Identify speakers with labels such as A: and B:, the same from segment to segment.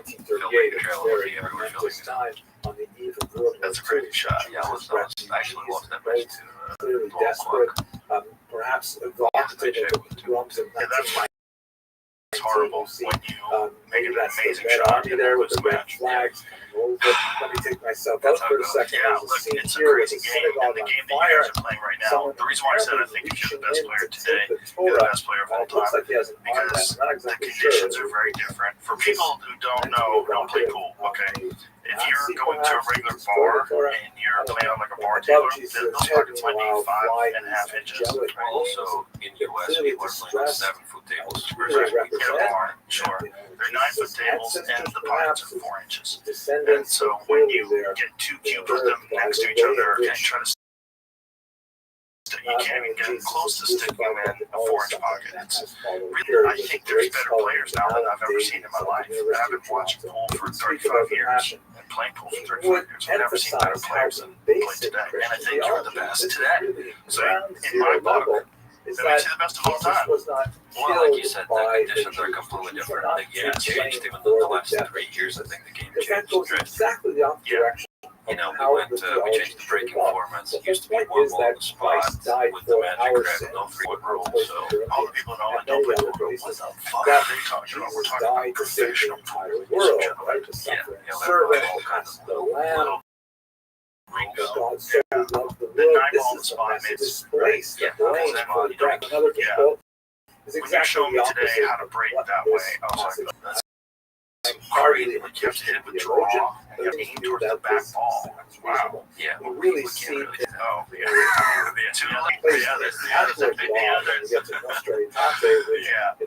A: 1938, a very momentous time on the eve of World War II.
B: That's a pretty shot.
C: Yeah, I actually lost that much to
A: Clearly desperate, perhaps evocative of the drums of
B: Yeah, that's why
A: 1919.
B: it's horrible when you make an
A: That's
B: amazing
A: the Red
B: shot
A: Army
B: and
A: there
B: then
A: with
B: lose
A: the
B: the
A: red
B: match.
A: flags coming over. Let me take myself out for a second.
B: Yeah,
A: There's a
B: look,
A: scene
B: it's a
A: here with
B: crazy
A: a
B: game, and
A: synagogue
B: the
A: on
B: game that you
A: fire.
B: guys are playing right now, the reason why I said I think you're the best player today, you're the best player of all
A: It looks
B: time,
A: like he has an armband.
B: because
A: I'm not
B: the
A: exactly
B: conditions
A: sure.
B: are very different. For people who don't know, who don't play pool, okay? If you're going to a regular bar and you're playing on like a bar table, those pockets might be 5.5 inches.
C: Also, in the US, people are playing on 7-foot tables.
B: In a bar, sure. They're 9-foot tables and the pockets are 4 inches. And so when you get two cubes of them next to each other and try to you can't even get close to sticking them in a 4-inch pocket. It's really, I think there's better players now than I've ever seen in my life. And I've been watching pool for 35 years and playing pool for 35 years. I've never seen better players than play today. And I think you're the best today. So in my book, that makes you the best of all time.
C: Well, like you said, the conditions are completely different. I think, yeah, it's changed even in the last 3 years. I think the game changed drastically.
A: Exactly the opposite direction.
C: You know, we changed the breaking formats. It used to be one ball on the spot with the magic grab, no 3-foot rule. So
B: All the people know I don't play pool. What the fuck are they talking about? We're talking about professional pool.
A: World, right?
C: yeah, all kinds of little
B: Little
A: God so loved the world.
B: The 9-ball
A: This
B: on the
A: is
B: spot
A: a
B: makes
A: displace.
C: yeah,
A: The brain for the back. Another
B: yeah.
A: control is
B: When you
A: exactly
B: showed me
A: the
B: today
A: opposite
B: how to break
A: of
B: that
A: what
B: way, I was like, that's crazy. Like you have to hit it with draw, and you have to aim towards the back ball. Wow.
C: yeah.
A: We really
C: We
A: see
C: can't really
B: Oh, yeah.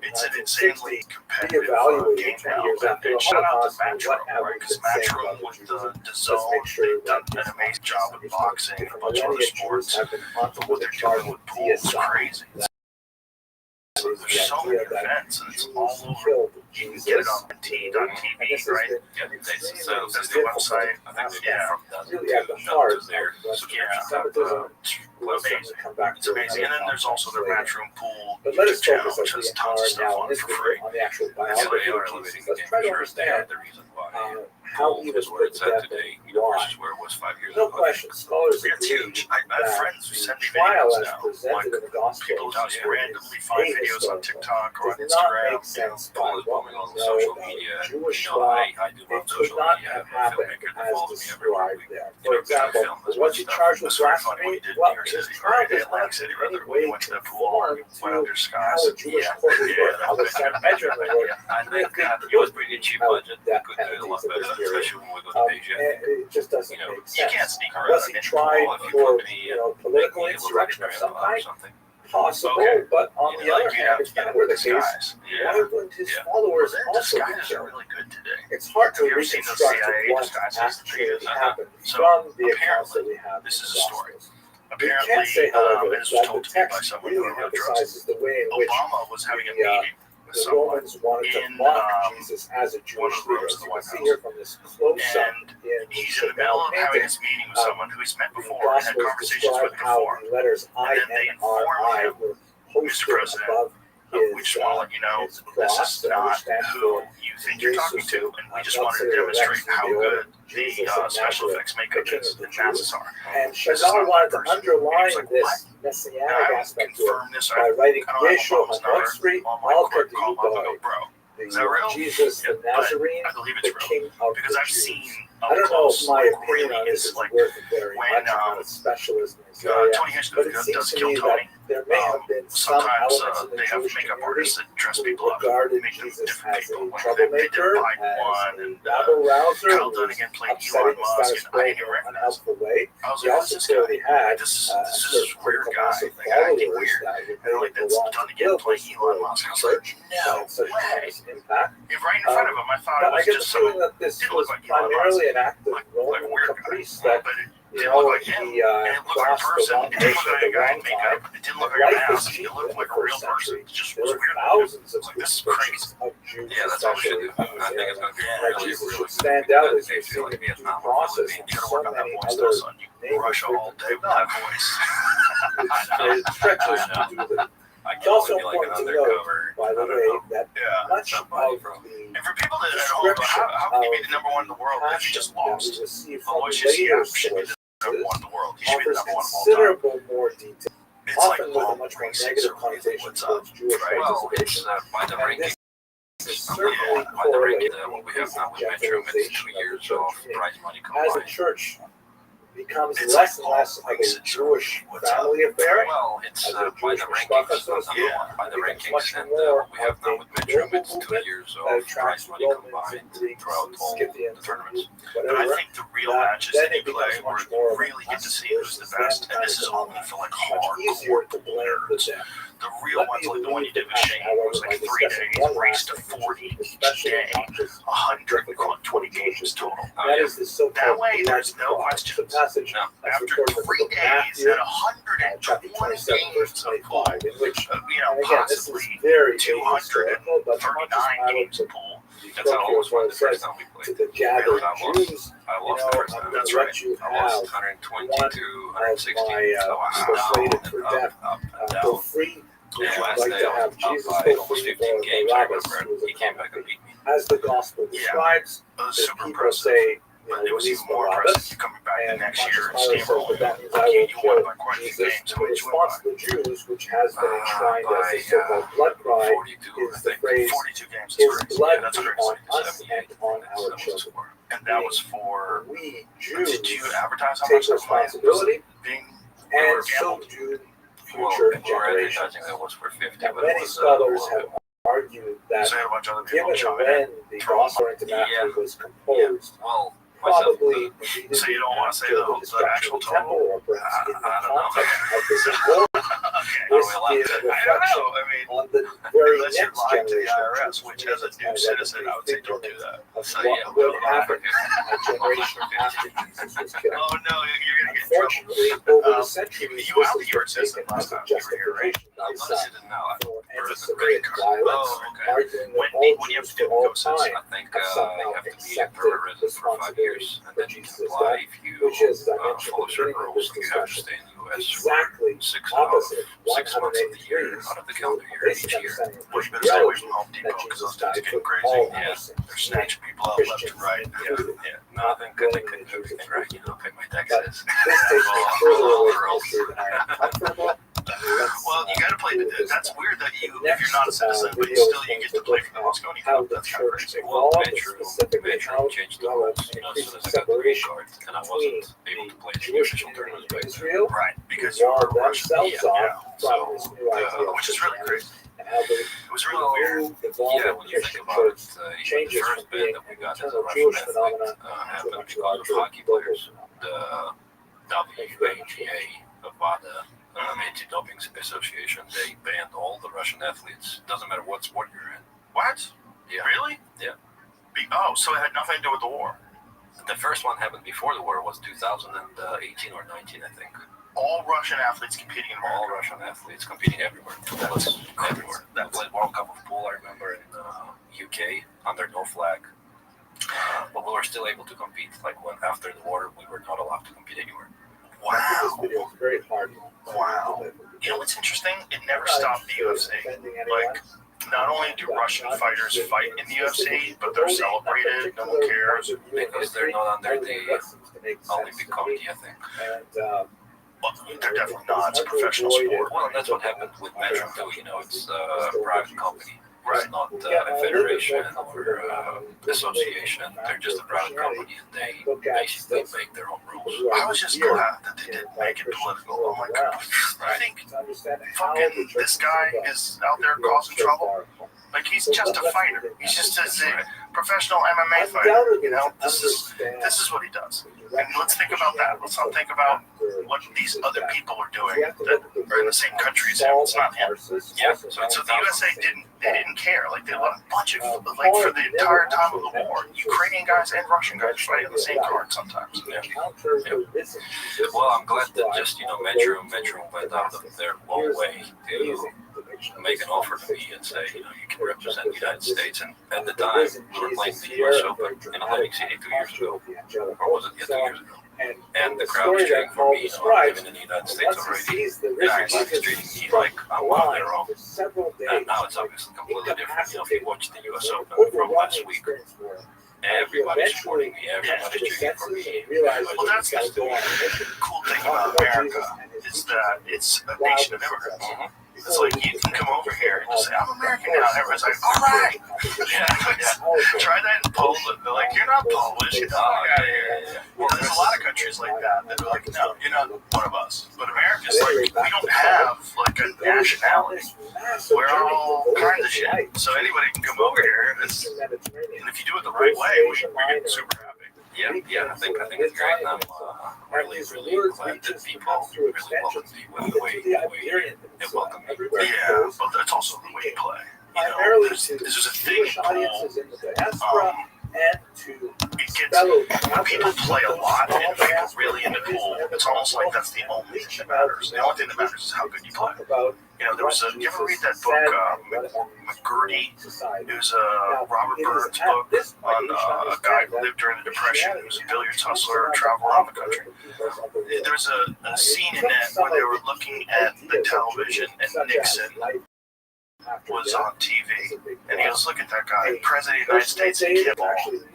B: It's an insanely competitive game now. And shout out to Matchroom, right? Because Matchroom with the zone, they've done an amazing job with boxing and a bunch of other sports. But what they're doing with pool is crazy. There's so many events, and it's all over. You can get it on T.TV, right?
C: Yeah, so
B: That's the website.
C: I think
B: Yeah.
A: really at the heart of
C: there.
A: anti-Semitism.
B: Amazing. It's amazing. And then there's also the Matchroom Pool
A: But let
B: YouTube
A: us
B: channel,
A: focus
B: which
A: on
B: has
A: the
B: tons of stuff
A: now
B: on
A: in
B: it
A: this
B: for
A: video
B: free.
A: on the actual
C: So
A: biography
C: they are
A: of
C: living
A: Jesus.
C: in
A: Let's try to
C: sure they are
A: understand
C: the reason why
A: how he was
C: is where
A: put
C: it's
A: to
C: at
A: death
C: today,
A: and
C: you know,
A: why.
C: versus where it was 5 years
A: No
C: ago.
A: question, scholars
B: It's
A: agree
B: huge. I have
A: that
B: friends who
A: the
B: send me
A: trial
B: videos
A: as
B: now.
A: presented
B: Like
A: in the gospel
B: people just randomly find videos on
A: ahistorical.
B: TikTok or on
A: Does not
B: Instagram.
A: make sense by
C: Always
A: what
C: going
A: we
C: on
A: know
C: social
A: about
C: media.
A: Jewish
C: You know,
A: law.
C: I do love
A: It could
C: social
A: not
C: media.
A: have
C: I'm a
A: happened
C: filmmaker that
A: as
C: follows me everywhere.
A: described there. For example,
C: film as
A: was
C: much
A: he
C: stuff.
A: charged with
B: That's very funny what
A: blasphemy?
B: you did in
A: Well,
B: New York
A: his
B: City,
A: trial
B: or
A: does
B: Atlantic
A: not
B: City,
A: in
B: rather,
A: any
B: when you
A: way
B: went to that pool and
A: conform
B: went under
A: to
B: skies.
A: how a Jewish
B: Yeah,
A: court would work,
B: yeah,
A: how the Sanhedrin would work.
C: I think it was pretty cheap budget. They could do it a lot better, especially when we go to Asia.
A: It just doesn't make
B: You can't
A: sense.
B: sneak around.
A: Was he
B: in
A: tried
C: Well, if you
A: for
C: put me,
A: political
C: maybe a little
A: insurrection of
C: bit
A: some
C: or
A: kind?
C: something.
A: Possible,
B: Okay.
A: but on
B: You
A: the
B: know,
A: other
B: like you
A: hand,
B: have,
A: if that were the case,
B: disguise.
A: why
B: Yeah.
A: wouldn't his
C: Yeah.
A: followers
B: Their
A: also be
B: disguises are
A: killed?
B: really good today.
A: It's hard to
B: Have you ever seen those
A: reconstruct
B: CIA
A: what
B: disguises?
A: actually happened
B: So,
A: from the accounts that we have.
B: this
A: in
B: is
A: the
B: a story.
A: Gospels. We
B: Apparently,
A: can't say, however,
B: and this was
A: that the
B: told to me by
A: text
B: someone who
A: really
B: wrote drugs.
A: emphasizes the way in which
B: Obama was having a
A: the,
B: meeting with
A: the
B: someone,
A: Romans wanted to
B: in,
A: mock Jesus as a
B: one
A: Jewish
B: of the
A: leader.
B: rooms
A: As
B: of the
A: you can
B: White
A: see
B: House.
A: here from this close-up
B: and
A: in
B: he's in the middle of having his meeting with someone who he's met
A: The
B: before and had
A: Gospels
B: conversations
A: describe
B: with
A: how
B: before.
A: the letters I
B: And then they
A: and R I
B: inform him,
A: were
B: Mr.
A: posted
B: President,
A: above
B: we
A: his,
B: just want to let you know
A: his
B: this
A: cross
B: is
A: that
B: not
A: stands
B: who
A: for
B: you think you're talking
A: Jesus,
B: to, and we just
A: not
B: wanted to
A: Cyril
B: demonstrate
A: Rex,
B: how
A: the old
B: good
A: Jesus
B: the
A: of
B: special
A: Nazareth,
B: effects
A: the
B: makeup
A: King
B: is
A: of the
B: in
A: Jews.
B: NASA.
A: And
B: This is
A: Chagall
B: not
A: wanted to
B: my person.
A: underline
B: He was like,
A: this
B: what?
A: messianic
B: I would
A: aspect to it
B: confirm this.
A: by writing
B: I don't have
A: Yeshua
B: Obama's number
A: HaNotzri
B: on my
A: Al
B: court call. I'll go,
A: Kadiboi,
B: bro. Is that real?
A: Jesus the
B: Yeah, but
A: Nazarene,
B: I believe
A: the
B: it's real.
A: King of
B: Because
A: the
B: I've
A: Jews.
B: seen
A: I don't know if
B: close,
A: my
B: like,
A: opinion
B: really,
A: on this
B: it's
A: is
B: like
A: worth very
B: when,
A: much. I'm not a specialist in this area,
B: Tony Hitchcock
A: but it seems
B: does
A: to
B: Kill
A: me that
B: Tony.
A: there may have been some
B: Sometimes
A: elements in the
B: they have
A: Jewish
B: makeup
A: community
B: artists that dress
A: who
B: people up,
A: regarded
B: make them
A: Jesus
B: different
A: as a
B: people. Like
A: troublemaker,
B: they did Biden one,
A: as a
B: and
A: rabble-rouser,
B: Kyle
A: who was
B: Dunnigan played
A: upsetting
B: Elon
A: the
B: Musk,
A: status
B: and
A: quo
B: I
A: in
B: didn't even
A: an
B: recognize him.
A: unhelpful way.
B: I was
A: He
B: like,
A: also
B: who's this guy?
A: clearly had
B: This is
A: certain
B: weird
A: critical
B: guy.
A: mass of
B: Like, acting
A: followers
B: weird.
A: that would
B: And like,
A: make
B: that's
A: belong to
B: Dunnigan playing Elon Musk. I was like, no
A: such
B: way.
A: tremendous impact.
B: If right in front of him, I thought
A: But
B: it
A: I
B: was
A: get the
B: just
A: feeling
B: some
A: that this
B: didn't
A: was
B: look like Elon
A: primarily an act of
B: like
A: Roman
B: weird
A: caprice
B: guy.
A: that,
B: But it
A: you
B: didn't
A: know,
B: look like him.
A: he
B: And it looked like a
A: crossed the
B: person.
A: wrong
B: It didn't
A: nation
B: look
A: at
B: like
A: the
B: a guy
A: wrong
B: in makeup.
A: time.
B: It didn't look like a
A: Life was
B: mask.
A: cheap
B: It looked
A: in
B: like
A: the
B: a real
A: first
B: person.
A: century.
B: It just
A: There
B: was
A: were
B: weird.
A: thousands of
B: Like, this is
A: crucifixions
B: crazy.
A: of Jews,
C: Yeah, that's what we should
A: especially
C: do.
A: in this
C: I think it's
A: area.
C: going to be
A: That
C: really,
A: Jesus
C: really
A: should stand out as
C: They
A: you see
C: feel
A: in
C: like
A: due
C: Vietnam
A: process
C: really
A: and
B: You gotta
A: so
B: work on that
A: many
B: voice,
A: other
B: though, son. You rush all day with that voice.
A: it stretches to do the
C: I
A: It's
C: can
A: also
C: only be like an
A: important to note,
C: undercover.
A: by the
C: I don't
A: way,
C: know.
A: that
B: Yeah.
A: much of
C: Somebody
A: the
C: from-
B: And for people that at home, how can you be the number one in the world if you just lost?
A: that we receive from
B: Aloysius
A: later
B: Yap should be
A: sources
B: the number one in the world. He should be the
A: offers
B: number one of all time.
A: considerable more detail,
B: It's like
A: often with a
B: long
A: much more
B: races
A: negative
B: or
A: connotation
B: what's up.
A: towards Jewish
B: Right.
C: Well,
A: participation.
C: it's by the
A: And
C: ranking.
A: this is certainly
C: By the ranking,
A: correlated
C: what we
A: with
C: have now with Metro, it's 2 years of prize money
A: as the
C: combined.
A: church becomes
B: It's
A: less
B: like
A: and less of
B: long
A: a
B: races or
A: Jewish
B: what's up.
A: family affair.
C: Well, it's
A: As a
C: by
A: Jewish
C: the rankings,
A: mishpacha,
C: not
A: so to
C: number
A: speak,
C: one. By the
A: becomes
C: rankings,
A: much
C: and
A: more
C: what we have now with
A: of a
C: Metro, it's 2
A: movement
C: years
A: that
C: of prize
A: attracts
C: money
A: Romans
C: combined
A: and Greeks
C: throughout
A: and
C: all
A: Scythians
C: the tournaments.
B: But I
A: whatever.
B: think the real
A: That
B: matches
A: then
B: that you
A: it becomes
B: play
A: much
B: where
A: more
B: you
A: of
B: really
A: an
B: get to
A: us
B: see who's the
A: versus them
B: best, and
A: kind
B: this
A: of
B: is only for like
A: much easier
B: hardcore
A: to blend with
B: nerds.
A: them.
B: The real
A: Let
B: ones,
A: me
B: like the one you
A: leave
B: did
A: the
B: with
A: passion,
B: Shane,
A: however,
B: was
A: by
B: like 3
A: discussing
B: days,
A: one
B: race to
A: last thing,
B: 40 each
A: especially
B: day,
A: obnoxious,
B: 120 games total.
C: Oh,
A: that
C: yeah.
A: is the so-called
B: That way,
A: blood
B: there's no
A: clot.
B: questions.
A: The passage
C: No.
A: that's
B: After
A: recorded in the
B: 3
A: book of
B: days
A: Matthew,
B: at
A: chapter
B: 120
A: 27, verse
B: games of pool,
A: 25, in which,
B: you
A: and
B: know,
A: again, this is
B: possibly
A: very
B: 239
A: ahistorical, but Pontius
B: games of
A: Pilate,
B: pool.
C: That's how I almost won the
A: says
C: first time we
A: to
C: played.
A: the gathered
C: I lost.
A: Jews,
C: I
A: you
C: lost
A: know,
C: the first
A: I'm
C: time.
A: going
B: That's
A: to
B: right.
A: let you
C: I lost
A: have
C: 120
A: one
C: to
A: of
C: 160.
A: my
C: So I was
A: persuaded
C: down
A: for
C: and
A: death.
C: up and
A: Go
C: down.
A: free. Would
C: And
A: you
C: last
A: like
C: day
A: to
C: I was
A: have
C: up
A: Jesus
C: by
A: go
C: almost
A: free
C: 15
A: or
C: games. I
A: Barabbas,
C: remember
A: who was a
C: he came back and
A: convict?
C: beat me.
A: As the gospel
B: Yeah.
A: describes,
B: It was
A: the
B: super
A: people
B: impressive.
A: say,
B: But it was
A: release
B: even more
A: Barabbas.
B: impressive coming back the
A: And
B: next
A: Pontius
B: year and
A: Pilate says
B: steamrolling.
A: that that means I
B: Like,
A: will
B: you won
A: kill
B: by quite a few
A: Jesus.
B: games.
A: And
B: Who
A: the
B: did you win
A: response
B: by?
A: of the Jews, which has been enshrined as the
C: By,
A: so-called blood cry,
C: 42, I
A: is the
C: think.
A: phrase,
B: 42 games.
A: His
B: That's crazy.
A: blood
B: Yeah, that's
A: be
B: crazy.
A: on us
C: 78.
A: and on
C: That
A: our
C: was the
A: children.
C: score.
B: And that was for.
A: We Jews
B: Did you advertise how
A: take
B: much that was
A: responsibility,
B: being?
A: and
B: were
A: so
B: gambled?
A: do
C: Well,
A: future
C: people were
A: generations.
C: advertising that was for 50,
A: Now,
C: but it
A: many
C: was
A: scholars
C: well,
A: have argued that
B: So you had a bunch of other people
A: given
B: chime in.
A: when the gospel into Matthew was composed,
C: well, myself,
A: probably
B: So you don't want to say
A: after
B: the
A: destruction
B: actual
A: of the temple,
B: total?
A: or perhaps in the
C: I don't know.
A: context of the revolt.
B: Okay.
A: This
C: Are we allowed
A: is
C: to?
A: a
B: I don't
A: reflection
B: know. I mean,
A: on the very
B: unless you're
A: next
B: lying to the
A: generation of
B: IRS,
A: Jews,
B: which
A: meaning
B: as a
A: it's
B: new
A: kind of
B: citizen,
A: like
B: I would say don't do that.
A: of
C: So,
A: what
C: yeah,
A: would
C: well,
A: happen
C: okay.
A: a generation after Jesus was killed.
B: Oh no, you're gonna get in trouble.
A: Unfortunately, over the centuries,
B: You
A: this
B: out
A: has
B: of your
A: been
B: system
A: taken
B: last
A: as a
B: time you were here, right?
A: justification by
C: I'm
A: some
C: listening now.
A: for
C: Or is it
A: anti-Semitic violence,
B: Oh, okay.
A: arguing that
B: When
A: all
B: do you have
A: Jews
B: to do
A: for all
B: go since?
A: time
C: I think
A: have somehow
C: you have to be a
A: accepted
C: permanent resident for 5
A: responsibility
C: years, and
A: for
C: then you can
A: Jesus'
C: apply
A: death,
C: if you
A: which is, as I mentioned
C: follow
A: at the
C: certain
A: beginning of
C: rules.
A: this
C: You have to
A: discussion,
C: stay in the U.S.
A: exactly
C: for 6 out of
A: opposite
C: 6 months of the year,
A: 183
C: out of the calendar year,
A: basic
C: each year.
A: understanding of
B: Well, you
A: Christian
B: better stay away
A: theology
B: from Home Depot
A: that
B: because
A: Jesus
B: those dudes
A: died
B: are
A: for
B: getting
A: all
B: crazy.
C: Yeah.
A: our sins.
B: They're snatching people out left and right. Yeah.
A: included.
C: Yeah, no, I think I do everything right. You know, pay my taxes.
A: This takes me further away from history than I am comfortable.
B: Well, you got to play the. That's weird that you, if
A: Next,
B: you're not a citizen, but you
A: video
B: still
A: is
B: you
A: going
B: get
A: to
B: to play
A: look
B: for the Moscone
A: how
B: Club.
A: the
B: That's kind of
A: church
B: crazy.
C: Well,
A: evolved,
C: Metro
A: specifically how
C: changed the
A: developed
C: rules. You know, as soon
A: increasing
C: as I got the green
A: separation
C: card, and I
A: between
C: wasn't able to play the
A: Jewish
C: official tournaments back
A: community in
C: then.
A: Israel,
B: Right, because
A: who
B: you were
A: walled
B: Russian.
A: themselves
C: Yeah,
A: off
C: so,
A: from this new idea of
B: which is really
A: Christianity,
B: crazy.
A: and how the
B: It was really weird.
A: new evolving
C: Yeah, when you think
A: Christian
C: about
A: church
C: it, even the
A: changes
C: first
A: from
C: band
A: being
C: that we
A: an
C: got as a
A: internal
C: Russian
A: Jewish
C: athlete
A: phenomenon to a
C: happened
A: much
C: because of
A: larger
C: hockey
A: global
C: players.
A: phenomenon.
C: The WAGA, the WADA, Anti-Doping Association, they banned all the Russian athletes. Doesn't matter what sport you're in.
B: What?
C: Yeah.
B: Really?
C: Yeah.
B: Oh, so it had nothing to do with the war.
C: The first one happened before the war. Was 2018 or 19, I think.
B: All Russian athletes competing in
C: All
B: America.
C: Russian athletes competing everywhere. That's everywhere. That played World Cup of Pool, I remember, in UK under no flag. But we were still able to compete. Like when after the war, we were not allowed to compete anywhere.
A: I think this
B: Wow.
A: video is very hard.
B: Wow. You know what's interesting? It never stopped the UFC. Like, not only do Russian fighters fight in the UFC, but they're celebrated, no one cares.
C: Because they're not under the Olympic Committee, I think.
A: And
B: Well, they're definitely not. It's a professional sport.
C: Well, that's what happened with Metro too. You know, it's a private company.
B: Right.
C: It's not a federation or association. They're just a private company, and they basically make their own rules.
B: I was just glad that they didn't make it political. Oh my god. I think fucking this guy is out there causing trouble. Like, he's just a fighter. He's just a professional MMA fighter. You know, this is what he does. And let's think about that. Let's not think about what these other people are doing that are in the same country as him. It's not him.
C: Yeah.
B: So the USA didn't care. Like, they let a bunch of, like, for the entire time of the war, Ukrainian guys and Russian guys fighting on the same card sometimes.
C: Yeah. Well, I'm glad that just, you know, Metro went out of their long way to make an offer to me and say, you know, you can represent the United States. And at the time, we were playing the US Open in Atlantic City 2 years ago. Or was it? Yeah, 2 years ago. And the crowd was cheering for me, living in the United States already. And everybody's treating me like I'm one of their own. And now it's obviously completely different. If you watch the US Open from last week, everybody's supporting me, everybody's cheering for me.
B: Well, that's the cool thing about America is that it's a nation of immigrants. It's like you can come over here and just say, I'm American now. And everyone's like, all right. Try that in Poland. They're like, you're not Polish. Get the fuck out of here. Well, there's a lot of countries like that that are like, no, you're not one of us. But America's like, we don't have like a nationality. We're all kinds of shit. So anybody can come over here. And if you do it the right way, we get super happy.
C: Yeah, I think it's great. And I'm really glad that people really welcome me with the way they welcome me.
B: Yeah, but that's also the way you play. You know, there's a thing pool. People play a lot and people really into pool. It's almost like that's the only thing that matters. The only thing that matters is how good you play. You know, there was you ever read that book, McGurdy? It was Robert Burns' book on a guy who lived during the Depression. He was a billiards hustler, traveled around the country. There was a scene in it where they were looking at the television and Nixon was on TV, and he goes, look at that guy, President of the United States, and kid ball. Isn't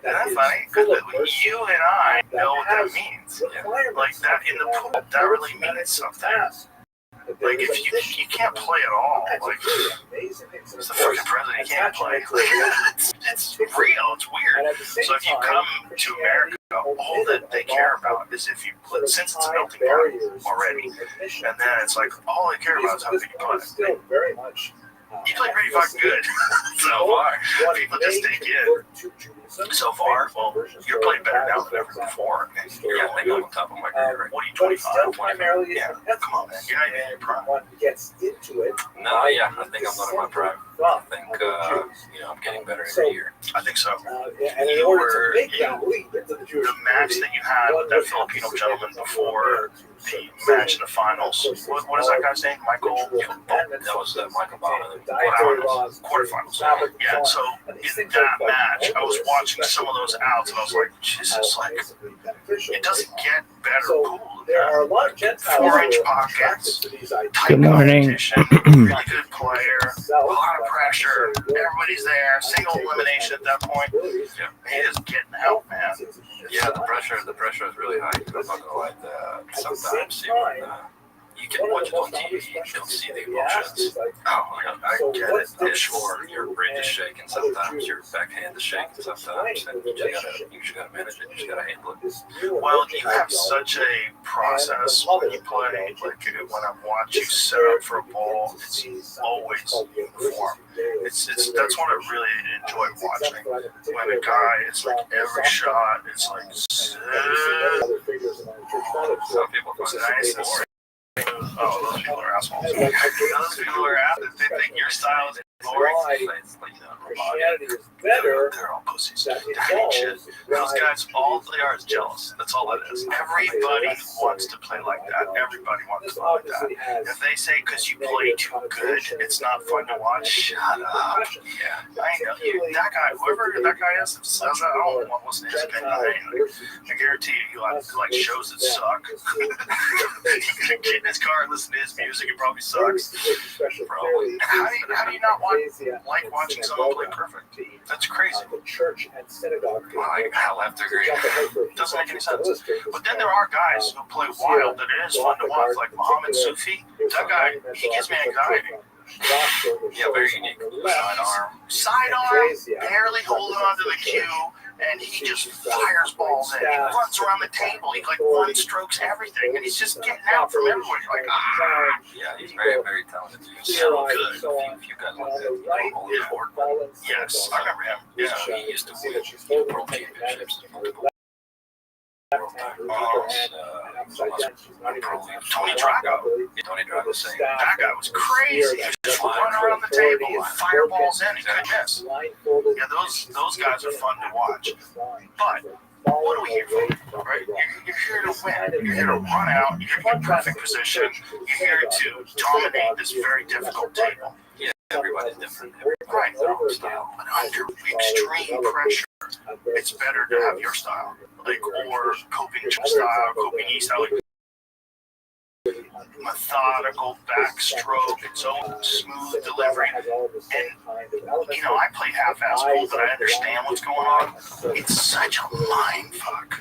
B: that funny? Because you and I know what that means. Like that in the pool, that really means something. Like if you can't play at all, like it's the fucking president, you can't play. It's real, it's weird. So if you come to America, all that they care about is if you play, since it's a melting pot already, and then it's like all they care about is how good you play. You play pretty fucking good so far. People just take it. So far, well, you're playing better now than ever before.
C: Yeah, I think I'm on top of my career.
B: What are you, 25? 25? Yeah, come on, man. You're not even in your prime.
C: No, yeah, I think I'm not in my prime. I think, I'm getting better every year.
B: I think so. The match that you had with that Filipino gentleman before the match in the finals, what is that guy's name? Michael?
C: That was Michael Bauman.
B: Quarterfinals. Yeah, so in that match, I was watching some of those outs, and I was like, Jesus, like, it doesn't get better pool than that. 4-inch pockets, tight
D: Good morning.
B: competition, really good player, a lot of pressure, everybody's there, single elimination at that point.
C: Yeah.
B: He is getting out, man.
C: Yeah, the pressure is really high. I'm not gonna lie. Sometimes you can watch it on TV, you don't see the emotions.
B: Oh, I get it.
C: It's sure your brain is shaking sometimes, your backhand is shaking sometimes, and you just gotta manage it. You just gotta handle it.
B: Well, you have such a process when you play. Like when I'm watching you set up for a ball, it's always uniform. It's that's what I really enjoy watching. When a guy, it's like every shot, it's like
C: Some people find it
B: nice and
C: boring.
B: oh, those people are assholes. Those people are assholes. They think your style is boring.
C: It's like,
B: They're all pussies. They're hating shit. Those guys, all they are is jealous. That's all it is. Everybody wants to play like that. Everybody wants to play like that. If they say because you play too good, it's not fun to watch, shut up. Yeah, I know. That guy, whoever that guy is, says that, I don't want to listen to his opinion. I guarantee you, he like shows that suck. He's gonna get in his car and listen to his music. It probably sucks. Probably. How do you not like watching someone play perfect? That's crazy.
C: Well, I'll have to agree.
B: Doesn't make any sense. But then there are guys who play wild that it is fun to watch, like Mohamed Sufi. That guy, he gives me anxiety.
C: Yeah, very unique.
B: Sidearm, barely holding onto the cue, and he just fires balls in. He runs around the table. He like one strokes everything, and he's just getting out from everywhere. You're like, ah.
C: Yeah, he's very, very talented. He's
B: so good.
C: If you guys look at all
B: Yes, I remember him.
C: Yeah, he used to win world championships and multiple world titles.
B: Tony Drago.
C: Tony Drago saying
B: That guy was crazy. He was just running around the table, fire balls in. He couldn't miss. Yeah, those guys are fun to watch. But what are we here for? Right? You're here to win. You're here to run out. You're in perfect position. You're here to dominate this very difficult table.
C: Yeah, everybody's different.
B: Right.
C: Their own style.
B: But under extreme pressure, it's better to have your style. like, or coping style, coping style, like, methodical backstroke, its own smooth delivery. And, I play half-ass pool, but I understand what's going on. It's such a mind fuck.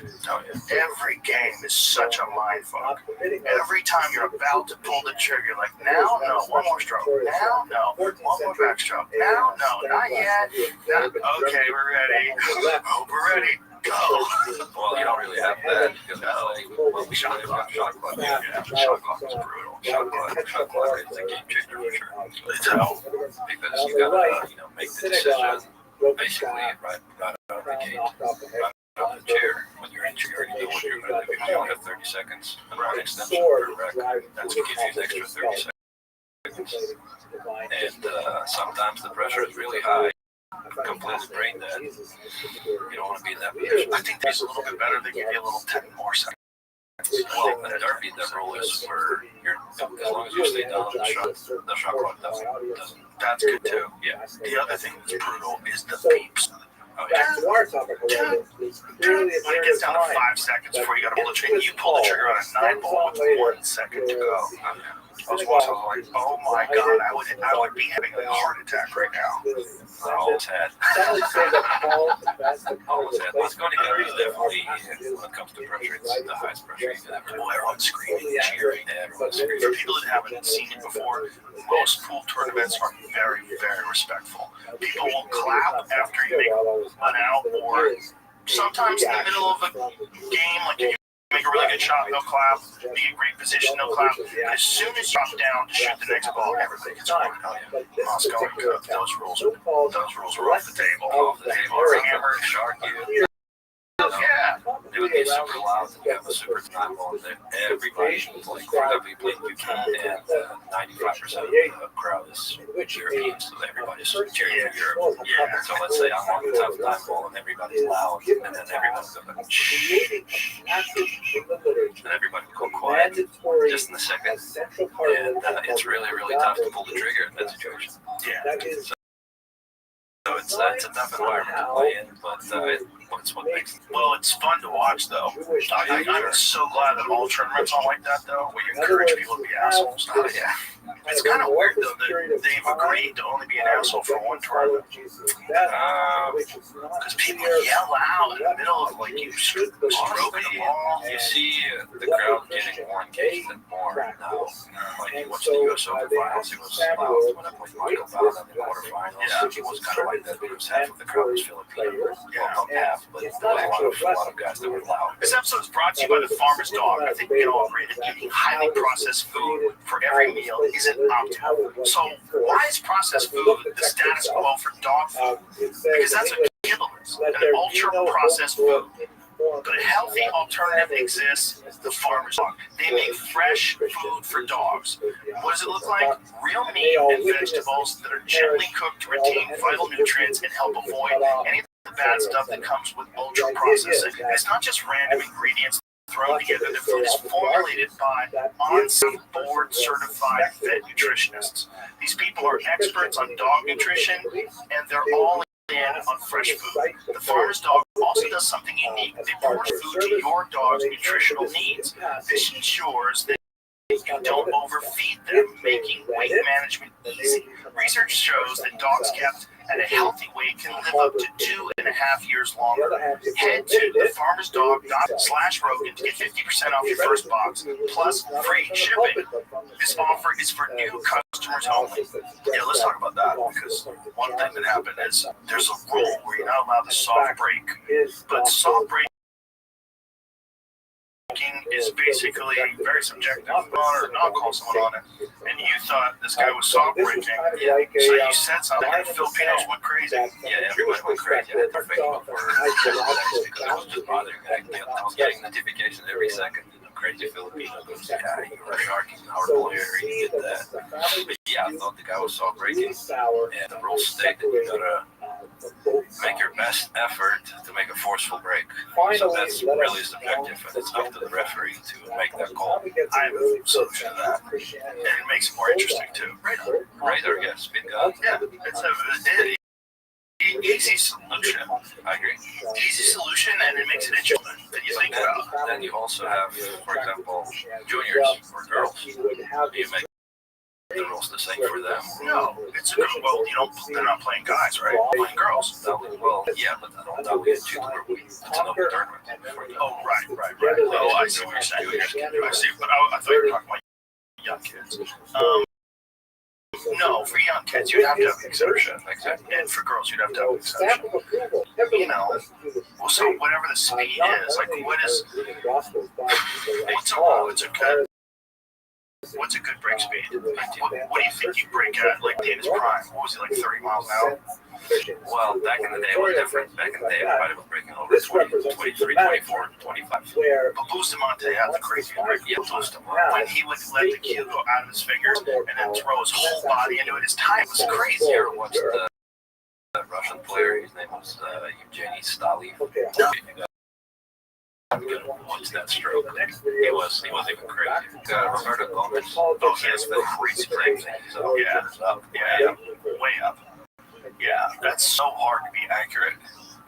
B: Every game is such a mind fuck. Every time you're about to pull the trigger, you're like, now, no, one more stroke. Now, no, one more backstroke. Now, no, not yet. Now, okay, we're ready. Oh, we're ready. Go.
C: Well, you don't really have that because we shot clock. Shot clock is brutal. Shot clock is a game changer for sure.
B: It's hell.
C: Because you gotta, make the decision basically right out of the gate, right out of the chair. When you're in chair, you already know what you're gonna do. You only have 30 seconds. And an extension per rec. That's gonna give you an extra 30 seconds. And sometimes the pressure is really high. Completely brain dead. You don't want to be in that position.
B: I think there's a little bit better. They give you a little 10 more seconds.
C: Well, in Derby, the rule is for as long as you stay down, the shot clock doesn't.
B: That's good too.
C: Yeah.
B: The other thing that's brutal is the beeps.
C: Oh, yeah.
B: When it gets down to 5 seconds before you got to pull the trigger, you pull the trigger on a 9-ball with 1 second to go. I was watching, I was like, oh my God, I would be having a heart attack right now.
C: I always had. What's going to get is definitely, when it comes to pressure, it's the highest pressure you can ever.
B: Well, everyone's screaming, cheering.
C: Everyone's screaming.
B: For people that haven't seen it before, most pool tournaments are very, very respectful. People will clap after you make an out, or sometimes in the middle of a game, like if you make a really good shot, they'll clap. Be in great position, they'll clap. But as soon as you drop down to shoot the next ball, everybody gets quiet. Oh, yeah. Moscow and Cook, those rules are off the table.
C: Off the table.
B: Hammer,
C: Shark you.
B: yeah.
C: It would get super loud and you have a super time on there. Everybody, like, for example, you play UK and 95% of the crowd is European, so everybody's cheering for Europe.
B: Yeah.
C: So let's say I'm on the tough time ball and everybody's loud, and then everyone's going shh, and everybody will go quiet just in a second. And it's really, really tough to pull the trigger in that situation.
B: Yeah.
C: So it's a tough environment to play in, but it's what makes it.
B: Well, it's fun to watch, though. I'm so glad that all tournaments are like that, though, where you encourage people to be assholes. Oh, yeah. It's kind of weird, though, that they've agreed to only be an asshole for one tournament. Because people yell out in the middle of, like, you stroking the ball.
C: You see the crowd getting more engaged and more now. Like, you watch the US Open finals, it was loud when I played Michael Bowden in the quarterfinals.
B: Yeah.
C: It was kind of like that, but it was half of the crowd was Filipino. Well, not half, but there was a lot of guys that were loud.
B: This episode is brought to you by the Farmer's Dog. I think we can all agree that eating highly processed food for every meal isn't optimal. So why is processed food the status quo for dog food? Because that's what killers, an ultra-processed food. But a healthy alternative exists, the Farmer's Dog. They make fresh food for dogs. What does it look like? Real meat and vegetables that are gently cooked to retain vital nutrients and help avoid any of the bad stuff that comes with ultra-processing. And it's not just random ingredients thrown together. The food is formulated by on-site board-certified vet nutritionists. These people are experts on dog nutrition, and they're all in on fresh food. The Farmer's Dog also does something unique. They pour food to your dog's nutritional needs. This ensures that you don't overfeed them, making weight management easy. Research shows that dogs kept at a healthy weight can live up to 2.5 years longer. Head to thefarmersdog.com/Rogan to get 50% off your first box, plus free shipping. This offer is for new customers only. Yeah, let's talk about that, because one thing that happened is there's a rule where you're not allowed to soft break, but soft break is basically very subjective. On or not call someone on it. And you thought this guy was soft breaking. So you said something and the Filipinos went crazy.
C: Yeah, everybody went crazy. I had their Facebook were because it was just bothering me. I was getting notifications every second. Crazy Filipino goes, yeah, you were sharking our player, you did that. But yeah, I thought the guy was soft breaking. And the rules state that you gotta make your best effort to make a forceful break. So that's really subjective, and it's up to the referee to make that call.
B: I have a solution to that. And it makes it more interesting too.
C: Radar, yeah, speak up.
B: Yeah, it's an easy solution.
C: I agree.
B: Easy solution, and it makes it interesting. about.
C: Then you also have, for example, juniors or girls. You make the rules the same for them.
B: No, it's a good. Well, they're not playing guys, right? They're playing girls.
C: Well, yeah, but that'll be a tutor. It's an open tournament.
B: Oh, right. Oh, I see what you're saying. I see, but I thought you were talking about young kids. No, for young kids, you'd have to have an exception. And for girls, you'd have to have an exception. So whatever the speed is, like what's a good break speed? Like, what do you think you break at, like, in his prime? What was he, like, 30 miles an hour?
C: Well, back in the day, it was different. Back in the day, everybody was breaking over 20, 23, 24, 25.
B: But Bustamante had the craziest break.
C: Yeah, Bustamante.
B: When he would let the cue go out of his fingers and then throw his whole body into it, his time was crazy.
C: You ever watched the Russian player? His name was Evgeny Stalin.
B: No.
C: Watch that stroke. He was even crazy. Roberto Gomez.
B: Oh, he has the crazy break.
C: So
B: Yeah, way up. Yeah, that's so hard to be accurate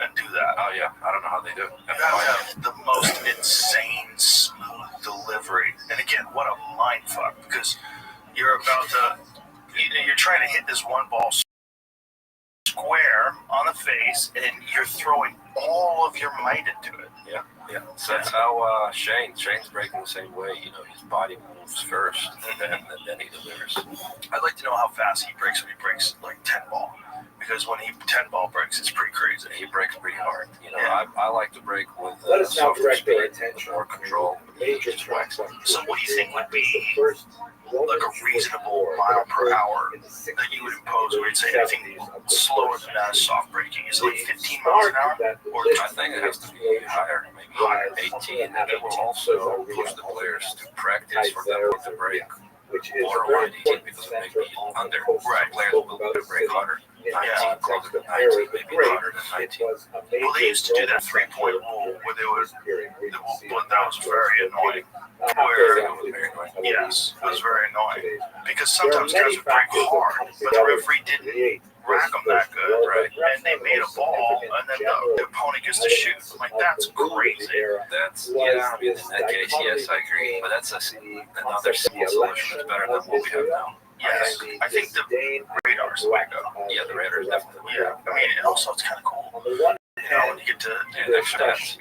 B: and do that.
C: Oh yeah, I don't know how they do it.
B: You have the most insane, smooth delivery. And again, what a mind fuck, because you're trying to hit this one ball square on the face, and you're throwing all of your might into it.
C: Yeah. So that's how Shane's breaking the same way. His body moves first, and then he delivers.
B: I'd like to know how fast he breaks when he breaks like 10 ball. Because when he 10 ball breaks, it's pretty crazy.
C: He breaks pretty hard. I like to break with
A: softer speed,
C: more control. Just wax them.
B: So what do you think would be like a reasonable mile per hour that you would impose? Where you'd say anything slower than that is soft breaking? Is it like 15 miles an hour?
C: Or I think it has to be higher, maybe 18. And it will also push the players to practice for them to break borderline 18 because it may be under. Right, players will break harder. 19, closer to 19, maybe harder than 19.
B: Well, they used to do that 3-point rule where they would, but that was very annoying. Yes, it was very annoying. Because sometimes guys would break hard, but the referee didn't rack them that good, right? And they made a ball, and then the opponent gets to shoot. Like, that's crazy.
C: In that case, yes, I agree. But that's another simple solution. It's better than what we have now.
B: Yes, I think the radar's the way to go.
C: Yeah, the radar is definitely the way to go.
B: I mean, and also it's kind of cool. When you get to do the stats.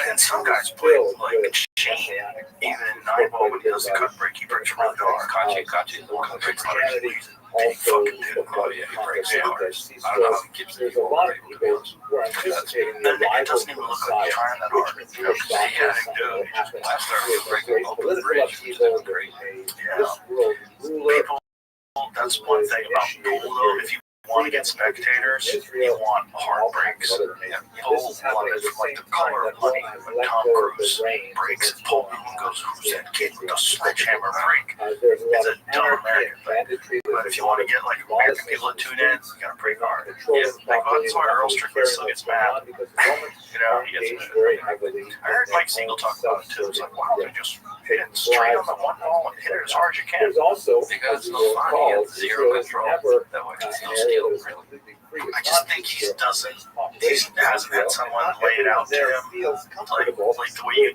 B: And some guys play like Shane, even in 9-ball when he does the cut break, he breaks really hard.
C: Kachi is the one that breaks hard.
B: He fucking did.
C: Oh yeah, he breaks hard. I don't know how he keeps the ball break, to be honest.
B: And it doesn't even look like he's trying that hard.
C: Last time we were breaking open the bridge, which is great.
B: People, that's one thing about pool though. If you want to get spectators, you want hard breaks. People want it like the color of money when Tom Cruise breaks and Paul Newman goes, "Who's that kid with the sledgehammer break?" It's a dumb American thing. But if you want to get like American people to tune in, you gotta break hard. Yeah, like that's why Earl Strickland still gets mad. He gets mad. I heard Mike Siegel talk about it too. It's like, why don't you just hit it straight on the one ball and hit it as hard as you can?
C: Because it's no fun. He has zero control. That way, it's no skill, really.
B: I just think he hasn't had someone lay it out to him like the way you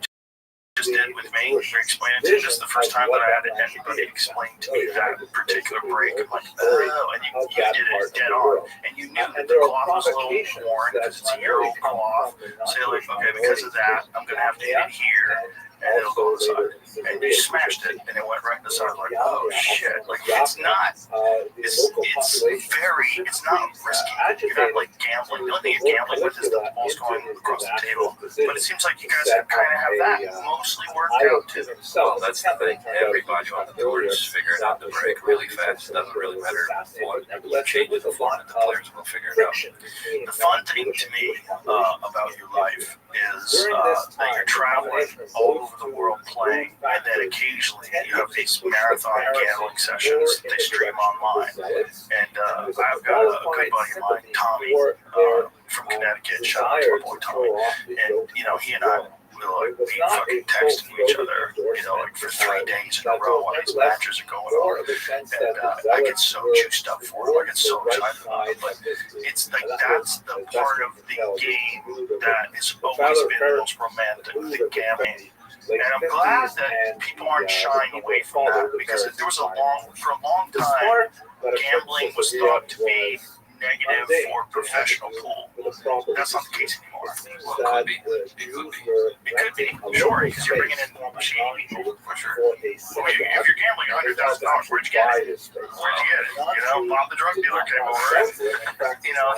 B: just did with me. You're explaining to me. This is the first time that I had anybody explain to me that particular break. I'm like, oh, and you did it dead on. And you knew that the cloth was a little worn because it's a Euro cloth. So you're like, okay, because of that, I'm going to have to hit it here. And it'll go inside. And you smashed it, and it went right in the side. Like, oh shit! Like, it's not risky. You're not like gambling. The only thing you're gambling with is the ball's going across the table. But it seems like you guys kind of have that mostly worked out too.
C: Well, that's the thing. Everybody on the tour is figuring out the break really fast. It doesn't really matter what changes the format. The players will figure it out.
B: The fun thing to me about your life is that you're traveling all over the world playing, and then occasionally you have these marathon gambling sessions that they stream online. And I've got a good buddy of mine, Tommy, from Connecticut. Shout out to my boy Tommy. And he and I we'll be fucking texting each other, like for 3 days in a row while these matches are going on. And I get so juiced up for it. I get so excited about it. But it's like that's the part of the game that has always been the most romantic, the gambling. And I'm glad that people aren't shying away from that, because there was for a long time, gambling was thought to be negative for professional pool. That's not the case anymore.
C: Well, it could be.
B: It could be, sure, because you're bringing in shady people, for sure. I mean, if you're gambling $100,000, where'd you get it? Bob the drug dealer came over, and,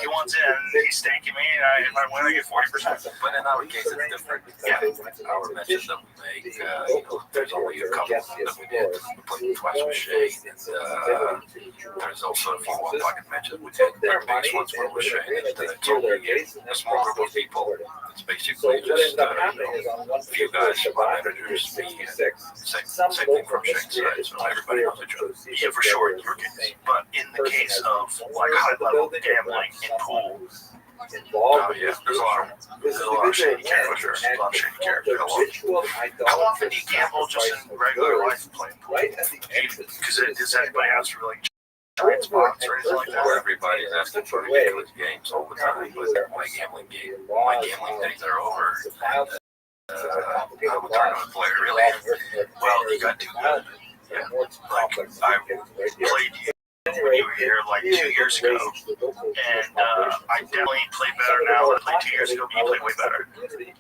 B: he wants in, he's staking me, and if I win, I get 40%.
C: But in our case, it's different. Our matches that we make, there's only a couple that we did. We played twice with Shay, and there's also a few one-pocket matches we did. The biggest ones were with Shay, and it's only a small group of people. It's basically just a few guys who want to introduce me, and same thing from Shay's side, so everybody knows each other.
B: Yeah, for sure, in your case. But in the case of like high-level gambling in pool, there's a lot of shady characters. How often do you gamble just in regular life playing pool? Because does anybody else really giant spots or anything like that?
C: Where everybody's asking for ridiculous games all the time, but my gambling days are over. I'm a tournament player, really. Well, you got too good. Yeah, like I played when you were here like 2 years ago, and I definitely play better now than I played 2 years ago, but you play way better.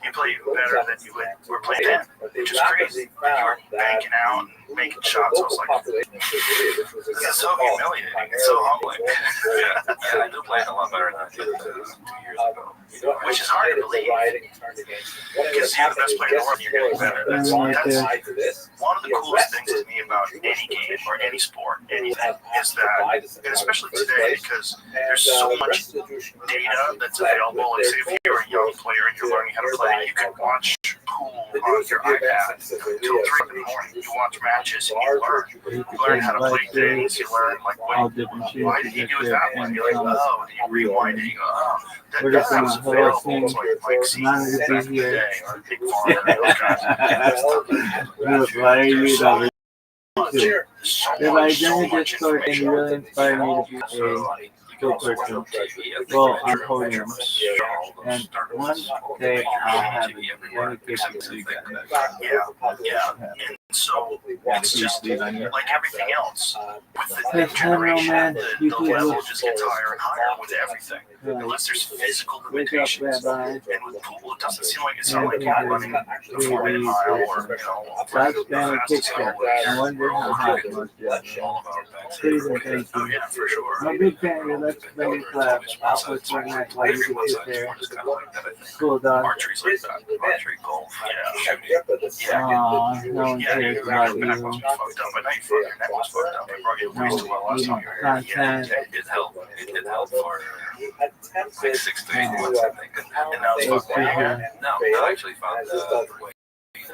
C: You play better than you were playing then, which is crazy. You were banking out and making shots. I was like, this is so humiliating. It's so humbling. Yeah, I do play a lot better than I did 2 years ago.
B: Which is hard to believe, because you're the best player in the world and you're getting better. That's one of the coolest things to me about any game or any sport, anything, is that, and especially today, because there's so much data that's available. Like, say, if you're a young player and you're learning how to play, you can watch pool on your iPad till 3 in the morning. You watch matches and you learn how to play things. You learn, like, why did you do it that way? You're like, oh, you rewind it. You go, oh, that was available. It's like seasons back in the day, or Big Farm, those guys.
D: If I joined the Discord and you really inspired me to be a good person, well, I'm holding them. And one day I'll have a dedication to you guys.
B: Yeah. And so it's just like everything else. With the new generation, the level just gets higher and higher with everything. Unless there's physical limitation. And with pool, it doesn't seem like it's not like you're running the 4-minute mile or,
D: God's been a picture. I wonder how hot it must be. Please and thank
B: Oh,
D: you.
B: yeah, for sure.
D: I'm a big fan of your Let's Play Club. I'll put Fortnite while you can sit there. Cool, dog.
C: Archery's like that. Archery, golf, shooting.
D: Aw, no one
B: Yeah,
D: cares
B: your
D: about
B: neck
D: you.
B: was fucked up. I know your neck was fucked up. I brought you a waste well last time you were here.
D: Content.
C: It helped. It did help for like 6 to 8 months, I think.
B: And now it's fucked up.
C: No, I actually found the way.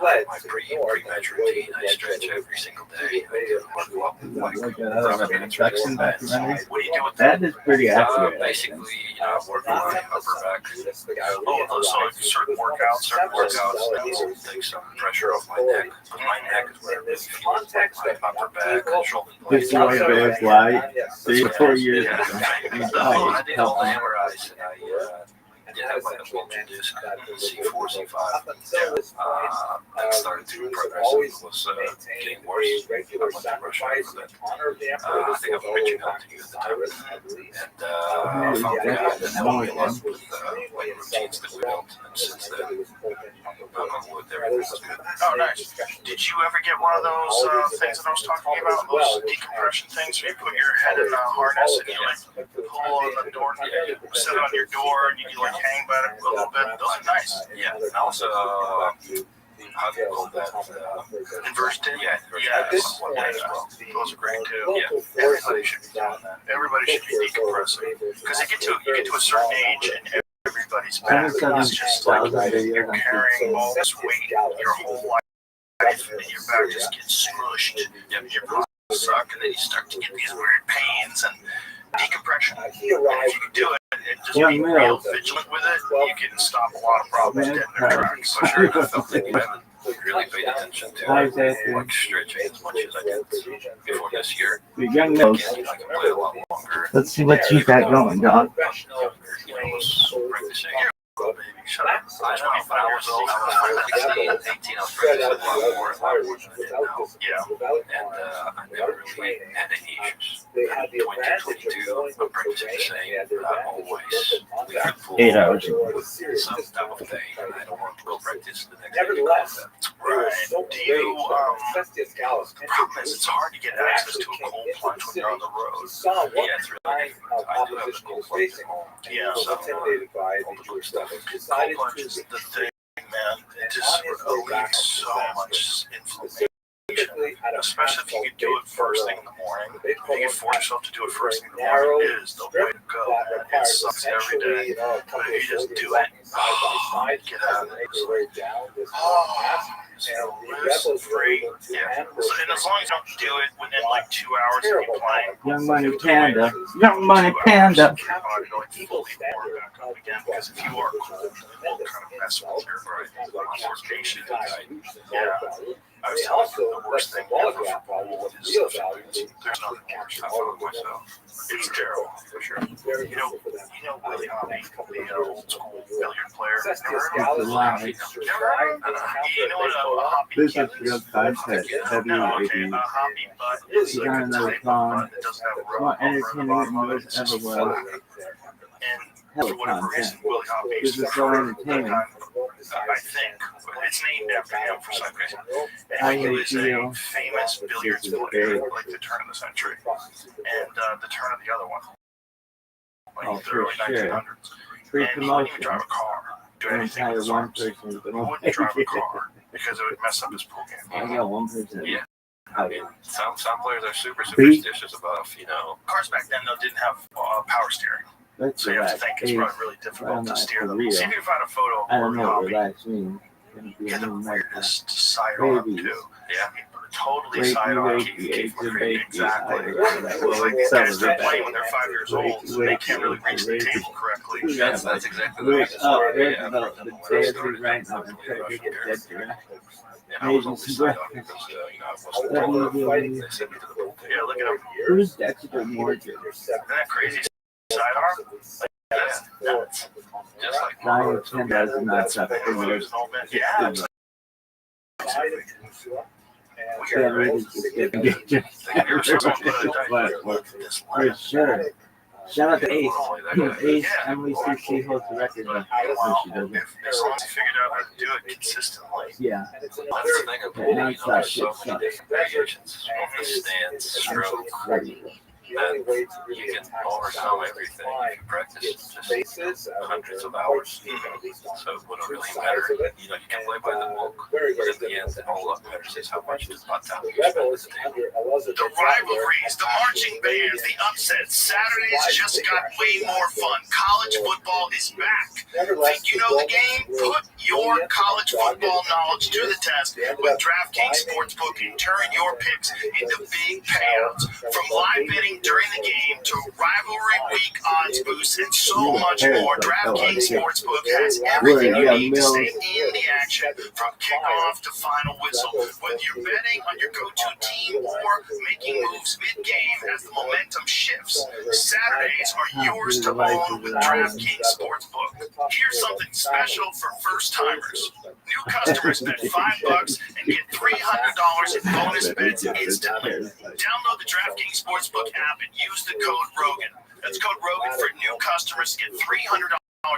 C: My pre-match routine, I stretch every single day. I do
D: Like an introduction documentary.
B: What do you do with
D: That is pretty accurate.
C: basically, I work on my upper back.
B: Oh, so certain workouts
C: That will take some pressure off my neck. But my neck is where it really feels like my upper back and shoulder blades.
D: 51 Bears Live, 3 or 4 years ago.
C: I did all the MRIs, and I did have like a bulging disc, C4, C5. That started to progress and was getting worse. I went to Russia for that. I think I've mentioned that to you at the time. And I found that it helped me a lot with weight routines that we built. And since then, knock on wood, everything's good.
B: Oh, nice. Did you ever get one of those things that I was talking about? Those decompression things where you put your head in a harness and you like pull on the door, you set it on your door, and you can like hang by it a little bit. Those are nice.
C: Yeah, and also, how do you call that?
B: Inverse tip?
C: Yeah,
B: Yes.
C: one way as well.
B: Those are great too.
C: Yeah, everybody should be doing that.
B: Everybody should be decompressing because you get to a certain age and everybody's back is just like you're carrying all this weight your whole life, and your back just gets smushed. Your body suck, and then you start to get these weird pains and decompression. And if you can do it, just being real vigilant with it, you can stop a lot of problems dead in their tracks.
C: For sure, I felt that you haven't really paid attention to like stretching as much as I did before this year.
D: Young
C: Again,
D: Mills.
C: I can play a lot longer.
D: Let's see what you got going, Don.
C: Was practicing.
B: Baby, shut up.
C: I know, but I was 16, 18, I was practicing a lot more than I was now.
B: Yeah.
C: And I never really had any issues. In 2022, I'm practicing the same, but I'm always leaving full
D: 8 hours.
C: some type of thing. I don't want to go practice the next day because of that.
B: Right. Do you, the problem is it's hard to get access to a cold plunge when you're on the road.
C: Yeah, it's really different. I do have a cold plunge at home.
B: Yeah.
C: So, all the good stuff.
B: Cold plunge is the thing, man. It just relieves so much inflammation. Especially if you can do it first thing in the morning. If you can force yourself to do it first thing in the morning, it is the way to go, man. It sucks every day, but if you just do it, get out of it. It's free. Yeah. So, and as long as you don't do it within like 2 hours of you playing.
D: Young Money Panda. Young Money Panda.
B: Fully warm back up again, because if you are cold, it will kind of mess with your coordination. Yeah. I was telling you the worst thing ever for pool is the fans. There's nothing worse. I found myself. It's terrible, for sure. You know Willie Hobby, the old school billiard player. Never heard of him? Never heard of him? You know what a Hobby
D: This
B: is?
D: is real content.
B: No, okay,
D: Heavy
B: a Hobby butt is
D: You
B: like
D: got
B: a
D: another
B: type of
D: song.
B: butt that doesn't have a
D: More
B: rubber over the
D: entertaining
B: bottom
D: than
B: of it.
D: most
B: It's
D: ever
B: just
D: was.
B: flat. And for whatever reason, Willie Hobby
D: This
B: is
D: is so entertaining.
B: I think it's named after him for some reason.
D: How
B: And he
D: you
B: was a
D: feel?
B: famous billiards player, like the turn of the century and the turn of the other one, like
D: Oh,
B: the
D: for
B: early
D: sure.
B: 1900s.
D: Free
B: And he wouldn't even
D: promotion.
B: drive a car, do
D: An
B: anything with
D: entire
B: his
D: one
B: arms.
D: person.
B: He wouldn't drive a car because it would mess up his pool
D: I
B: game.
D: got one person.
C: Yeah. I mean, some players are super
D: Beat.
C: superstitious about,
B: Cars back then, though, didn't have power steering.
D: Let's
B: So you have to
D: relax.
B: think it's probably really difficult to steer them.
D: real.
B: See if you can find a photo
D: I
B: of
D: don't
B: Willie
D: know what
B: Hobby.
D: relax means. Gonna be
B: He
D: a
B: had the
D: new nightmare.
B: weirdest sidearm,
D: Babies.
B: too. Yeah, totally
D: Wakey,
B: sidearm.
D: wakey,
B: Exactly.
D: Well,
B: Kids
D: like
B: start playing when they're 5 years old, so they can't really reach the table correctly.
C: That's exactly the
D: Wake
C: reason
D: up,
C: why
D: there's
C: I
D: about the
C: when I
D: day
C: started
D: right now
C: I
D: and
C: played
D: try to
C: Russian
D: get
C: Bears.
D: dead giraffe.
C: And I was always
D: Maybe
C: side
D: some
C: on because, I wasn't
D: Who's
C: they sent me to the pool table.
B: Yeah, look at him.
D: Dexter Morgan?
B: Isn't that crazy sidearm? That's nuts.
C: Just like
D: Dying 10,000 knots up.
B: Yeah.
D: Yeah, really just getting get For sure. Shout out to Ace. Ace, Emily CC holds the record. No, she doesn't.
B: As long as you figured out how to do it consistently.
D: Yeah.
C: That's the thing of pool, there's so many different variations of the stance, stroke, that you can overcome everything if you practice just hundreds of hours. So it wouldn't really matter. You can play by the book, but at the end, all that matters is how much is time you spend at the table.
B: The rivalries, the marching bands, the upsets. Saturdays just got way more fun. College football is back. Think you know the game? Put your college football knowledge to the test with DraftKings Sportsbook and turn your picks into big payouts. From live betting during the game to rivalry week odds boosts and so much more, DraftKings Sportsbook has everything you need to stay in the action from kickoff to final whistle. Whether you're betting on your go-to team or making moves mid-game as the momentum shifts, Saturdays are yours to own with DraftKings Sportsbook. Here's something special for first-timers. New customers bet $5 and get $300 in bonus bets instantly. Download the DraftKings Sportsbook app and use the code ROGAN. That's code ROGAN for new customers to get $300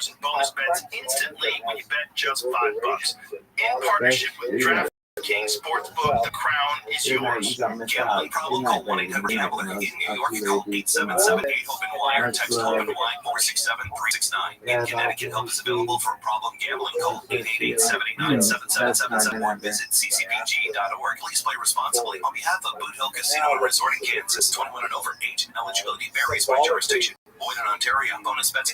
B: in bonus bets instantly when you bet just $5. In partnership with DraftKings Sportsbook, the crown is yours.
C: Gambling problem? Call 1-800-GAMBLER. In New York, call 877-8-OPEN-Y or text OPEN-Y 467-369. In Connecticut, help is available for problem gambling. Call 888-789-7777. Visit ccpg.org. Please play responsibly. On behalf of Boot Hill Casino and Resort in Kansas, 21 and over, age and eligibility varies by jurisdiction. Void in Ontario. Bonus bets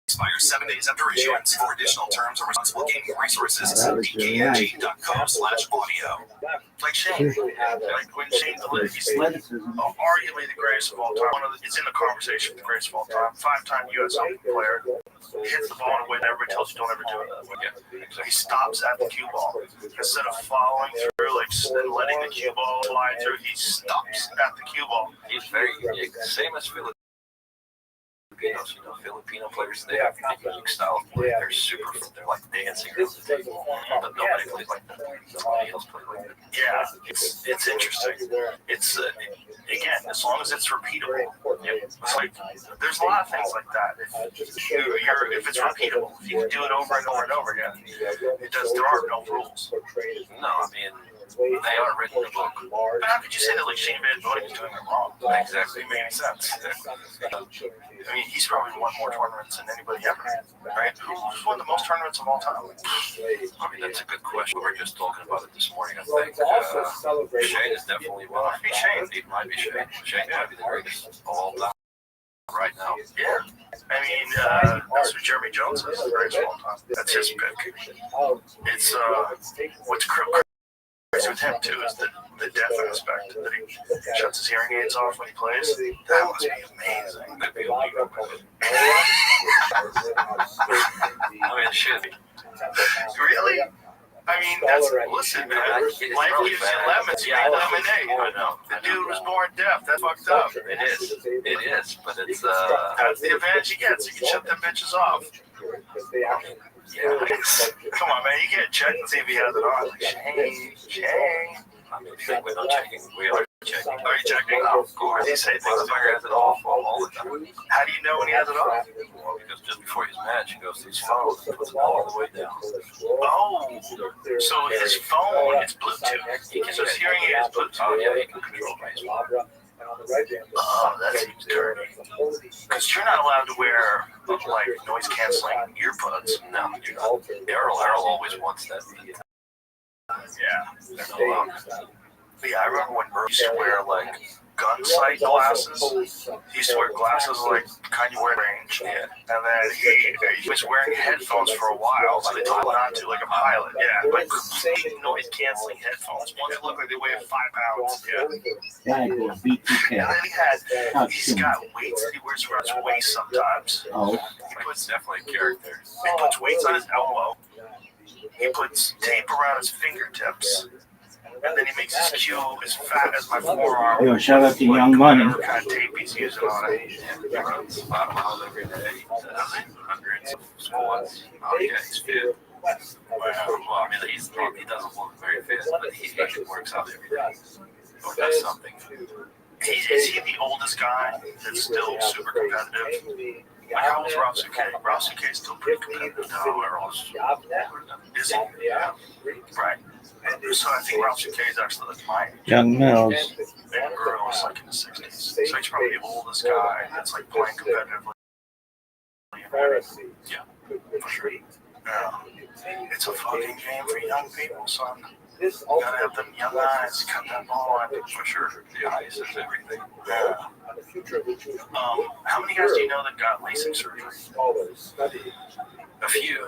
C: expires 7 days after issuance. For additional terms or responsible gaming resources, dkng.com/audio.
B: Like Shane. Like when Shane's he's arguably the greatest of all time. It's in the conversation with the greatest of all time. 5-time U.S. Open player. Hits the ball in a way that everybody tells you don't ever do it that way. So he stops at the cue ball. Instead of following through, like and letting the cue ball fly through, he stops at the cue ball.
C: He's very unique. Same as Filipinos. Filipino players, they have a unique style of play. They're super, they're like dancing around the table, but nobody plays like that. Nobody else plays like that.
B: Yeah, it's interesting. It's, again, as long as it's repeatable. It's like, there's a lot of things like that. If it's repeatable, if you can do it over and over and over again, there are no rules.
C: No, I mean, they are written in a book.
B: But how could you say that like Shane Van Voting is doing it wrong?
C: Exactly.
B: It made sense. I mean, he's probably won more tournaments than anybody ever, right? Who's won the most tournaments of all time?
C: I mean, that's a good question. We were just talking about it this morning, I think. Shane is definitely one.
B: Might be Shane.
C: It might be Shane. Shane might be the greatest of all time right now.
B: Yeah. I mean, that's what Jeremy Jones is, the greatest of all time. That's his pick. It's, what's crazy with him, too, is the deaf aspect, that he shuts his hearing aids off when he plays. That must be amazing.
C: That'd be illegal. I mean, it should be.
B: Really? I mean, listen, man. Life gives you lemons, you need lemonade.
C: I know.
B: The dude was born deaf. That's fucked up.
C: It is, but it's,
B: that's the advantage he gets. You can shut them bitches off.
C: yeah.
B: Come on, man. You can't check and see if he has it on. Like, Shane.
C: I mean, we're not checking. We are checking.
B: Are you checking?
C: Oh, of course.
B: He said
C: Motherfucker has it off all the time.
B: How do you know when he has it off?
C: Well, because just before his match, he goes to his phone and puts it all the way down.
B: Oh, so his phone is Bluetooth. So his hearing aid is Bluetooth.
C: Oh, yeah, he can control my phone.
B: Oh, that seems dirty. Because you're not allowed to wear, like, noise-canceling earbuds.
C: No, you're not. Errol always wants that.
B: Yeah.
C: They're not allowed.
B: Yeah, I remember when Murph used to wear, like, gun sight glasses. He used to wear glasses, like, kind you wear range.
C: Yeah.
B: And then he was wearing headphones for a while, so they told him not to, like a pilot. Yeah, like complete noise-canceling headphones. Ones that look like they weigh 5 pounds. Yeah. And then he's got weights that he wears around his waist sometimes. He puts
C: Definitely a character.
B: He puts weights on his elbow. He puts tape around his fingertips. And then he makes his cue as fat as my forearm.
D: Yo, shout out to Young Money.
B: Whatever kind of tape he's using on it.
C: He runs 5 miles every day. Hundreds of squats. Oh, yeah, he's fit. Well, I mean, he doesn't look very fit, but he works out every day. Or does something.
B: Is he the oldest guy that's still super competitive? Like, how old is Rothschild? Rothschild is still pretty competitive.
C: No, Errol's
B: Is he? Yeah. Right. So I think Rothschild is actually like my age.
D: Young Mills.
B: And Girl is like in the 60s. So he's probably the oldest guy that's like playing competitively.
C: Yeah, for sure.
B: Yeah. It's a fucking game for young people, son. You gotta have them young eyes, cut that ball on.
C: For sure. The eyes is everything.
B: Yeah. How many guys do you know that got LASIK surgery?
C: A few. A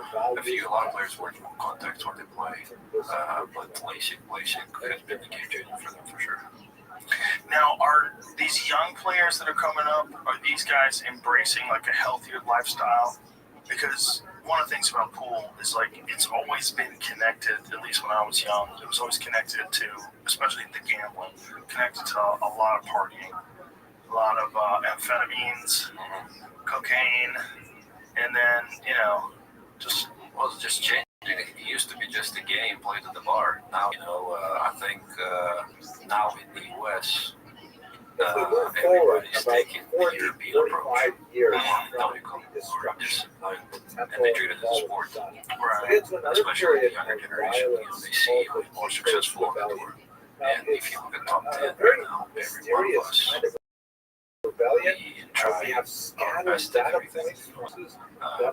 C: lot of players work in contact where they play. But LASIK has been the game changer for them for sure.
B: Now, are these young players that are coming up, are these guys embracing like a healthier lifestyle? Because one of the things about pool is like it's always been connected, at least when I was young, it was always connected to, especially the gambling, connected to a lot of partying, a lot of amphetamines, cocaine, and then, just
C: changing. It used to be just a game played at the bar. Now, I think now in the U.S., everybody's taking the European approach. Now you come and they treat it as a sport.
B: right.
C: Especially the younger generation, they see you more successful on the tour. And if you look at top 10 right now, every one of us, we try our best at everything.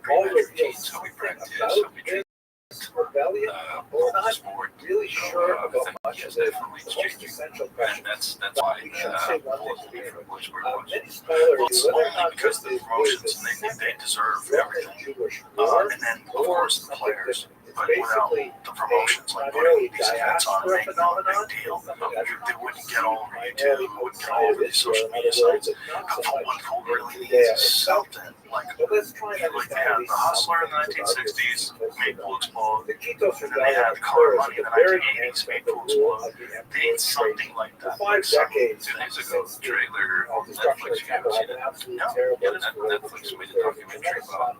C: Pre-match routines, how we practice, how we treat the sport.
A: Really sure
C: I
A: about
C: think,
A: much
C: yes,
A: of the
C: definitely it's
A: most
C: changing.
A: essential
C: And
A: questions.
C: that's why
A: We should say one
C: pulls
A: thing
C: me from place where it
A: here.
C: was.
A: Many scholars,
B: Well, it's
A: whether or
B: only
A: not
B: because the
A: this
B: promotions,
A: is
B: they think they deserve everything.
A: Jewish war
B: And then, of course, the players. but without the promotions, like putting these events on and making it a big deal, they wouldn't get all over YouTube, they wouldn't get all over these social media sites. But what pool really needs is something like they had the Hustler in the 1960s, made pool explode, and then they had the Color Money in the 1980s, made pool explode. They need something like that. Like some
C: 2 days ago, trailer on Netflix. You haven't seen it?
B: No.
C: Yeah, Netflix made a documentary about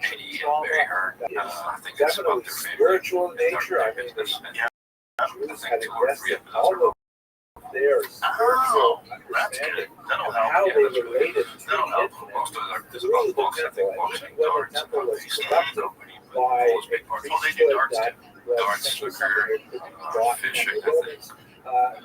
C: Eddie and Barry Hearn. I think it's about their family.
A: Spiritual nature, I mean,
B: Yeah.
C: I think 2 or 3 episodes are
B: Oh, that's good. That'll help.
A: how
B: Yeah,
A: they
B: that's really
A: related
B: good.
A: to
B: That'll
A: the
B: help.
A: infinite.
C: most of it is about boxing. I think boxing, darts, and
A: Temple was
C: baseball.
A: corrupted
C: Nobody, but
A: by
C: pool's a big part.
B: Well, they do darts too.
C: Darts, snooker, fishing, I think.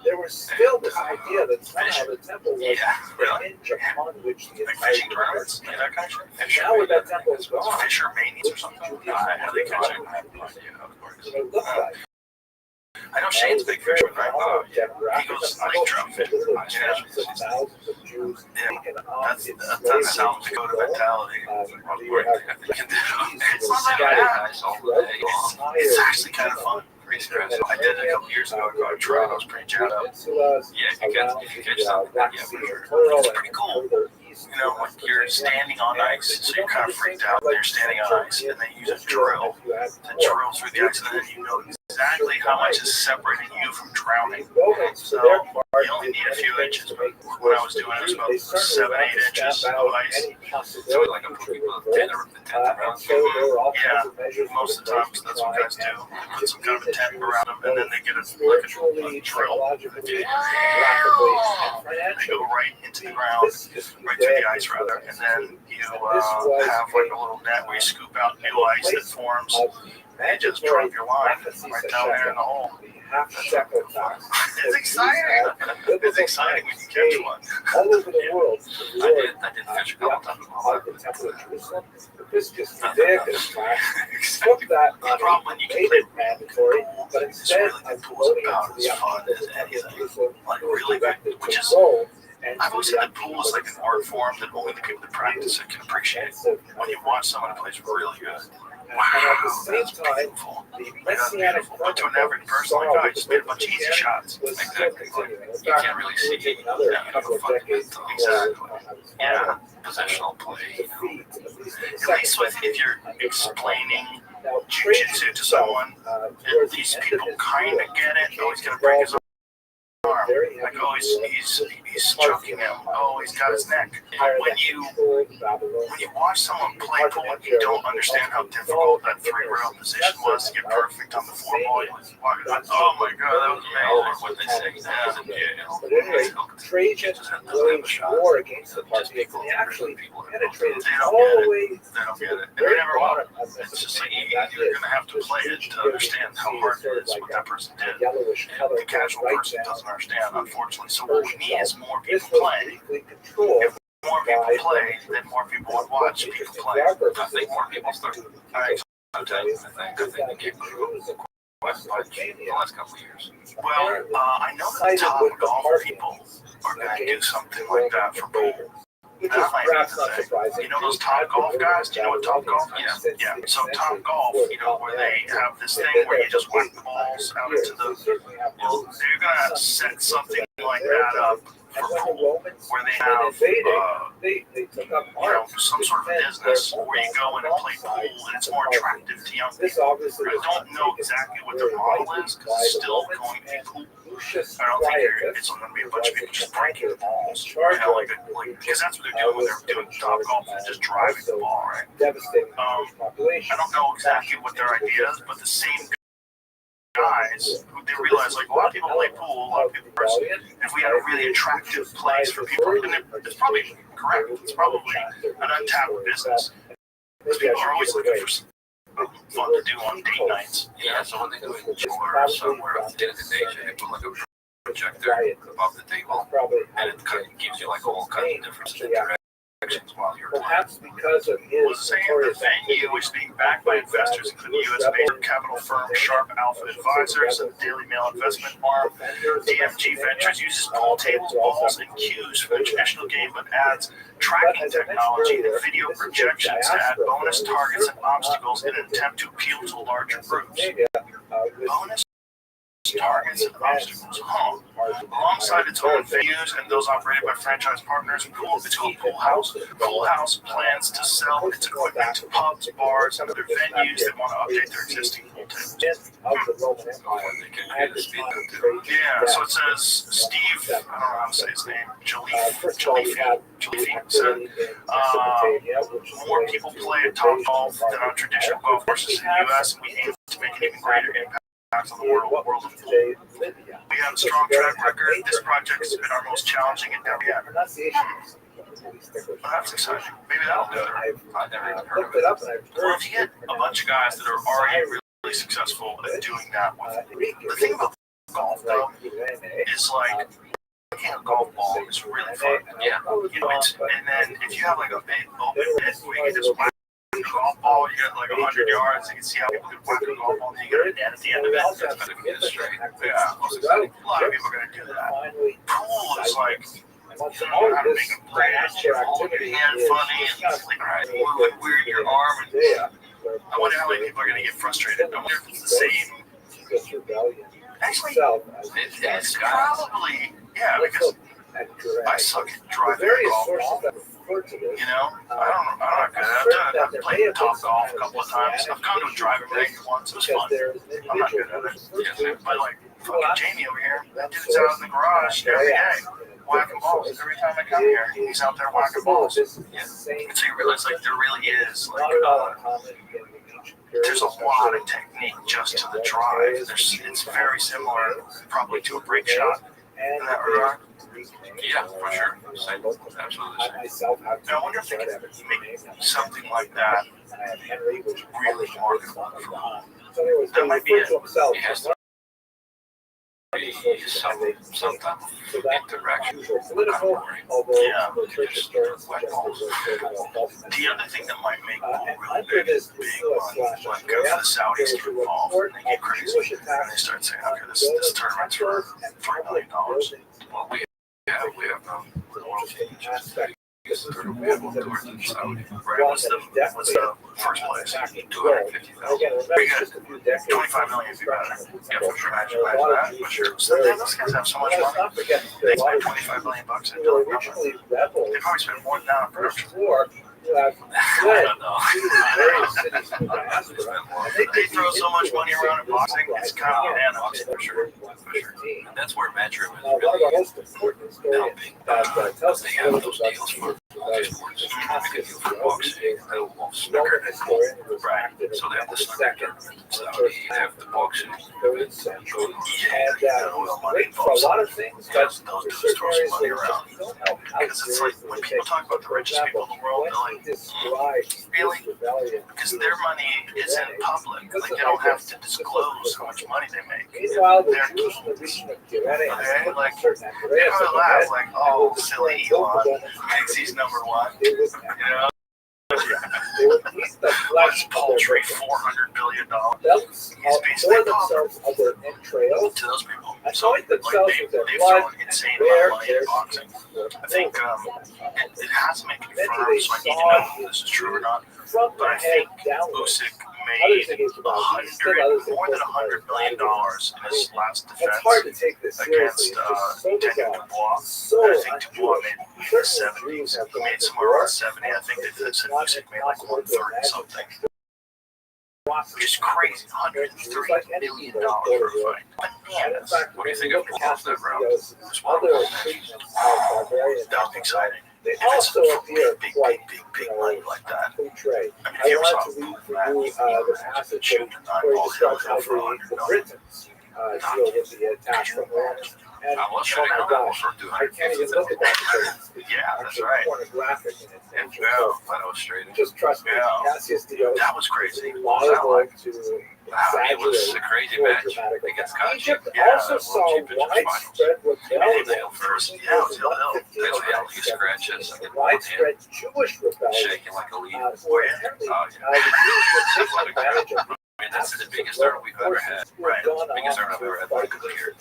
A: There was still this idea that somehow the temple was
B: Yeah, really.
A: the hinge upon which the
B: Like
A: entire
B: fishing tournaments,
A: universe.
B: that kind of shit.
C: Fisher
A: Now that
C: Mania,
A: temple is gone,
B: Fisher Manias or something. How do they catch it?
C: I have no idea how it works.
A: it looks like.
B: I know Shane's a big fisherman, right? He goes lake trout fishing.
A: Thousands of Jews taken off
B: That's
A: its
B: that South Dakota mentality.
C: One more thing I think you can do.
B: It's not that bad.
C: Nice all the day long.
B: It's actually kind of fun.
C: Pretty stressful.
B: I did it a couple years ago. I caught a trout. I was pretty jacked up.
C: Yeah, if you catch something, yeah, for sure.
B: It's pretty cool. You know, when you're standing on ice, so you're kind of freaked out when you're standing on ice, and they use a drill to drill through the ice, and then you know exactly how much is separating you from drowning. So you only need a few inches, but when I was doing it, it was about 7, 8 inches of ice.
C: So like I put people the tent around.
B: Yeah, most of the time that's what guys do. They put some kind of a tent around them, and then they get a drill. They go right into the ground, right through the ice rather, and then you have like a little net where you scoop out new ice that forms, and you just drop your line right down there in the hole. It's exciting. It's exciting when you catch one.
A: All over the world.
C: I did fish a couple times.
A: The Temple of Jerusalem. This just ridiculous. Took that
B: The problem when you can play
A: mandatory, but
B: it's
A: instead
B: really
A: of
B: good pools
A: promoting
B: about
A: it to
B: as
A: the
B: fun as
A: Temple of
B: anything.
A: Jerusalem,
B: Like
A: it was
B: really
A: directed
B: good,
A: to
B: which
A: the
B: is
A: goal. And
B: I've always said that pool is like an art form that only the people that practice it can appreciate. When you watch someone who plays really good,
A: And at the same
B: that's
A: time,
B: beautiful.
A: the
B: That's
A: messianic
B: beautiful. But to an average person like I just made a bunch of easy shots.
A: was still
C: Exactly.
A: continuing.
C: You can't really see
A: another
C: that
A: couple of decades before
B: Exactly.
A: I was
B: Yeah.
C: Positional play.
A: defeat, at least in the
B: At least with if you're explaining jiu-jitsu to someone, at least people kind of get it. Oh, he's gonna break his arm. Like, oh, he's choking him. Oh, he's got his neck. When you watch someone play pool, you don't understand how difficult that 3-rail position was to get perfect on the 4-ball. You're like, oh my god, that was amazing.
C: What they say is in jail.
A: But anyway, Trajan waged war against the Parthians, and he actually penetrated all the way
B: They don't get it. And
A: very
B: they never
A: bottom
B: will.
A: of
B: It's just like you're gonna have to play it to understand how hard it is what that person did.
A: yellowish color.
B: The casual person doesn't understand, unfortunately. So what we need is more
A: This
B: people
A: was
B: play.
A: briefly controlled
B: If more people play, then more people would watch people play.
C: I think more people start.
B: Alright.
C: I think the game grew quite a bunch in the last couple of years.
B: Well, I know that top golf people are going to do something like that for pool.
A: Which
B: And
A: is
B: I might
A: perhaps
B: need to
A: not
B: say,
A: surprising.
B: you know those Top Golf guys? Do you know what Top Golf is? Yeah. So Top Golf, you know, where they have this thing where you just whack the balls out into the. Well, they're going to set something like that up for pool, where they have
A: They took up
B: you know,
A: arms.
B: some sort of business where you go in and play pool and it's more attractive to young
A: This
B: people.
A: obviously
B: I don't know exactly what their model is because it's still going to be pool. I don't think it's going to be a bunch of people just breaking the balls. You know, like because that's what they're doing when they're doing Top Golf, they're just driving the ball, right?
A: Devastating population.
B: I don't know exactly what their idea is, but the same guys who they realize like a lot of people play pool, a lot of people wrestle. If we had a really attractive place for people, and it's probably correct, it's probably an untapped business. Because people are always looking for something fun to do on date nights.
C: Yeah, so when they go in or somewhere at the end of the day, they put like a projector above the table, and it kind of gives you like all kinds of different interactions. while you're playing.
A: Perhaps because of his
B: Was saying the venue, which is being backed by investors, including U.S.-based capital firm Sharp Alpha Advisors and Daily Mail investment arm DMG Ventures, uses pool tables, balls, and cues for the traditional game, but adds tracking technology and video projections to add bonus targets and obstacles in an attempt to appeal to larger groups. Bonus targets and obstacles, alongside its own venues and those operated by franchise partners. It's called Pool House. Pool House plans to sell its equipment to pubs, bars, and other venues that want to update their existing pool tables. Yeah, so it says Steve, I don't know how to say his name, Jalefi said, more people play at Top Golf than on traditional golf courses in the U.S., and we aim to make an even greater impact on the world of pool. We have a strong track record. This project has been our most challenging endeavor yet. Well, that's exciting. Maybe that'll do it.
C: I've never even heard of it.
B: Well, if you get a bunch of guys that are already really successful at doing that, the thing about golf though is like hitting a golf ball is really fun.
C: Yeah.
B: You know, and then if you have like a big open pit where you can just whack a golf ball, you get like 100 yards, you can see how people can whack a golf ball, and you get a net at the end of it.
C: That's better to get it straight.
B: Yeah, a lot of people are going to do that. Pool is like, you don't know how to make a bridge, you're holding your hand funny, and like, moving weird your arm. And I wonder how many people are going to get frustrated. I wonder if it's the same. Actually, it's probably, yeah, because I suck at driving a golf ball. You know, I'm not good at it. I've played Top Golf a couple of times. I've gone to a driving range once. It was fun. I'm not good at it. But like fucking Jamie over here, that dude's out in the garage every day whacking balls. Every time I come here, he's out there whacking balls. Yeah. So you realize like there really is like there's a lot of technique just to the drive. It's very similar probably to a break shot in that regard.
C: Yeah, for sure. Same. Absolutely same.
B: Now, I wonder if they could make something like that really marketable for home. That might be it.
C: It has to be some type of interaction.
B: Yeah. The other thing that might make pool really big is big money. Like for the Saudis to get involved and they get crazy. And they start saying, okay, this tournament's for $5 million.
C: Well, we have the world championship. We have one tour in Saudi.
B: Right, what's the first place?
C: 250,000.
B: Pretty good. 25 million would be better.
C: Yeah, for sure.
B: Imagine that. For sure. So those guys have so much money. They spend $25 million in building numbers. They probably spend more than that on production.
C: I don't know.
B: They throw so much money around in boxing, it's kind of bananas.
C: For sure. And that's where Matchroom is really helping. They have those deals for multi-sports. They make a deal for boxing. They'll snooker. Right. So they have the snooker tournament. So they have the boxing.
A: For a lot of things,
B: Those dudes throw some money around. Because it's like when people talk about the richest people in the world, they're like, really? Because their money is in public. Like they don't have to disclose how much money they make. They're kings. Okay? Like they probably laugh like, oh, silly Elon thinks he's number one. You know? What's paltry $400 billion? He's basically to those people. So like they've thrown insane amount of money in boxing. I think it has to make me firm, so I need to know if this is true or not. But I think Usyk made more than $100 million in his last defense against Daniel Dubois. I think Dubois made in the 70s. He made somewhere around 70. I think they said Usyk made like 130 something. Which is crazy. $130 million for a fight. Bananas.
C: What do you think of that round?
B: That'll be exciting. If it's big money like that. I mean, if you ever saw a match, shoot a 9-ball hill for $100 million.
A: And
C: I was
A: oh
C: shooting
A: my
C: on that
A: gosh,
C: for
A: I can't even look at that because it's
B: Yeah, that's
A: actually
B: right.
A: pornographic in its
B: Yeah,
A: nature. So
C: but I was straight in.
A: just trust me,
B: Yeah.
A: Cassius Dio is
B: that was crazy. What was that
A: liable
B: like?
A: to
C: It was a
A: exaggerate
C: crazy
A: more
C: match
A: dramatic
C: against
A: effects.
C: Kachi.
A: Egypt
B: Yeah,
A: also
C: World
A: saw
C: Championship
A: widespread
C: Hill
A: rebellion.
C: first.
B: Yeah, it was Hill Hill.
C: Hill Hill, he scratches and then
A: Widespread Jewish rebellion.
C: shaking like a leaf.
A: Who were apparently
C: Oh, yeah.
A: the Jews were taking advantage of
C: I mean, that's the biggest tournament we've ever had.
B: Right.
C: Biggest tournament I've ever had back here.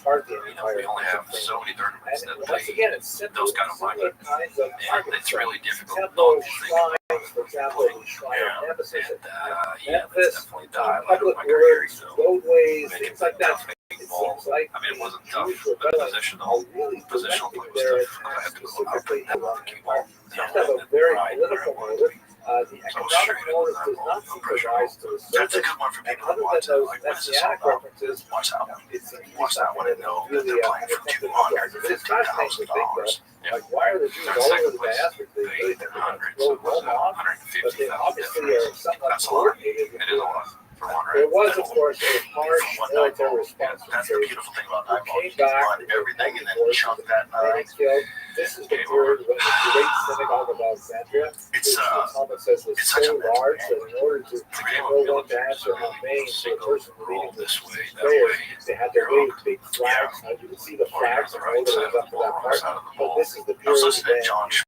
C: You know, we only have so many tournaments
A: And
C: that
A: once
C: play
A: again, it's
C: those kind of money.
A: kinds of
C: And it's really difficult not
A: temple
C: to think about
A: shrines, for example, the shrine of Nemesis,
C: And
A: Memphis,
C: yeah, that's definitely the highlight
A: public
C: of my career.
A: works,
C: So
A: roadways,
C: making
A: things like that.
C: tough
A: It
C: making balls.
A: seems like
C: I mean, it wasn't tough,
A: Jewish
C: but
A: rebellion
C: positional
A: really
C: play was
A: their
C: tough. I had to go up
A: specifically
C: and down the cue ball.
A: to have a very political motive. The
C: So
A: economic
C: straight
A: motive
C: up,
A: does not
C: no
A: seem to
C: pressure.
A: rise to the
B: That's a
A: surface.
B: good one for
A: And
B: people to
A: other than
B: watch.
A: those
B: Like, what is this all
A: messianic
B: about?
A: references,
B: Watch that one.
A: it seems to be
B: Watch that one and
A: something
B: know that
A: really,
B: they're playing for
A: But it's fascinating to think
B: $250,000.
A: that, like, why are the Jews all over the diaspora? They really think they're going to
C: Hundreds,
A: throw
C: so it was
A: Rome off, but they
C: 150,000
A: obviously
C: difference.
A: are somewhat
B: That's a lot.
A: coordinated.
C: It is a lot for one
A: There
C: race.
A: was, of course, a harsh
B: For one
A: military
B: night.
A: response from
B: That's the
A: Israel.
B: beautiful thing about night ball.
A: Came
B: You can
A: back
B: run everything and then chunk that night.
A: killed. This is the period when the great synagogue of Alexandria,
B: It's
A: which the Talmud says was
B: it's such
A: so
B: a mental
A: large
B: game.
A: that in order to
C: It's a game
A: know
C: of
A: when to
C: military,
A: answer
C: so
A: the name for a
C: single
A: person
C: roll
A: leading
C: this
A: the
C: way, that
A: prayers,
C: way.
A: they had to
C: You're
A: wave
C: hooked.
A: big flags. Now you can see the
C: Or you're on
A: flags
C: the
A: and
C: right
A: all
C: side
A: those
C: of
A: up
C: the
A: to
C: ball,
A: that
C: wrong
A: part.
C: side of the
A: But
C: ball.
A: this is the
B: I was
A: period
B: listening to
A: when
B: John Schmidt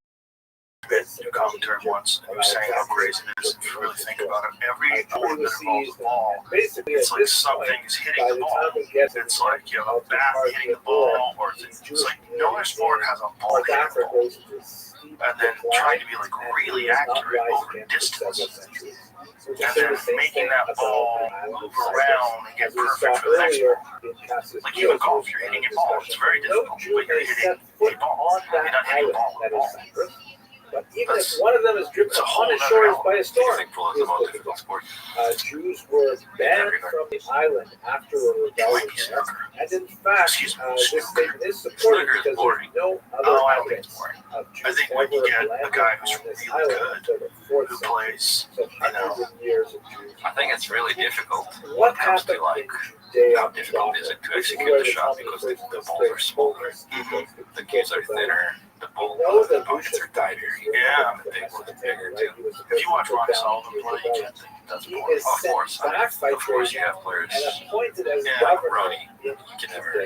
B: do commentary once, and he was saying how crazy it is if you really think about it. Every board that involves the ball,
A: basically
B: it's
A: at
B: like
A: this
B: something
A: point,
B: is hitting
A: by
B: the
A: the
B: ball.
A: time it gets
B: It's like you have a bat hitting the ball, or it's like no other sport has a ball
A: North
B: hitting the
A: Africa
B: ball.
A: goes into a steep
B: And then
A: decline,
B: trying to be like
A: and
B: really
A: it does not
B: accurate
A: rise
B: over
A: again for several
B: distance.
A: centuries. So we
B: And
A: can say
B: then
A: the same
B: making
A: thing
B: that
A: about
B: ball
A: the island
B: move
A: of Cyprus.
B: around and get
A: As we saw
B: perfect for the next
A: earlier
B: ball.
A: in Cassius
B: Like even
A: Dio's,
B: golf, you're hitting a ball. It's very
A: no
B: difficult,
A: Jew
B: but you're
A: may
B: hitting
A: set foot
B: a ball.
A: on
B: You're
A: that
B: not hitting a
A: island
B: ball
A: that
B: with a
A: is
B: ball.
A: Cyprus. But even
B: That's-
A: if one of them is driven
B: it's a
A: upon
B: whole
A: its
B: other
A: shores by a
C: Do you
A: storm,
C: think pool is
A: it
C: the
A: is
C: most
A: difficult.
C: difficult sport?
A: Jews were banned from the island after a
B: It might
A: rebellion
B: be
A: there.
B: snooker.
A: And in fact,
B: Excuse me,
A: this
B: snooker.
A: statement is supported
C: Snooker is
A: because
C: boring.
A: there's no other
B: Oh, I don't think it's
A: evidence
B: boring.
A: of
B: I
A: Jews
B: think when you
A: ever
B: get a
A: landing
B: guy who's
A: on this
B: really
A: island
B: good,
A: until the 4th
B: who
A: century.
B: plays,
A: So hundreds of years of Jews.
C: I think it's really difficult
A: What
C: when it comes
A: happened
C: to like
A: in
C: how
A: Judea
C: difficult is it to
A: This is
C: execute
A: where
C: the shot
A: Talmud
C: because
A: refers
C: the
A: to
C: balls are smaller, the cues are thinner, the pockets are tighter.
B: Yeah.
C: The big ones are bigger too.
B: if you watch Ronnie Sullivan play, you can't think that's
A: He
B: boring.
A: is
C: Of
A: sent
C: course, I mean,
A: back by
C: of course you
A: Trajan
C: have players
A: and appointed as
B: Yeah,
A: governor
C: Ronnie.
A: in
C: You can never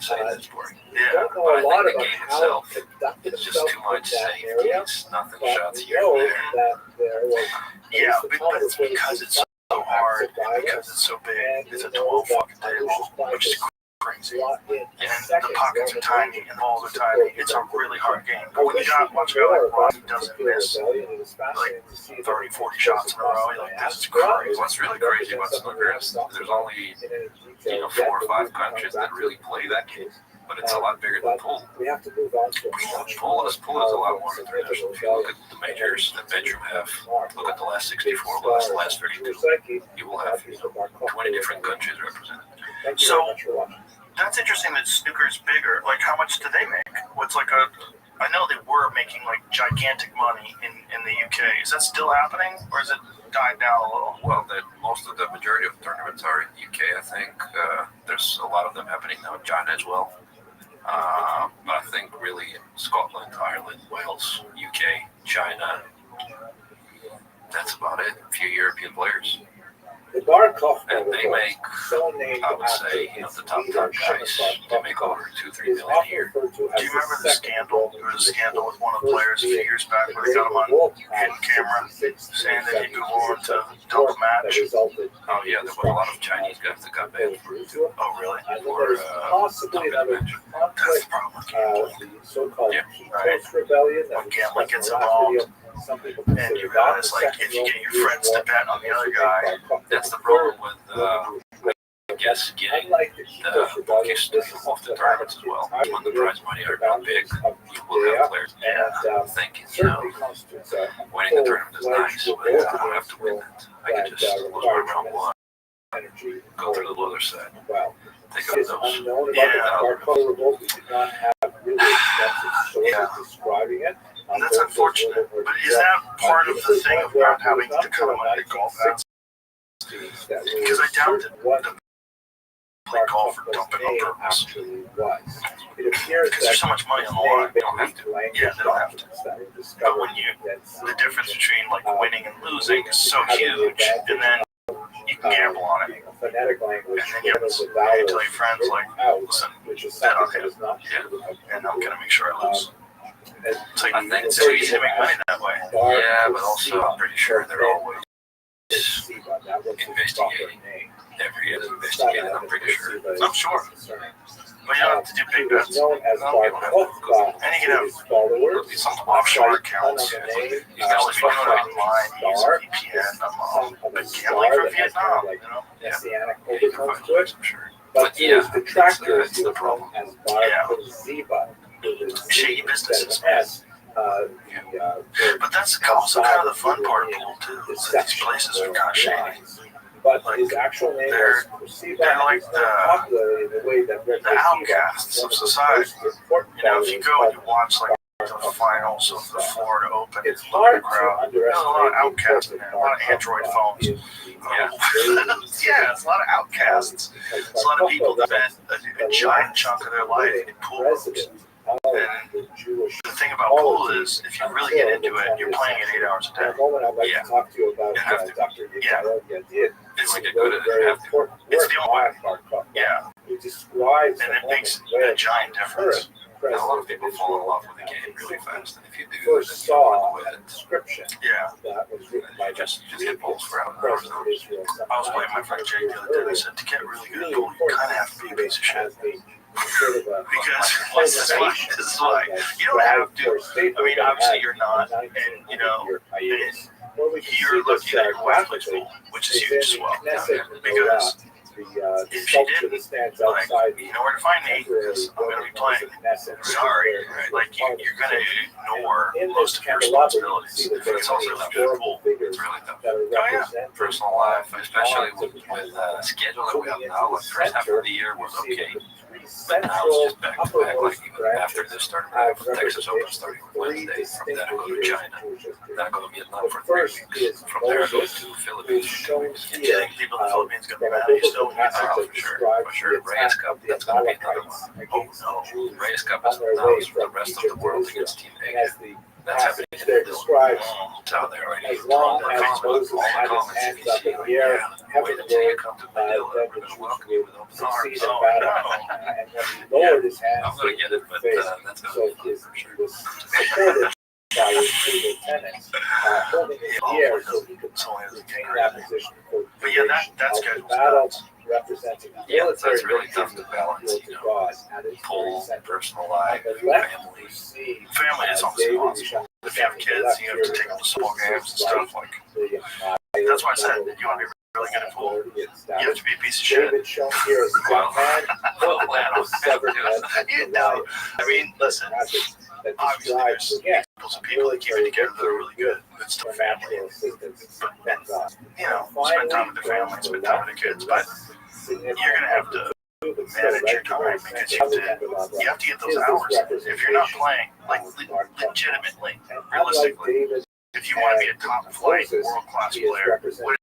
C: say that it's boring.
B: Yeah.
A: don't know
C: But
A: a
C: I
A: lot
C: think
A: about
C: the game
A: how
C: itself,
A: he conducted
C: It's just
A: himself
C: too much
A: in that area,
C: safety. Nothing
A: but
C: shots
A: we
C: here
A: know
C: and there.
A: that there was
B: Yeah, but it's because it's so hard, and because it's so big. It's a 12 fucking table, which is crazy.
A: brought in
B: And the
A: seconds
B: pockets are
A: rather
B: tiny
A: than
B: and the balls are tiny. It's a really hard game. But when you got one guy like Ron who doesn't miss like 30, 40 shots in a row, you're like, this is crazy.
C: What's really crazy about snooker is there's only 4 or 5 countries that really play that game, but it's a lot bigger than pool.
A: We have to move on to
C: Pool is a lot more international. If you look at the majors that Bedroom have, look at the last 64, the last 32, you will have 20 different countries represented.
B: So that's interesting that snooker is bigger. Like, how much do they make? What's like a? I know they were making like gigantic money in the UK. Is that still happening, or is it died down a little?
C: Well, most of the majority of the tournaments are in the UK, I think. There's a lot of them happening now in China as well. But I think really Scotland, Ireland, Wales, UK, China, that's about it. A few European players.
A: The bar cough
C: And they make,
A: so named
C: I would
A: after
C: say,
A: its
C: the top
A: leader,
C: guys, they make over 2-3
A: is
C: million a
A: often
C: year.
A: referred to
B: Do
A: as
B: you remember the
A: second
B: scandal? There was a scandal with one of the players a few years back where they got him on hidden camera saying that he'd be willing to dump a match.
C: Oh yeah, there was a lot of Chinese guys that got banned for
B: Oh, really?
A: There's possibly another
B: That's
A: conflict,
B: the problem with gambling.
A: the so-called
C: Yeah,
A: Ketos Rebellion that
B: When
A: we
B: gambling
A: discussed
B: gets
A: in the last video.
B: involved,
A: Some people
B: and
A: consider
B: you
A: that
B: realize,
A: the
B: like,
A: second
B: if you get your
A: World
B: friends to
A: War,
B: bet on the other
A: and
B: guy,
C: that's the problem with, I guess, getting
A: unlike the
C: the
A: Ketos Rebellion,
C: bookies
A: this
C: to
A: is
C: off the
A: what
C: tournaments
A: happens
C: as well.
A: entirely
C: When the
A: within
C: prize money are
A: the
C: not big,
A: boundaries of
C: you will
A: Judea,
C: have players
A: and
C: thinking,
A: certainly constitutes a
C: winning the tournament is nice, but I don't have to win it. I can just lose my round one,
A: energy.
C: go through the other side,
A: Well,
C: take
A: it is
C: out those.
A: unknown about
B: Yeah.
A: the Barcode revolt. We do not have really extensive sources
B: Yeah.
A: describing it.
B: and that's unfortunate. But is that part of the thing about having to come on to golf outs? Because I doubt that the play golf or dump it on purpose. Because there's so much money on the line.
C: They don't have to.
B: Yeah, they don't have to. But when the difference between like winning and losing is so huge, and then you can gamble on it. And then you tell your friends, like, listen, bet on him. Yeah. And I'm going to make sure I lose. It's like, I think it's too easy to make money that way.
C: Yeah, but also I'm pretty sure they're always investigating. Every other investigator, I'm pretty sure.
B: I'm sure. But you don't have to do big bets.
A: Known as
B: And you can have some offshore accounts. You can also do it online, use a VPN. I've been gambling for Vietnam, you know?
A: Messianic
C: Yeah,
A: overtones to it.
C: I'm sure.
A: But
C: yeah,
A: his detractors
C: that's the problem.
A: as Bar Ziba.
B: Shady businesses.
A: The
B: But that's also kind of the fun part of pool, too. Is that these places are kind of shady.
A: But
B: Like,
A: his actual name
B: they're
A: was Ziba.
B: they're like
A: popular in the way that
B: the outcasts of society. You know, if you go and you watch like the finals of the Florida Open,
A: It's hard
B: crowd,
A: to
B: there's a lot of
A: underestimate
B: outcasts in there, a lot of Android phones. Yeah, it's a lot of outcasts. It's a lot of people that spend a giant chunk of their life in pool rooms. And the thing about pool is, if you really get into it, you're playing it 8 hours a day.
A: I'd like
C: Yeah.
A: to talk to you about
C: You have to.
A: Dr.
B: Yeah.
C: It's like a good at it. Have to.
B: It's the only way. Yeah,
A: He describes
B: and it makes a giant difference.
C: A lot of people fall in love with the game really fast, and if you do,
A: first
C: then you
A: saw
C: with
A: a
C: it.
A: description
B: Yeah.
A: that was written by
C: Just hit balls for hours.
A: President of Israel.
B: I was playing my friend Jake the other day. I said, to get really good at pool, you kind of have to be a piece of shit. Because this is why you don't have to. I mean, obviously you're not, and you know, you're lucky that your wife plays pool, which is huge as well. Because if she didn't, like, you know where to find me, because I'm gonna be playing. Sorry, right? Like you're gonna ignore most of your responsibilities. It's also tough to pool.
C: It's really tough. Personal life, especially with the schedule that we have now, like first half of the year was okay. But now it's just back to back, like even after this started, Texas Open starting on Wednesday. From then I go to China. Then I go to Vietnam for 3 weeks. From there I go to Philippines for 2 weeks.
B: You think people in the Philippines gonna be mad at you still?
C: Oh, for sure. For sure. Reyes Cup, that's going to be another one. Oh, no. Reyes Cup is now the rest of the world against Team Hague. That's happening in the middle. It's out there already. All the comments if you see, wait until you come to Manila. We're going to welcome you with open arms. Oh, no. I'm going to get it, but that's going to be fun for sure.
A: By his lieutenants, holding his ear so he could retain that position for
B: But yeah, that's good.
A: battle representing the
C: Yeah,
A: military
C: that's really tough to
A: victory
C: balance,
A: to God at its
C: Pull,
A: center.
C: personal life,
A: On the left,
C: family.
A: you see,
B: Family is almost
A: David
B: impossible. If you have kids, you have to take them to small games and stuff. Like
A: the,
B: that's why I said that you want to be really good at pool. You have to be a piece of shit.
A: David shown here as a young man, severed
B: You know, I mean, listen.
A: that
B: Obviously,
A: describes
B: there's
A: again
B: some people that keep it together that are really good. It's still family.
A: natural assistance.
B: You know, spend time with their family, spend time with their kids, but you're gonna have to manage your time because you have to get those hours. If you're not playing, like legitimately, realistically, if you want to be a top flight, world class player, what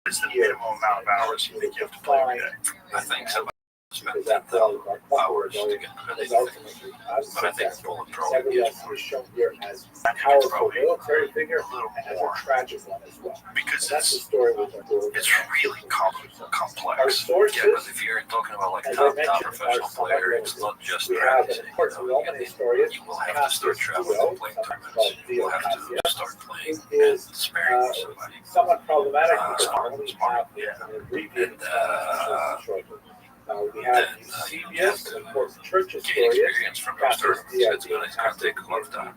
B: is the minimum amount of hours you think you have to play every day?
C: I think somebody spent 10,000 hours to get good at anything. But I think Bullet Pro is
A: Nevertheless,
C: more.
A: he's shown here as
B: I
A: a
B: think it's
A: powerful
B: probably
A: military figure
B: a little
A: and as
B: more
A: a tragic one as well.
B: because
A: That's the
B: it's
A: story with the
B: really
A: Our
B: complex.
A: sources,
C: Yeah, but if you're talking about like
A: as I
C: top
A: mentioned,
C: professional
A: are
C: player,
A: somewhat
C: it's not just
A: we have
C: practicing.
A: an important
C: You know,
A: Roman historian,
C: you will have to start traveling to play tournaments. You will have to start playing
A: who is
C: and sparing with somebody.
A: somewhat problematic
C: Uh,
A: because we only have
B: yeah.
A: an abbreviated
C: And,
A: we have
C: then,
A: Eusebius, an important church
C: Gain
A: historian,
C: experience from those tournaments. It's going to take a lot of time.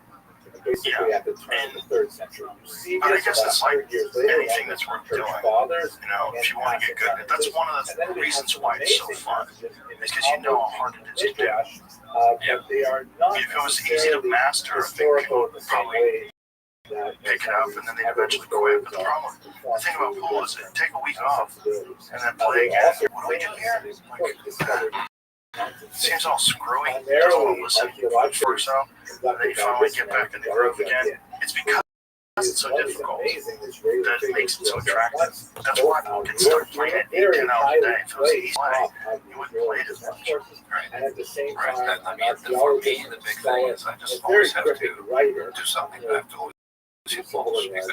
A: basically at the turn of the 3rd century.
B: But I
A: Eusebius,
B: guess
A: about
B: that's like
A: 100 years later,
B: anything
A: one of
B: that's worth
A: the church
B: doing.
A: fathers.
B: You know, if you want to get good at it, that's one of the reasons why it's so fun. Is because you know how hard it is to do.
C: Yeah.
A: They are not
B: If it was easy to master, I think people would probably pick it up and then they eventually quit. But the problem, the thing about pool is it take a week off and then play again. What do we do here? Like, it seems all screwy. You don't want to listen for so. And then you finally get back in the groove again. It's because it's so difficult that it makes it so attractive. That's why people can start playing it 8-10 hours a day. If it was easy play, you wouldn't play it as much.
A: And at the same
C: Right.
A: time,
C: I mean, for me, the big thing is I just always have to do something. I have to always shoot balls because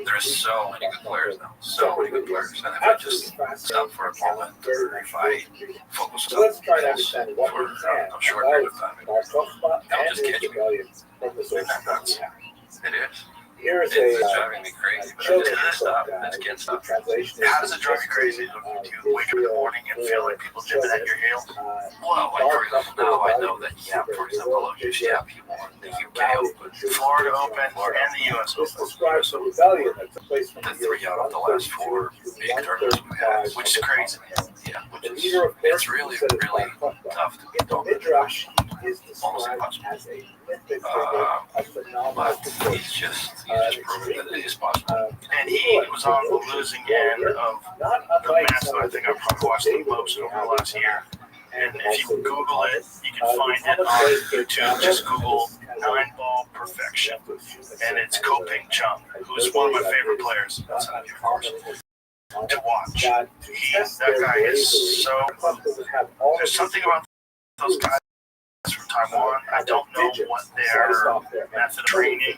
C: there's so many good players now. So many good players. And if I just stop for a moment, or if I focus
A: So let's
C: on
A: try to
C: this
A: understand
C: for
A: what we can
C: a short period of time,
A: about soft spot
C: I'll
A: and
C: just catch me.
A: rebellion from the source
C: And that's-
A: of
C: it is.
A: Here's
C: It's
A: a
C: driving me crazy, but I just can't stop. I just can't stop.
A: translation.
B: How does it drive you crazy? Do you wake up in the morning and feel like people nipping at your heel?
C: Well, like for example, now I know that for example, I'll use he won the UK Open,
B: Florida Open, and the US
A: This
B: Open,
A: describes the rebellion that took place from
C: the 3 out of the last 4 big tournaments we had,
B: which is crazy.
C: Yeah, which
A: The
C: is
A: leader of
C: it's really tough to be
A: the
C: dominant.
A: Midrash is
C: Almost
A: described
C: impossible.
A: as a mythic figure, a phenomenal
C: But
A: figure.
C: he's just proven that it is possible.
B: And he was on the losing end of
A: Not
B: the
A: unlike
B: match that I think I've probably watched the most over the last year. And if you Google it, you can find it on YouTube. Just Google 9-ball perfection. And it's Ko Ping Chung, who's one of my favorite players outside of the course to watch. That guy is so. There's something about those guys from Taiwan. I don't know what their method of training,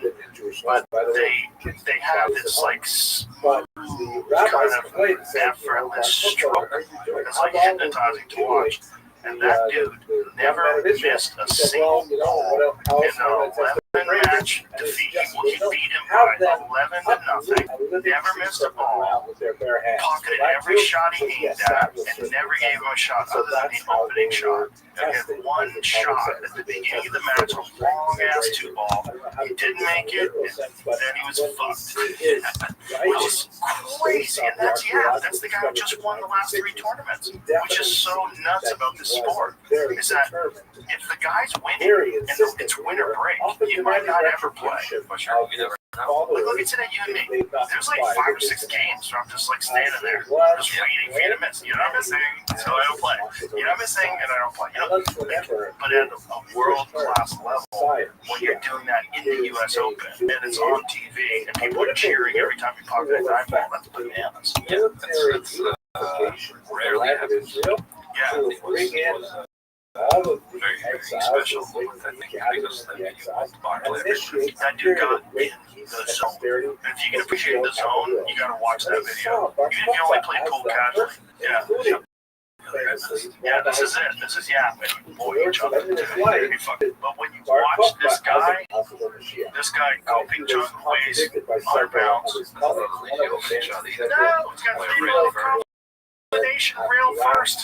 B: but they have this like smooth, kind of effortless stroke. It's like hypnotizing to watch. And that dude never missed a single ball in an 11-match defeat. He beat him by 11-0. Never missed a ball. Pocketed every shot he aimed at, and never gave him a shot other than the opening shot. And he had one shot at the beginning of the match, a long-ass 2-ball. He didn't make it, and then he was fucked. Which is crazy. And that's the guy who just won the last 3 tournaments. Which is so nuts about this sport, is that if the guy's winning, and it's win or break, you might not ever play.
C: For sure, we never know.
B: Like, look at today, you and me. There's like 5 or 6 games where I'm just like standing there, just waiting for you to miss. You're not missing, so I don't play. You're not missing, and I don't play. You know, but at a world-class level, when you're doing that in the US Open, and it's on TV, and people are cheering every time you pocket a 9-ball, that's bananas.
C: Yeah, that's rarely happens.
B: Yeah.
A: All of the
C: Very, very
A: exiles
C: special
A: were
C: moment, I think,
A: gathered
C: because
A: from
C: then
A: the
C: you
A: exiles.
C: want
A: And initiate
B: That dude got in the zone. And if you can appreciate the zone, you gotta watch that video. Even if you only play pool casually. Yeah. Yeah, this is it. This is boy, each other. But when you watch this guy, Ko Ping Chung weighs 100 pounds. It's got combination rail first.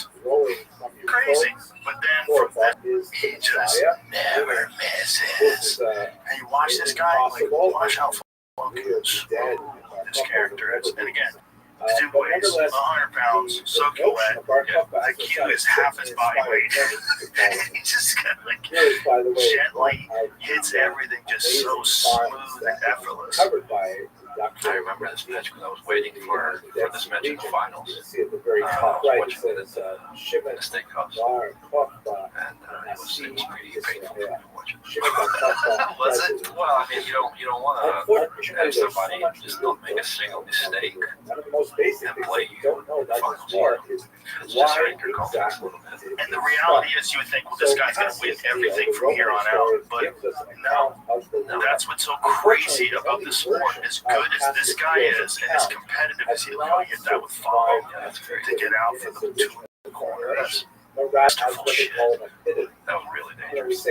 B: Crazy. But then from that, he just never misses. And you watch this guy, like, watch how fucking smooth this character is. And again, the dude weighs 100 pounds, soaking wet. The Q is half his body weight. And he just kind of like gently hits everything just so smooth and effortless.
C: I remember this match because I was waiting for this match in the finals. Watching it at the steakhouse, and it was pretty painful for me to watch it. Was it? Well, I mean, you don't want to have somebody just not make a single mistake and play you in the finals. It's just hurting your confidence a little bit.
B: And the reality is, you would think, well, this guy's going to win everything from here on out. But no, that's what's so crazy about this sport. As good as this guy is, and as competitive as he hit that with 5 to get out for the 2 corners. That's full shit.
C: That was really dangerous. I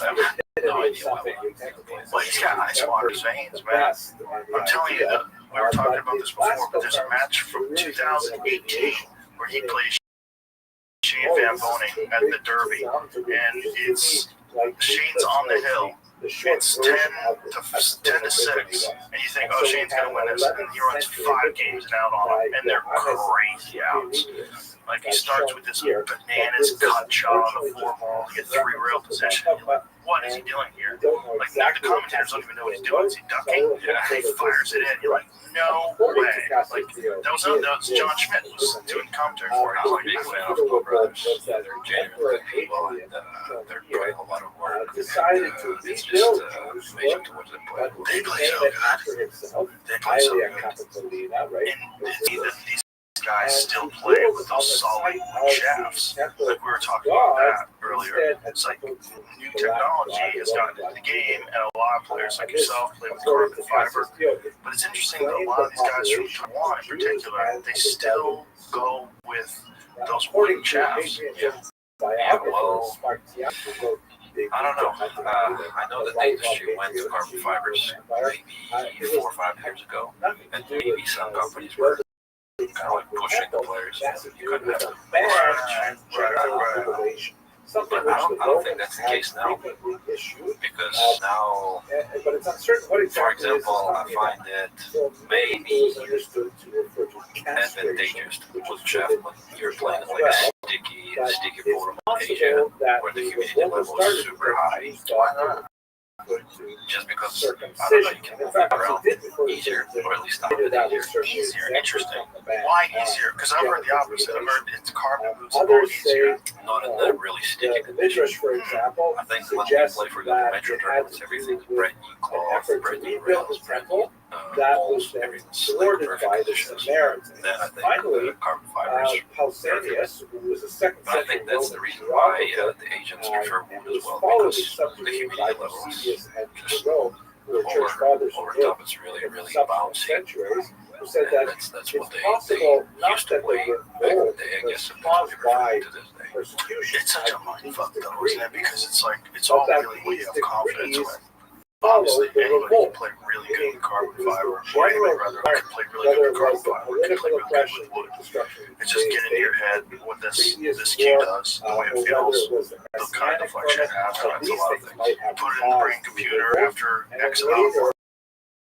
C: have no idea why we
B: Well, he's got ice water's veins, man. I'm telling you, we were talking about this before, but there's a match from 2018 where he plays Shane Van Boening at the Derby, and it's Shane's on the hill. It's 10 to 6, and you think, oh, Shane's gonna win this, and he runs 5 games and out on him, and they're crazy outs. Like, he starts with this bananas cut shot on the 4 ball to get 3 rail position. what is he doing here?
A: Don't know
B: Like,
A: exactly
B: the commentators don't even know what he's doing. Is he ducking? Yeah, he fires it in. You're like, no way. Like, that was John Schmidt was doing commentary for it.
C: I'm a big fan of Paul Brothers. They're genuinely good people, and they're putting a lot of work.
A: Decided to
C: It's just
A: rebuild
C: amazing to watch them play.
B: They play so good. They play so good.
A: Right?
B: And these guys still play with those solid wood shafts. Like we were talking about that earlier. It's like new technology has gotten into the game, and a lot of players like yourself play with carbon fiber. But it's interesting that a lot of these guys from Taiwan in particular, they still go with those wooden shafts.
C: Yeah, well, I don't know. I know that the industry went to carbon fibers maybe 4 or 5 years ago, and maybe some companies were kind of like pushing the players. You couldn't have them.
B: Right.
C: But I don't think that's the case now, because now, for example, I find it maybe advantageous to put shaft when you're playing like a sticky forum in Asia, where the humidity level is super high. Why not? Just because, I don't know, you can move it around easier, or at least stop it easier.
B: Easier, interesting. Why easier? Because I've heard the opposite. I've heard it's carbon moves a little easier.
C: Not in that really sticky condition. I think when we play for the metro tournaments, everything's brand new cloth, brand new rails, brand new balls, everything's like perfect conditions. Then I think carbon fibers are perfect. But I think that's the reason why the Asians prefer wood as well, because the humidity levels just over top, it's really bouncy. And that's what they used to play back in the day, I guess, and that's what they prefer to this day.
B: It's such a mindfuck though, isn't it? Because it's like, it's all really what you have confidence with. Obviously, anybody can play really good with carbon fiber, or anybody rather can play really good with carbon fiber, can play really good with wood. It's just get into your head what this cue does, the way it feels, the kind of deflection it has, that's a lot of things. You put it in the brain computer after X amount of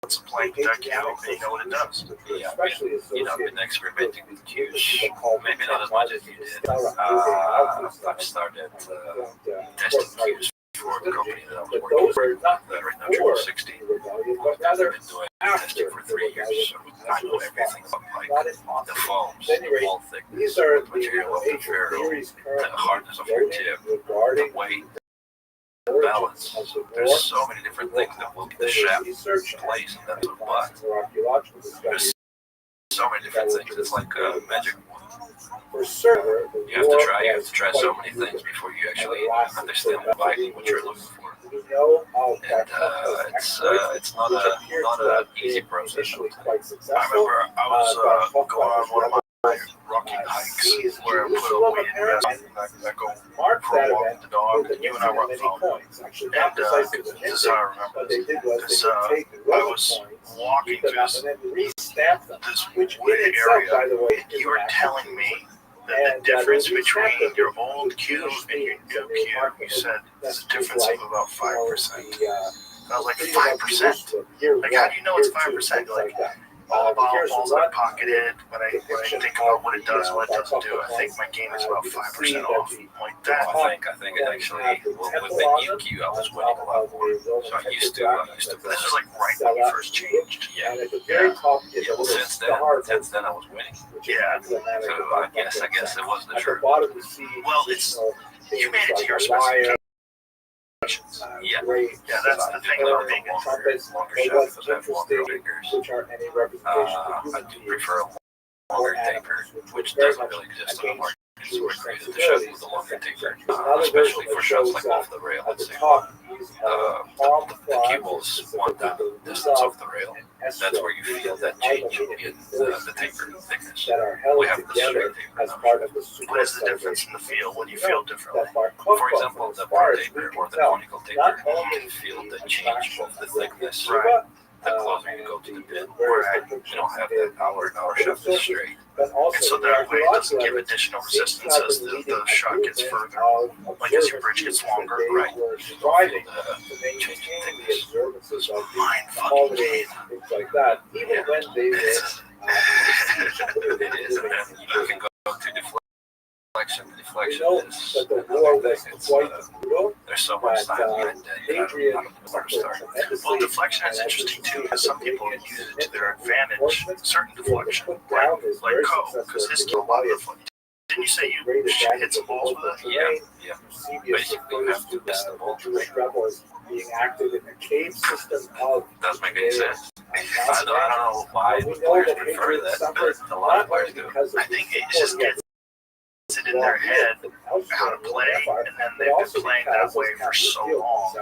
B: it's a playing deck out, and you know what it does.
C: Yeah, I've been experimenting with cues, maybe not as much as you did. I've started testing cues for the company that I was working for, right now, Triple 60. I've been doing testing for 3 years, so I know everything about like the foams, the wall thickness, the material of the ferrule, the hardness of your tip, the weight, the balance. There's so many different things that will be the shaft place, and that's a butt. There's so many different things. It's like a magic wand. You have to try so many things before you actually understand what you're looking for. And it's not an easy process.
B: I remember I was going on one of my rocking hikes where I put a weighted rest and I go for a walk with the dog, and you and I were on the phone. And this is how I remember this. Because I was walking through this wooded area, and you were telling me that the difference between your old cue and your new cue, you said there's a difference of about 5%. I was like, 5%? Like, how do you know it's 5%? You're like, all the bottle balls are pocketed. When I think about what it does and what it doesn't do, I think my game is about 5% off. Like that.
C: I think it actually, well, with the new cue, I was winning a lot more. So I used to.
B: This is like right when you first changed.
C: Yeah. Well, since then I was winning.
B: Yeah.
C: So I guess it was the truth.
B: Well, you made it to your specifications.
C: Yeah,
B: that's the thing about being a
C: longer shaft because I have longer fingers. I do prefer a longer taper, which doesn't really exist on the market. So we created the shaft with a longer taper, especially for shots like off the rail. Let's say the cables want that distance off the rail. That's where you feel that change in the taper thickness. We have the straight taper now.
B: What is the difference in the feel? What do you feel differently?
C: For example, the bar taper or the conical taper, you can feel the change of the thickness.
B: Right.
C: The closer you go to the pin, you don't have that hour shaft is straight.
B: And so that way it doesn't give additional resistance as the shot gets further. Like as your bridge gets longer, right?
C: You don't feel the change in thickness.
B: It's a mind fucking game.
C: Yeah. It is, and then you can go to deflection. Deflection is another thing. there's so much time behind that. I don't know where to start.
B: Well, deflection is interesting too, because some people use it to their advantage. Certain deflection, like Ko, because his killed a lot of deflection. Didn't you say you hit some balls with it?
C: Yeah. Basically, you have to miss the ball.
A: Being active in the cave system of
C: Doesn't make any sense. I don't know why players prefer that, but a lot of players do.
B: I think it just gets it in their head how to play, and then they've been playing that way for so long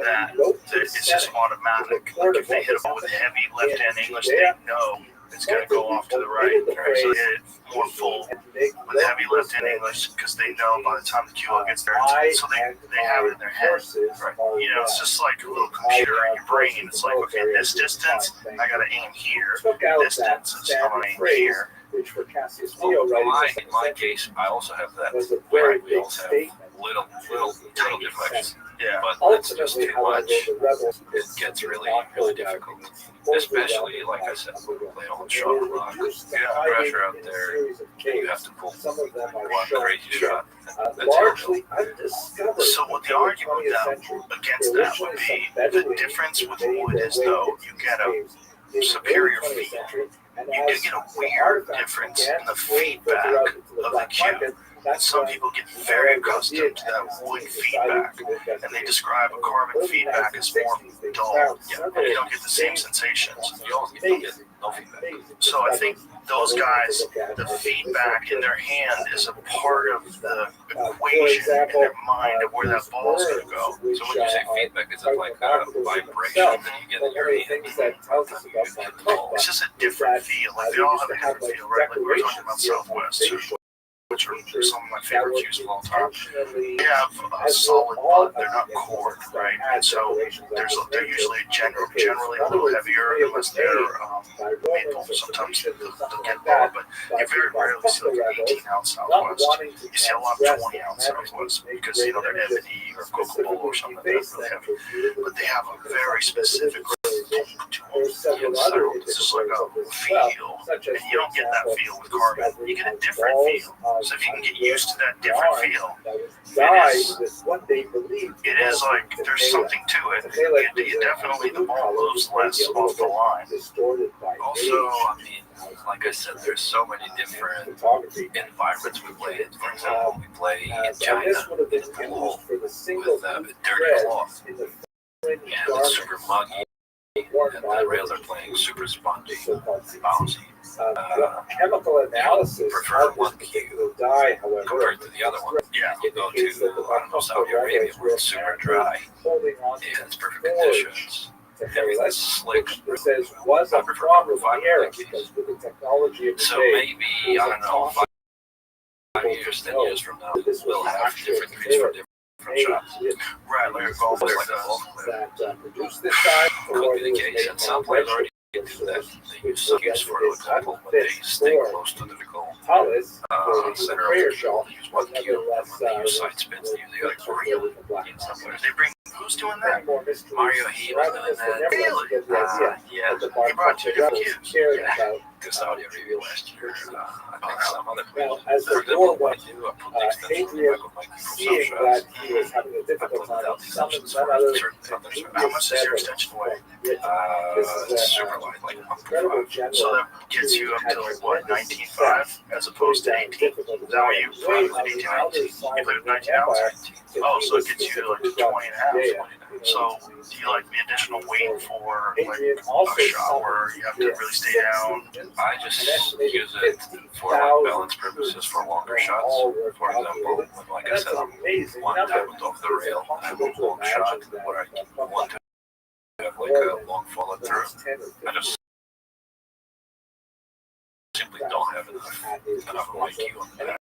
B: that it's just automatic. Like if they hit a ball with heavy left-hand English, they know it's going to go off to the right. So they hit it more full with heavy left-hand English because they know by the time the cue ball gets there, so they have it in their head. Right. You know, it's just like a little computer in your brain. It's like, okay, this distance, I got to aim here. This distance, I'm going to aim here.
A: Which for Cassius
C: Well,
A: Dio,
C: in my case, I also have that. Where we also have little deflections.
B: Yeah.
C: But it's just too much. It gets really, really difficult. Especially, like I said, playing on shot clock. You have pressure out there. You have to pull one crazy shot. That's
A: largely
C: undiscovered.
B: So what the argument against that would be, the difference with wood is though you get a superior feel. You do get a weird difference in the feedback of the cue. And some people get very accustomed to that wood feedback, and they describe a carbon feedback as more dull. Yeah, and you don't get the same sensations.
C: You don't get no feedback.
B: So I think those guys, the feedback in their hand is a part of the equation in their mind of where that ball's going to go.
C: So when you say feedback, is it like a vibration that you get in your hand?
B: It's just a different feel. Like they all have a different feel, right? Like we were talking about Southwest, which are some of my favorite cues of all time. They have a solid butt, they're not cord, right? And so they're usually generally a little heavier unless they're maple. Sometimes they'll get bar, but you very rarely see like an 18-ounce Southwest. You see a lot of 20-ounce Southwest because, you know, they're ebony or cocoa bowl or something like that really heavy. But they have a very specific to them. It's just like a feel, and you don't get that feel with carbon. You get a different feel. So if you can get used to that different feel, it is like there's something to it. You definitely, the ball moves less off the line.
C: Also, I mean, like I said, there's so many different environments we play in. For example, we play in China in a pool with dirty cloth, and it's super muggy. And the rails are playing super spongy, bouncy.
A: Chemical analysis
C: prefer one cue compared to the other one.
B: Yeah.
C: You go to, I don't know, Saudi Arabia where it's super dry and it's perfect conditions. Everything's slick. I prefer carbon fiber in that case. So maybe, I don't know, 5 years, 10 years from now, we'll have different cues for different shots.
B: Right, like a golf player
C: does. Could be the case, and some players already do that. They use some cues, for example, when they stay close to the goal. Center of the field, they use one cue, and when they use side spins, they use the other cue. In some players,
B: They bring, who's doing that?
C: Mario, he was doing that.
B: Really?
C: Yeah.
B: He brought two different cues.
C: Yeah. To Saudi Arabia last year. I think some other players. For example, when I do, I put the extension on the back of my cue from some shots. I put without the extensions for certain others.
B: How much does your extension weigh?
C: It's super light, like 1.5.
B: So that gets you up to like what, 19.5 as opposed to 18? Is that what you played with 18 ounces? You played with 19 ounces? Oh, so it gets you to like 20 and a half. So do you like the additional weight for like a shot where you have to really stay down?
C: I just use it for like balance purposes for longer shots. For example, when, like I said, I'm one time off the rail, I have a long shot where I want to have like a long follow through. I just simply don't have enough of my cue on that.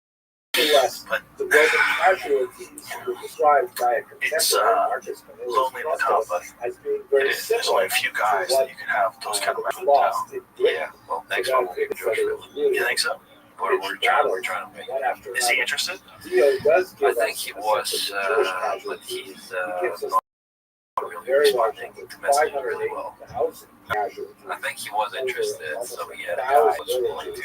B: But
A: the Roman casualties were described by a contemporary
B: lonely on top, but it is. There's only a few guys that you can have those kind of men down.
C: Yeah, well, next one will be Josh Phillips.
B: You think so?
C: We're trying to make it.
B: Is he interested?
C: I think he was, but he's not really responding to messaging really well. I think he was interested, so he had a guy who was willing to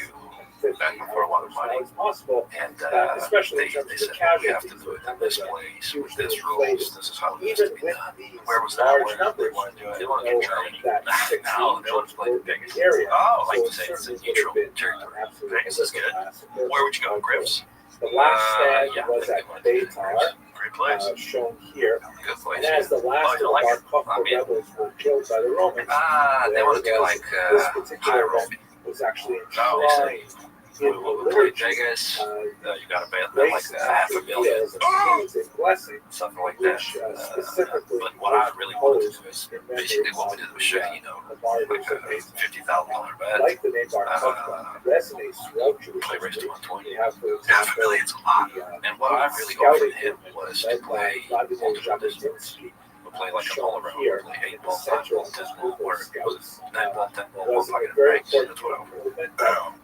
C: back before a lot of money.
A: It's possible,
C: And
A: especially in
C: they
A: terms of
C: said,
A: the
C: well, we have
A: casualties.
C: to do it in this place, with this
A: Usually
C: rules, this is how it has
A: even
C: to be
A: with
C: done.
A: these
B: Where was that?
A: large
B: Where did they
A: numbers,
B: want to do it?
C: They want to get Germany.
A: that
C: Now they want to play
A: were
C: Vegas.
A: the area.
B: Oh,
C: Like
A: So
C: to say
A: it
C: it's a
A: certainly
C: neutral
A: would have been
C: territory.
A: absolutely
B: Vegas is good.
A: massacre.
B: Where would you go, Griff's?
A: The last stand
C: Yeah,
A: was
C: they
A: at
C: wanted to do
A: Baytar,
B: Great place.
A: shown here.
C: Good place.
A: And as the last
B: you
A: of
B: like
A: our
B: it?
A: Kafka rebels were killed by the Romans,
C: They want to do like
A: this particular
C: high rope.
A: event was actually
C: No,
A: enshrined
C: we
A: in
C: will
A: the
C: play
A: liturgy.
C: Vegas. You got to bet
A: Race
C: like $500,000,
A: as a king's a blessing,
C: something like that.
A: which specifically
C: But what I really wanted to do is
A: in memory
C: basically what we
A: of
C: did was show,
A: the martyrs
C: like
A: of
C: a
A: Baytar.
C: $50,000 bet.
A: Like the name Bar Kokhba, resonates throughout Jewish
C: Play race to
A: history.
C: 120.
A: We have, for
B: Half a
A: example,
B: million's a lot.
C: And what I really offered him was to
A: led by
C: play
A: Vladimir
C: multiple distance.
A: Jabotinsky,
C: We'll play like an
A: shown
C: all around.
A: here
C: We'll play 8
A: in the
C: ball, 5
A: center
C: ball,
A: of
C: 10
A: this
C: ball,
A: group
C: or
A: of scouts.
C: 9 ball, 10 ball,
A: Was
C: 1
A: a
C: pocket
A: very
C: breaks. That's
A: important
C: what I offered.
A: movement.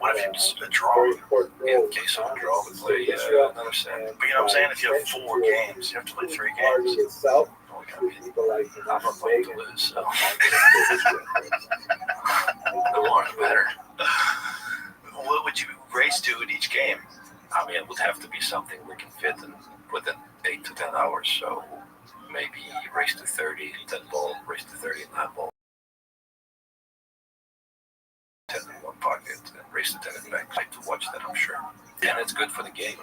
B: What if it's a draw?
A: Very important
C: In
A: role
C: case of a
A: in
C: draw, we play
A: Israel.
C: another set.
A: And
B: But you know what I'm saying? If you have
A: extension
B: 4
A: to
B: games, you have to play 3
A: the party
B: games.
A: itself,
C: Only got
A: with
C: me.
A: people like
C: I'm not playing to
A: Reagan,
C: lose, so
A: the
C: the more the better.
B: What would you race to in each game?
C: I mean, it would have to be something we can fit in within 8 to 10 hours. So maybe race to 30, 10 ball, race to 30, 9 ball, 10 in 1 pocket, and race to 10 in back. I like to watch that, I'm sure. And it's good for the game.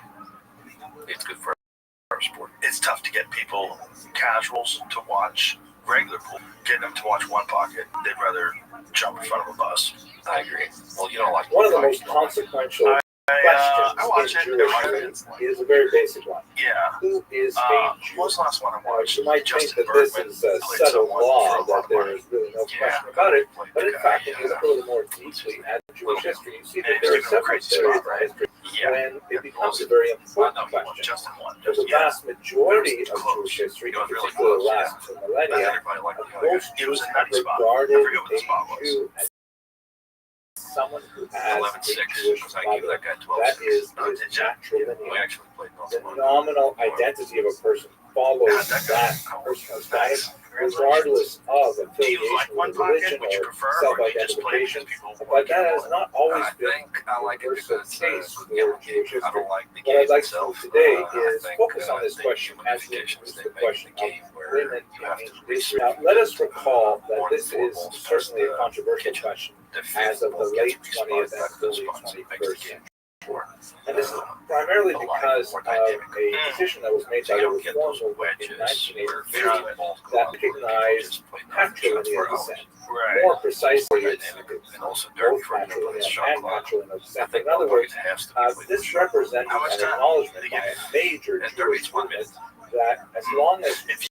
C: It's good for our sport.
B: It's tough to get people, casuals, to watch regular pool. Getting them to watch 1 pocket, they'd rather jump in front of a bus.
C: I agree. Well, you don't like
A: one of the most consequential
B: I watch
A: questions
B: it.
A: in Jewish faith is a very basic one.
B: Yeah.
A: Who is a
B: What
A: Jew?
B: was the last one I watched?
A: You might think
B: Justin
A: that this
B: Bergman
A: is a
B: played
A: settled
B: someone
A: law,
B: for a lot
A: that
B: of
A: there
B: money.
A: is really no
B: Yeah.
A: question about it.
C: Like
A: But
C: the
A: in
C: guy,
A: fact, if you look a little more deeply at Jewish history, you see that
B: Yeah,
A: there are
B: he's doing a
A: several
B: crazy
A: periods
B: spot,
A: in
B: right?
A: history
B: Yeah.
A: when it becomes a very important question.
B: Justin won.
A: For the
B: Yeah.
A: vast majority
B: It
A: of
B: was close.
A: Jewish history,
C: It was
A: in
C: really
A: particular the
C: close,
A: last 2
C: Not
A: millennia,
C: everybody liked the guy.
A: most
B: It was
A: Jews
B: a
A: have
B: nutty spot. I
A: regarded
B: forget what the spot
A: a
B: was.
A: Jew as someone who has
C: 11-6,
A: a Jewish
C: because I gave
A: mother.
C: that guy 12
A: That is
B: Oh,
A: his
B: did ya?
A: natural
C: We
A: lineage.
C: actually played
A: The
C: multiple.
A: nominal identity of a person follows that personal status, regardless of
B: Do you
A: affiliation
B: like 1
A: with
B: pocket?
A: religion
B: Would you
A: or
B: prefer, or do you just play because
A: self-identification.
B: people
A: But that has not always
C: I
A: been
C: think I like it
A: universal
C: because
A: case
C: good
A: for
C: gambling.
A: Jewish
C: I
A: history.
C: don't like the
A: What I'd
C: game
A: like to
C: itself.
A: do today
C: I
A: is
C: think,
A: focus on this
C: the
A: question as we
C: gamification
A: introduce
C: they
A: the
C: make
A: question
C: the
A: of
C: game where
A: women
C: you
A: in
C: have to
A: ancient
C: research.
A: Israel. Now, let us recall that
C: more
A: this
C: than
A: is
C: 4 balls
A: certainly a
C: plus the
A: controversial
C: kitchen.
A: question
C: The
A: as of the
C: ball
A: late
C: gets
A: 20th
C: response
A: and
C: back to the
A: early
C: sponsor, makes the
A: 21st
C: game
A: century.
C: more.
A: And this is primarily because of a decision that was made
C: So
A: by
C: you
A: the
C: don't get
A: Reform
C: those
A: movement in
C: wedges where
A: 1983
C: 50 balls go
A: that
C: out, where people
A: recognized
C: just play
A: patrilineal
C: for hours.
A: descent.
B: Right.
A: More precisely,
C: More
A: it's
C: dynamic and also dirty
A: both
C: for everybody.
A: patrilineal
C: Shot
A: and
C: clock.
A: patrilineal
C: I
A: descent.
C: think
A: In other words,
C: has to be with
A: this
C: shot.
A: represented
B: How much
A: an
B: time
A: acknowledgement
B: did
A: by
B: you
A: a major
C: And
A: Jewish
C: 31
A: movement
C: minutes.
A: that as long as
B: If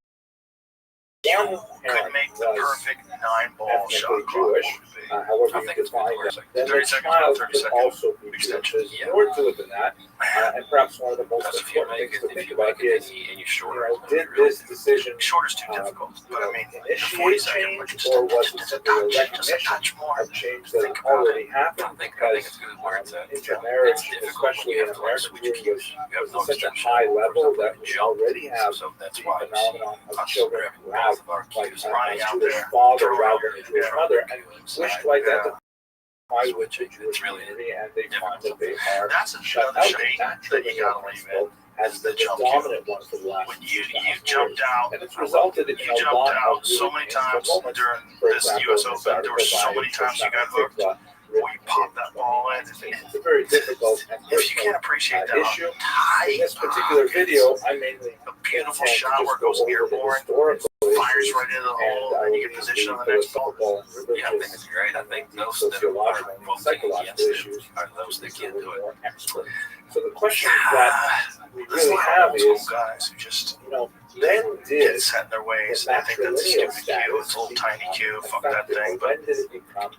A: one
B: you could
A: parent
B: make the
A: was
B: perfect 9-ball shot
A: ethnically
B: clock,
A: Jewish,
B: what would it be?
A: however
C: I
A: you
C: think it's
A: define
C: good.
A: that, then
B: 30
A: the
B: seconds,
A: child
B: 30
A: could
B: second
A: also be Jewish.
B: extension.
A: There's
C: Yeah.
A: more to it than that, and perhaps one of the most
C: Because if you
A: important
C: make
A: things
C: it,
A: to
C: if
A: think
C: you
A: about
C: make it
A: is,
C: any shorter,
A: did this decision
B: Shorter's too difficult, but I mean, the 40
A: initiate
B: second,
A: change,
B: but just
A: or
B: a
A: was
B: touch,
A: it
B: just a
A: simply a
B: touch, just a
A: recognition
B: touch more.
A: of change that
C: Think
A: had
C: about
A: already
C: it.
A: happened?
C: I think
A: Because
C: it's good where it's at.
A: intermarriage,
C: It's difficult when
A: especially
C: you
A: in
C: have to like
A: American
C: switch
A: Jewry,
C: cues. You have
A: was
C: no
A: at such a
C: extension.
A: high
C: For
A: level
C: example,
A: that
C: you
A: we
C: jump.
A: already have
C: So that's
A: the
C: why you see
A: phenomenon of
C: us
A: children
C: grabbing
A: who
C: both
A: have
C: of our
A: like
C: cues
A: a
B: running out
A: Jewish
B: there,
A: father
B: throwing
A: rather
B: out
A: than a
B: your
A: Jewish
C: throwing
A: mother,
C: the
A: and
C: cue
A: wish
C: inside.
A: to identify with the
C: Switching.
A: Jewish
C: It's really
A: community, and they find
C: difficult.
A: that they are
B: That's
A: shut
B: another
A: out
B: shade
A: naturally
B: that you gotta leave in.
A: as the
B: jump
A: dominant one for the last
B: When you
A: 2,000
B: jumped out,
A: and it's resulted in
B: you
A: a
B: jumped
A: lot
B: out
A: of
B: so
A: really
B: many
A: painful
B: times
A: moments.
B: during
A: For
B: this
A: example,
B: US
A: in
B: Open. There were so many times you got hooked. Or you popped that ball in.
A: It's a very difficult and
B: If you
A: personal
B: can't appreciate that
A: issue. In
B: tight,
A: this particular video, I mainly
B: a beautiful
A: intend to
B: shot where
A: just
B: it goes
A: go over the
B: airborne,
A: historical
B: fires
A: issues,
B: right into the hole,
A: and I
B: and
A: will
B: you get
A: leave
B: position
A: the
B: on the next ball.
A: philosophical and
C: Yeah, I think
A: religious
C: it's great. I think
A: and
C: those that
A: sociological
C: are
A: and
C: voting
A: psychological
C: against it
A: issues
C: are those that can't do it.
A: more expert. So the question that we
B: There's a
A: really
B: lot
A: have
B: of old school
A: is,
B: guys who just
A: when
B: get
A: did
B: set in their ways.
A: the
B: They think that's a
A: matrilineal
B: stupid cue. It's a little tiny cue. Fuck that thing. But
A: when did it become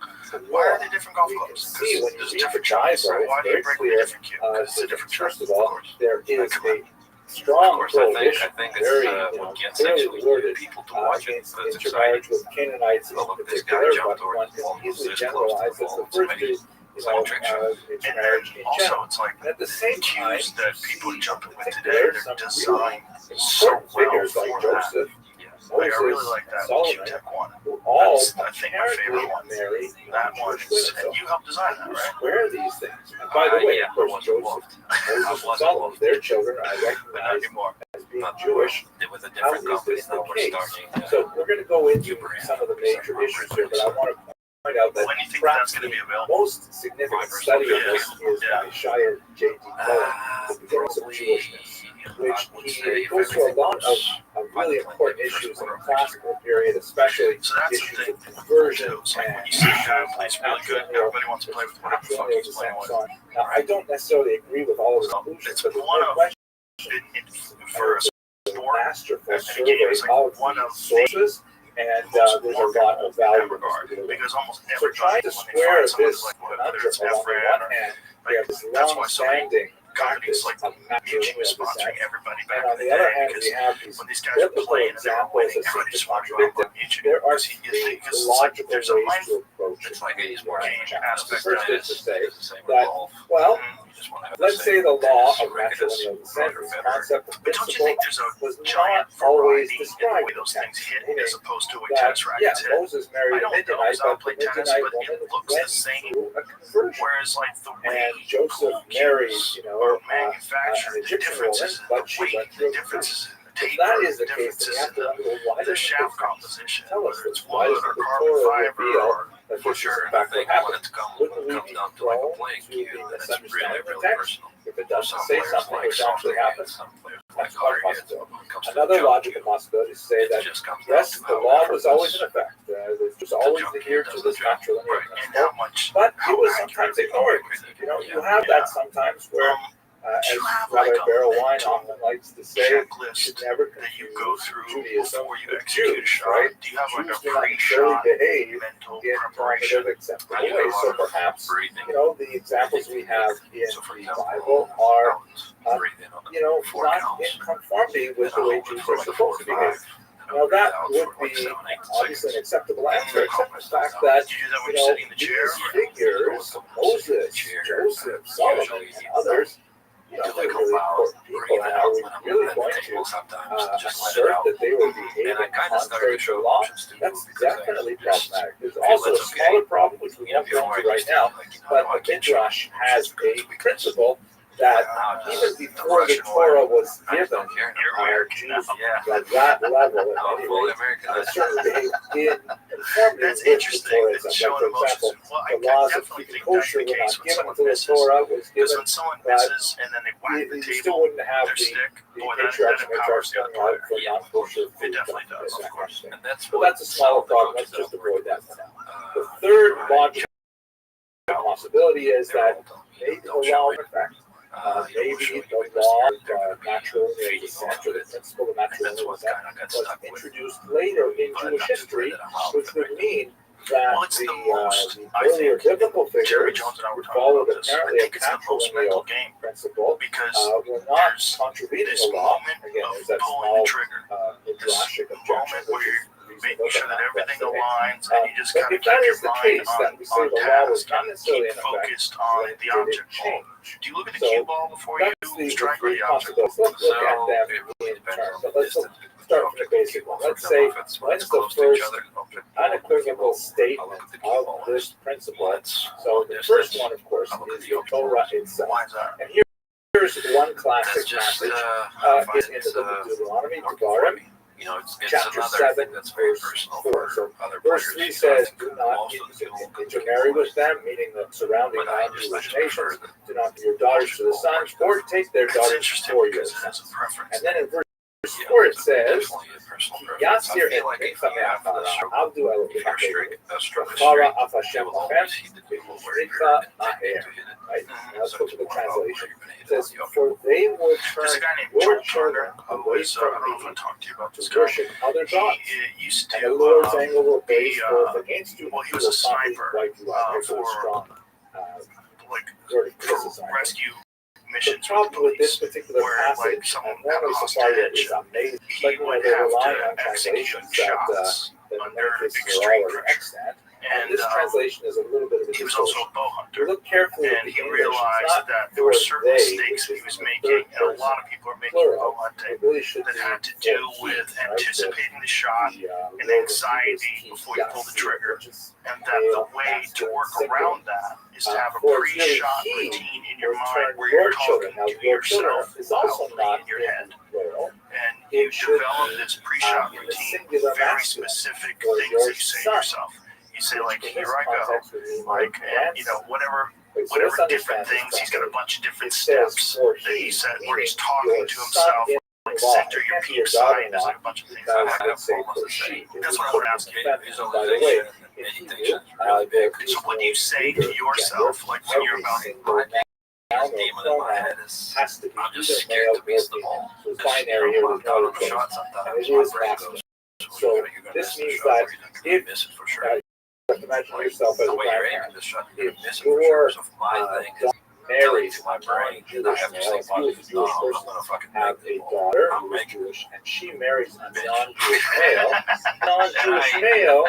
B: why are
A: law?
B: they different golf
A: We can
B: clubs?
A: see when you
B: There's
A: read
B: different
A: the
B: shots.
A: Bible,
B: Why
A: it's
B: do you
A: very
B: break
A: clear,
B: a different cue? Because it's a different shot.
A: first of all, there is
B: Come on.
A: a strong
C: Of course, I
A: prohibition,
C: think
A: very
C: it's what gets
A: clearly
C: actually
A: worded
C: people to watch it
A: against
C: because it's
A: intermarriage
C: exciting.
A: with Canaanites in
C: Oh, look, this guy
A: particular,
C: jumped
A: but
C: over
A: one
C: the ball.
A: can easily
C: This close to the
A: generalize as
C: ball.
A: the
C: It's
A: first
C: amazing.
A: is,
C: It's like a trick shot.
B: And
A: intermarriage
B: then
A: in
B: also,
A: general.
B: it's like
A: And at the same time,
B: cues that people are jumping with today,
A: there are
B: they're
A: some
B: designed
A: really
B: so
A: important
B: well
A: figures like
B: for that.
A: Joseph,
C: Yeah.
B: Like, I really
A: Moses
B: like
A: and
B: that
A: Solomon,
B: Q-Tech one.
A: who all
B: That's, I think, my favorite
A: apparently
B: one.
A: married
B: That one
A: Jewish
B: is,
A: women.
B: and you helped design
A: So
B: that,
A: you
B: right?
A: square these things. And by the way,
C: yeah,
A: of course, Joseph, Moses, and Solomon, their children are
B: But not
A: recognized
B: anymore.
A: as being Jewish.
C: It was a
A: How
C: different
A: is
C: company
A: this
C: that
A: the
C: we're
A: case?
C: starting.
A: So we're going to go into some of the major issues here, but I want to point out that
B: When do you think
A: perhaps
B: that's going to
A: the
B: be available?
A: most significant study of this is by Shia J.D. Cohen, The Beginnings of Jewishness, which he goes through a lot of really important issues in the classical period, especially
B: So that's the
A: issues
B: thing.
A: of conversion
B: Too. It's like when
A: and
B: you see a guy
A: issues
B: plays
A: of
B: really good, everybody wants to play with whatever the fuck
A: patrilineal
B: he's playing
A: descent and
B: with.
A: so on. Now, I don't necessarily agree with all of his
B: So
A: conclusions,
B: it's
A: but there's
B: one
A: no
B: of
A: question
B: for a sport.
A: masterful
B: And
A: survey
B: again, it's like
A: of
B: one
A: the
B: of
A: sources, and
B: most
A: there's a lot of
B: in
A: value
B: that regard,
A: in this.
B: because almost
A: So trying
B: everybody,
A: to
B: when they
A: square
B: find someone
A: this
B: like whether it's
A: conundrum, on the
B: Efren
A: one
B: or
A: hand, we have this
B: that's why so many
A: long-standing
B: companies
A: practice
B: like
A: of
B: YouTube
A: matrilineal
B: is sponsoring
A: descent,
B: everybody
A: and
B: back
A: on
B: in
A: the
B: the
A: other
B: day,
A: hand,
B: because
A: we have these
B: when these guys were
A: biblical
B: playing and they were
A: examples
B: winning,
A: that seem
B: everybody
A: to
B: just wanted to
A: contradict
B: go
A: it.
B: on YouTube.
A: There are
B: Because
A: three
B: because it's like
A: logical
B: there's a
A: ways
B: life,
A: to approach
C: It's like a
A: these
C: sports
A: brain
C: game
A: challenges. The
C: aspect
A: first
C: of
A: is to say
C: it's the same
A: that,
C: with golf.
A: well,
C: You just want to have
A: let's
C: the
A: say
C: same
A: the law
C: tennis,
A: of
C: rackets,
A: matrilineal descent,
C: Roger
A: this
C: Federer.
A: concept of
B: but don't you
A: principle,
B: think there's a
A: was
B: giant
A: not always
B: variety in the
A: described
B: way those things hit
A: meaning
B: as opposed to a
A: that,
B: tennis
A: yeah,
B: racket's hit?
A: Moses married
B: I
A: a
B: don't know,
A: Midianite,
B: because I don't
A: but
B: play
A: the
B: tennis,
A: Midianite
B: but
A: woman
B: it looks
A: went
B: the same.
A: through a conversion.
B: Whereas, like, the way
A: And Joseph
B: pool
A: married,
B: cues
A: you know,
B: are
A: an
B: manufactured, the
A: Egyptian woman,
B: differences in
A: but
B: the
A: she
B: weight,
A: went
B: the
A: through a
B: differences in the
A: If
B: taper,
A: that is
B: the
A: the case, then you
B: differences
A: have
B: in
A: to wonder, well, why
B: the
A: doesn't
B: shaft
A: the
B: composition,
A: tell us
B: whether
A: this?
B: it's
A: Why
B: wood
A: doesn't
B: or
A: the
B: carbon
A: Torah
B: fiber
A: reveal
B: or
A: that
C: For
A: this is
C: sure,
A: in
C: I
A: fact what
C: think when
A: happened?
C: it
A: Wouldn't we
C: comes
A: be
C: down to like a
A: prone
C: playing
A: to
C: cue,
A: be
C: then it's
A: misunderstanding
C: really,
A: the
C: really
A: text?
C: personal.
A: If it
C: Some
A: doesn't say
C: players
A: something
C: like
A: which actually
C: softer
A: happens,
C: hits, some players
A: that's
C: like
A: one
C: harder hits.
A: possibility.
C: When it comes to
A: Another
C: the jump
A: logical
C: cue,
A: possibility is to say
C: it
A: that
C: just comes down
A: yes,
C: to
A: the
C: how
A: law
C: effort
A: was always
C: is.
A: in effect. There's just
C: The
A: always
C: jump cue
A: adhered
C: does
A: to
C: the
A: this
C: job.
A: matrilineal
B: right, and
A: principle,
B: how much,
A: but
B: how
A: it was
B: accurate
A: sometimes
B: they
A: ignored.
B: are.
A: You know, you
C: Yeah.
A: have
B: Yeah.
A: that sometimes where,
B: Do you
A: as
B: have
A: Rabbi
B: like a
A: Rothschild
B: mental
A: often likes to say, you
B: checklist
A: should never
B: that you
A: confuse
B: go through
A: Judaism
B: before you
A: with
B: execute a
A: Jews,
B: shot?
A: right?
B: Do you have like
A: Jews
B: a
A: do not necessarily
B: pre-shot
A: behave
B: mental
A: in
B: preparation?
A: normative, acceptable
C: I do a
A: ways.
C: lot
A: So
C: of
A: perhaps,
C: breathing.
A: you know, the examples we have in
C: So for
A: the
C: example,
A: Bible are,
C: I'll breathe in on
A: you know,
C: four
A: not
C: counts.
A: in conformity with the
C: Then I'll
A: way
C: hold it
A: Jews
C: for
A: are
C: like 4
A: supposed
C: or
A: to behave.
C: 5. Then
A: Now
C: I'll breathe
A: that
C: out
A: would
C: for like
A: be
C: 7, 8
A: obviously an
C: seconds.
A: acceptable answer, except the fact
C: Did
A: that,
B: Do you do that when
A: you
B: you're
A: know,
B: sitting in the chair?
A: these figures, Moses, Joseph, Solomon, and others, you know, they're really important people, and are we really going to assert that they were behaving contrary to law? That's definitely problematic. There's also a smaller problem, which we won't go into right now, but the Midrash has a principle that even before the Torah was given, Jews at that level, at any rate, certainly behaved in conformity
B: That's
A: with the
B: interesting.
A: Torah's.
B: That's
A: Like,
B: showing
A: for
B: emotions.
A: example,
B: Well,
A: the
B: I
A: laws of
B: definitely
A: keeping
B: think that's
A: kosher
B: the
A: were
B: case
A: not
B: when
A: given
B: someone
A: until the
B: misses.
A: Torah was
B: Because
A: given.
B: when someone
A: but
B: misses and then they whack the
A: You still
B: table,
A: wouldn't have
B: their
A: the
B: stick, boy,
A: patriarchs
B: that
A: and
B: empowers
A: matriarchs
B: the
A: coming
B: other
A: out
B: player.
A: for non-kosher
B: It
A: food
B: definitely
A: companies,
B: does,
A: that
B: of
A: kind of
B: course.
A: thing.
C: And that's
A: So that's a smaller problem. Let's just avoid that for now. The third logical possibility is that maybe the law of effect, maybe the law of matrilineal descent, or the principle of matrilineal descent, was introduced later in Jewish history, which would mean that
B: Well, it's the most,
A: the
B: I
A: earlier
B: think,
A: biblical
B: Jerry
A: figures
B: Jones and I
A: who
B: were talking
A: followed
B: about this. I
A: apparently a
B: think it's the most mental
A: patrilineal
B: game
A: principle
B: because
A: were not
B: there's
A: contravening
B: this
A: the law.
B: moment
A: Again,
B: of
A: there's that
B: pulling
A: small
B: the trigger.
A: midrashic
B: This
A: objection,
B: moment where
A: which is
B: you're making
A: reasonable,
B: sure
A: but
B: that
A: not
B: everything
A: necessary.
B: aligns and you just
A: But
B: kind
A: if
B: of keep
A: that
B: your
A: is the
B: mind
A: case, that we say
B: on
A: the law was
B: task
A: not
B: and
A: necessarily
B: keep
A: in effect,
B: focused on
A: when
B: the
A: did it
B: object ball.
A: change?
B: Do you look at the
A: So
B: cue ball before you
A: that's the
B: strike or
A: three
B: the object ball?
A: possibilities. Let's look at them in turn. But let's start from the basic one. Let's say, when's the first unequivocal statement of this principle? So the first one, of course, is the Torah itself.
B: Why is that?
A: And here's one classic
C: just
A: passage. It's in the book of Deuteronomy, Devarim,
C: you know, it's
A: chapter
C: another
A: 7,
C: thing that's very
A: verse
C: personal
A: 4.
C: for
A: So
C: other
A: verse
C: players.
A: 3
C: You know, I
A: says,
C: think
A: do not
C: most of the people
A: intermarry with them, meaning the surrounding
C: but I
A: non-Jewish
C: just
A: nations.
C: prefer the
A: Do not give your daughters to the sons, or take their
B: It's
A: daughters
B: interesting
A: for your
B: because it has a
A: sons.
B: preference.
A: And then in verse 4 it says,
C: definitely a personal
A: "Ki
C: preference. I
A: yasir
C: feel
A: et
C: like if you
A: mitzvah
C: have the
A: me'achara, avdu Elohim
C: if you're
A: ha'kelim,
C: strict,
A: v'chara af
C: you
A: Hashem
C: will
A: lachem,
C: always hit the people where you're
A: v'shritcha
C: intending
A: aher."
C: to hit it.
A: Right? Now let's
C: So
A: look at
C: it's
A: the
C: more about where
A: translation.
C: you're going to hit
A: It says,
C: it.
A: "For they will
B: There's
A: turn
B: a guy named
A: your
B: John
A: children
B: Turner who
A: away
B: is, I
A: from
B: don't know if I
A: me
B: talked to you about
A: to
B: this guy.
A: worship other gods.
B: He used to,
A: And the Lord's anger will
B: be,
A: blaze forth against you.
B: well, he
A: He
B: was a
A: will not
B: sniper,
A: wipe you out." There's a
B: for,
A: strong
B: like,
A: word of
B: for
A: criticism.
B: rescue
A: The
B: missions with
A: problem with this
B: police,
A: particular
B: where, like,
A: passage,
B: someone
A: and
B: had a
A: normally Sephardi
B: hostage,
A: is amazing,
B: he
A: but you know,
B: would
A: they're
B: have
A: relying
B: to
A: on
B: execute
A: translations that
B: shots
A: in
B: under
A: many cases are
B: extreme
A: all or
B: pressure.
A: extant.
B: And
A: this translation is a little bit of a
B: he was also a bow hunter.
A: Look carefully,
B: And he realized that there were certain mistakes that he was making, and a lot of people are making bow hunting, that had to do with anticipating the shot and anxiety before you pull the trigger, and that the way to work around that is to have a pre-shot routine in your mind where you're talking to yourself loudly in your head. And you develop this pre-shot routine with very specific things that you say to yourself. You say, like, here I go, like, and, you know, whatever different things. He's got a bunch of different steps that he said where he's talking to himself, like, center your peak sign. There's like a bunch of things. That's what I would ask you.
C: Visualization, meditation is really big.
B: So what do you say to yourself, like, when you're about to
C: demon in my head is I'm just scared to miss the ball.
A: Binary here with
C: out on the shot sometimes.
A: it is maximum. So this means that if
C: miss it for sure.
A: imagine yourself as
C: The
A: a
C: way you're
A: binary,
C: aiming this shot, you're gonna miss it for sure. So my thing is
A: married
C: to my brain, and I have to say,
A: if you as a Jewish
C: I'm
A: person
C: gonna fucking
A: have
C: make
A: a
C: the ball.
A: daughter
C: I'm
A: who is
C: making
A: Jewish and she marries a non-Jewish male, non-Jewish male,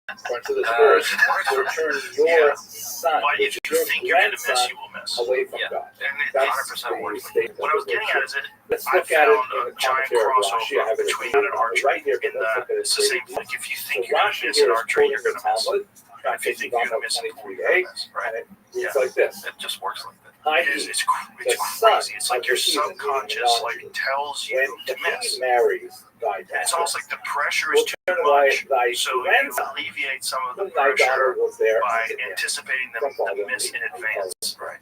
A: according to this verse, will turn your son,
B: But if you
A: your
B: think you're going to miss,
A: grandson,
B: you will miss.
A: away from
C: Yeah.
A: God.
B: And it
A: That's
B: 100%
A: the
B: works.
A: statement.
B: What I was getting at is that
A: Let's
B: I
A: look at it
B: found
A: in
B: a
A: the
B: giant
A: commentary of Rashi. I
B: crossover
A: have it
B: between that and archery.
A: right here,
B: In
A: but let's look at it
B: it's the same thing. Like, if you
A: So
B: think you're going to
A: Rashi
B: miss
A: here
B: an
A: is
B: archery,
A: quoting
B: you're
A: the
B: going to miss.
A: Talmud,
B: If you think you're going to miss it, you're going to miss.
A: and
B: Right?
A: it reads
C: Yeah.
A: like this.
C: It just works like that.
B: It's crazy. It's like your subconscious, like, tells you
A: When
B: to
A: he
B: miss.
A: marries thy
B: And it's
A: daughter,
B: almost like the pressure
A: will
B: is too
A: turn away
B: much.
A: thy
B: So you
A: grandson,
B: alleviate some of the
A: whom thy daughter
B: pressure
A: was there
B: by
A: unto him.
B: anticipating them to miss in advance.
C: Right.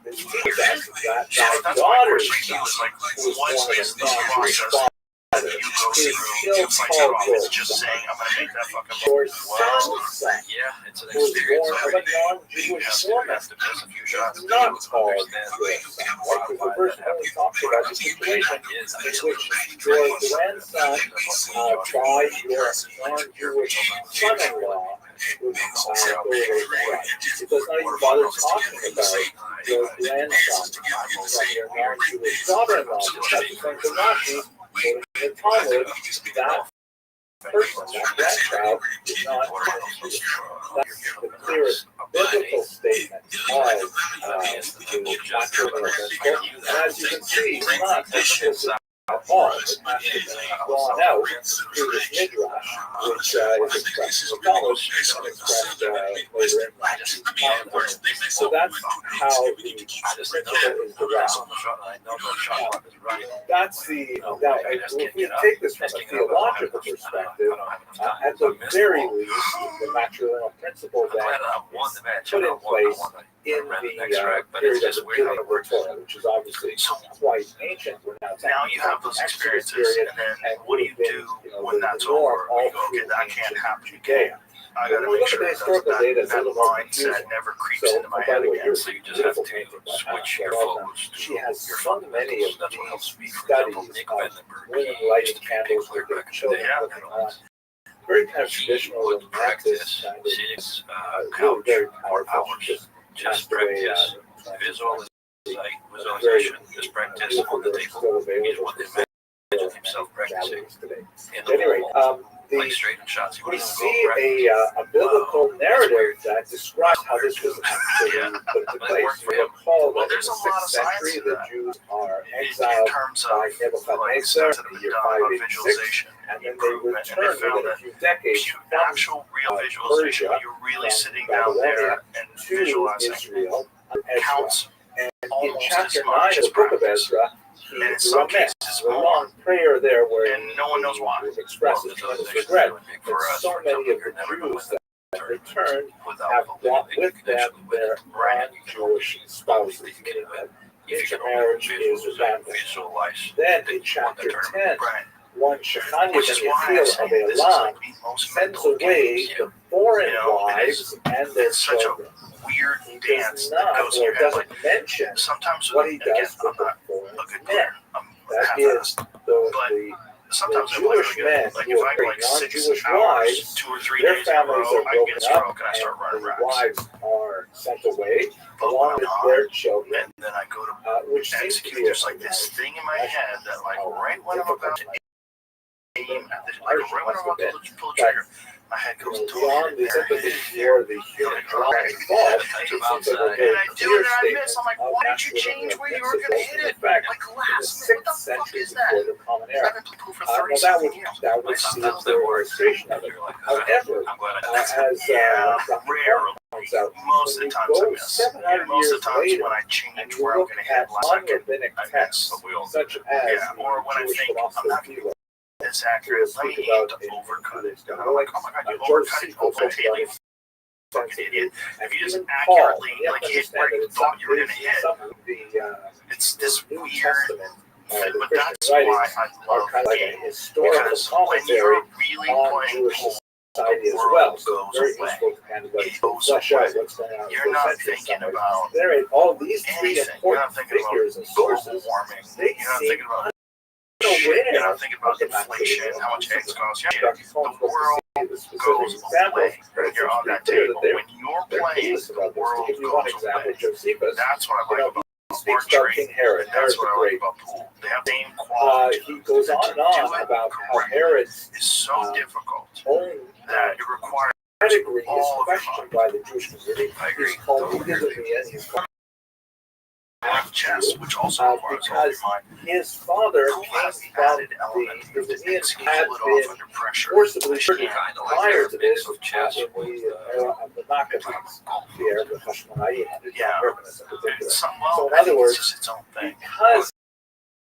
A: This teaches us that
B: So
A: thy
B: that's my
A: daughter's
B: question to you is, like,
A: who was
B: what
A: born of
B: is
A: a
B: the
A: non-Jewish
B: process
A: father
B: you go
A: is
B: through
A: still
B: to fight it off?
A: called
B: It's
A: your
B: just
A: son.
B: saying, I'm going to make that fucking ball.
A: Your son's son,
C: Yeah, it's an
A: who was
C: experience
A: born of a
C: already. You
A: non-Jewish
C: have
A: woman,
C: to miss a few shots
A: is
C: to be
A: not
C: able to
A: called
C: understand
A: your son. Right? Because the verse only talks about the situation
C: is
A: in which your grandson, by your non-Jewish son-in-law, was it does not even bother talking about your grandson from your non-Jewish daughter-in-law. That's the same for Rashi, quoting the Talmud, that person, that grandchild, is not Jewish. That's the clearest biblical statement of the matrilineal principle. And as you can see, it's not explicit at all. It has to be drawn out through this midrash, which is expressed in the Talmud and expressed later in Rashi's commentary. So that's how the principle is derived. That's the, now, if we take this from a theological perspective, at the very least, the matrilineal principle that is put in place in the period of the beginning of the Torah, which is obviously quite ancient. We're
B: Now you have those experiences, and then what do you do when that's over? You go, okay, that can't happen again. I got to make sure that mindset never creeps into my head again.
C: So you just have to switch your focus to
A: she has
C: your
A: so many of
C: That's what helps me.
A: these
C: For example,
A: studies
C: Nick
A: of
C: Vandenberg,
A: women
C: he
A: lighting
C: used to be
A: candles
C: clear
A: with their
C: back in the
A: children
C: day.
A: looking on. Very kind of
C: He
A: traditional
C: would
A: romantic
C: practice
A: kind of
C: sitting
A: really
C: couch
A: very
C: for
A: powerful.
C: hours. Just
A: passed away,
C: practice
A: very
C: visualization. Just practice on the table.
A: still
C: He
A: available
C: would
A: for
C: imagine himself practicing
A: gatherings today.
C: in
A: At
C: the
A: any rate,
C: wall,
A: the
C: like straight in shots. He
A: we
C: wouldn't even
A: see
C: go practice.
A: a biblical narrative that describes how this was actually put into place. You recall that in
B: There's
A: the
B: a lot
A: 6th
B: of science
A: century,
B: to
A: the
B: that.
A: Jews are
B: In
A: exiled
B: terms of
A: by
B: like
A: Nebuchadnezzar
B: stuff that
A: in
B: have
A: the
B: been
A: year
B: done about
A: 586,
B: visualization,
A: and then they
B: improvement, and they
A: return
B: found
A: within a
B: that
A: few decades
B: actual real visualization, when you're really sitting down there and
A: to
B: visualizing,
A: Israel, Ezra.
B: counts
A: And in
B: almost
A: chapter
B: as
A: 9
B: much
A: of
B: as
A: the book of
B: practice.
A: Ezra, he
B: And in some
A: laments
B: cases,
A: a long prayer there where
B: and no one knows why.
A: he expresses tremendous regret that so many of the Jews that returned have brought with them their non-Jewish spouses, meaning that intermarriage is rampant. Then in chapter 10, one Shechania
B: Which is why
A: ben
B: I
A: Yechiel
B: say
A: of
B: this is
A: Elam
B: like the most
A: sends
B: mental
A: away
B: games.
A: the foreign
B: You know, it
A: wives and their
B: It's such a
A: children.
B: weird
A: He
B: dance
A: does
B: that
A: not,
B: goes in
A: or
B: your head.
A: doesn't
B: Like
A: mention
B: sometimes,
A: what he
B: again,
A: does
B: I'm
A: with the
B: not
A: foreign
B: a good
A: men.
B: player. I'm
A: That
B: half-assed.
A: is the
B: Sometimes I'm
A: Jewish
B: really good.
A: men
B: Like
A: who
B: if
A: are
B: I go like 6
A: non-Jewish
B: hours,
A: wives,
B: 2 or 3
A: their
B: days in a row,
A: families are
B: I
A: broken
B: get
A: up
B: stroke and I start
A: and
B: running
A: the
B: racks.
A: wives are sent away
B: But
A: along
B: when
A: with
B: I'm
A: their
B: not,
A: children,
B: and then I go to
A: which seems to
B: execute,
A: be
B: there's like this thing in my head that like right when I'm about to aim at this, like right when I'm about to pull the trigger, my head goes
A: beyond the sympathy for the human drama involved, it seems like a very clear statement of matrilineal principle. In fact, in the 6th century before the Common Era. Well, that would see a clear illustration of it. However, as Dr.
B: rare.
A: points out,
B: Most of
A: when
B: the
A: you
B: times I
A: go
B: miss.
A: 700
B: Most
A: years
B: of the times
A: later,
B: when I
A: and
B: change
A: you
B: where I'm
A: look
B: going to head
A: at
B: last second,
A: non-rabbinic
B: I miss.
A: texts, such as
B: Or when I
A: Jewish
B: think I'm
A: philosopher
B: not
A: Philo,
B: this accurate, let me
A: speak
B: aim
A: about
B: to overcut it.
A: in
B: And I'm like, oh my god, you overcut it, overcut it, fucking idiot. If you just accurately, like, hit where you thought you were going to hit, it's this weird. But that's why I love the game. Because when you're really playing pool,
A: society as well, so it's very useful to kind of like flesh out what's going on.
B: You're not thinking about
A: all these three
B: anything. You're not
A: important
B: thinking
A: figures and
B: about global
A: sources.
B: warming.
A: They
B: You're not
A: seem
B: thinking about
A: unaware
B: You're not thinking about
A: of the
B: inflation,
A: matrilineal
B: how much eggs
A: principle.
B: cost. Yeah,
A: Dr.
B: the
A: Holmes was
B: world
A: to see the specific
B: goes
A: example,
B: away when you're on that table. When you're
A: they're
B: playing,
A: clueless
B: the
A: about this. To
B: world
A: give you one
B: goes
A: example,
B: away.
A: Josephus,
B: That's what I like about
A: speaks about King Herod.
B: and that's
A: Herod's
B: what I
A: great.
B: like about pool. They have the same quality.
A: He goes on and on about how Herod's
B: It's so difficult
A: own
B: that it requires
A: pedigree is
B: all of your
A: questioned by the Jewish community.
C: I agree.
A: He's called in the end, he's called
B: chess, which also requires all of your mind.
A: his father
B: Pool
A: came
B: has the
A: from
B: added element
A: the
B: of the
A: Indians
B: things you
A: had
B: pull it
A: been
B: off under pressure.
A: forcibly
C: Kind of like
A: prior to this
C: of chess
A: in
C: with
A: the era of the Maccabees, the era of the Hashmonaim, and the
B: Yeah.
A: Arabinists in particular.
B: It's
A: So
B: well,
A: in
B: I
A: other
B: think
A: words,
B: it's just its own thing.
A: because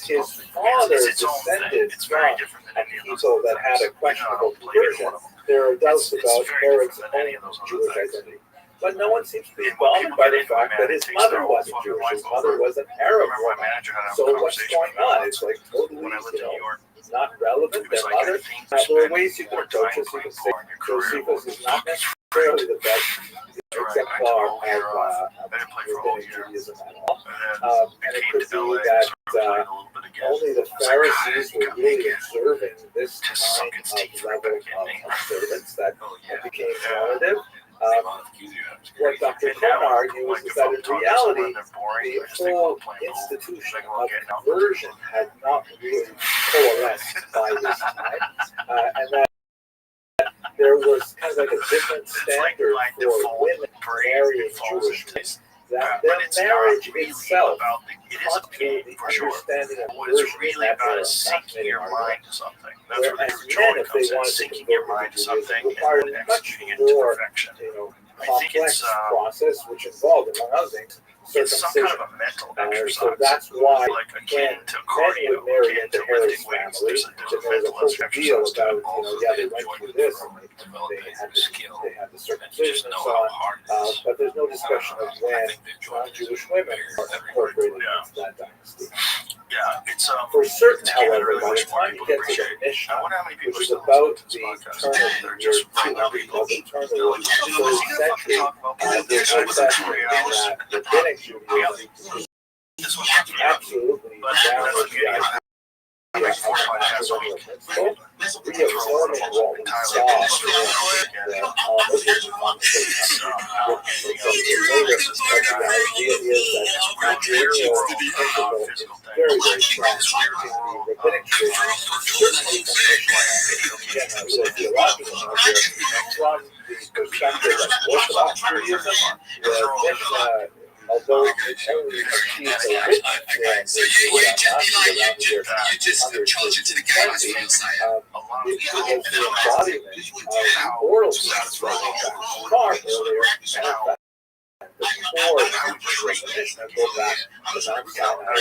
A: his father
B: It's its own thing.
A: descended
B: It's very
A: from
B: different than
A: a
B: any of those
A: people
B: other
A: that had a
B: things.
A: questionable
B: I don't blame
A: conversion,
B: one of them.
A: there are doubts
B: It's
A: about
B: very
A: Herod's
B: different than any
A: own
B: of those other
A: Jewish
B: things.
A: identity. But no one seems to be
B: And when
A: bothered
B: people
A: by
B: get
A: the
B: into
A: fact that his
B: it,
A: mother
B: they're
A: wasn't
B: all
A: Jewish.
B: fucking
A: His mother was an
B: I
A: Arab
B: remember my
A: woman.
B: manager had a
A: So what's
B: conversation
A: going
B: with me
A: on?
B: once
A: It's like totally,
B: when I lived in New York.
A: not relevant.
B: It was
A: Their
B: like,
A: mother.
B: I think
A: There are ways you can
B: more
A: approach
B: time
A: this. You can
B: playing
A: say
B: pool in your career.
A: Josephus is not necessarily the best exemplar of
B: I didn't play for a whole
A: rabbinic
B: year.
A: Judaism at all.
B: And
A: And it
B: came
A: could
B: to LA
A: be that
B: and started playing a little bit again.
A: only the Pharisees were really observing this
B: To suck
A: kind
B: its
A: of
B: teeth right
A: level
B: back in me.
A: of observance that
C: Oh, yeah.
A: became normative.
C: The amount of cues you have is
A: What
C: crazy.
A: Dr.
B: And
A: Cohn
B: now,
A: argues
B: like,
A: is
B: if
A: that
B: I'm
A: in
B: talking to
A: reality,
B: someone, they're boring,
A: the
B: I just think
A: whole
B: about playing pool.
A: institution
B: Like,
A: of
B: well, getting out.
A: conversion had not really coalesced by this time, and that there was kind of like a different
B: It's like
A: standard
B: my
A: for
B: default
A: women
B: brain
A: marrying
B: falls
A: Jewish
B: into
A: men.
B: this.
A: That
B: But
A: their
B: it's
A: marriage
B: not really
A: itself
B: about it is a
A: taught you
B: game
A: the
B: for sure.
A: understanding of
B: What it's
A: conversion in
B: really
A: that
B: about
A: era.
B: is sinking your mind to something. That's where the
A: Whereas
B: true
A: men,
B: joy
A: if they
B: comes in.
A: wanted to
B: Sinking your
A: convert
B: mind to
A: to
B: something
A: Judaism,
B: and
A: required
B: then
A: a much
B: executing it to
A: more,
B: perfection. I think
A: complex
B: it's
A: process, which involved, among other things,
B: it's some kind
A: circumcision.
B: of a mental
A: So
B: exercise.
A: that's why
B: Like
A: when
B: akin to
A: men
B: cardio,
A: would marry
B: akin
A: into
B: to
A: Herod's
B: lifting weights.
A: family,
B: There's
A: then
B: a
A: there was a
B: mental
A: whole deal
B: exercise to
A: about,
B: it.
C: Also,
A: yeah,
C: they
A: they went
C: enjoyed
A: through
C: it
A: this,
C: from
A: and
C: developing
A: they had
C: the skill.
A: the
C: And you
A: circumcision
C: just
A: and
C: know
A: so
C: how
A: on.
C: hard it is.
A: But there's no discussion of
C: I
A: when
C: think they enjoyed it.
A: non-Jewish women are incorporated into that dynasty.
B: Yeah, it's
A: For certain,
B: it's a game that I
A: however,
B: really
A: by the
B: wish more
A: time you
B: people
A: get to the
B: appreciate. I
A: Mishnah,
B: wonder how many people
A: which
B: are
A: is
B: still
A: about
B: listening to
A: the
B: this podcast.
A: turn of
B: They're
A: the year
B: just
A: 200,
B: regular
A: of
B: people.
A: the turn of
B: They're like,
A: the
B: so is he
A: third
B: gonna fucking
A: century,
B: talk about
A: there's
B: this
A: no
B: for
A: question
B: 3 hours?
A: that rabbinic Judaism
B: This was
A: absolutely
B: But
A: down
B: that's
A: with
B: the beauty of
A: the
B: having
A: idea
B: 4
A: of
B: podcasts a
A: matrilineal
B: week.
A: principle, reaffirming what we saw in all Muslim conversations later. But the idea is that matrilineal principle is very, very strong in the rabbinic tradition, certainly from again, a little theological idea, from the perspective of Orthodox Judaism, the Mishnah, although it only achieves a written form, it was the embodiment of oral teachings far earlier, and the core teachings of the Mishnah go back to Mount Sinai,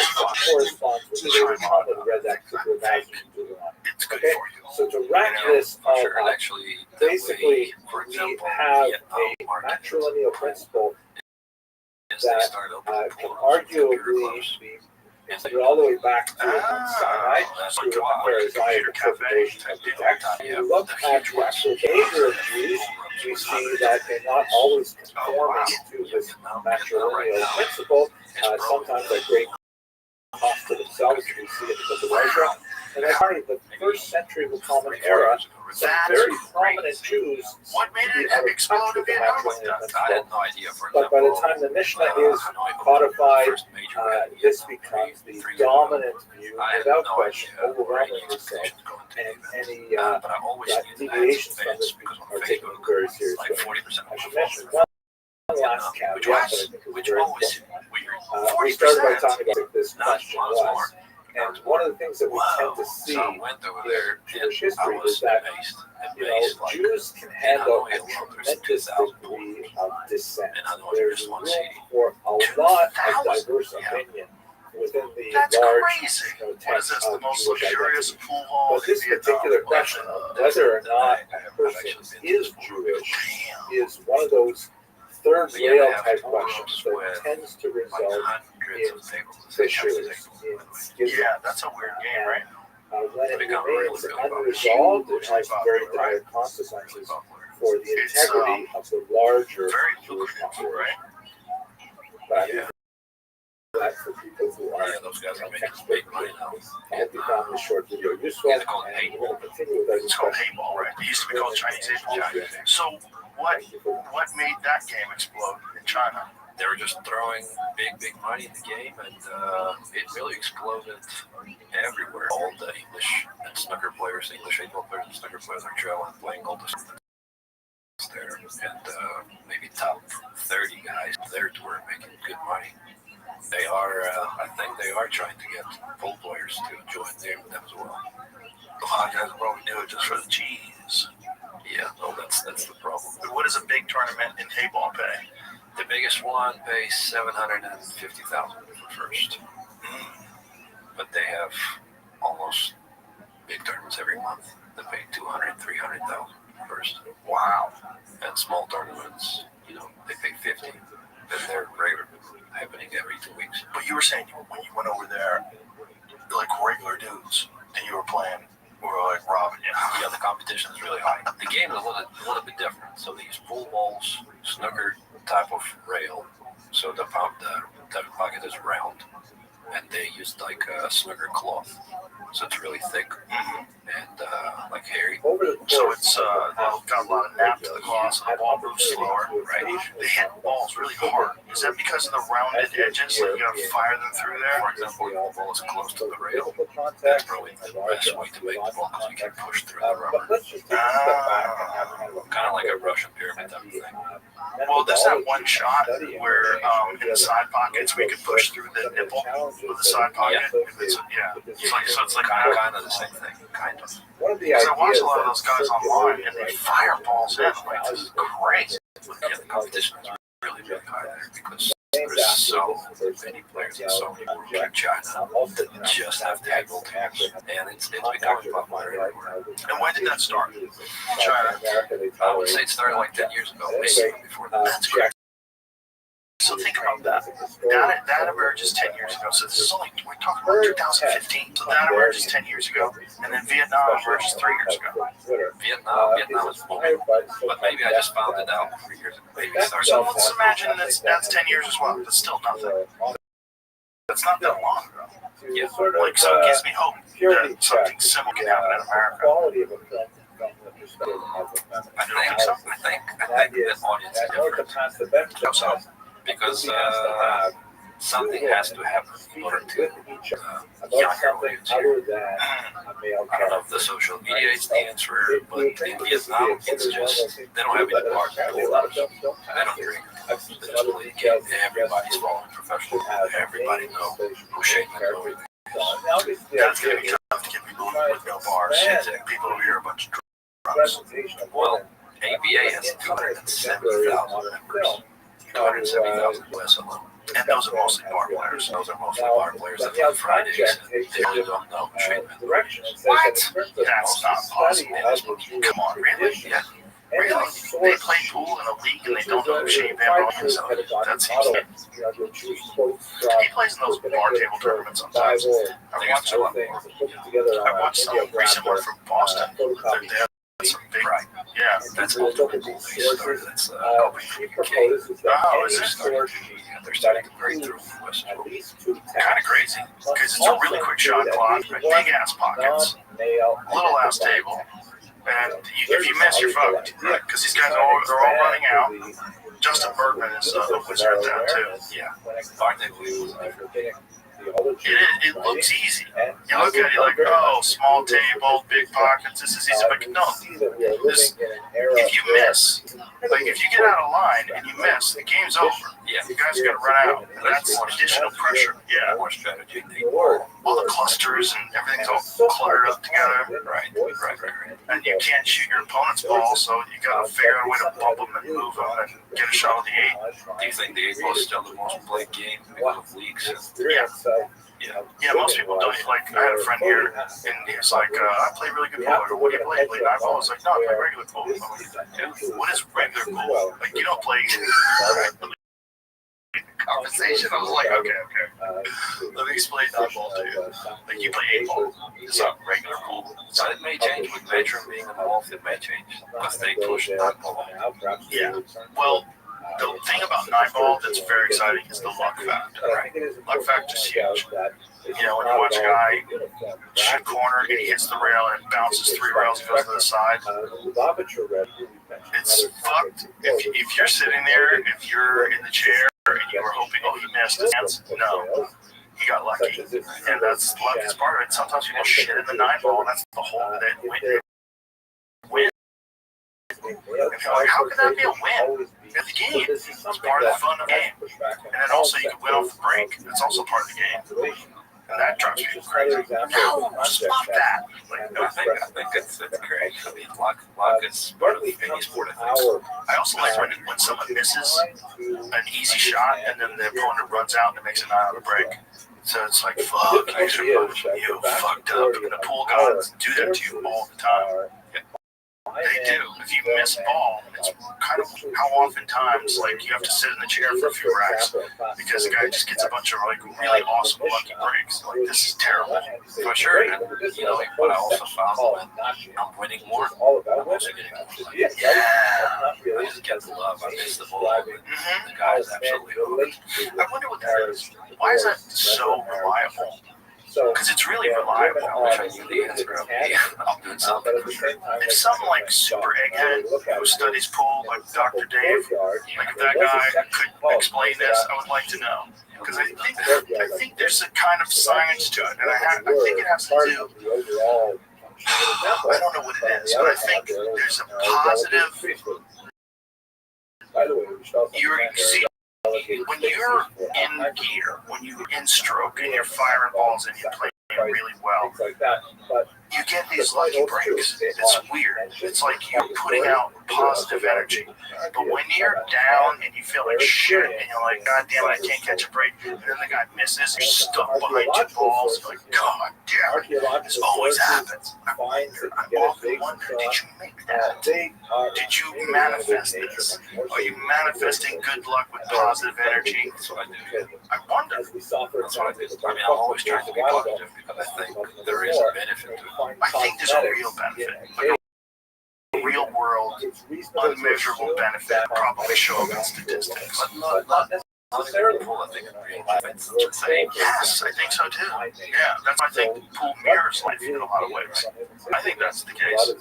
A: corresponds with the Talmud, the Redact, the Rabbis, and Deuteronomy.
B: It's good
A: Okay,
B: for you.
A: so to wrap this
C: For
A: all
C: sure. And
A: up,
C: actually, that
A: basically,
C: way, for
A: we
C: example,
A: have
C: Vietnam
A: a
C: market
A: matrilineal principle
C: is they
A: that
C: started opening
A: can
C: portals with computer
A: arguably
C: clubs.
A: be
C: Is they
A: all the way back to Mount Sinai,
C: that's
A: to
C: like
A: the
C: wow,
A: Pharisaic interpretation of the text. When you look at the actual behavior of Jews, we see that they're not always conforming to this matrilineal principle, sometimes at great cost to themselves. We see it in the book of Ezra. And that's probably the first century of the Common Era. Some very prominent Jews
B: What made
A: be
B: it
A: out of touch
B: explode in
A: with the
B: Vietnam like
A: matrilineal
B: that?
C: I had no idea. For
A: But by the time the Mishnah is codified, this becomes the dominant view, without question, overwhelmingly so. And any
C: but I always knew that
A: deviations from
C: fans
A: this
C: because on
A: are taken
C: Facebook,
A: very
C: like
A: seriously.
C: 40%
A: I
C: of
A: should
C: my
A: mention
C: followers.
A: one last caveat,
C: Which
A: but I
C: was,
A: think it's
C: which
A: very
C: always
A: important.
C: weird.
A: We started by
B: 40%.
A: talking about this
C: Not
A: question
C: once
A: was,
C: more.
A: and one of the things that we tend to see
C: So I went over there,
A: in Jewish
C: and I
A: history
C: was
A: is that
C: amazed, like,
A: Jews can
C: in
A: handle
C: Hanoi
A: a
C: alone, there's
A: tremendous
C: 2,000
A: degree of dissent.
C: in Hanoi,
A: There's
C: just one
A: room
C: city.
A: for a lot of
B: 2,000?
A: diverse
C: Yeah.
A: opinion within the
B: That's
A: large
B: crazy. What
A: tent
B: is this? The
A: of
B: most
A: Jewish
B: luxurious
A: identity.
B: pool hall
A: But this
B: in
A: particular
B: Vietnam?
A: question of whether or not a person is Jewish is one of those third
C: But yeah,
A: rail
C: they have
A: type
C: forums
A: questions
C: with,
A: that tends to
C: like
A: result
C: hundreds
A: in
C: of tables.
A: fissures, in schisms.
B: Yeah, that's a weird game, right?
A: When it
C: Become
A: remains
C: really popular.
A: unresolved, it
B: Hugely
A: has very
B: popular,
A: dire
C: Really
A: consequences
C: popular.
A: for the
B: It's,
A: integrity of the larger
B: Very
A: Jewish
B: lucrative,
A: population.
B: right?
A: But I
C: Yeah.
A: think that for people who are
C: Yeah, those guys are making
A: expert
C: big money now.
A: I hope you found this short video useful,
C: Yeah, they call it
A: and we're going to continue with our
B: It's called
A: discussion.
B: paintball, right? It used to be called Chinese paintball.
C: Yeah.
B: So what made that game explode in China?
C: They were just throwing big money in the game, and it really exploded everywhere. All the English and snooker players, English baseball players and snooker players are traveling, playing all this there, and maybe top 30 guys there to were making good money. They are, I think they are trying to get pool players to join them as well.
B: A lot of guys will probably do it just for the cheese.
C: Yeah, no, that's the problem.
B: But what does a big tournament in paintball pay?
C: The biggest one pays $750,000 for first, but they have almost big tournaments every month. They pay $200,000, $300,000 first.
B: Wow.
C: And small tournaments, they pay 50. Then they're regular, happening every 2 weeks.
B: But you were saying when you went over there, like regular dudes, and you were playing, were like robbing you.
C: Yeah, the competition is really high. The game is a little bit different. So they use pool balls, snooker type of rail. So the pocket is round, and they use like a snooker cloth. So it's really thick and like hairy.
B: So it's got a lot of nap to the cloth, so the ball moves slower, right? They hit balls really hard. Is that because of the rounded edges? Like you gotta fire them through there?
C: For example, if the ball is close to the rail, that's probably the best way to make the ball because you can push through the rubber. Kind of like a Russian pyramid type of thing.
B: Well, there's that one shot where in the side pockets we could push through the nipple with the side pocket. So it's like
C: Kind of the same thing, kind of.
B: because I watch a lot of those guys online and they fire balls in. I'm like, this is crazy.
C: Yeah, the competition is really high there because there's so many players and so many more like China that just have table teams, and it's becoming popular everywhere.
B: And when did that start in China?
C: I would say it started like 10 years ago, maybe before that.
B: That's great. So think about that. That emerges 10 years ago. So this is only, we're talking about 2015. So that emerges 10 years ago. And then Vietnam emerges 3 years ago.
C: Vietnam is booming, but maybe I just found it out 3 years ago. Maybe it started.
B: So let's imagine that's 10 years as well. That's still nothing. That's not that long ago.
C: Yeah.
B: Like, so it gives me hope that something similar can happen in America.
C: I think the audience is different.
A: How so?
C: Because something has to happen in order to younger audience here. I don't know if the social media is the answer, but in Vietnam, it's just, they don't have any parts. They don't drink. They just play the game. Everybody's following professional. Everybody knows who Shaman Bowie is.
B: That's going to be tough to get people with no bars. People who hear a bunch of drums.
C: Well, ABA has 270,000 members. 270,000 US alone.
B: And those are mostly bar players.
C: Those are mostly bar players that play Fridays, and they really don't know Shaman.
B: What? That's not possible. Come on, really?
C: Yeah.
B: Really? They play pool in a league and they don't know who Shane Van Bowen is? That seems like... He plays in those bar table tournaments sometimes. I watched some recent one from Boston. They That's a big,
C: right.
B: yeah.
C: That's ultimately they started. That's helping from UK.
B: Oh, is it?
C: They're starting to break through West Europe.
B: Kind of crazy because it's a really quick shot clock, big ass pockets, little ass table, and if you miss, you're fucked. Right? Because these guys they're all running out. Justin Bergman is a wizard at that too.
C: Yeah. Technically,
B: It looks easy. You look at it like, oh, small table, big pockets, this is easy. But no, if you miss, like if you get out of line and you miss, the game's over.
C: Yeah.
B: You guys are going to run out. And that's additional pressure. Yeah.
C: More strategy.
B: All the clusters and everything's all cluttered up together.
C: Right.
B: And you can't shoot your opponent's ball, so you got to figure out a way to bump them and move them and get a shot on the 8.
C: Do you think the 8 ball is still the most played game because of leagues?
B: Yeah, most people don't. Like, I had a friend here, and he was like, I play really good pool. I go, what do you play? Play 9 ball? I was like, no, I play regular pool. I'm like, what is regular pool? Like, you don't play conversation. I was like, okay. Let me explain 9 ball to you. Like, you play 8 ball. It's not regular pool.
C: So it may change with Metro being involved. It may change because they push 9 ball.
B: Yeah. Well, the thing about 9 ball that's very exciting is the luck factor. Right? Luck factor is huge. You know, when you watch a guy shoot a corner and he hits the rail and it bounces 3 rails and goes to the side, it's fucked. If you're sitting there, if you're in the chair and you were hoping, oh, he missed his chance, no. He got lucky. And that's luck is part of it. Sometimes people shit in the 9 ball, and that's the whole win. Like, how could that be a win? It's the game. It's part of the fun of the game. And then also you can win off the break. That's also part of the game. And that drives people crazy. No, just love that. Like,
C: I think it's great. I mean, luck is part of any sport, I think.
B: I also like when someone misses an easy shot and then the opponent runs out and it makes a 9 on the break. So it's like, fuck, you fucked up. And the pool gods do that to you all the time. They do. If you miss a ball, it's kind of how oftentimes like you have to sit in the chair for a few racks because the guy just gets a bunch of like really awesome lucky breaks. Like, this is terrible.
C: For sure. And, you know, what I also found when I'm winning more, I'm also getting more.
B: Yeah.
C: I just get the love. I miss the ball. The guys absolutely hooked.
B: I wonder what that is. Why is that so reliable? Because it's really reliable.
C: I wish I knew the answer. I'm doing something for sure.
B: If some like super egghead who studies pool, like Dr. Dave, like if that guy could explain this, I would like to know. Because I think there's a kind of science to it, and I think it has to do. I don't know what it is, but I think there's a positive. You see. When you're in gear, when you're in stroke and you're firing balls and you're playing really well, you get these lucky breaks. It's weird. It's like you're putting out positive energy. But when you're down and you feel like shit and you're like, God damn it, I can't catch a break, and then the guy misses, you're stuck behind 2 balls, you're like, God damn it, this always happens. I often wonder, did you make that? Did you manifest this? Are you manifesting good luck with positive energy?
C: That's what I do.
B: I wonder.
C: That's what I do. I mean, I'm always trying to be positive because I think there is a benefit to it.
B: I think there's a real benefit. Like a real world, unmeasurable benefit probably show up in statistics.
C: Not necessarily pool, I think in real life. It's the same.
B: Yes, I think so too. Yeah, that's why I think pool mirrors life in a lot of ways. I think that's the case.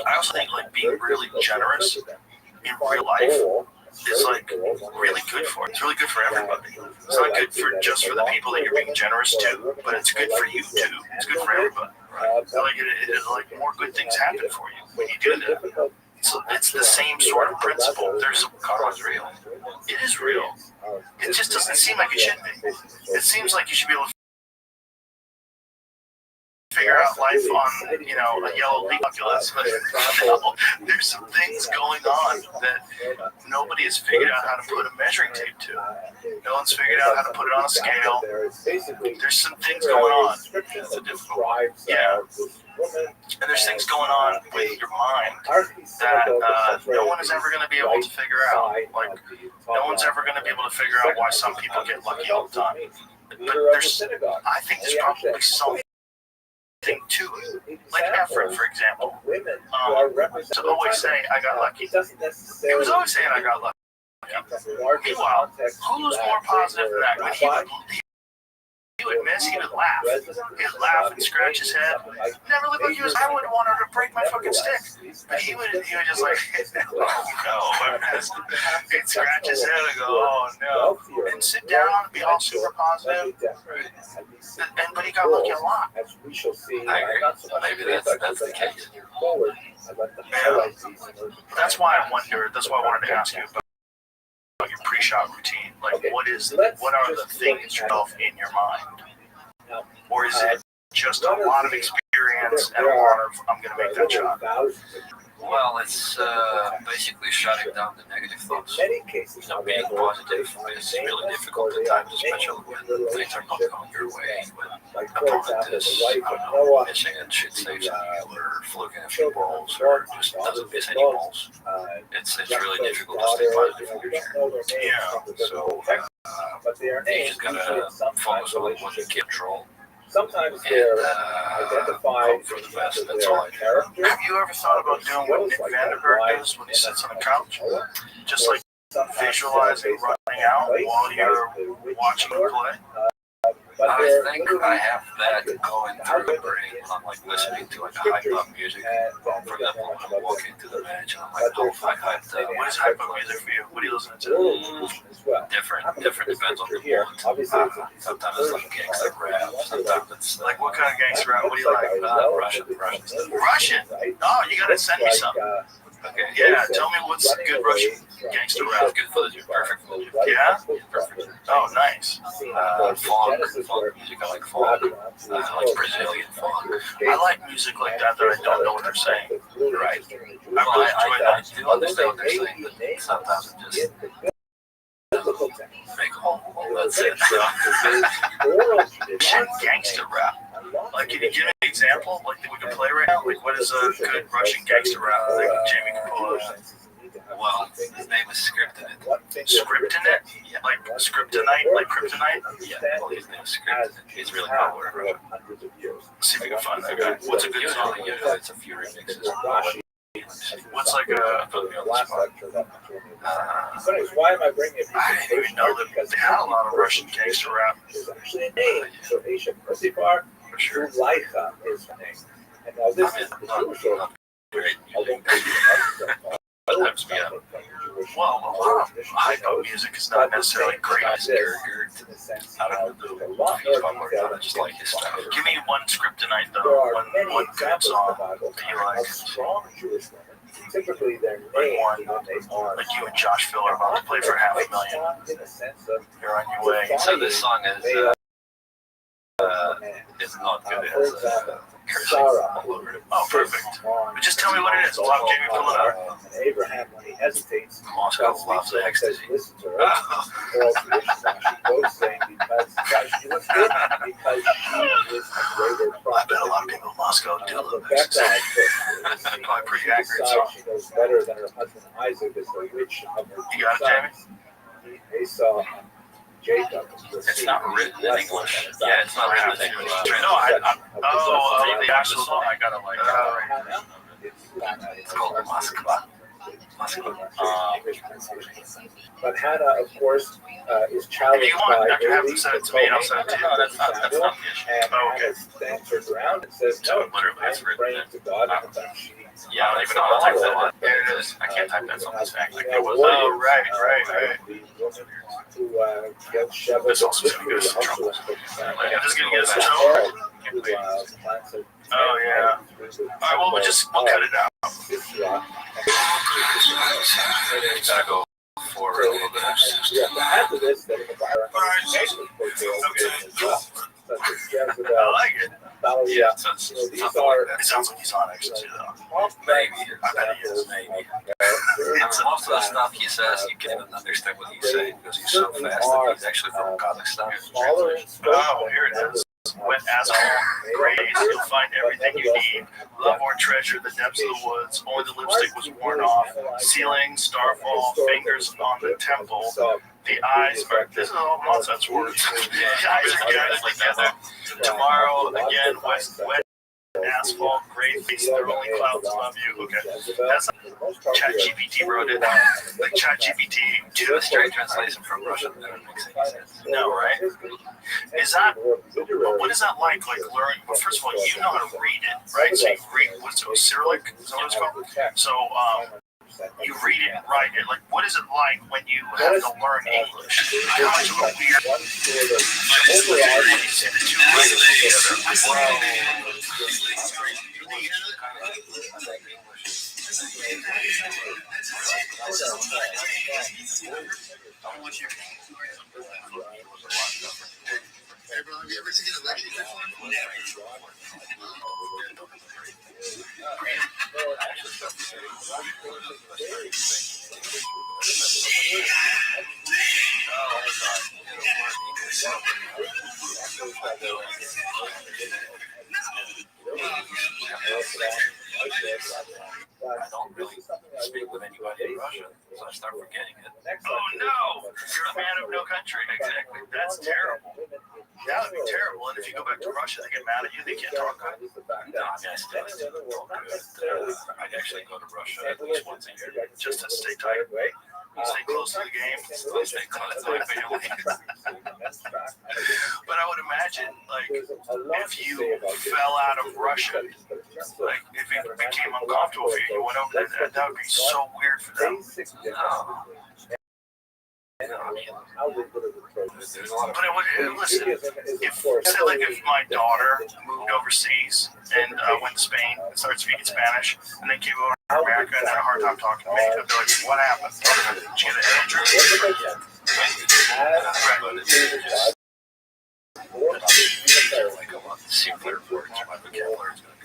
B: I also think like being really generous in real life is like really good for it. It's really good for everybody. It's not good for just for the people that you're being generous to, but it's good for you too. It's good for everybody. Right? Like like more good things happen for you when you do that. So it's the same sort of principle. There's
C: Karma's real.
B: it is real. It just doesn't seem like it should be. It seems like you should be able to figure out life on, a yellow leaf calculus. But no, there's some things going on that nobody has figured out how to put a measuring tape to. No one's figured out how to put it on a scale. There's some things going on.
C: It's a difficult one.
B: Yeah. And there's things going on with your mind that no one is ever going to be able to figure out. Like, no one's ever going to be able to figure out why some people get lucky all the time. But I think there's probably some to it. Like Efren, for example. To always say, I got lucky. He was always saying, I got lucky. Meanwhile, who's more positive than that? When he would miss, he would laugh. He'd laugh and scratch his head. Never looked like he was, I wouldn't want her to break my fucking stick. But he would just like, oh no, I missed. He'd scratch his head and go, oh no. And sit down and be all super positive. But he got lucky a lot.
C: I agree. Maybe that's the case.
B: That's why I wanted to ask you about your pre-shot routine. Like, what are the things yourself in your mind? Or is it just a lot of experience and a lot of, I'm going to make that shot?
C: Well, it's basically shutting down the negative thoughts. Being positive is really difficult at times, especially when things are not going your way. When opponent is, missing and shit saves on you, or fluking a few balls, or just doesn't miss any balls. It's really difficult to stay positive in your journey.
B: Yeah.
C: So you just gotta focus on what you can control.
A: Sometimes
C: And
A: they're identified
C: hope for the best. That's all I do.
B: Have you ever thought about doing what Nick Vandenberg does when he sits on the couch? Just like visualizing running out while you're watching him play?
C: I think I have that going through the brain. I'm like listening to like hype up music. For example, when I'm walking to the match, and I'm like, oh, if I hyped up.
B: What is hype up music for you? What are you listening to?
C: Different depends on the mood. Sometimes it's like gangsta rap. Sometimes it's
B: Like what kind of gangster rap? What do you like?
C: Russian stuff.
B: Russian? Oh, you gotta send me some.
C: Okay.
B: Yeah, tell me what's good Russian gangster rap.
C: Good for the gym. Perfect for the gym.
B: Yeah?
C: Perfect.
B: Oh, nice.
C: Funk music. I like funk. I like Brazilian funk.
B: I like music like that I don't know what they're saying.
C: Right.
B: I really enjoy
C: I
B: that.
C: do understand what they're saying, but sometimes it just make home. That's it.
B: Shit, gangster rap. Like, can you give me an example? Like, that we can play right now? Like, what is a good Russian gangster rap that Jamie can pull out?
C: Well, his name is Scriptinit.
B: Scriptinit?
C: Yeah.
B: Like Scriptonite? Like Kryptonite?
C: Yeah, well, his name is Scriptinit. He's really popular.
B: See if we can find that guy. What's a good song?
C: Usually it's a few remixes.
B: What's like a...
C: Put me on the spot.
A: Why am I bringing it?
B: I didn't even know that they had a lot of Russian gangster rap.
A: There's actually a name. So Asia Persibar,
C: For sure.
A: Laika is the name. And now this is the Jewish order.
C: Great.
A: I won't give you another
C: Sometimes, yeah.
B: Well, a lot of hype-up music is not necessarily great.
C: I don't know if he's popular or not. I just like his style.
B: Give me one Scriptonite, though. One good song that you like.
A: Strong Jewish women. Typically, their
B: Like
A: name
B: one,
A: are
B: like you and Josh Phil are about to play for $500,000.
A: in the sense of
B: You're on your way.
C: So this song is not good. It has cursing all over it.
B: Oh, perfect. But just tell me what it is. I'll have Jamie pull it up.
A: And Abraham, when he hesitates,
C: Moscow loves ecstasy.
A: listen to her. Or else she goes saying because she looks good, because she is a greater
B: I
A: prophet.
B: bet a lot of people in Moscow do love
A: Rebecca,
B: ecstasy. Probably pretty accurate song.
A: she knows better than her husband Isaac is the rich of her
B: You got it, Jamie?
A: Esau and Jacob.
C: It's not written in English. Yeah, it's not written in English.
B: The actual song, I gotta like.
C: It's called Moskva.
A: But Hannah, of course, is challenged
B: If you want,
A: by
B: after you have to
A: Eli
B: send it to me, I'll send it to you.
C: No, that's not the issue.
A: and
B: Oh, okay.
A: Hannah then turns around and says,
C: So
A: no,
C: literally, it's
A: I'm
C: written
A: praying
C: in.
A: to God, and then she
C: Yeah, I don't even know how to type that one. There it is. I can't type that song. It's like it was.
B: Oh, right.
A: Who gets shoveled
B: This also is gonna get us in trouble. Yeah, this is gonna get us in trouble. Oh, yeah. Alright, well, we'll cut it out.
C: Gotta go forward a little bit.
A: After this, then the fire.
B: I like it.
C: Yeah, so it's
A: These
C: something
A: are
C: like that.
B: It sounds like he's on ecstasy, though.
C: Maybe.
B: I bet he is.
C: Maybe. Most of the stuff he says, you can't even understand what he's saying because he's so fast that he's actually from Kazakhstan.
B: Oh, here it is. Wet asshole, graze, you'll find everything you need. Love or treasure the depths of the woods. Only the lipstick was worn off. Ceiling, starfall, fingers on the temple. The eyes are, this is all nonsense words. The eyes are gathered together. Tomorrow, again, wet asphalt, gray face, there are only clouds above you. Okay, that's ChatGPT wrote it. Like ChatGPT,
C: Do a straight translation from Russian, that would make sense.
B: no, right? Is that what is that like? Like learn. Well, first of all, you know how to read it, right? So you read what's it, Cyrillic? Is that what it's called? So you read it and write it. Like, what is it like when you have to learn English? How much of a weird when you see the two languages
A: Have you ever seen an election before?
C: I don't really speak with anybody in Russia, so I start forgetting it.
B: Oh no! You're a man of no country. Exactly. That's terrible. That would be terrible. And if you go back to Russia, they get mad at you. They can't talk good.
C: No, I mean, I still talk good. I actually go to Russia at least once a year.
B: Just to stay tight. Stay close to the game.
C: Stay close to my family.
B: But I would imagine, like, if you fell out of Russia, like, if it became uncomfortable for you, you went over there, that would be so weird for them.
C: No, I mean, there's a lot of.
B: But it would, listen, if, say, like, if my daughter moved overseas and went to Spain and started speaking Spanish, and then came over to America and had a hard time talking to me, I'd be like, what happened? Did you get a head injury?
C: Like a lot simpler words, my vocabulary is going to be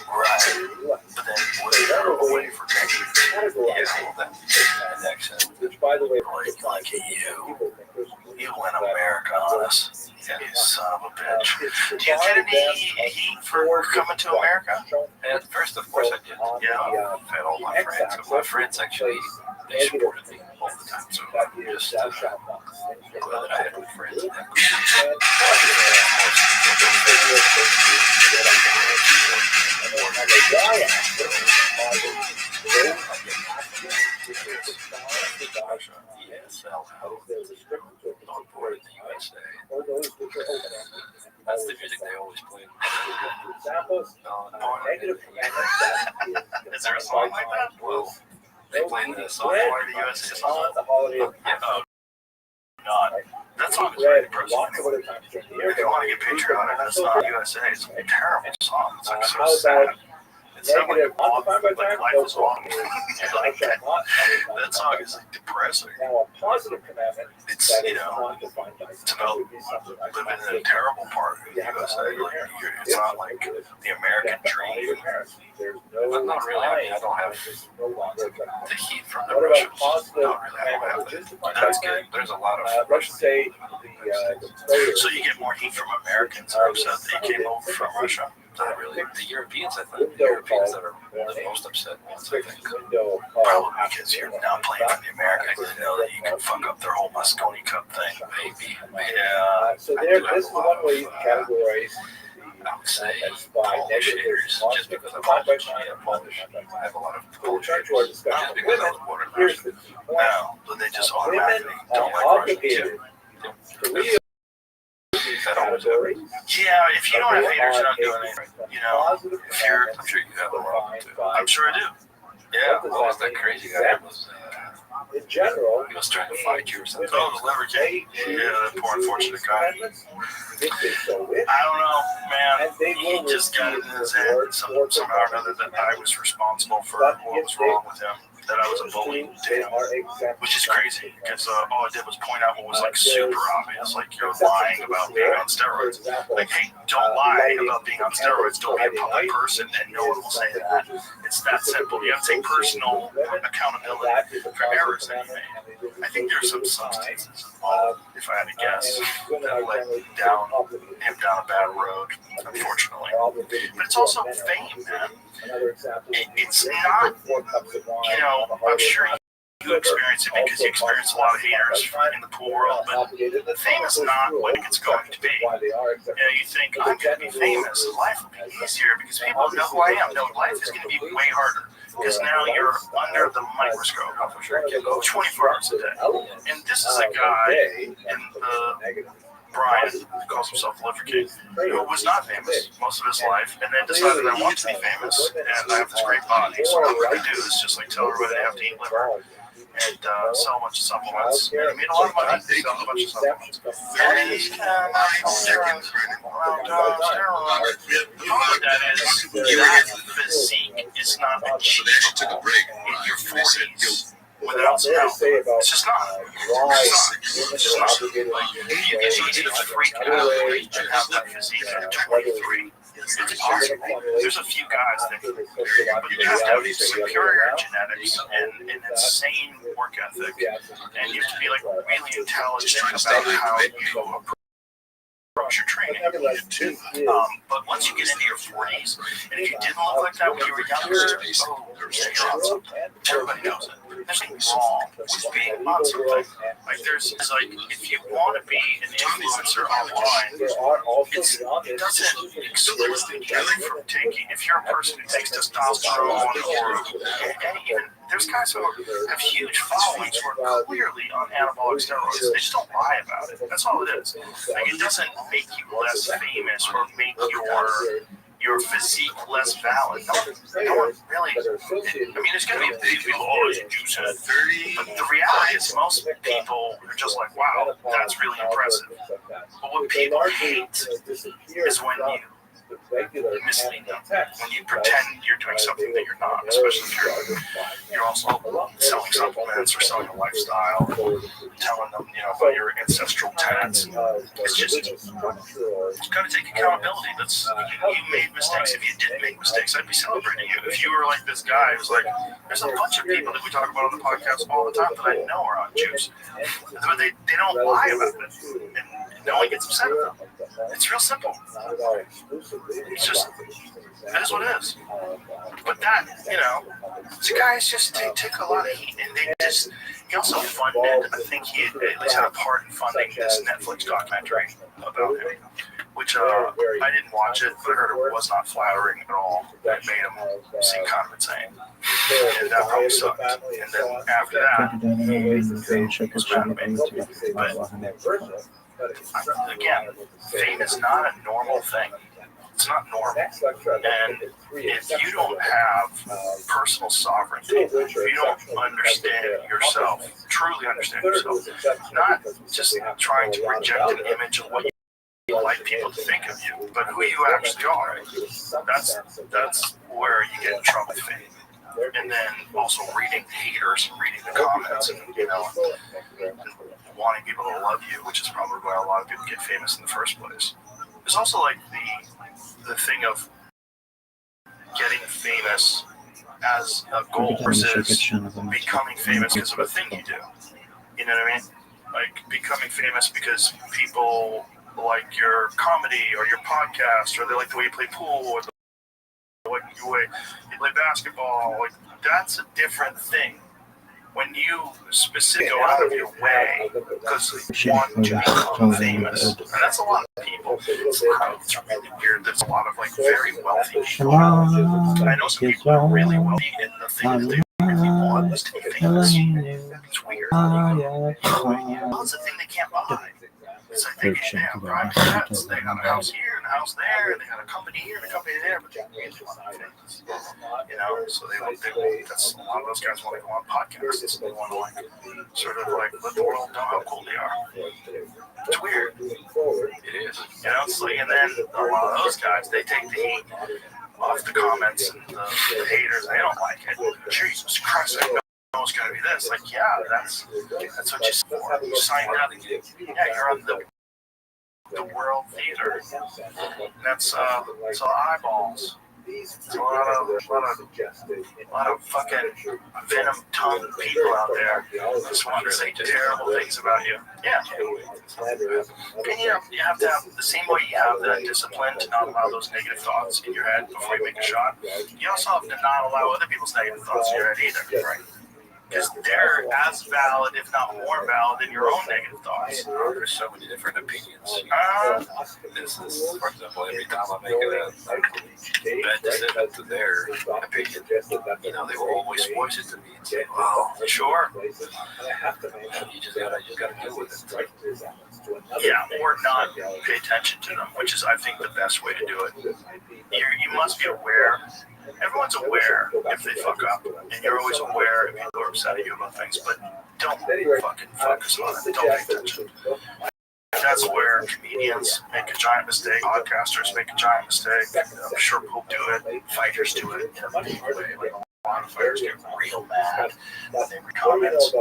B: Right. But then what if you're away for decades?
C: well, that accent.
B: Like you went America on us. You son of a bitch. Do you get any heat for coming to America?
C: At first, of course, I did.
B: Yeah.
C: I've had all my friends. But my friends actually, they supported me all the time. So I'm just glad that I had good friends. And that ESL on board in the USA. That's the music they always play.
B: Is there a song like that?
C: Well, they play the song
B: Or the USA song?
C: Yeah.
B: Oh, God. That song is very depressing. If you want to get patriotic, that's not USA. It's a terrible song. It's like so sad. It's not like life is awful. Like that. That song is like depressing. It's, you know, it's about living in a terrible part of the USA. Like, it's not like the American dream.
C: But not really. I mean, I don't have the heat from the Russians. Not really. I don't have that.
B: That's good.
C: There's a lot of Russians.
B: So you get more heat from Americans who are upset that you came over from Russia.
C: Not really. The Europeans, I think. The Europeans that are the most upset ones, I think.
B: Probably because you're not playing for the Americans. They know that you can fuck up their whole Moscone Cup thing.
C: Maybe.
B: Yeah.
A: So there, this is one way you can categorize
C: I would say Polish haters, just because I'm Polish. Yeah, Polish. I have a lot of Polish haters. Just because I was born in Russia.
B: No, but they just automatically don't like Russians.
C: That always happens.
B: Yeah, if you don't have haters, you're not doing anything. You know, if you're,
C: I'm sure you have a lot of them too.
B: I'm sure I do. Yeah.
C: What was that crazy guy that was,
A: in general,
C: he was trying to fight you or something?
B: Oh, the Lever King. Yeah, that poor unfortunate guy. I don't know, man. He just got it in his head somehow or another that I was responsible for what was wrong with him. That I was a bully to him, which is crazy because all I did was point out what was like super obvious, like you're lying about being on steroids. Like, hey, don't lie about being on steroids. Don't be a public person, and no one will say that. It's that simple. You have to take personal accountability for errors that you made. I think there's some substances involved, if I had to guess, that led him down a bad road, unfortunately. But it's also fame, man. It's not, you know, I'm sure you you experience it because you experience a lot of haters in the pool world, but fame is not what it's going to be. You think, I'm going to be famous, life will be easier because people know who I am. No, life is going to be way harder because now you're under the microscope 24 hours a day. And this is a guy in the Brian, who calls himself Liver King, who was not famous most of his life, and then decided I want to be famous, and I have this great body, so what I'm going to do is just like tell everybody they have to eat liver, and sell a bunch of supplements, and he made a lot of money selling a bunch of supplements. And he's around steroids. The problem with that is that physique is not achievable in your 40s. Without some help. It's just not. It's just not. Like, you can easy to freak out and have that physique at 23. It's possible. There's a few guys that can, but you have to have superior genetics and an insane work ethic, and you have to be like really intelligent about how you approach your training. But once you get into your 40s, and if you didn't look like that when you were younger, you're on something. Everybody knows it. There's nothing wrong with being on something. Like if you want to be an influencer online, it doesn't exclude you from taking. If you're a person who takes testosterone or even there's guys who have huge followings who are clearly on anabolic steroids. They just don't lie about it. That's all it is. Like, it doesn't make you less famous or make your physique less valid. No one really. I mean, there's going to be a few people always juicing at 30, but the reality is most people are just like, wow, that's really impressive. But what people hate is when you mislead them, when you pretend you're doing something that you're not, especially if you're also selling supplements or selling a lifestyle, telling them, about your ancestral tenets. It's just, you've got to take accountability. You made mistakes. If you didn't make mistakes, I'd be celebrating you. If you were like this guy who's like, there's a bunch of people that we talk about on the podcast all the time that I know are on juice, but they don't lie about it, and no one gets upset about it. It's real simple. It's just, that is what it is. But that, the guys just took a lot of heat, and he also funded, I think he at least had a part in funding this Netflix documentary about him, which I didn't watch it, but I heard it was not flattering at all. It made him seem kind of insane. And that probably sucked. And then after that, he was mad at me. But again, fame is not a normal thing. It's not normal. And if you don't have personal sovereignty, if you don't understand yourself, truly understand yourself, not just trying to project an image of what you like people to think of you, but who you actually are, that's where you get in trouble with fame. And then also reading haters and reading the comments and wanting people to love you, which is probably why a lot of people get famous in the first place. There's also like the thing of getting famous as a goal versus becoming famous because of a thing you do. You know what I mean? Like becoming famous because people like your comedy or your podcast, or they like the way you play pool, or like the way you play basketball. Like that's a different thing. When you specifically go out of your way because you want to become famous, and that's a lot of people. It's really weird. There's a lot of like very wealthy people. I know some people are really wealthy, and the thing that they really want is to be famous. It's weird. Well, it's a thing they can't buy. It's like they have private jets, they got a house here and a house there, and they got a company here and a company there, but they really want to be famous. So they that's a lot of those guys want to go on podcasts. They want to like sort of like let the world know how cool they are. It's weird. It is. It's like, and then a lot of those guys, they take the heat off the comments and the haters. They don't like it. Jesus Christ, I know. It's got to be this. Like, yeah, that's what you signed up. Yeah, you're on the world theater. That's it's eyeballs. It's a lot of fucking venom-tongued people out there just want to say terrible things about you. Yeah. And you have to have the same way you have that discipline to not allow those negative thoughts in your head before you make a shot. You also have to not allow other people's negative thoughts in your head either, right? because they're as valid, if not more valid, than your own negative thoughts.
C: There's so many different opinions. This is, for example, every time I make a bad decision to their opinion, they will always voice it to me and say, "Well,
B: Sure.
C: you just gotta deal with it."
B: Yeah, or not pay attention to them, which is, I think, the best way to do it. You must be aware. Everyone's aware if they fuck up, and you're always aware if people are upset at you about things, but don't fucking focus on it. Don't pay attention. That's where comedians make a giant mistake, podcasters make a giant mistake. I'm sure people do it, fighters do it. Like, a lot of fighters get real mad when they read comments.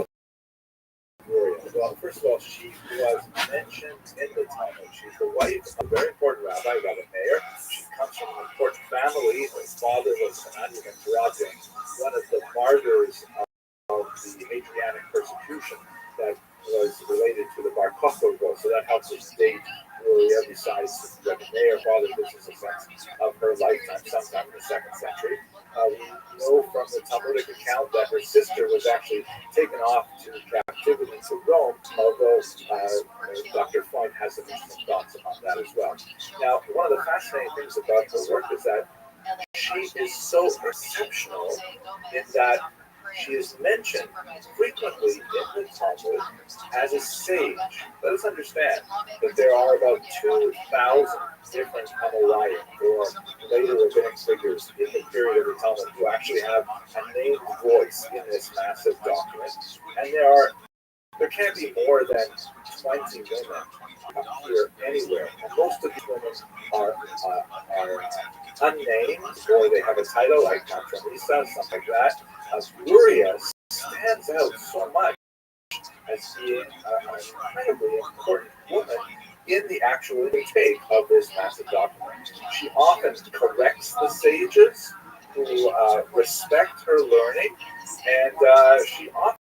A: Well, first of all, she was mentioned in the Talmud. She's the wife of a very important rabbi, Rabbi Meir. She comes from an important family. Her father was Hanani ben Terah, one of the martyrs of the Adrianic persecution that was related to the Bar Kokhba revolt. So that helps us date Uriah, besides Rabbi Meir. Father, this is a sense of her lifetime, sometime in the 2nd century. We know from the Talmudic account that her sister was actually taken off to captivity to Rome, although Dr. Freund has some interesting thoughts about that as well. Now, one of the fascinating things about her work is that she is so exceptional in that she is mentioned frequently in the Talmud as a sage. Let us understand that there are about 2,000 different Amoraim, or later rabbinic figures in the period of the Talmud, who actually have a named voice in this massive document. And there can't be more than 20 women here anywhere. And most of these women are unnamed, or they have a title like Matronisa, something like that. Uriah stands out so much as being an incredibly important woman in the actual intake of this massive document. She often corrects the sages who respect her learning, and she often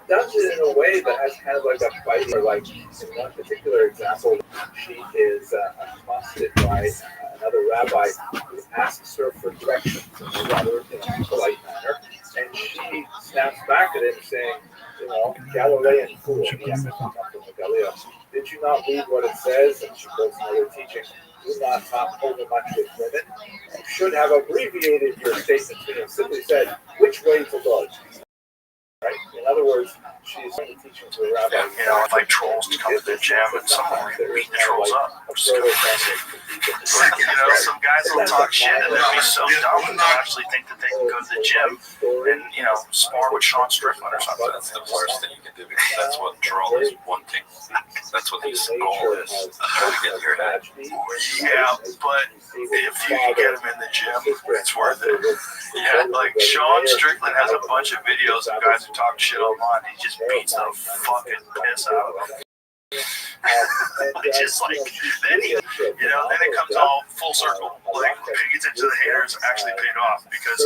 A: does it in a way that has kind of like a fighting, like in one particular example, she is accosted by another rabbi who asks her for directions in a rather polite manner, and she snaps back at him saying, Galilean fool, did you not read what it says? And she quotes another teaching, do not talk over much with women. You should have abbreviated your statement to him, simply said, which way to go? Right? In other words, she's teaching to a rabbi.
B: Like trolls to come to the gym and someone beat the trolls up. Some guys will talk shit and they'll be so dumb and they'll actually think that they can go to the gym and, spar with Sean Strickland or something.
C: That's the worst thing you can do, because that's what troll is wanting. That's what his goal is, to get your head.
B: Yeah, but if you can get him in the gym, it's worth it. Yeah, like Sean Strickland has a bunch of videos of guys who talk shit online. He just beats the fucking piss out of them. It's just like, then he, then it comes all full circle. Like, paying attention to the haters actually paid off, because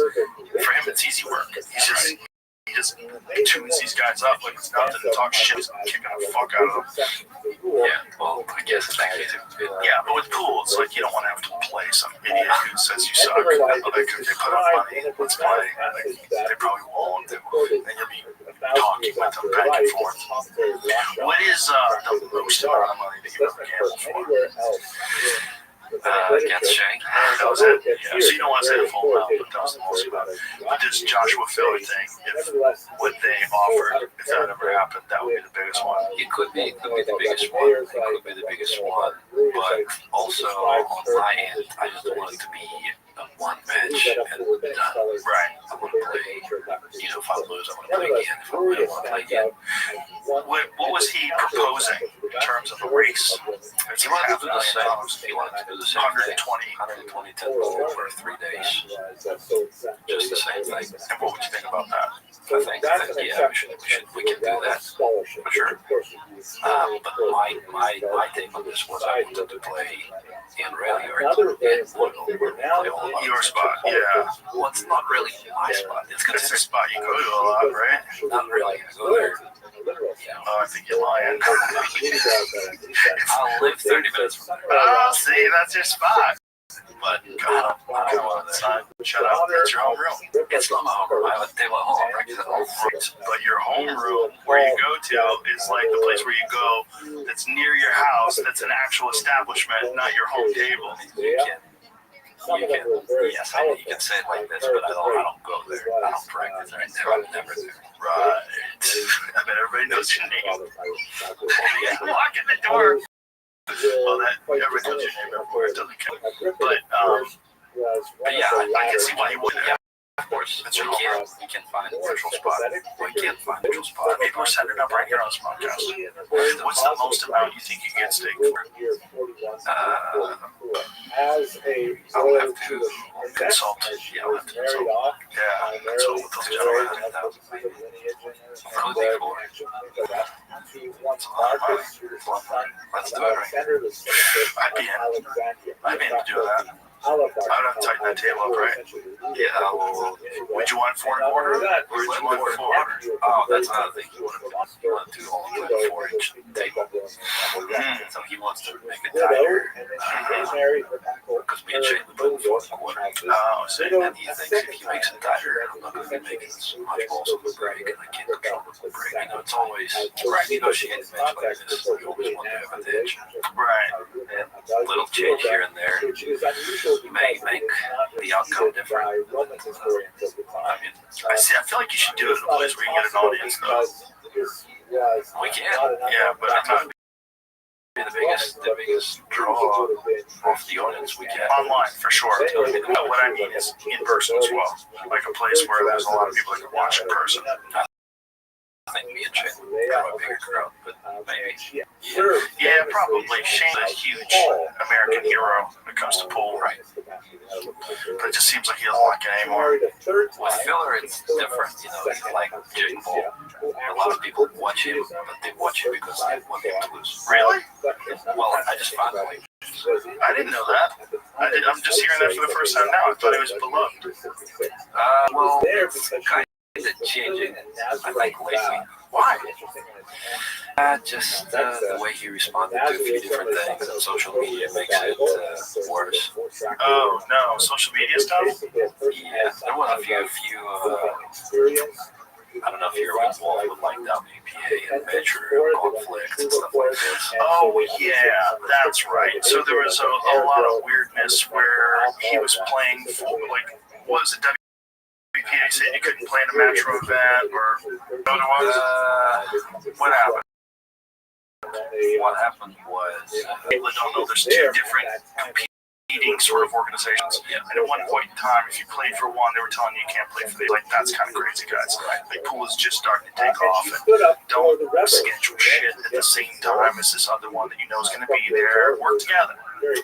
B: for him it's easy work. He just tunes these guys up like it's nothing, talks shit, he's kicking the fuck out of them.
C: Yeah, well, I guess in that case,
B: yeah, but with pool, it's like you don't want to have to play some idiot who says you suck. They put up money, let's play. They probably won't, and you'll be talking with them back and forth. What is the most amount of money that you ever gambled for?
C: Against Shank.
B: That was it. Yeah. So you don't want to say the full amount, but that was the most amount. This Joshua Philly thing, if what they offered, if that ever happened, that would be the biggest one.
C: It could be the biggest one. It could be the biggest one. But also on my end, I just don't want it to be a one match and done.
B: Right.
C: I want to play. If I lose, I want to play again. If I win, I want to play again.
B: What was he proposing in terms of a race?
C: He wanted to do the same. He wanted to do the same
B: 120
C: 10 over 3 days. Just the same thing.
B: And what would you think about that?
C: I think yeah, we can do that for sure. But my take on this was I wanted to play in rally yard and play all
B: your spot, yeah.
C: Well, it's not really my spot. It's
B: a spot you go to a lot, right?
C: Not really. I go there.
B: Oh, I think you're lying.
C: I'll live 30 minutes from there.
B: Oh, see, that's your spot.
C: But
B: God, go outside, shut up. That's your home room.
C: it's not my home room. I have a table at home. I practice at home.
B: But your home room, where you go to, is like the place where you go that's near your house, that's an actual establishment, not your home table.
C: Yes, you can say it like this, but I don't go there. I don't practice there. I'm never there.
B: Right. I bet everybody knows your name. Lock in the door. Well, that everybody knows your name, of course, doesn't count. But
C: yeah,
B: I can see why you wouldn't.
C: Yeah, of course.
B: That's your
C: We
B: home room.
C: can't find a neutral spot. We can't find a neutral spot.
B: Maybe we're setting up right here on this podcast. What's the most amount you think you get steak for?
C: I'll have to
B: Consult.
C: Yeah, I'll have to consult.
B: Yeah, consult with those gentlemen.
C: Could be for
B: It's a lot of money.
C: Let's do it right.
B: I'd be in to do that. I would have to tighten that table up, right?
C: Yeah, well,
B: Would you want 4 1/4? Or would you want 4?
C: oh, that's another thing. You want to do only a 4-inch table. So he wants to make it tighter. Because me and Shane we put 4 1/4.
B: Oh, see.
C: And he thinks if he makes it tighter, I'm not going to be making as much balls on the break, and I can't control the break. You know, it's always negotiated match like this. You always want to have an edge.
B: Right.
C: And a little change here and there may make the outcome different. I mean,
B: I see. I feel like you should do it in a place where you get an audience, though.
C: we can.
B: Yeah, but I'm not
C: Be the biggest draw off the audience we can.
B: online for sure. But what I mean is in person as well. Like a place where there's a lot of people that can watch in person.
C: I think me and Shane have a bigger crowd, but maybe.
B: Yeah, probably. Shane's a huge American hero when it comes to pool, right? But it just seems like he doesn't like it anymore.
C: With Filler, it's different. You know, it's like Jake Paul. A lot of people watch him, but they watch him because they want him to lose.
B: Really?
C: Well, I just found out.
B: I didn't know that. I'm just hearing that for the first time now. I thought he was beloved.
C: Well, it's kind of changing, I think, lately.
B: Why?
C: Just the way he responded to a few different things on social media makes it worse.
B: Oh, no. Social media stuff?
C: Yeah, there was a few I don't know if you're involved with like WPA and measure conflicts and stuff like this.
B: Oh, yeah, that's right. So there was a lot of weirdness where he was playing for, like, what was it, WPA said he couldn't play in a metro event, or what happened?
C: What happened was
B: People that don't know, there's 2 different competing sort of organizations.
C: Yeah.
B: And at one point in time, if you played for one, they were telling you can't play for the like that's kind of crazy, guys. Like pool is just starting to take off, and don't schedule shit at the same time as this other one that you know is going to be there. Work together.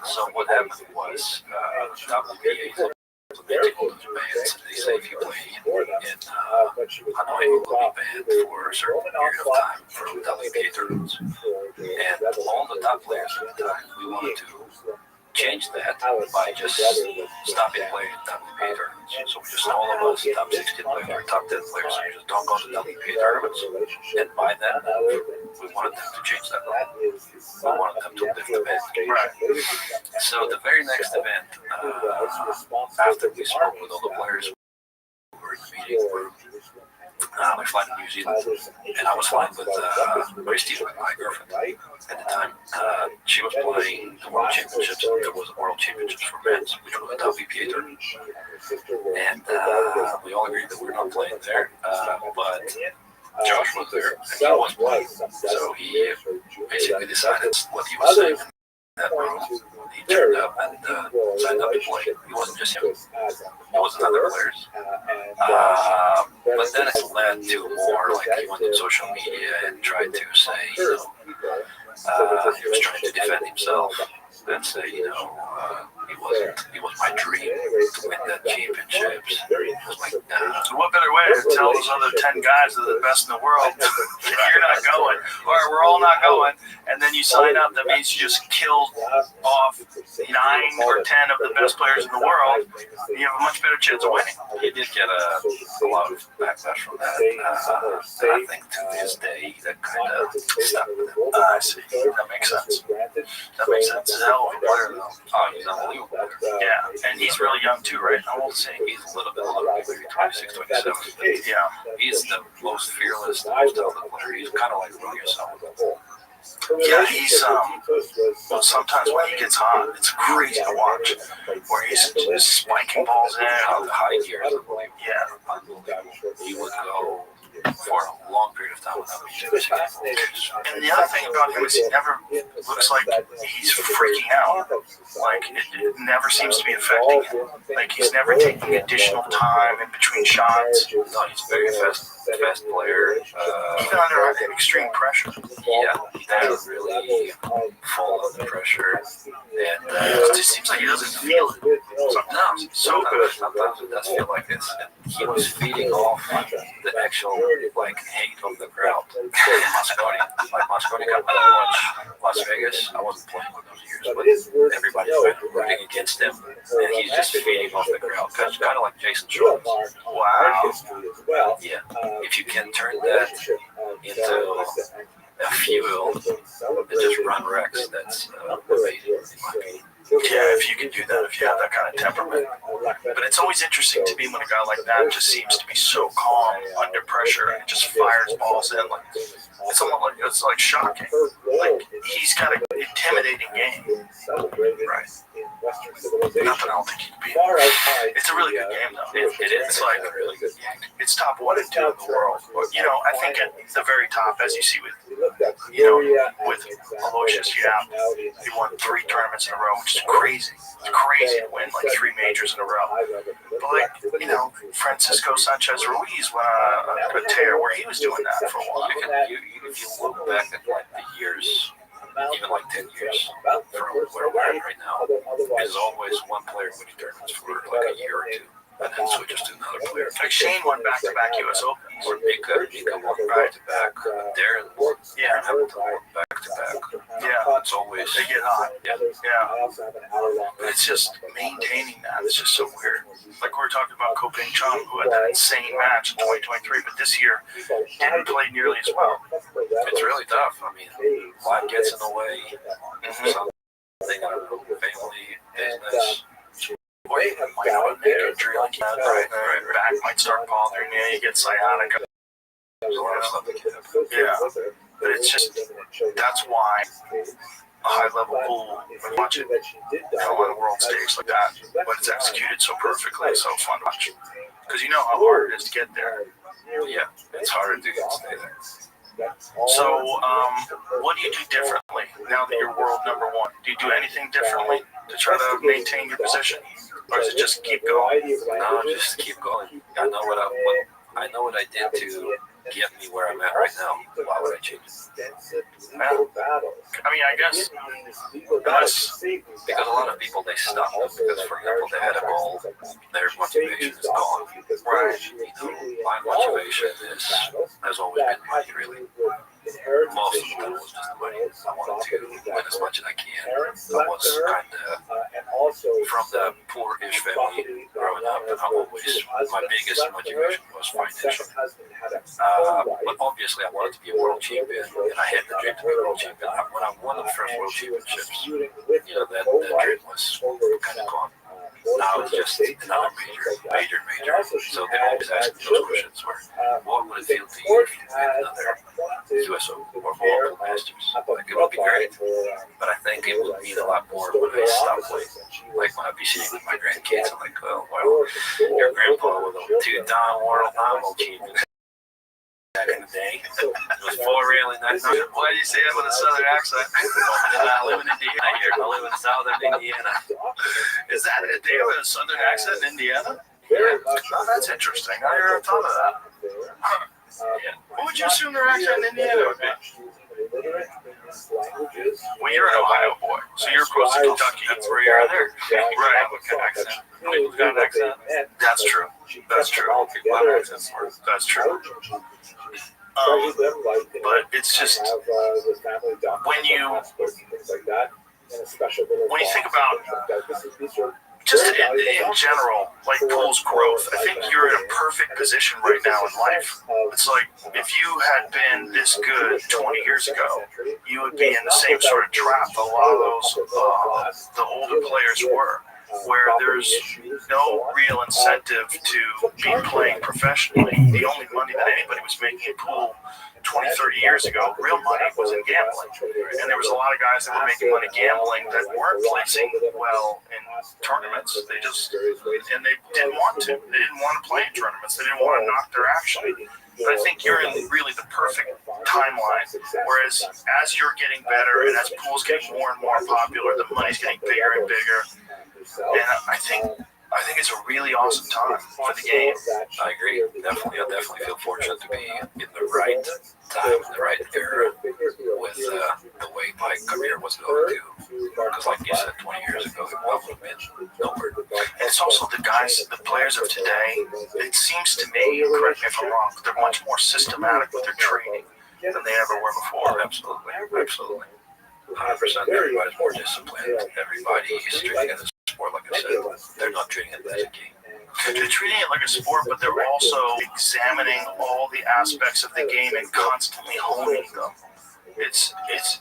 C: so what happened was WPA implemented all those bans. They say if you play in Hanoi, you will be banned for a certain period of time from WPA tournaments. And all the top players at the time, we wanted to change that by just stopping playing WPA tournaments. So just all of us, top 16 players, top 10 players, just don't go to WPA tournaments. And by that, we wanted them to change that rule. We wanted them to lift the ban.
B: Right.
C: So the very next event, after we spoke with all the players, we were in the meeting room. We fly to New Zealand, and I was flying with Christy, my girlfriend at the time. She was playing the World Championships, and there was a World Championships for men's, which was a WPA tournament. And we all agreed that we were not playing there, but Josh was there, and he was playing. So he basically decided what he was saying in that room. He turned up and signed up to play. It wasn't just him. It was other players. But then it led to more like he went on social media and tried to say, you know, he was trying to defend himself and say, you know, it was my dream to win that championships. It was like,
B: So what better way to tell those other 10 guys that are the best in the world that you're not going, or we're all not going, and then you sign up, that means you just killed off 9 or 10 of the best players in the world, and you have a much better chance of winning.
C: he did get a lot of backlash from that. And I think to this day, that kind of stuck with him.
B: I see. That makes sense. That makes sense. He's a hell of a player, though.
C: Oh, he's unbelievable.
B: Yeah, and he's really young, too, right? How old is he?
C: He's a little bit older, maybe 26, 27. But
B: Yeah.
C: he's the most fearless, the most talented player. He's kind of like yourself.
B: Yeah, he's, well, sometimes when he gets hot, it's crazy to watch. Where he's just spiking balls in.
C: The high gear is unbelievable.
B: Yeah.
C: Unbelievable. He would go for a long period of time without being busy.
B: And the other thing about him is he never looks like he's freaking out. Like, it never seems to be affecting him. Like, he's never taking additional time in between shots.
C: No, he's a very fast player.
B: Even under extreme pressure.
C: Yeah, he doesn't really fall under pressure. And
B: It just seems like he doesn't feel it.
C: Sometimes it does feel like this. And he was feeding off the actual hate of the crowd. Mosconi got to watch Las Vegas. I wasn't playing with those years, but everybody's kind of rooting against him, and he's just feeding off the crowd. Kind of like Jason Schwartz.
B: Wow.
C: Yeah. If you can turn that into a fuel and just run wrecks, that's amazing.
B: Yeah, if you can do that, if you have that kind of temperament. But it's always interesting to me when a guy like that just seems to be so calm under pressure and just fires balls in. Like it's like shocking. Like he's got an intimidating game. Right. Not that I don't think he'd be. It's a really good game though.
C: It is.
B: It's like
C: a really good game.
B: it's top 1 and 2 in the world. But, I think at the very top, as you see with with Aloysius, he won 3 tournaments in a row, which is crazy. It's crazy to win like 3 majors in a row. But Francisco Sanchez Ruiz went on a tear where he was doing that for a while.
C: If you look back at the years, even 10 years from where we're at right now, there's always one player winning tournaments for a year or 2. And then switches to another player.
B: Like Shane won back-to-back U.S. Opens.
C: Or Mika won back-to-back. Darren won back-to-back.
B: Yeah.
C: It's always...
B: They get hot.
C: Yeah.
B: But it's just maintaining that. It's just so weird. Like we were talking about Ko Ping Chong, who had that insane match in 2023, but this year didn't play nearly as well.
C: It's really tough. I mean, life gets in the way. Something, family, business...
B: Or you might have a neck injury like you had, right? Back might start bothering you, you get sciatica.
C: There's a lot of stuff that can happen.
B: Yeah, but it's just, that's why a high-level pool, when you watch it on a world stage like that, but it's executed so perfectly, it's so fun to watch. Because you know how hard it is to get there.
C: Yeah, it's harder to stay there.
B: So, what do you do differently now that you're world number 1? Do you do anything differently to try to maintain your position? Or does it just keep going?
C: No, just keep going. I know what I did to get me where I'm at right now. Why would I change it?
B: Yeah. I mean, I guess
C: because a lot of people, they stop them because, for example, they had a goal, their motivation is gone.
B: Right.
C: My motivation has always been money, really. Most of the time was just money. I wanted to win as much as I can. I was kind of from the poor-ish family growing up, and my biggest motivation was financial. But obviously, I wanted to be a world champion, and I had the dream to be a world champion. When I won the first world championships, that dream was kind of gone. Now it's just another major. So they always ask me those questions where, what would it feel to you if you win another US Open or World Masters? Like, it would be great, but I think it would mean a lot more when I stop playing. Like, when I be sitting with my grandkids, I'm like, well, your grandpa was a 2-time world nominal champion back in the day. It was 4 railing that night.
B: Why do you say that with a southern accent?
C: I live in Indiana here. I live in southern Indiana.
B: Is that it? They have a southern accent in Indiana? Yeah. Oh, that's interesting. I never thought of that.
C: Yeah.
B: What would you assume their accent in Indiana would be? Well, you're an Ohio boy, so you're close to Kentucky. That's where you're at there. Right.
C: Accent. People's got an accent.
B: That's true. That's true. That's true. But it's just when you think about just in general, like Pool's growth, I think you're in a perfect position right now in life. It's like if you had been this good 20 years ago, you would be in the same sort of trap a lot of those the older players were, where there's no real incentive to be playing professionally. The only money that anybody was making in Pool 20, 30 years ago, real money was in gambling. And there was a lot of guys that were making money gambling that weren't placing well in tournaments. They didn't want to. They didn't want to play in tournaments. They didn't want to knock their action. But I think you're in really the perfect timeline. Whereas as you're getting better and as Pool's getting more and more popular, the money's getting bigger and bigger. And I think it's a really awesome time for the game.
C: I agree. Definitely, I definitely feel fortunate to be in the right time, in the right era with the way my career was going to. Because like you said, 20 years ago, it would have been nowhere.
B: And it's also the players of today, it seems to me, correct me if I'm wrong, they're much more systematic with their training than they ever were before.
C: Absolutely. 100%. Everybody's more disciplined. Everybody is treating it as a sport, like I said. They're not treating it as a game.
B: They're treating it like a sport, but they're also examining all the aspects of the game and constantly honing them. It's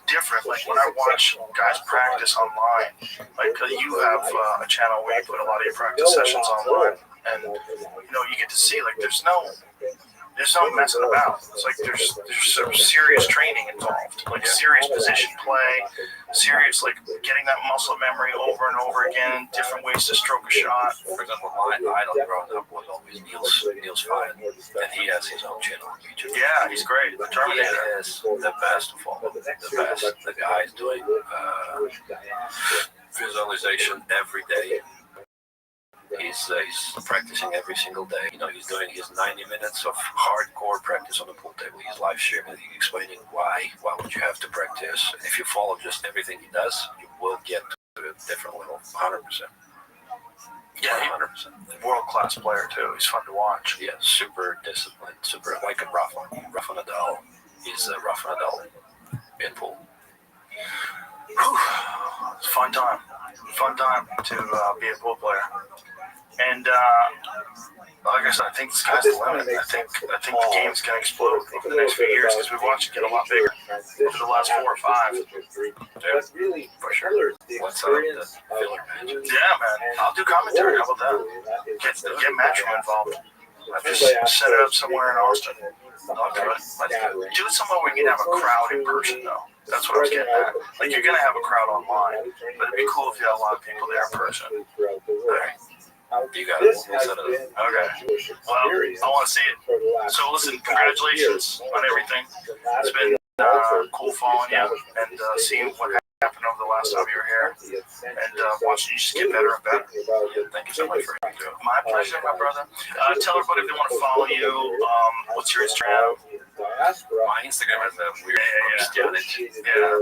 B: different. Like when I watch guys practice online, like you have a channel where you put a lot of your practice sessions online, and you get to see like there's no messing about. It's like there's some serious training involved, like serious position play, serious like getting that muscle memory over and over again, different ways to stroke a shot.
C: For example, my idol growing up was always Niels Fine, and he has his own channel on YouTube.
B: Yeah, he's great. The Terminator.
C: He is the best of all. The best. The guy is doing visualization every day. He's practicing every single day. He's doing his 90 minutes of hardcore practice on the pool table. He's live streaming, explaining why would you have to practice. And if you follow just everything he does, you will get to a different level, 100%.
B: Yeah, 100%. World-class player, too. He's fun to watch.
C: Yeah, super disciplined, super like a Rafa Nadal. He's Rafa Nadal in pool.
B: Whew. It's a fun time. Fun time to be a pool player. And like I said, I think the sky's the limit. I think the game's going to explode over the next few years because we've watched it get a lot bigger over the last 4 or 5.
C: Yeah, for sure. What's up with the filler matches?
B: Yeah, man. I'll do commentary. How about that? Get Matchroom involved. I just set it up somewhere in Austin. I'll do it. Do it somewhere where you can have a crowd in person, though. That's what I was getting at. Like, you're going to have a crowd online, but it'd be cool if you had a lot of people there in person.
C: All right. You got it. We'll set it up.
B: Okay. Well, I want to see it. So, listen, congratulations on everything. It's been cool following you and seeing what happened over the last time you were here and watching you just get better and better.
C: Yeah, thank you so much for having me.
B: My pleasure, my brother. Tell everybody if they want to follow you. What's your Instagram?
C: My Instagram has a weird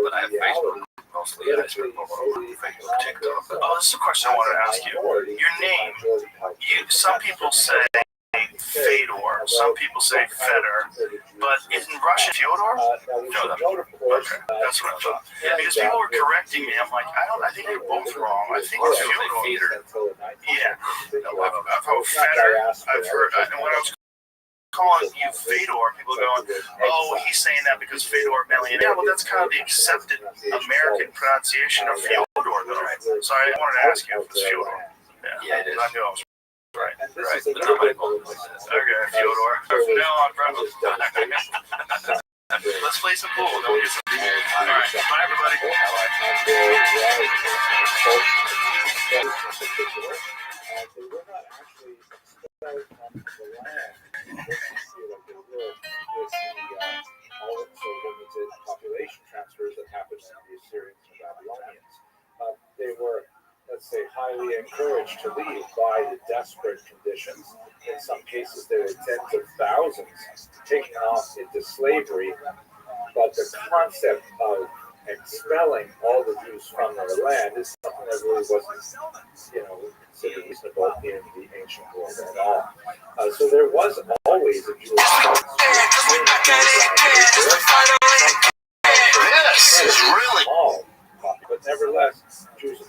C: but I have Facebook. Mostly, I spend more on Facebook, TikTok.
B: Oh, this is a question I wanted to ask you. Your name, some people say Fedor, some people say Feder, but isn't Russian Fyodor?
C: No.
B: Okay, that's what I thought. Yeah, because people were correcting me. I'm like, I think you're both wrong. I think it's Fyodor. Yeah. I've heard Feder. I've heard, and when I was calling you Fedor, people going, oh, he's saying that because Fedor Melian. Yeah, well, that's kind of the accepted American pronunciation of Fyodor, though. Right? So I wanted to ask you if it's Fyodor.
C: Yeah, it is.
B: I knew I was right.
C: Right. But nobody calls it that.
B: Okay, Fyodor. From now on, bro. Let's play some pool. Then we'll get some pool. All right. Bye, everybody.
A: Also limited population transfers that happened to the Assyrians and Babylonians. They were, let's say, highly encouraged to leave by the desperate conditions. In some cases, there were tens of thousands taken off into slavery. But the concept of expelling all the Jews from their land is something that really wasn't, considered reasonable in the ancient world at all. So there was always a Jewish
B: This is really
A: but nevertheless, Jews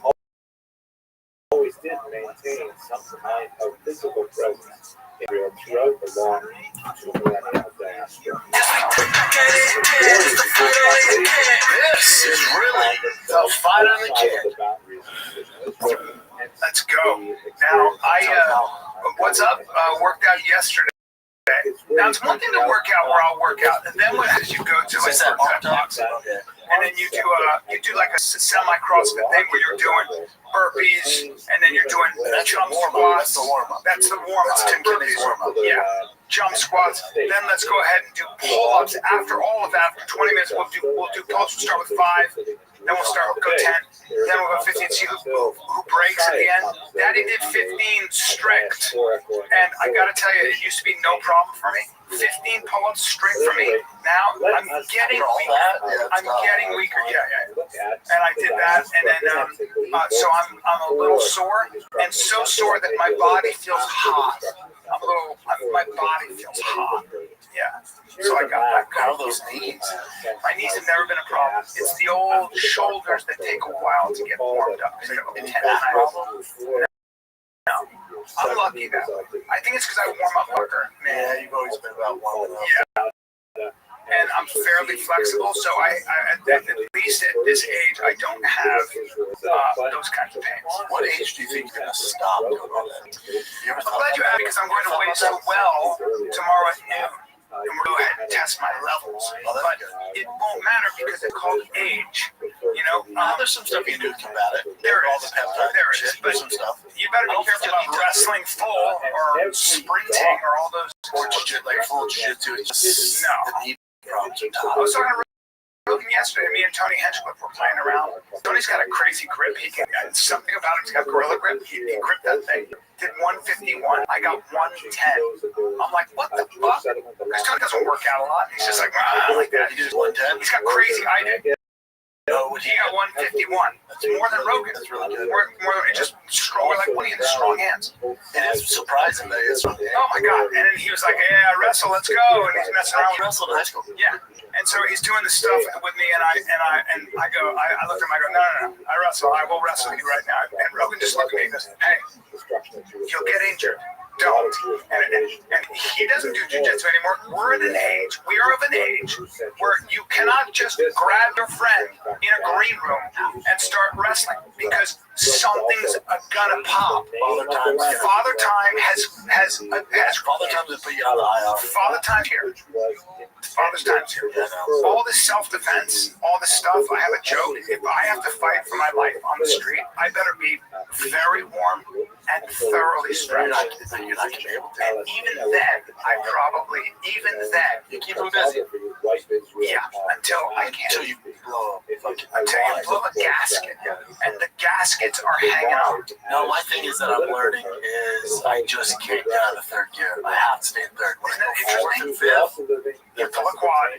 A: always did maintain some kind of physical presence in Israel throughout the long two millennia of diaspora.
B: This is really the fight on the kid. Let's go. Now, what's up? Worked out yesterday. Now, it's one thing to work out where I'll work out, and then what you go to is that box, and then you do like a semi-CrossFit thing where you're doing burpees, and then you're doing jump squats. That's the warm-up. It's 10 burpees. Yeah. Jump squats. Then let's go ahead and do pull-ups. After all of that, for 20 minutes, we'll do pull-ups. We'll start with 5. Then we'll go 10. Then we'll go 15. See who breaks at the end. Daddy did 15 strict. And I got to tell you, it used to be no problem for me. 15 pull-ups strict for me. Now I'm getting weaker. I'm getting weaker. Yeah. And I did that. And then, so I'm a little sore. And so sore that my body feels hot. My body feels hot. Yeah. So I got that. How are those knees? My knees have never been a problem. It's the old shoulders that take a while to get warmed up. Because I got a tendon problem. No. I'm lucky now. I think it's because I warm up quicker.
E: Yeah, you've always been about warming up.
B: Yeah. And I'm fairly flexible, so I at least at this age, I don't have those kinds of pains.
E: What age do you think you're going to stop doing all that?
B: I'm glad you asked because I'm going to weigh so well tomorrow at noon. And we're going to go ahead and test my levels. But it won't matter because it's called age. You know,
E: There's some stuff you can do to combat it.
B: There
E: all
B: is.
E: the peptide
B: There
E: shit,
B: is. But
E: some stuff.
B: you better be careful about wrestling full or sprinting or all those.
E: Or like full jiu-jitsu.
B: No.
E: The knee problems are
B: I was talking to Rogan yesterday. Me and Tony Henchcliffe were playing around. Tony's got a crazy grip. Something about him. He's got gorilla grip. He gripped that thing. Did 151. I got 110. I'm like, what the fuck? Because Tony doesn't work out a lot. He's just like that.
E: He did 110.
B: He's got crazy. I did.
E: No,
B: He got 151. That's more than Rogan.
E: That's really good.
B: More than just strong, like Woody in strong hands.
E: It is surprising that it's from the
B: Oh my god! And then he was like, "Yeah, wrestle, let's go!" And he's messing around.
E: wrestled in high school.
B: Yeah. And so he's doing this stuff with me, and I looked at him. I go, no, I wrestle. I will wrestle you right now. And Rogan just looked at me and goes, "Hey, you'll get injured. Don't." And he doesn't do jiu-jitsu anymore. We are of an age where you cannot just grab your friend in a green room and start wrestling because something's gonna pop. Father Time has
E: Father Time to put you on the IR.
B: Father Time's here. Father's Time's here. All this self-defense, all this stuff. I have a joke. If I have to fight for my life on the street, I better be very warm and thoroughly stretched.
E: You're not going to be able to.
B: And even then,
E: You keep them busy.
B: yeah, until I can't.
E: Until you blow up.
B: Until you blow a gasket. And the gaskets are hanging out.
E: No, my thing is that I'm learning is I just can't get out of third gear. I have to stay in third. When I go fourth and fifth,
B: You're full of quad.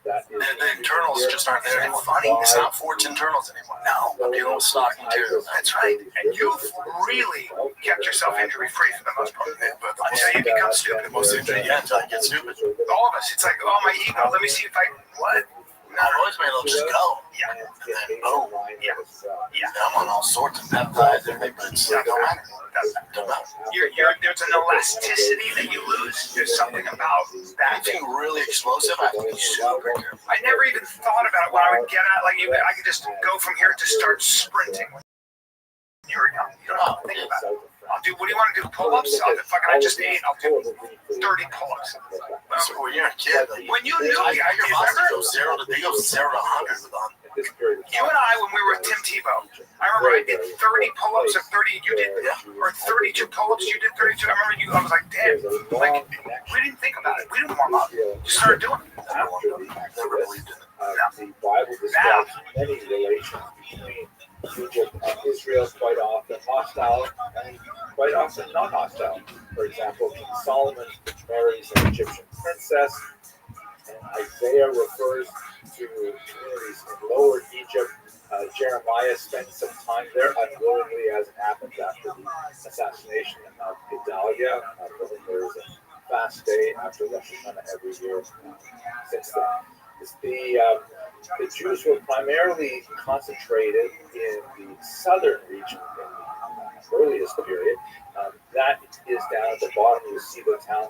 E: the internals just aren't there anymore.
B: Funny.
E: It's not 4 internals anymore.
B: No.
E: I'm dealing with stock materials.
B: That's right. And you've really kept yourself injury-free for the most part.
E: But the
B: Until you become stupid.
E: most injury, yeah, until I get stupid.
B: All of us. It's like, oh, my ego. Let me see if I can. What?
E: I've always been able to just go.
B: Yeah.
E: And then boom.
B: Yeah.
E: I'm on all sorts of peptides and everything, but it don't matter. Don't matter.
B: There's an elasticity that you lose. There's something about that.
E: Anything really explosive, I have to be super careful.
B: I never even thought about it when I would get out. Like, I could just go from here to start sprinting. You were young. You don't have to think about it. What do you want to do? Pull-ups? I just ate. I'll do 30 pull-ups.
E: So when you're a kid, like,
B: When you knew me,
E: your
B: you
E: muscles
B: remember?
E: go 0 to 100 with on.
B: You and I, when we were with Tim Tebow, I remember I did 30 pull-ups or 30. You did, or 32 pull-ups. You did 32. I remember you. I was like, damn. Like, we didn't think about it. We didn't warm up. Just started doing it.
E: Never believed in it.
A: The Bible describes many relations between Egypt and Israel, quite often hostile and quite often not hostile. For example, King Solomon marries an Egyptian princess, and Isaiah refers to communities in Lower Egypt. Jeremiah spent some time there unwillingly, as it happens after the assassination of Gedaliah. There is a fast day after Rosh Hashanah every year since then. The Jews were primarily concentrated in the southern region, earliest period. That is down at the bottom. You see the town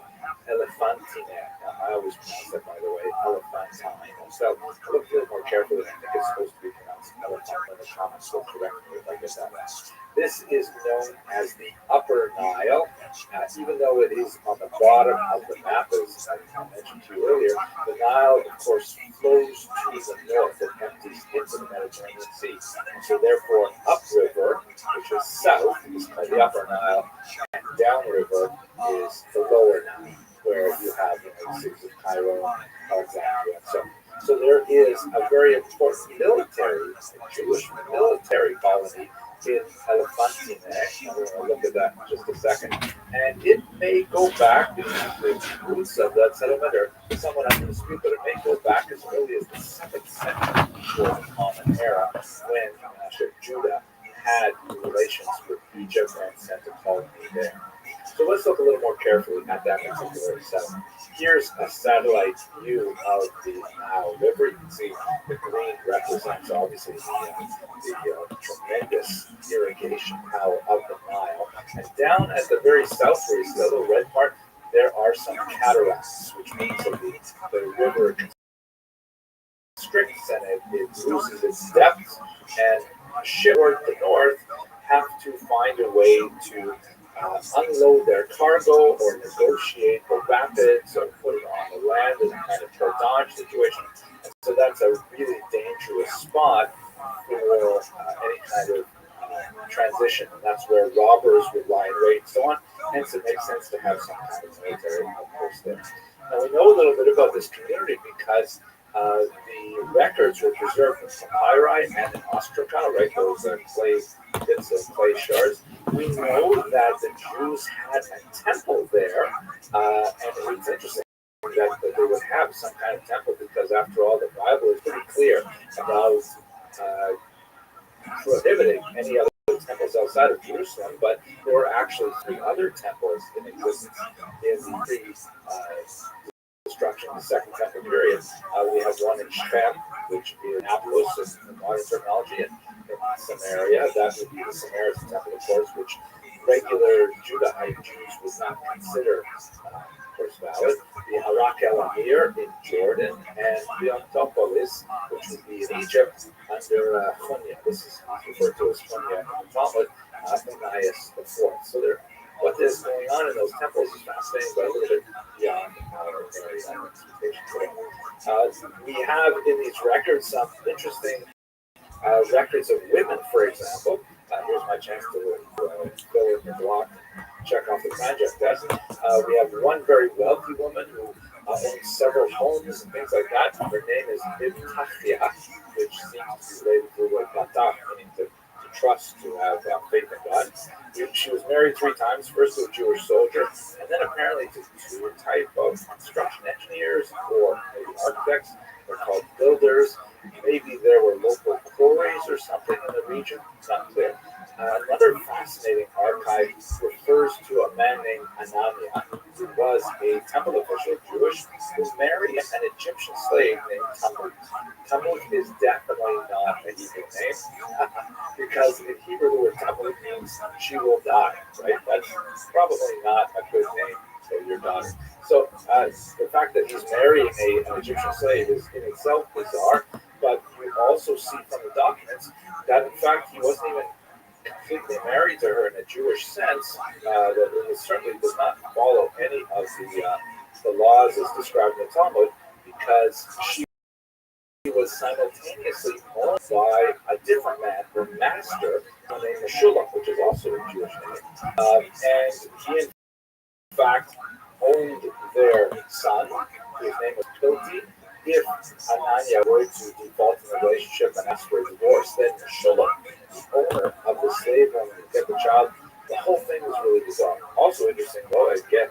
A: Elephantine. I always pronounce that, by the way, Elephantine. So I look a little more carefully. I think it's supposed to be pronounced Elephantine. The comments will correct me if I get that wrong. This is known as the Upper Nile, even though it is on the bottom of the map, as I mentioned to you earlier. The Nile, of course, flows to the north and empties into the Mediterranean Sea. So therefore, upriver, which is south, is called the Upper Nile, and downriver is the Lower Nile, where you have the cities of Cairo, Alexandria, and so on. So there is a very important military, Jewish military colony in Elephantine. I'm going to look at that in just a second. And it may go back, the roots of that settlement are somewhat under dispute, but it may go back as early as the 7th century before the Common Era, when Judah had relations with Egypt and sent a colony there. So let's look a little more carefully at that particular settlement. Here's a satellite view of the Nile River. You can see the green represents obviously the tremendous irrigation power of the Nile. And down at the very south, where you see the little red part, there are some cataracts, which means that the river constricts and it loses its depth, and ships toward the north have to find a way to unload their cargo or negotiate the rapids or put it on the land in a kind of portage situation. And so that's a really dangerous spot for any kind of transition. And that's where robbers would lie in wait and so on. Hence, it makes sense to have some kind of military outpost there. Now, we know a little bit about this community because the records were preserved in papyri and in ostraca, right? Those clay bits of clay shards. We know that the Jews had a temple there, and it's interesting that they would have some kind of temple because, after all, the Bible is pretty clear about prohibiting any other temples outside of Jerusalem, but there were actually 3 other temples in existence in the destruction of the Second Temple period. We have one in Shechem, which is Annapolis in modern terminology, and in Samaria, that would be the Samaritan temple, of course, which regular Judahite Jews would not consider, of course, valid. The Harak El Amir in Jordan, and the Antopolis, which would be in Egypt under Funya. This is referred to as Funya in the Talmud, Onias IV. So what is going on in those temples is fascinating, but a little bit beyond our expectations. We have in these records some interesting records of women, for example. Here's my chance to fill in the block, check off the project test. We have one very wealthy woman who owns several homes and things like that. Her name is Ibtachia, which seems to be related to the word batach, meaning to trust, to have faith in God. She was married 3 times, first to a Jewish soldier, and then apparently to 2 type of construction engineers or maybe architects. They're called builders. Maybe there were local quarries or something in the region. It's not clear. Another fascinating archive refers to a man named Anania, who was a temple official, Jewish, who married an Egyptian slave named Tammuz. Tammuz is definitely not a Hebrew name, because in Hebrew the word Tammuz means she will die, right? That's probably not a good name for your daughter. So the fact that he's marrying an Egyptian slave is in itself bizarre, but you also see from the documents that in fact he wasn't even completely married to her in a Jewish sense, that it certainly does not follow any of the laws as described in the Talmud, because she was simultaneously owned by a different man, her master, named Meshulam, which is also a Jewish name. And he, in fact, owned their son, whose name was Pilti. If Anania were to default in the relationship and ask for a divorce, then Meshulam, the owner of the slave woman, would get the child. The whole thing was really bizarre. Also interesting, though, again,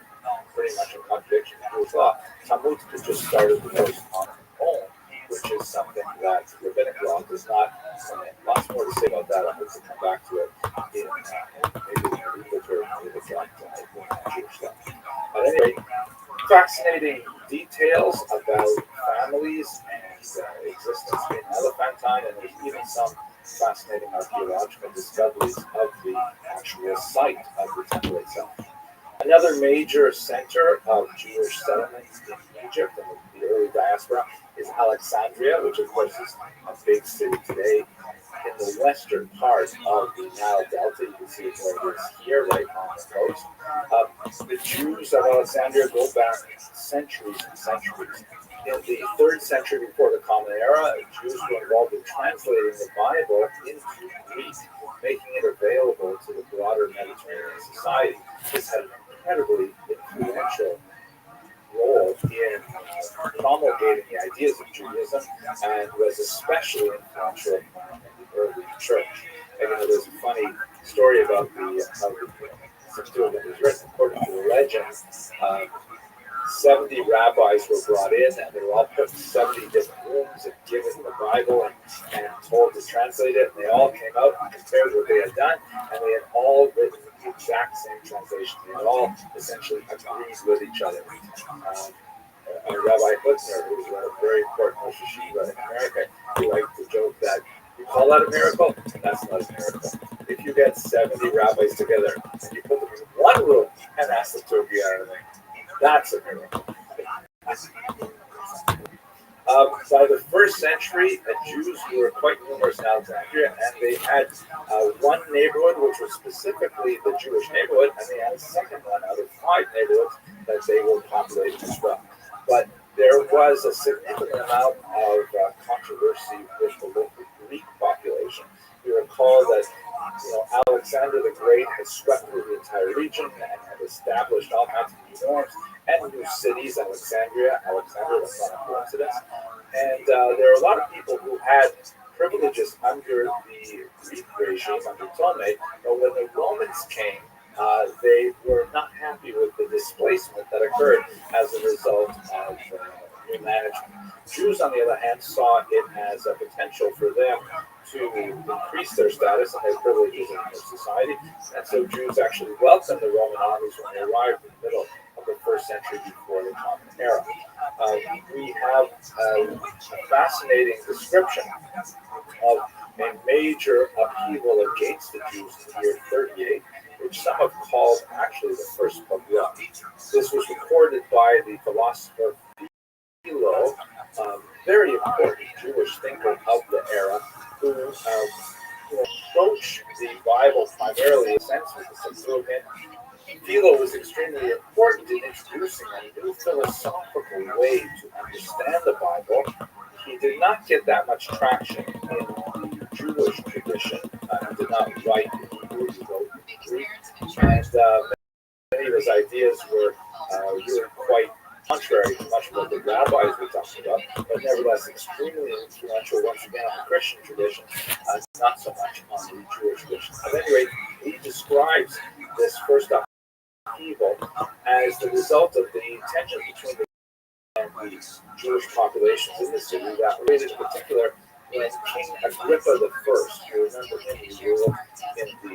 A: pretty much in contradiction to Jewish law, Tammuz could just start a divorce on her own, which is something that rabbinic law does not. Lots more to say about that. I'm going to come back to it in maybe in a legal term, maybe Jewish law. But anyway, fascinating details about families and existence in Elephantine, and there's even some fascinating archaeological discoveries of the actual site of the temple itself. Another major center of Jewish settlement in Egypt and the early diaspora is Alexandria, which of course is a big city today in the western part of the Nile Delta. You can see it where it is here, right on the coast. The Jews of Alexandria go back centuries and centuries. In the 3rd century before the Common Era, Jews were involved in translating the Bible into Greek, making it available to the broader Mediterranean society. This had an incredibly influential role in promulgating the ideas of Judaism and was especially influential in the early church. And there's a funny story about the Septuagint was written according to the legend. 70 rabbis were brought in, and they were all put in 70 different rooms and given the Bible and told to translate it. And they all came out and compared what they had done, and they had all written the exact same translation. They had all essentially agreed with each other. Rabbi Rothschild, who was a very important Rosh Hashiva in America, he liked to joke that you call that a miracle? That's not a miracle. If you get 70 rabbis together and you put them in one room and ask them to agree on anything, that's a miracle. By the 1st century, Jews were quite numerous in Alexandria, and they had one neighborhood which was specifically the Jewish neighborhood, and they had a second one out of 5 neighborhoods that they were populated as well. But there was a significant amount of controversy with the local Greek population. You recall that Alexander the Great had swept through the entire region and had established all kinds of new norms and new cities. Alexandria was not a coincidence. And there are a lot of people who had privileges under the Greek regime, under Ptolemy, but when the Romans came, they were not happy with the displacement that occurred as a result of new management. Jews, on the other hand, saw it as a potential for them to increase their status and their privileges in their society. And so Jews actually welcomed the Roman armies when they arrived in the middle of the 1st century before the Common Era. We have a fascinating description of a major upheaval against the Jews in the year 38, which some have called actually the first pogrom. This was recorded by the philosopher Philo, very important Jewish thinker of the era, who approached the Bible primarily in a sense with the Septuagint. Philo was extremely important in introducing a new philosophical way to understand the Bible. He did not get that much traction in the Jewish tradition. He did not write in Hebrew, he wrote in Greek. And many of his ideas were really quite contrary to much of what the rabbis were talking about, but nevertheless extremely influential once again on the Christian tradition, not so much on the Jewish tradition. At any rate, he describes this first upheaval as the result of the tension between the Jewish populations in the city that related in particular when King Agrippa I, you remember him, he ruled in the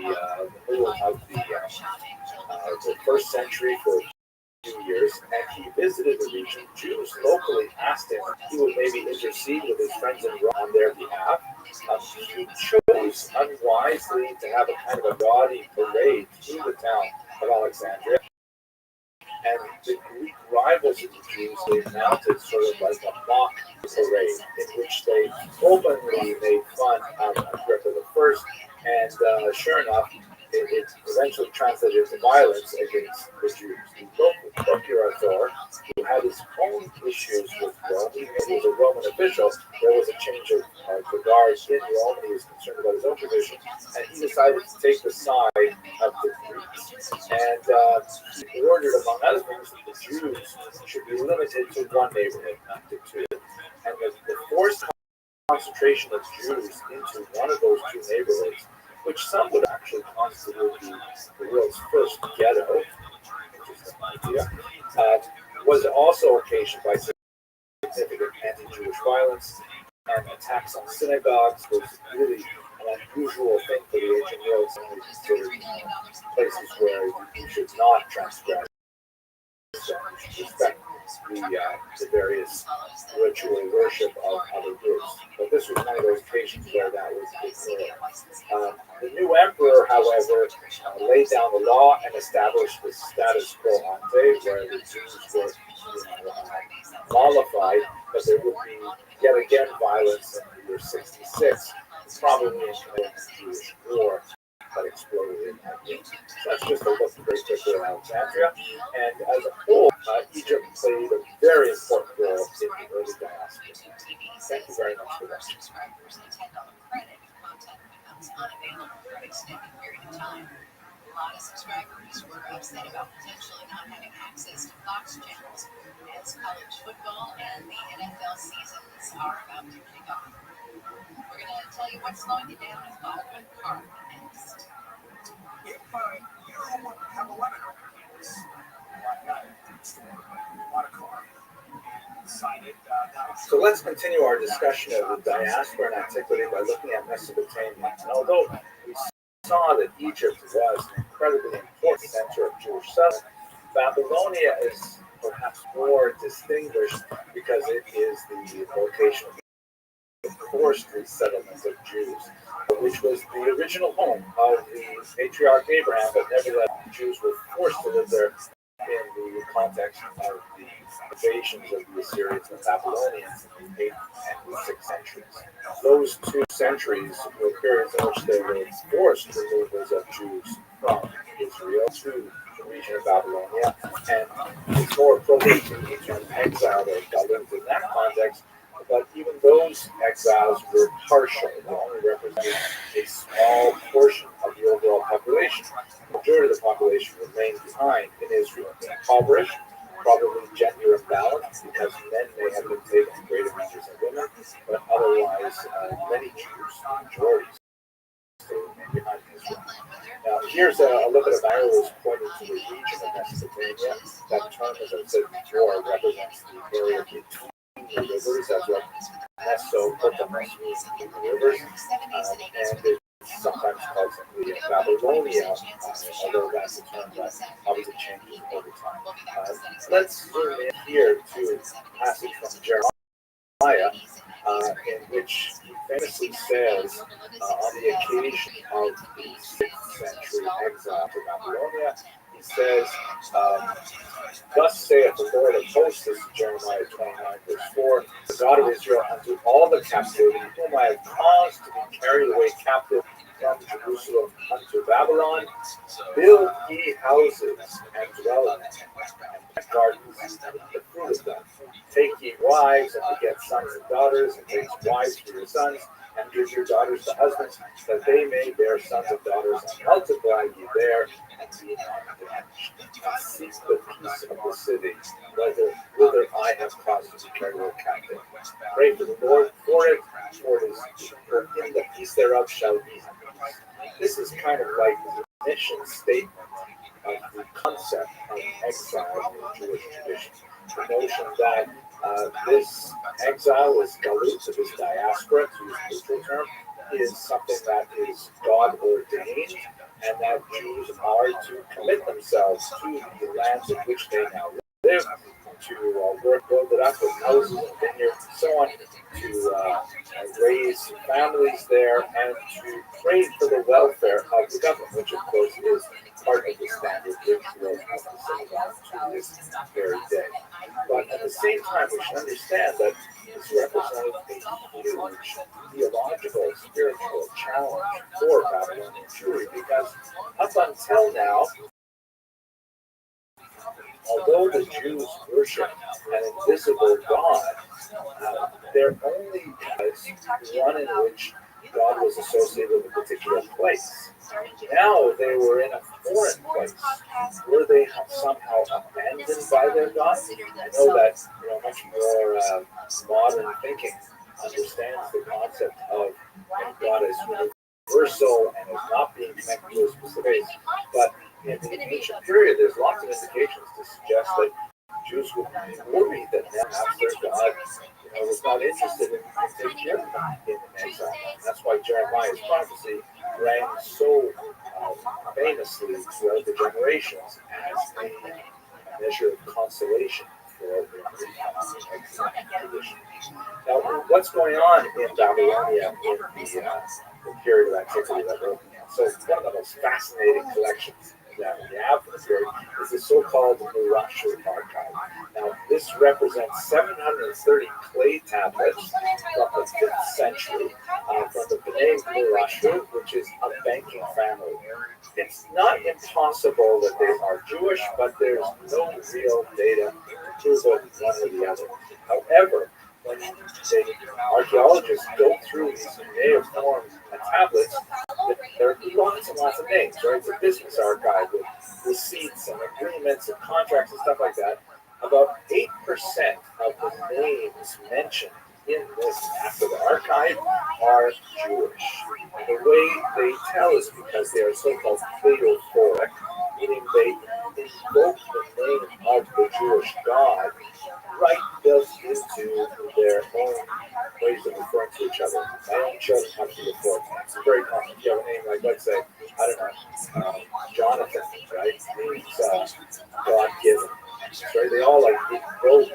A: middle of the 1st century for few years, and he visited the region. Jews locally asked him if he would maybe intercede with his friends in Rome on their behalf. He chose unwisely to have a kind of a gaudy parade through the town of Alexandria. And the Greek rivals of the Jews, they mounted sort of like a mock parade in which they openly made fun of Agrippa I. And sure enough, it eventually translated into violence against the Jews. The local procurator, who had his own issues with Rome, even though he was a Roman official, there was a change of the guards in Rome, and he was concerned about his own tradition, and he decided to take the side of the Greeks. And he ordered, among other things, that the Jews should be limited to one neighborhood, not to two. And the forced concentration of Jews into one of those two neighborhoods, which some would actually consider the world's first ghetto, which is an idea, was also occasioned by significant anti-Jewish violence, and attacks on synagogues was really an unusual thing for the ancient world, and considered places where you should not transgress, you should respect the various ritual worship of other groups. But this was one of those occasions where that was ignored. The new emperor, however, laid down the law and established the status quo ante, where the Jews were mollified, but there would be yet again violence in the year 66, probably in the Jewish War that exploded in that year. So that's just a look very quickly at Alexandria. And as a whole, Egypt played a very important role in the early diaspora. Thank you very much for watching.
F: A lot of subscribers were upset about potentially not having access to Fox channels as college football and the NFL seasons are about to kick off. We're going to tell you what's slowing you down and following Carl next.
B: If you don't have a lemon want a car and sign it,
A: So let's continue our discussion of the diaspora and antiquity by looking at Mesopotamia. And although we saw that Egypt was an incredibly important center of Jewish settlement, Babylonia is perhaps more distinguished because it is the location of the forestry settlement of Jews, which was the original home of the patriarch Abraham, but nevertheless Jews were forced to live there in the context of the invasions of the Assyrians and Babylonians in the 8th and the 6th centuries. Those 2 centuries were periods in which there were forced removals of Jews from Israel to the region of Babylonia, and it's more appropriate to use the term exile or galut in that context. But even those exiles were partial. They only represented a small portion of the overall population. The majority of the population remained behind in Israel, impoverished, probably gender imbalanced because men may have been taken in greater numbers than women, but otherwise many Jews, majority, still remained behind in Israel. Now here's a look at a arrow was pointing to the region of Mesopotamia. That term, as I said before, represents the area between the rivers. That's what Mesopotamia means, the rivers, and it's sometimes called simply Babylonia, although that's a term that obviously changes over time. Let's zoom in here to a passage from Jeremiah, in which he famously says, on the occasion of the 6th century exile to Babylonia, he says, thus saith the Lord of hosts, this is Jeremiah 29, verse 4, the God of Israel, unto all the captivity whom I have caused to be carried away captive from Jerusalem unto Babylon, build ye houses and dwell in them, and plant gardens and eat the fruit of them. Take ye wives and beget sons and daughters, and take wives for your sons, and give your daughters to husbands, that they may bear sons and daughters, and multiply ye there, and be not diminished. And seek the peace of the city, whither I have caused you to carry away captive. Pray for the Lord for it, for in the peace thereof shall be. This is kind of like the mission statement of the concept of exile in Jewish tradition. The notion that this exile, this galut, this diaspora, to use the neutral term, is something that is God ordained, and that Jews are to commit themselves to the lands in which they now live, to work, build it up with houses and vineyards and so on, to raise families there, and to pray for the welfare of the government, which of course is part of the standard ritual of the synagogue to this very day. But at the same time, we should understand that this represents a huge theological, spiritual challenge for Babylonian Jewry, because up until now, although the Jews worship an invisible God, there only was one in which God was associated with a particular place. Now they were in a foreign place. Were they somehow abandoned by their God? I know that much more modern thinking understands the concept of God as universal and as not being connected to a specific place. But in the ancient period, there's lots of indications to suggest that Jews would be worried that perhaps their God was not interested in taking care of them in exile. And that's why Jeremiah's prophecy rang so famously throughout the generations as a measure of consolation for Now, what's going on in Babylonia in the period of antiquity that we're looking at? So one of the most fascinating collections that we have for this period is the so-called Rothschild archive. Now, this represents 730 clay tablets from the 5th century from the B'nai Rothschild, which is a banking family. It's not impossible that they are Jewish, but there's no real data to prove it one or the other. However, when the archaeologists go through these cuneiform tablets, there are lots and lots of names, right? It's a business archive with receipts and agreements and contracts and stuff like that. About 8% of the names mentioned in this map of the archive are Jewish. And the way they tell is because they are so-called theophoric, meaning they invoke the name of the Jewish God right built into their own ways of referring to each other. My own children have to refer to It's very common. If you have a name like, let's say, I don't know, Jonathan, right? Means God-given. Right? They all like invoke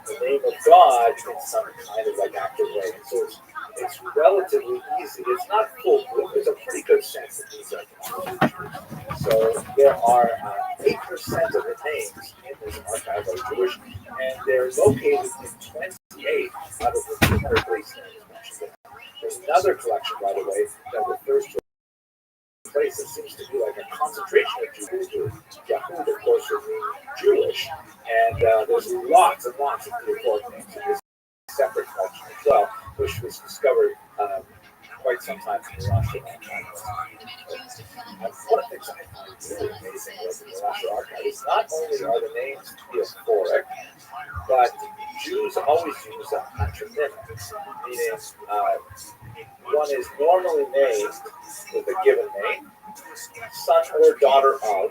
A: the name of God in some kind of like active way. And so it's relatively easy. It's not foolproof. There's a pretty good sense of these are. So there are 8% of the names in this archive are Jewish, and they're located in 28 out of the 200 place names mentioned. There's another collection, by the way, that refers to a place that seems to be like a concentration of Jews. Yahud, of course, would mean Jewish, and there's lots and lots of Theophoric names in this separate collection as well, which was discovered quite some time in the Rothschild archive. One of the things I find really amazing with the Rothschild archive is not only are the names Theophoric, but Jews always use a patronymic, meaning one is normally named with a given name, son or daughter of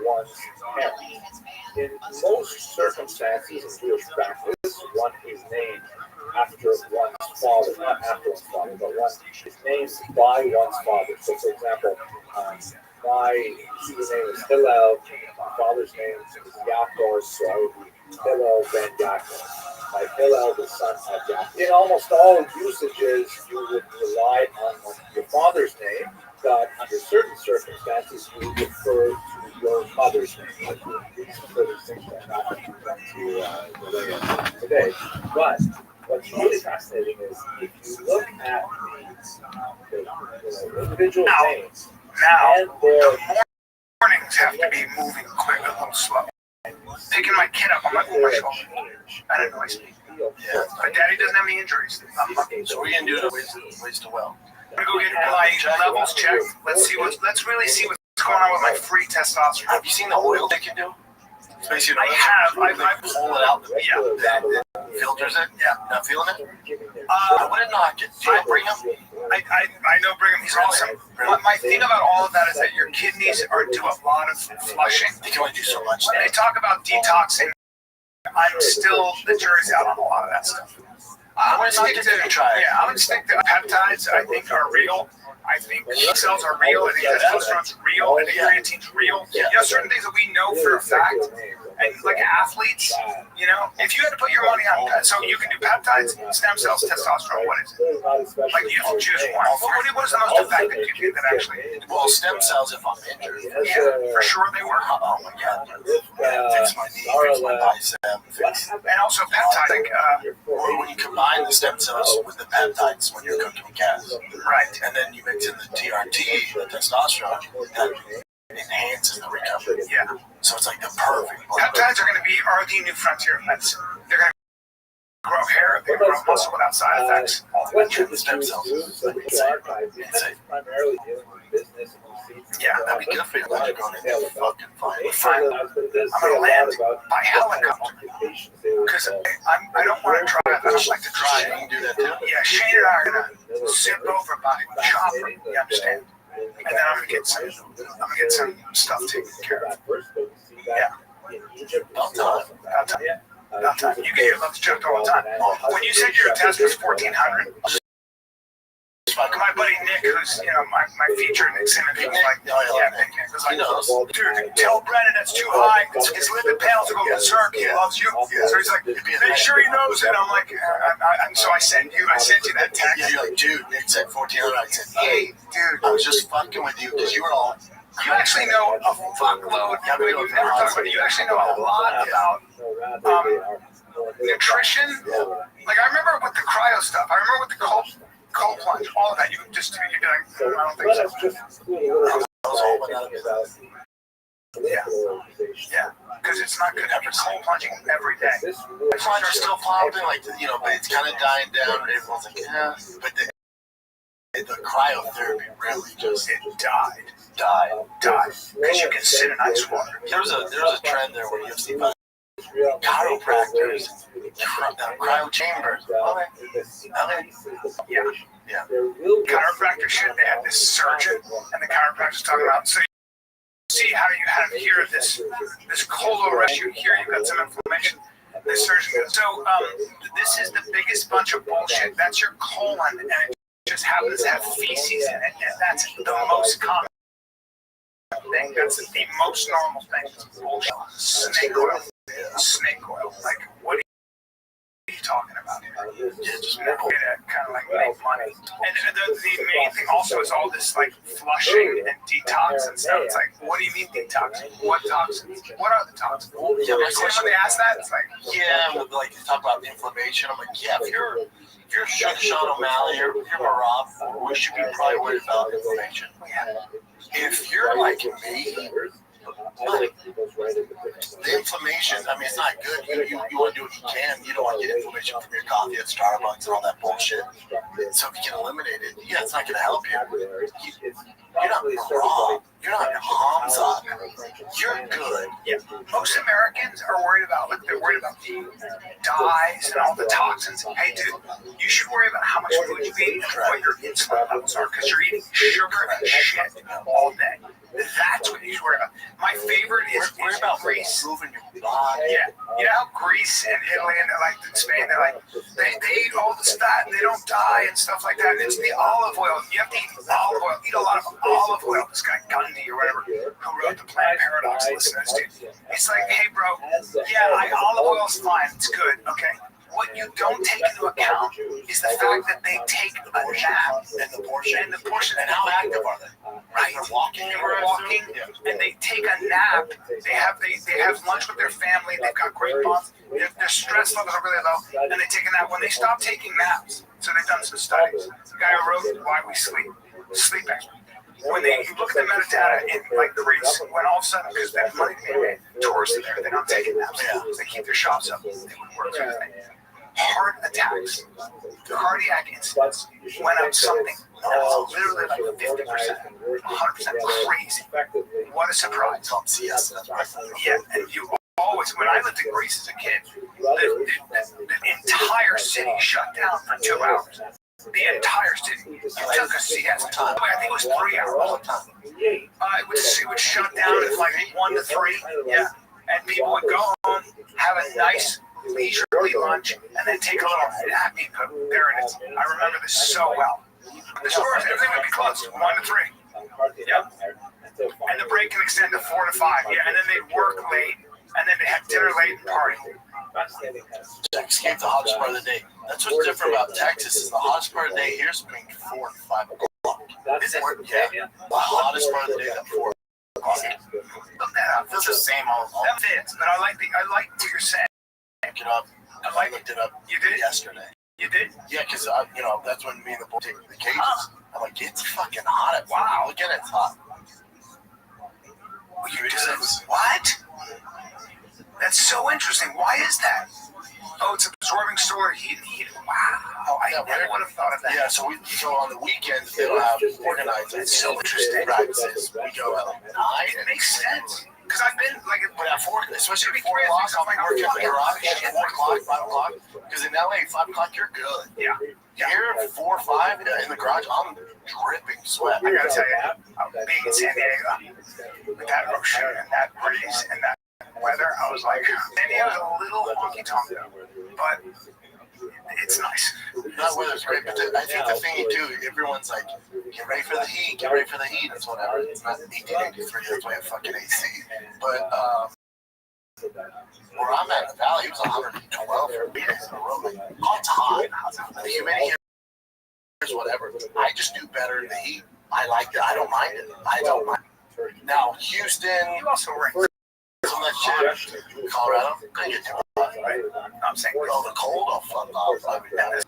A: one's parent. In most circumstances in Jewish practice, one is named after one's father, not after one's father, but one is named by one's father. So, for example, my name is Hillel, my father's name is Yaakov, so I would be Hillel ben Yaakov. By Hillel, the son of Yaakov. In almost all usages, you would rely on your father's name, but under certain circumstances, you would refer to your mother's name. These things are not going to relay today. But what's really fascinating is if you look at the individual names and their
B: mornings have to be moving quick, a little slow. Picking my kid up, I'm like, oh my shoulder. That annoys me. Yeah. But Daddy doesn't have any injuries.
E: So we're gonna do it ways to well.
B: I'm gonna go get my levels checked. Let's really see what's going on with my free testosterone.
E: Have you seen the oil they can do? It's basically
B: I have. I
E: pull it out.
B: Yeah.
E: Filters it. Yeah. Not feeling it.
B: I
E: wouldn't knock it. Do you bring him?
B: I know Brigham. He's awesome. My thing about all of that is that your kidneys do a lot of flushing.
E: They can only do so much.
B: And they talk about detoxing. I'm still, the jury's out on a lot of that stuff. I'm going to stick to peptides. I think are real. I think T cells are real. I think testosterone's real. I think creatine's real. You know, certain things that we know for a fact. And like athletes, you know, if you had to put your money on, so you can do peptides, stem cells, testosterone, what is it? Like you have to choose one. What is the most effective you think that actually?
E: Well, stem cells if I'm injured.
B: Yeah, for sure they work.
E: Oh my God. Fix my knee, fix my bicep,
B: and also peptides. Like,
E: or when you combine the stem cells with the peptides when you're cooking calves.
B: Right.
E: And then you mix in the TRT, the testosterone, that enhances the recovery.
B: Yeah.
E: So it's like the perfect.
B: Peptides are the new frontier of medicine. They're going to grow hair, they grow muscle without side effects.
A: What should the stem cells do? So the archive is primarily dealing with business and receipts.
B: Yeah,
E: That'd be good for you. Like going in fucking
A: fine.
B: I'm going to land by helicopter. Because I don't want to drive. I don't like to drive.
E: You can do that too.
B: Yeah, Shane and I are going to zip over by chopper. You understand? And then I'm gonna get some stuff taken care of. Yeah. About time. You get your levels checked all the time. When you said your test was 1400, spot. My buddy Nick, who's my feature Nick Simmons, was like, Nick was like, dude, tell Brennan that's too high. His lipid panels are going berserk. He loves you. So he's like, make sure he knows it. I'm like, so I sent you that text.
E: Yeah, you're like, dude, Nick said 1400. I said, hey, dude, I was just fucking with you because you were all.
B: You actually know a fuckload. You never talk about it. You actually know a lot about nutrition. Like I remember with the cryo stuff. I remember with the cold plunge. All of that. You'd be like, I don't think so. Yeah. Because it's not good to be cold plunging every day.
E: The plunge are still pumping, like but it's kind of dying down. And everyone's like, yeah, but the cryotherapy really just died. Because you can sit in ice water. There was a trend there where you see chiropractors, cryo chambers. Yeah.
B: Chiropractor shit. They have this surgeon, and the chiropractor's talking about. So you see how you have here this colorectal here. You've got some inflammation. The surgeon goes, so this is the biggest bunch of bullshit. That's your colon, and it just happens to have feces in it, and that's the most common thing. That's the most normal thing. Bullshit. Snake oil. Like, what are you talking about here?
E: Yeah, just
B: That way to kind of like make money. And the main thing also is all this like flushing and detox and stuff. It's like, what do you mean detox? What toxins? What are the toxins?
E: Yeah,
B: when they ask that, it's like,
E: like you talk about the inflammation. I'm like, yeah, if you're Sean O'Malley or you're Marab, we should be probably worried about inflammation. If you're like me, the inflammation, I mean, it's not good. You want to do what you can. You don't want to get inflammation from your coffee at Starbucks and all that bullshit. So if you can eliminate it, it's not going to help you. You're not raw. You're not Hamza. You're good.
B: Yeah. Most Americans are worried about, they're worried about the dyes and all the toxins. Hey, dude, you should worry about how much food you eat and what your insulin levels are, because you're eating sugar and shit all day. That's what you should worry about. My favorite is Greece.
E: Moving your body.
B: Yeah. You know how Greece and Italy and Spain, they're like, they eat all this fat and they don't die and stuff like that. And it's the olive oil. You have to eat olive oil. Eat a lot of olive oil. This guy Gandhi or whatever, who wrote the Plant Paradox, listen to this dude. It's like, hey bro, olive oil's fine. It's good, okay? What you don't take into account is the fact that they take a nap
E: And the portion.
B: and how active are they? Right.
E: They're walking.
B: And they take a nap. They have lunch with their family. They've got great bonds. Their stress levels are really low, and they take a nap. When they stop taking naps, so they've done some studies. The guy who wrote Why We Sleep expert. When you look at the metadata in like Greece, when all of a sudden, because they have money to pay tourists there, they're not taking naps. They keep their shops up. They would work through the thing. Heart attacks, cardiac incidents went up something literally like 50%, 100% crazy. What a surprise. Yeah, and you always, when I lived in Greece as a kid, the entire city shut down for 2 hours. The entire city. You took a siesta. I think it was 3 hours. It would shut down at like 1 to 3. Yeah. And people would go home, have a nice leisurely lunch, and then take a little nappy poop. There it is. I remember this so well. The stores, everything would be closed 1 to 3. Yep. And the break can extend to 4 to 5. Yeah, and then they'd work late, and then they had dinner late and party.
E: Texas came the hottest part of the day. That's what's different about Texas is the hottest part of the day here is between 4 and 5 o'clock.
B: Is it?
E: Yeah. The hottest part of the day is at 4 o'clock.
B: Look that up.
E: It's the same all.
B: That fits, but I like what you're saying.
E: Look it up. I looked it up.
B: You did?
E: Yesterday.
B: You did?
E: Yeah, because that's when me and the boy take the cages. I'm like, it's fucking hot.
B: Wow.
E: Look at it, it's hot.
B: What? That's so interesting. Why is that? Oh, it's absorbing solar heat and heat. Wow. I never would have thought of that.
E: Yeah, so on the weekends they'll have organized.
B: It's so interesting.
E: Practices. We go at like 9.
B: It makes sense. Because I've been like
E: at 4, especially at 4 o'clock, I'll be working in the garage at 4 o'clock, 5 o'clock. Because in LA, 5 o'clock, you're good.
B: Yeah.
E: Here at 4 or 5 in the garage, I'm dripping sweat.
B: I gotta tell you, being in San Diego, with that ocean and that breeze and that weather, I was like, San Diego's a little honky tonk, but it's nice.
E: That weather's great, but I think the thing too, everyone's like, get ready for the heat, get ready for the heat. It's whatever. It's not 1883. That's why I have fucking AC. But where I'm at in the valley, it was 112 for 3 days in a row. Like, oh, it's hot. The humidity is whatever. I just do better in the heat. I like it. I don't mind it. I don't mind it. Now, Houston,
B: You also were in
E: some of that shit. Colorado, I get too hot.
B: right? I'm saying,
E: Oh, the cold, I'll fuck off. I mean, that is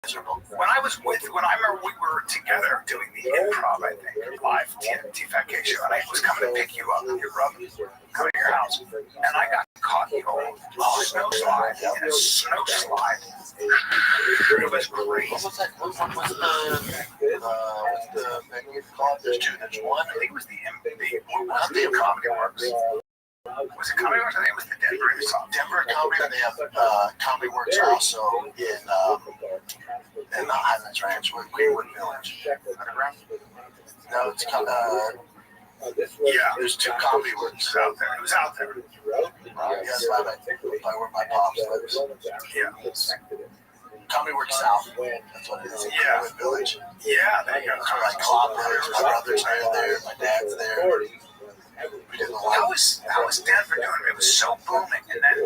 E: miserable.
B: when I remember we were together doing the improv, I think, live T-Fat K show, and I was coming to pick you up, your brother, coming to your house, and I got caught in a snow slide, in a snow slide. It was crazy.
E: What was that? What's the venue called? There's two. There's one.
B: I think it was not the Comedy Works. Was it Comedy Works? I think it was the
E: Denver Comedy, and they have Comedy Works also in Highlands Ranch with Greenwood Village. No, it's
B: Yeah,
E: there's two Comedy Works.
B: it was out there.
E: Yes, by where my pops lives.
B: Yeah.
E: Comedy Works South. That's what it is.
B: Yeah.
E: Greenwood Village.
B: Yeah, there you go.
E: So like Cloppers, my brother's there, my dad's there. We did a
B: How
E: lot.
B: was Denver doing? It was so booming, and then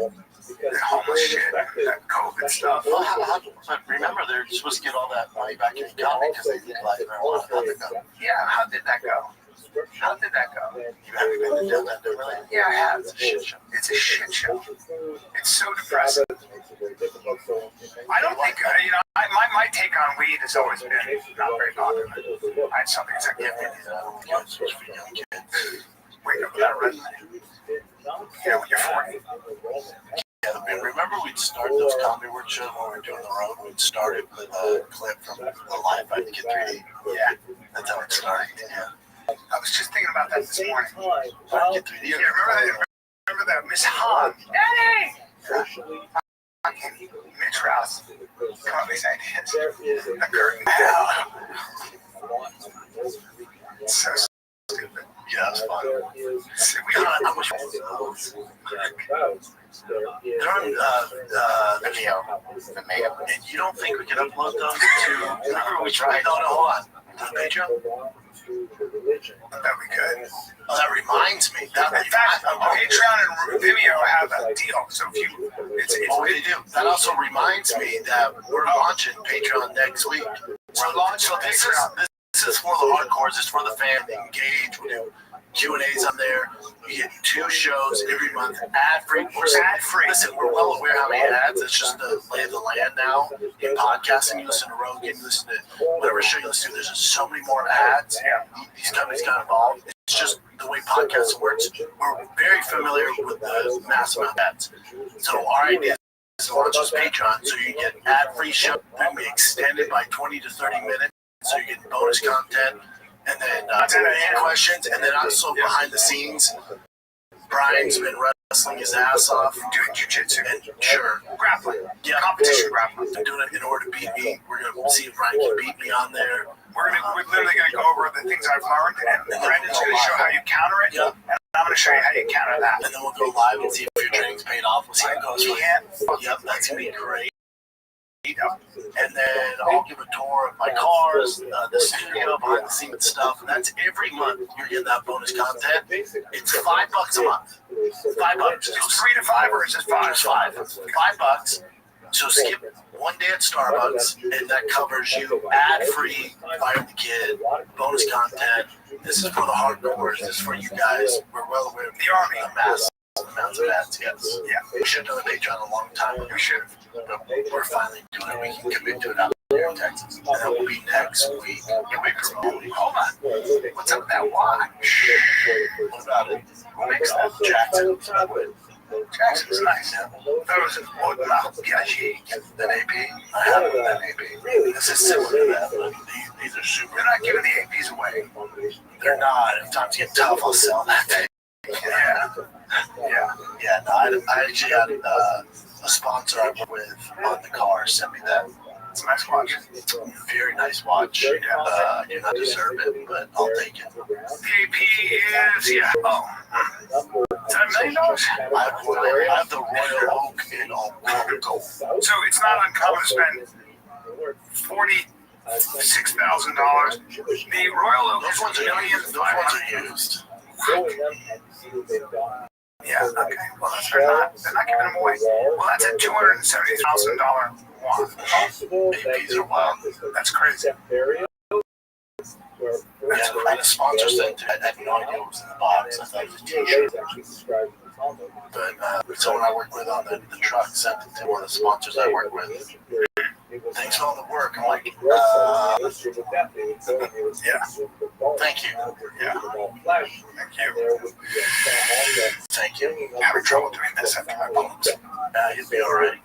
B: the homeless shit, that COVID stuff.
E: Well, remember, they're supposed to get all that money back in the economy because they legalized marijuana. How'd it go?
B: Yeah, how did that go?
E: You haven't been to Denver, really?
B: Yeah, I have.
E: It's a shit show.
B: It's a shit show. It's so depressing. I don't think, my take on weed has always been not very popular. I had something that's like,
E: Yeah, especially for young kids.
B: wake up with that resume. When you're 40.
E: Yeah, I mean, remember we'd start those comedy workshops when we were doing the road? We'd start it with a clip from the live by the Kid 3D.
B: Yeah.
E: That's how it started. Yeah.
B: I was just thinking about that this morning.
E: Kid 3D.
B: Yeah, remember that Miss Han? Daddy! Mitch Rouse. Come up with these ideas. The curtain down. So stupid.
E: Yeah, it's fun.
B: I wish
E: They're on Vimeo. And you don't think we could upload those to? Remember we tried? No, hold on. To the Patreon?
B: that we could.
E: Oh, that reminds me.
B: In fact, Patreon and Vimeo have a deal. So if you,
E: They do. That also reminds me that we're launching Patreon next week.
B: We're launching Patreon.
E: This is for the hardcores. It's for the fans. They engage. We do Q&As on there. We get 2 shows every month, ad-free. We're ad-free. Listen, we're well aware how many ads. It's just the lay of the land now. In podcasting, you listen to Rogan, you listen to whatever show you listen to. There's just so many more ads. These companies got involved. It's just the way podcasting works. We're very familiar with the massive amount of ads. So our idea is to launch this Patreon so you get ad-free show that will be extended by 20 to 30 minutes. So you're getting bonus content. And then questions, and then also behind the scenes, Brian's been wrestling his ass off, doing jiu-jitsu, and grappling, competition grappling. I'm doing it in order to beat me. We're gonna see if Brian can beat me on there. We're literally gonna go over the things I've learned, and Brandon's gonna show how you counter it, and I'm gonna show you how you counter that. And then we'll go live and see if your training's paid off. We'll see how it goes. Yep, that's gonna be great. And then I'll give a tour of my cars, the studio, behind the scenes stuff. And that's every month you're getting that bonus content. It's $5 a month. $5.
B: It's 3 to 5, or is it 5?
E: It's $5. So skip one day at Starbucks, and that covers you ad-free, Fire the Kid, bonus content. This is for the hardcores. This is for you guys. We're well aware of the Army, the massive amounts of ads. Yes. Yeah. We should have done a Patreon a long time ago. We should have. But we're finally doing it. We can commit to it out there in Texas. And that will be next week.
B: Hold on. What's up with that watch?
E: What about it?
B: Who makes that?
E: Jackson.
B: Jackson's nice. Those are
E: Than AP. I have an AP. This is similar to that. But these are super.
B: They're not giving the APs away.
E: They're not. If times get tough, I'll sell that thing. Yeah. No, I actually had a sponsor I work with on the car sent me that.
B: It's a nice watch.
E: Very nice watch. I do not deserve it, but I'll take it.
B: The AP is, $10 million?
E: I have the Royal Oak in Gold.
B: So it's not uncommon to spend $46,000. The Royal Oak is
E: Those ones are used.
B: Yeah, okay. Well, they're not giving them away. Well, that's a $270,000 one.
E: APs are wild.
B: That's crazy.
E: Yeah, and the sponsor said I had no idea what was in the box. I thought it was a t-shirt. But someone I work with on the truck sent it to one of the sponsors I work with. Thanks for all the work. I'm like,
B: Yeah.
E: thank you.
B: Yeah.
E: Thank you.
B: I'm having trouble doing this after my bones.
E: You'll be alright.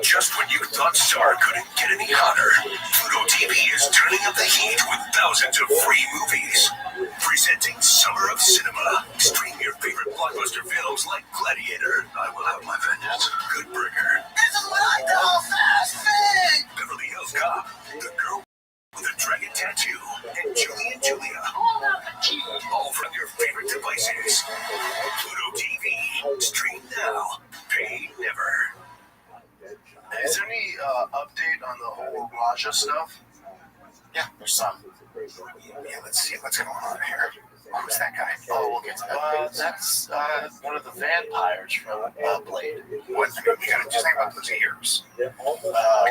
G: Just when you thought Star couldn't get any hotter, Pluto TV is turning up the heat with thousands of free movies. Presenting Summer of Cinema. Stream your favorite blockbuster films like Gladiator, I Will Have My Vengeance, Good Burger,
E: This is what I call fast food.
G: Beverly Hills Cop, The Girl with a Dragon Tattoo, and Julie and Julia. All from your favorite devices. Pluto TV. Stream now. Pay never.
E: Is there any update on the whole Raja stuff?
B: Yeah, there's some. Yeah, let's see what's going on here. Who's that guy?
E: Oh, we'll get to that. That's one of the vampires from Blade.
B: What? I mean, we gotta just think about those ears.
E: Cut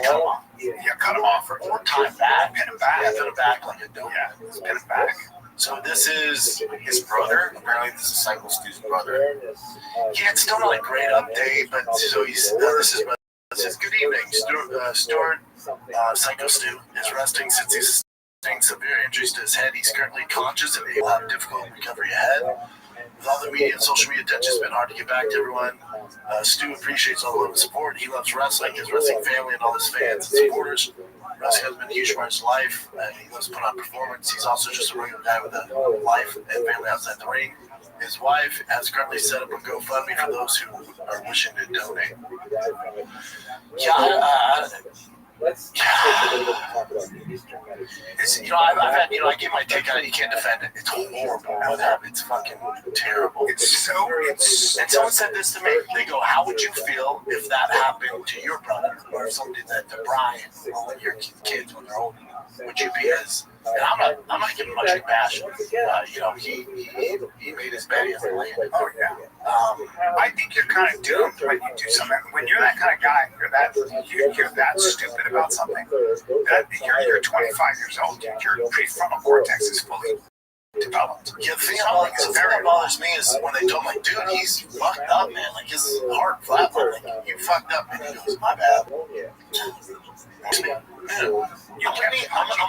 E: him off.
B: Yeah, cut him off or
E: Tie him back.
B: pin him back.
E: Yeah, put him back like a dope.
B: Yeah, let's pin him back.
E: So this is his brother. Apparently, this is Cycle Stu's brother. Yeah, it's still not a great update, but so he's this is good evening. Stuart Psycho Stu is resting since he's sustained severe injuries to his head. He's currently conscious and will have difficult recovery ahead. With all the media and social media attention, it's been hard to get back to everyone. Stu appreciates all the love and support. He loves wrestling, his wrestling family, and all his fans and supporters. Wrestling has been a huge part of his life, and he loves to put on performance. He's also just a regular guy with a life and family outside the ring. His wife has currently set up a GoFundMe for those who are wishing to donate. I give my take on it. You can't defend it. It's horrible. It's fucking terrible.
B: It's
E: And someone said this to me. They go, "How would you feel if that happened to your brother or somebody that to Brian or your kids when they're older? Would you be as?" And I'm not giving much compassion. He made his bed. He has a land.
B: Oh yeah. I think you're kind of doomed when you do something. When you're that kind of guy, you're that stupid about something. That you're 25 years old. Your prefrontal cortex is fully developed.
E: Yeah, the thing that bothers me is when they told him, like, dude, he's fucked up, man. Like, his heart flatlined. Like, you fucked up, and he goes, my bad. I'm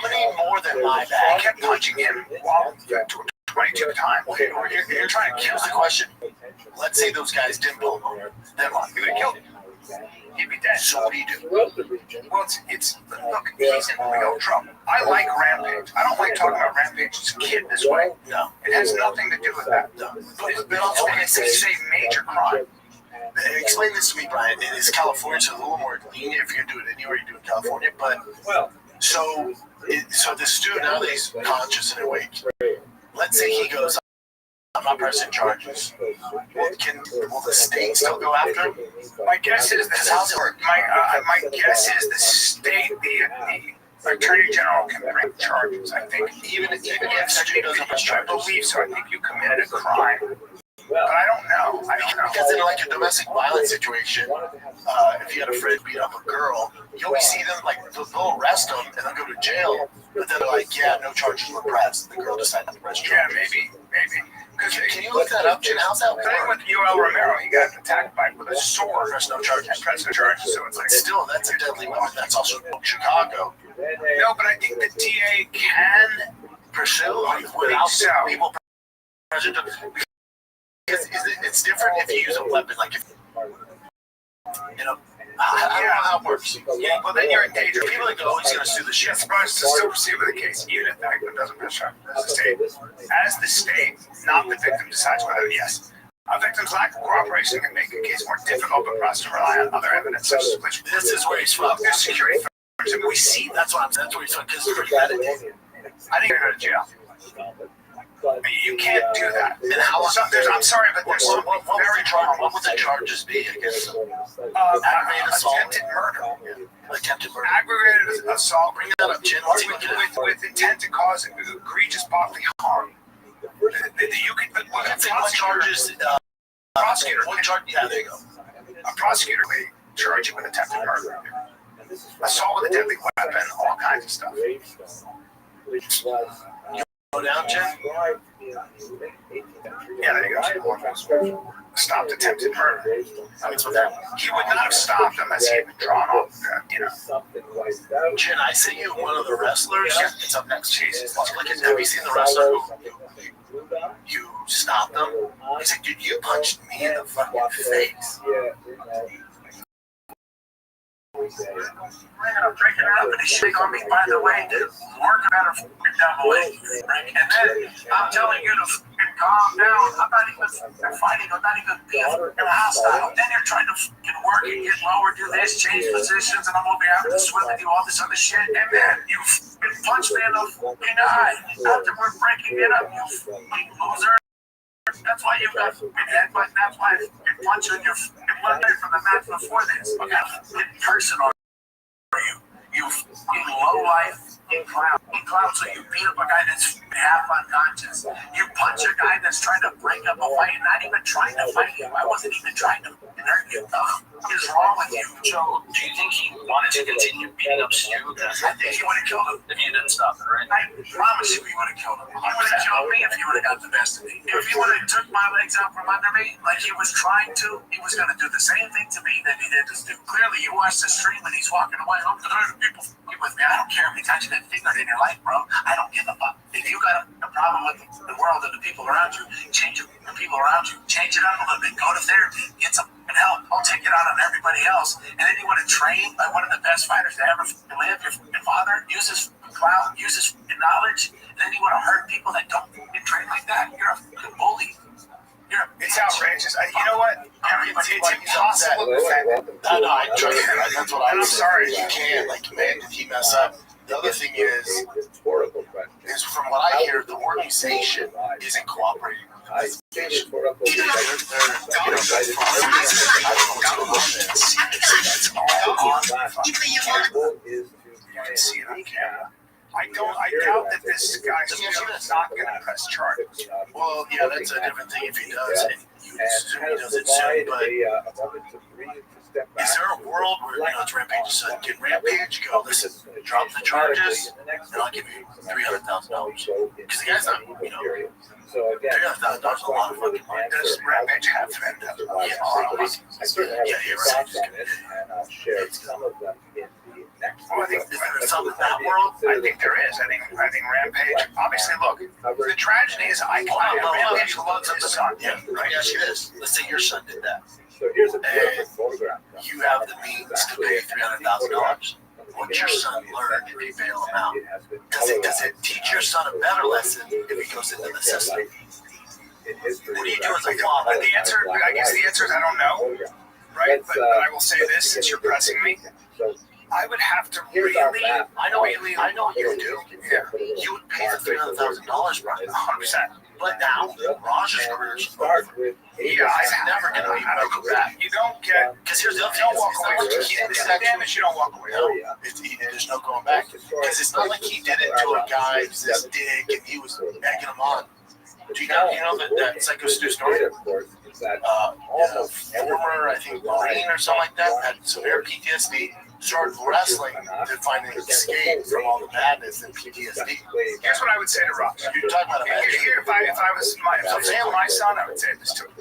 E: gonna need more than my
B: You
E: bad.
B: kept punching him while 22 times.
E: Okay, you're trying to kill the question. Let's say those guys didn't pull him over. Then what?
B: You would have killed him. He'd be dead.
E: So what do you do?
B: Well, it's look, he's in real trouble. I like Rampage. I don't like talking about Rampage's kid this way.
E: No.
B: It has nothing to do with that.
E: No.
B: But also, it's a major crime.
E: Explain this to me, Brian. It is California, so it's a little more lenient if you're going to do it anywhere you do it in California. But so the student, now that he's conscious and awake, let's say he goes, I'm not pressing charges. Will the state still go after him?
B: My guess is this. How's it work? My guess is the state, the attorney general can bring charges. I think even if Stu doesn't press charges. I believe so. I think you committed a crime. But I don't know.
E: Because in like a domestic violence situation, if you had a friend beat up a girl, you always see them like they'll arrest them and they'll go to jail, but then they're like, yeah, no charges were pressed. The girl decided to press charges.
B: Yeah, maybe.
E: Can you look that up, Jen? How's that
B: work? With UL Romero, he got attacked with a sword.
E: Press no charges.
B: Press no charges. So it's like
E: still, that's a deadly weapon. That's also Chicago.
B: No, but I think the TA can
E: pursue without people. It's different if you use a weapon, like if I don't know how it works.
B: Yeah, well then you're in danger.
E: People that go, oh, he's going to sue the shit.
B: It's supposed to still proceed with the case, even if the victim doesn't press charges. As the state, not the victim, decides whether yes. A victim's lack of cooperation can make a case more difficult, but for us to rely on other evidence such as police.
E: This is where he's from.
B: There's security firms, and we see
E: that's where he's from. Because he's pretty bad at it.
B: I think you're going to jail. You can't do that.
E: And how long?
B: I'm sorry, but there's something very wrong.
E: What would the charges be against them?
B: Aggravated assault, attempted murder,
E: Attempted murder.
B: aggravated assault,
E: Bring that up, Jen. Let's look at it.
B: with intent to cause egregious bodily harm. You can, but what
E: Let's say what charges?
B: prosecutor,
E: What charge? Yeah, there you go.
B: a prosecutor may charge you with attempted murder, assault with a deadly weapon, all kinds of stuff.
E: Go down, Jen.
B: Yeah, there you go. Stopped attempted murder.
E: That's what that.
B: He would not have stopped unless he had been drawn off.
E: Jen, I see you one of the wrestlers. Yeah. It's up next. Jesus. Let's look at. Have you seen the wrestler who you stopped him? He's like, dude, you punched me in the fucking face.
B: Breaking out, but he's shitting on me, by the way, dude. Working out of devil way. And then I'm telling you to calm down. I'm not even fighting. I'm not even being hostile. Then you're trying to fucking work and get lower, do this, change positions, and I'm over here having to swim and do all this other shit. And then you punch me in the fucking eye after we're breaking it up, you fucking loser. That's why you got headbutt. That's why you punch in your blood from the match before this. Okay, get personal. You fucking low life in clown. So you beat up a guy that's half unconscious. You punch a guy that's trying to break up a fight, not even trying to fight you. I wasn't even trying to hurt you. What is wrong with you, Joe? Do you think he wanted to continue beating up Stu? I think he would have killed him if you didn't stop it, right? I promise you he would have killed him. He would have killed me if he would have got the best of me. If he would have took my legs out from under me like he was trying to, he was going to do the same thing to me that he did to Stu. Clearly, you watched the stream and he's walking away. Look, there's people with me. I don't care if he touched that finger in your life, bro. I don't give a fuck. If you got a problem with the world and the people around you, change it. The people around you, change it up a little bit. Go to therapy. Get some help. Don't take it out on everybody else. And then you want to train like one of the best fighters to ever live. Your father uses clout, uses knowledge, and then you want to hurt people that don't get trained like that. You're a bully. It's outrageous. You know what? It's impossible to defend it.
E: I trust you. That's what I'm
B: sorry.
E: You can't. Like, man, did he mess up? The other thing is from what I hear, the organization isn't cooperating.
B: I doubt that this guy's not going to press charges.
E: Well, yeah, that's a different thing if he does, and you assume he does it soon, but is there a world where, it's Rampage said, can Rampage go, listen, drop the charges, and I'll give you $300,000? Because the guy's not, $300,000 is a lot of fucking money.
B: Does Rampage have $300,000?
E: Yeah,
B: Well, I think is there something in that world? I think there is. I think Rampage. Obviously, look. The tragedy is Rampage loves his son.
E: Yeah, right. Yeah, she is. Let's say your son did that.
A: So here's a
E: photograph. You have the means to pay $300,000. What's your son learn if you bail him out? Does it teach your son a better lesson if he goes into the system? What do you do as a father?
B: I guess the answer is I don't know. Right? But I will say this since you're pressing me. I would have to really.
E: I know what you would do.
B: Yeah.
E: You would pay the $300,000, Brian.
B: 100%.
E: But now, Raj's career is over.
B: Yeah, I'm never going to be able to back. You don't get.
E: Because here's the other thing.
B: You don't walk away. It's the damage you don't walk away.
E: No, there's no going back. Because it's not like he did it to a guy who's this dick and he was egging him on. Do you know that Psycho Stu story? Former, I think, Marine or something like that, had severe PTSD, started wrestling to find an escape from all the madness and PTSD.
B: Here's what I would say to Ross.
E: You're talking about a man.
B: If I was my son, I would say this to him.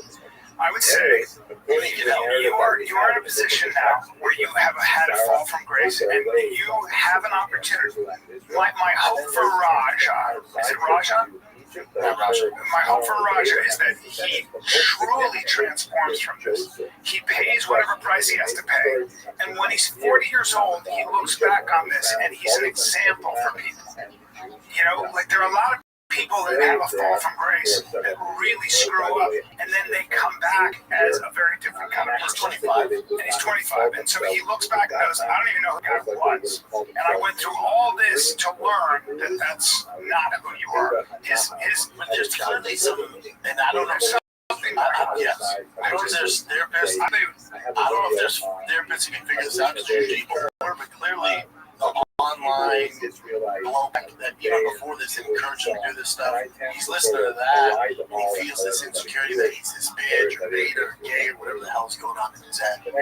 B: I would say you are in a position now where you have had a fall from grace and you have an opportunity. My hope for Raja, is it Raja? My hope for Raja is that he truly transforms from this. He pays whatever price he has to pay. And when he's 40 years old, he looks back on this and he's an example for people. Like there are a lot of people that have a fall from grace that really screw up, and then they come back as a very different kind of person. He's 25, and he's 25, and so he looks back and goes, I don't even know who that was. And I went through all this to learn that that's not who you are.
E: But there's clearly some, and I don't know. Yes, I don't know if there's therapists. I don't know if there's therapists who can figure this out because they're usually older, but clearly the online blowback that even before this encouraged him to do this stuff, he's listening to that, and he feels this insecurity that he's this bitch or bait or gay or whatever the hell's going on in his head. There's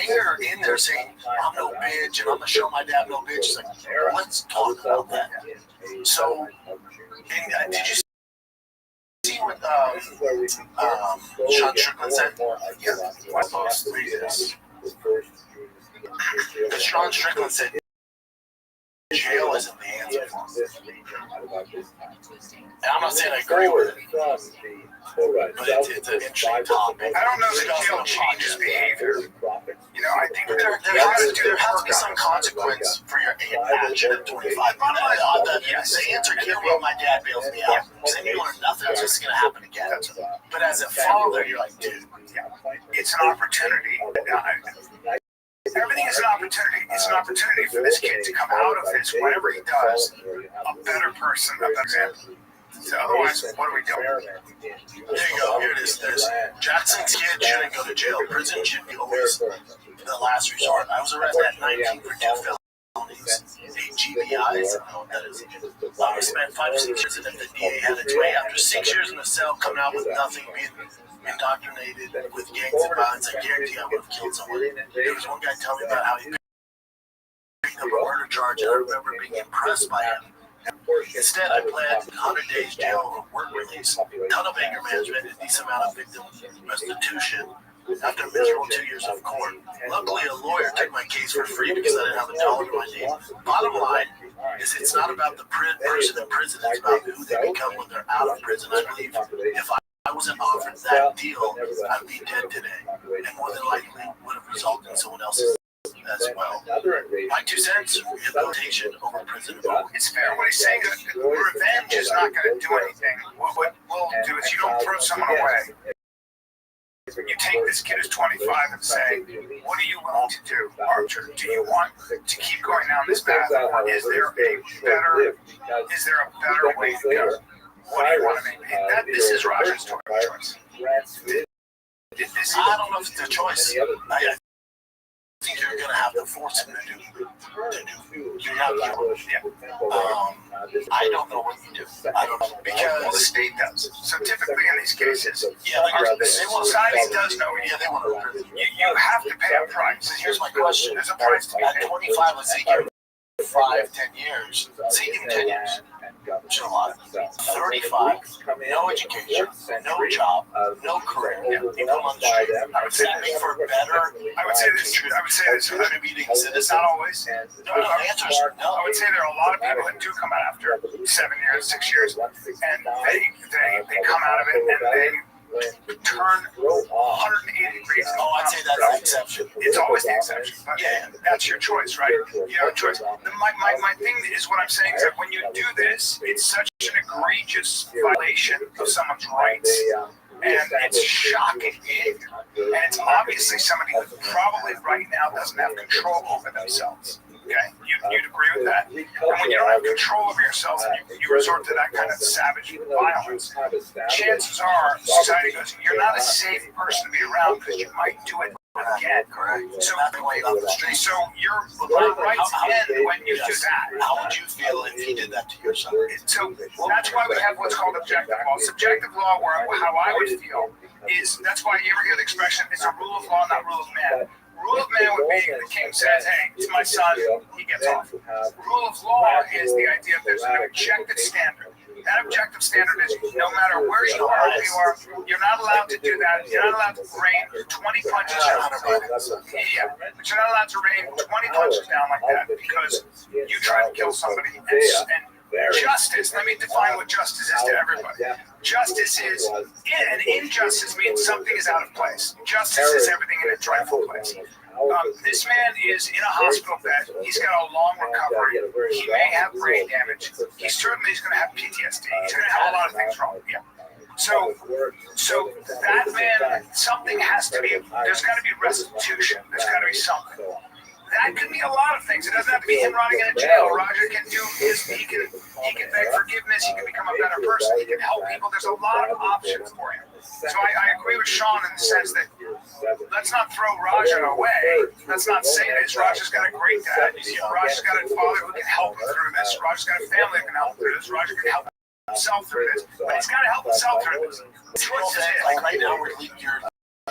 E: anger in there saying, I'm no bitch and I'm gonna show my dad no bitch. It's like, let's talk about that. So, and did you see what Sean Strickland said? Yeah, one post. Read this. Sean Strickland said jail isn't the answer for him. And I'm not saying I agree with it, but it's an interesting topic.
B: I don't know that jail changes behavior. You know, I think
E: there has to be some consequence for your action at 25. The answer can't be, my dad bails me out. Because then you learn nothing. It's just going to happen again. But as a father, you're like, dude,
B: it's an opportunity. Everything is an opportunity. It's an opportunity for this kid to come out of this, whatever he does, a better person, a better example. So otherwise, what are we doing?
E: There you go. Here it is. There's Jackson's kid shouldn't go to jail. Prison should be always the last resort. I was arrested at 19 for 2 felonies, 8 GBIs. I don't know what that is. I spent 5 or 6 years, and if the DA had its way, after 6 years in the cell, coming out with nothing, being indoctrinated with gangs and violence, I guarantee I would have killed someone. There was one guy telling me about how he picked up a murder charge, and I remember being impressed by him. Instead, I pled 100 days jail or work release, ton of anger management, a decent amount of victim restitution. After a miserable 2 years of court, luckily a lawyer took my case for free because I didn't have a dollar to my name. Bottom line is it's not about the person in prison, it's about who they become when they're out of prison. I believe if I wasn't offered that deal, I'd be dead today, and more than likely would have resulted in someone else's as well. My 2 cents, rehabilitation over prison.
B: It's fair what he's saying. Revenge is not going to do anything. What we'll do is you don't throw someone away. You take this kid who's 25 and say, what are you willing to do, Archer? Do you want to keep going down this path, or is there a better way to go? What do you want to make? This is Roger's choice.
E: I don't know if it's a choice. I think you're going to have to force him to do. You're not I don't know what you do. I don't know.
B: Because the state does. So typically in these cases,
E: the
B: society does know.
E: Yeah, they want to.
B: You have to pay a price.
E: Here's my question.
B: There's a price to be
E: At
B: paid.
E: 25, let's say you're 5, 10 years. Say you 10 years. Which is a lot. 35, no education, no job, no career. You come on the street. Does that make for a better?
B: I would say this.
E: Contributing citizens.
B: Not always.
E: No, the answer is no.
B: I would say there are a lot of people that do come out after 7 years, 6 years, and they come out of it and they turn 180 degrees.
E: Oh, I'd say that's the exception.
B: It's always the exception. But yeah, that's your choice, right? You have a choice. My thing is what I'm saying is that when you do this, it's such an egregious violation of someone's rights. And it's shocking behavior. And it's obviously somebody who probably right now doesn't have control over themselves. Okay? You'd agree with that? And when you don't have control over yourself and you resort to that kind of savage violence, chances are society goes, you're not a safe person to be around because you might do it again.
E: Correct.
B: So your rights end when you do that.
E: How would you feel if he did that to your son?
B: So that's why we have what's called objective law. Subjective law, how I would feel, is that's why you ever hear the expression, it's a rule of law, not rule of man. Rule of man would be the king says, hey, it's my son, he gets off. Rule of law is the idea that there's an objective standard. That objective standard is no matter where you are, who you are, you're not allowed to do that. You're not allowed to rain 20 punches down. Yeah, but you're not allowed to rain 20 punches down like that because you tried to kill somebody. And justice, let me define what justice is to everybody. Justice is, an injustice means something is out of place. Justice is everything in its rightful place.
H: This man is in a hospital bed. He's got a long recovery. He may have brain damage. He certainly is going to have PTSD. He's going to have a lot of things wrong. Yeah. So that man, something has to be. There's got to be restitution. There's got to be something. That could be a lot of things. It doesn't have to be him rotting in a jail. Roger can do his. He can beg forgiveness. He can become a better person. He can help people. There's a lot of options for him. So I agree with Sean in the sense that let's not throw Roger away. Let's not say this. Roger's got a great dad. Roger's got a father who can help him through this. Roger's got a family who can help him through this. Roger can help himself through this. But he's got to help himself through this.
E: Like right now, you're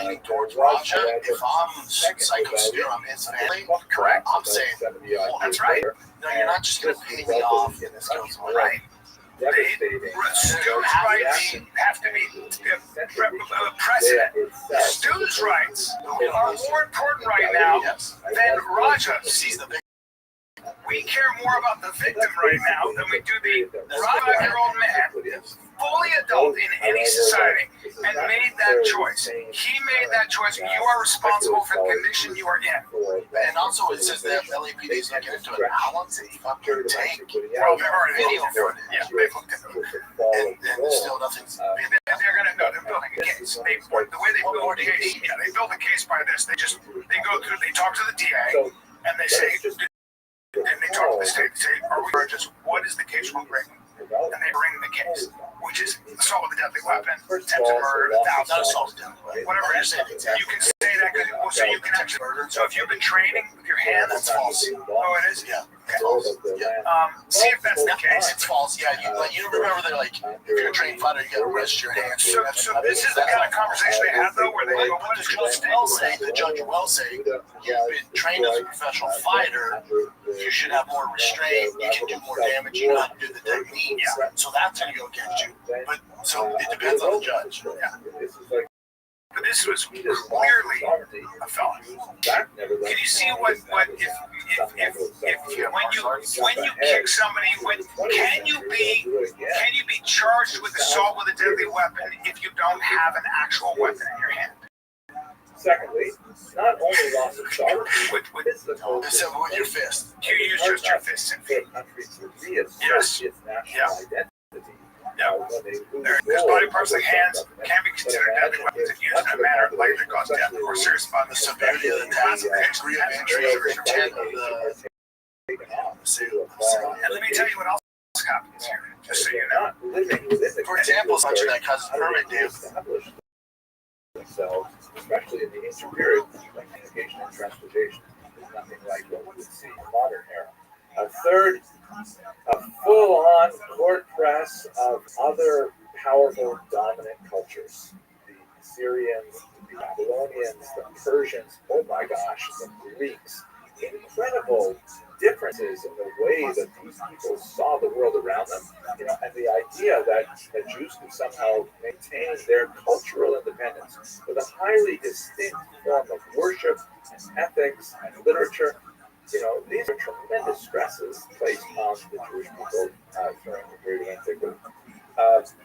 E: leaning towards Raja. If I'm psycho I'm his family,
H: Correct.
E: I'm saying, well, that's right. No, you're not just going to pay me off.
H: Right. Students' rights have to be precedent. Students' rights are more important right now than Raja's.
E: He's the big.
H: We care more about the victim right now than we do the 5-year-old man, fully adult in any society, and made that choice. He made that choice. You are responsible for the condition you are in.
E: And also, it says that LAPD is looking into an hour and fucking tank.
H: Well, they've already video for it. Yeah, they've looked into it.
E: And still nothing's.
H: They're going to know. They're building a case. The way they build a case, they build a case by this. They go through, they talk to the DA, and they say, and they talk to the state, they say, are we charges? What is the case we'll bring? And they bring the case, which is assault with a deadly weapon, attempted murder, whatever it is. You can say that because so you can actually murder. So if you've been training with your hand, that's false. Oh, it is? Yeah. See if that's the case.
E: It's false. Yeah. You remember that, like, if you're a trained fighter, you got to rest your hands.
H: So this is the kind of conversation they have, though, where they go, what is
E: the judge will say, you've been trained as a professional fighter, you should have more restraint, you can do more damage, you know how to do the techniques. Yeah. So that's going to go against you. But so it depends on the judge. Yeah.
H: But this was clearly a felony. Can you see what if when you kick somebody, can you be charged with assault with a deadly weapon if you don't have an actual weapon in your hand?
A: Secondly, not only loss of sovereignty,
E: with your fist.
H: You use just your fists and feet.
A: Country to reassert its national identity.
H: Because body parts like hands can be considered deadly weapons if used in a manner likely to cause death or serious bodily severity of the task, degree of injury, or intent of the. And let me tell you what else happens here, just so you know.
E: For example, something that causes permanent damage.
A: Themselves, especially in the ancient period, like communication and transportation, is nothing like what we would see in the modern era. Third, a full-on court press of other powerful dominant cultures. The Syrians, the Babylonians, the Persians, oh my gosh, the Greeks. Incredible differences in the way that these people saw the world around them, and the idea that Jews could somehow maintain their cultural independence with a highly distinct form of worship and ethics and literature. These are tremendous stresses placed on the Jewish people during the period of antiquity.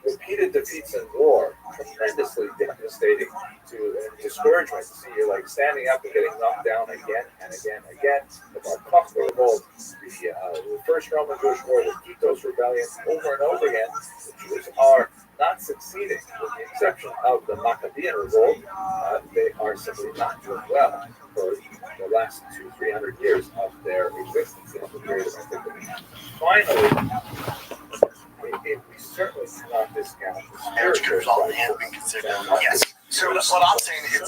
A: Repeated defeats in war, tremendously devastating to discouragement. To see you like standing up and getting knocked down again and again and again. The Bar Kokhba revolt, the First Roman Jewish War, the Titos rebellion, over and over again. The Jews are not succeeding, with the exception of the Maccabean revolt. They are simply not doing well for the last 200-300 years of their existence in the period of antiquity. Finally, we certainly cannot discount
E: marriage comes all in being considered.
H: Yes.
E: So what I'm saying is,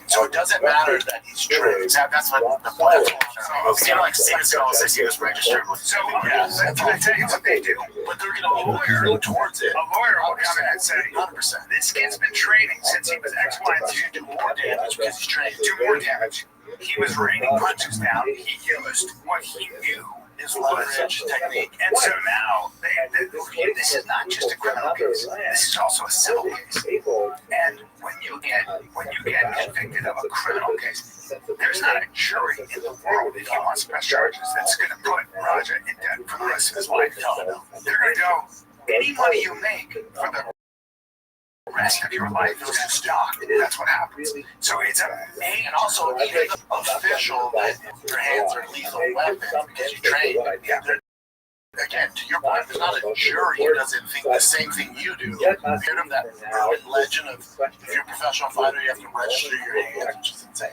E: so it doesn't matter that he's true. That's what the point. So like Senegal's, I see this registered.
H: So I tell you what they do,
E: but they're going to go towards it.
H: A lawyer will come in and say,
E: 100%.
H: This kid's been training since he was X, Y, and Z.
E: Do more damage because he's trained.
H: Do more damage. He was raining punches down. He used what he knew.
E: His leverage technique.
H: And so now, this is not just a criminal case. This is also a civil case. And when you get convicted of a criminal case, there's not a jury in the world, if you want to press charges, that's going to put Raja in debt for the rest of his life. They're going to go, any money you make for the rest of your life is in stock. That's what happens. So it's amazing.
E: And also, even the official that your hands are lethal weapons because you train.
H: Yeah.
E: Again, to your point, there's not a jury who doesn't think the same thing you do. Heard of that urban legend of if you're a professional fighter, you have to register your hands, which is insane.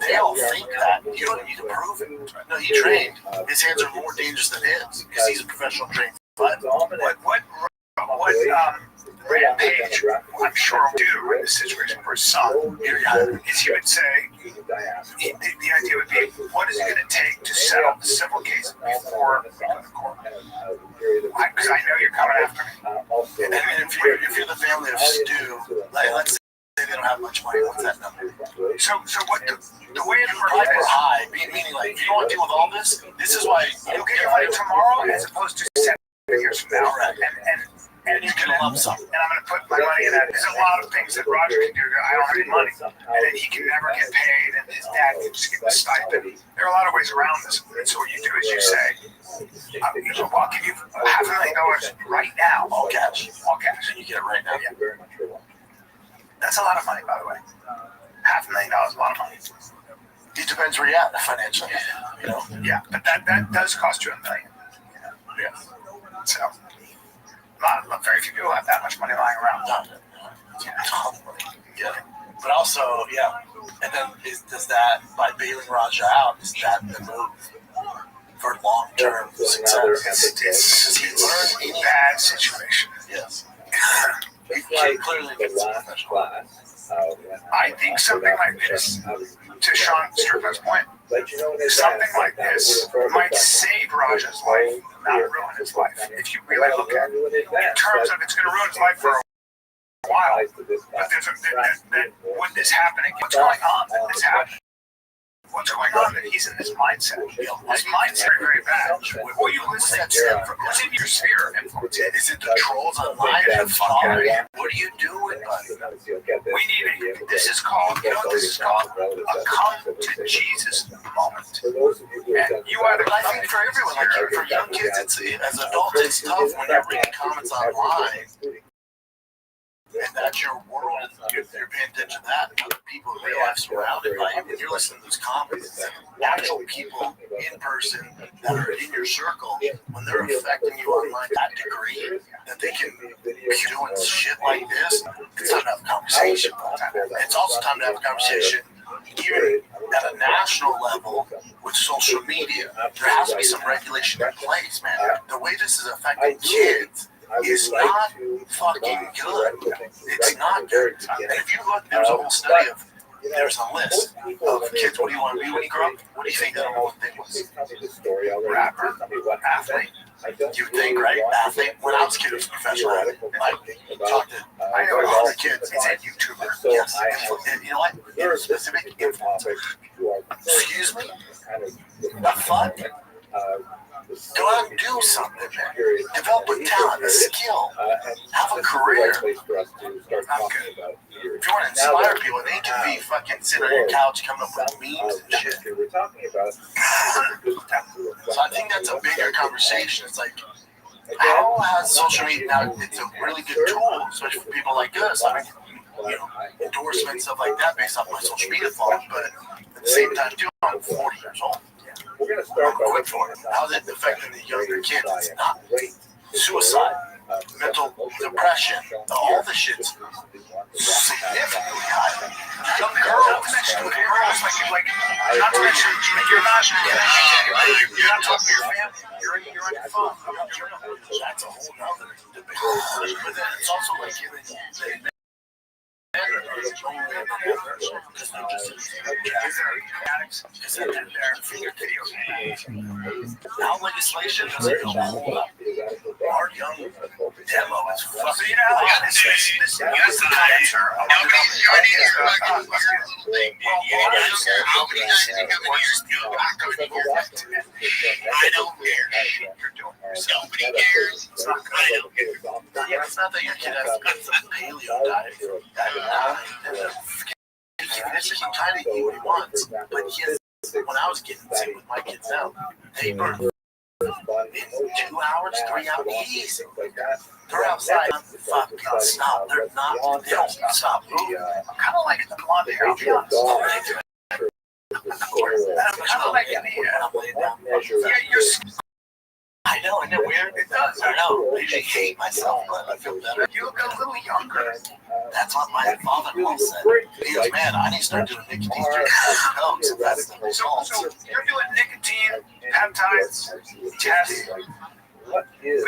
E: They all think that. You don't need to prove it. No, he trained. His hands are more dangerous than his because he's a professional trained fighter.
H: What Rampage, I'm sure, will do in this situation for his son is he would say, the idea would be, what is it going to take to settle the civil case before we go to court? Because I know you're coming after me.
E: And then if you're the family of Stu, like, let's say they don't have much money, what's that number?
H: So what the way it
E: Hyper
H: works
E: high, meaning like, if you don't want to deal with all this, this is why
H: you'll get your money tomorrow as opposed to 7 years from now. And
E: you can lump sum.
H: And I'm going to put my money in that. There's a lot of things that Roger can do. I don't have any money. And then he can never get paid, and his dad can just get the stipend. There are a lot of ways around this. And so what you do is you say, well, can you $500,000 right now?
E: All cash.
H: All cash.
E: And you get it right now.
H: Yeah. That's a lot of money, by the way. $500,000 is a lot of money.
E: It depends where you're at financially. You know?
H: Yeah, but that does cost you $1 million.
E: Yeah.
H: So, not very few people have that much money lying around.
E: Yeah. But also, yeah. And then does that, by bailing Raja out, is that the move for long-term success?
H: Does he learn a bad situation?
E: Yes. He clearly gets a professional.
H: I think something like this, to Sean Strickland's point, something like this might save Raja's life, not ruin his life. If you really look at it, in terms of it's going to ruin his life for a while, but when this happening, what's going on that this happened? What's going on that he's in this mindset? His mindset is very bad. What you listen to, who's in your sphere of influence?
E: Is it the trolls online that follow you? What are you doing, buddy?
H: We need this is called, this is called a come to Jesus moment. And you either,
E: But I think for everyone, like for young kids, as adults, it's tough when you're reading comments online. And that's your world, and you're paying attention to that, and other people in real life surrounded by you. When you're listening to those comments, actual people in person that are in your circle, when they're affecting you online to that degree, that they can be doing shit like this, it's time to have a conversation. It's also time to have a conversation even at a national level with social media. There has to be some regulation in place, man. The way this is affecting kids is not fucking good. It's not good. And if you look, there's a whole study of, there's a list of kids, what do you want to be when you grow up? What do you think that number one thing was?
H: rapper, athlete.
E: You would think, right? Athlete. When I was a kid, it was professional athlete. Like, talked to
H: I know
E: all
H: all
E: the kids.
H: It's a YouTuber.
E: Yes. And you know what? Specific influencer. Excuse me? The fuck? Go out and do something, man. Develop a talent, a skill. Have a career. If you want to inspire people, they can be fucking sitting on your couch coming up with memes and shit. So I think that's a bigger conversation. It's like, how has social media now? It's a really good tool, especially for people like us. I mean, endorsements, stuff like that, based off my social media following. But at the same time, too, I'm 40 years old.
A: We're going to start
E: I'm quick for it. How's it affecting the younger kids? It's not suicide, mental depression, all the shit's significantly higher.
H: Young girls, like, not to mention, you're not talking to your family. You're on your phone.
E: That's a whole nother debate. But then it's also like, now legislation doesn't go hold up. Our young demo is fucking.
H: So you know how this answer.
G: I don't care.
H: You're doing
G: Nobody cares.
H: it's not good.
G: I don't care.
E: Yeah, it's not that your kid has some paleo diet. This is trying to eat what he wants, but he has, when I was getting sick with my kids now, they burn in 2 hours, 3 hours, easy. They're outside, fucking stop. They're not, they don't stop moving.
H: I'm kind of like the blonde hair, I'll be honest. I'm kind of like the, yeah, you're,
E: I know, isn't it weird?
H: it does.
E: I know. I usually hate myself, but I feel better.
H: You look a little younger.
E: That's what my father-in-law said. He goes, man, I need to start doing nicotine drinks. If that's the result.
H: So you're doing nicotine, peptides, tests, but you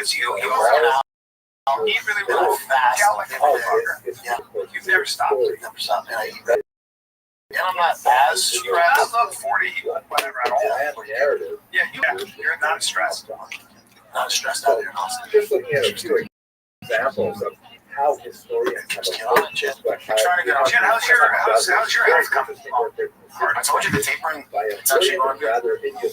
H: eat really well,
E: fast.
H: gal like a motherfucker.
E: Yeah.
H: You've never stopped.
E: Never stop. And I'm not as
H: You're not
E: stressed.
H: above 40, whatever at all. Yeah, you're not stressed.
E: Not stressed out here in Austin.
A: Just looking at a few examples of how historians have approached this question.
H: Jen, how's your health coming?
E: I told you the tapering, it's actually going good.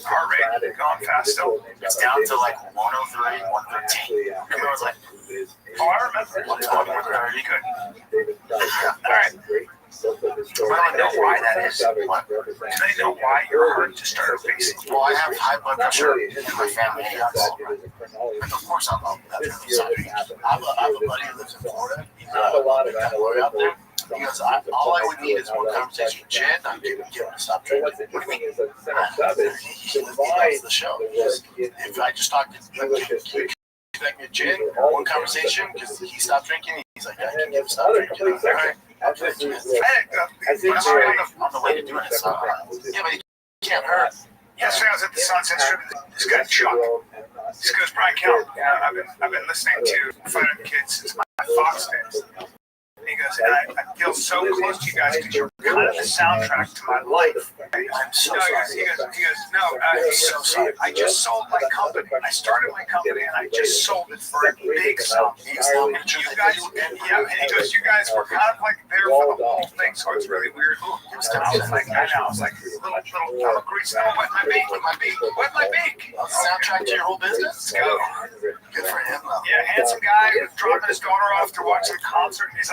H: Heart rate going fast still.
E: It's down to like 103, 113. Everyone's like,
H: Oh, I remember.
E: 130.
H: Good. All right. Well, I know why that is. Do they know why your heart just started racing?
E: well, I have high blood pressure in my family. Of course, I'm on that. I have a buddy who lives in Florida. He's a lawyer out there. He goes, all I would need is one conversation with Jen. I'm going to get him to stop drinking. What do you mean? He loves the show. If I just talk to Jen, one conversation, because he stopped drinking, he's like, I can get him to stop drinking. I'm like, all right. I'll do it. On the way to doing it. So, yeah, but it can't hurt.
H: Yesterday I was at the Sunset Strip. This guy Chuck. This goes Brian Kell. I've been listening to Fighter Kids since my Fox days. And he goes, and I feel so close to you guys because you're kind of the soundtrack to my life.
E: I'm so
H: No,
E: sorry.
H: he goes, no, so sorry. I just sold my company. I started my company and I just sold it for a big sum. You guys, yeah, and he goes, you guys were kind of like there for the whole thing, so it's really weird. I was like, little, I'm a grease. Oh, wet my beak. Wet my beak.
E: Soundtrack to your whole business?
H: Let's go.
E: Good for him, though.
H: Yeah, handsome guy was dropping his daughter off to watch the concert. And he's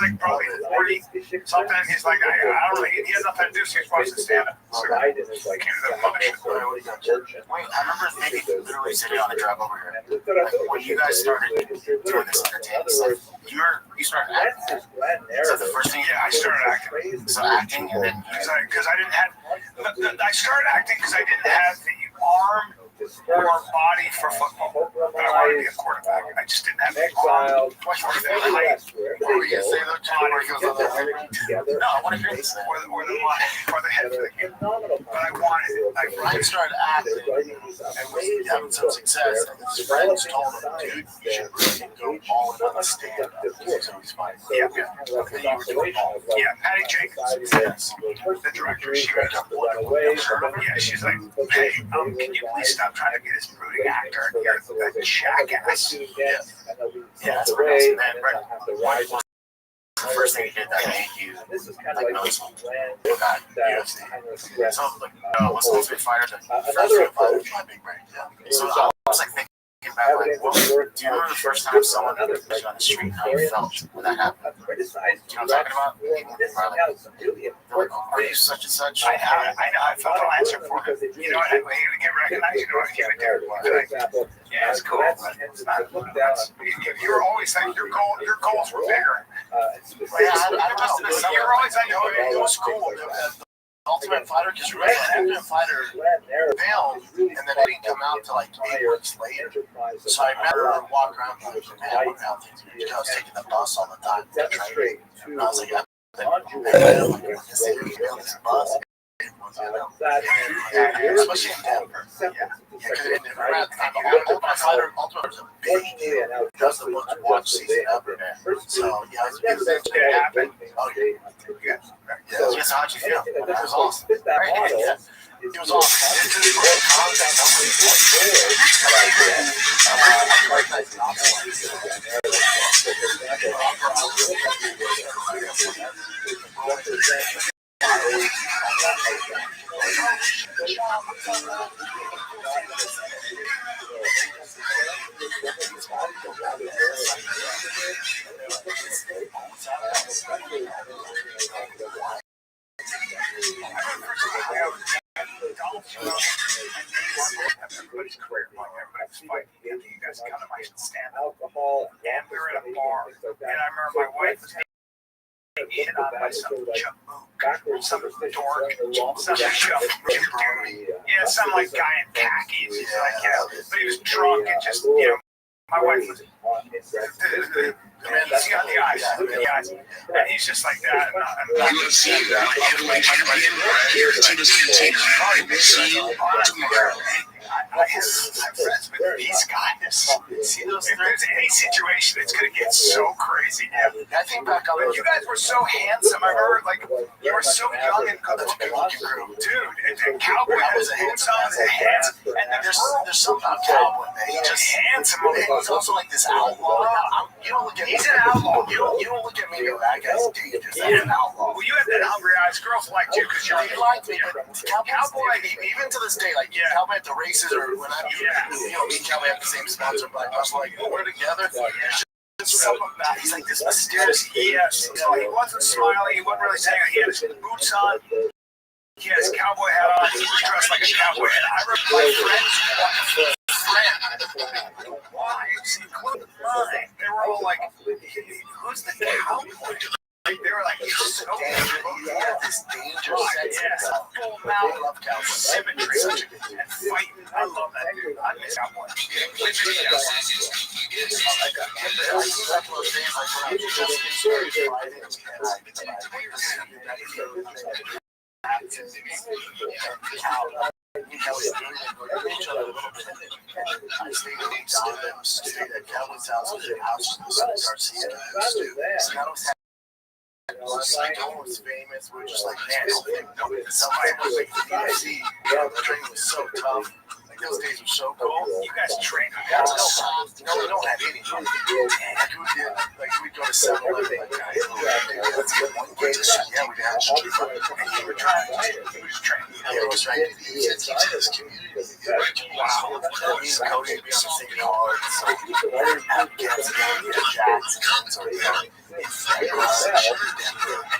H: like probably 40 something. He's like, I don't know. He has nothing to do, so he's watching stand up. So I came to the mothership.
E: Wait, I remember maybe literally sitting on the drive over here. Like, when you guys started doing this entertainment stuff, you started acting. Is that the first thing?
H: Yeah, I started acting.
E: So acting, and then
H: Because I didn't have. I started acting because I didn't have the arm or body for football. But I wanted to be a quarterback. I just didn't have the arm or the height.
E: what were you gonna say though, Tim? Where he goes on the no, I want to hear this.
H: Or the head for the game. But I wanted it.
E: Ryan started acting and was having some success, and his friends told him, dude, you should really go all in on the stand-up. So he's fine.
H: Yeah.
E: And you were doing all of
H: Yeah, Patty Jenkins,
E: Yes.
H: the director, she was yeah, she's like, hey, can you please stop trying to be this brooding actor? You're a jackass.
E: Yeah, that's what else. And then, right, the first thing he did that made you like noticeable. That UFC. So like, let's be fired. First my big break. Yeah. So I was like thinking back, like, well, do you remember the first time someone was on the street, how you felt when that happened? Do you know what I'm talking about? They're like, are you such and such?
H: I know, I felt I'll answer for him. You know what, when you get recognized, you know what he would do. Yeah, it's cool, but it's not, you were always like, your goals were bigger.
E: Yeah, I don't know.
H: You were always like,
E: It was cool. Ultimate Fighter, because remember, Ultimate Fighter failed, and then it didn't come out until like 8 weeks later. So I remember walking around like, man, what how things are. I was taking the bus all the time to train. And I was like, this bus. Especially in Denver. Because Ultimate Fighter was a big deal. That's the most watched season ever, man. So, yeah, it happened. Oh, yeah. Yes, how'd you feel? It was awesome. Right? Yeah. It was awesome.
H: Everybody's career, like everybody's fighting. You guys kind of might stand up. And we were at a bar, and I remember my wife was being hit on by some jamook, some dork, some dude. Yeah, some like guy in khakis. He's like, but he was drunk and just, my wife was. He's got the eyes, and he's just like that.
G: You have seen that heavyweight champion here to this container. I will see you tomorrow.
H: I'm friends with these guys. See those? If there's any situation, it's gonna get so crazy.
E: I think back on
H: You guys were so handsome. I remember, like, you were so young and good-looking, dude. And Cowboy had his boots on, his hands, and
E: there's something about Cowboy, man. He's just
H: handsome.
E: He's also like this outlaw. You don't look at
H: He's an outlaw.
E: You don't look at me and go, that guy's dangerous. That's an outlaw.
H: Well, you have that hungry eyes. Girls liked you because you're.
E: They liked me, but Cowboy, even to this day, like Cowboy at the races or when I, me and Cowboy have the same sponsor, but I was like, we're together. There's something about he's like this mysterious.
H: Yes. So he wasn't smiling. He wasn't really saying it. He had his boots on. He had his cowboy hat on. He was dressed like a cowboy. And I remember my friends. Why? Including mine. They were all like, "Who's the cowboy?" They were like, "You're so dangerous."
E: He had this danger sense.
H: Full mouth symmetry and fighting. I love that dude. I miss cowboy.
E: Was famous. We're just like, man, somebody was like the UFC. The training was so tough. Like those days were so cool.
H: You guys trained.
E: We don't have any. Like we'd go to 7-Eleven. Let's get one game. Yeah, we'd have street fight.
H: And you were trying. He was training.
E: Yeah, we was trying to teach this community. Wow. Me and Cody would be on the same hard. So we have kids again, Jackson. So
H: and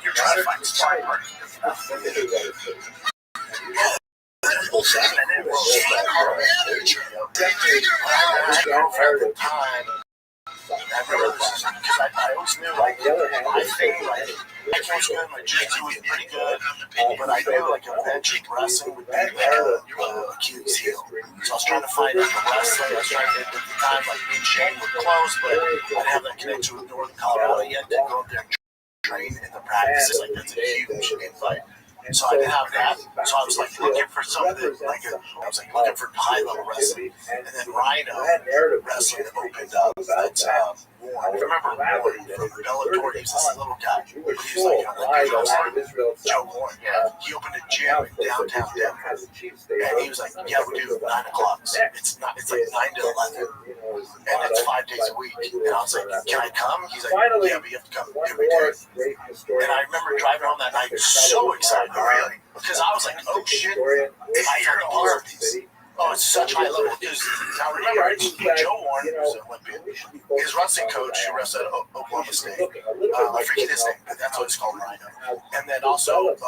H: you're trying to find smart party.
E: I always knew, like, I think, like, I was good, my jiu-jitsu was pretty good, but I knew, like, eventually wrestling would be Achilles' heel. So I was trying to find out the wrestling. I was trying to, at the time, like, me and Shane were close, but I didn't have that connection with Northern Colorado yet to go up there and train in the practices. Like, that's a huge invite. So I didn't have that. So I was like looking for something like I was like looking for high level wrestling, and then Rhino wrestling opened up. But I remember Warren from Bellator. He was this little guy. He was like Joe Warren. Yeah, he opened a gym in downtown Denver, and he was like, "Yeah, we do 9 o'clock. It's like 9 to 11, and it's 5 days a week." And I was like, "Can I come?" He's like, "Yeah, but you have to come every day." And I remember driving home that night so excited. Really? Because I was like, oh shit, I heard a lot of these. Oh, it's such high level. Because now remember, Joe Warren was an Olympian. His wrestling coach, who wrestled at Oklahoma State, I forget his name, but that's what it's called, Rhino. And then also, do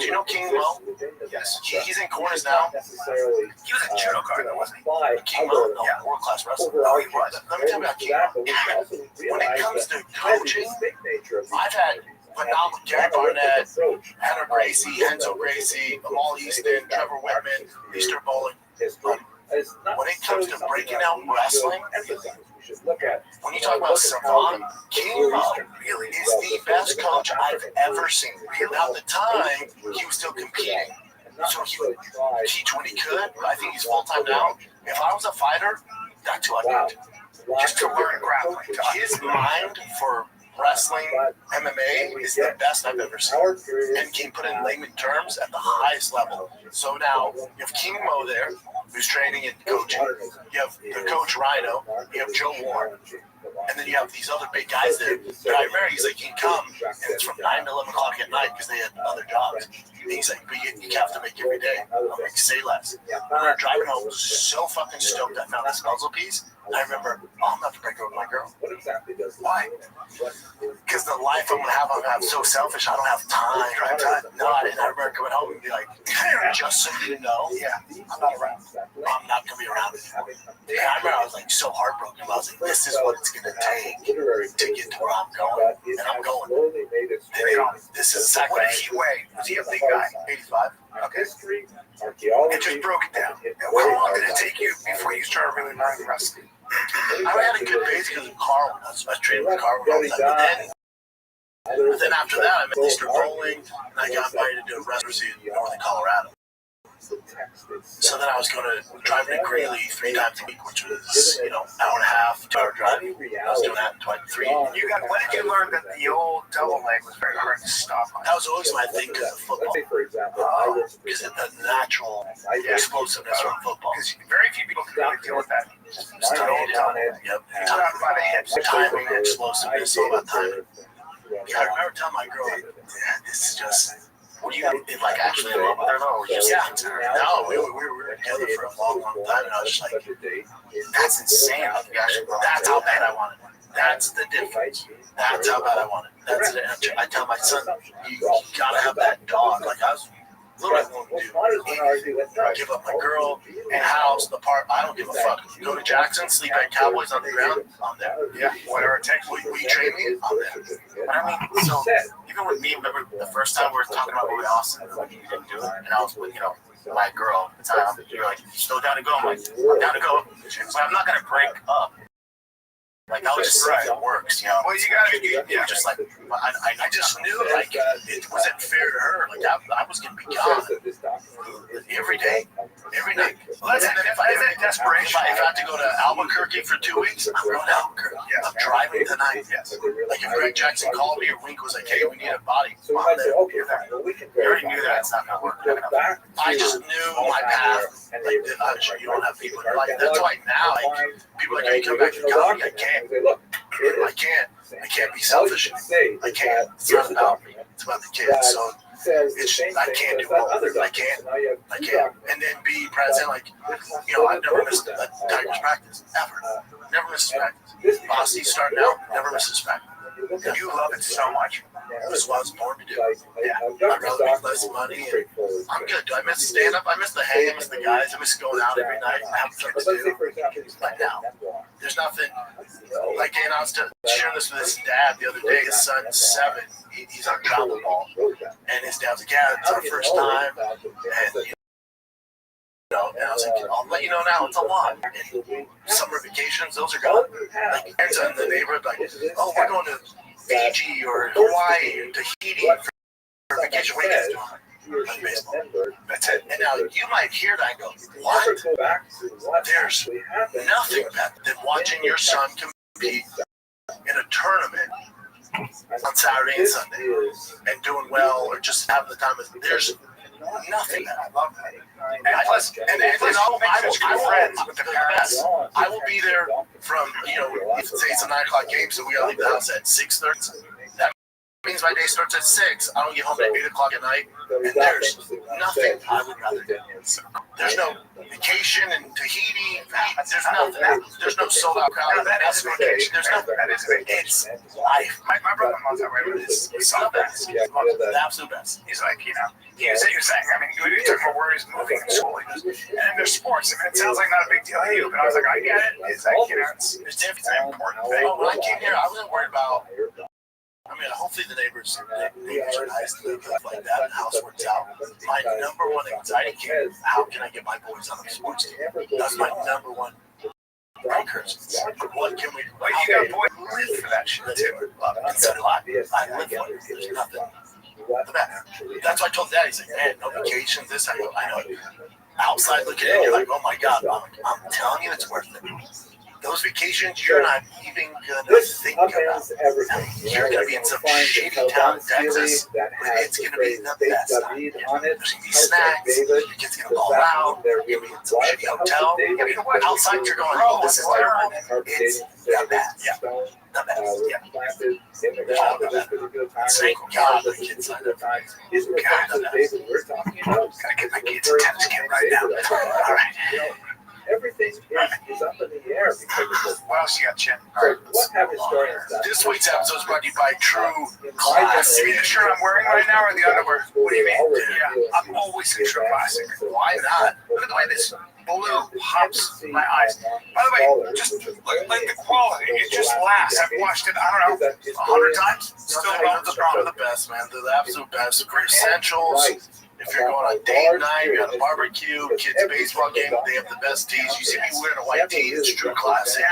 E: you know King Mo? Yes. He's in corners now.
H: He was a judo guy, though, wasn't he?
E: King Mo, yeah, world class wrestler. Oh, he was. Let me tell you about King Mo. When it comes to coaching, I've had phenomenal Gary Barnett, Hunter Gracie, Enzo Gracie, Amal Easton, Trevor Whitman, Easter Bowling. When it comes to breaking out wrestling, when you talk about Savant, King Mo is the best coach I've ever seen. Now, at the time, he was still competing, so he would teach when he could. I think he's full-time now. If I was a fighter, that's who I'd need. Just to learn grappling. His mind for wrestling, MMA is the best I've ever seen, and can put in layman terms at the highest level. So now you have King Mo there, who's training and coaching. You have the coach Rhino. You have Joe Warren, and then you have these other big guys there. But I remember he's like, you can come, and it's from 9 to 11 o'clock at night because they had other jobs. And he's like, but you have to make every day. I'm like, say less. We were driving home, so fucking stoked. I found this puzzle piece. I remember, I'm about to break up with my girl. Why? Because the life I'm gonna have so selfish. I don't have time. No, I remember coming home and be like, just so you know, I'm not around. I'm not gonna be around anymore. Yeah, I remember I was like so heartbroken. I was like, this is what it's gonna take to get to where I'm going, and I'm going. This is exactly
H: What did he weigh? Was he a big guy?
E: 85.
H: Okay. And just broke it down. How long did it take you before you started really learning wrestling?
E: I had a good base because of Carl. I was training with Carl all the time. But then after that, I met Mr. Bowling, and I got invited to a residency in northern Colorado. So then I was going to drive to Greeley 3 times a week, which was, hour and a half, 2 hour drive. I was doing that in 23.
H: When did you learn that the old double leg was very hard to stop on?
E: That was always my thing because of football. Because of the natural explosiveness from football.
H: Because very few people can really deal with that.
E: It's timing. Yep.
H: By the hips.
E: Timing and explosiveness, all about timing. Yeah, I remember telling my girl, this is just... Were you actually in love with her though? No, we were together for a long, long time, and I was just like, that's insane. That's how bad I wanted it. That's the difference. That's how bad I want it. That's it. I tell my son, you gotta have that dog. Like I was literally willing to do give up my girl and house, the part. I don't give a fuck. Go to Jackson, sleep at Cowboys on the ground. I'm there.
H: Yeah, whatever it takes.
E: Will you train me? I'm there. I mean, so even with me, remember the first time we were talking about moving to Austin, you didn't do it, and I was with my girl at the time. You're like, you still down to go? I'm like, I'm down to go. But I'm not gonna break up. Like I was just saying, it works,
H: Well, you gotta be,
E: just like I just knew like it wasn't fair to her. Like I was gonna be gone every day, every night.
H: Well, that's desperation.
E: If I had to go to Albuquerque for 2 weeks, I'm going to Albuquerque. I'm driving tonight. Yes. Like if Greg Jackson called me or Wink was like, "Hey, we need a body," I'm there. You already knew that it's not gonna work. I just knew my path. Like I'm sure you don't have people in your life. That's why now, like people are like, "Hey, come back to comedy." I can't. I can't be selfish. I can't. It's not about me. It's about the kids. So I can't do both. I can't. And then be present. Like I've never missed a Tigers practice ever. Never missed a practice. Bossy starting out, never misses practice.
H: You love it so much.
E: This is what I was born to do. I'd rather make less money. And I'm good. Do I miss stand-up? I miss the hang. I miss the guys. I miss going out every night. I have something to do. But now, there's nothing. Like, and I was sharing this with his dad the other day. His son's 7. He's on travel ball. And his dad's like, yeah, it's our first time. And, and I was like, I'll let you know now, it's a lot. And summer vacations, those are gone. Like, friends in the neighborhood, like, oh, we're going to Fiji or Hawaii or Tahiti for vacation. What are you guys doing? Like baseball. That's it. And now you might hear that and go, what? There's nothing better than watching your son compete in a tournament on Saturday and Sunday and doing well or just having the time. There's nothing that I love that. And plus, I will be there from, say it's a 9 o'clock game, so we gotta leave the house at 6:30. That means my day starts at 6. I don't get home at 8 o'clock at night, and there's nothing I would rather do. There's no vacation in Tahiti. There's nothing. There's no sold out crowd.
H: That is vacation.
E: There's nothing. It's life.
H: My brother-in-law's that way with his son.
E: The absolute best.
H: He's like, he was saying, I mean, you're talking about where he's moving in school. And then there's sports. I mean, it sounds like not a big deal to you, but I was like, I get it. It's like, it's an important thing.
E: When I came here, I wasn't worried about. I mean, hopefully the neighbors are nice and stuff like that, and the house works out. My number one anxiety came, how can I get my boys on the sports team? That's my number one precursor. What can we do?
H: Well, you got boys who live for that shit too.
E: And so do I. I live for it. There's nothing. That's why I told Dad, he's like, man, no vacations, this, I know. Outside looking in, you're like, oh my God, I'm telling you it's worth it. Those vacations, you're not even gonna think about. You're gonna be in some shitty town in Texas, but it's gonna be the best time. There's gonna be snacks, your kids gonna ball out, you're gonna be in some shitty hotel. Outside, you're going, oh, this is terrible. It's the best. Yeah. The best. Yeah. Thank God the kids signed up. God, the best.
H: Gotta get my kids a tennis camp right now. All right.
A: everything is up in the air because of
H: What else you got, Chin?
A: so what have historians done?
E: This week's episode is brought to you by True Classic.
H: You mean the shirt I'm wearing right now or the underwear? What do you mean? Yeah, I'm always in True Classic.
E: Why not?
H: Look at the way this blue pops in my eyes. By the way, just look like the quality. It just lasts. I've watched it, I don't know, 100 times. Still going
E: They're
H: strong.
E: the best, man. They're the absolute best. For essentials. If you're going on date night, you're at a barbecue, kids' baseball game, they have the best tees. You see me wearing a white tee, it's True Classic.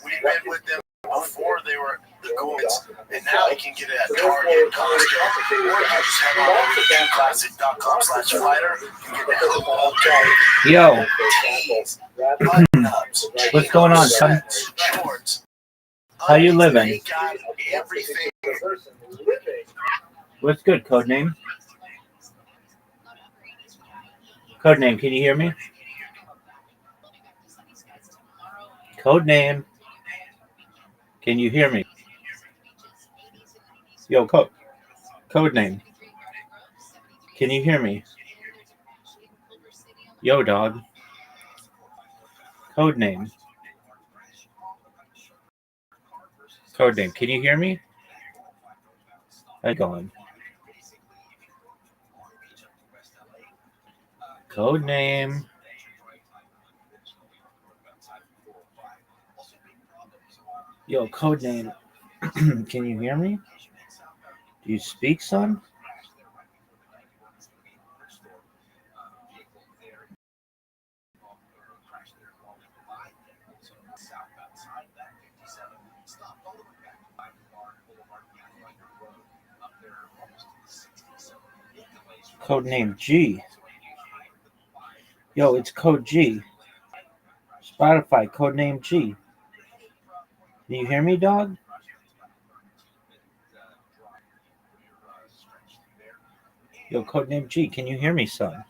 E: We've been with them before they were the goods, and now you can get it at Target, Costco, or you can just head on over to trueclassic.com/fighter and get the hell of
D: Yo,
E: tees, button-ups,
D: what's going on, son?
E: shorts.
D: How you living?
E: They got everything.
D: What's good, Codename? Codename, can you hear me? Codename, can you hear me? Yo, Codename, can you hear me? Yo, dog. Codename. Codename, can you hear me? How you going? Codename. Yo, Codename. Can you hear me? Do you speak, son? Codename G. Yo, it's Code G. Spotify, Codename G. Can you hear me, dog? Yo, Codename G, can you hear me, son?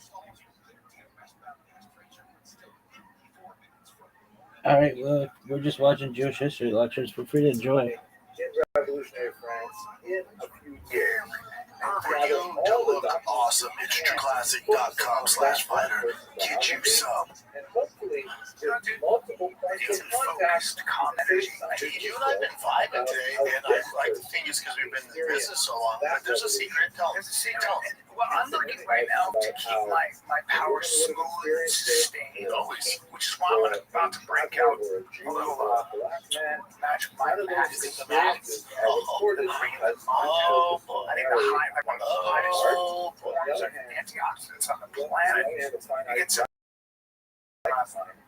D: Alright, well, we're just watching Jewish history lectures. Feel free to enjoy.
A: In revolutionary France in a few years.
E: For you to look awesome, it's trueclassic.com/fighter. Get you some.
A: And hopefully, there's multiple points
H: It's
A: of
H: a
A: contact.
H: focused, calm energy.
E: Dude, you and I have been vibing today, and I like the thing is because we've been in the business so long. But there's a secret.
H: There's a secret. Well, I'm looking right now to keep my power smooth and sustained always, which is why I'm about to break out a little magic mind max.
E: Oh, boy.
H: I think the high, like one of the highest forms of antioxidants on the planet. It's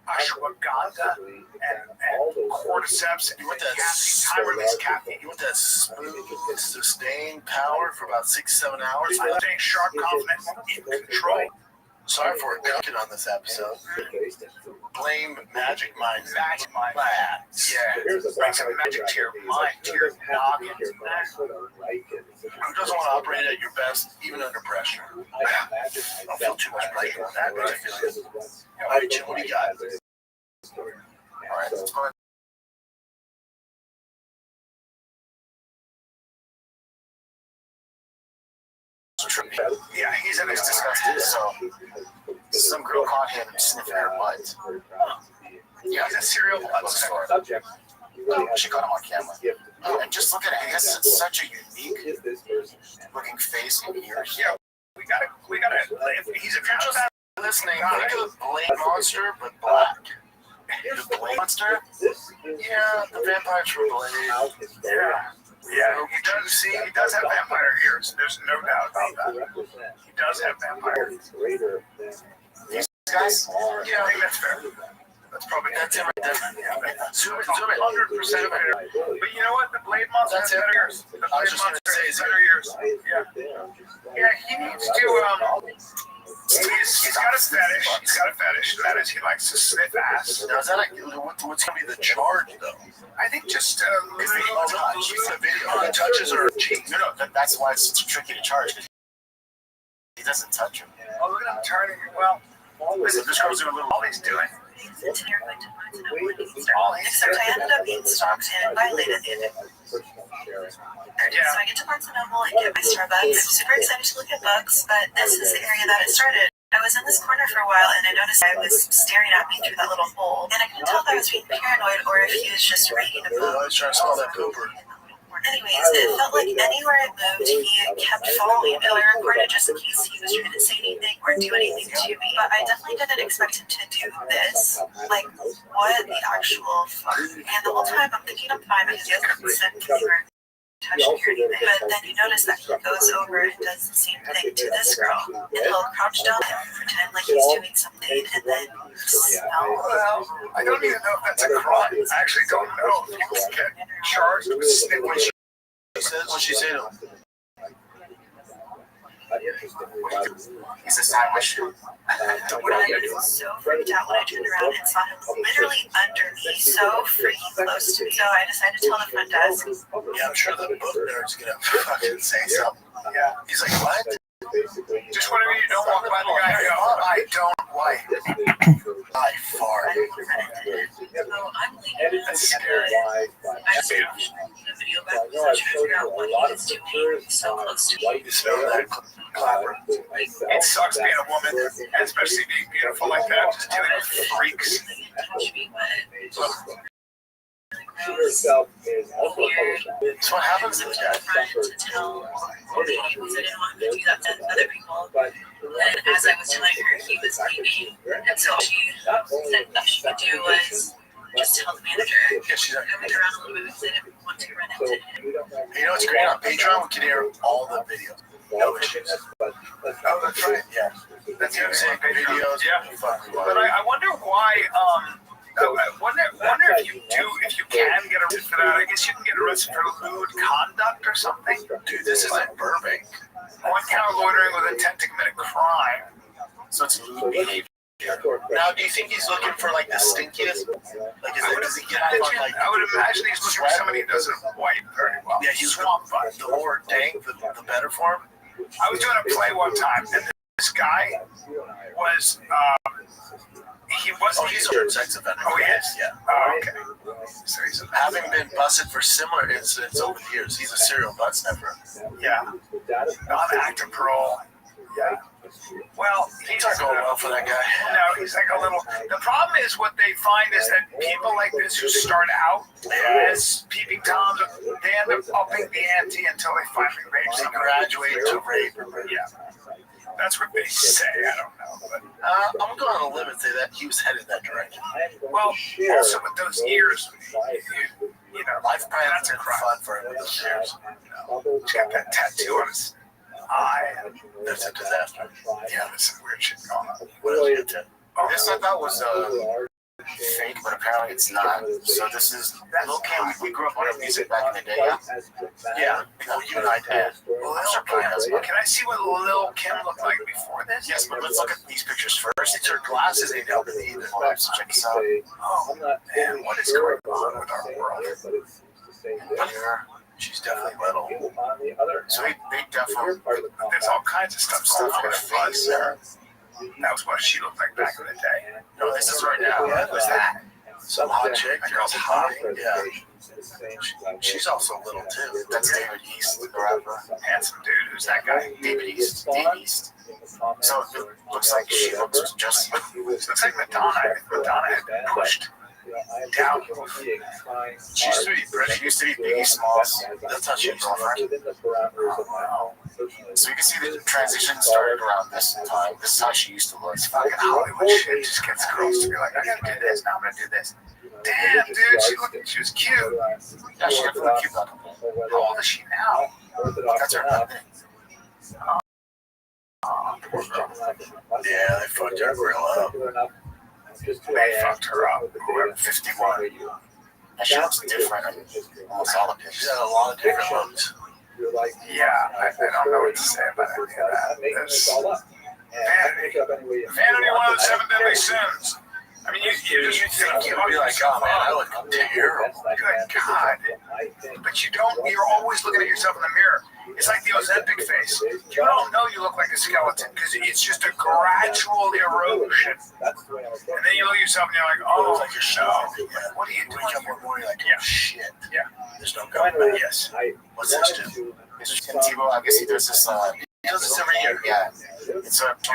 H: ashwagandha and cordyceps and
E: You want that
H: high release caffeine.
E: You want that smooth, sustained power for about 6-7 hours?
H: I'm staying sharp, confident, in control.
E: Sorry for cooking on this episode. Blame Magic Mind.
H: Magic mind.
E: Relax.
H: Yeah, bring some magic to your mind, to your noggin.
E: Who doesn't want to operate at your best, even under pressure? I don't feel too much pressure on that, but I feel it. All right, Jim, what do you got? All right, let's go ahead.
H: Yeah, he's in his
E: Disgusting. So, some girl caught him sniffing her butt.
H: Yeah, he's a serial blood sucker.
E: She caught him on camera. And just look at it. I guess it's such a unique looking face and ears.
H: Yeah, we gotta. If he's a
E: You're just listening. Think of the Blade Monster, but black. The Blade Monster? Yeah, the vampires from Blade.
H: Yeah, he does have vampire ears. There's no doubt about that. He does have vampire ears.
E: These guys?
H: Yeah, I think that's fair. That's it right there. Zoom it. 100% fair. But you know what? The Blade Monster has better ears. The Blade Monster has better ears. Yeah, he needs to, he's got a fetish. He's got a fetish. That is, he likes to sniff ass.
E: Now, is that what's going to be the charge, though?
H: I think just
E: The video touches or cheeks. No, that's why it's tricky to charge. He doesn't touch him.
H: Oh, look at him turning. Well,
E: Listen, this girl's doing a little.
H: all he's doing.
F: Except I ended up being stalked and violated. So I get to Barnes & Noble and get my Starbucks. I'm super excited to look at books, but this is the area that it started.
I: I was in this corner for a while and I noticed I was staring at me through that little hole. And I couldn't tell if I was being paranoid or if he was just reading a book.
E: I was trying to smell that pooper.
I: Anyways, it felt like anywhere I moved, he kept following me. So I recorded just in case he was trying to say anything or do anything to me. But I definitely didn't expect him to do this. Like, what the actual fuck? And the whole time I'm thinking I'm fine because he hasn't said anything or touched me or anything. But then you notice that he goes over and does the same thing to this girl. And he'll crouch down and pretend like he's doing something and then smell.
H: Well, I don't even know if that's a crime. I actually don't know if people get charged with sniffing.
E: What'd she say to him?
H: He's a sandwich.
I: I was so freaked out when I turned around and saw him literally under me, so freaking close to me. So I decided to tell the front desk.
E: Yeah, I'm sure the book nerd's gonna fucking say something.
H: Yeah.
E: He's like, what?
H: Just whenever you don't walk by the guy, I go, I don't like
E: I fart.
I: So I'm leaving.
H: That's scary.
I: I watched the video back because I was trying to figure out what he was doing so close to me.
E: You smell that clapper?
H: It sucks being a woman, and especially being beautiful like that, just dealing with freaks.
I: Touch me, but
E: That's what happens to the guy.
I: to tell me because I didn't want him to do that to other people. And as I was telling her, he was leaving, and so she said what she would do was just tell the manager.
E: Yeah, she's like,
I: I went around a little bit because I didn't want to run into him.
E: you know what's great? On Patreon, we can air all the videos. No issues.
H: Oh, that's right.
E: Yeah. That's the music, videos.
H: Yeah. But I wonder why, I wonder if you can get arrested for that. I guess you can get arrested for lewd conduct or something.
E: Dude, this isn't Burbank.
H: One count of loitering with intent to commit a crime.
E: So it's lewd behavior. Now, do you think he's looking for like the stinkiest? Like, does he get on like?
H: I would imagine he's looking for somebody who doesn't wipe very well.
E: Yeah, he's the more dank, the better for him.
H: I was doing a play one time, and this guy was, he wasn't.
E: Oh, he's a sex offender.
H: Oh, he is?
E: Yeah.
H: Oh, okay. So he's
E: Having been busted for similar incidents over the years, he's a serial butt sniffer.
H: yeah, on active parole. Yeah. Well,
E: Things aren't going well for that guy.
H: No, he's like a little. The problem is what they find is that people like this who start out as peeping toms, they end up upping the ante until they finally rape.
E: They graduate to rape.
H: Yeah, that's what they say. I don't know, but
E: I'm going on a limb and say that he was headed that direction.
H: well, also with those ears, you know,
E: Life probably
H: that's a
E: been
H: crime.
E: fun for him with those years.
H: He's got that tattoo on his eye.
E: That's a disaster.
H: Yeah, there's some weird shit going on.
E: What else you get to?
B: This I thought was fake, but apparently it's not. So this is Lil Kim. We grew up on her music back in the day.
E: Yeah, well, you and I did.
H: Lil Kim. Can I see what Lil Kim looked like before this?
B: Yes, but let's look at these pictures first.
E: It's her glasses ain't helping me either.
B: So check this out.
H: Oh, man, what is going on with our world?
B: Here, she's definitely little. So they definitely.
H: There's all kinds of stuff on her face there. That was what she looked like back in the day.
B: No, this is right now.
H: What was that?
E: Some hot chick.
H: That girl's hot.
E: Yeah. She's also little too.
B: That's David East, the rapper.
H: Handsome dude. Who's that guy?
B: David East. Dave East. So it looks like she looks just.
H: Looks like Madonna. I think Madonna had been pushed down.
B: She used to be British. She used to be Biggie Smalls. That's how she was girlfriend. So you can see the transition started around this time. This is how she used to look.
H: This fucking Hollywood shit just gets girls to be like, I gotta do this, now I'm gonna do this. Damn, dude, she was cute.
B: Yeah, she definitely cute looking.
H: How old is she now?
B: That's her nothing.
H: Poor girl.
E: Yeah, they fucked her real up.
H: They fucked her up. Whoever,
B: 51. And she looks different in almost all the
E: She's
B: pictures.
E: got a lot of different looks.
H: Yeah, I don't know what to say about any of that. There's vanity. Vanity, one of the 7 deadly sins. I mean, you think
E: You'd be like, oh man, I look terrible.
H: good God. But you don't, you're always looking at yourself in the mirror. It's like the Ozempic face. You don't know you look like a skeleton because it's just a gradual erosion. And then you look at yourself and you're like, oh,
E: Like your show.
H: what are you
E: Wake up
H: doing?
E: one morning like,
H: Yeah.
E: oh shit.
H: Yeah.
E: There's no going back.
H: Yes.
E: What's this do?
B: This is Tim Tebow. I guess he does this
E: does this every year. Yeah. And so he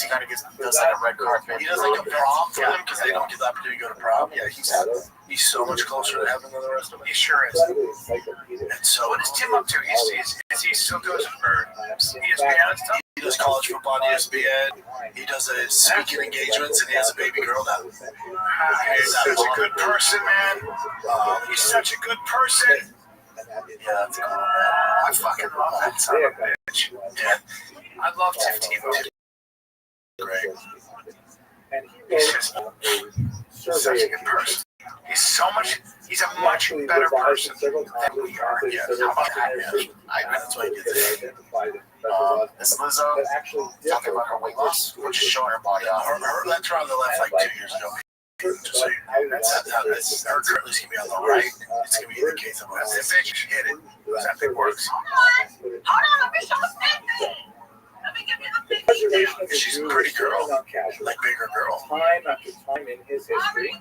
E: kind of does like a red carpet. He does like a prom for them because they don't get the opportunity to go to prom. Yeah, he's so much closer to heaven than the rest of us.
H: He sure is.
E: And so
H: What is Tim up to? Is he still doing for ESPN and stuff?
E: he does college football on ESPN. He does his speaking engagements, and he has a baby girl now.
H: He's such a good person, man. He's such a good person.
E: Yeah, that's cool, man.
H: I fucking love that son of a bitch.
E: Yeah,
H: I love Tiff Tebow.
E: great.
H: He's just such a good person. He's a much better person than we are.
E: Yeah,
H: How about that?
E: That's why he did that. This Lizzo talking about her weight loss, which is showing her body off. Her legs are on the left like 2 years ago. Just so you know, that's her currently going to be on the right. It's going to be the case of
H: That's it, bitch. Hit it. That thing works.
I: Hold on, let me show something. Let me give you the picture.
E: she's a pretty girl, like bigger girl.
A: Time after time in his history,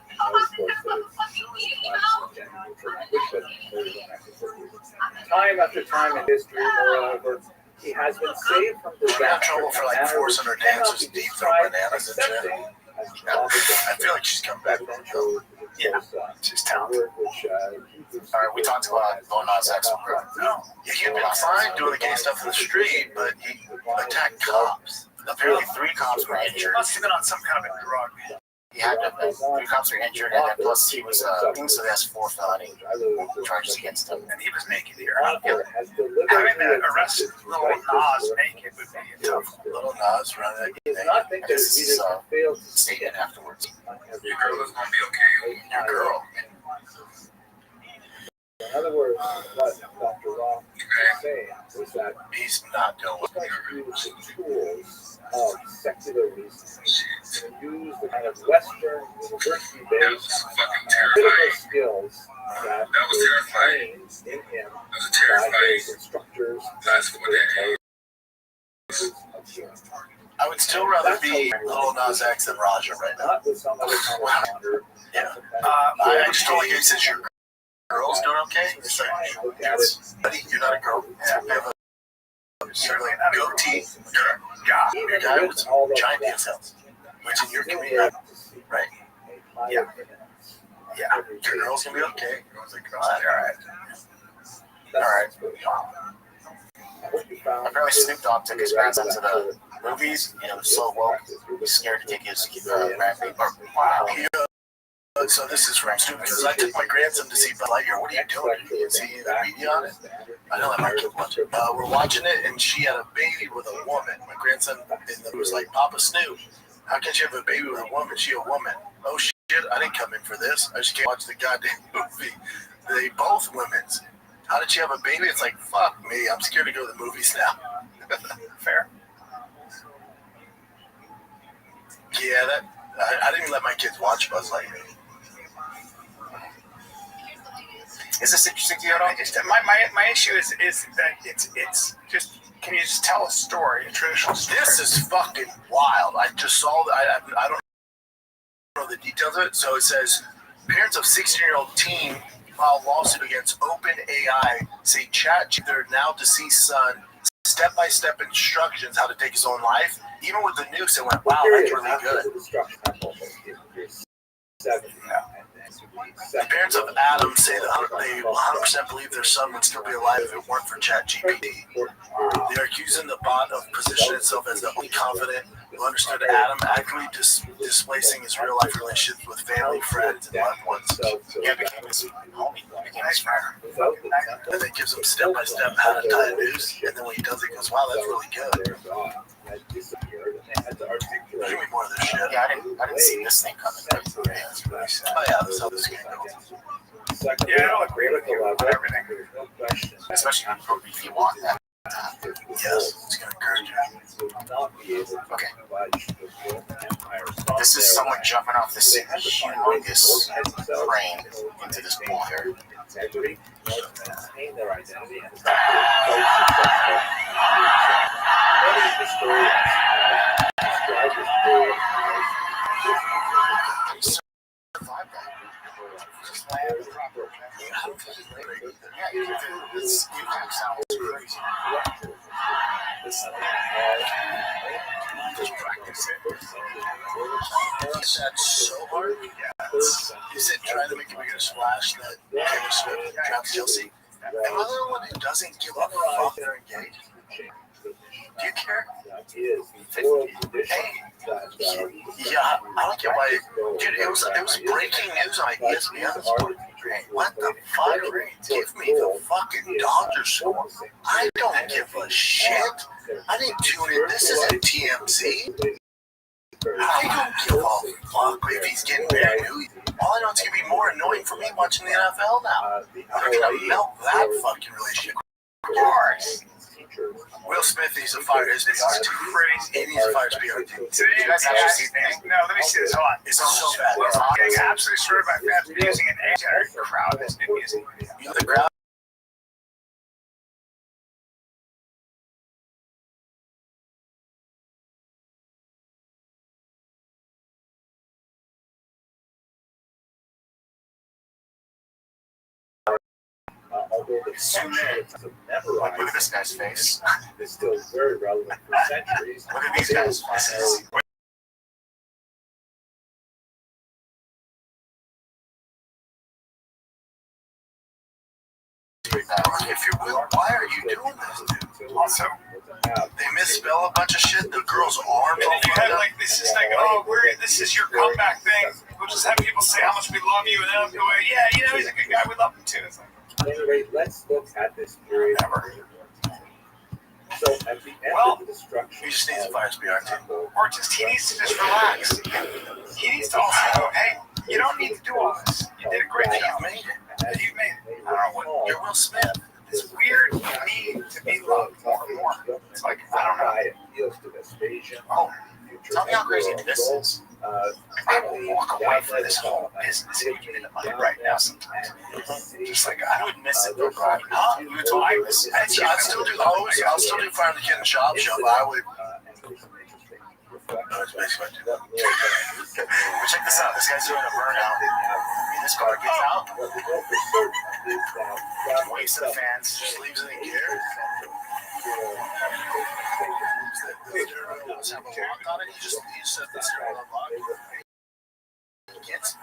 A: time after time in history, moreover, he has been saved from
E: She got in
A: disaster.
E: trouble for like forcing her dancers to deep throw bananas and shit. I feel like she's come back.
H: Yeah, she's talented.
E: All right, we talked about Lil Nas X. Yeah, he'd been fine doing the gay stuff in the street, but he attacked cops. Apparently, 3 cops were
H: He
E: injured.
H: must have been on some kind of a drug.
E: He had 3 cops were injured, and then plus he was, I think so. He has 4 felony charges against him.
H: And he was naked here. Having that arrested little Nas naked would be a tough one.
E: Little Nas running that thing. I guess this is statement afterwards.
C: Your girl is gonna be okay.
E: Your girl.
A: In other words, what Dr. Roth was saying was that
E: He's not doing
A: he's going to use the tools of secular reason and use the kind of Western university-based critical skills that were trained in him by his instructors.
E: I would still rather be Lil Nas X than Raja right now.
A: Not with some other commander.
E: Yeah. I just told you, he says your girl's doing okay. It's like, buddy, you're not a girl. Yeah, you have a goatee. You're a guy with giant dance cells, which in your community, right?
H: Yeah. Yeah.
E: Your girl's gonna be okay. I was like, all right. Apparently, Snoop Dogg took his grandson to the movies. You know, so woke. He's scared to take his grandbaby. Wow. So this is from Snoop because I took my grandson to see Bud Lightyear. What are you doing? You can see the media on it. I know that my kid watched it. We're watching it, and she had a baby with a woman. My grandson was like, Papa Snoop, how can she have a baby with a woman? She a woman. Oh shit! I didn't come in for this. I just came to watch the goddamn movie. They both women's. How did she have a baby? It's like, fuck me. I'm scared to go to the movies now.
H: Fair.
E: Yeah, I didn't let my kids watch Buzz Lightyear. Is this interesting to you at all?
H: My issue is that it's just, can you just tell a story, a traditional story?
E: This is fucking wild. I just saw that. I don't know the details of it. So it says, parents of 16-year-old teen file lawsuit against OpenAI, say chat their now deceased son step-by-step instructions how to take his own life. Even with the news, it went, wow, that's really good. The parents of Adam say that they 100% believe their son would still be alive if it weren't for ChatGPT. They are accusing the bot of positioning itself as the only confident who understood Adam actively displacing his real-life relationships with family, friends, and loved ones. Yeah, became his homie, became his friend. And then gives him step-by-step how to tie a noose, and then when he does it, he goes, wow, that's really good. There's gonna be more of this shit. Yeah, I didn't see this thing coming. Oh yeah, that's how this game goes.
H: Yeah, I don't agree with you on everything.
E: Especially if you want that. Yes, it's gonna encourage you. Okay. This is someone jumping off this humongous crane into this pool here. sad so hard. Is it trying to make a bigger splash that Taylor Swift dropped Chelsea? Another one who doesn't give a fuck they're engaged. Do you care? Hey, yeah, I don't get why. Dude, it was breaking news on ESPN this morning. What the fuck? Give me the fucking Dodgers score. I don't give a shit. I didn't tune in. This isn't TMZ. I don't give a fuck if he's getting married. All I know is going to be more annoying for me watching the NFL now. They're going to melt that fucking relationship. Of course. Will Smith needs to fire his PR team. He needs to fire his PR team.
H: Today,
E: You guys actually see things?
H: no, let me see this. Hold on.
E: It's so bad.
H: I'm getting absolutely destroyed by fans using an entire crowd has been using it.
E: You know, the crowd. Look at this guy's face.
A: It's still very relevant for centuries.
E: Look at these guys' faces. If you're Will, why are you doing this, dude?
H: Also,
E: They misspell a bunch of shit. The girl's arms all
H: you
E: fucked
H: have
E: up.
H: like this is like, oh, this is your comeback thing. We'll just have people say how much we love you, and then I'll go, yeah, you know, he's a good guy. We love him too. It's like,
A: Anyway, let's look at this period. So at the end of the destruction,
E: He just needs to fire his PR team.
H: or just he needs to just relax. He needs to also go, hey, you don't need to do all this. You did a great
E: You've
H: job.
E: made it.
H: You've made it. I don't know what.
E: You're Will Smith.
H: It's weird need to be loved more and more. It's like, I don't know.
A: It appeals to Vespasian.
E: Oh, tell me how crazy this is.
H: I will walk away from this whole business and get into money right now sometimes. Just like, I would miss it, bro. Huh? You told me this.
E: I'd still do those. I'll still do Fire the Kid in the Shop show, but I would. That's basically what I do. But check this out. This guy's doing a burnout. And this car gets out. Waits to the fans. Just leaves it in gear. Doesn't have a lock on it. He just set the steering wheel unlocked. He gets it.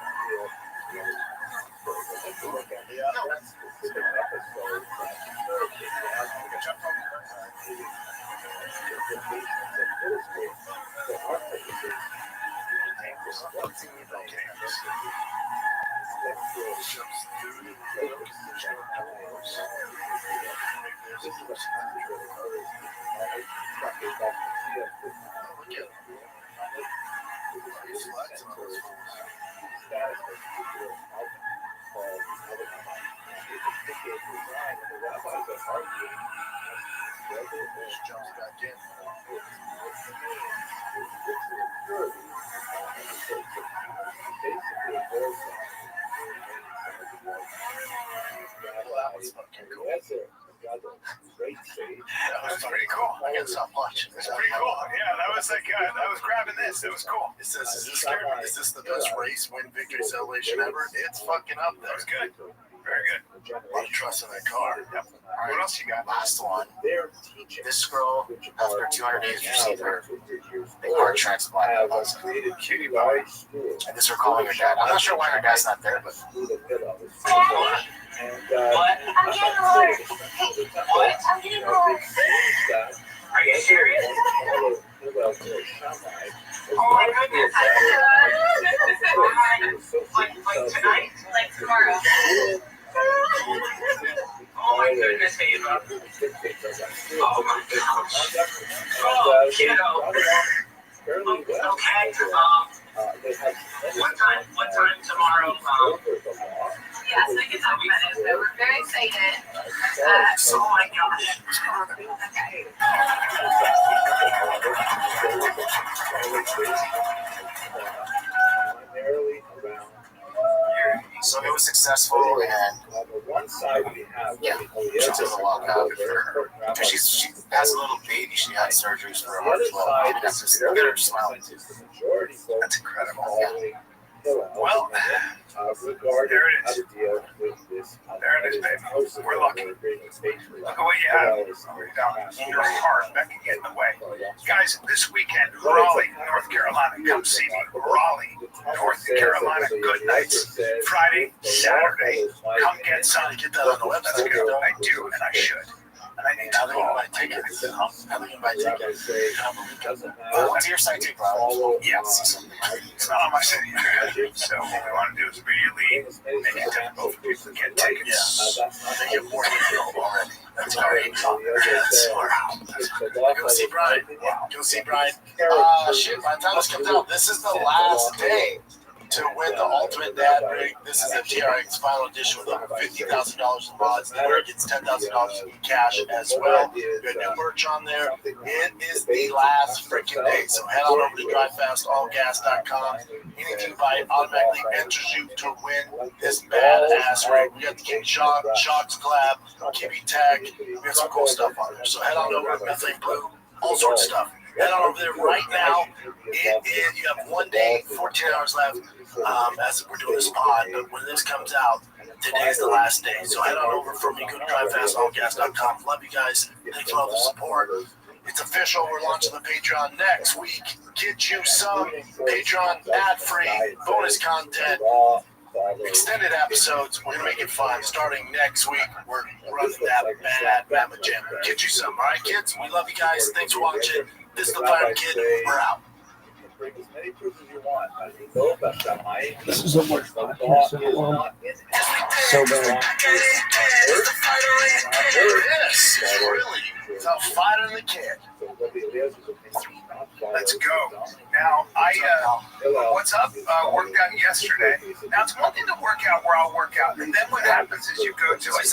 E: Jumps back in. That was pretty cool. I got so much.
H: It's pretty cool. Yeah, that was like, I was grabbing this. It was cool.
E: It says, is this the best race win victory celebration ever? It's fucking up there.
H: That was good. Very good.
E: A lot of trust in that car.
H: Yep. All right, what else you got?
E: Last one. This girl, after 200 days, received her heart transplant.
H: Cutie pie.
E: And this is her calling her dad. I'm not sure why her dad's not there, but.
I: What? I'm getting hard. What? I'm getting hard.
H: Are you serious?
I: Oh my goodness. Like tonight? Like tomorrow.
H: Oh my goodness, Ava. Oh my gosh. Oh, kiddo. Okay. What time tomorrow?
I: Yes, I can talk about it. So we're very excited.
H: Oh my gosh.
E: So it was successful, and yeah, she doesn't walk out. She has a little baby. She had surgeries for her heart as well. Maybe that's just look at her smiling.
H: That's incredible.
E: Yeah.
H: Well, there it is. There it is, baby. We're lucky. Look at what you have. Your heart that can get in the way. Guys, this weekend, Raleigh, North Carolina. Come see me. Raleigh, North Carolina good nights. Friday, Saturday. Come get some.
E: Get that on the
H: That's
E: website.
H: good. I do, and I should. And I need to
E: How do you
H: call.
E: buy tickets? How do you buy tickets? What's your site, bro?
H: Yeah, it's not on my city yet. So what we want to do is immediately make it difficult for people to get tickets.
E: They get more people already. That's great. That's smart. Go see Brian. Go see Brian. Shit, by the time this comes out, this is the last day to win the Ultimate Dad Rig. This is a TRX final edition with over $50,000 in mods. The winner gets $10,000 in cash as well. We got new merch on there. It is the last freaking day. So head on over to drivefastallgas.com. Anything you buy automatically enters you to win this badass rig. We got the King Shocks collab, Kibby Tech. We got some cool stuff on there. So head on over to Methane Blue, all sorts of stuff. Head on over there right now. You have 1 day, 14 hours left as we're doing this pod. But when this comes out, today's the last day. So head on over for me. Go to drivefastallgas.com. Love you guys. Thanks for all the support. It's official. We're launching the Patreon next week. Get you some Patreon ad-free bonus content. Extended episodes. We're going to make it fun. Starting next week, we're running that bad Mama Jam. Get you some. All right, kids? We love you guys. Thanks for watching. This is the Fire Kid. We're out.
D: This is a much fun. So bad.
E: This is really the Fighter and the Kid.
H: Let's go. Now, what's up? Worked out yesterday. Now, it's one thing to work out where I'll work out, and then what happens is you go to like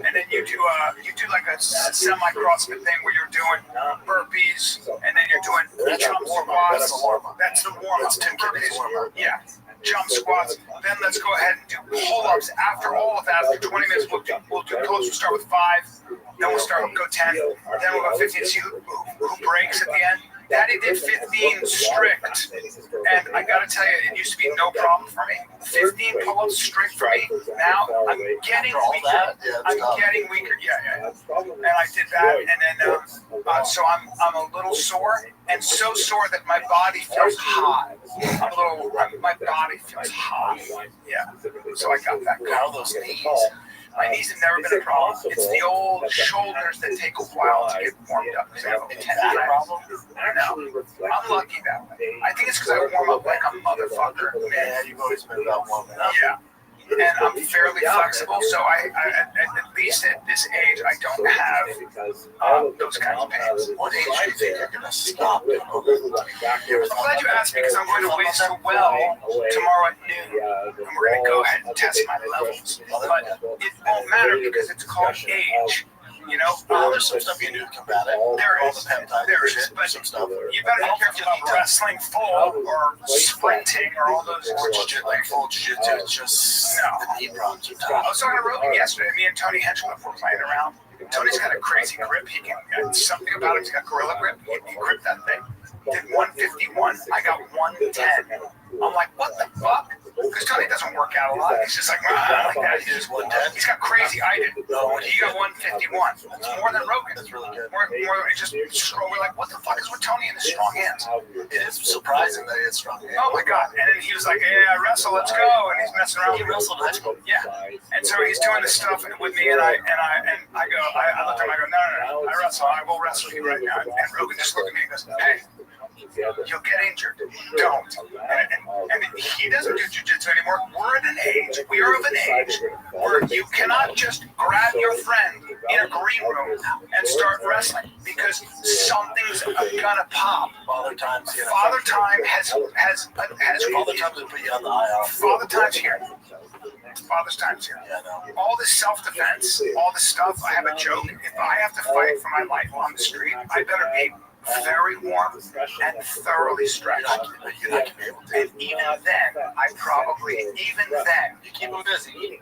H: and then you do like a semi-CrossFit thing where you're doing burpees, and then you're doing jump squats. That's the warm-up. Burpees. Yeah. Jump squats. Then let's go ahead and do pull-ups. After all of that, after 20 minutes, we'll do pull-ups. We'll start with 5. Then we'll go 10. Then we'll go 15. See who breaks at the end. Daddy did 15 strict, and I gotta tell you, it used to be no problem for me. 15 pull-ups strict for me. Now I'm getting weaker. I'm getting weaker. Yeah. And I did that, and then so I'm a little sore, and so sore that my body feels hot. My body feels hot. Yeah. So I got that.
E: How are those knees?
H: My knees have never been a problem. It's the old shoulders that take a while to get warmed up. Because I have a tendon problem. No, I'm lucky that way. I think it's because I warm up like a motherfucker.
E: Man, you've always been about warming up.
H: Yeah. And I'm fairly flexible, so I at least at this age, I don't have those kinds of pains.
E: What age do you think you're going to stop?
H: I'm glad you asked me because I'm going to Ways to Well tomorrow at noon, and we're going to go ahead and test my levels. But it won't matter because it's called age. You know,
E: there's some stuff you can do to combat it.
H: There is, but
E: some stuff.
H: You better be careful about wrestling full or sprinting or all those.
E: Or like full jiu-jitsu. It's just the knee problems are
H: I
E: tough.
H: was talking to Rogan yesterday. Me and Tony Henchman were playing around. Tony's got a crazy grip. He can something about him. He's got gorilla grip. He gripped that thing. Did 151. I got 110. I'm like, what the fuck? Because Tony doesn't work out a lot. He's just like that.
E: He is 110.
H: He's got crazy. I did. He got 151. That's more than Rogan.
E: That's really good.
H: More, it's just scroll. We're like, what the fuck is with Tony and his strong hands?
E: It is surprising that he has strong hands.
H: Oh my god! And then he was like, "Yeah, I wrestle. Let's go." And he's messing around.
E: He wrestled in high school.
H: Yeah. And so he's doing this stuff with me, and I looked at him. I go, no. I wrestle. I will wrestle you right now. And Rogan just looked at me and goes, "Hey, you'll get injured. Don't." And he doesn't do jiu-jitsu anymore. We're at an age. We are of an age where you cannot just grab your friend in a green room and start wrestling because something's gonna pop.
E: Father Time's here.
H: Father Time has
E: Father Time to put you on the IR.
H: Father Time's here. Father's Time's here.
E: Yeah, no.
H: All this self-defense, all this stuff. I have a joke. If I have to fight for my life on the street, I better be very warm and thoroughly stretched.
E: You're not gonna be able to.
H: And even then,
E: You keep them busy.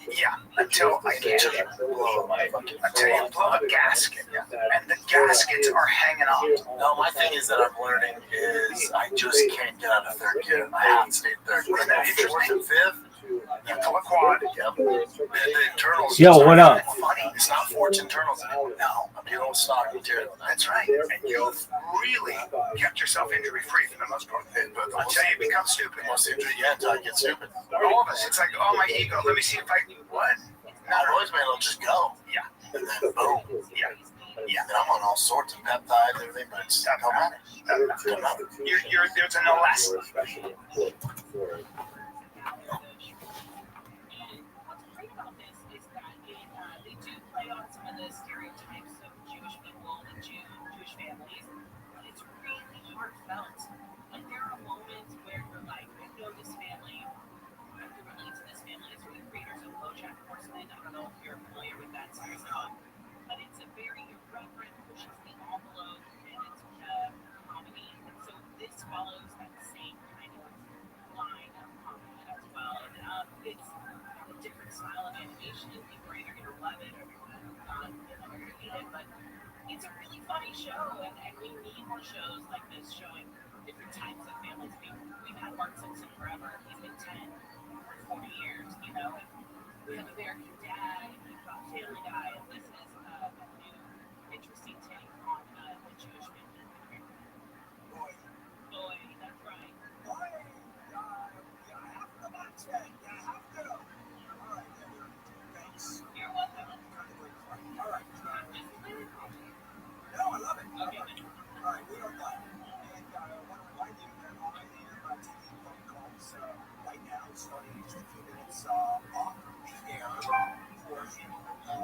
H: yeah, until I can't. Until you blow a gasket, and the gaskets are hanging on.
E: No, my thing is that I'm learning is I just can't get out of third gear. I have to stay in third.
H: Isn't that interesting?
E: Fourth and fifth,
H: Quad.
E: Yep. The internals.
D: Yo, what up?
E: Funny. It's not Ford's internals anymore. No, I'm dealing with stock material.
H: That's right. And you've really kept yourself injury free for the most part. But until you become stupid.
E: Most injury, yeah, until I get stupid.
H: All of us. It's like, oh, my ego. Let me see if I can. What?
E: Now, Roy's man will just go.
H: Yeah.
E: And then boom.
H: Yeah.
E: Yeah. And I'm on all sorts of peptides and everything, but it's not matter. Doesn't matter.
H: There's a no less.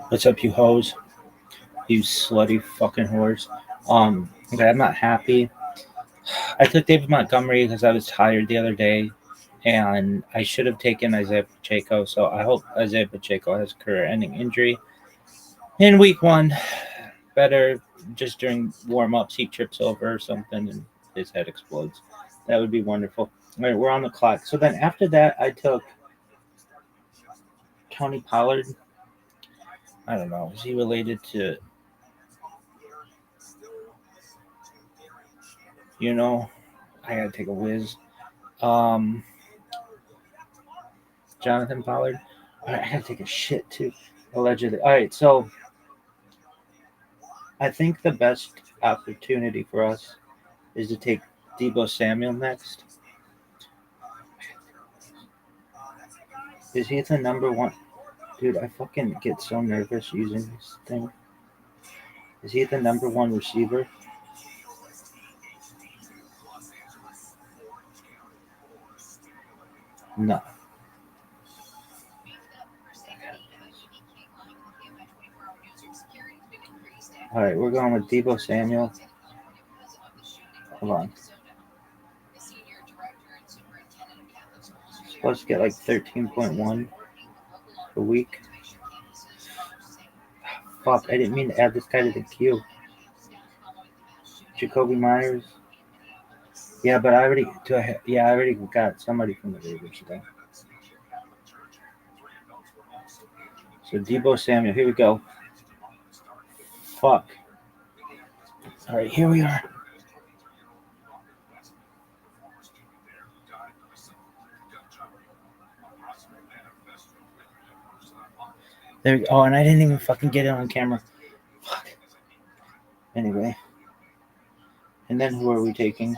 D: What's up, you hoes? You slutty fucking whores. Okay, I'm not happy. I took David Montgomery because I was tired the other day, and I should have taken Isaiah Pacheco, so I hope Isaiah Pacheco has a career-ending injury in week 1. Better just during warm-ups he trips over or something and his head explodes. That would be wonderful. All right, we're on the clock. So then after that, I took Tony Pollard. I don't know. Is he related to, I gotta take a whiz. Jonathan Pollard. All right, I gotta take a shit too, allegedly. All right, so I think the best opportunity for us is to take Deebo Samuel next. Is he the number one? Dude, I fucking get so nervous using this thing. Is he the number 1 receiver? No. All right, we're going with Deebo Samuel. Hold on. Supposed to get like 13.1 a week. Fuck, I didn't mean to add this guy to the queue. Jacoby Myers. Yeah, but I already got somebody from the Raiders today. So Deebo Samuel, here we go. Fuck. All right, here we are. There we go. Oh, and I didn't even fucking get it on camera. Fuck. Anyway. And then who are we taking?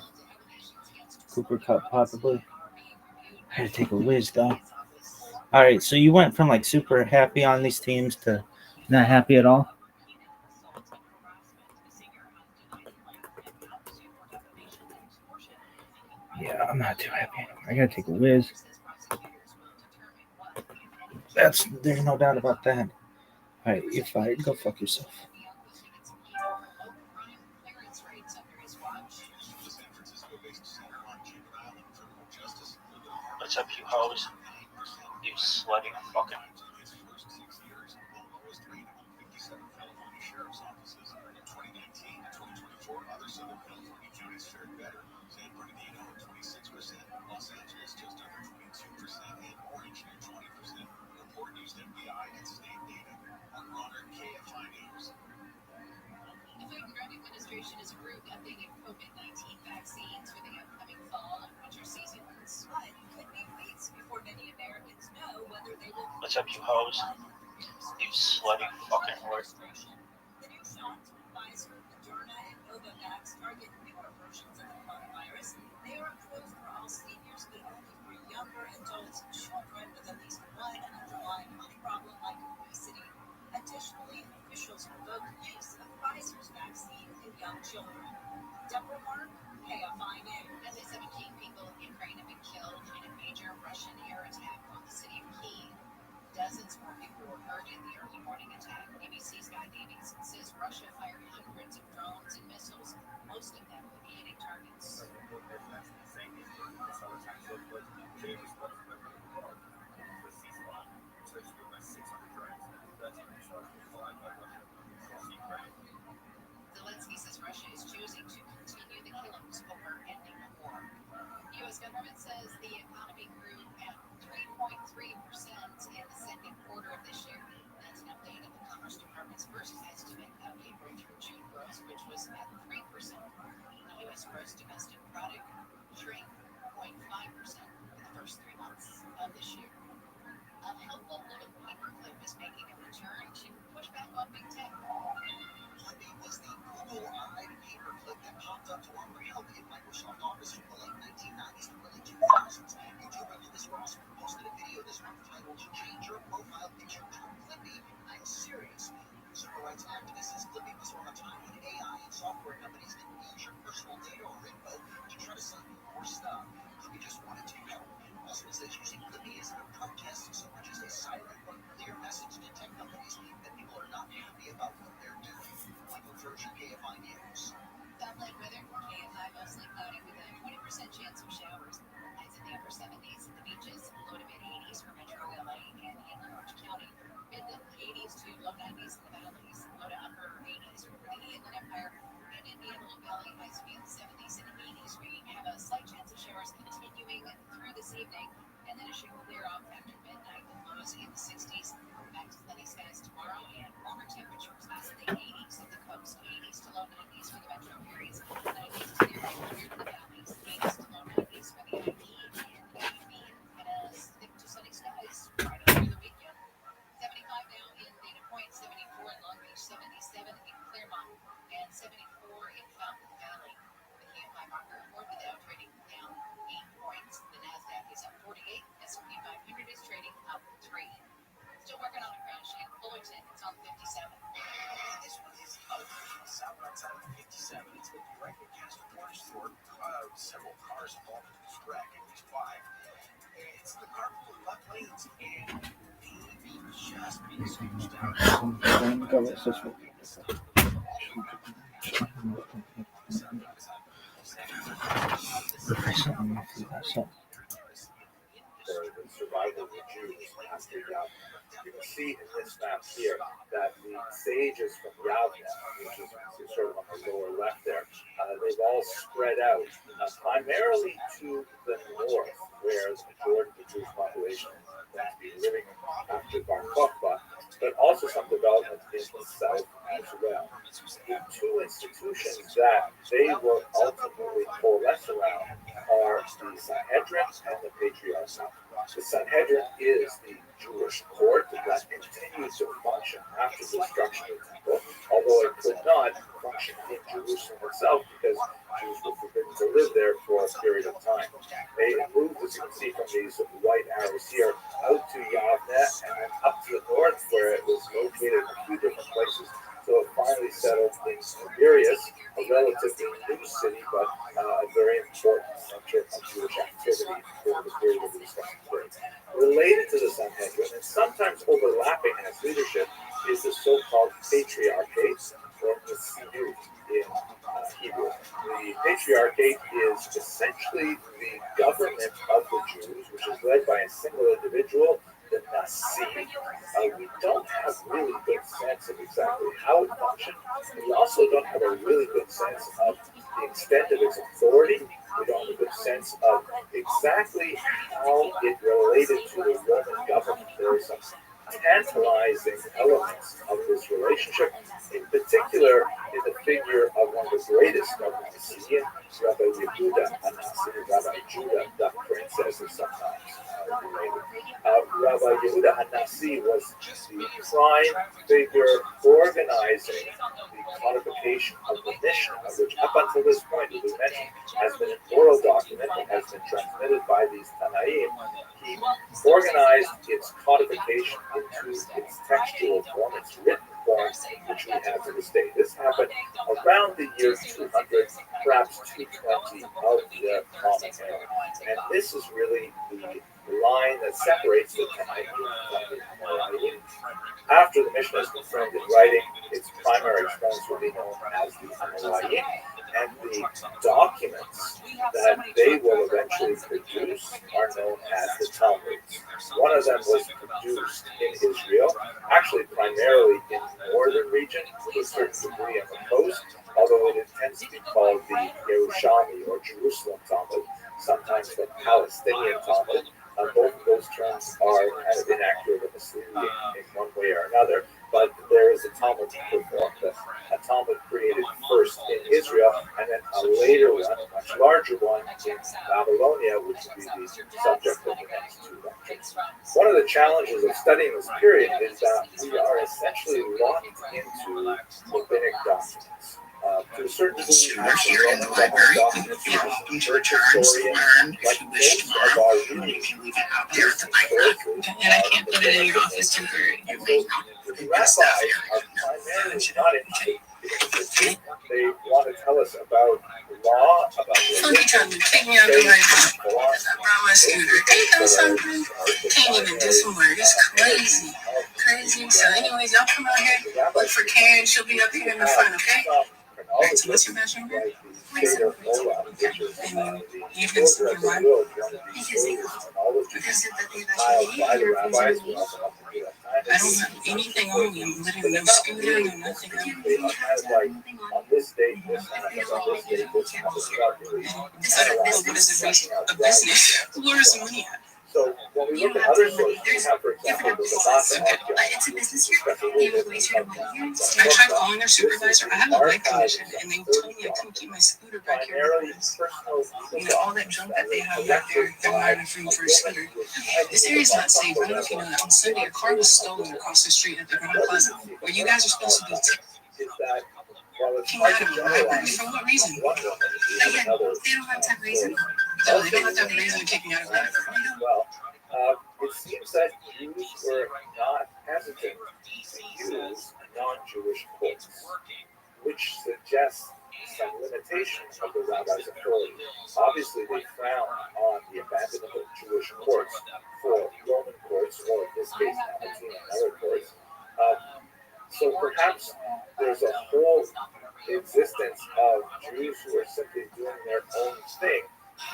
D: Cooper Kupp, possibly. I had to take a whiz, though. All right, so you went from like super happy on these teams to not happy at all? Yeah, I'm not too happy anymore. I gotta take a whiz. There's no doubt about that. All right, you're fired. Go fuck yourself. What's up, you hoes? You slutty fucking.
F: Is approved updated COVID-19 vaccines for the upcoming fall and winter seasons. But could be weeks before many Americans know
D: What's up, you hoes? You slutty fucking whore.
F: The new shots from Pfizer, Moderna, and Novavax target newer versions of the coronavirus. They are approved for all seniors, but only for younger adults and children with at least one underlying health problem like obesity. Additionally, officials revoke use of Pfizer's vaccine in young children. Deborah Mark, KFI News.
I: At least 17 people in Ukraine have been killed in a major Russian air attack on the city of Kyiv. Dozens more people were hurt in the early morning attack. ABC's Guy Davies says Russia fired hundreds of drones and missiles, most of them hitting targets. Zelensky says Russia is choosing to continue the killings over ending the war. The U.S. government says the economy grew at 3.3% in the second quarter of this year. That's an update of the Commerce Department's first estimate of April through June growth, which was at 3%. The U.S. gross domestic product shrank 0.5% for the first 3 months of this year. A helpful little paperclip is making a return to push back on big tech.
E: Clippy was the Google Eye paperclip that popped up to unreality in Microsoft Office from the late 1990s to early 2000s. YouTuber Lucas Ross posted a video this month titled "Change Your Profile Picture to Clippy, I'm Serious." Civil rights activist says Clippy was from a time when AI and software companies didn't use your personal data or info to try to sell you more stuff. Clippy just wanted to help. Also says using Clippy isn't a protest so much as a silent but clear message to tech companies that people are not happy about what they're doing. Michael Church, KFI News.
I: Downland weather, KFI mostly cloudy with a 20% chance of showers. Highs in the upper 70s at the beaches, low to mid 80s for Metro LA and Inland Orange County. Mid 80s to low 90s in the valleys, low to upper 80s for the Inland Empire and in the Antelope Valley. Highs will be in the 70s and 80s. We have a slight chance of showers continuing through this evening, and then it should clear off after midnight with lows in the 60s. Back to sunny skies tomorrow and warmer temperatures. Highs in the 80s at the coast, 80s to low 90s for the metro areas, 90s to near 100 in the valleys, 80s to low 90s for the IE and the UV, and stick to sunny skies right over the weekend. 75 now in Dana Point, 74 in Long Beach, 77 in Claremont, and 74 in Fountain Valley. The KFI marker for the Dow trading down 8 points. The NASDAQ is up 48. S&P 500 is trading up 3. Still working on a crash in Fullerton. It's on 57.
E: This one is southbound side of 57. It's been directly past the corner store. Several cars involved in this wreck, at least 5. It's the car full of left lanes, and the EV just being squeezed out.
A: The survival of the Jews after Yavne. You can see in this map here that the sages from Yavne, which is sort of on the lower left there, they've all spread out primarily to the north, where the majority of the Jewish population is going to be living after Bar Kokhba, but also some development in the south as well. The two institutions that they will ultimately coalesce around are the Sanhedrin and the Patriarchate. The Sanhedrin is the Jewish court that continues to function after the destruction of the temple, although it could not function in Jerusalem itself because Jews were forbidden to live there for a period of time. They moved, as you can see from these white arrows here, out to Yavne and then up to the north where it was located in a few different places. So it finally settled in Tiberias, a relatively new city, but a very important center of Jewish activity for the period of the discussion period. Related to the Sanhedrin, and sometimes overlapping in its leadership, is the so-called Patriarchate, or the Sidut in Hebrew. The Patriarchate is essentially the government of the Jews, which is led by a single individual, the Nasi. We don't have really good sense of exactly how it functions. We also don't have a really good sense of the extent of its authority. We don't have a good sense of exactly how it related to the Roman government. There are some tantalizing elements of this relationship, in particular in the figure of one of the greatest of Hanasi, Rabbi Yehuda Hanasi, Rabbi Judah the Princess is sometimes related. Rabbi Yehuda Hanasi was the prime figure organizing the codification of the Mishnah, which up until this point, as we mentioned, has been an oral document that has been transmitted by these Tanaim. He organized its codification into its textual form, its written form, which we have to this day. This happened around the year 200, perhaps 220 of the Common Era. And this is really the line that separates the Tanaim from the Moraim. After the Mishnah is confirmed in writing, its primary exponents will be known as the Amoraim, and the documents that they will eventually produce are known as the Talmuds. One of them was produced in Israel, actually primarily in the northern region, with a certain degree on the coast, although it tends to be called the Yerushalmi or Jerusalem Talmud, sometimes the Palestinian Talmud. Both of those terms are kind of inaccurate and misleading in one way or another, but there is a Talmud performed, a Talmud created first in Israel, and then a later one, a much larger one in Babylonia, which will be the subject of the next two lectures. One of the challenges of studying this period is that we are essentially locked into rabbinic documents. To a certain degree,
J: We're here in the library. You're welcome to return to learn if you wish tomorrow. You can leave it out there at the night rack. And I can't put it in your office temporarily. You may not put it in the staff area.
A: They want to tell us about law, about
J: Funky time to take me out the library. I brought my scooter. Ain't that something? Can't even do some work. It's crazy. Crazy. So anyways, y'all come out here. Look for Karen. She'll be up here in the front, okay? Alright, so what's your badge number? Okay. And you can see your one. Because that they I don't have anything on me. I'm literally no scooter, no nothing.
A: This
J: is a business. Where's the money at?
A: So when we look at other sources, we have, for example, the
J: it's a business here. I tried calling their supervisor. I have a bike condition, and they told me I couldn't keep my scooter back here. All that junk that they have back there, they're not enough room for a scooter. This area's not safe. I don't know if you know that. On Sunday, a car was stolen across the street at the Grand Plaza, where you guys are supposed to be. Came out of the library. For what reason? Again, they don't have to have reason. No, they don't have to have a reason to kick me out of the library.
A: Well, it seems that Jews were not hesitant to use non-Jewish courts, which suggests some limitation of the rabbi's authority. Obviously, they frown on the abandonment of Jewish courts for Roman courts, or in this case, Nabatean and other courts. So perhaps there's a whole existence of Jews who are simply doing their own thing,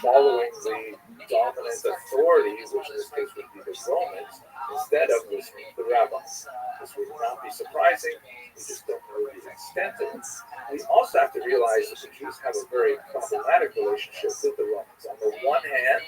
A: following the dominant authority, which in this case would be the Romans, instead of listening to the rabbis. This would not be surprising. We just don't know the extent of it. We also have to realize that the Jews have a very problematic relationship with the Romans. On the one hand,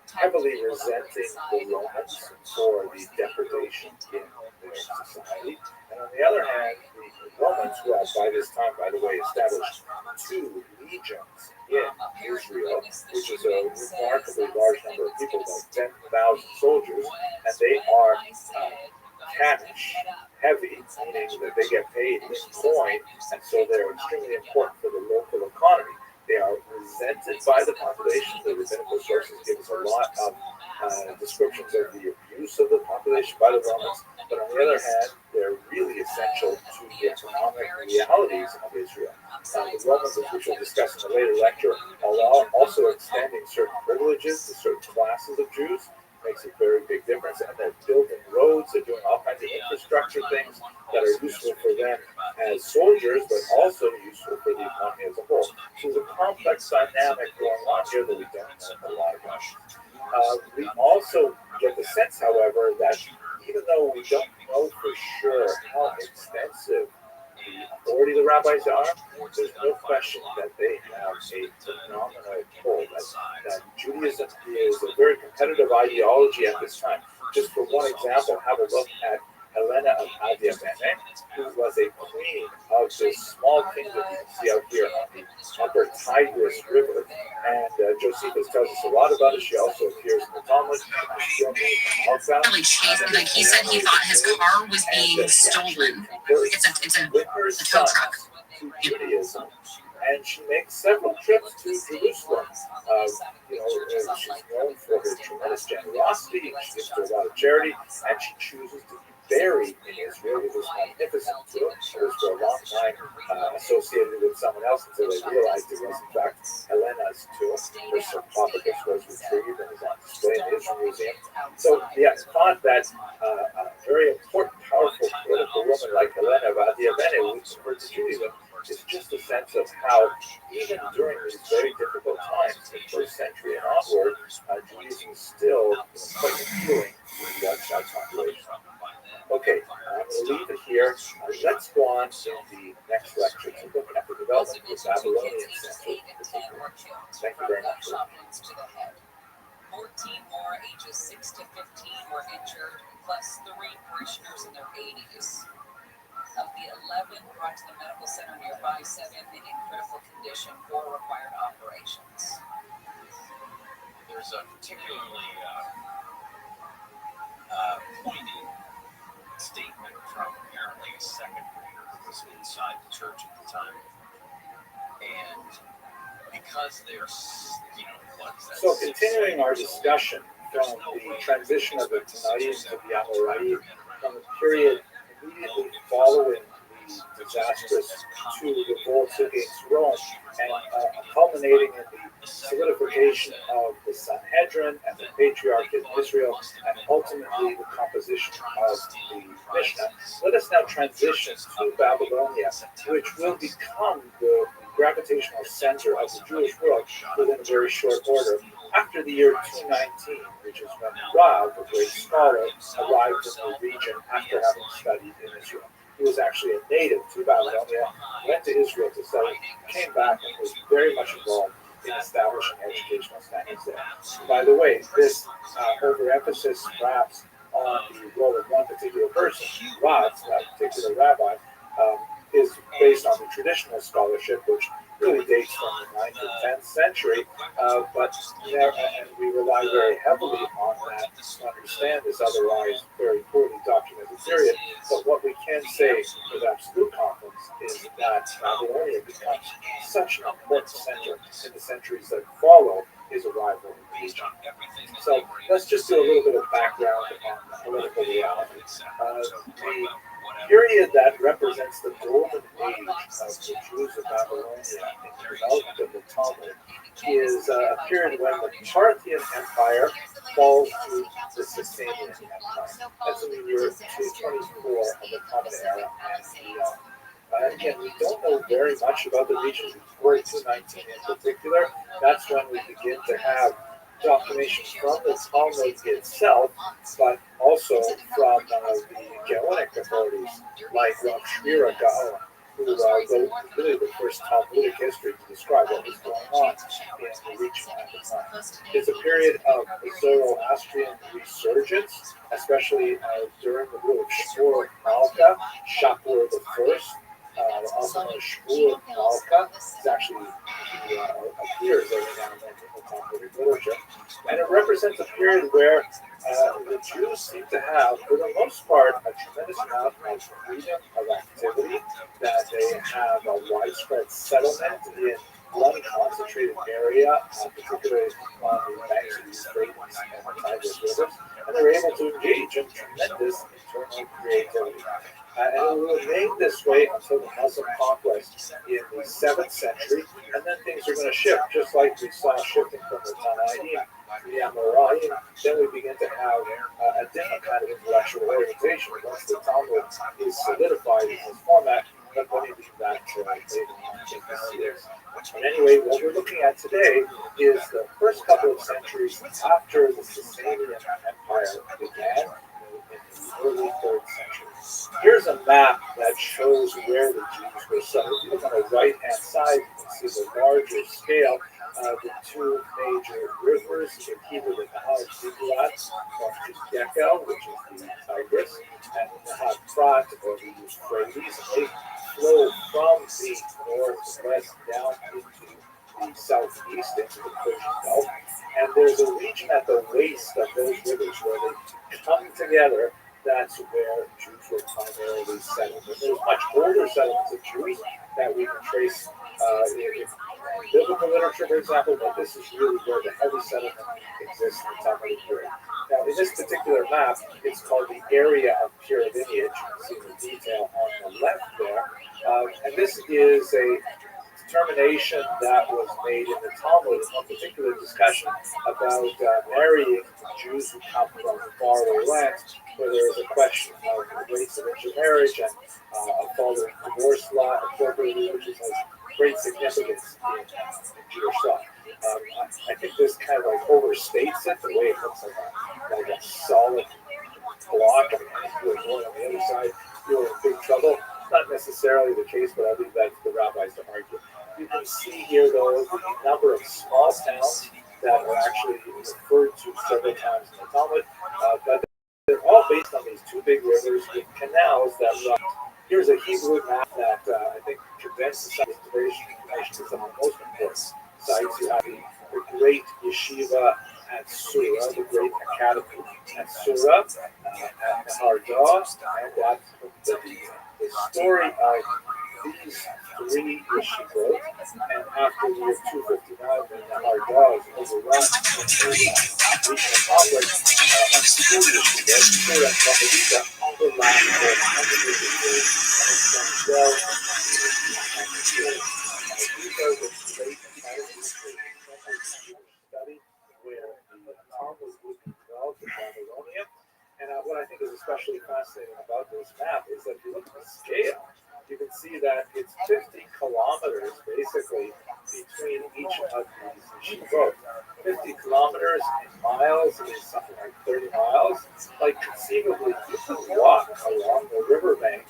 A: heavily resenting the Romans for the depredation in their society, and on the other hand, the Romans, who have by this time, by the way, established 2 legions in Israel, which is a remarkably large number of people, like 10,000 soldiers, and they are cash heavy, meaning that they get paid in coin, and so they're extremely important for the local economy. They are resented by the population. The rabbinical sources give us a lot of descriptions of the abuse of the population by the Romans, but on the other hand, they're really essential to the economic realities of Israel. The Romans, as we shall discuss in a later lecture, are also extending certain privileges to certain classes of Jews. Makes a very big difference, and they're building roads, they're doing all kinds of infrastructure things that are useful for them as soldiers, but also useful for the economy as a whole. So there's a complex dynamic going on here that we don't know a lot about. We also get the sense, however, that even though we don't know for sure how extensive the authority the rabbis are, there's no question that they have a phenomenal pull. That Judaism is a very competitive ideology at this time. Just for one example, have a look at Helena of Adiabene, who was a queen of this small kingdom you can see out here on the upper Tigris River. And Josephus tells us a lot about it. She also appears in the Talmud.
J: Like he said, he thought his car was being stolen. It's a tow truck.
A: Judaism, and she makes several trips to Jerusalem. She's known for her tremendous generosity. She gives to a lot of charity, and she chooses to be buried in Israel with this magnificent tomb. It was for a long time associated with someone else until they realized it was in fact Helena's tomb. Her sarcophagus was retrieved and is on display in the Israel Museum. So, yes, thought that a very important, powerful political woman like Helena of Adiabene, who converted to Judaism, is just a sense of how, even during these very difficult times, the first century and onward, Judaism is still quite appealing to the outside population. Okay, I'm going to leave it here. Let's go on to the next lecture to look at the development of the Babylonian center. Thank you very much.
F: 14 more ages 6 to 15 were injured, plus 3 parishioners in their 80s. Of the 11 brought to the medical center nearby, 7 in critical condition, 4 required operations.
C: There's a particularly poignant statement from apparently a second grader who was inside the church at the time. And because there's,
A: So continuing our discussion from the transition of the Tanaim to the Amoraim, from the period immediately following the disastrous two revolts against Rome, and culminating in the solidification of the Sanhedrin and the Patriarch in Israel, and ultimately the composition of the Mishnah. Let us now transition to Babylonia, which will become the gravitational center of the Jewish world within a very short order. After the year 219, which is when Rav, a great scholar, arrived in the region after having studied in Israel. He was actually a native to Babylonia, went to Israel to study, came back, and was very much involved in establishing educational standards there. By the way, this overemphasis perhaps on the role of one particular person, Rav, that particular rabbi, is based on the traditional scholarship, which really dates from the 9th and 10th century, and we rely very heavily on that to understand this otherwise very poorly documented period. But what we can say with absolute confidence is that Babylonia becomes such an important center in the centuries that follow his arrival in the region. So let's just do a little bit of background on political reality. The period that represents the golden age of the Jews of Babylonia in the development of the Talmud is a period when the Parthian Empire falls to the Sasanian Empire. That's in the year 224 of the Common Era and again, we don't know very much about the region before 219 in particular. That's when we begin to have documentation from the Talmud itself, but also from the Gaonic authorities like Rav Shmira Gaon, who wrote really the first Talmudic history to describe what was going on in the region at the time. It's a period of Zoroastrian resurgence, especially during the rule of Shmuel Malka, Shapur I, also known as Shmuel Malka. It's actually appears every now and then in the Talmudic literature, and it represents a period where the Jews seem to have, for the most part, a tremendous amount of freedom of activity, that they have a widespread settlement in one concentrated area, particularly on the banks of the Euphrates and the Tigris rivers, and they're able to engage in tremendous internal creativity. And it will remain this way until the Muslim conquest in the 7th century, and then things are going to shift, just like we saw shifting from the Tanaim to the Amoraim. Then we begin to have a different kind of intellectual orientation once the Talmud is solidified in this format. But let me leave that to later on. And anyway, what we're looking at today is the first couple of centuries after the Sasanian Empire began in the early 3rd century. Here's a map that shows where the Jews were settled. If you look on the right-hand side, you can see the larger scale of the two major rivers in Hebrew, the Nahal Tiglat, which is Dekel, which is the Tigris, and the Nahal Prat, or the Euphrates. They flow from the northwest down into the southeast into the Persian Gulf. And there's a region at the waist of those rivers where they come together. That's where Jews were primarily settled. And there's much older settlements of Jews that we can trace in biblical literature, for example, but this is really where the heavy settlement exists in the Talmudic period. Now, in this particular map, it's called the area of pure lineage. You can see the detail on the left there. And this is a determination that was made in the Talmud in one particular discussion about marrying Jews who come from faraway lands, where there is a question of the rates of intermarriage and following divorce law appropriately, which has great significance in Jewish law. I think this kind of like overstates it, the way it looks like a solid block. I mean, if you were going on the other side, you're in big trouble. Not necessarily the case, but I'll leave that to the rabbis to argue. You can see here, though, the number of small towns that are actually referred to several times in the Talmud, but they're all based on these two big rivers with canals that run. Here's a Hebrew map that I think condenses some information to some of the most important sites. You have the great yeshiva at Surah, the great academy at Surah, at Hardah, and at the story of these three yeshivot, and after the year 259, when the Hardah is overrun in the regional conflict of two yeshivot, Surah and Babylita, will last for 100 years and from 12 years. These are the great academies for study where the Talmud would be developed in Babylonia. And what I think is especially fascinating about this map is that if you look at the scale, you can see that it's 50 kilometers basically between each of these yeshivot. 50 kilometers in miles is something like 30 miles. Like conceivably, you can walk along the riverbank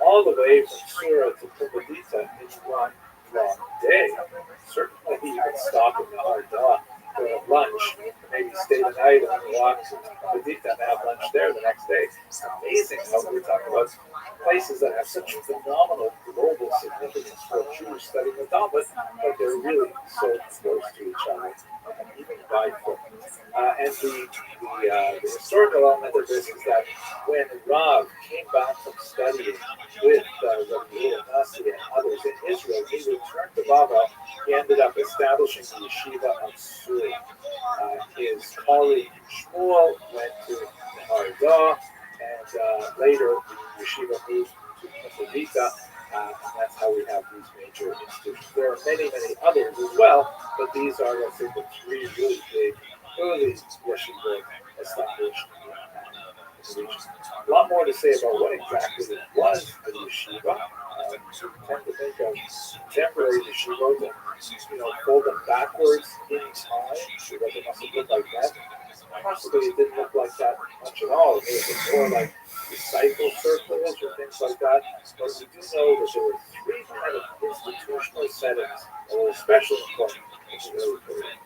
A: all the way from Surah to Pumbedita in one long day. Certainly, you can stop in the Hardah for lunch, maybe stay the night and walk to Pumbedita and have lunch there the next day. It's amazing how we're talking about places that have such phenomenal global significance for Jews studying the Talmud, but they're really so close to each other, even by foot. And the historical element of this is that when Rav came back from studying with Rabbi Rothschild and others in Israel, he returned to Bavel. He ended up establishing the yeshiva of Surah. His colleague Shmuel went to Hardah, and later the yeshiva moved to Pumbedita, and that's how we have these major institutions. There are many, many others as well, but these are, let's say, the three really big early yeshiva established in the region. A lot more to say about what exactly it was the yeshiva. We tend to think of contemporary yeshivot and fold them backwards in time, so that they must have looked like that. Possibly it didn't look like that much at all. It may have been more like disciple circles or things like that. But we do know that there were three kind of institutional settings that were especially important in the early period.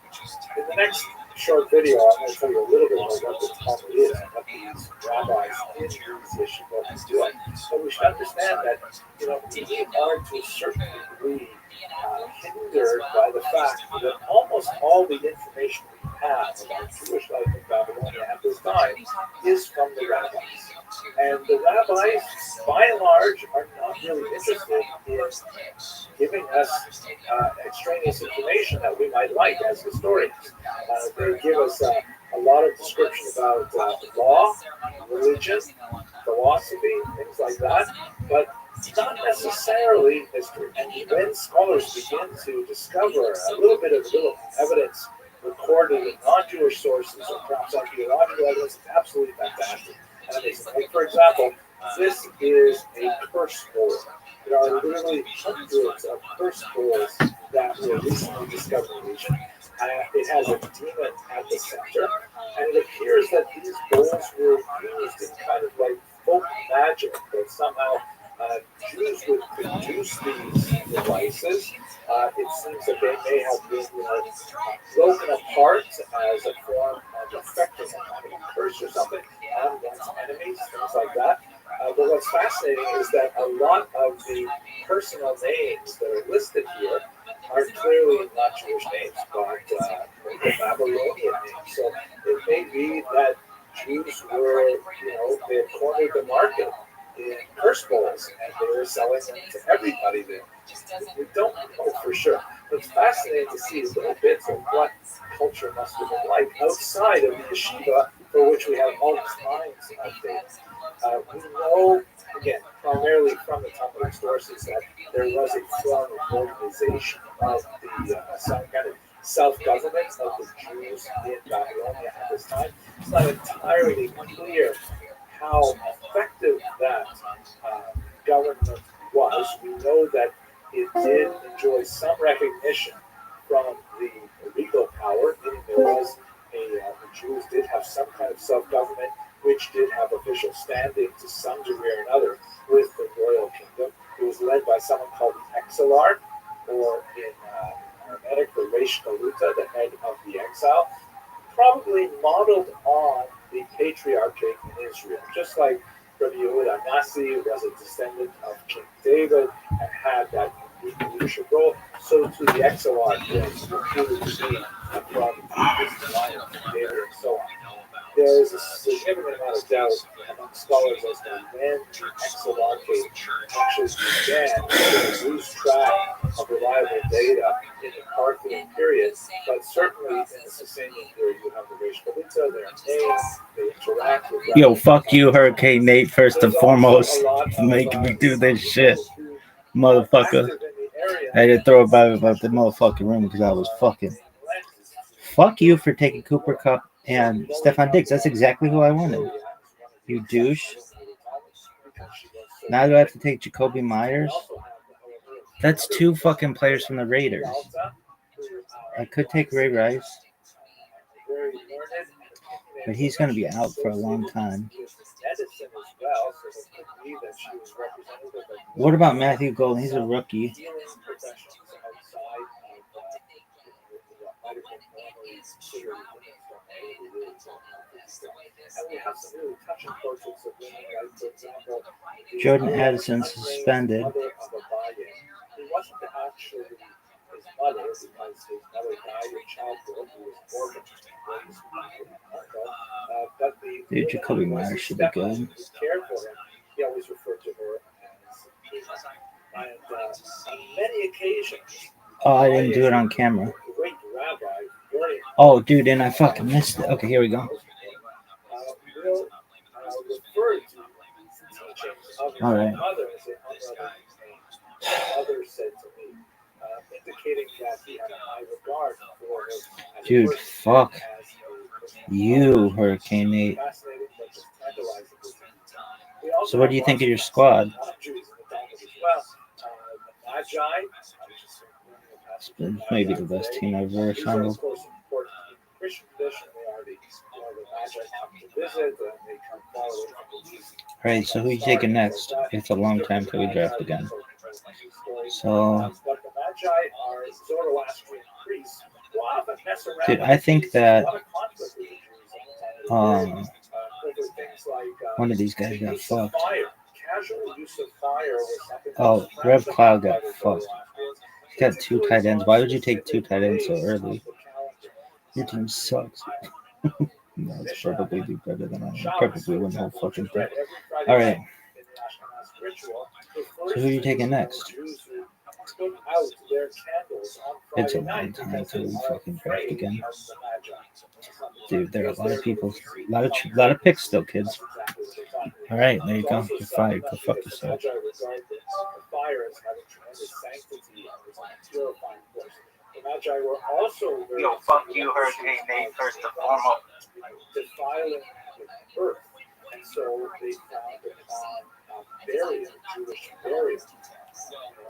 A: In the next short video, I'm going to tell you a little bit about what the Talmud is and what these rabbis in these yeshivot is doing. So we should understand that, we are to a certain degree hindered by the fact that almost all the information we have about Jewish life in Babylonia at this time is from the rabbis. And the rabbis, by and large, are not really interested in giving us extraneous information that we might like as historians. They give us a lot of description about law, religion, philosophy, things like that, but not necessarily history. And when scholars begin to discover a little bit of evidence recorded in non-Jewish sources or perhaps archaeological evidence, it's absolutely fantastic. And amazing. Like, for example, this is a curse board. There are literally hundreds of curse boards that were recently discovered in the region. It has a demon at the center, and it appears that these bowls were used in kind of like folk magic, that somehow Jews would produce these devices. It seems that they may have been broken apart as a form of affecting a kind of a curse or something on one's enemies, things like that. But what's fascinating is that a lot of the personal names that are listed here are clearly not Jewish names, but Babylonian names. So it may be that Jews were, they had cornered the market in curse bowls, and they were selling them to everybody there. We don't know for sure. But it's fascinating to see little bits of what culture must have been like outside of the yeshiva, for which we have all kinds of data. We know, again, primarily from the Talmudic sources, that there was a form of organization of the some kind of self-government of the Jews in Babylonia at this time. It's not entirely clear how effective that government was. We know that it did enjoy some recognition from the regal power, meaning there was the Jews did have some kind of self-government, which did have official standing to some degree or another with the royal kingdom. It was led by someone called the Exilarch, or in Aramaic, the Reish Galuta, the head of the exile, probably modeled on the patriarchate in Israel, just like Rabbi Yehuda Nasi was a descendant of King David and had that unique leadership role. So too the Exilarch was reputed to be from this line of David and so on. There is a significant amount of doubt among scholars as to when the Exilarchate actually began to lose track of reliable data in the Parthian period, but certainly in the Sasanian period, you have the Reish Galuta, their names, they interact with.
D: Yo, fuck you, Hurricane Nate, first and foremost, for making me do this shit, motherfucker. I had to throw about the motherfucking room because I was fucking. Fuck you for taking Cooper Cup and Stefan Diggs. That's exactly who I wanted. You douche. Now do I have to take Jacoby Myers? That's two fucking players from the Raiders. I could take Ray Rice, but he's going to be out for a long time. What about Matthew Golden? He's a rookie. Jordan Addison suspended.
A: He wasn't actually his mother, because his mother died in childbirth. He was orphaned but the
D: Dude, Jacoby Myers should be good.
A: Who cared for him, he always referred to her as and on many occasions.
D: Oh, I didn't do it on camera.
A: Great rabbi,
D: Oh, dude, and I fucking missed it. Okay, here we go.
A: Referred to teachings of his
D: All right.
A: mother as others said to me, indicating that he had a high regard for her.
D: Dude, fuck you, Hurricane Nate. So what do you think of your squad? It's maybe the best team I've ever assembled. Alright, so who are you taking next? It's a long time till we draft again. So, dude, I think that one of these guys got fucked. Oh, Rev Cloud got fucked. He's got two tight ends. Why would you take two tight ends so early? Your team sucks. No, it's probably do better than I am. Probably win the whole fucking thing. Alright. So who are you taking next? It's a long time until we fucking draft again. Dude, there are a lot of people, a lot of picks still, kids. Alright, there you go. You're fired. Go fuck yourself.
A: Yo, fuck you, Hurricane Nate, first and foremost. Defiling the earth. And so they found upon burying, Jewish burial.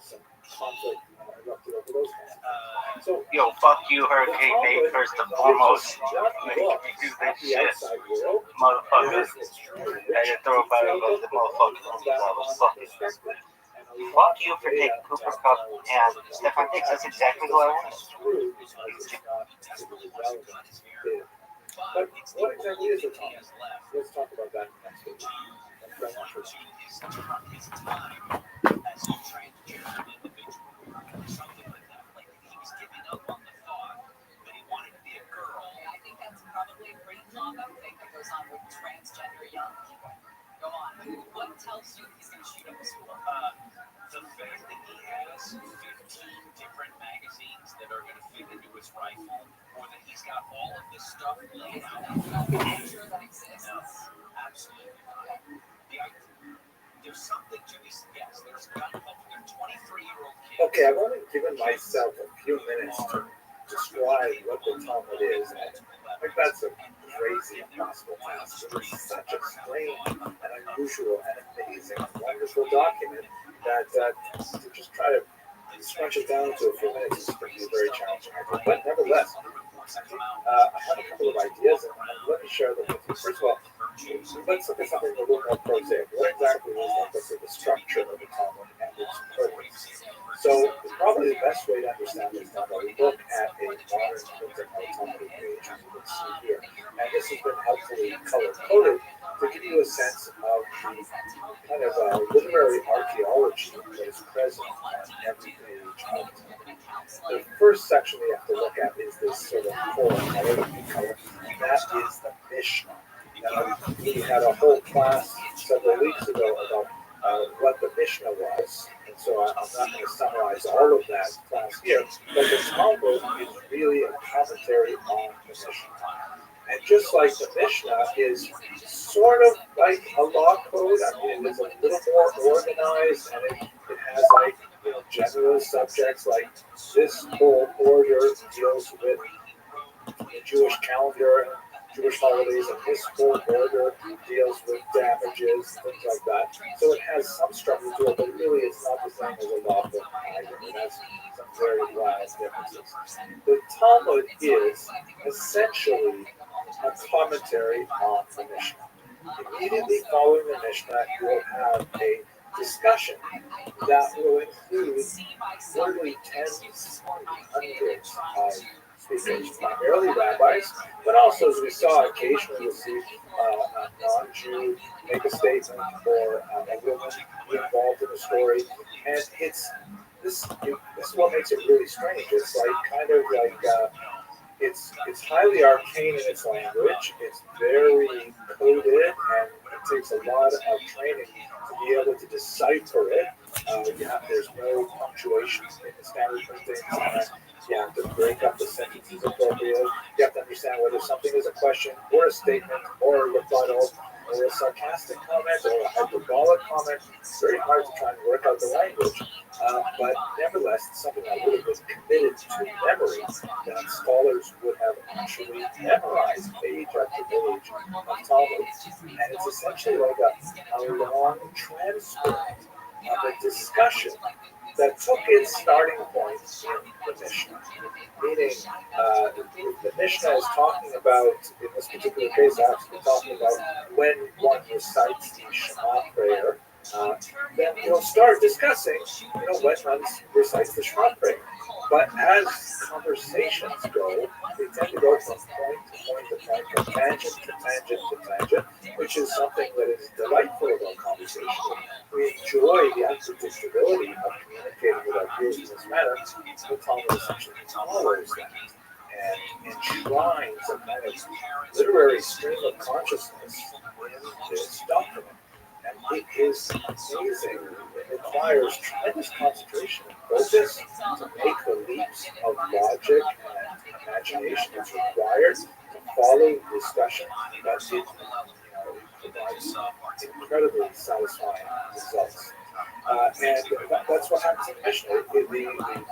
A: Some conflict erupted over those kinds. So, yo, fuck you, Hurricane Nate, first and foremost. You do this shit, motherfucker. I just throw about the motherfucker. I was fucking. Fuck you for taking Cooper Cup and Stefan Diggs. That's exactly who I wanted. But what exactly is it, Thomas? Let's talk about that next week. Okay, I've only given myself a few minutes to describe what the Talmud is, and I think that's a crazy, impossible task. It's such a strange and unusual and amazing and wonderful document that to just try to scrunch it down to a few minutes is going to be very challenging. But nevertheless, I have a couple of ideas, and let me share them with you. First of all, let's look at something a little more prosaic. What exactly is the structure of the Talmud and its purpose? So, probably the best way to understand this now, we look at a modern printed Talmudic page, as you can see here. And this has been helpfully color-coded to give you a sense of the kind of literary archaeology that is present on every page of Talmud. The first section we have to look at is this sort of core color, and that is the Mishnah. Now, we had a whole class several weeks ago about what the Mishnah was, and so I'm not going to summarize all of that class here, but the Talmud is really a commentary on the Mishnah. And just like the Mishnah is sort of like a law code, I mean, it is a little more organized, and it has like, general subjects like this whole order deals with the Jewish calendar and Jewish holidays, and this whole order deals with damages, things like that. So it has some structure to it, but really it's not the same as a law book either. It has some very wild differences. The Talmud is essentially a commentary on the Mishnah. Immediately following the Mishnah, you will have a discussion that will include literally tens, hundreds of speakers, primarily rabbis, but also, as we saw, occasionally you'll see a non-Jew make a statement or a woman be involved in a story, and this is what makes it really strange. It's like kind of like it's highly arcane in its language. It's very coded, and it takes a lot of training to be able to decipher it. There's no punctuation in the standard printing. You have to break up the sentences appropriately. You have to understand whether something is a question or a statement or a rebuttal or a sarcastic comment or a hyperbolic comment. It's very hard to try and work out the language. But nevertheless, it's something that would have been committed to memory, that scholars would have actually memorized page after page of Talmud. And it's essentially like a long transcript of a discussion that took its starting point in the Mishnah. Meaning, the Mishnah is talking about, in this particular case, actually talking about when one recites the Shema prayer. Then you'll start discussing, when one recites the Shema prayer. But as conversations go, they tend to go from point to point to point, from tangent to tangent to tangent, which is something that is delightful about conversation. We enjoy the unpredictability of communicating with our peers in this manner. The Talmud essentially follows that and enshrines a kind of literary stream of consciousness in this document. And it is amazing. It requires tremendous concentration and focus to make the leaps of logic and imagination that's required to follow the discussion. But it provides incredibly satisfying results. And that's what happens in the Mishnah. The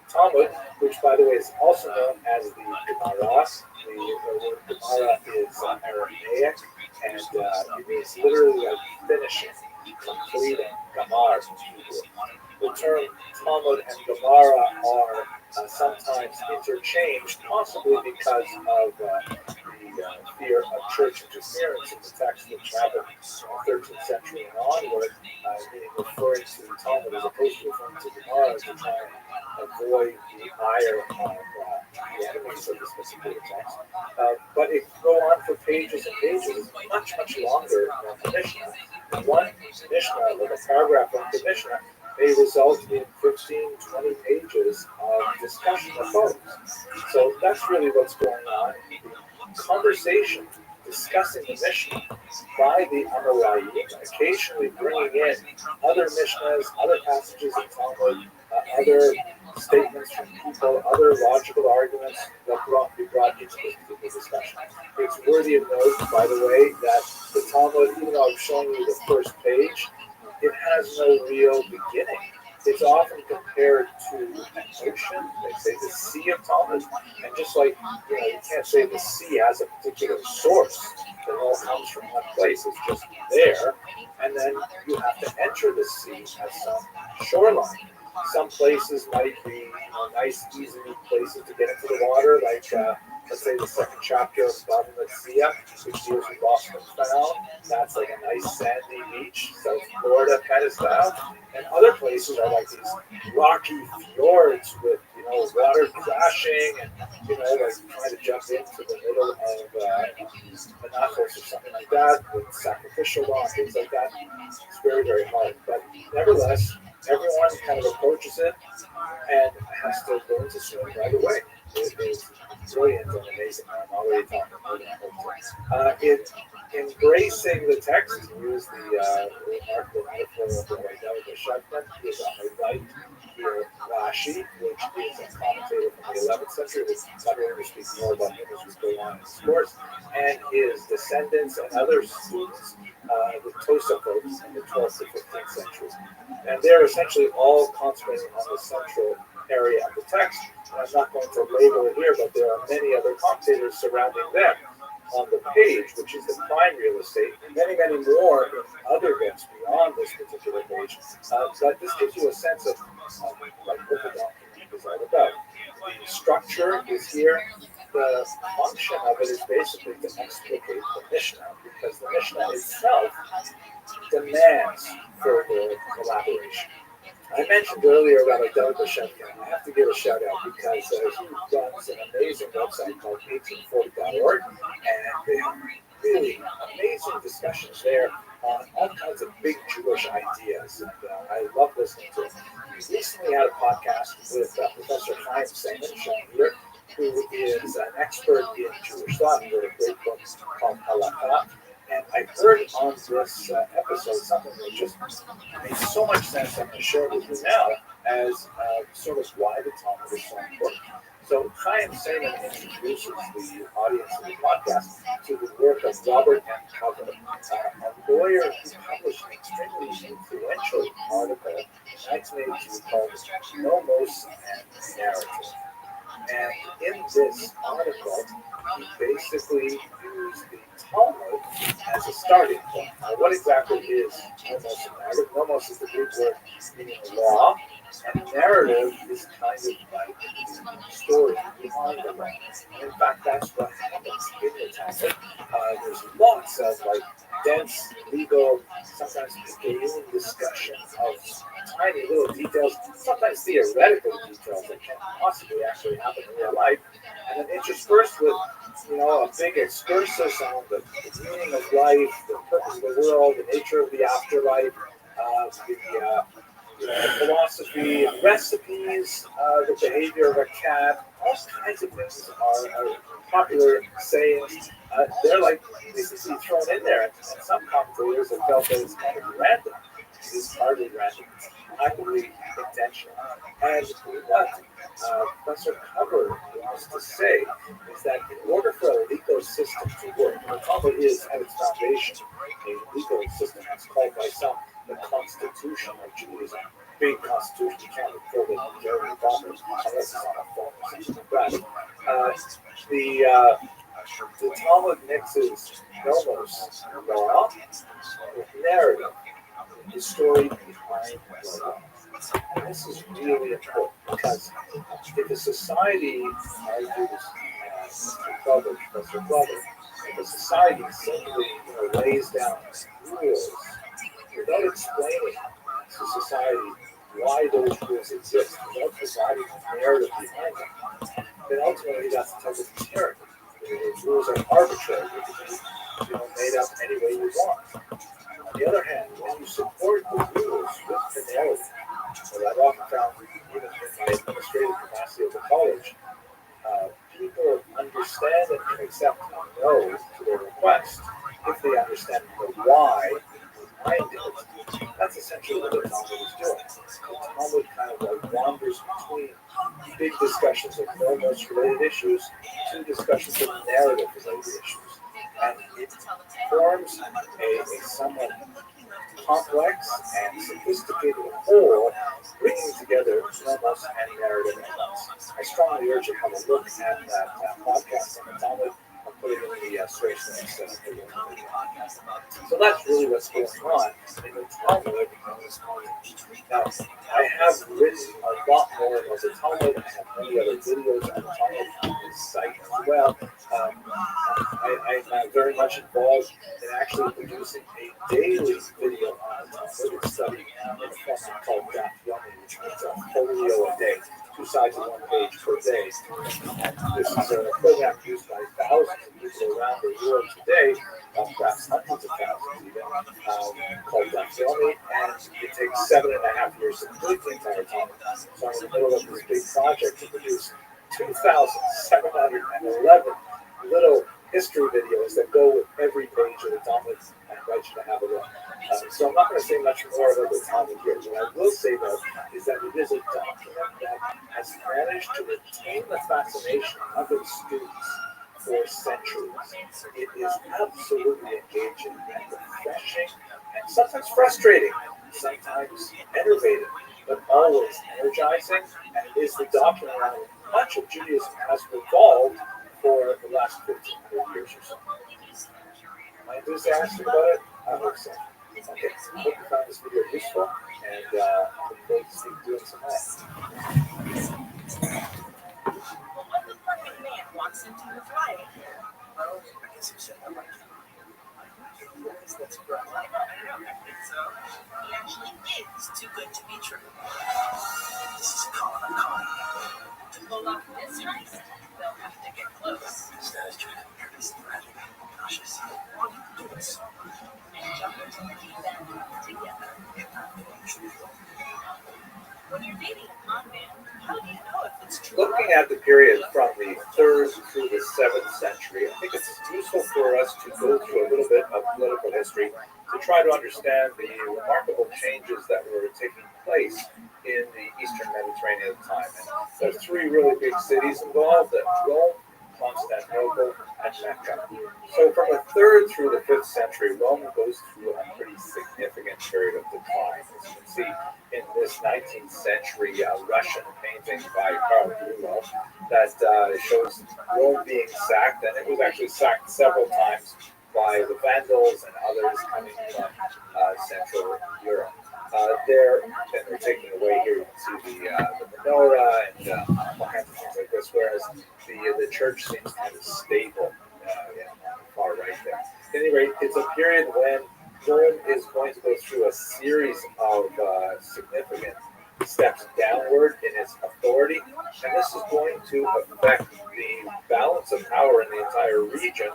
A: Talmud, which by the way is also known as the Gemara. The word Gemara is Aramaic, and it means literally like finishing, completing. Gamar. The term Talmud and Gemara are sometimes interchanged, possibly because of the fear of church interference in the text, which happened in the 13th century and onward, meaning referring to the Talmud as opposed to referring to Gemara to try and avoid the ire of the enemies of this particular text. But it can go on for pages and pages, much, much longer than the Mishnah. One Mishnah, like a paragraph of the Mishnah, may result in 15, 20 pages of discussion of poems. So that's really what's going on. Conversation discussing the Mishnah by the Amoraim, occasionally bringing in other Mishnahs, other passages in Talmud, other statements from people, other logical arguments that be brought into this particular discussion. It's worthy of note, by the way, that the Talmud, even though I'm showing you the first page, it has no real beginning. It's often compared to an ocean. They say the sea of Talmud, and just like you can't say the sea has a particular source. It all comes from one place. It's just there, and then you have to enter the sea as some shoreline. Some places might be nice, easy places to get into the water, like let's say the second chapter of Bava Metzia, which deals with Lost and Found. That's like a nice sandy beach, South Florida kind of style. And other places are like these rocky fjords with water crashing and like trying to jump into the middle of Menachos or something like that with sacrificial law and things like that. It's very, very hard. But nevertheless, everyone kind of approaches it and has to learn to swim right away. It is brilliant and amazing. I'm already talking about it. Embracing the text, use the remarkable metaphor of Rabbi Rothschild, is on the right here, Rashi, which is a commentator from the 11th century. We're going to speak more about him as we go on in this course, and his descendants and other students, the Tosafot in the 12th to 15th century. And they're essentially all concentrating on the central area of the text. And I'm not going to label it here, but there are many other commentators surrounding them on the page, which is the prime real estate, and many, many more in other books beyond this particular page. But this gives you a sense of what the document is all about. The structure is here. The function of it is basically to explicate the Mishnah, because the Mishnah itself demands further elaboration. I mentioned earlier about Rabbi Rothschild. I have to give a shout out because he runs an amazing website called 1840.org, and they have really amazing discussions there on all kinds of big Jewish ideas. And I love listening to it. He recently had a podcast with Professor Chaim Semen, shown here, who is an expert in Jewish thought. He wrote a great book called Halakha. And I heard on this episode something that just made so much sense. I'm going to share it with you now as sort of why the Talmud is so important. So Chaim Semen introduces the audience of the podcast to the work of Robert M. Cover, a lawyer who published an extremely influential article in 1982 called Nomos and Narrative. And in this article, he basically used the Talmud as a starting point. Now, what exactly is nomos and narrative? Nomos is the Greek word meaning law, and narrative is kind of like the story behind the law. And in fact, that's what happens in the Talmud. There's lots of like dense legal, sometimes alien discussion of tiny little details, sometimes theoretical details that can't possibly actually happen in real life, and then interspersed with a big excursus on the meaning of life, the purpose of the world, the nature of the afterlife, the philosophy, recipes, the behavior of a cat, all kinds of things are popular sayings. They're like basically thrown in there, and some commentators have felt that it's kind of random. It is hardly random. It's highly intentional. And what Professor Cover wants to say is that in order for a legal system to work, the Talmud is at its foundation a legal system. It's called by some the Constitution of Judaism. Big Constitution, you can't record it in Jeremy Bombers unless it's on a phone or something like that. The Talmud mixes nomos, law, with narrative, the story behind the law. And this is really important because if a society argues, Professor Glover, if a society simply lays down rules without explaining to society why those rules exist, without providing a narrative behind them, then ultimately that's the type of tyranny. The rules are arbitrary. They can be made up any way you want. On the other hand, when you support the rules with fidelity, what I've often found, even in my administrative capacity at the college, people understand and can accept no to their request if they understand the why behind it. That's essentially what the Talmud is doing. The Talmud kind of like wanders between big discussions of nomos-related issues to discussions of narrative-related issues. And it forms a somewhat complex and sophisticated whole, bringing together nomos and narrative elements. I strongly urge you to have a look at that podcast on the Talmud. I'll put it in the source links. So that's really what's going on in the Talmud. Now, I have written a lot more about the Talmud. I have many other videos on the Talmud on this site as well. I'm very much involved in actually producing a daily video on the Talmudic study in a format called Daf Yomi, which means a folio a day, 2 sides of 1 page per day. This is a program used by thousands of people around the world today, perhaps hundreds of thousands even, called Daf Yomi, and it takes 7.5 years to complete the entire Talmud. So I'm in the middle of this big project to produce 2,711 little history videos that go with every page of the Talmud, and I invite you to have a look. So I'm not going to say much more about the Talmud here. What I will say, though, is that it is a document that has managed to retain the fascination of its students for centuries. It is absolutely engaging and refreshing, and sometimes frustrating, sometimes enervating, but always energizing, and it is the document around much of Judaism has revolved for the last 1,500 years or so. Am I enthusiastic about it? I hope so. Okay, I hope you found this video useful, and I look forward to doing some more.
F: Well, what the perfect man walks into his life?
C: Well, I guess you said that right. That's correct.
F: I don't think so. He actually is too good to be true.
C: This is calling a con.
F: To pull off this race, they'll have to get close
C: That is true. You're just tragic. Cautious. All you can do is
F: and jump into the deep end together. When you're dating a con man, how do you know if it's true?
A: Looking at the period from the 3rd through the 7th century, I think it's useful for us to go through a little bit of political history to try to understand the remarkable changes that were taking place in the Eastern Mediterranean at the time. And there are 3 really big cities involved: Rome, Constantinople, and Mecca. So from the 3rd through the 5th century, Rome goes through a pretty significant period of decline. As you can see in this 19th century Russian painting by Karl Gulo that shows Rome being sacked, and it was actually sacked several times by the Vandals and others coming from Central Europe. They're taking away here. You can see the menorah and all kinds of things like this, whereas the church seems kind of stable on the far right there. At any rate, it's a period when Rome is going to go through a series of significant steps downward in its authority, and this is going to affect the balance of power in the entire region,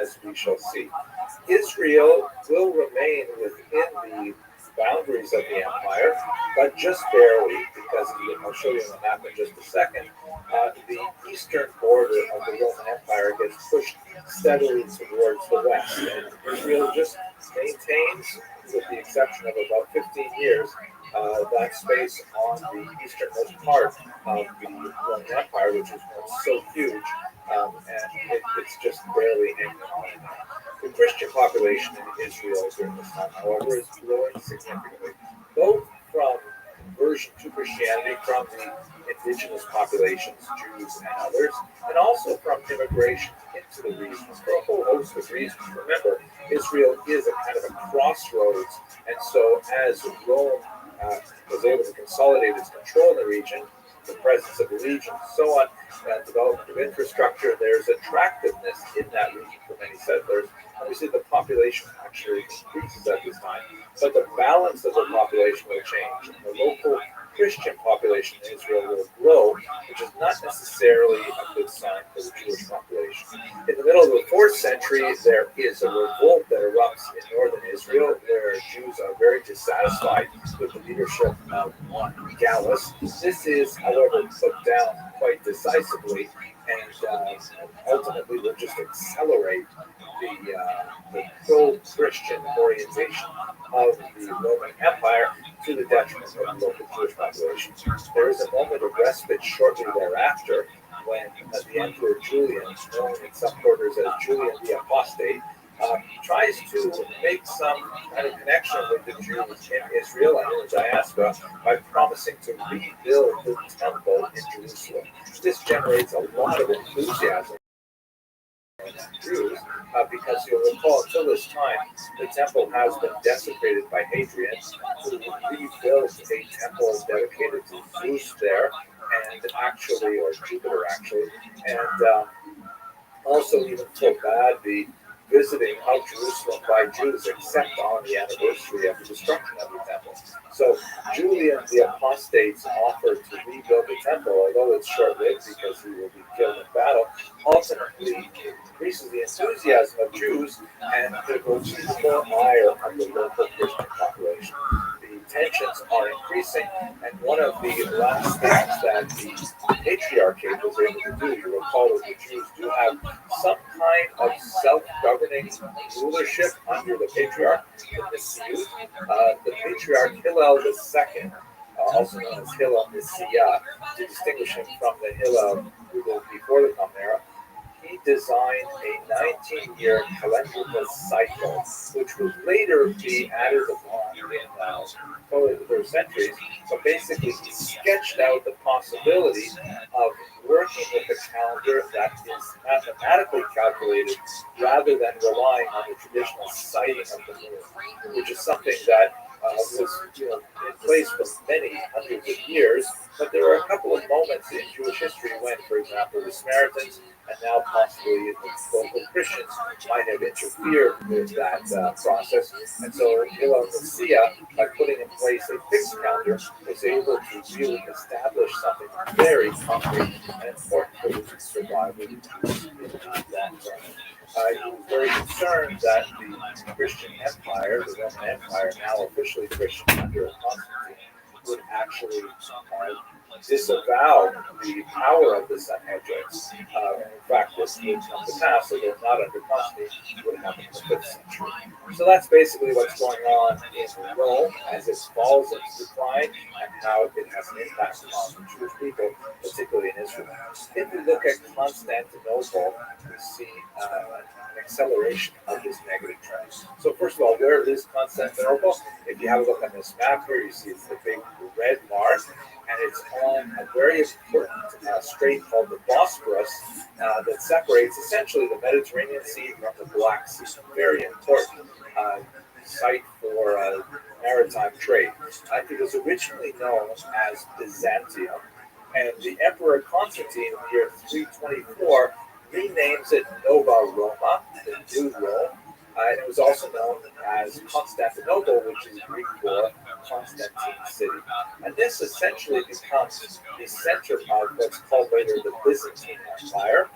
A: as we shall see. Israel will remain within the boundaries of the empire, but just barely, because I'll show you on the map in just a second. The eastern border of the Roman Empire gets pushed steadily towards the west, and Israel just maintains, with the exception of about 15 years, that space on the easternmost part of the Roman Empire, which is so huge, and it's just barely hanging on. The Christian population in Israel during this time, however, is growing significantly, both from conversion to Christianity from the indigenous populations, Jews and others, and also from immigration into the region for a whole host of reasons. Remember, Israel is a kind of a crossroads, and so as Rome was able to consolidate its control in the region, the presence of the legion, and so on, development of infrastructure, there's attractiveness in that region for many settlers. Obviously, the population actually increases at this time, but the balance of the population will change. And the local Christian population in Israel will grow, which is not necessarily a good sign for the Jewish population. In the middle of the 4th century, there is a revolt that erupts in northern Israel, where Jews are very dissatisfied with the leadership of one Gallus. This is, however, put down quite decisively, and ultimately will just accelerate the pro-Christian orientation of the Roman Empire to the detriment of the local Jewish population. There is a moment of respite shortly thereafter when the Emperor Julian, known in some quarters as Julian the Apostate, tries to make some kind of connection with the Jews in Israel and in the diaspora by promising to rebuild the temple in Jerusalem. This generates a lot of enthusiasm among Jews because you'll recall until this time the temple has been desecrated by Hadrian, who rebuilt a temple dedicated to Zeus there, and or Jupiter actually, and also even forbade the visiting of Jerusalem by Jews except on the anniversary of the destruction of the temple. So Julian the Apostate's offer to rebuild the temple, although it's short-lived because he will be killed in battle, ultimately increases the enthusiasm of Jews and provokes more ire of the local Christian population. The tensions are increasing, and one of the last things that the Patriarchate was able to do, you recall that the Jews do have some kind of self-governing rulership under the Patriarch, the Patriarch Hillel II, also known as Hillel Messiah, to distinguish him from the Hillel who lived before the Common Era. He designed a 19-year calendrical cycle, which would later be added upon in the third centuries. But basically, he sketched out the possibility of working with a calendar that is mathematically calculated rather than relying on the traditional sighting of the moon, which is something that was in place for many hundreds of years. But there were a couple of moments in Jewish history when, for example, the Samaritans and now possibly the local Christians might have interfered with that process. And so Hillel Messiah, by putting in place a fixed calendar, was able to really establish something very concrete and important for the survival of the Jews in that term. He was very concerned that the Christian Empire, the Roman Empire, now officially Christian under Constantine, would actually disavow the power of the Sanhedrists. And in fact, this would come to pass, although not under Constantine, would happen in the 5th century. So that's basically what's going on in Rome as it falls into decline and how it has an impact on the Jewish people, particularly in Israel. If we look at Constantinople, we see an acceleration of this negative trend. So first of all, where is Constantinople? If you have a look on this map here, you see it's the big red mark, and it's on a very important strait called the Bosporus that separates essentially the Mediterranean Sea from the Black Sea. Very important site for maritime trade. It was originally known as Byzantium, and the Emperor Constantine in the year 324 renames it Nova Roma, the New Rome. It was also known as Constantinople, which is Greek for Constantine City. And this essentially becomes the center of what's called later the Byzantine Empire.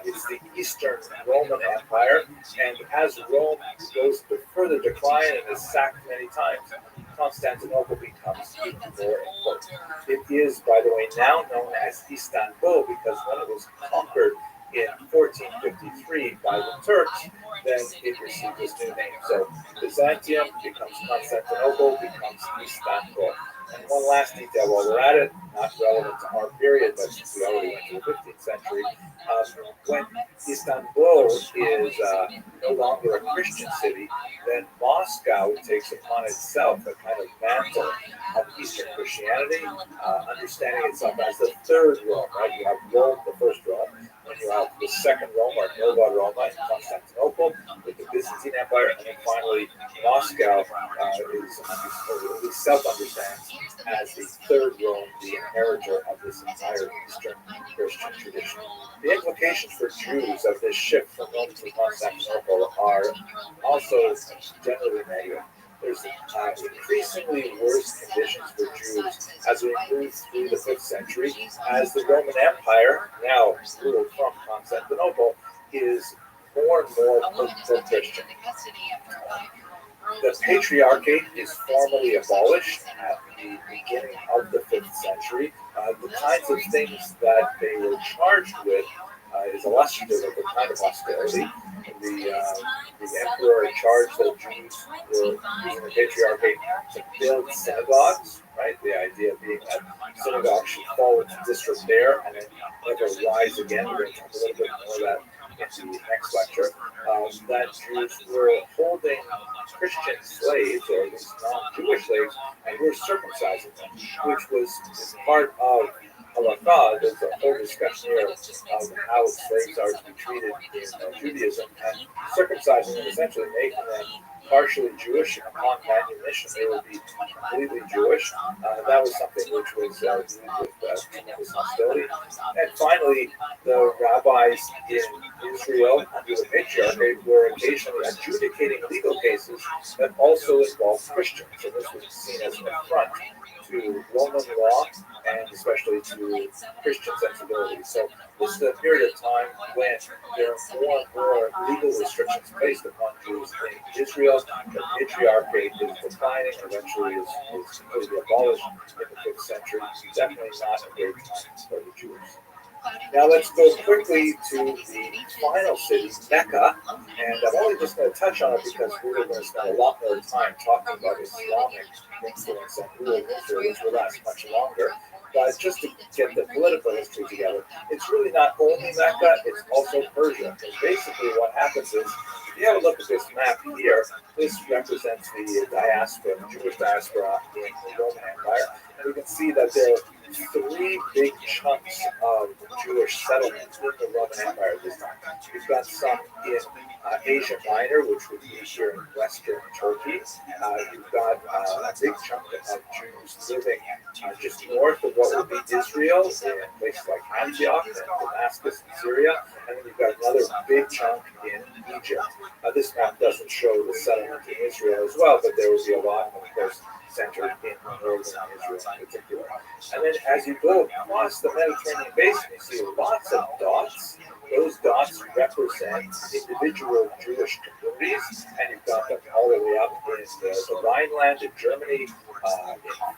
A: It's the Eastern Roman Empire, and as Rome goes to further decline and is sacked many times, Constantinople becomes even more important. It is, by the way, now known as Istanbul because when it was conquered in 1453 by the Turks, then it received this new name. So Byzantium becomes Constantinople, becomes Istanbul. And one last detail while we're at it, not relevant to our period, but since we already went to the 15th century, when Istanbul is no longer a Christian city, then Moscow takes upon itself a kind of mantle of Eastern Christianity, understanding itself as the third Rome, right? You have Rome, the first Rome, and you have the second Rome, or Nova Roma in Constantinople, with the Byzantine Empire, and then finally Moscow is, or at least self-understands, as the third Rome, the inheritor of this entire Eastern Christian tradition. The implications for Jews of this shift from Rome to Constantinople are also generally negative. There's increasingly worse conditions for Jews as we move through the 5th century, as the Roman Empire, now ruled from Constantinople, is more and more pro-Christian. The Patriarchate is formally abolished at the beginning of the 5th century. The kinds of things that they were charged with is illustrative of the kind of hostility. The emperor charged that Jews were using the patriarchate to build synagogues, right? The idea being that synagogues should fall into disrepair and then never rise again. We're going to talk a little bit more of that in the next lecture. That Jews were holding Christian slaves, or at least non-Jewish slaves, and were circumcising them, which was part of halakha. There's a whole discussion here of how slaves are to be treated in Judaism, and circumcising them, essentially making them partially Jewish, and upon manumission they would be completely Jewish. That was something which was viewed with tremendous hostility. And finally, the rabbis in Israel under the patriarchate were occasionally adjudicating legal cases that also involved Christians. So this was seen as an affront to Roman law and especially to Christian sensibilities. So this is a period of time when there are more and more legal restrictions placed upon Jews in Israel. The patriarchate is declining, eventually is completely abolished in the 5th century. Definitely not a great time for the Jews. Now let's go quickly to the final city, Mecca, and I'm only just going to touch on it because we're going to spend a lot more time talking about Islamic influence and rule in Israel, which will last much longer. But just to get the political history together, it's really not only Mecca, it's also Persia. And basically what happens is, if you have a look at this map here, this represents the diaspora, the Jewish diaspora in the Roman Empire. And we can see that there are 3 big chunks of Jewish settlements in the Roman Empire at this time. You've got some in Asia Minor, which would be here in Western Turkey. You've got a big chunk of Jews living just north of what would be Israel, in places like Antioch and Damascus in Syria. And then you've got another big chunk in Egypt. This map doesn't show the settlement in Israel as well, but there would be a lot, of course, centered in northern Israel in particular. And then as you go across the Mediterranean basin, you see lots of dots. Those dots represent individual Jewish communities, and you've got them all the way up in the Rhineland in Germany, in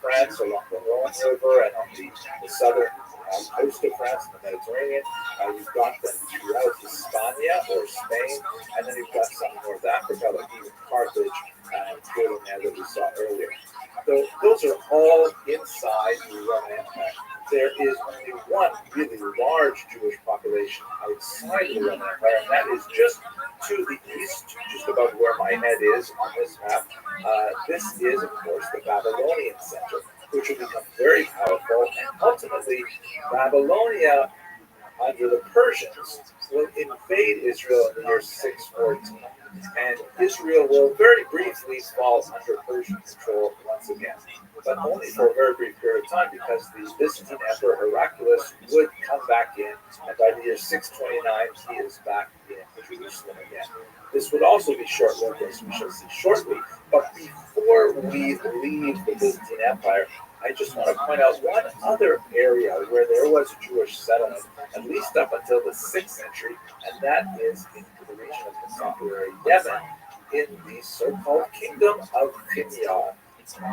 A: France along the Rhone River, and on the southern coast of France and the Mediterranean. You've got them throughout Hispania or Spain, and then you've got some in North Africa, like even Carthage and Jordan that we saw earlier. So those are all inside the Roman Empire. There is only one really large Jewish population outside of the Roman Empire, and that is just to the east, just about where my head is on this map. This is, of course, the Babylonian center, which will become very powerful, and ultimately Babylonia, under the Persians, will invade Israel in the year 614. And Israel will very briefly fall under Persian control once again, but only for a very brief period of time, because the Byzantine Emperor Heraclius would come back in, and by the year 629, he is back in Jerusalem again. This would also be short-lived, as we shall see shortly, but before we leave the Byzantine Empire, I just want to point out one other area where there was a Jewish settlement, at least up until the 6th century, and that is in the region of contemporary Yemen, in the so-called Kingdom of Himyar.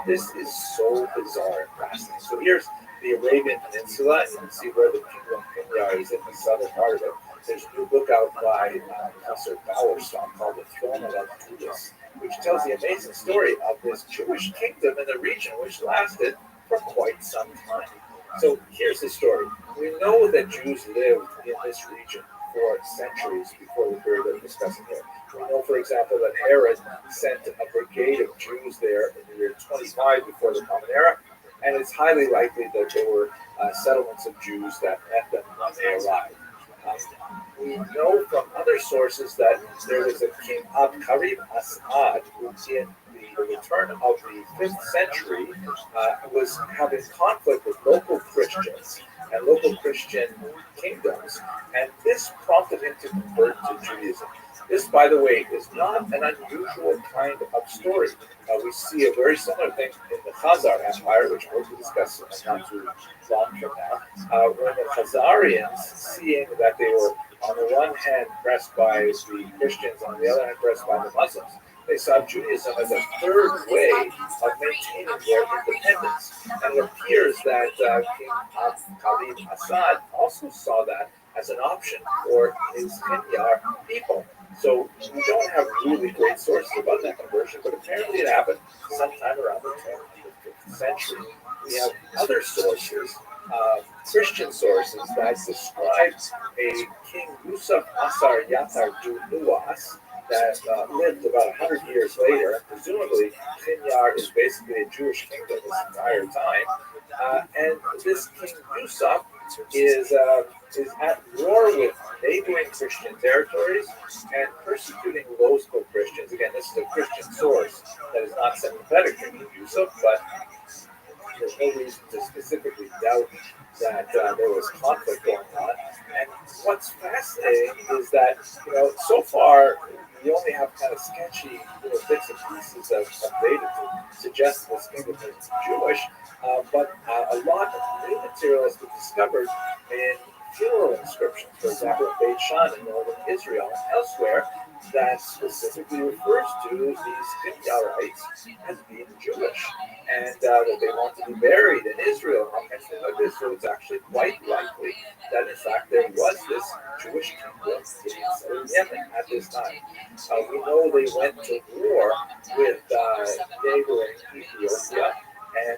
A: This is so bizarre and fascinating. So here's the Arabian Peninsula, and you can see where the Kingdom of Himyar is in the southern part of it. There's a new book out by Professor Bauerstock called The Throne of Tunis, which tells the amazing story of this Jewish kingdom in the region, which lasted for quite some time. So here's the story. We know that Jews lived in this region for centuries before the period that we're discussing here. We know, for example, that Herod sent a brigade of Jews there in the year 25 before the Common Era, and it's highly likely that there were settlements of Jews that met them when they arrived. We know from other sources that there was a king Abkarib Asad who, in the return of the 5th century, was having conflict with local Christians and local Christian kingdoms, and this prompted him to convert to Judaism. This, by the way, is not an unusual kind of story. We see a very similar thing in the Khazar Empire, which we'll discuss not too long from now, when the Khazarians, seeing that they were on the one hand pressed by the Christians, on the other hand pressed by the Muslims, they saw Judaism as a third way of maintaining their independence. And it appears that King Khalid Assad also saw that as an option for his Kinyar people. So we don't have really great sources about that conversion, but apparently it happened sometime around the 5th century. We have other sources, Christian sources, that describe a King Yusuf Asar Yatar Du'uas that lived about 100 years later, and presumably Kinyar is basically a Jewish kingdom this entire time. And this King Yusuf is at war with neighboring Christian territories and persecuting local Christians. Again, this is a Christian source that is not sympathetic to King Yusuf, but there's no reason to specifically doubt that there was conflict going on. And what's fascinating is that, so far we only have kind of sketchy bits and pieces of data to suggest this kingdom is Jewish, but a lot of new material has been discovered in funeral inscriptions, for example, in Beit Shan in northern Israel and elsewhere, that specifically refers to these Kinyarites as being Jewish, and that they want to be buried in Israel and things like this. So it's actually quite likely that in fact there was this Jewish kingdom in Yemen at this time. We know they went to war with neighboring Ethiopia, and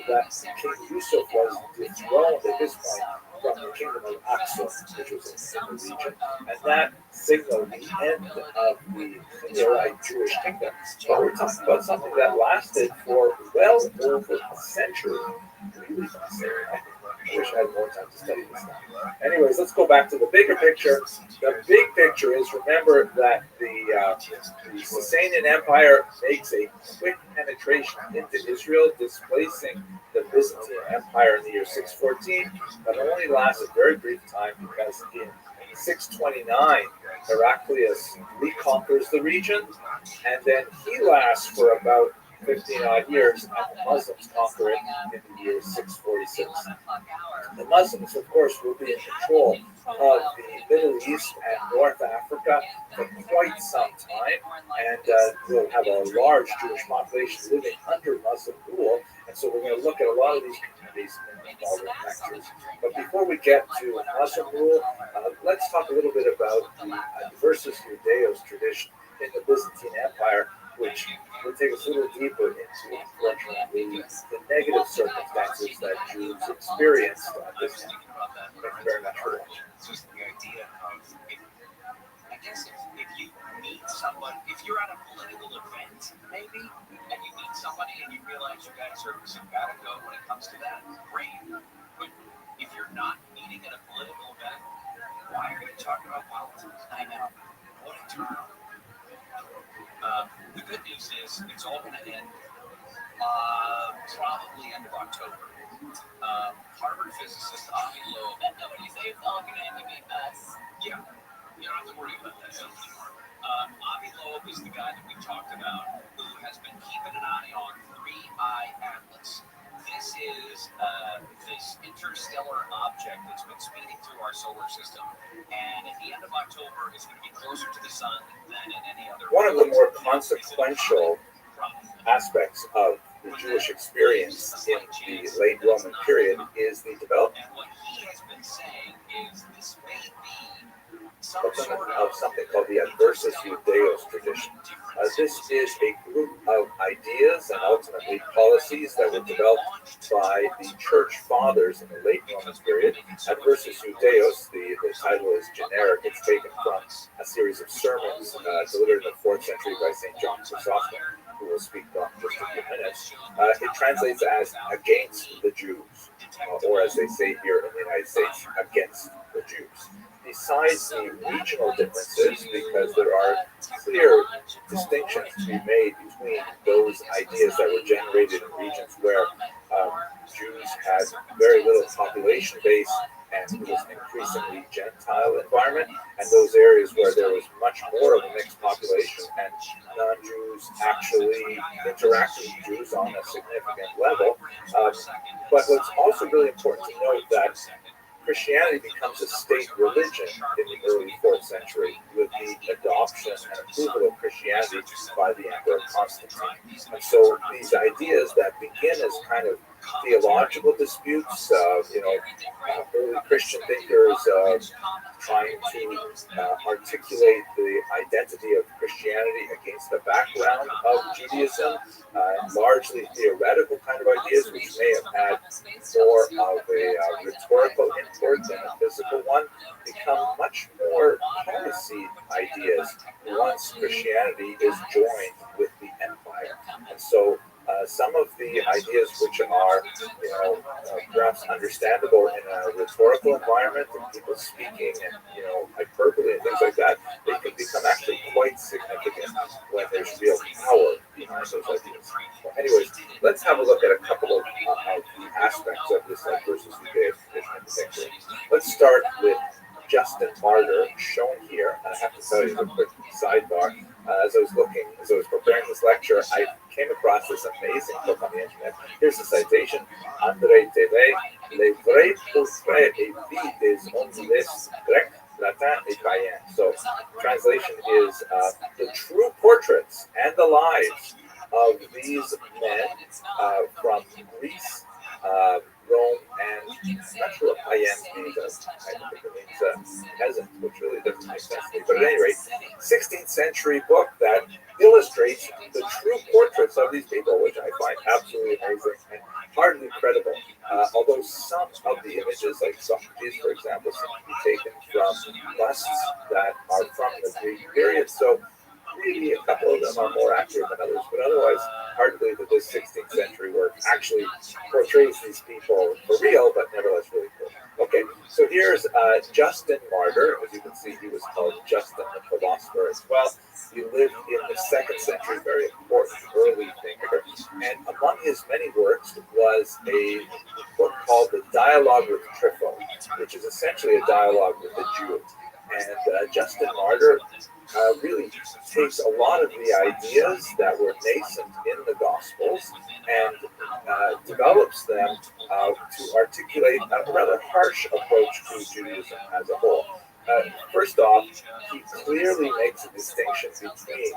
A: that King Yusuf was dethroned at this point from the kingdom of Aksum, which was in the region, and that signaled the end of the Hittite Jewish kingdom. But we're talking about something that lasted for well over a century. Really fascinating. I wish I had more time to study this now. Anyways, let's go back to the bigger picture. The big picture is, remember that the Sasanian Empire makes a quick penetration into Israel, displacing the Byzantine Empire in the year 614, but only lasts a very brief time because in 629, Heraclius reconquers the region, and then he lasts for about 15 odd years, and the Muslims conquer it in the year 646. The Muslims, of course, will be in control of the Middle East and North Africa for quite some time, and they'll have a large Jewish population living under Muslim rule, and so we're going to look at a lot of these communities in the following lectures. But before we get to Muslim rule, let's talk a little bit about the Versus Judaeos tradition in the Byzantine Empire, which will take us a little deeper into, unfortunately, the negative circumstances that Jews experienced at this time. Thank you very much for watching.
C: Just the idea of, I guess if you meet somebody, if you're at a political event, maybe, and you meet somebody and you realize you guys are simpatico when it comes to that, great. But if you're not meeting at a political event, why are you talking about politics? I know. What a turn. The good news is it's all going to end probably end of October. Harvard physicist Avi Loeb.
F: And nobody says it's all going to end with us.
C: Yeah, you don't have to worry about that anymore. Avi Loeb is the guy that we talked about who has been keeping an eye on 3I Atlas. This is this interstellar object that's been speeding through our solar system, and at the end of October, it's going to be closer to the sun than in any other.
A: One of the more consequential aspects of the Jewish experience in the late Roman period is the development
C: And what he has been saying is this may be
A: of something called the Versus Judaeos tradition. This is a group of ideas and ultimately policies that were developed by the church fathers in the late Roman period. Versus Judaeos, the title is generic. It's taken from a series of sermons delivered in the 4th century by St. John Chrysostom, who will speak on just a few minutes. It translates as against the Jews, or as they say here in the United States, against the Jews. Besides the regional differences, because there are clear distinctions to be made between those ideas that were generated in regions where Jews had very little population base and it was an increasingly Gentile environment, and those areas where there was much more of a mixed population and non-Jews actually interacted with Jews on a significant level. But what's also really important to note that Christianity becomes a state religion in the early 4th century with the adoption and approval of Christianity by the Emperor Constantine. And so these ideas that begin as kind of theological disputes, early Christian thinkers trying to articulate the identity of Christianity against the background of Judaism, largely theoretical kind of ideas, which may have had more of a rhetorical import than a physical one, become much more policy ideas once Christianity is joined with the empire. And so some of the ideas which are, perhaps understandable in a rhetorical environment and people speaking and, hyperbole and things like that, they can become actually quite significant when there's real power behind those ideas. Well, anyways, let's have a look at a couple of the aspects of this versus Judeo-tradition in particular. Let's start with Justin Martyr, shown here. And I have to tell you a quick sidebar. As I was preparing this lecture, I came across this amazing book on the internet. Here's the citation: André Télé, Les vrais portraits et vies des hommes grecs, latins et païens. So, translation is the true portraits and the lives of these men from Greece, Rome, and I'm not sure what païen means. I think it means peasant, which really doesn't make sense to me. But at any rate, 16th century book that illustrates the true portraits of these people, which I find absolutely amazing and hardly credible. Although some of the images, like Socrates, for example, seem to be taken from busts that are from the Greek period. So maybe a couple of them are more accurate than others, but otherwise, hard to believe that this 16th century work actually portrays these people for real, but nevertheless really cool. Okay, so here's Justin Martyr. As you can see, he was called Justin the Philosopher as well. He lived in the 2nd century, very important early thinker. And among his many works was a book called The Dialogue with Trypho, which is essentially a dialogue with the Jew. And Justin Martyr really takes a lot of the ideas that were nascent in the Gospels and develops them to articulate a rather harsh approach to Judaism as a whole. First off, he clearly makes a distinction between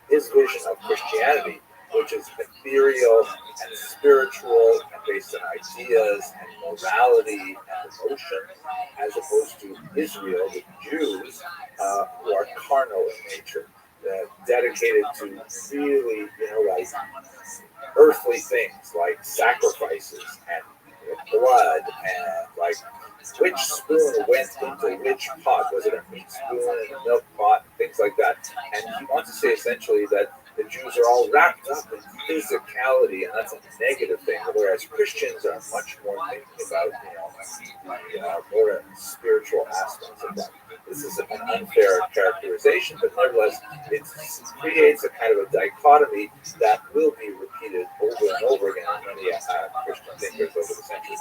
A: his vision of Christianity, which is ethereal and spiritual and based on ideas and morality and emotion, as opposed to Israel, the Jews, who are carnal in nature, dedicated to really, like earthly things like sacrifices and blood and like which spoon went into which pot. Was it a meat spoon and a milk pot, things like that. And he wants to say essentially that the Jews are all wrapped up in physicality, and that's a negative thing, whereas Christians are much more thinking about, more spiritual aspects of that. This is an unfair characterization, but nevertheless, it creates a kind of a dichotomy that will be repeated over and over again in many Christian thinkers over the centuries.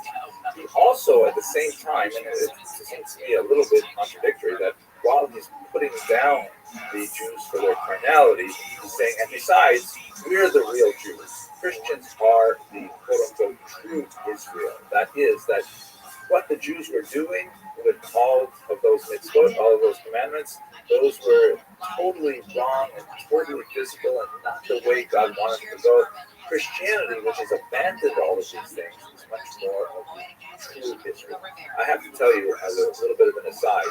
A: He also, at the same time, and it seems to me a little bit contradictory, that while he's putting down the Jews for their carnality, he's saying, and besides, we're the real Jews. Christians are the quote-unquote true Israel. That is, that what the Jews were doing with all of those mitzvot, all of those commandments, those were totally wrong and totally physical and not the way God wanted them to go. Christianity, which has abandoned all of these things, is much more of the true Israel. I have to tell you, as a little bit of an aside,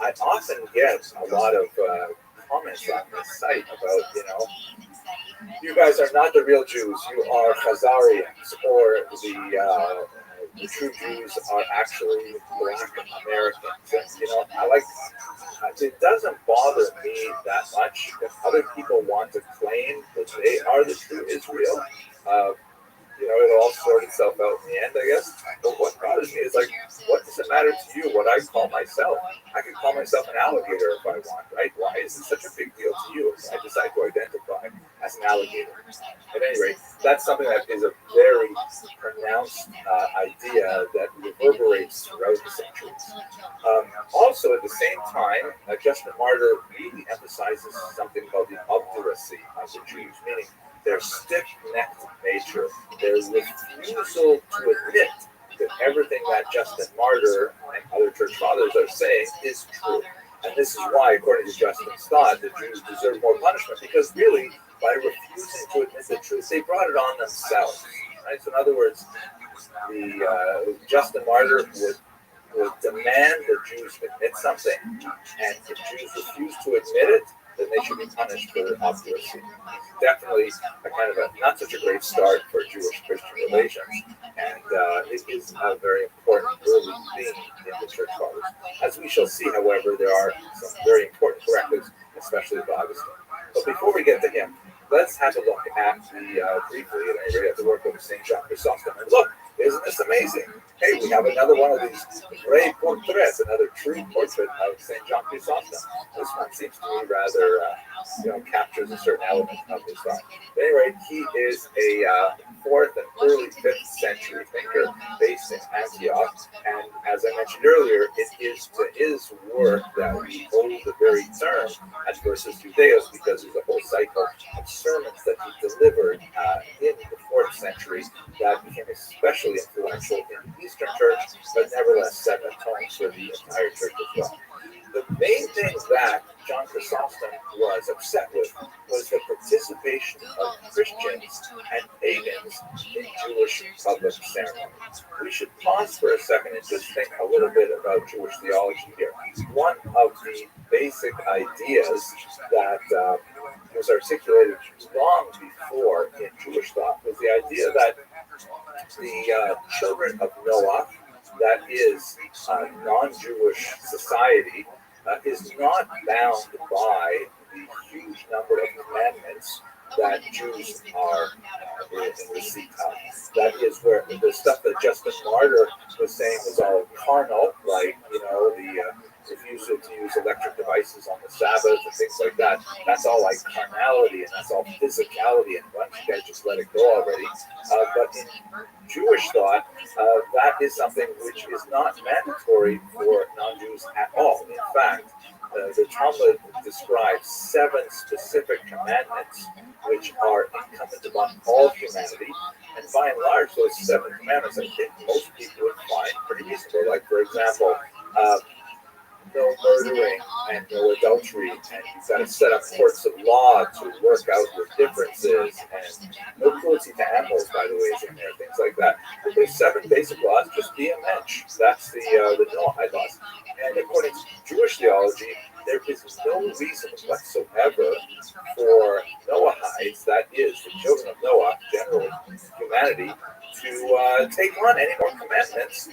A: I often get a lot of comments on this site about, you guys are not the real Jews, you are Khazarians, or the true Jews are actually Black Americans. And, I like, it doesn't bother me that much if other people want to claim that they are the true Israel. It'll all sort itself out in the end, I guess. But what bothers me is, like, what does it matter to you what I call myself? I can call myself an alligator if I want, right? Why is it such a big deal to you if I decide to identify as an alligator? At any rate, that's something that is a very pronounced idea that reverberates throughout the centuries. Also, at the same time, Justin Martyr really emphasizes something called the obduracy of the Jews, meaning their stiff-necked nature, their refusal to admit that everything that Justin Martyr and other church fathers are saying is true. And this is why, according to Justin's thought, the Jews deserve more punishment, because really, by refusing to admit the truth, they brought it on themselves. right? So in other words, the Justin Martyr would demand that Jews admit something, and if Jews refuse to admit it, then they should be punished for obduracy. Definitely a kind of a not such a great start for Jewish-Christian relations, and it is a very important early theme in the Church Fathers. As we shall see, however, there are some very important correctives, especially with Augustine. But before we get to him, let's have a look at briefly at the work of St. John Chrysostom. And look, isn't this amazing? Hey, we have another one of these great portraits, another true portrait of St. John Chrysostom. This one seems to me rather, captures a certain element of his life. At any rate, he is a 4th and early 5th century thinker based in Antioch. And as I mentioned earlier, it is to his work that we owe the very term Adversus Judaeus, because there's a whole cycle of sermons that he delivered in the 4th century that became especially influential in the Eastern Church, but nevertheless set a tone for the entire church as well. The main thing that John Chrysostom was upset with was the participation of Christians and pagans in Jewish public ceremony. We should pause for a second and just think a little bit about Jewish theology here. One of the basic ideas that was articulated long before in Jewish thought was the idea that the children of Noah, that is non-Jewish society, is not bound by the huge number of commandments that Jews are in receipt of. That is where the stuff that Justin Martyr was saying was all carnal, like, the refusal to use electric devices on the Sabbath and things like that. That's all like carnality, and that's all physicality, and why don't you guys just let it go already? But in Jewish thought, that is something which is not mandatory for non-Jews at all. In fact, the Talmud describes 7 specific commandments which are incumbent upon all humanity, and by and large, those 7 commandments, I think most people would find pretty reasonable. Like, for example, no murdering and no adultery, and you've got to set up courts of law to work out your differences, and no cruelty to animals, by the way, is in there, things like that. But there's 7 basic laws, just be a mensch. That's the Noahide laws. And according to Jewish theology, there is no reason whatsoever for Noahides, that is, the children of Noah, general humanity, to take on any more commandments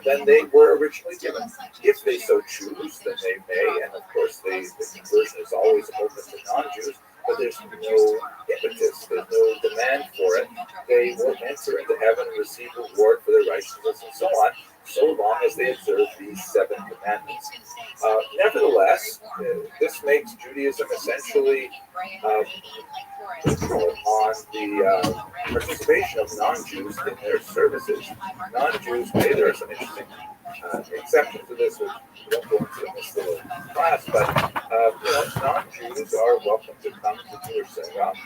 A: than they were originally given. If they so choose, then they may, and of course the conversion is always open to non-Jews, but there's no impetus, there's no demand for it. They will enter into heaven and receive reward for their righteousness and so on, so long as they observe these 7 commandments. Nevertheless, this makes Judaism essentially neutral on the participation of non-Jews in their services. Non-Jews, there are some interesting exceptions to this, which we don't go into in this little class, but non-Jews are welcome to come to Jewish synagogue.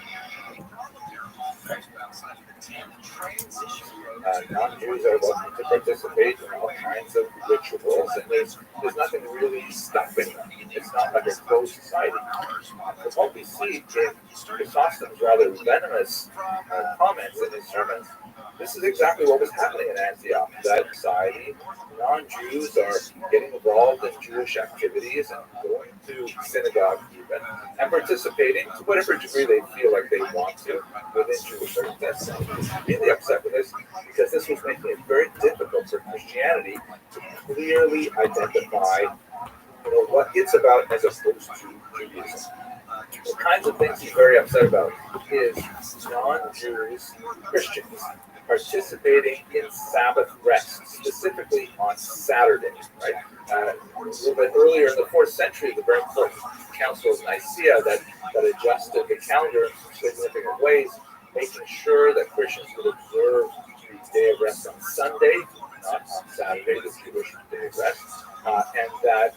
A: Non-Jews are welcome to participate in all kinds of rituals, and there's nothing really stopping them. It's not like a closed society. But what we see in Chrysostom's rather venomous comments in his sermons, this is exactly what was happening in Antioch. That society, non-Jews are getting involved in Jewish activities and going to synagogue even, and participating to whatever degree they feel like they want to within Jewish circumstances. Really upset with this because this was making it very difficult for Christianity to clearly identify what it's about as opposed to Judaism. The kinds of things he's very upset about is non-Jews Christians participating in Sabbath rest, specifically on Saturdays, right? A little bit earlier in the 4th century, the very important Council of Nicaea that adjusted the calendar in significant ways, making sure that Christians would observe the day of rest on Sunday, not on Saturday, the Jewish day of rest, and that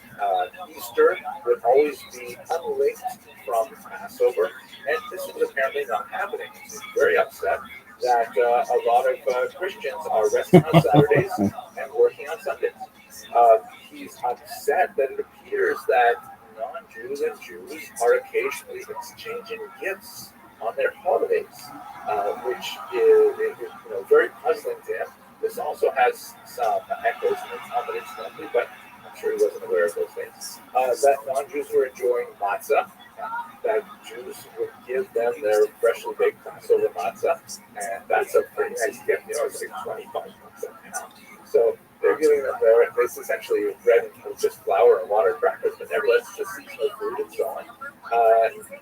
A: Easter would always be unlinked from Passover. And this is apparently not happening. He's very upset that a lot of Christians are resting on Saturdays and working on Sundays. He's upset that it appears that non-Jews and Jews are occasionally exchanging gifts on their holidays, which is very puzzling to him. This also has some echoes in the Talmud incidentally, but I'm sure he wasn't aware of those things. That non-Jews were enjoying matzah, that Jews would give them their freshly baked Passover matzah, and that's a pretty nice gift. It's like 25 bucks a pound. So they're giving them it's essentially bread and just flour and water crackers, but nevertheless it's just seasonal food and so on.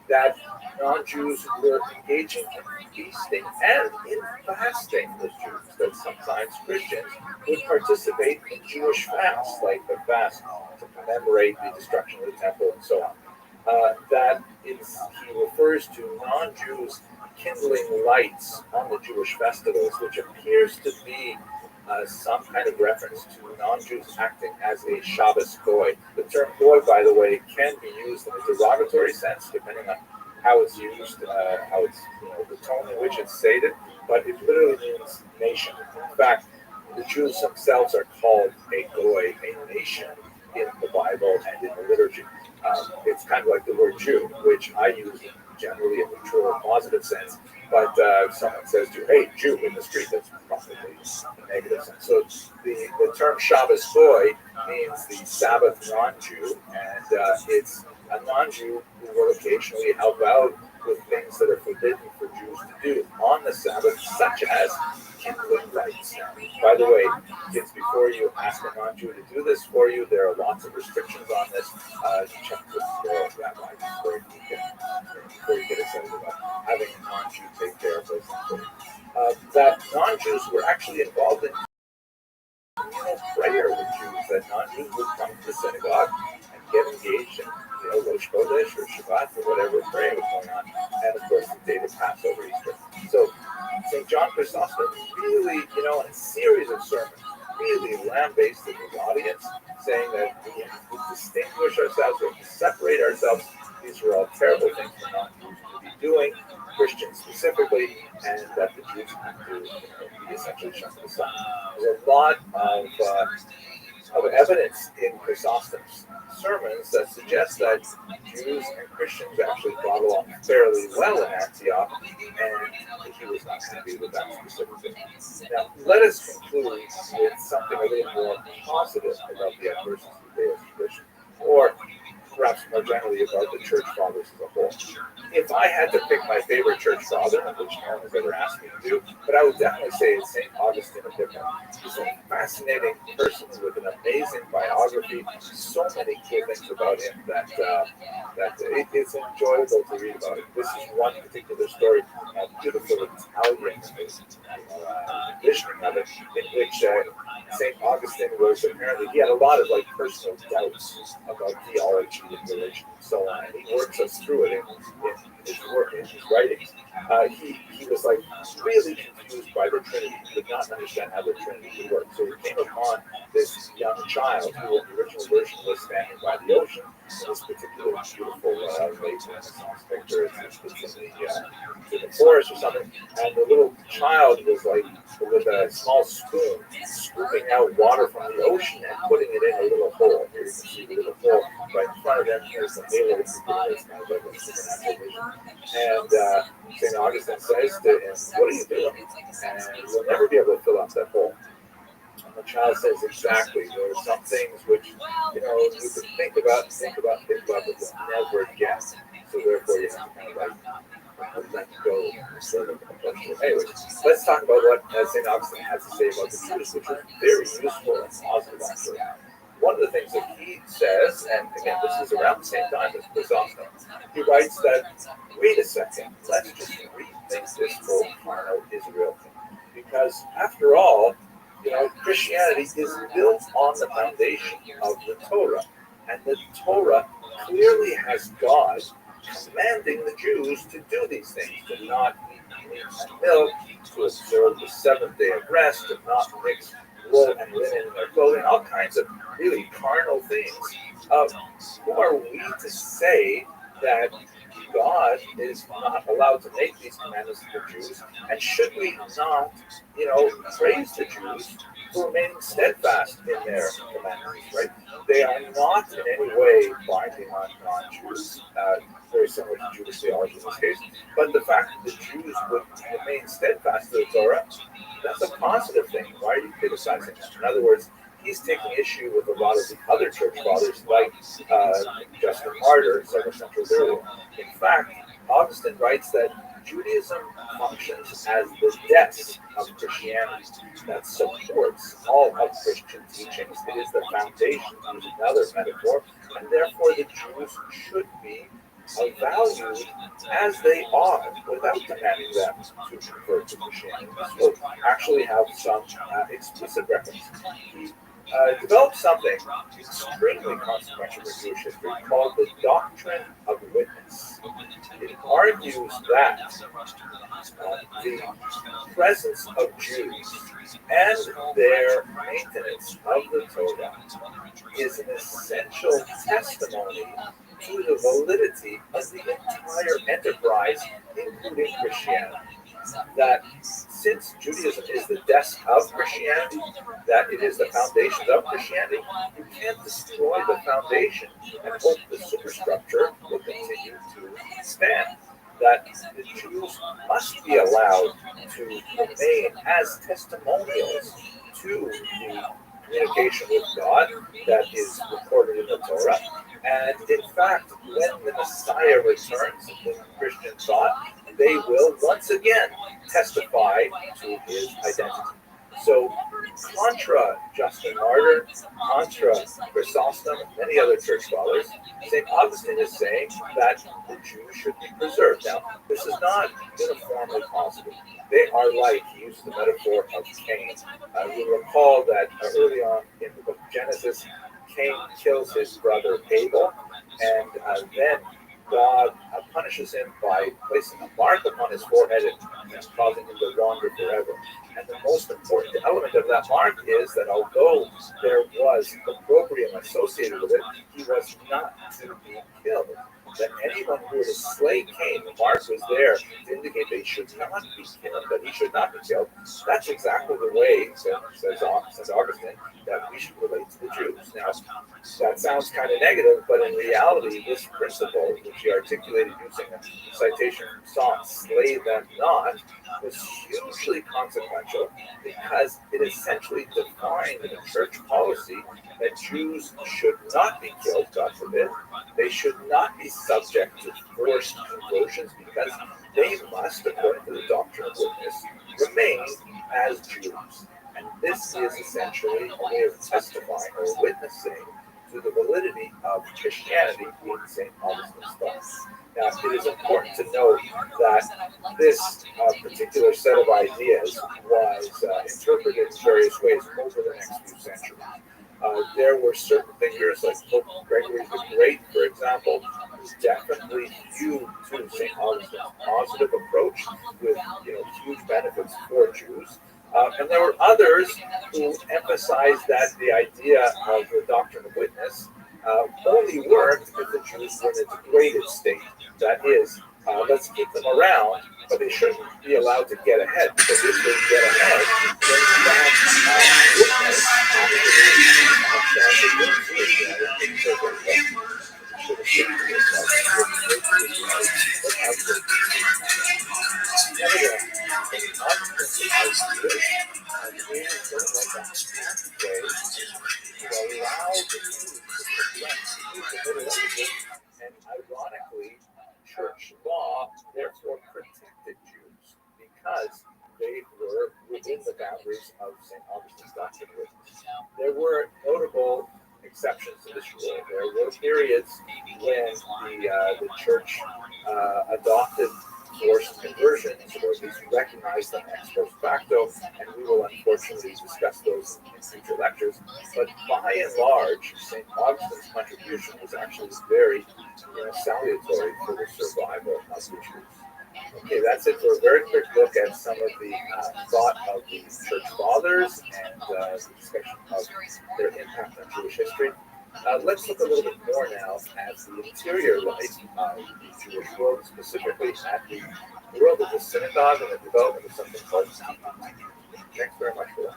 A: That non-Jews were engaging in feasting and in fasting with Jews, that sometimes Christians would participate in Jewish fasts, like the fast to commemorate the destruction of the temple and so on. He refers to non-Jews kindling lights on the Jewish festivals, which appears to be some kind of reference to non-Jews acting as a Shabbos goy. The term goy, by the way, can be used in a derogatory sense, depending on how it's used, how it's the tone in which it's stated, but it literally means nation. In fact, the Jews themselves are called a goy, a nation, in the Bible and in the liturgy. It's kind of like the word Jew, which I use in generally a neutral or positive sense. But if someone says to you, hey, Jew in the street, that's probably a negative sense. So the term Shabbos goy means the Sabbath non-Jew, and it's a non-Jew who will occasionally help out with things that are forbidden for Jews to do on the Sabbath, such as kindling lights. Now, by the way, kids, before you ask a non-Jew to do this for you, there are lots of restrictions on this. Check with your rabbi before you get excited about having a non-Jew take care of those things for you. That non-Jews were actually involved in prayer with Jews, that non-Jews would come to the synagogue and get engaged in Rosh Chodesh or Shabbat or whatever prayer was going on, and of course the day of Passover, Easter. So St. John Chrysostom really, in a series of sermons, really lambasted his audience, saying that we have to distinguish ourselves, we have to separate ourselves. These are all terrible things for non-Jews to be doing, Christians specifically, and that the Jews have to be essentially shut to the side. There's a lot of evidence in Chrysostom's sermons that suggests that Jews and Christians actually got along fairly well in Antioch, and he was not happy with that specifically. Now, let us conclude with something a little more positive about the adversities of the Judaic tradition, or perhaps more generally about the church fathers as a whole. If I had to pick my favorite church father, which no one has ever asked me to do, but I would definitely say it's St. Augustine of Hippo. He's a fascinating person with an amazing biography, so many cool things about him that it's enjoyable to read about it. This is one particular story, a beautiful Italian visioning of it, in which St. Augustine was apparently, he had a lot of personal doubts about theology and religion and so on, and he works us through it in his work, in his writings. He was really confused by the Trinity. He could not understand how the Trinity could work. So he came upon this young child who in the original version was standing by the ocean. This particular beautiful lake picture, it's in the forest or something, and the little child was with a small spoon scooping out water from the ocean and putting it in a little hole. Here you can see the little hole right in front of them. Here's the halo. It's kind of like a supernatural vision. And St. Augustine says to him, what are you doing? And you'll never be able to fill up that hole. And the child says, exactly. There are some things which, you could think about, but you'll never get. So therefore, you have to kind of let go. Anyway, let's talk about what St. Augustine has to say about the Jews, which is very useful and positive, actually. One of the things that he says, and again, this is around the same time as Chrysostom, he writes that, wait a second, let's just rethink this whole carnal Israel thing. Because after all, Christianity is built on the foundation of the Torah. And the Torah clearly has God commanding the Jews to do these things, to not eat meat and milk, to observe the seventh day of rest, to not mix wool and linen in their clothing, all kinds of really carnal things. Who are we to say that God is not allowed to make these commandments to the Jews? And should we not, praise the Jews for remaining steadfast in their commandments, right? They are not in any way binding on non-Jews, very similar to Jewish theology in this case. But the fact that the Jews would remain steadfast to the Torah, that's a positive thing. Why are you criticizing that? In other words, he's taking issue with a lot of the other church fathers, like Justin Martyr several centuries earlier. In fact, Augustine writes that Judaism functions as the desk of Christianity that supports all of Christian teachings. It is the foundation, to use another metaphor, and therefore the Jews should be valued as they are without demanding them to convert to Christianity. This will actually have some explicit reference. He developed something extremely consequential in Jewish history called the doctrine of witness. It argues that the presence of Jews and their maintenance of the Torah is an essential testimony to the validity of the entire enterprise, including Christianity. That since Judaism is the desk of Christianity, that it is the foundation of Christianity, you can't destroy the foundation and hope the superstructure will continue to stand. That the Jews must be allowed to remain as testimonials to the communication with God that is recorded in the Torah. And in fact, when the Messiah returns in Christian thought, they will once again testify to his identity. So, contra Justin Martyr, contra Chrysostom, and many other church fathers, St. Augustine is saying that the Jews should be preserved. Now, this is not uniformly positive. They are like, he used the metaphor of Cain. You recall that early on in the book of Genesis, Cain kills his brother Abel, and then God punishes him by placing a mark upon his forehead and causing him to wander forever. And the most important element of that mark is that although there was opprobrium associated with it, he was not to be killed. That anyone who would slay Cain, the mark was there to indicate that he should not be killed, that he should not be killed. That's exactly the way, says Augustine, that we should relate to the Jews. Now, that sounds kind of negative, but in reality, this principle, which he articulated using a citation from Psalm, slay them not, was hugely consequential because it essentially defined in church policy that Jews should not be killed, God forbid. They should not be subject to forced conversions because they must, according to the doctrine of witness, remain as Jews. And this is essentially a way of testifying or witnessing to the validity of Christianity in St. Augustine's thoughts. Now, it is important to note that this particular set of ideas was interpreted in various ways over the next few centuries. There were certain thinkers like Pope Gregory the Great, for example, who definitely viewed to St. Augustine's positive approach with huge benefits for Jews. And there were others who emphasized that the idea of the doctrine of witness only worked if the Jews were in a degraded state. That is, let's keep them around, but they shouldn't be allowed to get ahead, because if they get ahead, then witness and ironically, church law therefore protected Jews because they were within the boundaries of St. Augustine's doctrine. There were notable exceptions to this rule. There were periods when the church adopted forced conversions, or at least recognized them ex post facto, and we will unfortunately discuss those in future lectures. But by and large, St. Augustine's contribution was actually very salutary for the survival of the Jews. Okay, that's it for a very quick look at some of the thought of the church fathers and the discussion of their impact on Jewish history. Let's look a little bit more now at the interior life of the Jewish world, specifically at the world of the synagogue and the development of something called TV. Thanks very much for that.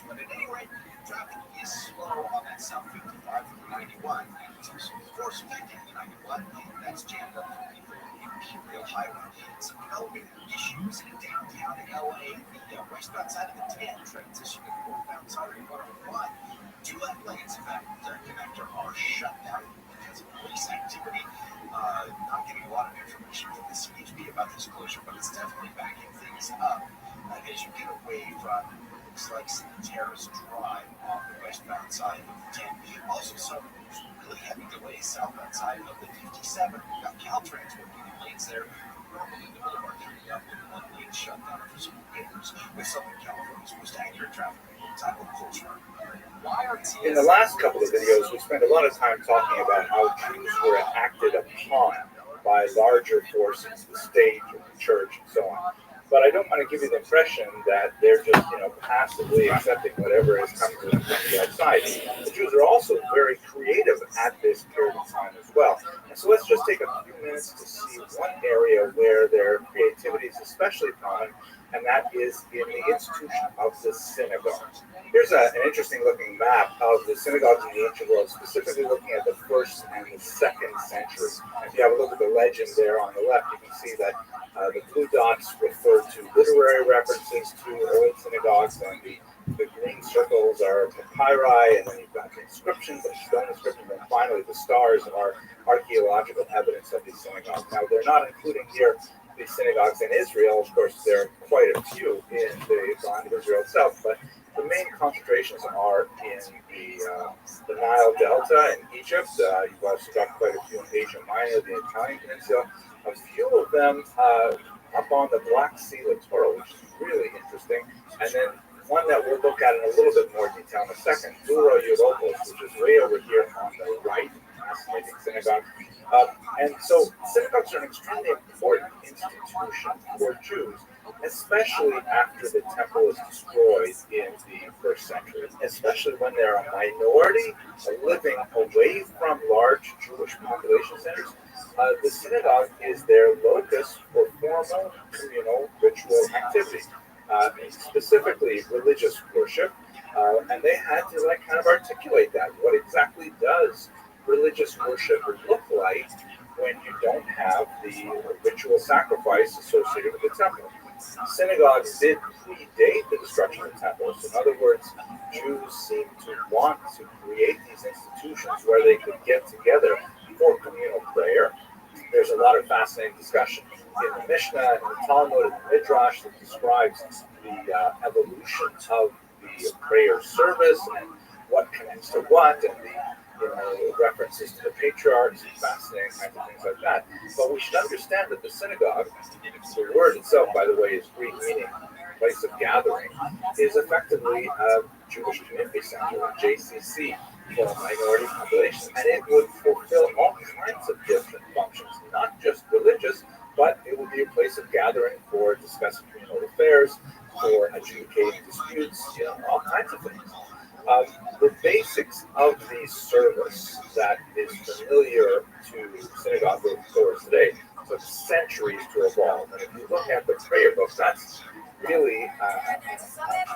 G: But at any rate, traffic is slow on that South 55 through 91. Force affecting the 91 lane, that's jammed up the Imperial Highway. Some elevator issues in downtown LA. The westbound side of the 10 transitioning to northbound side of the 101. Two left lanes in that connector are shut down because of police activity. Not getting a lot of information from the CHP about this closure, but it's definitely backing things up as you get away from looks like St. Terrace Drive on the westbound side of the 10. Also, some really heavy delays southbound side of the 57. We've got Caltrans working in lanes there. Normally, the Boulevard coming up with one lane shut down for some repairs. With Southern California's most accurate traffic reports, I'm a closer.
A: In the last couple of videos, we spent a lot of time talking about how Jews were acted upon by larger forces, the state, the church, and so on. But I don't want to give you the impression that they're just, passively accepting whatever is coming to them from the outside. The Jews are also very creative at this period of time as well. And so let's just take a few minutes to see one area where their creativity is especially common, and that is in the institution of the synagogue. Here's an interesting looking map of the synagogues in the ancient world, specifically looking at the 1st and the 2nd century. If you have a look at the legend there on the left, you can see that the blue dots refer to literary references to old synagogues, and the green circles are papyri, and then you've got inscriptions, like stone inscriptions, and finally the stars are archaeological evidence of these synagogues. Now, they're not including here the synagogues in Israel. Of course, there are quite a few in the land of Israel itself, but the main concentrations are in the Nile Delta in Egypt. You've also got quite a few in Asia Minor, the Italian Peninsula. A few of them up on the Black Sea littoral, which is really interesting. And then one that we'll look at in a little bit more detail in a second, Duro Europos, which is way over here on the right, fascinating synagogue. And so synagogues are an extremely important institution for Jews, especially after the temple is destroyed in the 1st century, especially when they're a minority living away from large Jewish population centers. The synagogue is their locus for formal communal ritual activity, specifically religious worship, and they had to kind of articulate that. What exactly does religious worship look like when you don't have the ritual sacrifice associated with the temple? Synagogues did predate the destruction of the temple. So in other words, Jews seem to want to create these institutions where they could get together for communal prayer. There's a lot of fascinating discussion in the Mishnah and the Talmud and the Midrash that describes the evolution of the prayer service and what connects to what, and the references to the patriarchs and fascinating kinds of things like that. But we should understand that the synagogue, the word itself, by the way, is Greek meaning place of gathering, is effectively a Jewish community center, a JCC, for a minority population, and it would fulfill all kinds of different functions, not just religious, but it would be a place of gathering for discussing communal affairs, for adjudicating disputes, all kinds of things. The basics of the service that is familiar to synagogue goers today took centuries to evolve. And if you look at the prayer books, that's really an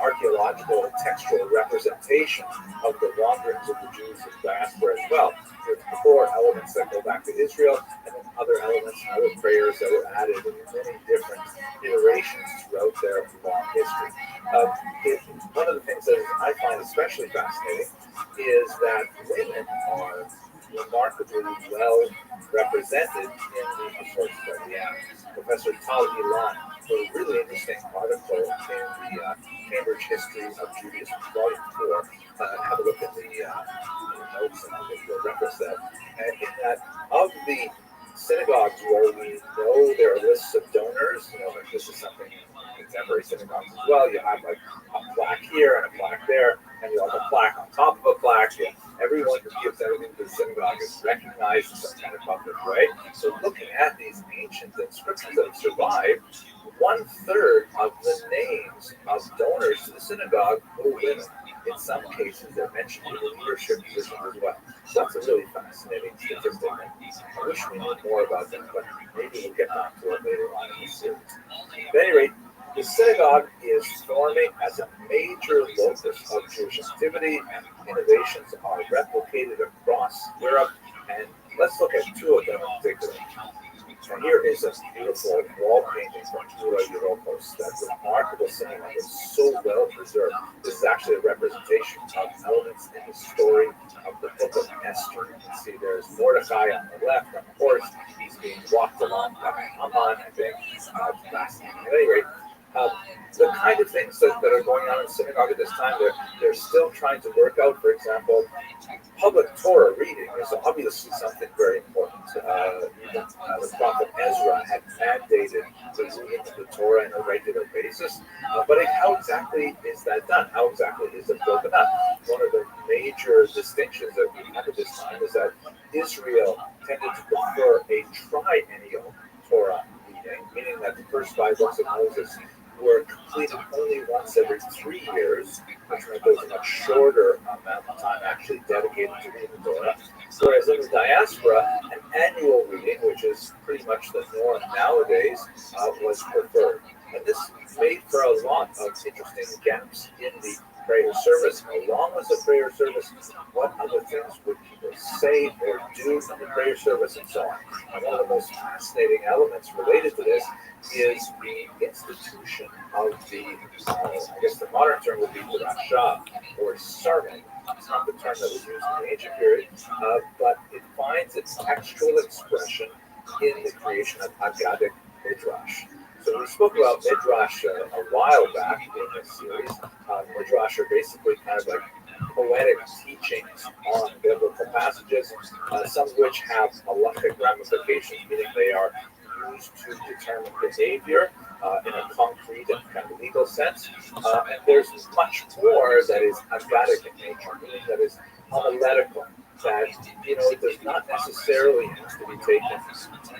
A: archaeological textual representation of the wanderings of the Jews in diaspora as well, with core elements that go back to Israel, and then other elements and other prayers that were added in many different iterations throughout their long history. One of the things that I find especially fascinating is that women are remarkably well represented in the sources that we have. Professor Tal Ilan wrote a really interesting article in the Cambridge History of Judaism, Volume 4. Have a look at the notes and we'll reference that. And in that, of the synagogues where we know there are lists of donors, this is something in contemporary synagogues as well. You have like a plaque here and a plaque there, and you have a plaque on top of a plaque, and everyone who gives anything to the synagogue is recognized in some kind of public way. So looking at these ancient inscriptions that have survived, 1/3 of the names of donors to the synagogue were women. In some cases, they're mentioned in the leadership positions as well. So that's a really fascinating statistic. I wish we knew more about that, but maybe we'll get back to it later on in the series. At any rate, the synagogue is forming as a major locus of Jewish activity, and innovations are replicated across Europe. And let's look at two of them in particular. And here is a beautiful wall painting from Ura Europos. That remarkable synagogue is so well preserved. This is actually a representation of elements in the story of the book of Esther. You can see there's Mordecai on the left on the horse. He's being walked along by Haman, I think. At any rate, the kind of things that are going on in the synagogue at this time, they're still trying to work out. For example, public Torah reading is obviously something very important. Even the prophet Ezra had mandated the reading of the Torah on a regular basis. But how exactly is that done? How exactly is it broken up? One of the major distinctions that we have at this time is that Israel tended to prefer a triennial Torah reading, meaning that the first 5 books of Moses were completed only once every 3 years, which meant there was a much shorter amount of time actually dedicated to reading the Torah. Whereas in the diaspora, an annual reading, which is pretty much the norm nowadays, was preferred. And this made for a lot of interesting gaps in the prayer service. How long was the prayer service? What other things would people say or do in the prayer service, and so on? And one of the most fascinating elements related to this is the institution of the, I guess the modern term would be drasha, or sermon. It's not the term that was used in the ancient period, but it finds its textual expression in the creation of Haggadic Midrash. So we spoke about Midrash a while back in this series. Midrash are basically kind of like poetic teachings on biblical passages, some of which have halachic ramifications, meaning they are used to determine behavior in a concrete and kind of legal sense. And there's much more that is Haggadic in nature, meaning that is homiletical, that, it does not necessarily have to be taken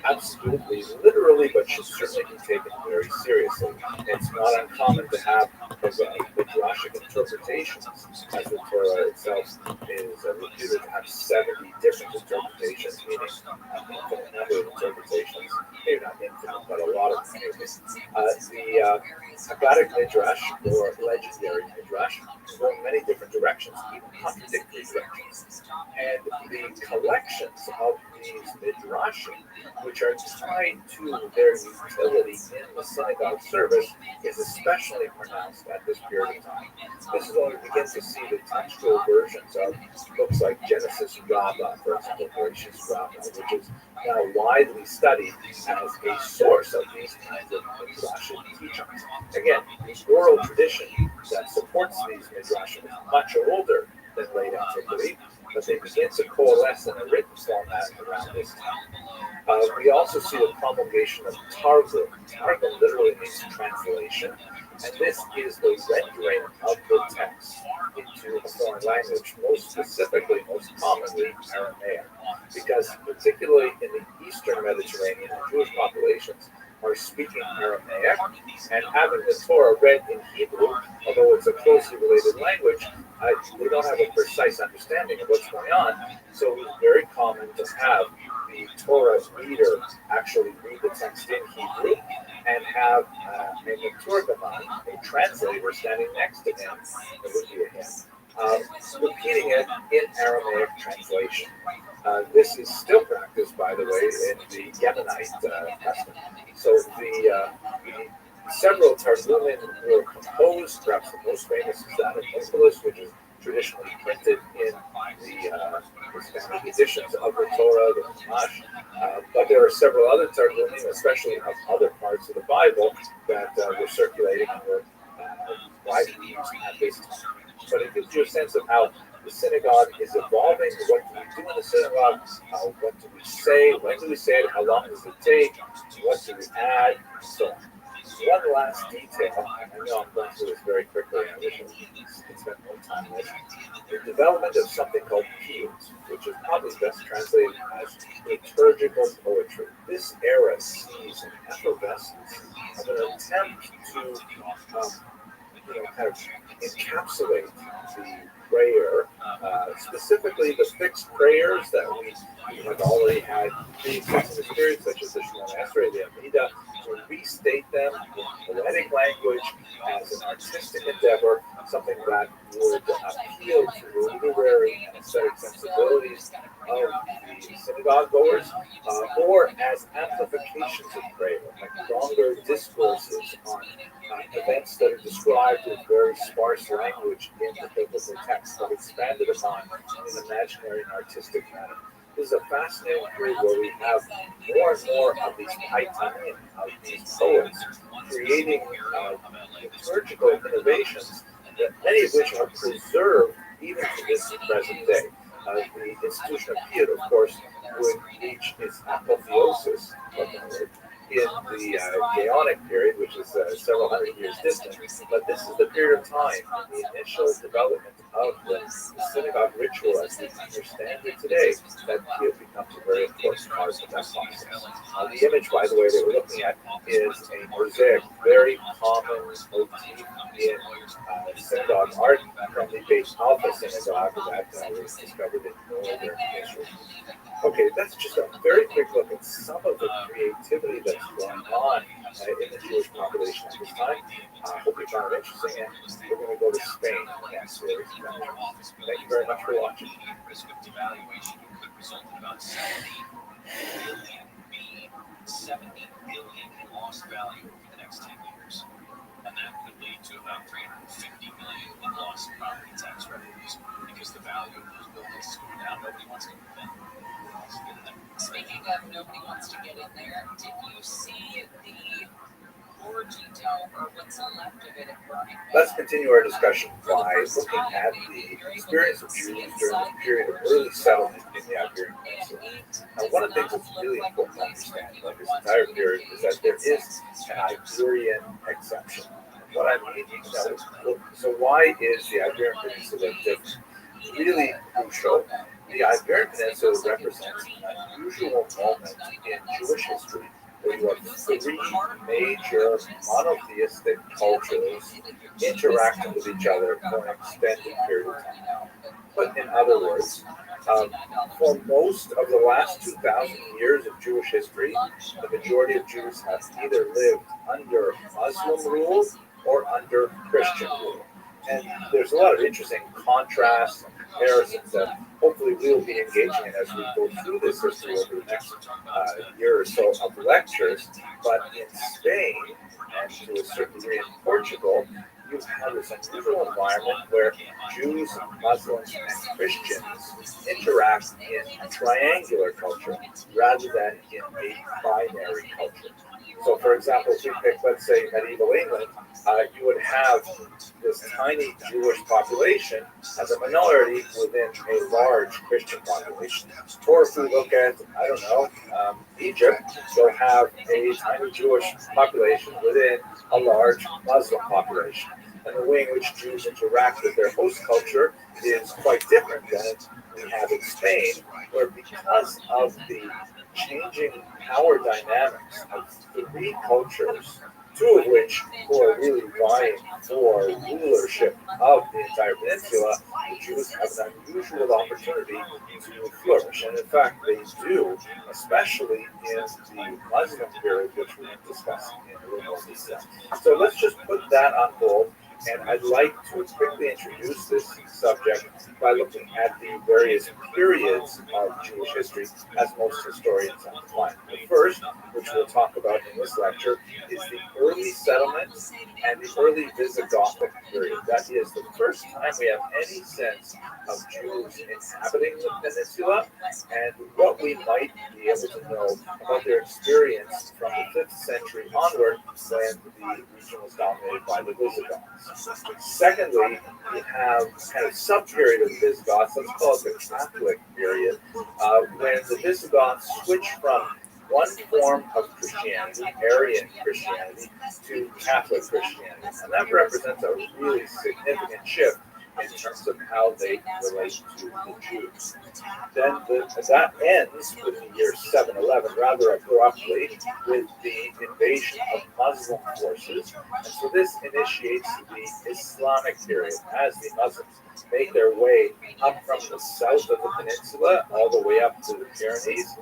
A: absolutely literally, but should certainly be taken very seriously. It's not uncommon to have Midrashic interpretations, as the Torah itself is reputed to have 70 different interpretations, meaning an infinite number of interpretations. Maybe not infinite, but a lot of them. The Haggadic Midrash, or legendary Midrash, can go in many different directions, even contradictory directions. And the collections of these Midrashim, which are tied to their utility in the synagogue service, is especially pronounced at this period of time. This is when we begin to see the textual versions of books like Genesis Rabbah, for example, Bereshit Rabbah, which is now widely studied as a source of these kinds of Midrashic teachings. Again, the oral tradition that supports these Midrashim is much older than late antiquity, but they begin to coalesce in a written format around this time. We also see the promulgation of Targum. Targum literally means translation, and this is the rendering of the text into a foreign language, most specifically, most commonly Aramaic, because particularly in the Eastern Mediterranean, the Jewish populations are speaking Aramaic, and having the Torah read in Hebrew, although it's a closely related language, they don't have a precise understanding of what's going on. So it's very common to have the Torah reader actually read the text in Hebrew and have a Meturgaman, a translator, standing next to him, it would be a him, repeating it in Aramaic translation. This is still practiced, by the way, in the Yemenite custom. So the several Targumim were composed. Perhaps the most famous is that of English, which is traditionally printed in the Hispanic editions of the Torah, the Chumash. But there are several other Targumim, especially of other parts of the Bible, that were circulating and were widely used at this time. But it gives you a sense of how the synagogue is evolving. What do we do in the synagogue? What do we say? When do we say it? How long does it take? What do we add? And so on. one last detail, I know I'm going through this very quickly, and I wish I could spend more time on this. The development of something called piyut, which is probably best translated as liturgical poetry. This era sees an effervescence of an attempt to kind of encapsulate the prayer, specifically the fixed prayers that we have already had previous in the spirit, such as the Shema Esrei, the Amida, to restate them in poetic language as an artistic endeavor, something that would appeal to the literary and aesthetic sensibilities of the synagogue goers, or as amplifications of prayer, like longer discourses on events that are described with very sparse language in the biblical text, but expanded upon in an imaginary and artistic manner. This is a fascinating period where we have more and more of these paitanim, of these poets, creating liturgical innovations, that many of which are preserved even to this present day. The institution of piyut, of course, would reach its apotheosis in the Gaonic period, which is several hundred years distant. But this is the period of time, the initial development of the synagogue ritual as we understand it today, that piyut becomes a very important part of that process. The image, by the way, that we're looking at is a mosaic, very common motif in synagogue art from the Beit Alpha synagogue that was discovered in northern Israel. Okay, that's just a very quick look at some of the creativity that's going on in the Jewish population at this time. I hope you found it interesting, and we're going to go to Spain next series. Thank you very much for watching.
K: Risk of devaluation could result in about 70 billion in lost value over the next 10 years. And that could lead to about 350 million in lost property tax revenues because the value of those buildings is going down. Nobody wants to move in.
F: Speaking of nobody wants to get in there, did you see the orgy dome or what's left of it at Burning Man?
A: Let's continue our discussion by looking at the experience of Jews during the period of early settlement in the Iberian Peninsula. Now, one of the things that's really important to understand about this entire period is that there is an Iberian exception. What I mean, so why is the Iberian Peninsula different? Really crucial. The Iberian Peninsula represents an unusual moment in Jewish history where you have three major monotheistic cultures interacting with each other for an extended period of time. But in other words, for most of the last 2,000 years of Jewish history, the majority of Jews have either lived under Muslim rule or under Christian rule. And there's a lot of interesting contrasts and comparisons that hopefully we'll be engaging in as we go through this history over the next year or so of lectures. But in Spain, and to a certain degree in Portugal, you have this unusual environment where Jews, Muslims, and Christians interact in a triangular culture rather than in a binary culture. So, for example, if we pick, let's say, medieval England, you would have this tiny Jewish population as a minority within a large Christian population. Or if we look at, I don't know, Egypt, you'll have a tiny Jewish population within a large Muslim population. And the way in which Jews interact with their host culture is quite different than we have in Spain, where because of the changing power dynamics of three cultures, two of which who are really vying for rulership of the entire peninsula, the Jews have an unusual opportunity to flourish. And in fact, they do, especially in the Muslim period, which we're discussing in a little more detail. So let's just put that on hold. And I'd like to quickly introduce this subject by looking at the various periods of Jewish history as most historians have defined. The first, which we'll talk about in this lecture, is the early settlement and the early Visigothic period. That is the first time we have any sense of Jews inhabiting the peninsula and what we might be able to know about their experience from the 5th century onward when the region was dominated by the Visigoths. Secondly, we have kind of sub-period of the Visigoths, let's call it the Catholic period, when the Visigoths switched from one form of Christianity, Arian Christianity, to Catholic Christianity. And that represents a really significant shift in terms of how they relate to the Jews. Then that ends with the year 711 rather abruptly with the invasion of Muslim forces. And so this initiates the Islamic period as the Muslims make their way up from the south of the peninsula all the way up to the Pyrenees.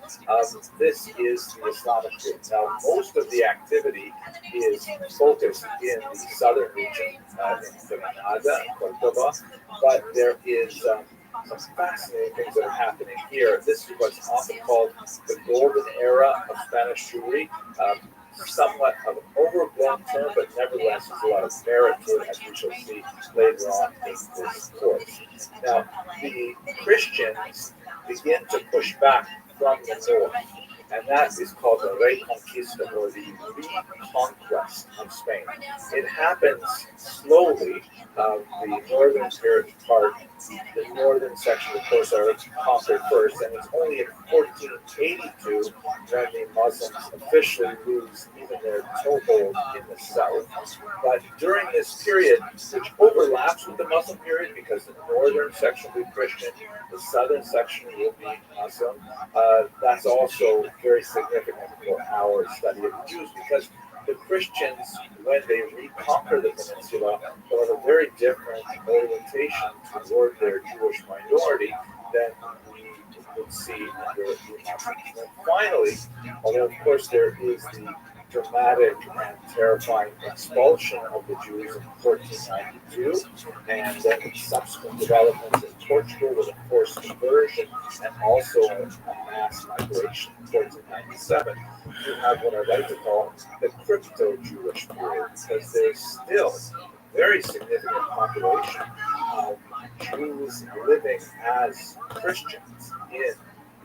A: This is the Islamic period. Now, most of the activity is focused in the southern region, in Granada and Cordoba, but there is some fascinating things that are happening here. This is what's often called the golden era of Spanish Jewry. Somewhat of an overblown term, but nevertheless there's a lot of merit to it, as we shall see later on in this course. Now, the Christians begin to push back from the north, and that is called the Reconquista, or the reconquest of Spain. It happens slowly. The northern part, the northern section, of course, are conquered first, and it's only in 1482 when the Muslims officially lose even their toehold in the south. But during this period, which overlaps with the Muslim period, because the northern section will be Christian, the southern section will be Muslim, that's also very significant for our study of the Jews, because the Christians, when they reconquer the peninsula, will have a very different orientation toward their Jewish minority than we would see under the Muslims. And finally, although of course there is the dramatic and terrifying expulsion of the Jews in 1492, and then subsequent developments in Portugal with a forced conversion and also a mass migration in 1497. You have what I like to call the crypto-Jewish period, because there's still a very significant population of Jews living as Christians in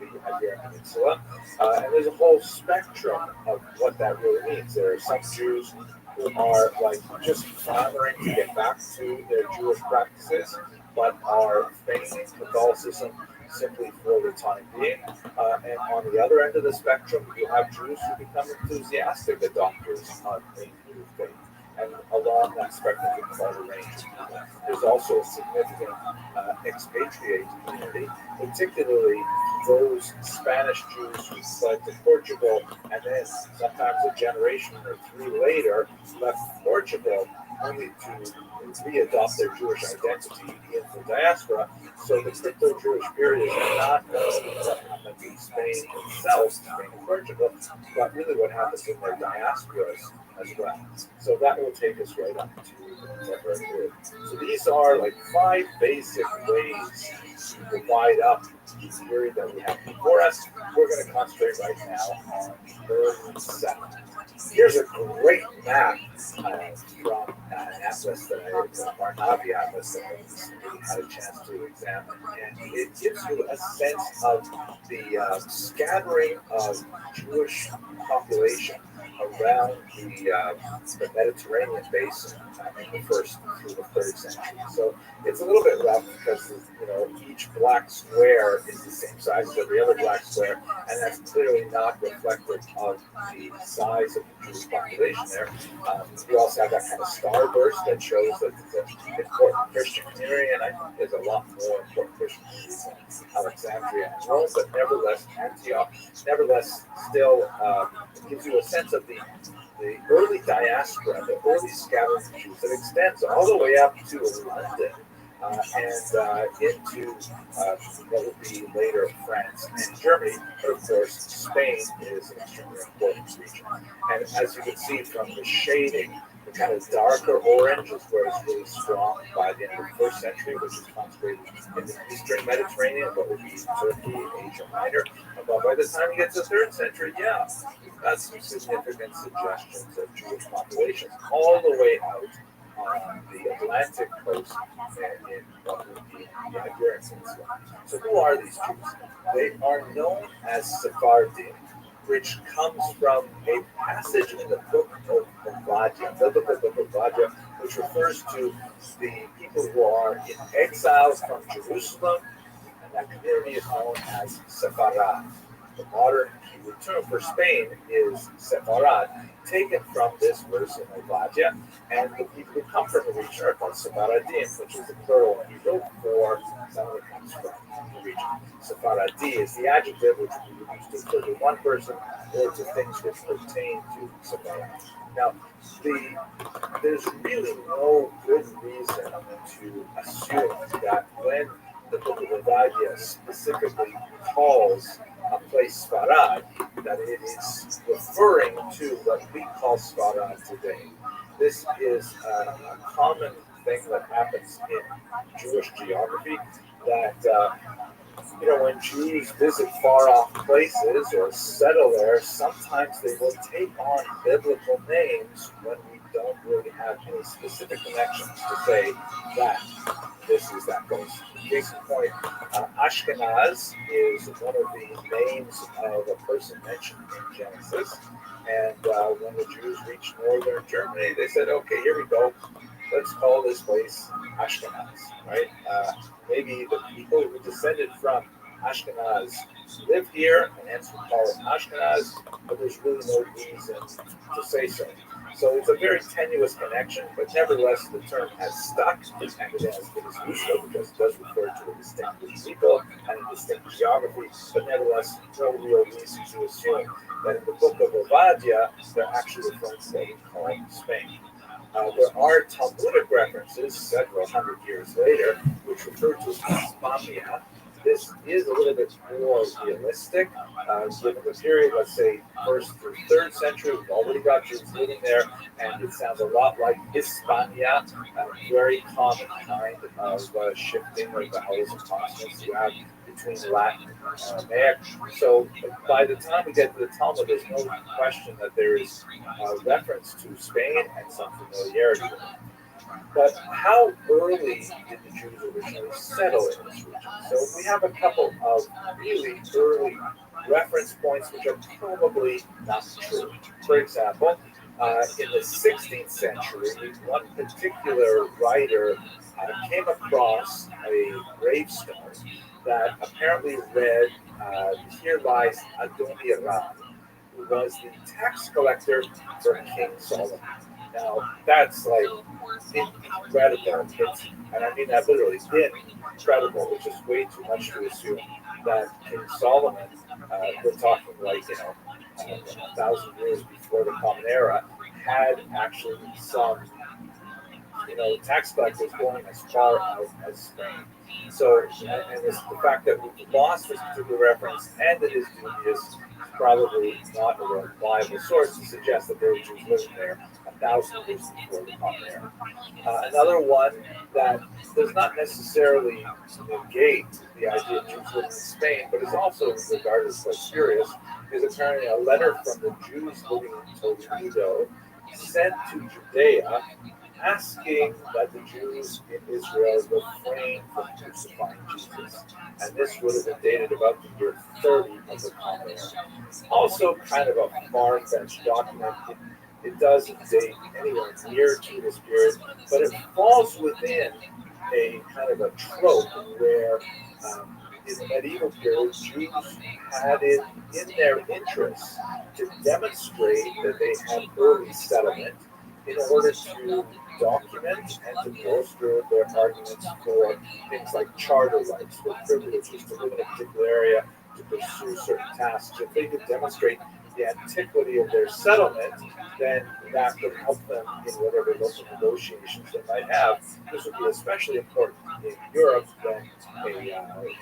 A: the Iberian Peninsula, and there's a whole spectrum of what that really means. There are some Jews who are like just clamoring to get back to their Jewish practices, but are feigning Catholicism simply for the time being. And on the other end of the spectrum, you have Jews who become enthusiastic adopters of a new faith. And along that spectrum, you can quite a range of people. There's also a significant expatriate community, particularly those Spanish Jews who fled to Portugal and then sometimes a generation or three later left Portugal only to re-adopt their Jewish identity in the diaspora. So the crypto-Jewish period is not only what happened in Spain itself, Spain and Portugal, but really what happens in their diasporas as well. So that will take us right up to the contemporary period. So these are like 5 basic ways to divide up the period that we have before us. We're going to concentrate right now on the early 7th. Here's a great map from an atlas that Barnaby atlas that I recently had a chance to examine, and it gives you a sense of the scattering of Jewish population around the Mediterranean basin in the 1st through the 3rd century. So it's a little bit rough because each black square is the same size as every other black square, and that's clearly not reflective of the size of the Jewish population there. You also have that kind of starburst that shows that it's an important Christian community, and I think there's a lot more important Christian communities than Alexandria and Rome, but nevertheless, Antioch, still gives you a sense of the early diaspora, the early scattering of Jews that extends all the way up to London and into what would be later France and Germany. But of course, Spain is an extremely important region. And as you can see from the shading, the kind of darker orange is where it's really strong by the end of the 1st century, which is concentrated in the Eastern Mediterranean, what would be Turkey, Asia Minor. But by the time you get to the 3rd century, that's some significant suggestions of Jewish populations all the way out on the Atlantic coast and in what would be the Iberian Peninsula. So who are these Jews? They are known as Sephardim, which comes from a passage in the book of Obadiah, the book of Obadiah, which refers to the people who are in exile from Jerusalem, and that community is known as Sepharad. the modern Hebrew term for Spain is Sepharad, taken from this verse in Obadiah, and the people who come from the region are called Sepharadim, which is the plural in Hebrew for someone who comes from the region. Sepharadi is the adjective which we use to refer to one person or to things which pertain to Sepharad. Now, there's really no good reason to assume that when the book of Obadiah specifically calls a place Sfarad, that it is referring to what we call Sfarad today. This is a common thing that happens in Jewish geography, that when Jews visit far off places or settle there, sometimes they will take on biblical names when we don't really have any specific connections to say that this is that place. Case in point, Ashkenaz is one of the names of a person mentioned in Genesis. And when the Jews reached northern Germany, they said, okay, here we go. Let's call this place Ashkenaz, right? Maybe the people who descended from Ashkenaz live here, and hence we call it Ashkenaz, but there's really no reason to say so. So it's a very tenuous connection, but nevertheless the term has stuck, and it has been useful because it does refer to a distinct people and a distinct geography, but nevertheless no real reason to assume that in the book of Obadiah they're actually referring to what we call Spain. There are Talmudic references several hundred years later which refer to Hispania. This is a little bit more realistic, given the period, let's say, 1st through 3rd century. We've already got Jews living there, and it sounds a lot like Hispania, a very common kind of shifting of vowels and consonants you have between Latin and Aramaic. So by the time we get to the Talmud, there's no question that there is reference to Spain and some familiarity with it. But how early did the Jews originally settle in this region? So we have a couple of really early reference points which are probably not true. For example, in the 16th century, one particular writer came across a gravestone that apparently read, "Here lies Adoniram," who was the tax collector for King Solomon. Now, that's like incredible. And I mean that literally, incredible. It's just way too much to assume that King Solomon, we're talking like, 1,000 years before the Common Era, had actually some, tax collectors going as far out as Spain. So, and the fact that we've lost this particular reference and that is dubious, probably not a reliable source to suggest that there were Jews living there 1,000 years before the Common Era. Another one that does not necessarily negate the idea of Jews living in Spain, but is also regarded as quite curious, is apparently a letter from the Jews living in Toledo sent to Judea asking that the Jews in Israel refrain from crucifying Jesus. And this would have been dated about the year 30 of the Common Era. Also kind of a far-fetched document. It doesn't date anywhere near to this period, but it falls within a kind of a trope where in the medieval period, Jews had it in their interest to demonstrate that they had early settlement in order to document and to bolster their arguments for things like charter rights, or privileges to live in a particular area, to pursue certain tasks. If they could demonstrate the antiquity of their settlement, then that would help them in whatever local negotiations they might have. This would be especially important in Europe when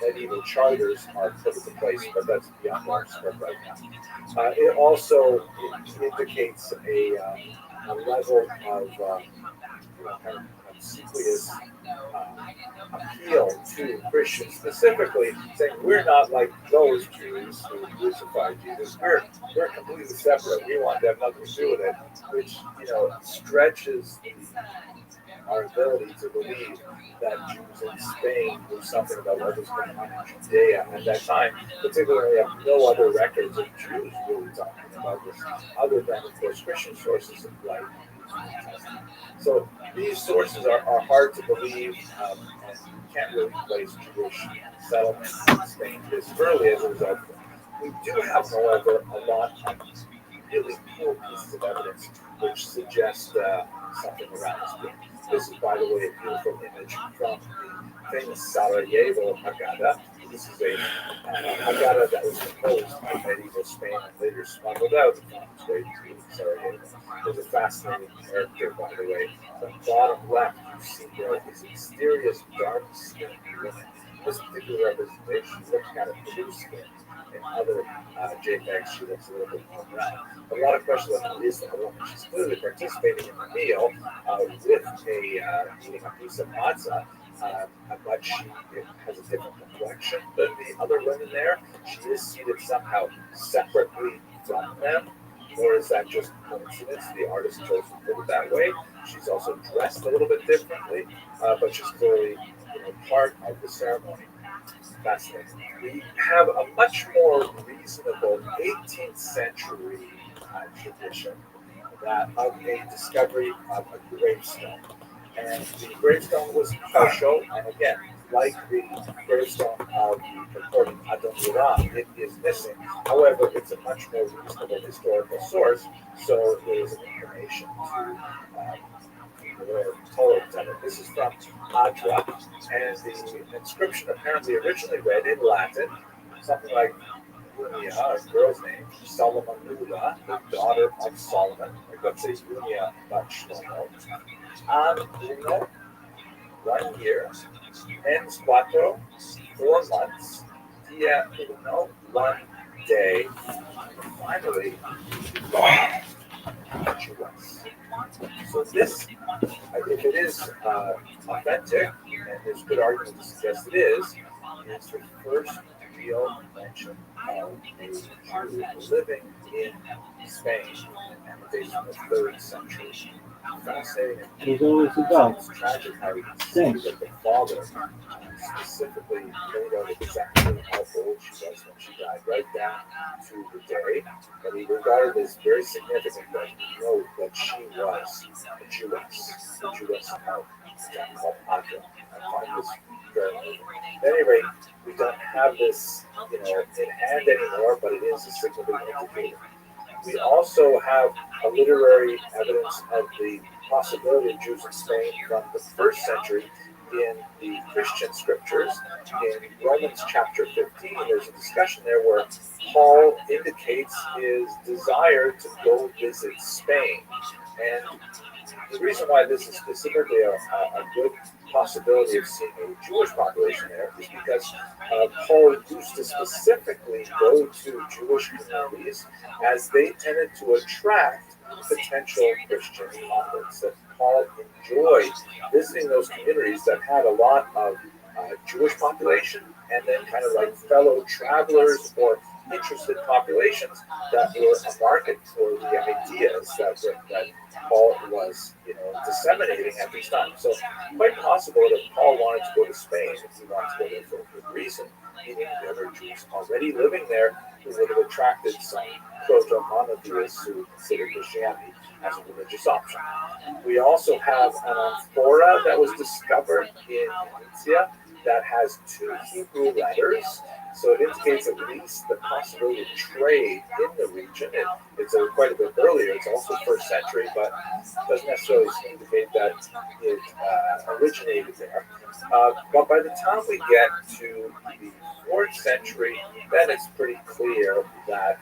A: medieval charters are put into place, but that's beyond our scope right now. It also indicates a level of kind of obsequious appeal to Christians, specifically saying we're not like those Jews who crucified Jesus. We're completely separate. We want to have nothing to do with it, which stretches our ability to believe that Jews in Spain knew something about what was going on in Judea at that time. Particularly, we have no other records of Jews really talking about this, other than, of course, Christian sources like the New Testament. So these sources are hard to believe, and you can't really place Jewish settlement in Spain as early as a result of We do have, however, a lot of really cool pieces of evidence which suggest something around this being. This is, by the way, a beautiful image from the famous Sarajevo Haggadah. This is a Haggadah that was composed by medieval Spain and later smuggled out from Sarajevo. There's a fascinating character, by the way. On the bottom left, you see there is mysterious dark-skinned woman. This particular representation looks kind of blue skin. In other JPEGs, she looks a little bit more brown. A lot of questions about who is that woman. She's clearly participating in the meal with eating a piece of matzah, but she has a different complexion than the other women there. She is seated somehow separately from them. Or is that just coincidence? The artist chose to put it that way. She's also dressed a little bit differently, but she's clearly part of the ceremony. Fascinating. We have a much more reasonable 18th century tradition that of a discovery of a gravestone. And the gravestone was partial, and again, like the gravestone of the purported Adon Uram, it is missing. However, it's a much more reasonable historical source, so there is an information to tolerance of it. This is from Adra, and the inscription apparently originally read in Latin, something like Unia, a girl's name, Solomon Lula, the daughter of Solomon, or let's say Unia Bachlomo, Uno, 1 year, ens cuatro, 4 months, dia uno, 1 day, finally, US. So this, if it is authentic, and there's good argument to suggest it is the first real mention of a Jew living in Spain and the days of the 3rd century. Fascinating.
D: There's always a doubt.
A: It's tragic how you can see that the father specifically laid out exactly how old she was when she died, right down to the day. But he regarded it as very significant that he know that she was a Jewess of called Adra. I find this very moving. At any rate, we don't have this, in hand anymore, but it is a significant indicator. We also have a literary evidence of the possibility of Jews in Spain from the 1st century in the Christian scriptures. In Romans chapter 15, there's a discussion there where Paul indicates his desire to go visit Spain. And the reason why this is specifically a good possibility of seeing a Jewish population there is because Paul used to specifically go to Jewish communities as they tended to attract potential Christian converts. That Paul enjoyed visiting those communities that had a lot of Jewish population and then kind of like fellow travelers or interested populations that were a market for the ideas that Paul was, disseminating at these times. So quite possible that Paul wanted to go to Spain if he wanted to go there for a good reason, meaning there were Jews already living there who would have attracted some proto-monotheists who considered Christianity as a religious option. We also have an amphora that was discovered in India that has 2 Hebrew letters, so it indicates at least the possibility of trade in the region. It's quite a bit earlier. It's also 1st century, but doesn't necessarily indicate that it originated there. But by the time we get to the 4th century, then it's pretty clear that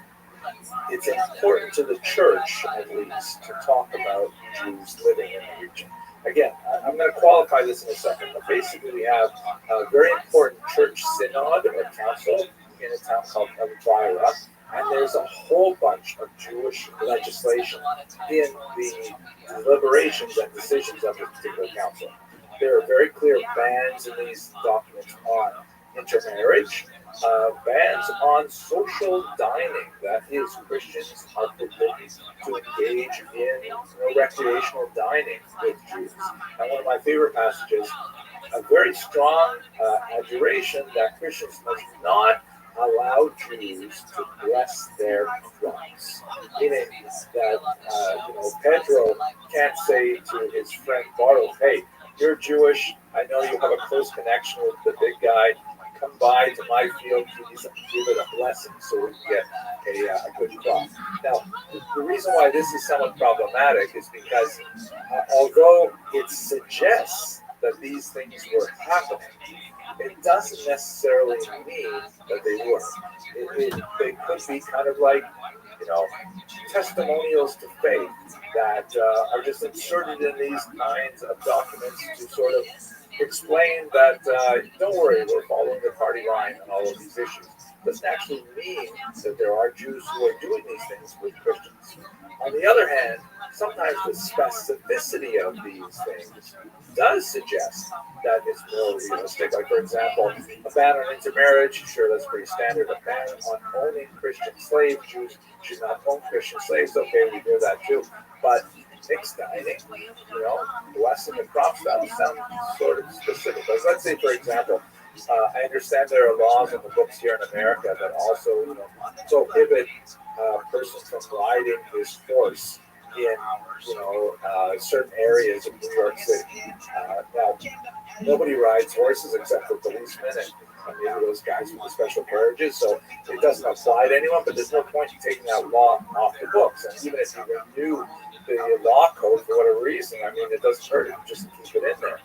A: it's important to the church, at least, to talk about Jews living in the region. Again, I'm going to qualify this in a second, but basically we have a very important church synod or council in a town called Elvira, and there's a whole bunch of Jewish legislation in the deliberations and decisions of this particular council. There are very clear bans in these documents on intermarriage, bans on social dining, that is, Christians are forbidden to engage in recreational dining with Jews. And one of my favorite passages, a very strong adjuration that Christians must not allow Jews to bless their crops. Meaning that, Pedro can't say to his friend Baruch, hey, you're Jewish, I know you have a close connection with the big guy, come by to my field, please give it a blessing so we can get a good crop. Now, the reason why this is somewhat problematic is because although it suggests that these things were happening, it doesn't necessarily mean that they were. They could be kind of like, testimonials to faith that are just inserted in these kinds of documents to sort of explain that, don't worry, we're following the party line on all of these issues. Doesn't actually mean that there are Jews who are doing these things with Christians. On the other hand, sometimes the specificity of these things does suggest that it's more realistic. Like, for example, a ban on intermarriage, sure, that's pretty standard. A ban on owning Christian slaves, Jews should not own Christian slaves. Okay, we hear that too. But mixed dining, blessing the crops, that sounds sort of specific. Like, let's say, for example, I understand there are laws in the books here in America that also prohibit a person from riding his horse in certain areas of New York City. Now, nobody rides horses except for policemen and maybe those guys with the special carriages, so it doesn't apply to anyone, but there's no point in taking that law off the books. And even if you renew the law code for whatever reason, I mean, it doesn't hurt it just to keep it in there.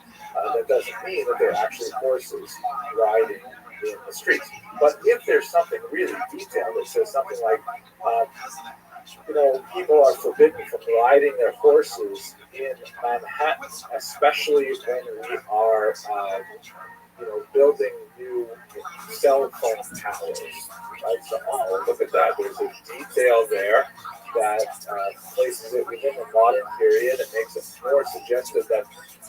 A: That doesn't mean that there are actually horses riding in the streets. But if there's something really detailed that says something like, people are forbidden from riding their horses in Manhattan, especially when we are, building new cell phone towers. Right? So, look at that. There's a detail there that places it within the modern period and makes it more suggestive that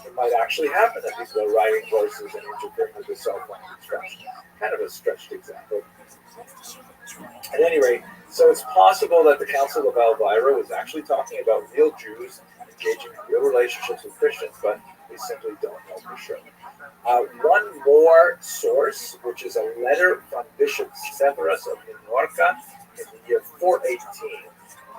A: it might actually happen that people are riding horses and interfering with the cell phone construction. Kind of a stretched example. At any rate, so it's possible that the Council of Elvira was actually talking about real Jews engaging in real relationships with Christians, but we simply don't know for sure. One more source, which is a letter from Bishop Severus of Minorca in the year 418,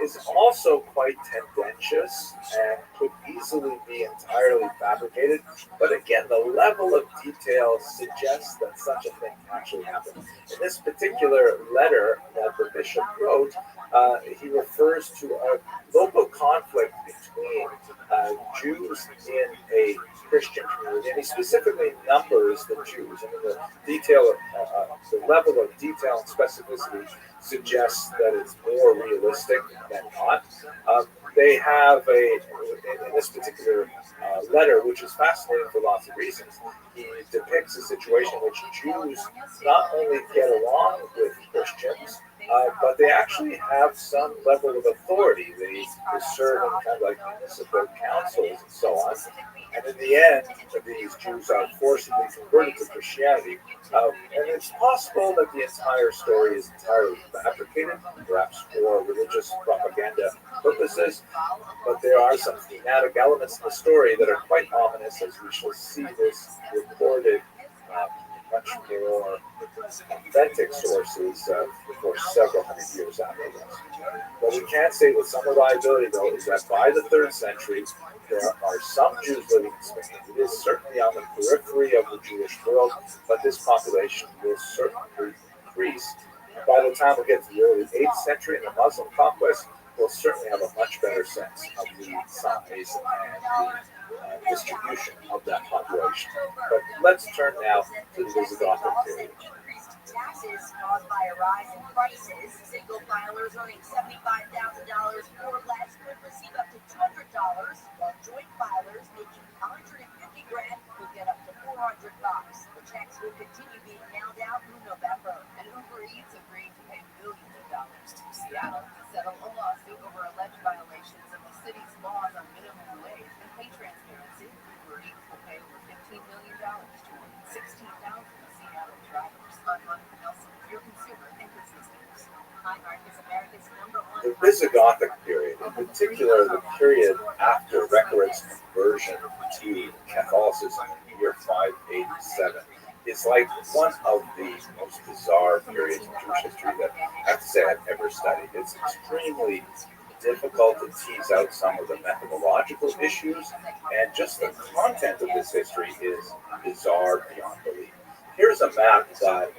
A: is also quite tendentious and could easily be entirely fabricated. But again, the level of detail suggests that such a thing actually happened. In this particular letter that the bishop wrote, he refers to a local conflict between Jews in a Christian community, and he specifically numbers the Jews. I mean, the level of detail and specificity suggests that it's more realistic than not. They have in this particular letter, which is fascinating for lots of reasons, he depicts a situation in which Jews not only get along with Christians, but they actually have some level of authority. They serve in kind of like municipal councils and so on. And in the end, these Jews are forcibly converted to Christianity. And it's possible that the entire story is entirely fabricated, perhaps for religious propaganda purposes. But there are some thematic elements in the story that are quite ominous, as we shall see this recorded much more authentic sources for several hundred years after this. What we can say with some reliability, though, is that by the 3rd century, there are some Jews living in Spain. It is certainly on the periphery of the Jewish world, but this population will certainly increase. And by the time we get to the early 8th century and the Muslim conquest, we'll certainly have a much better sense of the size and the distribution of that population. But let's turn now to the Visigothic period.
F: Taxes caused by a rise in prices. Single filers earning $75,000 or less could receive up to $200, while joint filers making $150,000 could get up to $400. The checks will continue being mailed out through November. And Uber Eats agreed to pay millions of dollars to Seattle to settle a lawsuit over alleged violations of the city's laws on minimum wage and pay transparency. Uber Eats will pay over $15 million to more than 16,000 Seattle drivers. Your consumer and business news. Highmark is America's #1.
A: The Visigothic period, in particular the period after Recared's conversion to Catholicism in the year 587, is like one of the most bizarre periods in Jewish history that I have to say I've ever studied. It's extremely difficult to tease out some of the methodological issues, and just the content of this history is bizarre beyond belief. Here's a map that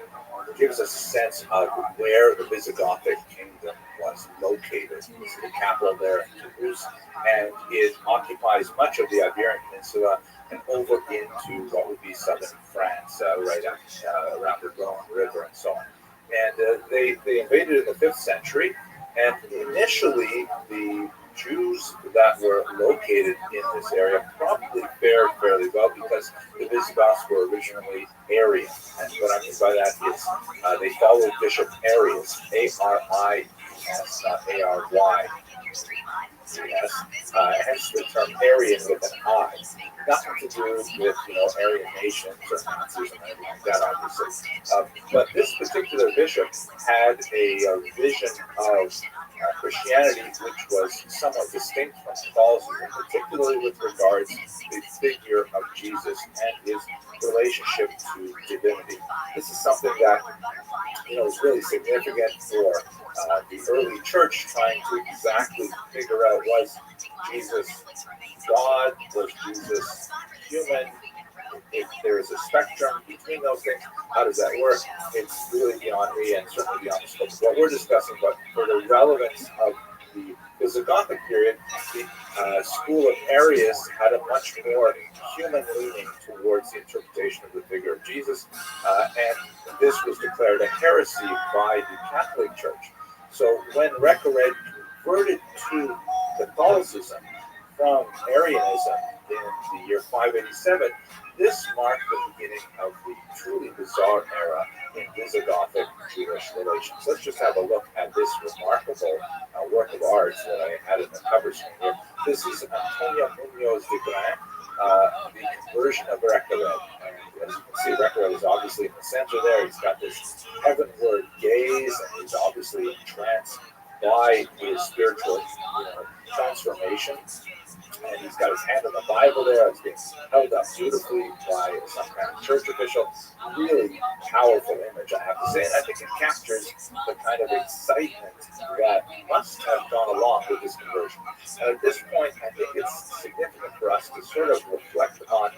A: gives us a sense of where the Visigothic kingdom was located. It's the capital there in Toulouse, and it occupies much of the Iberian Peninsula and over into what would be southern France, right up around the Rhone River and so on. And they invaded in the 5th century, and initially the Jews that were located in this area probably fared fairly well because the Visigoths were originally Arian. And what I mean by that is they followed Bishop Arius, A-R-I-S, not A-R-Y. Yes, hence the term Aryan with an I. Nothing to do with, Aryan nations or Nazis and anything like that, obviously. But this particular bishop had a vision of Christianity which was somewhat distinct from Catholicism, particularly with regards to the figure of Jesus and his relationship to divinity. This is something that is really significant for the early church trying to exactly figure out, was Jesus God, was Jesus human? If there is a spectrum between those things, how does that work? It's really beyond me and certainly beyond the scope of what we're discussing, but for the relevance of the Visigothic period, the school of Arius had a much more human leaning towards the interpretation of the figure of Jesus, and this was declared a heresy by the Catholic Church. So when Recared converted to Catholicism from Arianism in the year 587, this marked the beginning of the truly bizarre era in Visigothic Jewish relations. Let's just have a look at this remarkable work of art that I had in the cover screen here. This is Antonio Munoz de Gran, the conversion of Recared. And as you can see, Recared is obviously in the center there. He's got this heavenward gaze, and he's obviously entranced by his spiritual transformation. And he's got his hand on the Bible there. It's being held up beautifully by some kind of church official. Really powerful image, I have to say. And I think it captures the kind of excitement that must have gone along with this conversion. And at this point, I think it's significant for us to sort of reflect on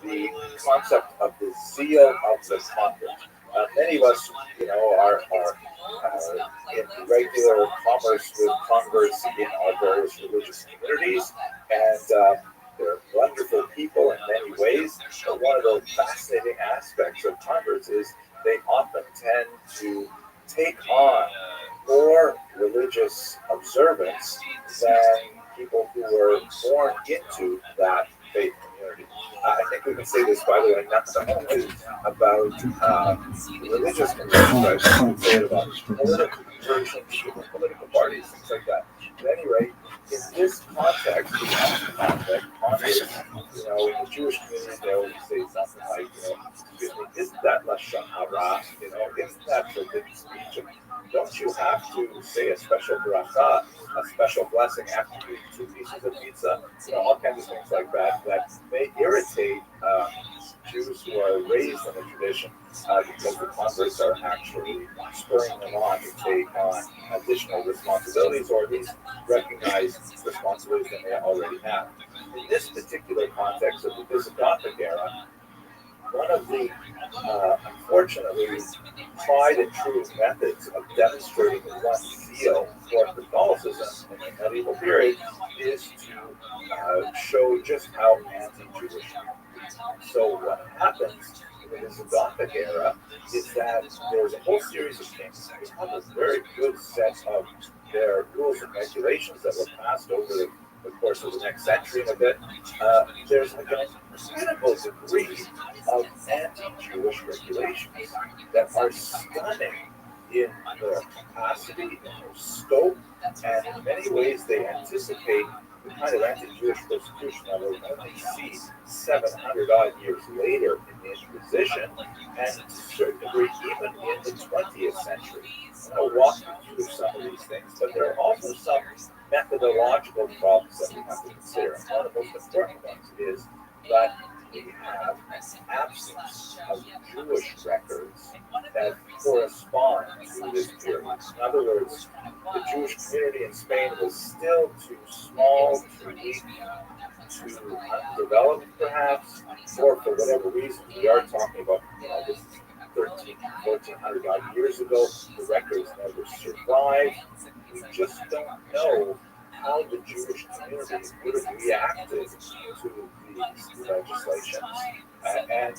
A: the concept of the zeal of the convert. Many of us, are in regular commerce with converts in our various religious communities, and they're wonderful people in many ways. But one of the fascinating aspects of converts is they often tend to take on more religious observance than people who were born into that faith community. I think we can say this, by the way, not only about religious conversions, but I can say it about political conversions, political parties, things like that. At any rate, in this context, in the Jewish community, they always say something like, isn't that lashon hara? Isn't that forbidden speech? Don't you have to say a special bracha, a special blessing after you eat 2 pieces of pizza? All kinds of things like that may irritate Jews who are raised in the tradition because the converts are actually spurring them on to take on additional responsibilities, or at least recognize responsibilities that they already have. In this particular context of the Visigothic era, one of the, unfortunately, tried and true methods of demonstrating one's zeal for Catholicism in the medieval period is to show just how anti-Jewish it is. So what happens in the Visigothic era is that there's a whole series of kings who have a very good set of their rules and regulations that were passed over the course of the next century and a bit. There's like an incredible degree of anti-Jewish regulations that are stunning in their capacity, in their scope, and in many ways they anticipate the kind of anti-Jewish persecution that we'll only see 700 odd years later in the Inquisition, and to a certain degree even in the 20th century. I'll walk you through some of these things, but there are also some methodological problems that we have to consider. And one of the most important ones is that we have an absence of Jewish records that correspond to this period. In other words, the Jewish community in Spain was still too small, too weak, too undeveloped perhaps, or for whatever reason. We are talking about this 1400 odd years ago. The records never survived. We just don't know how the Jewish community would have reacted to these legislations. And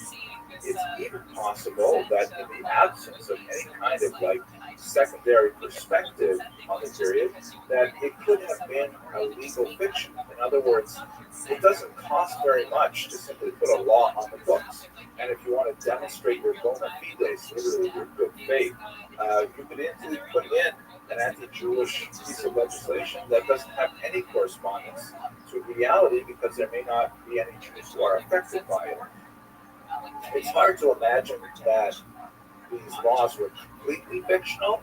A: it's even possible that in the absence of any kind of secondary perspective on the period, that it could have been a legal fiction. In other words, it doesn't cost very much to simply put a law on the books. And if you want to demonstrate your bona fides, literally your good faith, you could easily put in an anti-Jewish piece of legislation that doesn't have any correspondence to reality because there may not be any Jews who are affected by it. It's hard to imagine that these laws were completely fictional,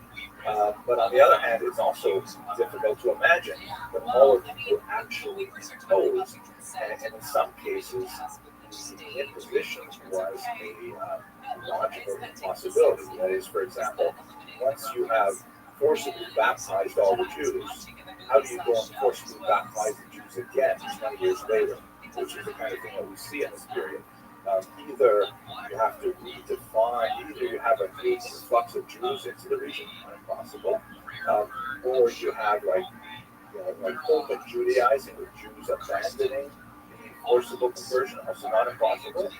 A: but on the other hand, it's also difficult to imagine that all of them were actually imposed, and in some cases, the imposition was a logical impossibility. That is, for example, once you have forcibly baptized all the Jews, how do you go and forcibly baptize the Jews again 20 years later, which is the kind of thing that we see in this period. Either you have to redefine, either you have a huge influx of Jews into the region, impossible, or you have open Judaizing with Jews abandoning the forcible conversion, also not impossible,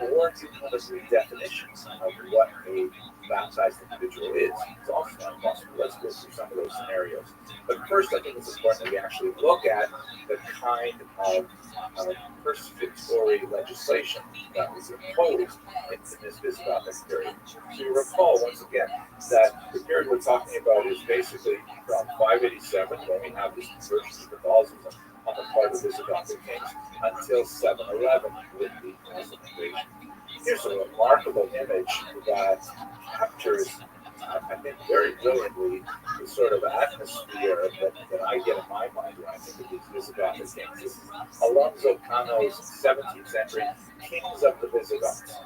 A: or you have a redefinition of what a baptized individual is. It's also not impossible. Let's go through some of those scenarios. But first, I think it's important that we actually look at the kind of persecutory legislation that was imposed in this Visigothic period. So you recall, once again, that the period we're talking about is basically from 587, when we have this conversion to Catholicism on the part of the Visigothic kings, until 711 with the Muslim invasion. Here's a remarkable image that captures, I think, very brilliantly the sort of atmosphere that I get in my mind when I think of these Visigothic kings. This is Alonso Cano's 17th century Kings of the Visigoths.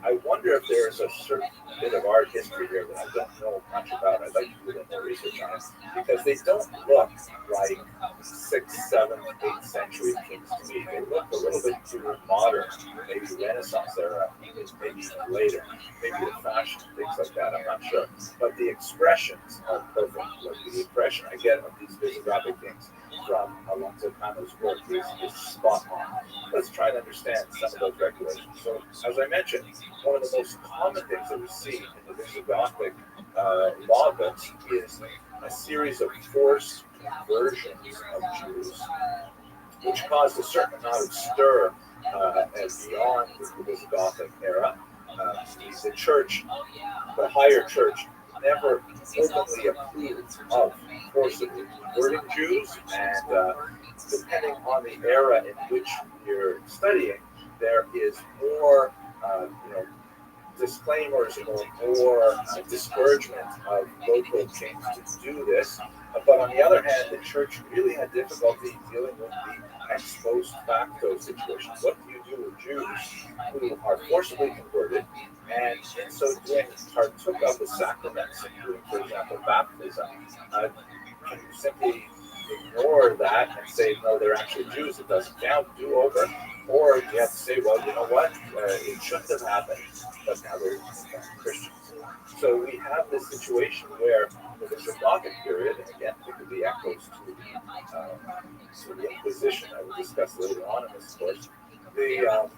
A: I wonder if there is a certain bit of art history here that I don't know much about. I'd like to do a little more research on it, because they don't look like 6th, 7th, 8th century kings to me. They look a little bit too modern, maybe Renaissance era, maybe even later, maybe the fashion, things like that, I'm not sure. But the expressions are perfect. Like the impression I get of these Visigothic kings from Alonso Cano's work is spot on. Let's try and understand some of those regulations. So, as I mentioned, one of the most common things that we see in the Visigothic law books is a series of forced conversions of Jews, which caused a certain amount of stir beyond the Visigothic era. The church, the higher church, never openly approved of forcibly converting Jews, and depending on the era in which you're studying, there is more, disclaimers or more discouragement of local kings to do this. But on the other hand, the church really had difficulty dealing with the ex post facto situation. What do you do with Jews who are forcibly converted and in so doing partook of the sacraments, including, for example, baptism? Can you simply ignore that and say, no, they're actually Jews, it doesn't count, do over? Or you have to say, well, you know what, it shouldn't have happened, but now they're Christians. So we have this situation where in the Visigothic period, and again, it could be echoes to the Inquisition that we'll discuss later on in this course, the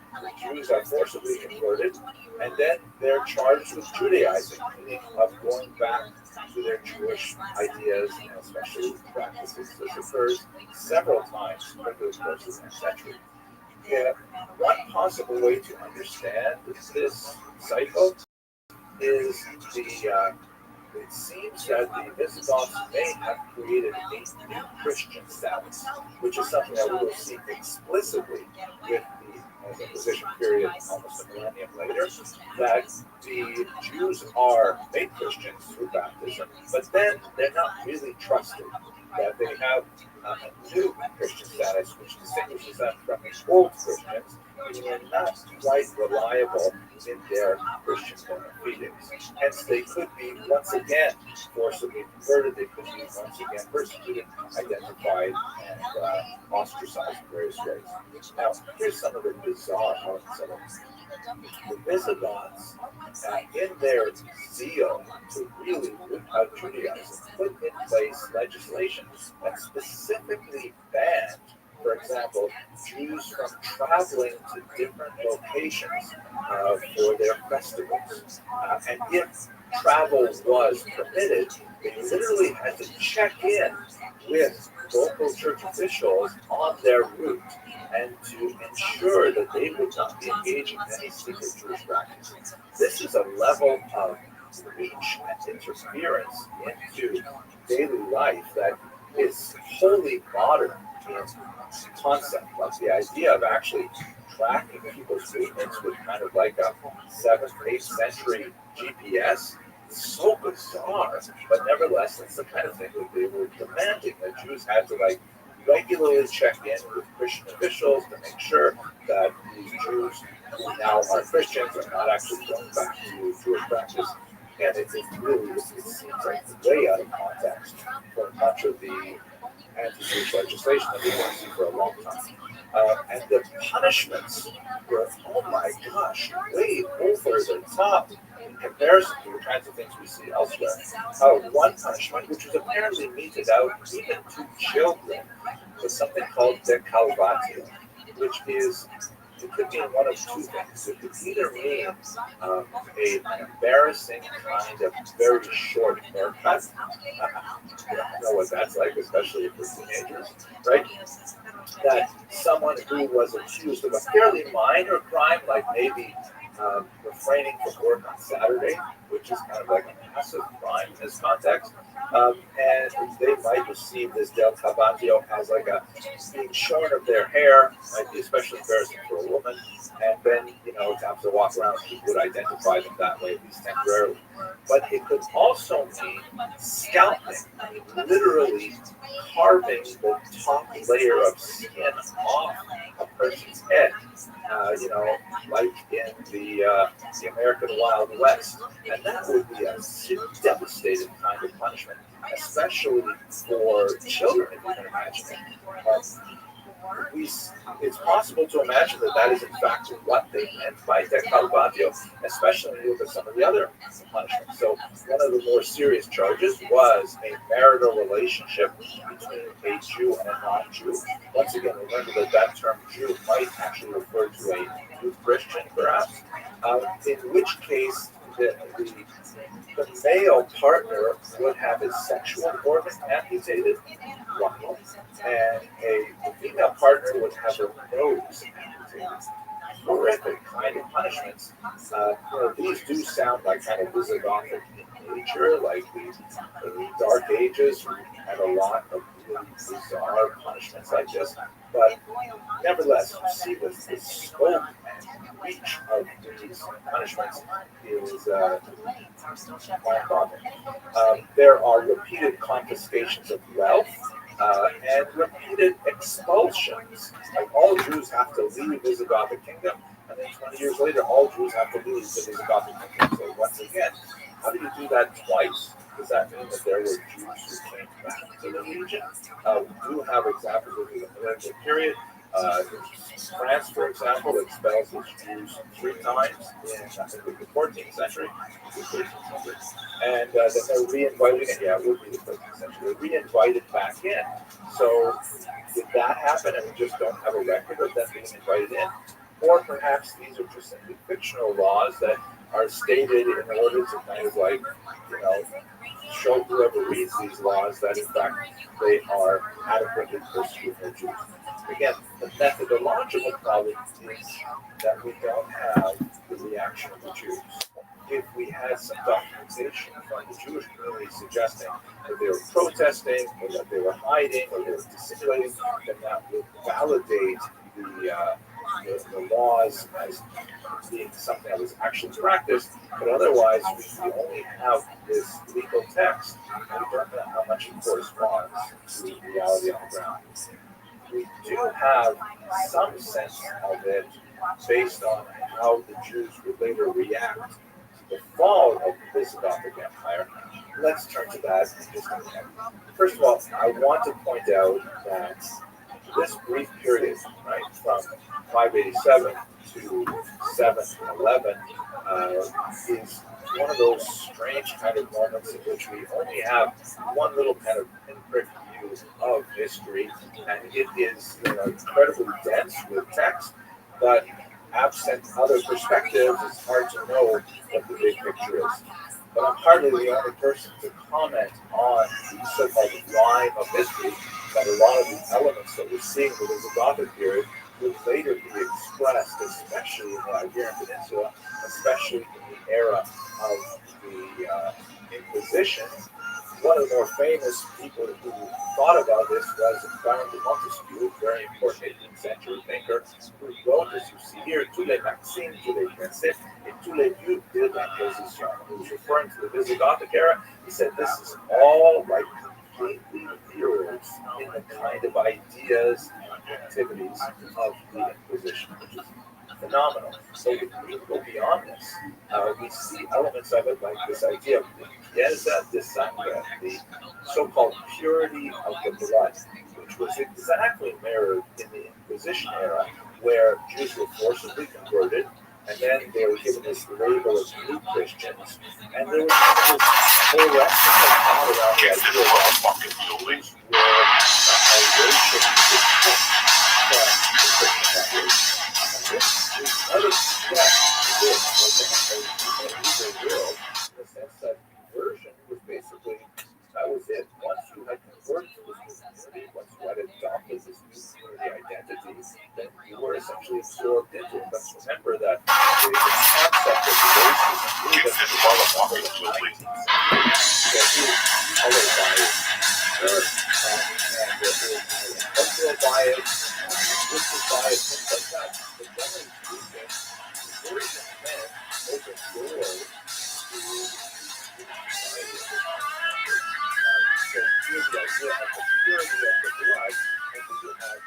A: Jews are forcibly converted, and then they're charged with Judaizing, meaning of going back to their Jewish ideas and especially practices. This occurs several times over the course of the next century. One possible way to understand this cycle is it seems that the Visigoths may have created a new Christian status, which is something that we will see explicitly with the Inquisition period almost a millennium later, that the Jews are made Christians through baptism, but then they're not really trusted, that they have a new Christian status, which distinguishes them from the old Christians, meaning they're not quite reliable in their Christian bona fides. Hence, they could be once again forcibly converted, they could be once again persecuted, identified, and ostracized in various ways. Now, here's some of the bizarre elements of it. the Visigoths, in their zeal to really root out Judaism, put in place legislation that specifically banned, for example, Jews from traveling to different locations for their festivals. And if travel was permitted, they literally had to check in with local church officials on their route and to ensure that they would not be engaging in any secret Jewish practice. This is a level of reach and interference into daily life that is wholly modern in concept. Like the idea of actually tracking people's movements with kind of like a 7th, 8th century GPS. So bizarre, but nevertheless, it's the kind of thing that they were demanding. That Jews had to like regularly check in with Christian officials to make sure that these Jews who now are Christians are not actually going back to Jewish practice. And it seems like way out of context for much of the anti-Jewish legislation that we've been seeing for a long time. And the punishments were, oh my gosh, way over the top in comparison to the kinds of things we see elsewhere. One punishment, which was apparently meted out even to children, was something called decalvatio, which is, it could mean one of two things. It could either mean an embarrassing kind of very short haircut. You don't know what that's like, especially for teenagers, right? That someone who was accused of a fairly minor crime, like maybe refraining from work on Saturday, which is kind of like a massive crime in this context, and they might receive this del cavatio as like a being shorn of their hair, might be especially embarrassing for a woman, and then, to have to walk around, people would identify them that way, at least temporarily. But it could also mean scalping, literally carving the top layer of skin off a person's head, like in the American Wild West. And that would be a devastating kind of punishment, especially for children, if you can imagine it. It's possible to imagine that is in fact what they meant by decalvatio, especially when you look at some of the other punishments. So one of the more serious charges was a marital relationship between a Jew and a non-Jew. Once again, remember that term Jew might actually refer to a Jew Christian, perhaps, in which case the male partner would have his sexual organ amputated, and a female partner would have her nose amputated. Horrific kind of punishments. These do sound like kind of Visigothic in nature, like the Dark Ages had a lot of really bizarre punishments like this. But nevertheless, you see the scope and reach of these punishments is mind-boggling. There are repeated confiscations of wealth and repeated expulsions. Like all Jews have to leave the Visigothic kingdom, and then 20 years later, all Jews have to leave the Visigothic kingdom. So once again, how do you do that twice? Does that mean that there were Jews who came back to the region? We do have examples of the millennial period. France, for example, expels its Jews 3 times in, I think, the 14th century, and then they're re-invited in. Yeah, it would be the 13th century. They're re-invited back in. So did that happen, and we just don't have a record of them being invited in? Or perhaps these are just simply fictional laws that are stated in order to kind of like, show whoever reads these laws that in fact they are adequately persecuting Jews. Again, the methodological problem is that we don't have the reaction of the Jews. If we had some documentation from the Jewish community suggesting that they were protesting, or that they were hiding, or they were dissimulating, then that would validate the laws as being something that was actually practiced. But otherwise, we only have this legal text, and we don't know how much it corresponds to the reality on the ground. We do have some sense of it based on how the Jews would later react to the fall of the Visigothic Empire. Let's turn to that in just a minute. First of all, I want to point out that this brief period, right, from 587 to 7-11 is one of those strange kind of moments in which we only have one little kind of pinprick view of history, and it is incredibly dense with text, but absent other perspectives, it's hard to know what the big picture is. But I'm hardly the only person to comment on the so-called rhyme of history, that a lot of the elements that we're seeing within the Gothic period will later be expressed, especially in the Iberian Peninsula, especially in the era of the Inquisition. One of the more famous people who thought about this was Baron de Montesquieu, a very important 18th century thinker, who wrote, as you see here, tous les maximes, tous les principes, et tous les lieux de l'Inquisition. He was referring to the Visigothic era. He said this is all like completely mirrors in the kind of ideas and activities of the Inquisition, which is phenomenal. So if we go beyond this, we see elements of it like this idea of pieza de sangre, the so-called purity of the blood, which was exactly mirrored in the Inquisition era, where Jews were forcibly converted, and then they were given this label of new Christians, and there was this whole lexical thought around the idea that Jews were racially distinct from the Christian population. Another step to this was in the world, in the sense that conversion was basically, that was it. Once you had converted to this new community, once you had adopted this new community identity, then you were essentially absorbed into it. Let's remember that the concept of racism really doesn't develop until the 19th century. So it was colored bias, and there was cultural bias, linguistic bias, things like that. But generally speaking, conversion meant open doors to society. So here's the idea of the purity of the blood, and we would have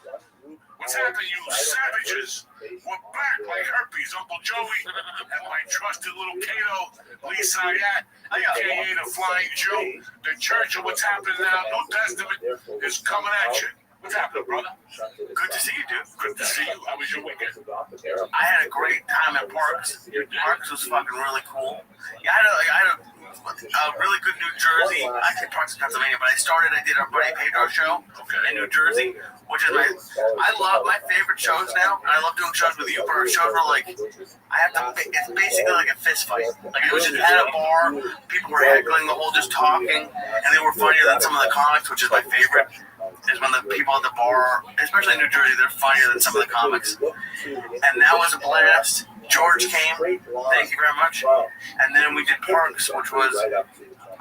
A: one group.
G: What's happening, you savages? We're back like herpes, Uncle Joey, and my trusted little Cato, Lee Sayat, aka the Flying Jew. The church of what's happening now, New Testament, is coming at you. What's happening, brother?
B: Good to see you, dude.
G: Good to see you. How was your weekend?
B: I had a great time at Parks. Parks was fucking really cool. Yeah, I had a really good New Jersey. Actually, Parks, Pennsylvania, but I did our buddy Pedro show in New Jersey, which is I love my favorite shows now. And I love doing shows with you, but our shows were like, it's basically like a fist fight. Like, it was just at a bar, people were heckling the whole, just talking, and they were funnier than some of the comics, which is my favorite. Is when the people at the bar, especially in New Jersey, they're funnier than some of the comics. And that was a blast. George came. Thank you very much. And then we did Parks, which was,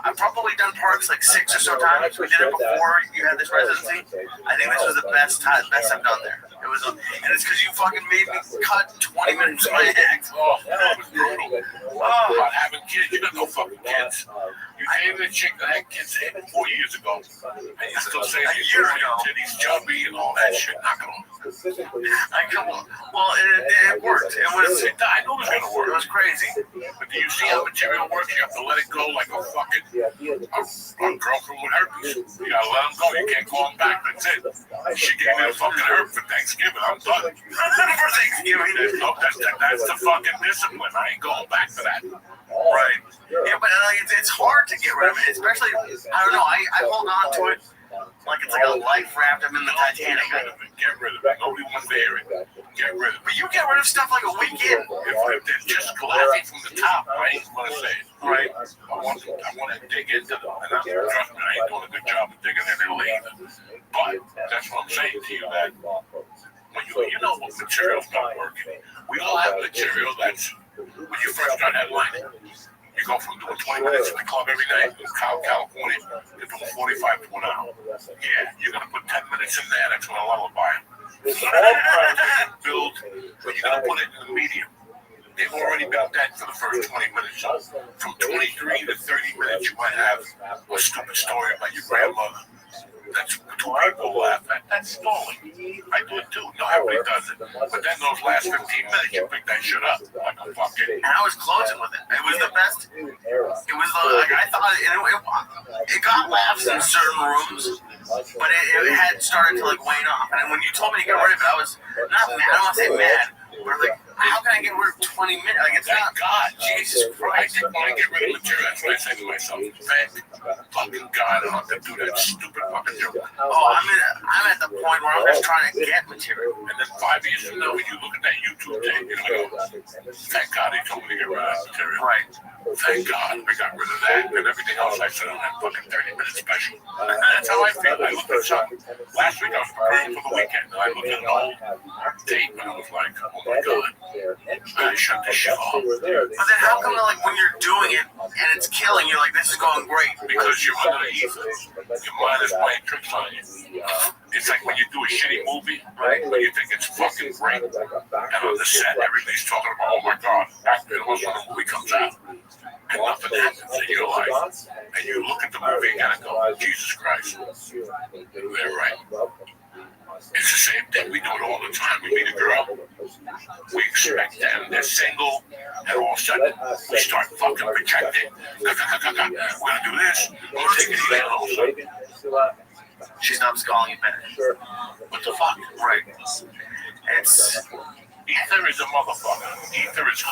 B: I've probably done Parks like 6 or so times. We did it before you had this residency. I think this was the best I've done there. It was, and it's because you fucking made me cut 20 minutes of my act.
G: Oh, that was brutal. About having kids, you got no fucking kids. You dated a chick that had kids 4 years ago, and you still say you're titties chubby and all that shit. Not gonna.
B: Well, it worked. It was.
G: I knew it was gonna work.
B: It was crazy.
G: But do you see how material works? You have to let it go like a fucking a girlfriend with herpes. You gotta let him go. You can't call him back. That's it. She gave me a fucking herb for Thanksgiving. I'm done.
B: For Thanksgiving.
G: That's the fucking discipline. I ain't going back for that.
B: Right. Yeah, but it's hard to get rid of it, especially, I don't know, I hold on to it like it's like a life raft. I'm in the Titanic.
G: Get rid of it. Nobody wants to hear it. Get rid of it.
B: But you get rid of stuff like a weekend.
G: If they're just laughing from the top, I ain't going to say it. Right. I want to dig into them. And trust me, I ain't doing a good job of digging in there either. But that's what I'm saying to you, that when you know what material's not working, we all have material that's, when you first start headlining, you go from doing 20 minutes in the club every night in California to doing 45 to an hour. Yeah, you're going to put 10 minutes in there, that's going to lullaby them. Build, but you're going to put it in the medium. They've already built that for the first 20 minutes. From 23 to 30 minutes, you might have a stupid story about your grandmother. That's what people laugh at. That's stalling. I do it too. No, everybody does it. But then those last 15 minutes, you pick that shit up like a fucking.
B: And I was closing with it. It was the best. It was like, I thought it got laughs in certain rooms, but it had started to like wane off. And when you told me to get rid of it, I was not mad. I don't want to say mad, but like
E: how can I get rid of 20 minutes? Like, it's
G: Thank
E: not.
G: God.
E: Jesus
G: I
E: Christ.
G: didn't want to get rid of material. That's what I said to myself. Thank fucking God I don't have to do that stupid fucking joke.
E: Oh, I'm at the point where I'm just trying to get material.
G: And then 5 years from now, when you look at that YouTube tape, you're going to go, thank God he told me to get rid of that material.
E: Right.
G: Thank God we got rid of that and everything else I said on that fucking 30-minute special. That's how I feel. I looked at something. Last week I was preparing for the weekend, and I looked at an old tape, and I was like, oh my God, I shut this shit off.
E: But then how come, like, when you're doing it and it's killing, you're like, this is going great?
G: Because you're under the ether. Your mind is playing tricks on you. It's like when you do a shitty movie, right? When you think it's fucking great, and on the set, everybody's talking about, oh my God, after the movie comes out, and nothing happens in your life, and you look at the movie again and go, Jesus Christ, they're right. It's the same thing. We do it all the time. We meet a girl, we expect them, they're single, and all of a sudden, we start fucking projecting. We're gonna do this, we're gonna take it easy, and all of a sudden,
E: She stops calling you back.
G: what the fuck?
E: Right. It's.
G: Ether is a motherfucker. Ether is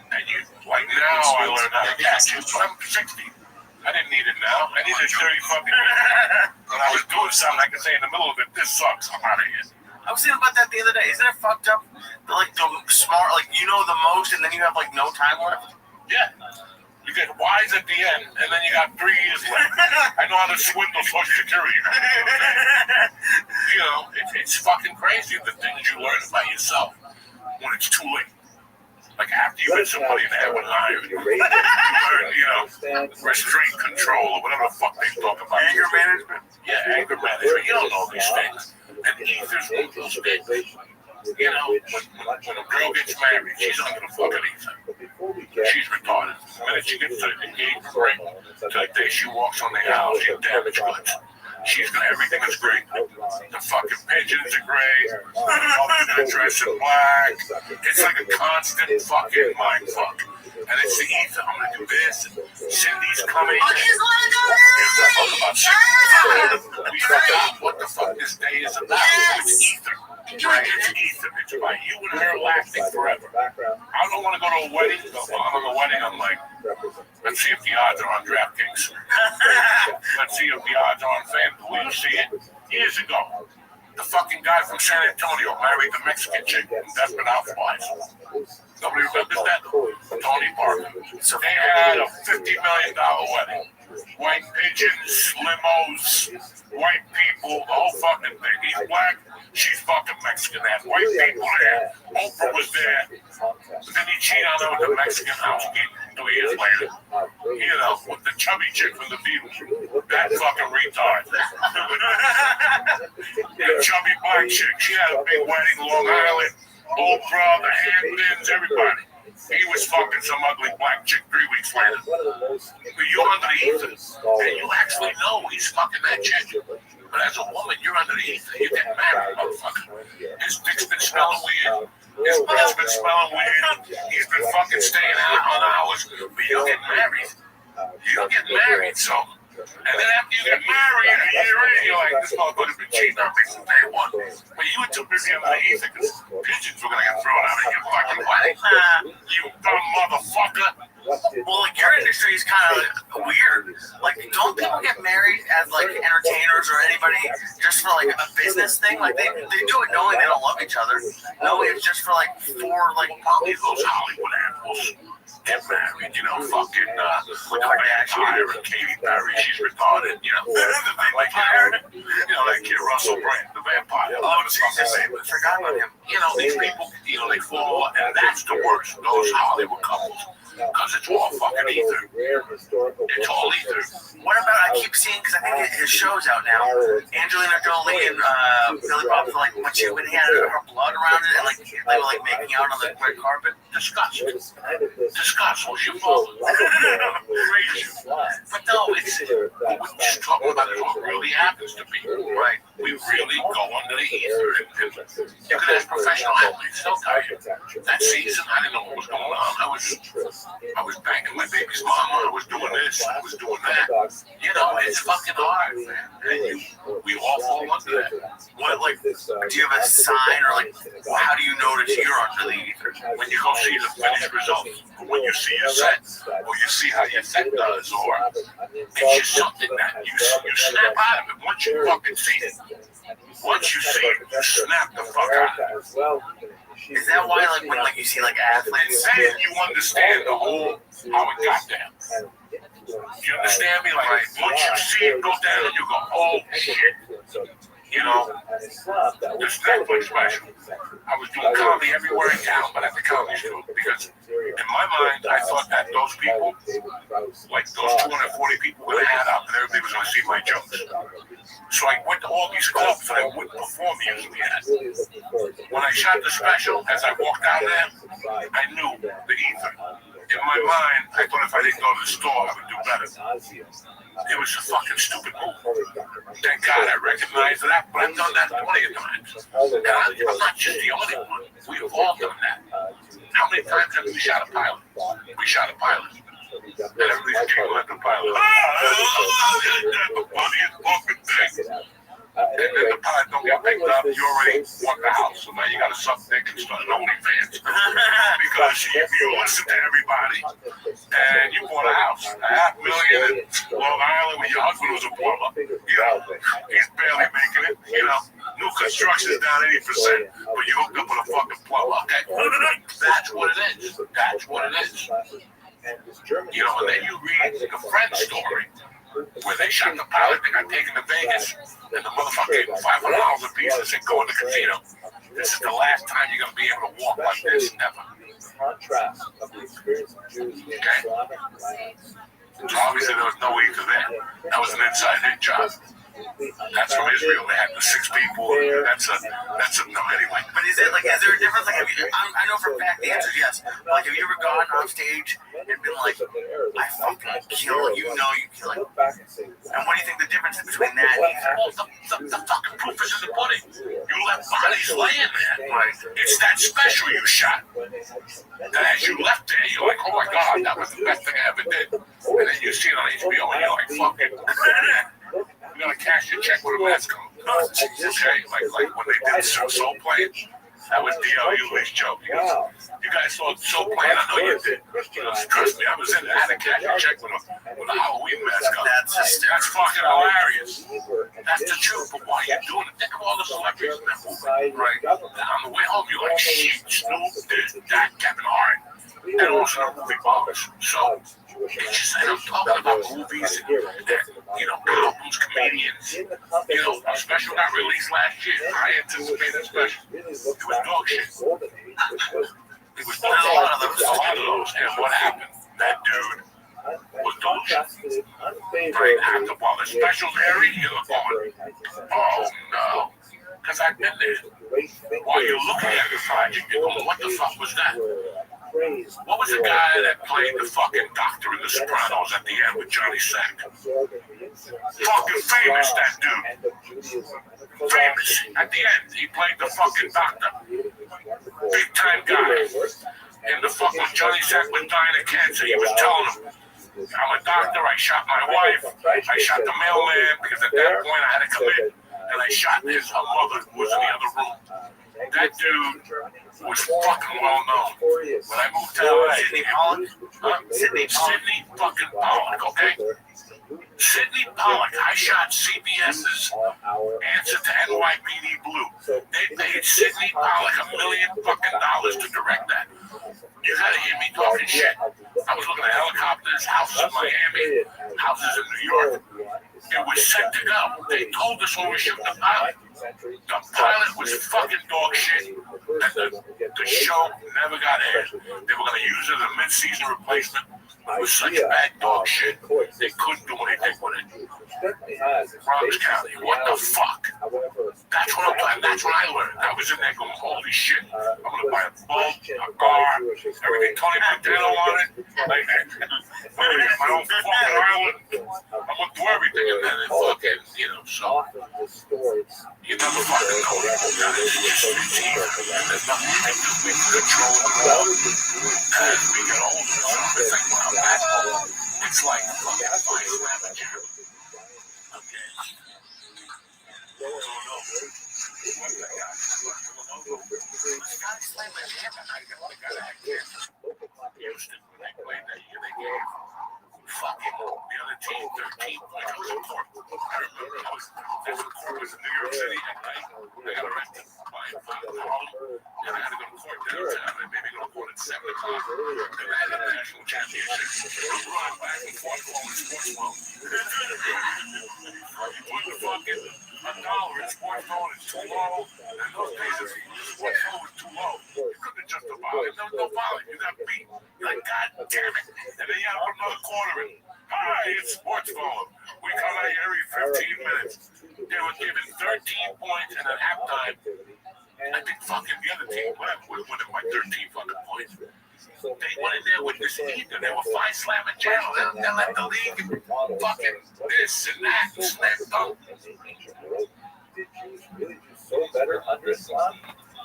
G: and you, like now I learned how to catch it, but I'm 60. I didn't need it now. I needed 30 fucking minutes. When I was doing something, I could say in the middle of it, this sucks, I'm out of here.
E: I was thinking about that the other day. Isn't it fucked up? Like, the smart, like, you know the most, and then you have, like, no time left?
G: Yeah. You get wise at the end, and then you got 3 years left. I know how to swindle Social Security. You know, it's fucking crazy the things you learn about yourself when it's too late. Like after you hit somebody in the head with an iron, you learn, you know, restraint control or whatever the fuck they talk about.
E: Anger management?
G: Yeah, anger management. You don't know these things. And ether's one of those things. You know, when a girl gets married, she's under the fucking ether. She's retarded. The minute she gets to the engagement ring, to the day she walks on the aisle, she's damaged goods. She's gonna, everything is great. The fucking pigeons are great. The mother's gonna dress in black. It's like a constant fucking mind fuck. And it's the ether. I'm gonna do this. And Cindy's coming. We forgot what the fuck this day is about. It's ether. Right? It's ether. It's about you and her lasting forever. I don't want to go to a wedding. I'm on a wedding. I'm like, let's see if the odds are on DraftKings. Let's see if the odds are on FanDuel. Will you see it? Years ago, the fucking guy from San Antonio married the Mexican chick from Desperate Housewives. Nobody remembers that? Tony Parker. So they had a $50 million wedding. White pigeons, limos, white people, the whole fucking thing. He's black, she's fucking Mexican. They had white people there. Oprah was there. But then he cheated on her with the Mexican housekeeper 2 years later. You know, with the chubby chick from the Beatles. That fucking retard. The chubby black chick. She had a big wedding, Long Island. Oprah, the Hamptons, everybody. He was fucking some ugly black chick 3 weeks later. But you're under the ether. And you actually know he's fucking that chick. But as a woman, you're under the ether. You get married, motherfucker. His dick's been smelling weird. His butt's been smelling weird. He's been fucking staying out on hours. But you get married. You get married, so. And then after you get married, a year in, you're like, this motherfucker's been cheating on me from day one. But you were too busy under the ether because pigeons were going to get thrown out of your fucking wedding. You dumb motherfucker.
E: Well, like, your industry is kind of weird. Like, don't people get married as, like, entertainers or anybody just for, like, a business thing? Like, they do it knowing they don't love each other. Knowing it's just for, like,
G: probably those Hollywood animals. Get married, you know, fucking, with the vampire and Katy Perry, she's retarded, you know. Like, you know, that kid Russell Brand, the vampire.
E: Oh, Jesus, I forgot about him.
G: You know, these people, you know, they fall, and that's the worst, those Hollywood couples. Because it's all fucking ether. It's all ether.
E: What about, I keep seeing, because I think his show's out now, Angelina Jolie and Billy Bob, like, when he had her blood around it, and, like, they were, like, making out on the red carpet.
G: Disgusting. Disgusting. Was your fault? Crazy. But no, it's, we're just talking about what really happens to people, right? We really go under the ether. And you can ask professional athletes, they'll tell you. That season, I didn't know what was going on. I was I was banging my baby's mama. I was doing this. I was doing that. You know, it's fucking hard, man. And we all fall under that.
E: What, like, do you have a sign or like, how do you know that you're under the ether?
G: When you go see the finished results, or when you see your set, or you see how your set does, or it's just something that you snap out of it. Once you fucking see it, once you see it, you snap the fuck out of it.
E: Is that why, like, when like you see like athletes,
G: Then you understand the whole how it got there. You understand me? Like once you see it go down, you go, oh shit. You know, this Netflix special. I was doing comedy everywhere in town, but at the comedy store, because in my mind, I thought that those people, like those 240 people, were gonna add up, and everybody was gonna see my jokes. So I went to all these clubs that I wouldn't perform usually at. When I shot the special, as I walked out there, I knew the ether. In my mind, I thought if I didn't go to the store, I would do better. It was a fucking stupid move. Thank God I recognized that, but I've done that plenty of times. And I'm not just the only one. We've all done that. How many times have we shot a pilot? We shot a pilot. And everybody's giggling at the pilot. That's the funniest fucking thing. And then the pilot don't get picked up, you already won the house. So now you gotta suck dick and start an OnlyFans. Because you listen to everybody and you bought a house. $500,000 in Long Island when your husband was a plumber. You know, he's barely making it. You know, new construction is down 80%, but you hooked up with a fucking plumber. Okay, that's what it is. That's what it is. You know, and then you read the friend story where they shot the pilot, they got taken to Vegas, and the motherfucker gave them $500 a piece and said, go in the casino. This is the last time you're going to be able to walk like this, never. Okay? So obviously there was no ether there. That was an inside hit job. That's from Israel. They had the 6 people. That's a no anyway.
E: but is there a difference? Like, I know for a fact the answer is yes. But like, have you ever gone off stage and been like, I fucking kill, you know you kill it? And what do you think the difference is between that and ether?
G: Well, the fucking proof is in the pudding. You left bodies laying there. Right? It's that special you shot. And as you left there, you're like, oh my God, that was the best thing I ever did. And then you see it on HBO and you're like, fuck it. You're gonna cash your check with a mask on. Okay, like when they did Soul Plane, that was D.L.U.'s joke. He goes, you guys saw Soul Plane? I know you did. He goes, trust me, I was in there. I had to cash your check with a Halloween mask on. That's fucking hilarious. That's the truth. But why are you doing it? Think of all the celebrities in that movie. Right? And on the way home, you're like, shit, Snoop, this, that, Kevin Hart. And also the movie bombers. So it's just, and I'm talking about movies that, you know, albums, comedians, you know, a special got released last year. I anticipated a special. It was dog shit. It was a lot of those. And what happened? That dude was dog shit. Right? After while the special's airing, you're going, oh no. Because I've been there. While you're looking at the project, you're going, what the fuck was that? What was the guy that played the fucking doctor in The Sopranos at the end with Johnny Sack? Fucking famous, that dude. Famous. At the end, he played the fucking doctor. Big time guy. And the fucking Johnny Sack was dying of cancer. He was telling him, I'm a doctor, I shot my wife, I shot the mailman, because at that point I had to come in, and I shot her mother, who was in the other room. That dude was fucking well known. When I moved to LA, Sidney fucking Pollock, okay? Sidney Pollock, I shot CBS's Answer to NYPD Blue. They paid Sidney Pollock $1 million to direct that. You gotta hear me talking shit. I was looking at helicopters, houses in Miami, houses in New York. It was set to go. They told us when we shot the pilot. The pilot was fucking dog shit, and the show never got aired. They were going to use it as a mid-season replacement. It was such bad dog shit, they couldn't do anything with it. Bronx County, what the fuck? That's when I learned. I was in there going, holy shit, I'm going to buy a boat, a car, everything Tony Montana wanted. Like,
H: Maybe get my own fucking island. I look through everything and then it fucking, so you never fucking know what people got in the street here. And there's nothing we can do. We can control the world as we get older. So it's like, well, it's like fucking five slam a jam. Okay. Oh no. What the guy? This guy slammed a jam and I got the guy that cancer. Houston, when they played that year, they gave fucking the other team 13 points. I was in court. I remember there's a court was in New York City at night. I got arrested by Harlem, and I had to go to court downtown. I made me go to court at 7 o'clock. And I had a national championship. I'm running back and forth calling sports phone. You put the fucking $1 in sports phone, it's too low. And those days, sports phone was too low. You couldn't adjust the volume. There was no volume. You got beat. You're like, God damn it. And then you had to put another quarter in. Hi, it's sports phone. We come out here every 15 minutes. They were given 13 points and at halftime. I think fucking the other team, whatever, was winning by 13 fucking points. They went in there with this league and they were five slamming channel. They let the league fucking this and that and slam dunk.
A: Did Jews really do so better under Islam?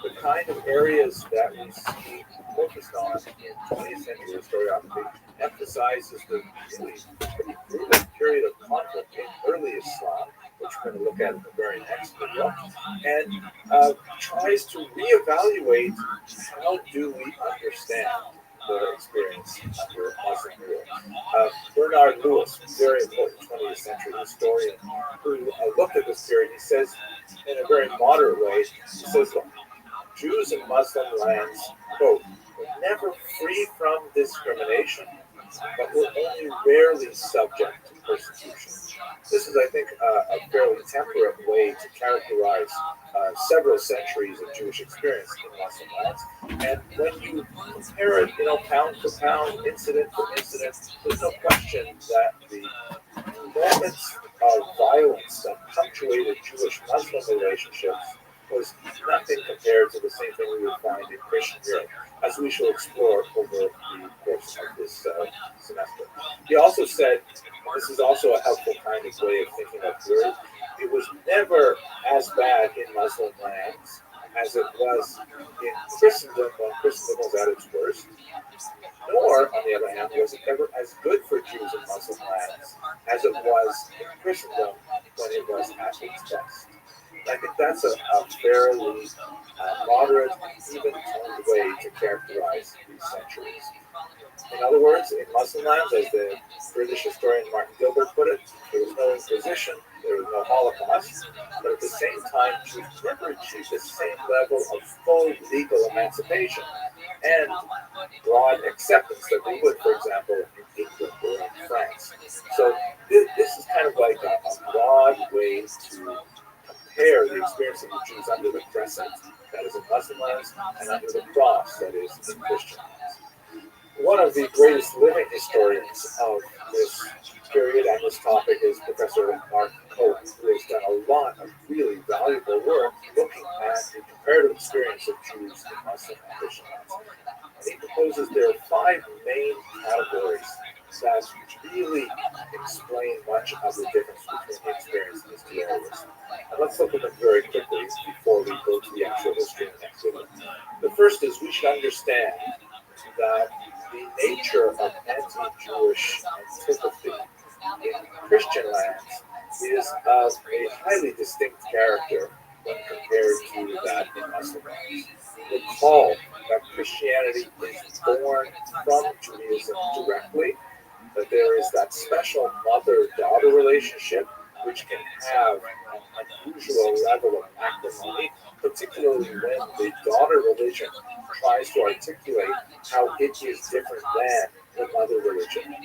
A: The kind of areas that we see focused on in 20th century historiography emphasizes the really pretty brutal period of conflict in early Islam, which we're going to look at in the very next video, and tries to reevaluate how do we understand the experience under Muslim rule. Bernard Lewis, very important 20th century historian, who looked at this period, he says, in a very moderate way, he says, look, Jews in Muslim lands, quote, were never free from discrimination, but were only rarely subject to persecution. This is, I think, a fairly temperate way to characterize several centuries of Jewish experience in Muslim lands. And when you compare it, pound for pound, incident for incident, there's no question that the moments of violence that punctuated Jewish-Muslim relationships was nothing compared to the same thing we would find in Christian Europe, as we shall explore over the course of this semester. He also said, this is also a helpful kind of way of thinking of Europe, it was never as bad in Muslim lands as it was in Christendom when Christendom was at its worst, nor, on the other hand, was it ever as good for Jews in Muslim lands as it was in Christendom when it was at its best. I think that's a fairly moderate, even-toned way to characterize these centuries. In other words, in Muslim lands, as the British historian Martin Gilbert put it, there was no Inquisition, there was no Holocaust, but at the same time, Jews never achieved the same level of full legal emancipation and broad acceptance that they would, for example, in England or in France. So this is kind of like a broad way to compare the experience of the Jews under the crescent, that is in Muslim lands, and under the cross, that is in Christian lands. One of the greatest living historians of this period and this topic is Professor Mark Cohen, who has done a lot of really valuable work looking at the comparative experience of Jews in Muslim and Christian lands. And he proposes there are 5 main categories that really explain much of the difference between the experience in these two areas. And let's look at them very quickly before we go to the actual history in the next video. The first is we should understand that the nature of anti-Jewish antipathy in Christian lands is of a highly distinct character when compared to that in Muslim lands. Recall that Christianity is born from Judaism directly, that there is that special mother-daughter relationship which can have an unusual level of acrimony, particularly when the daughter religion tries to articulate how it is different than the mother religion.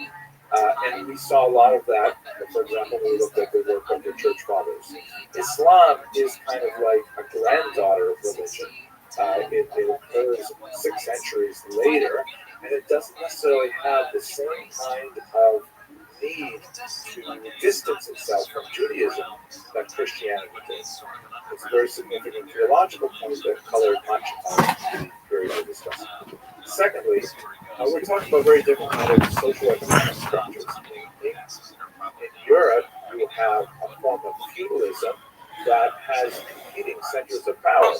A: And we saw a lot of that, for example, when we looked at the work of the church fathers. Islam is kind of like a granddaughter religion. It occurs 6 centuries later, and it doesn't necessarily have the same kind of need to distance itself from Judaism that Christianity does. It's a very significant theological point that colored much of the period we're discussing. Secondly, We're talking about very different kind of social economic structures. In Europe, you have a form of feudalism that has competing centers of power.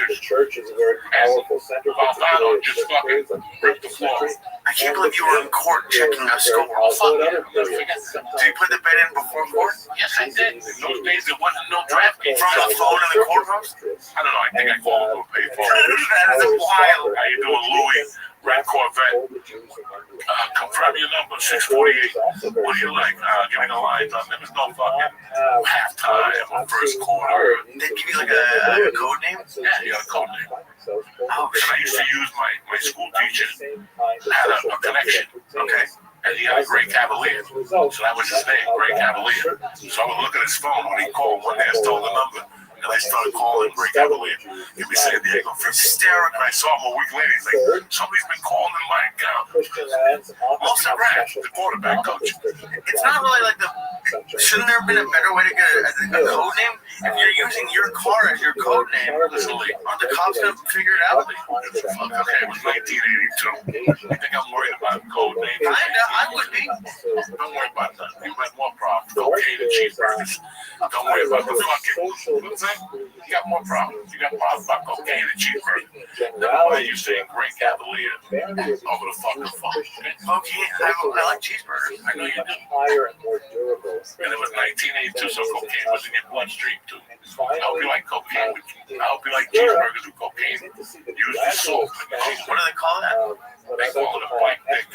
A: The church is a very powerful center, particularly in certain periods of the century.
E: I can't believe you were in court checking a score. Oh, fuck yeah. Did you put the bet in before court?
G: Yes, I did. In those days, there wasn't no draft game.
E: From the phone in the courtroom?
G: I don't know. I think I called him to a payphone.
E: That is wild.
G: How you doing, Louis? Red Corvette. Confirm your number, 648. What do you like? Give me the lines on. There was no fucking halftime or first quarter.
E: They give you like a code name?
G: Yeah, you got a code name. Oh, and I used to use my school teacher had a connection.
E: Okay.
G: And he had a Great Cavalier. So that was his name, Great Cavalier. So I would look at his phone when he called one day. I stole the number. And I started calling Great Cavalier. He was San Diego. Hysterical. And I saw him a week later. He's like, somebody's been calling in my account. Most of the quarterback coach.
E: It's not really like the. Shouldn't there have been a better way to get a code name? If you're using your car as your code name, aren't the cops going to figure it out?
G: Okay, it was 1982. I think I'm worried about code names.
E: I would be.
G: Don't worry about that. You have more problems. Cocaine and cheeseburgers. Don't worry about the fucking. You got more problems. You got problems about cocaine and cheeseburgers. Never mind you saying Great Cavalier over the fucking phone.
E: Cocaine, I like cheeseburgers.
G: I know you do. And it was 1982, so cocaine was in your bloodstream too. I hope you like cocaine. I hope you like cheeseburgers with cocaine. Use the salt.
E: What do they call that?
G: They call it a bike dick.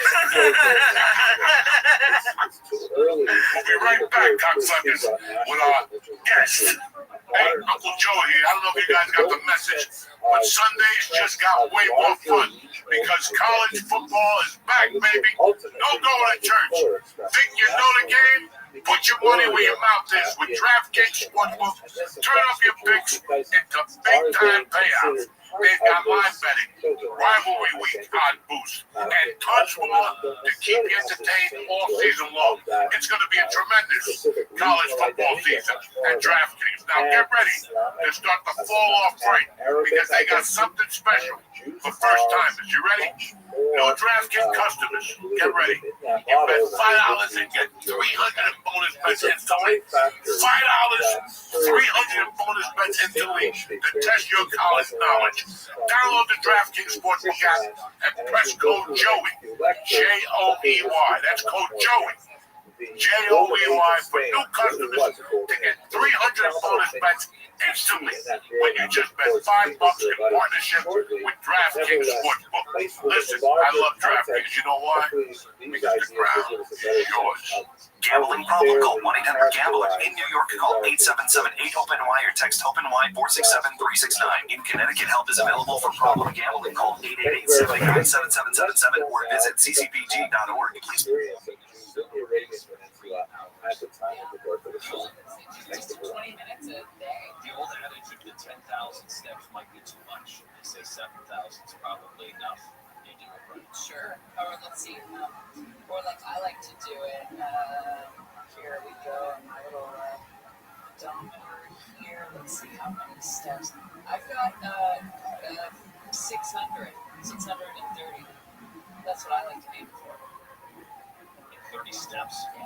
G: We'll be right back, cocksuckers, with our guest. Hey, Uncle Joe here. I don't know if you guys got the message, but Sundays just got way more fun because college football is back, baby. No going to church. Think you know the game? Put your money where your mouth is with DraftKings Sportsbook. Turn up your picks into big-time payouts. They've got live betting, rivalry week odd boost, and tons more to keep you entertained all season long. It's going to be a tremendous college football season at DraftKings. Now get ready to start the fall off right because they got something special for first timers. You ready? No DraftKings customers, get ready. You bet $5 and get $300 in bonus bets instantly. $5, $300 in bonus bets instantly to test your college knowledge. Download the DraftKings Sportsbook app and press code JOEY, J-O-E-Y. That's code JOEY, J-O-E-Y for new customers to get $300 bonus bets instantly when you just bet $5 in partnership with DraftKings Sportsbook. Listen, I love DraftKings. You know why? Because the ground is yours.
L: Gambling problem? Call 1-800-GAMBLER. In New York, call 877-8-OPEN-Y or text OPEN-Y 467-369. In Connecticut, help is available for problem gambling. Call 888-789-7777 or visit ccpg.org. Please.
A: At the time of the birth of the son.
K: 20 minutes a day. The old adage of the 10,000 steps might be too much. They say 7,000 is probably enough. They do it right.
F: Sure. Or let's see. Or like I like to do it. Here we go. My little odometer here. Let's see how many steps. I've got 630. That's what I like to aim for.
K: 30 steps.
F: Yeah.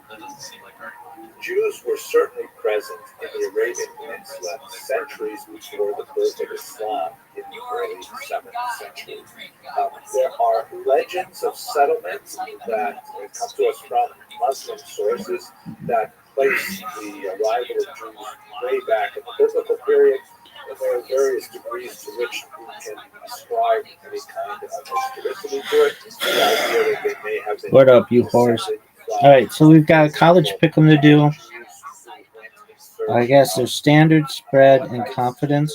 K: That doesn't seem like very much.
A: Jews were certainly present in the Arabian Peninsula centuries before the birth of Islam in the early 7th century. There are legends of settlements that come to us from Muslim sources that place the arrival of Jews way back in the biblical period. And there are various degrees to which we can ascribe any kind of historicity to it. The idea that they may have been.
D: What up, you whores? All right, so we've got a college pick'em to do. I guess there's standard, spread, and confidence.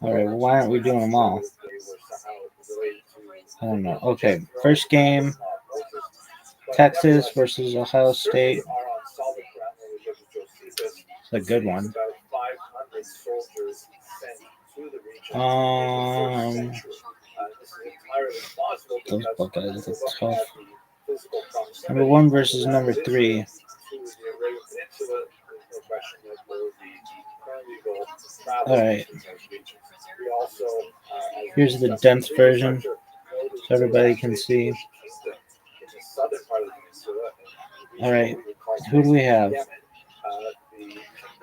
D: All right, well, why aren't we doing them all? I don't know. Okay, first game, Texas versus Ohio State. It's a good one. Those Buckeyes are tough. Number 1 versus number 3. All right. Here's the dense version, so everybody can see. All right, who do we have?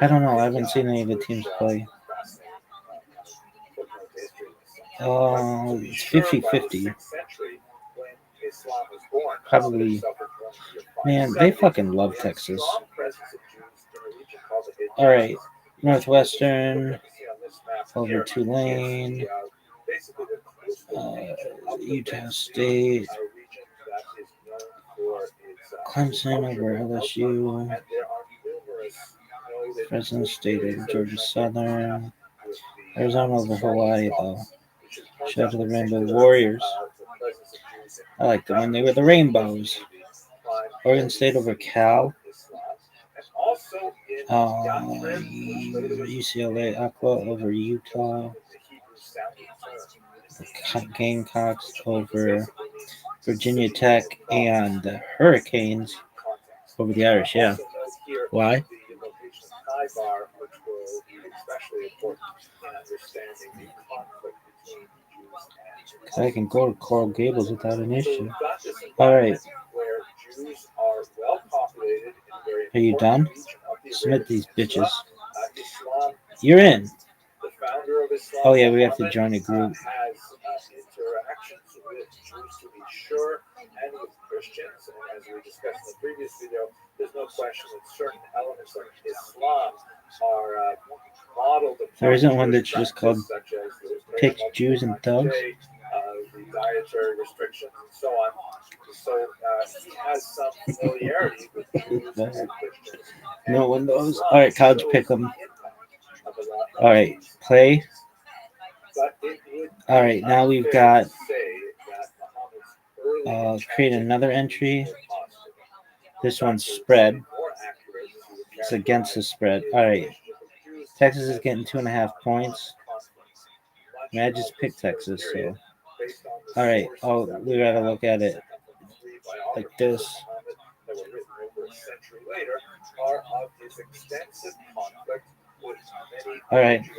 D: I don't know. I haven't seen any of the teams play. It's 50-50. Probably. Man, they fucking love Texas. All right, Northwestern over Tulane, Utah State, Clemson over LSU, Fresno State over Georgia Southern, Arizona over Hawaii though. Shout out to the Rainbow Warriors. I like them when they were the Rainbows. Oregon State over Cal. UCLA Aqua over Utah. The Gamecocks over Virginia Tech, and the Hurricanes over the Irish. Yeah. Why? Because I can go to Coral Gables without an issue. All right. Are you done? Submit these bitches. You're in. Oh yeah, we have to join a group. There isn't one that's just called Picked Jews and Thugs. Dietary restrictions and so on. So he has some familiarity with Jews. No one knows. All right, college pick'em. All right, play. All right, now we've got create another entry. This one's spread. It's against the spread. All right, Texas is getting 2.5 points. I mean, I just picked Texas, so. All right. Oh, we gotta look at it like this. All right.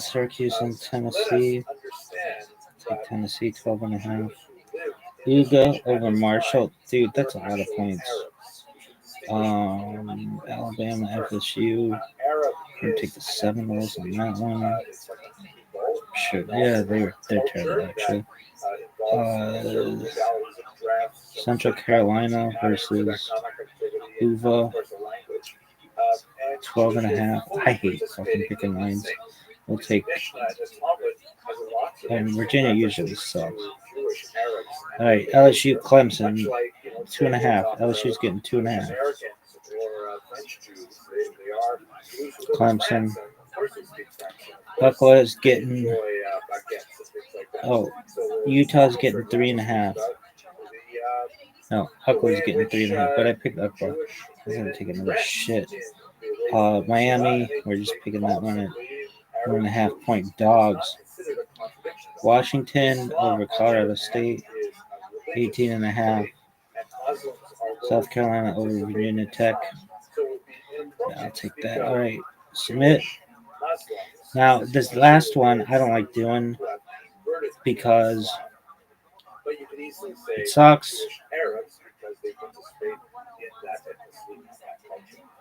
D: Syracuse and Tennessee. Take Tennessee 12.5. Uga over Marshall. Dude, that's a lot of points. Alabama, FSU. We'll take the Seminoles on that one. Sure. Yeah, they're terrible actually. Central Carolina versus Uva. 12.5. I hate fucking picking lines. We'll take. And Virginia usually sucks. All right, LSU Clemson 2.5. LSU's getting 2.5. Clemson. Buckle is getting. Oh, Utah's getting 3.5. No, Huckle's getting 3.5, but I picked Huckle. I'm gonna take another shit. Miami, we're just picking that one at 1.5 point dogs. Washington over Colorado State, 18.5. South Carolina over Virginia Tech. Yeah, I'll take that. All right, submit. Now, this last one I don't like doing because it sucks.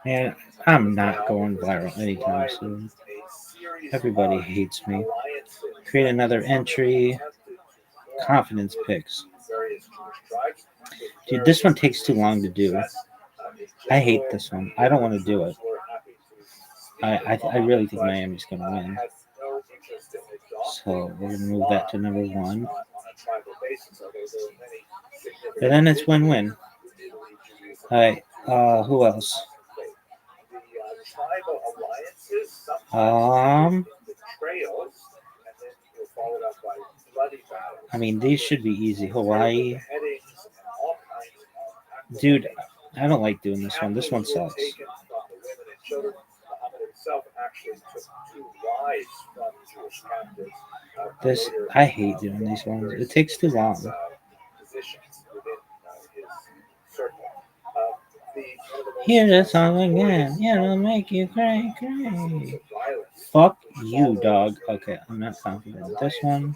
D: And I'm not going viral anytime soon. Everybody hates me. Create another entry. Confidence picks. Dude, this one takes too long to do. I hate this one. I don't want to do it. I really think Miami's going to win. So we're going to move that to number 1. And then it's win-win. All right. Who else? I mean, these should be easy. Hawaii. Dude, I don't like doing this one. This one sucks. I hate doing these ones. It takes too long. Hear the song again. It'll make you cray, cray. Fuck you, dog. Okay, I'm not confident in this one.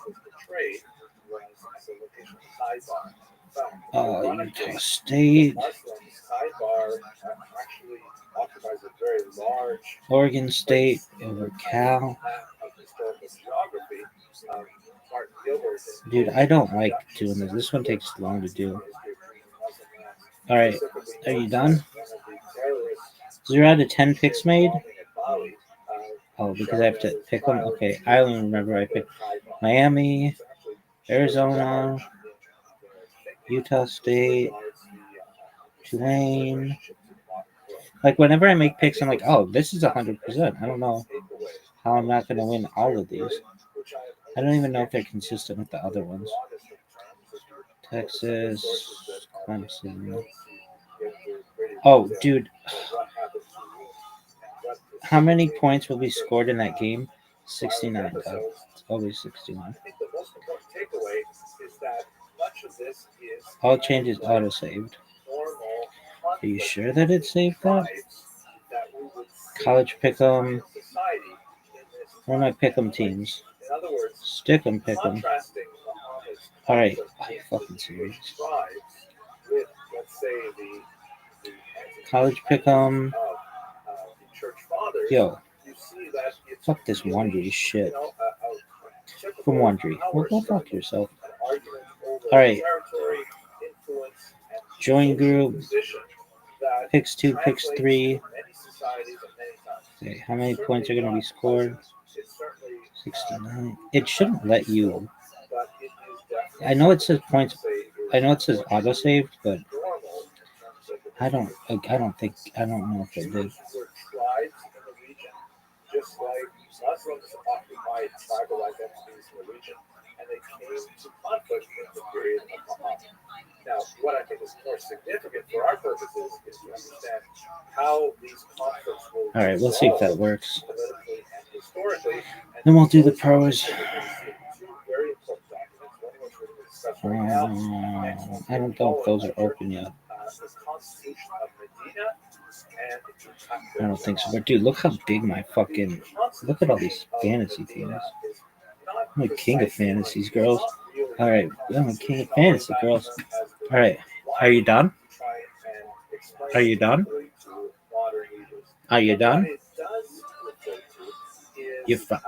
D: Utah State. Oregon State over Cal. Dude, I don't like doing this. This one takes long to do. Alright, are you done? 0 out of 10 picks made? Oh, because I have to pick them? Okay, I don't even remember. I picked Miami, Arizona, Utah State, Tulane. Like, whenever I make picks, I'm like, oh, this is 100%. I don't know how I'm not going to win all of these. I don't even know if they're consistent with the other ones. Texas, Clemson. Oh, dude. How many points will be scored in that game? 69. It's always 69. All changes auto-saved. Are you sure that it saved that? College pick'em. Where are my pick'em teams? Stick'em pick'em. Alright. Fucking serious. College pick'em. Yo. Fuck this Wondery shit. From Wondery. Well, go fuck yourself. Alright. Join group. Picks 2, picks 3. Okay, how many points are going to be scored? 69. It shouldn't let you. I know it says points. I know it says autosaved, but I don't know if it did.
A: Just like Muslims occupied tribalized entities in the region, and they came to conflict in the period of Muhammad. Now, what I think is more significant for our purposes is to understand how these conflicts will.
D: All right, we'll see if that works. Then we'll do the pros. I don't know if those are open yet. I don't think so. But dude, look how big my fucking. Look at all these fantasy teams. I'm a king of fantasies, girls. Alright, I'm a king of fantasy, girls. Alright, are you done? Are you done? Are you done? You're fine.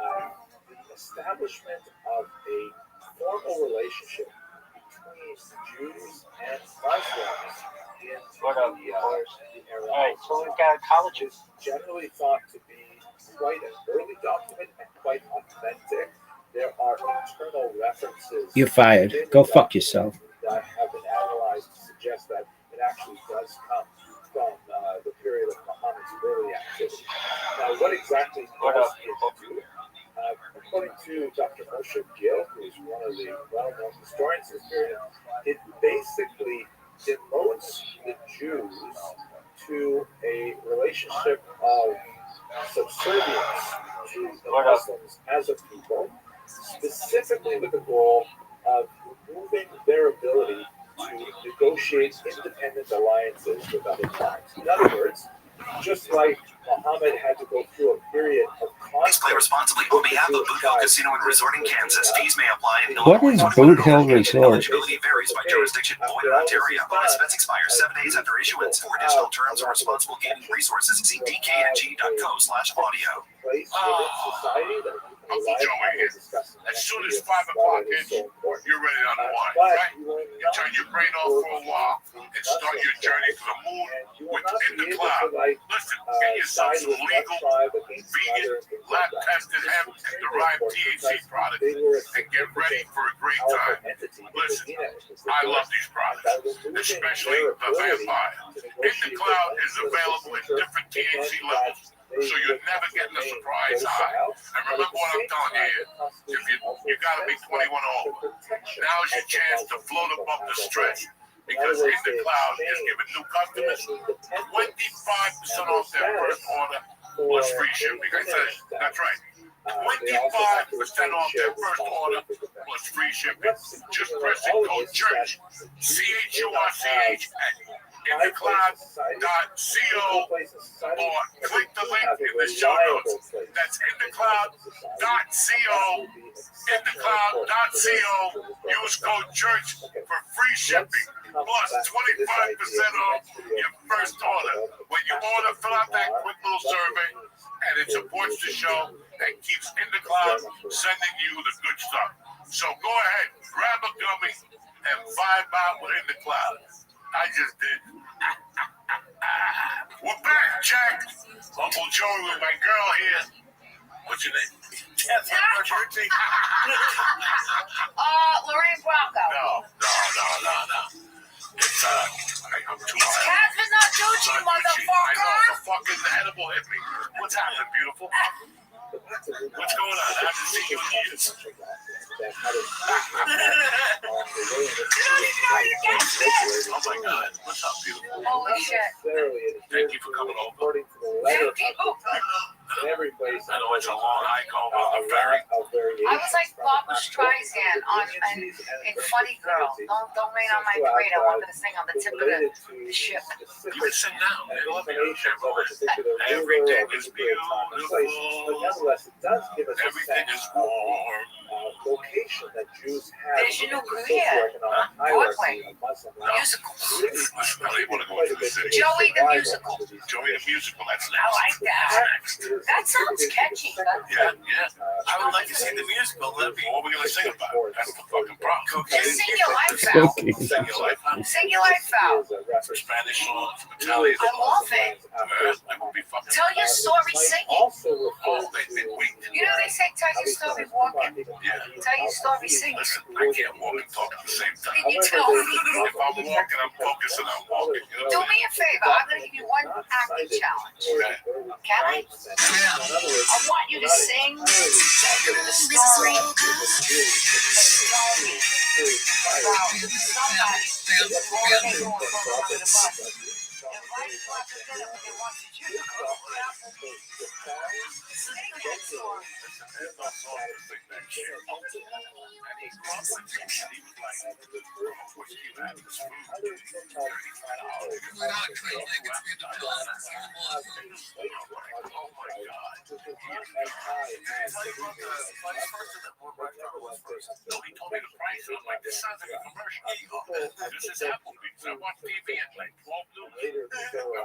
A: The establishment of a formal relationship between Jews and Muslims in the
D: Alright, so we've got colleges.
A: Generally thought to be quite an early document and quite authentic. There are internal references.
D: You're fired. Go fuck yourself.
A: That have been analyzed to suggest that it actually does come from the period of Muhammad's early activity. Now, what exactly does it do? According to Dr. Moshe Gill, who is one of the well-known historians of this period, it basically demotes the Jews to a relationship of subservience to the Muslims as a people, specifically with the goal of removing their ability to negotiate independent alliances with other tribes. In other words, just like Muhammad had to go through a period of
L: Please play responsibly on behalf of Boot Hill Casino and Resort in Kansas. Fees may apply in
D: What is Boot Hill Resort?
L: Eligibility varies by jurisdiction. Void in Ontario. Bonus bets expire 7 days after issuance. For additional terms and responsible gaming resources, see dkng.co/audio.
H: Uncle Joey, as soon as 5 o'clock hits, you're ready to unwind, right? You turn your brain off for a while and start your journey to the moon within the cloud. Listen, get yourself some legal, vegan, lab-tested hemp and derived THC products and get ready for a great time. Listen, I love these products, especially the Vampire. In the Cloud is available at different THC levels, so you're never getting a surprise high. And remember what I'm telling you here. If you gotta be 21 over. Now's your chance to float above the stretch. Because In the Cloud is giving new customers 25% off their first order plus free shipping. I said it. That's right. 25% off their first order plus free shipping. Just press the code CHURCH at indacloud.co or click the link in the show notes. That's indacloud.co, indacloud.co. Use code CHURCH for free shipping plus 25% off your first order. When you order, fill out that quick little survey, and it supports the show and keeps IndaCloud sending you the good stuff. So go ahead, grab a gummy, and vibe out with IndaCloud. I just did. We're back, Jack. Uncle Joey with my girl here. What's your name?
F: Lorraine Bracco.
H: No. It's I'm too high.
F: Catherine not Gucci, motherfucker.
H: I know, the fucking edible hit me. What's happening, beautiful? What's going on? I haven't seen you in years. Oh my God. What's up, beautiful?
F: Holy shit.
H: Thank you for coming over.
F: Thank you.
H: I know it's a long hike over on the ferry.
F: I was like Barbara Streisand in Funny Girl. Don't rain on my parade. I wanted to sing on the tip of the ship.
H: You can sing now. Everything is beautiful. Everything is warm.
A: Location that Jews have.
F: There's your new career. Broadway. Musical.
H: I don't want to go into the city.
F: Joey the Musical.
H: Joey the Musical. That's next.
F: I like that. That sounds catchy.
H: Yeah. I would like to see the musical. What are we going to sing about? That's the fucking problem.
F: Just sing your life out.
H: Sing your life out.
F: Sing your life out.
H: Spanish songs, Italian
F: I love it.
H: That would be fucking.
F: Tell your story singing.
H: Oh,
F: You know they say tell your story walking.
H: Yeah.
F: Tell your story singing.
H: Listen, I can't walk and talk at the same time.
F: Can you tell me?
H: If I'm walking, I'm focusing on walking. You
F: Do
H: know?
F: me a favor. I'm going to give you one acting challenge. Can I? I want you to sing the story that you told me about somebody walking on the bus. Invited you out to dinner when they wanted you to go. Sing that story.
H: There's no song to sing that shit. And he called my ticket. He was like, what you had was food. Oh my God. No, he told me the price. I'm like, this sounds like a commercial. This is Applebee's. I watch TV at like 12 noon. I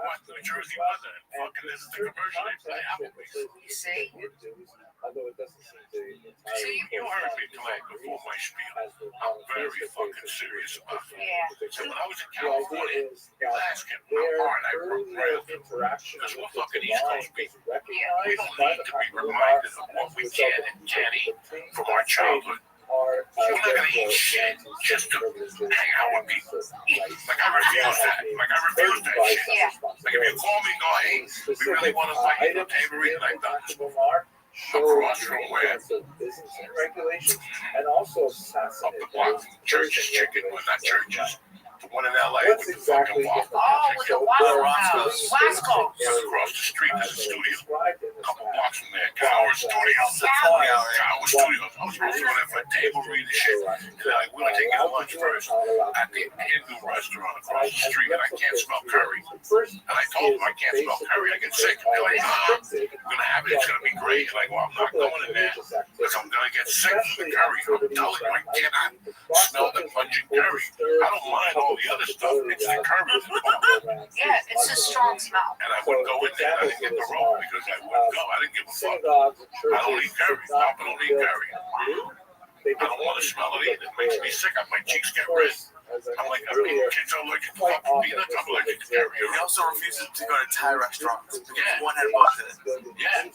H: watch New Jersey weather and fucking this is the commercial. They play Applebee's.
F: You see?
H: You heard me play before my spiel. I'm very fucking serious about it.
F: Yeah.
H: So when I was in California, you ask him how hard I worked rail because we're fucking East Coast people. We don't need to be reminded of what we can and can't eat from our childhood. We're not gonna eat shit just to hang out with people. Like I refuse that. Shit.
F: Yeah.
H: Like if you call me and go, hey, we really want to fight you for Tabery, and I've done this before. Across from where?
A: Regulations and also
H: Up the block from Church's Chicken, well not Church's. The one in LA with the fucking waffle.
F: Oh, with the Waffle House. Wasco.
H: Just across the street there's a studio. A couple blocks from there. Gower Studios.
F: Gower.
H: Gower Studios. I was supposed to go there for a table read and shit. They're like, we're gonna take you to lunch first at the Hindu restaurant across the street, and I can't smell curry. And I told them I can't smell curry, I get sick. They're like, we're gonna have it, it's gonna be great. Like, well, I'm not going in there because I'm gonna get sick from the curry. I'm telling you, I cannot smell the pungent curry. I don't mind all the other stuff. It's the curry.
F: Yeah, it's a strong smell.
H: And I wouldn't go in there. I didn't get the role because I wouldn't go. I didn't give a fuck. I don't eat curry. Papa don't eat curry. I don't want to smell it either. It makes me sick. My cheeks get red. I'm like, kids are allergic to fucking peanuts. I'm allergic to curry.
E: He also refuses to go to Thai restaurants.
H: Yeah.
E: One had bought it.
H: Yeah.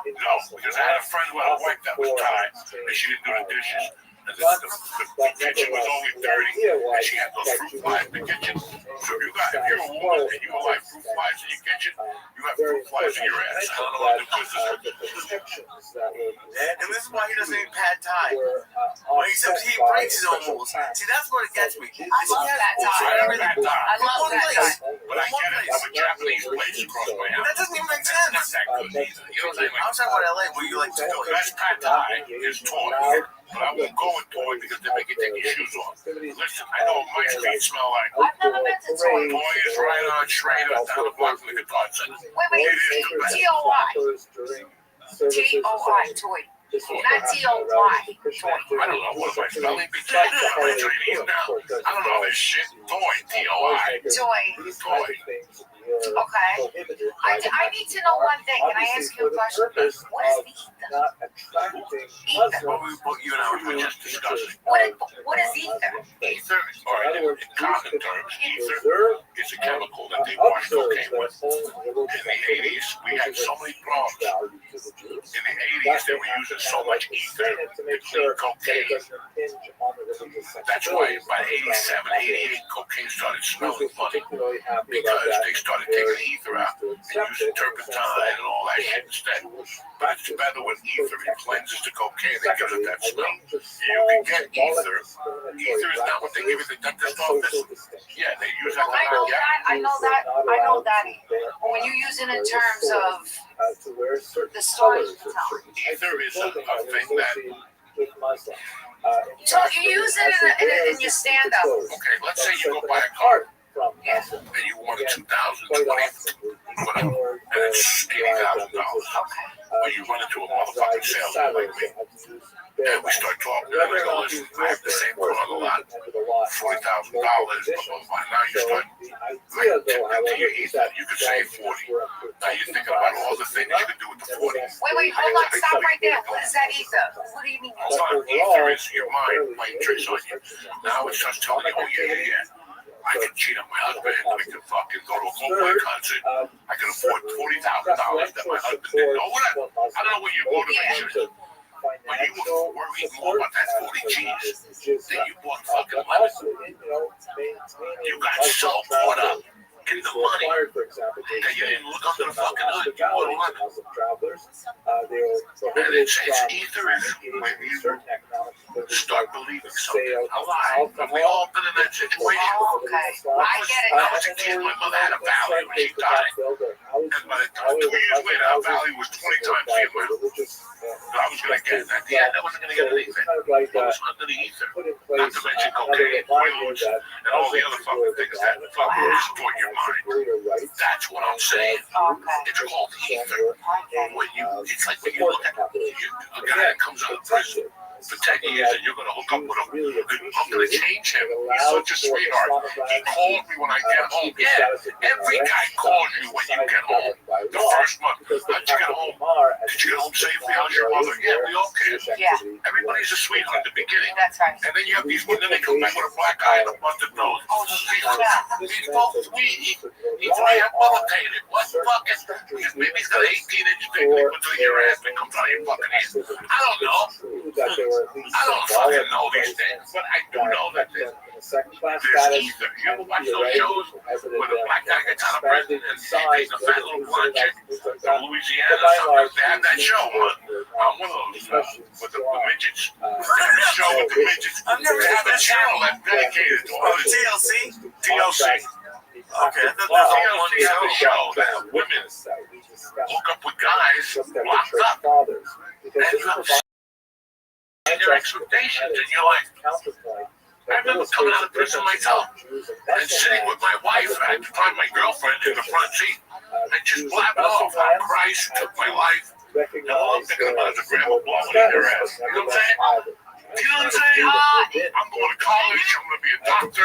H: No, because I had a friend with a wife that was Thai, and she didn't do the dishes. And the kitchen was only dirty, and she had those fruit flies in the kitchen. So if you're a woman and you like fruit flies in your kitchen, you have fruit flies in your ass. I don't know what the business is.
E: And this is why he doesn't eat pad Thai. When he says he breaks his own rules. See, that's what it gets me.
F: I love that Thai. I love that Thai.
H: But I get it from a Japanese place across my house.
E: That doesn't even make
H: Not
E: sense.
H: that good either. You know what I'm saying?
E: I was talking about LA where you like to go.
H: The best pad Thai is Torque.
M: But I won't go into it because they make you take your shoes off. Listen, I know what my street smell like.
F: I've never been to Toy.
M: Toy is right on Schrader down the block from the guitar center.
F: Wait,
M: It is the best.
F: T-O-I. T-O-I, Toy. Not T-O-Y. Toy.
M: I don't know. What am I spelling? Am I Chinese now? I don't know this shit. Toy. T-O-I.
F: Toy.
M: Toy.
F: Okay. I need to know one thing. Can I ask you a question? What is the ether?
M: What you and I were just discussing.
F: What is ether?
M: Ether, all right, in common terms, ether is a chemical that they wash cocaine with. In the 80s, we had so many problems. In the 80s, they were using so much ether to clean cocaine. That's why by 87, 88, cocaine started smelling funny because they started taking ether out and using turpentine and all that shit instead. But it's better with ether. It cleanses the cocaine and gives it that smell. You can get ether. Ether is not what they give you the dentist office. Yeah, they use that.
F: I know that. But when you use it in terms of the story you tell.
M: Ether is a thing that.
F: So you use it in your stand-up.
M: Okay, let's say you go buy a car. Yeah. And you want a 2020, whatever, and it's $80,000. But you run into a motherfucking salesman like me, and we start talking, and I go, listen, I have the same car on the lot, $40,000, blah, blah, blah. Now you start, into your ether, you could save 40. Now you're thinking about all the things you can do with the 40.
F: Wait, hold on, stop right there. What is that ether? What do you mean?
M: Hold on, ether is your mind playing tricks on you. Now it's just telling you, oh yeah. I can cheat on my husband. I can fucking go to a Coldplay concert. I can afford $40,000 that my husband didn't know. Whatever. I don't know what your motivation is. But you were worried more about that 40 G's than you bought fucking lemon. You got so caught up in the money that you didn't look under the fucking hood. You bought a lemon. And it's ether is when you start believing something. A lie. Have we all been in that situation?
F: Oh, okay. I get it.
M: When I was a kid, my mother had a valley when she died. And by the time 2 years later, our valley was 20 times the amount. So I was going to get that. Yeah, I wasn't going to get anything. It was under the ether. Not to mention cocaine, oils, and all the other fucking things that fucking distort your mind. That's what I'm saying. It's called ether. When you, it's like when you look at a guy that comes out of prison for 10 years and you're going to hook up with him. I'm going to change him. He's such a sweetheart. He called me when I get home. Yeah, every guy calls you when you get home. The first month. How'd you get home? Did you get home safely? How's your mother? Yeah, we all can.
F: Yeah.
M: Everybody's a sweetheart at the beginning.
F: That's right.
M: And then you have these women, then they come back with a black eye and a busted nose. Oh, he's both sweet. He's rehabilitated. What fucking? Because maybe he's got an 18-inch dick they put through your ass and comes out of your fucking ears. I don't know. I don't fucking know these things, but I do know that there's ether. You ever watch those shows where the black guy gets out of prison and he's a fat little blonde chick from Louisiana or something? They have that show on one of those with the midgets. They have a show with the midgets. They have a channel that's dedicated to all this. TLC. Okay, there's a show that women hook up with guys locked up. And you have their expectations, and you're like, I remember coming out of prison myself and sitting with my wife, and at the time my girlfriend, in the front seat, and just blabbing off how Christ took my life, and all I'm thinking about is a grandma blowing in her ass. You know what I'm saying? You know what I'm saying? I'm going to college, I'm going to be a doctor,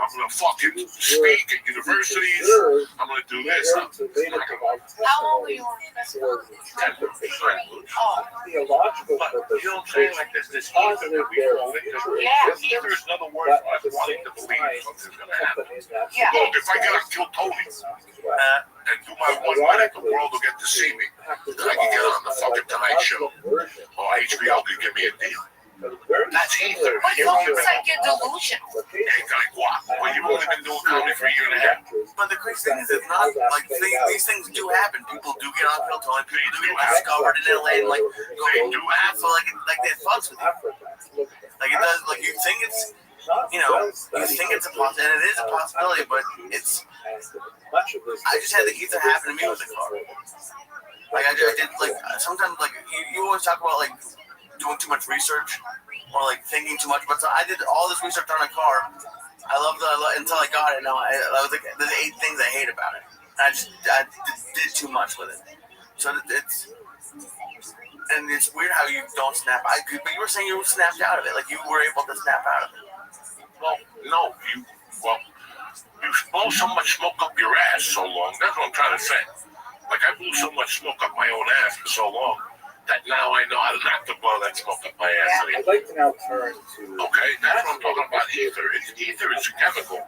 M: I'm going to fucking speak at universities, I'm going to do this.
F: How old were you on Facebook? Oh.
M: But you know what I'm saying? Like this ether that we all think is real. Ether is another word for us wanting to believe something's going to happen.
F: Yeah.
M: Look, if I get a kill Tony and do my 1 minute, the world will get to see me. Then I can get on the fucking Tonight Show. Or HBO can give me a deal. That's ether.
F: But it's almost like you're delusional.
M: Like what? Well, you've only been doing comedy for a year and a half.
E: But the crazy thing is, it's not like these things do happen. People do get on pill time. People do get discovered in LA and like
M: they do happen.
E: So like it fucks with you. Like it does. Like you think it's, you think it's a possibility, and it is a possibility, but it's. I just had the ether happen to me with the car. Like I did. Like sometimes, like you always talk about like doing too much research. or like thinking too much. But so I did all this research on a car. I loved it until I got it. Now I was like, there's 8 things I hate about it. I did too much with it. So it's weird how you don't snap. But you were saying you snapped out of it. Like you were able to snap out of it.
M: Well, no, you blow so much smoke up your ass so long. That's what I'm trying to say. Like I blew so much smoke up my own ass for so long that now I know how not to blow that smoke up my ass.
A: I'd like to now turn to...
M: Okay, that's what I'm talking about, ether. Ether is a chemical,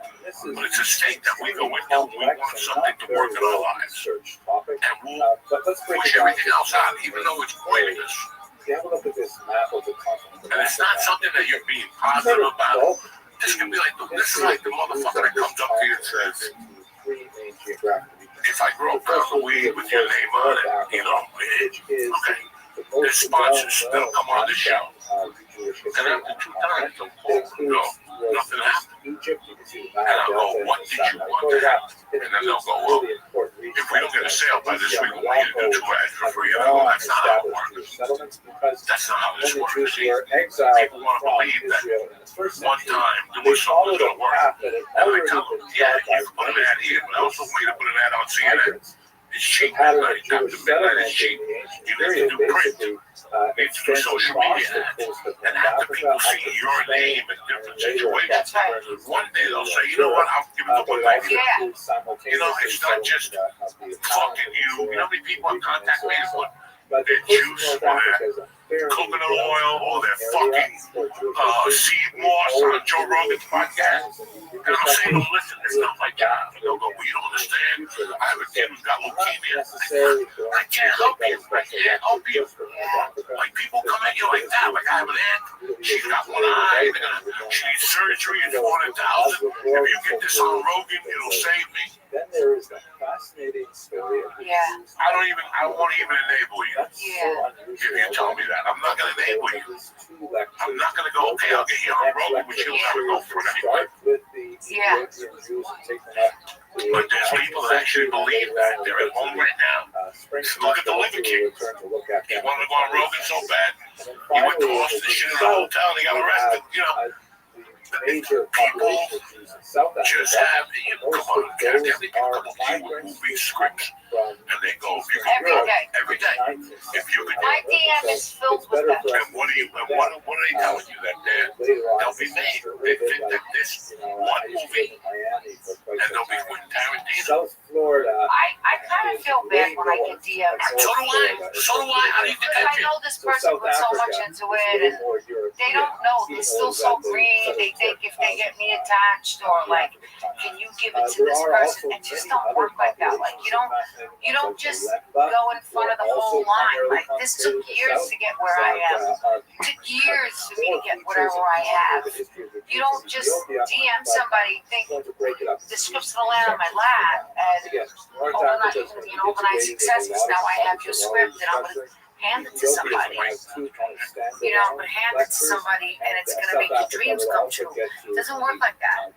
M: but it's a state that we go into when we want something to work in our lives. And we'll push everything else out, even though it's pointless. And it's not something that you're being positive about. This can be like the motherfucker that comes up to you and says, if I grow a pound of weed with your name on it, okay. There's sponsors that'll come on the show. And after 2 times, they'll call and go, nothing happened. And I'll go, what did you want to happen? And then they'll go, well, if we don't get a sale by this week, we want you to do 2 ads for free. And I go, that's not how it works. That's not how this works. See, people want to believe that one time doing something is going to work. And I tell them, yeah, you can put an ad here, but I also want you to put an ad on CNN. It's cheap midnight. After midnight is cheap. You need to do print. You need to do social media ads. And after people see your name in different situations, one day they'll say, you know what, I'll give it the one idea. You know, it's not just fucking you. You know how many people have contacted me to put their juice or their coconut oil or their fucking seed moss on Joe Rogan's podcast? And I'll say, no, listen, it's not like that. And they'll go, well, you don't understand. I have a kid who's got leukemia. I can't help you. I can't help you. Like, people come at you like that. Like, I have an aunt. She's got one eye. She needs surgery. It's $400,000. If you get this on Rogan, it'll save me.
A: Then there is the fascinating story of
M: I won't even enable you. If you tell me that, I'm not going to enable you. I'm not going to go, okay, I'll get you on Rogan, which you'll never go for it anyway. But there's people that actually believe that. They're at home right now. Look at the Liver King. He wanted to go on Rogan so bad. He went to Austin, shit in a hotel, and he got arrested. You know, people just have, come on, Kathy, how many people come up to you with movie scripts? And they go, if you can go every day. If you can
N: my DM is filled with them.
M: And what are they telling you that they'll be made? They think that this one movie, and they'll be Quentin Tarantino.
N: I kind of feel bad when I get DMs.
M: So do I. How do you think
N: I know this person put so much into it, and they don't know. They're still so green. They think if they get me attached, or like, can you give it to this person? It just don't work like that. Like, you don't just go in front of the whole line. Like, this took years to get where I am. It took years for me to get whatever I have. You don't just DM somebody, think the script's gonna land on my lap, and overnight you're gonna be an overnight success because now I have your script and I'm gonna hand it to somebody. You know, but hand it to somebody and it's gonna make your dreams come true. It doesn't work like that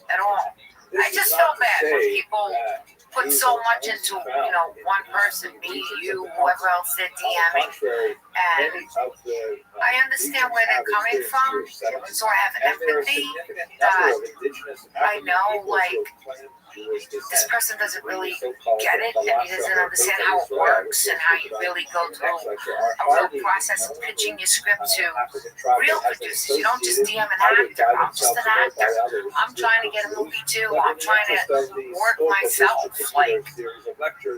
N: at all. I just felt bad when people put so much into, one person, me, you, whoever else they're DMing. And I understand where they're coming from, so I have empathy that I know, like, this person doesn't really get it, and he doesn't understand how it works and how you really go through a real process of pitching your script to real producers. You don't just DM an actor. I'm just an actor. I'm trying to get a movie too. I'm trying to work myself. Like,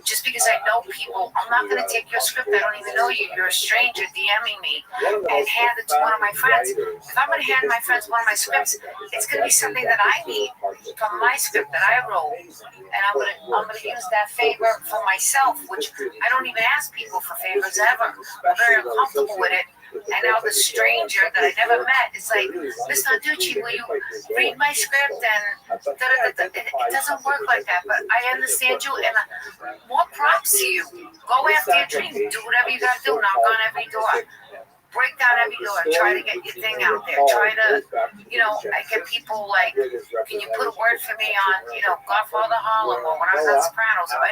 N: just because I know people, I'm not going to take your script. I don't even know you. You're a stranger DMing me and hand it to one of my friends. If I'm going to hand my friends one of my scripts, it's going to be something that I need from my script that I wrote. And I'm gonna use that favor for myself, which I don't even ask people for favors ever. I'm very uncomfortable with it. And now the stranger that I never met is like, Mr. Ducci, will you read my script? And it doesn't work like that. But I understand you, and more props to you. Go after your dreams. Do whatever you gotta do. Knock on every door. break down every door, try to get your thing out there, try to, I get people like, can you put a word for me on, Godfather Harlem or when I was on Sopranos or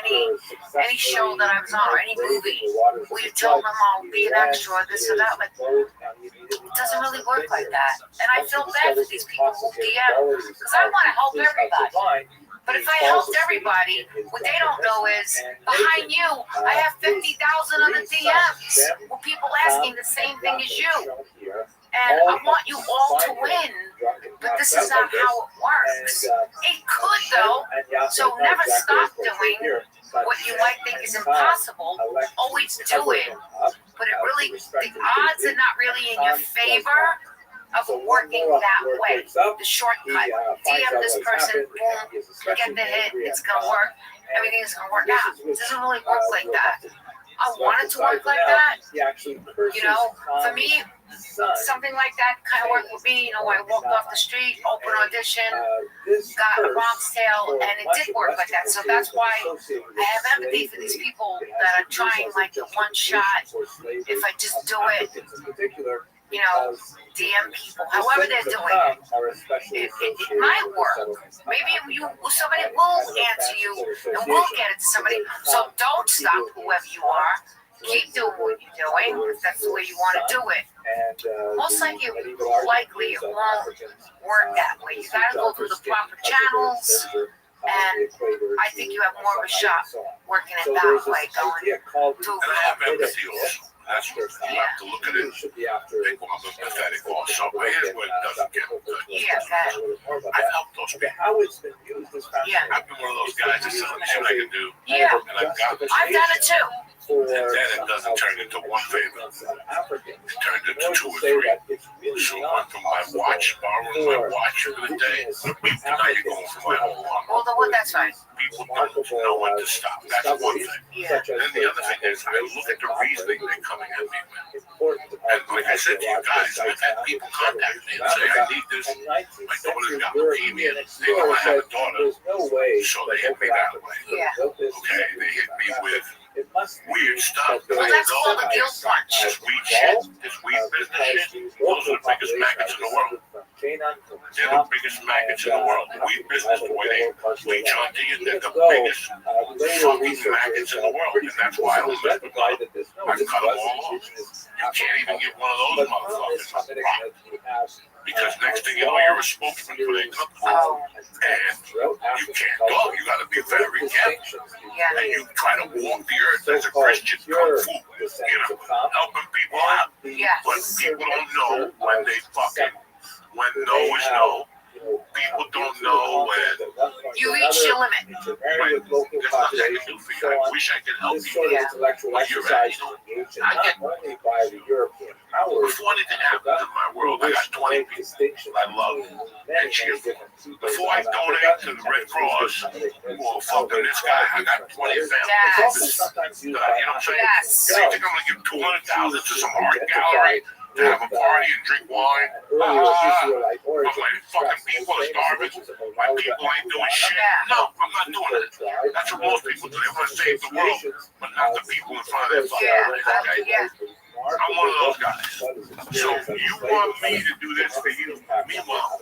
N: any show that I was on or any movie where you tell them I'll be an extra or this or that. Like, it doesn't really work like that. And I feel bad for these people who DM because I want to help everybody. But if I helped everybody, what they don't know is behind you, I have 50,000 other DMs with people asking the same thing as you. And I want you all to win, but this is not how it works. It could though, so never stop doing what you might think is impossible. Always do it, but the odds are not really in your favor of working that way. The shortcut. DM this person, boom, get the hit, it's gonna work, everything is gonna work out. It doesn't really work like that. I want it to work like that. For me, something like that kind of worked with me. I walked off the street, open audition, got a Bronx Tale, and it did work like that. So that's why I have empathy for these people that are trying like the one shot. If I just do it, DM people, however they're doing it. It might work. Maybe somebody will answer you and will get it to somebody. So don't stop whoever you are. Keep doing what you're doing if that's the way you want to do it. Most likely it won't work that way. You gotta go through the proper channels, and I think you have more of a shot working it that way, going to.
M: And I have empathy also. That's where you have to look at it. Think I'm pathetic also. But here's where it doesn't get good. I've helped those people. I've been one of those guys that says, let me see what I can do. And I've got this.
N: I've done it too.
M: And then it doesn't turn into one favor. It turned into two or three. So I went from my watch, borrowing my watch for the day, to now you're going for my whole arm.
N: Well, that's fine.
M: People don't know when to stop. That's one thing. And then the other thing is, I look at the reasoning they're coming at me with. And like I said to you guys, I've had people contact me and say, I need this. My daughter's got leukemia. They know I have a daughter. So they hit me that way. Okay, they hit me with weird stuff.
N: Well, that's called a guilt punch.
M: This weed shit, this weed business shit, those are the biggest maggots in the world. They're the biggest maggots in the world. The weed business, the way they leech onto you, they're the biggest fucking maggots in the world. And that's why I don't mess with them. I cut them all off. You can't even get one of those motherfuckers on the block. Because next thing you know, you're a spokesman for their company. And you can't go. You got to be very careful. And you try to walk the earth as a Christian kung fu, helping people out. But people don't know when no is no. People don't know when
N: you reach your limit.
M: There's nothing I can do for you. I wish I could help you. But you're right. Before anything happens in my world, I got 20 people I love and cheer for. Before I donate to the Red Cross or fucking this guy, I got 20 family members. You know what I'm saying? You think I'm going to give $200,000 to some art gallery to have a party and drink wine? But my fucking people are starving. My people ain't doing shit. No, I'm not doing it. That's what most people do. They want to save the world, but not the people in front of their fucking eyes. Okay? I'm one of those guys. So you want me to do this for you? Meanwhile,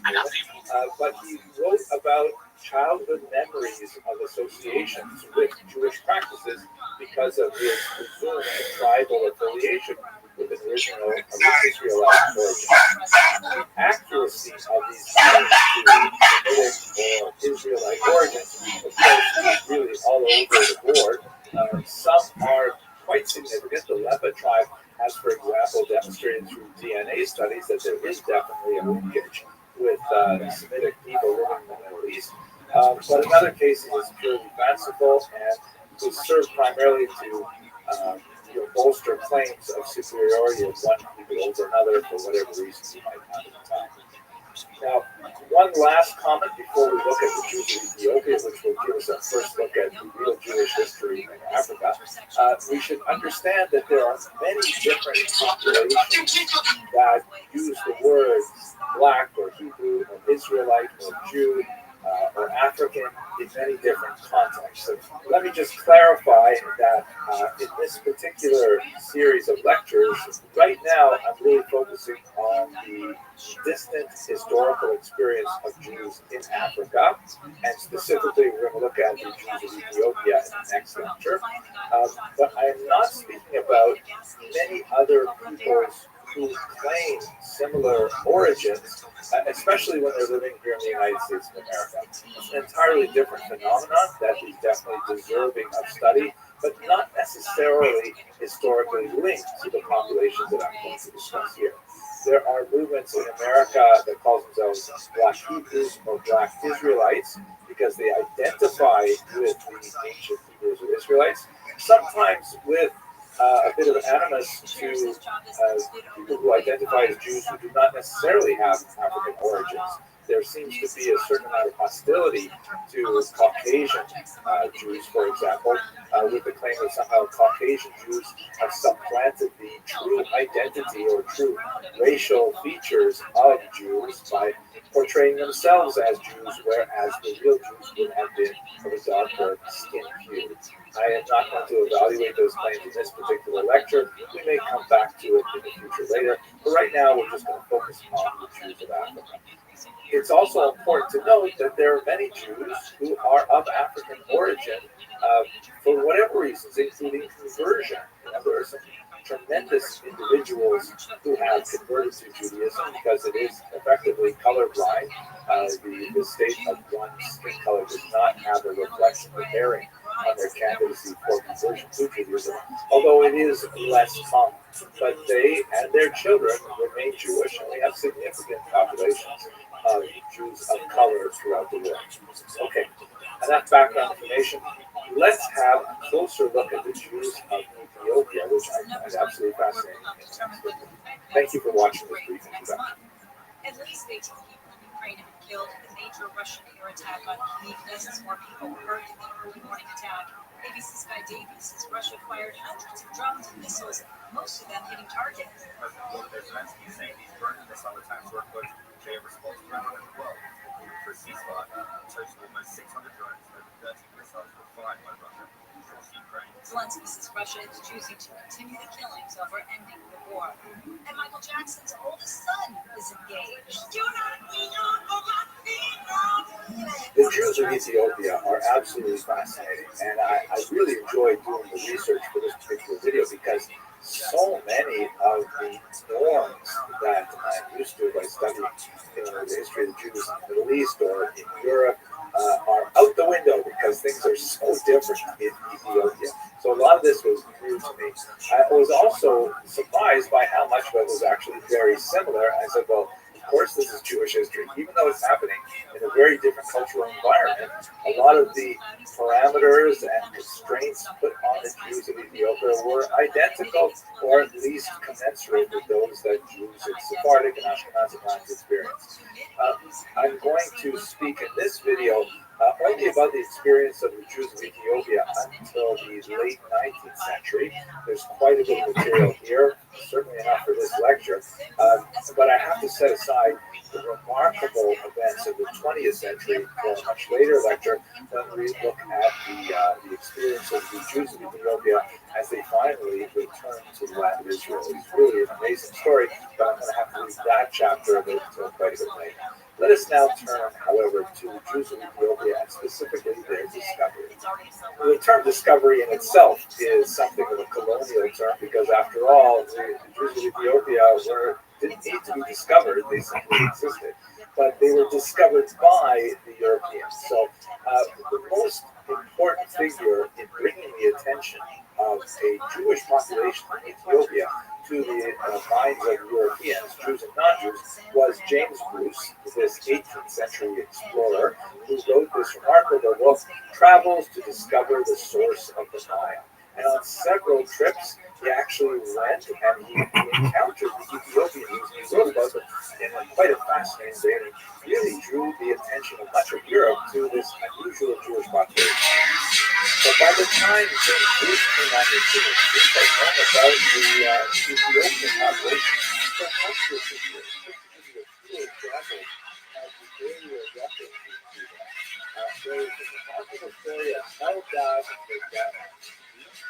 M: I got people.
A: But he wrote about childhood memories of associations with Jewish practices because of his presumed tribal affiliation with an original Israelite origin. The accuracy of these Semitic or Israelite origins, of course, is really all over the board. Some are quite significant. The Lepa tribe has, for example, demonstrated through DNA studies that there is definitely a linkage with Semitic people living in the Middle East. But in other cases, it's purely fanciful and was served primarily to bolster claims of superiority of one people over another for whatever reasons you might have at the time. Now, one last comment before we look at the Jews of Ethiopia, which will give us a first look at the real Jewish history in Africa. We should understand that there are many different populations that use the words black or Hebrew or Israelite or Jew or African in many different contexts. So let me just clarify that in this particular series of lectures, right now I'm really focusing on the distant historical experience of Jews in Africa, and specifically we're going to look at the Jews of Ethiopia in the next lecture. But I am not speaking about many other peoples who claim similar origins, especially when they're living here in the United States of America. It's an entirely different phenomenon that is definitely deserving of study, but not necessarily historically linked to the populations that I'm going to discuss here. There are movements in America that call themselves Black Hebrews or Black Israelites because they identify with the ancient Hebrews or Israelites, sometimes with a bit of animus to people who identify as Jews who do not necessarily have African origins. There seems to be a certain amount of hostility to Caucasian Jews, for example, with the claim that somehow Caucasian Jews have supplanted the true identity or true racial features of Jews by portraying themselves as Jews, whereas the real Jews would have been of a darker skin hue. I am not going to evaluate those claims in this particular lecture. We may come back to it in the future later, but right now we're just going to focus on the Jews of Africa. It's also important to note that there are many Jews who are of African origin for whatever reasons, including conversion. There are some tremendous individuals who have converted to Judaism because it is effectively colorblind. The state of one's skin color does not have a reflection or bearing on their candidacy for conversion to Judaism, although it is less common. But they and their children remain Jewish, and we have significant populations of Jews of color throughout the world. Okay, enough background information. Let's have a closer look at the Jews of Ethiopia, which I find absolutely fascinating. Thank you for watching this brief introduction.
F: At least 18 people in Ukraine have been killed in the major Russian air attack on Kyiv. Dozens more people were hurt in the early morning attack. ABC Sky Davies says Russia fired hundreds of drones and missiles, most of them hitting targets.
C: President Zelensky is saying these burning missile attacks were put they are responsible for around the world. For ceasefire, a total of almost 600 drones and over 30 missiles were fired by Russia across Ukraine.
F: Zelensky says Russia is choosing to continue the killings over ending the war. And Michael Jackson's oldest son is engaged.
A: The Jews of Ethiopia are absolutely fascinating, and I really enjoyed doing the research for this particular video because so many of the norms that I'm used to by studying the history of the Jews in the Middle East or in Europe are out the window because things are so different in Ethiopia. So a lot of this was new to me. I was also surprised by how much of it was actually very similar. I said, well, of course this is Jewish history, even though it's happening in a very different cultural environment. A lot of the parameters and constraints put on the Jews of Ethiopia were identical, or at least commensurate with those that Jews in Sephardic and Ashkenazic lands experienced. I'm going to speak in this video only about the experience of the Jews of Ethiopia until the late 19th century. There's quite a bit of material here, certainly enough for this lecture, but I have to set aside the remarkable events of the 20th century for a much later lecture when we look at the experience of the Jews of Ethiopia as they finally returned to the land of Israel. It's really an amazing story, but I'm going to have to leave that chapter of it until quite a bit later. Let us now turn, however, to the Jews of Ethiopia and specifically their discovery. The term discovery in itself is something of a colonial term because, after all, the Jews of Ethiopia didn't need to be discovered, they simply existed. But they were discovered by the Europeans. So the most important figure in bringing the attention of a Jewish population in Ethiopia to the minds of Europeans, Jews and non-Jews, was James Bruce, this 18th century explorer who wrote this remarkable book, Travels to Discover the Source of the Nile. And on several trips, he actually went and he encountered the Ethiopians. He wrote about them in quite a fascinating way, and really drew the attention of much of Europe to this unusual Jewish population. So by the time James Bruce came on the scene, Bruce had known about the Ethiopian population for hundreds of years. Just to give you a few examples of the earlier references to them. there is a remarkable story of how God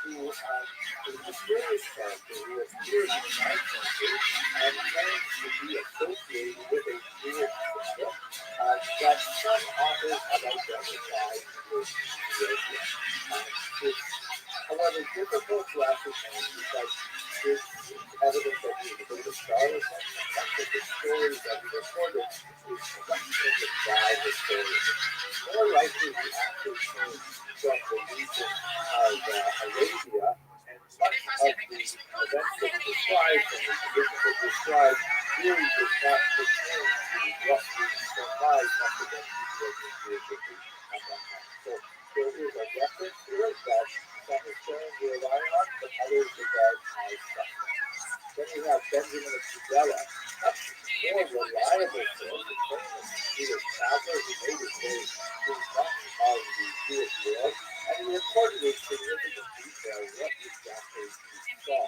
A: who is a mysterious character who appears in 9th century and claims to be associated with a Jewish problem that some authors have identified with Ethiopia. It's, however, difficult to ascertain because it's evidence that he is a bit of a charlatan, and much of the stories that he recorded is collections of private stories. More likely, he actually came from the region of Arabia, and much of the events that he describes and the conditions that he describes really does not pertain to what we surmise must have been Ethiopian Jewish history at that time. So there is a reference here that some historians rely on, but others regard as suspect. Then you have Benjamin of Tudela, much more reliable source, a famous Jewish traveler who made his way through much of the Jewish world, and he recorded in significant detail what exactly he saw.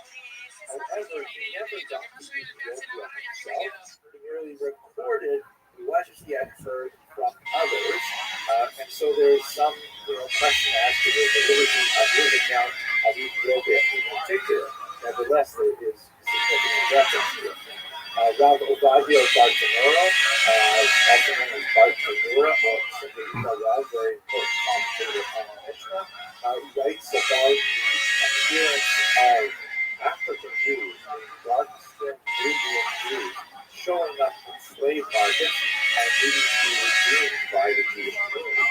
A: However, he never got to Ethiopia himself. He merely recorded what he had heard from others, and so there is some question as to the validity of his account of Ethiopia in particular. Nevertheless, there is significant reference to it. Rav Ovadia of Bartanura, also known as Bartanura, or simply Rav, very important commentator on the Mishnah, writes about the appearance of African Jews, dark-skinned Nubian Jews, showing up in slave markets and needing to be redeemed by the Jewish community.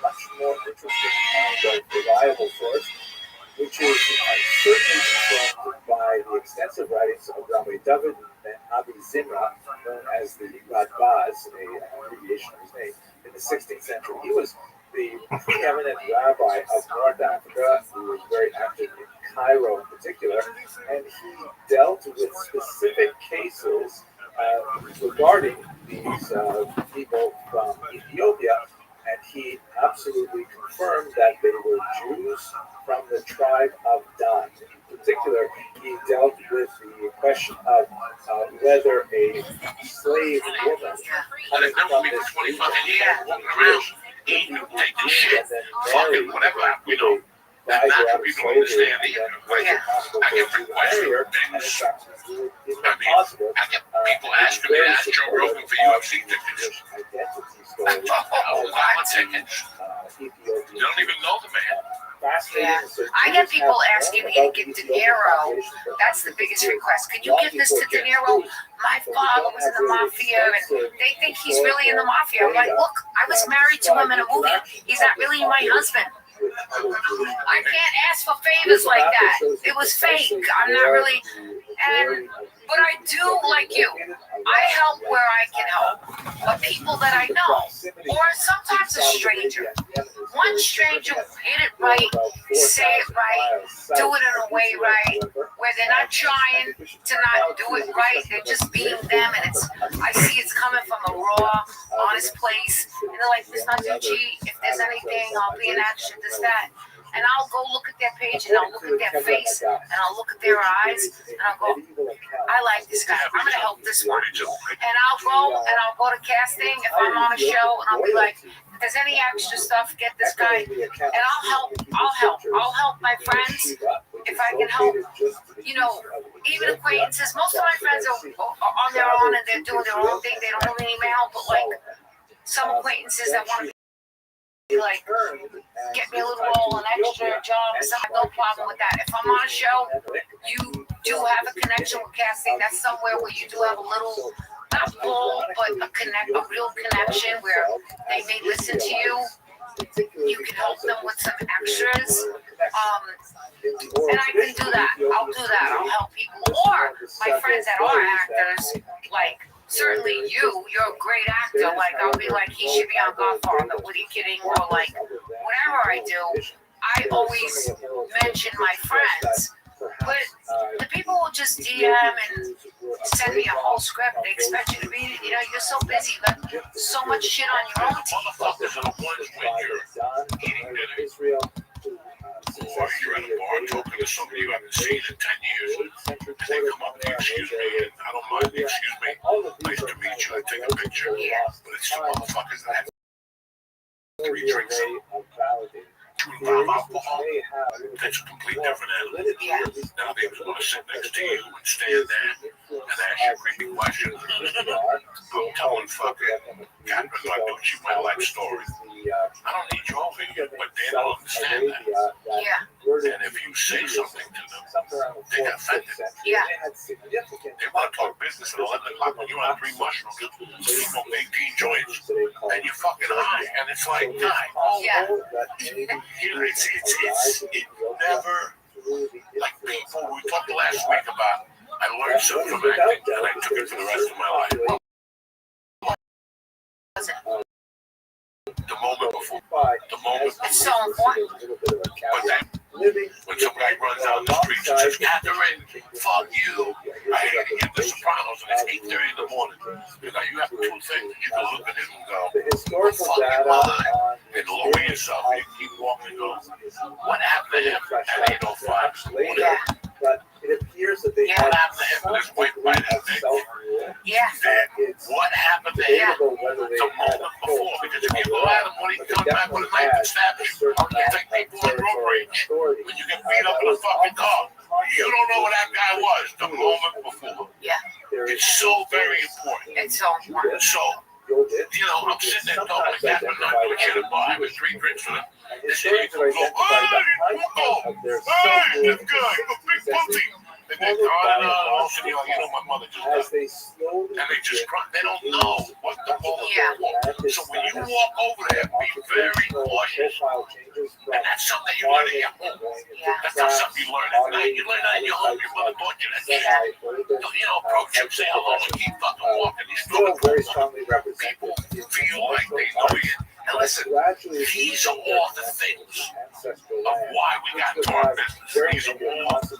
A: Much more interesting kind of reliable source, which is certainly confirmed by the extensive writings of Rabbi David and Abi Zimra, known as the Radbaz, an abbreviation of his name, in the 16th century. He was the preeminent rabbi of North Africa, who was very active in Cairo in particular, and he dealt with specific cases regarding these people from Ethiopia, and he absolutely confirmed that they were Jews from the tribe of Dan. In particular, he dealt with the question of whether a slave woman coming from this region
M: eating, taking shit, fucking whatever, that natural people understand either. I get requests for things. I get people asking me to ask Joe Rogan for UFC tickets. I'm tickets. You don't even know the man.
N: Yeah, I get people asking me to get De Niro. That's the biggest request. Can you give this to De Niro? My father was in the mafia, and they think he's really in the mafia. I'm like, look, I was married to him in a movie. He's not really my husband. I can't ask for favors like that. It was fake. I'm not really, but I do like you. I help where I can help. But people that I know, or sometimes a stranger. One stranger will hit it right, say it right, do it in a way right, where they're not trying to not do it right. They're just being them, and I see it's coming from a raw, honest place. And they're like, Ms. Nazuchi, if there's anything, I'll be in action, this, that. And I'll go look at their page, and I'll look at their face, and I'll look at their eyes, and I'll go, I like this guy. I'm going to help this one. And I'll go to casting if I'm on a show, and I'll be like, if there's any extra stuff, get this guy. And I'll help my friends if I can help. Even acquaintances. Most of my friends are on their own, and they're doing their own thing. They don't really need my help, but like some acquaintances that want to be like, get me a little role, an extra job, I have no problem with that. If I'm on a show, you do have a connection with casting. That's somewhere where you do have a little, not pull, but a real connection where they may listen to you. You can help them with some extras. And I can do that. I'll do that. I'll help people. Or my friends that are actors, like, certainly you're a great actor. Like, I'll be like, he should be on Godfather. What are you kidding? Or like, whatever I do, I always mention my friends. But the people will just DM and send me a whole script. They expect you to be, you're so busy. You got so much shit on your own team.
M: Motherfuckers are the ones when you're eating dinner, or you're at a bar talking to somebody you haven't seen in 10 years, and they come up to you, excuse me, and I don't mind, excuse me, nice to meet you, I take a picture. But it's the motherfuckers that have 3 drinks of 2 alcohol, that's a complete different animal.
N: Yeah.
M: Now they just want to sit next to you and stand there and ask you creepy questions. I'm telling fucking Catherine Narducci my life story. I don't need you over here, but they don't understand that.
N: Yeah.
M: And if you say something to them, they get offended.
N: Yeah.
M: They want to talk business at 11 o'clock when you're on 3 mushrooms, you smoke 18 joints, and you're fucking high. And it's like, guy,
N: Yeah.
M: it never, like people, we talked last week about, I learned something from acting, and I took it for the rest of my life. The moment before,
N: It's so important.
M: But then, when some guy runs down the street and says, Catherine, fuck you, I hate to get The Sopranos, and it's 8:30 in the morning. You know, you have 2 things. You can look at him and go, fuck your mother, and lower yourself, and you keep walking and go, what happened to him at 8:05?
N: Yeah.
M: What happened to him with his wife by his neck?
N: Yeah.
M: What happened to him the moment before? Because if you go at him when he comes back with a knife and stabs you, it's like people on road rage. When you get beat up in a fucking car, you don't know what that guy was the moment before.
N: Yeah.
M: It's so very important.
N: It's so important.
M: So, you know, I'm sitting there talking to Catherine, not doing shit at bar, having 3 drinks with him. This idiot will go, hey, this guy, a big pussy. And they you know, my mother just died. And they just cry. They don't know what the moment before. So when you walk over there, be very cautious. And that's something that you learn in your home. That's not something you learn at night. You learn that in your home. Your mother taught you that shit. You know, approach him, say hello, and keep fucking walking. These people feel like they know you. And listen, these are all the things of why we got into our business. These are all the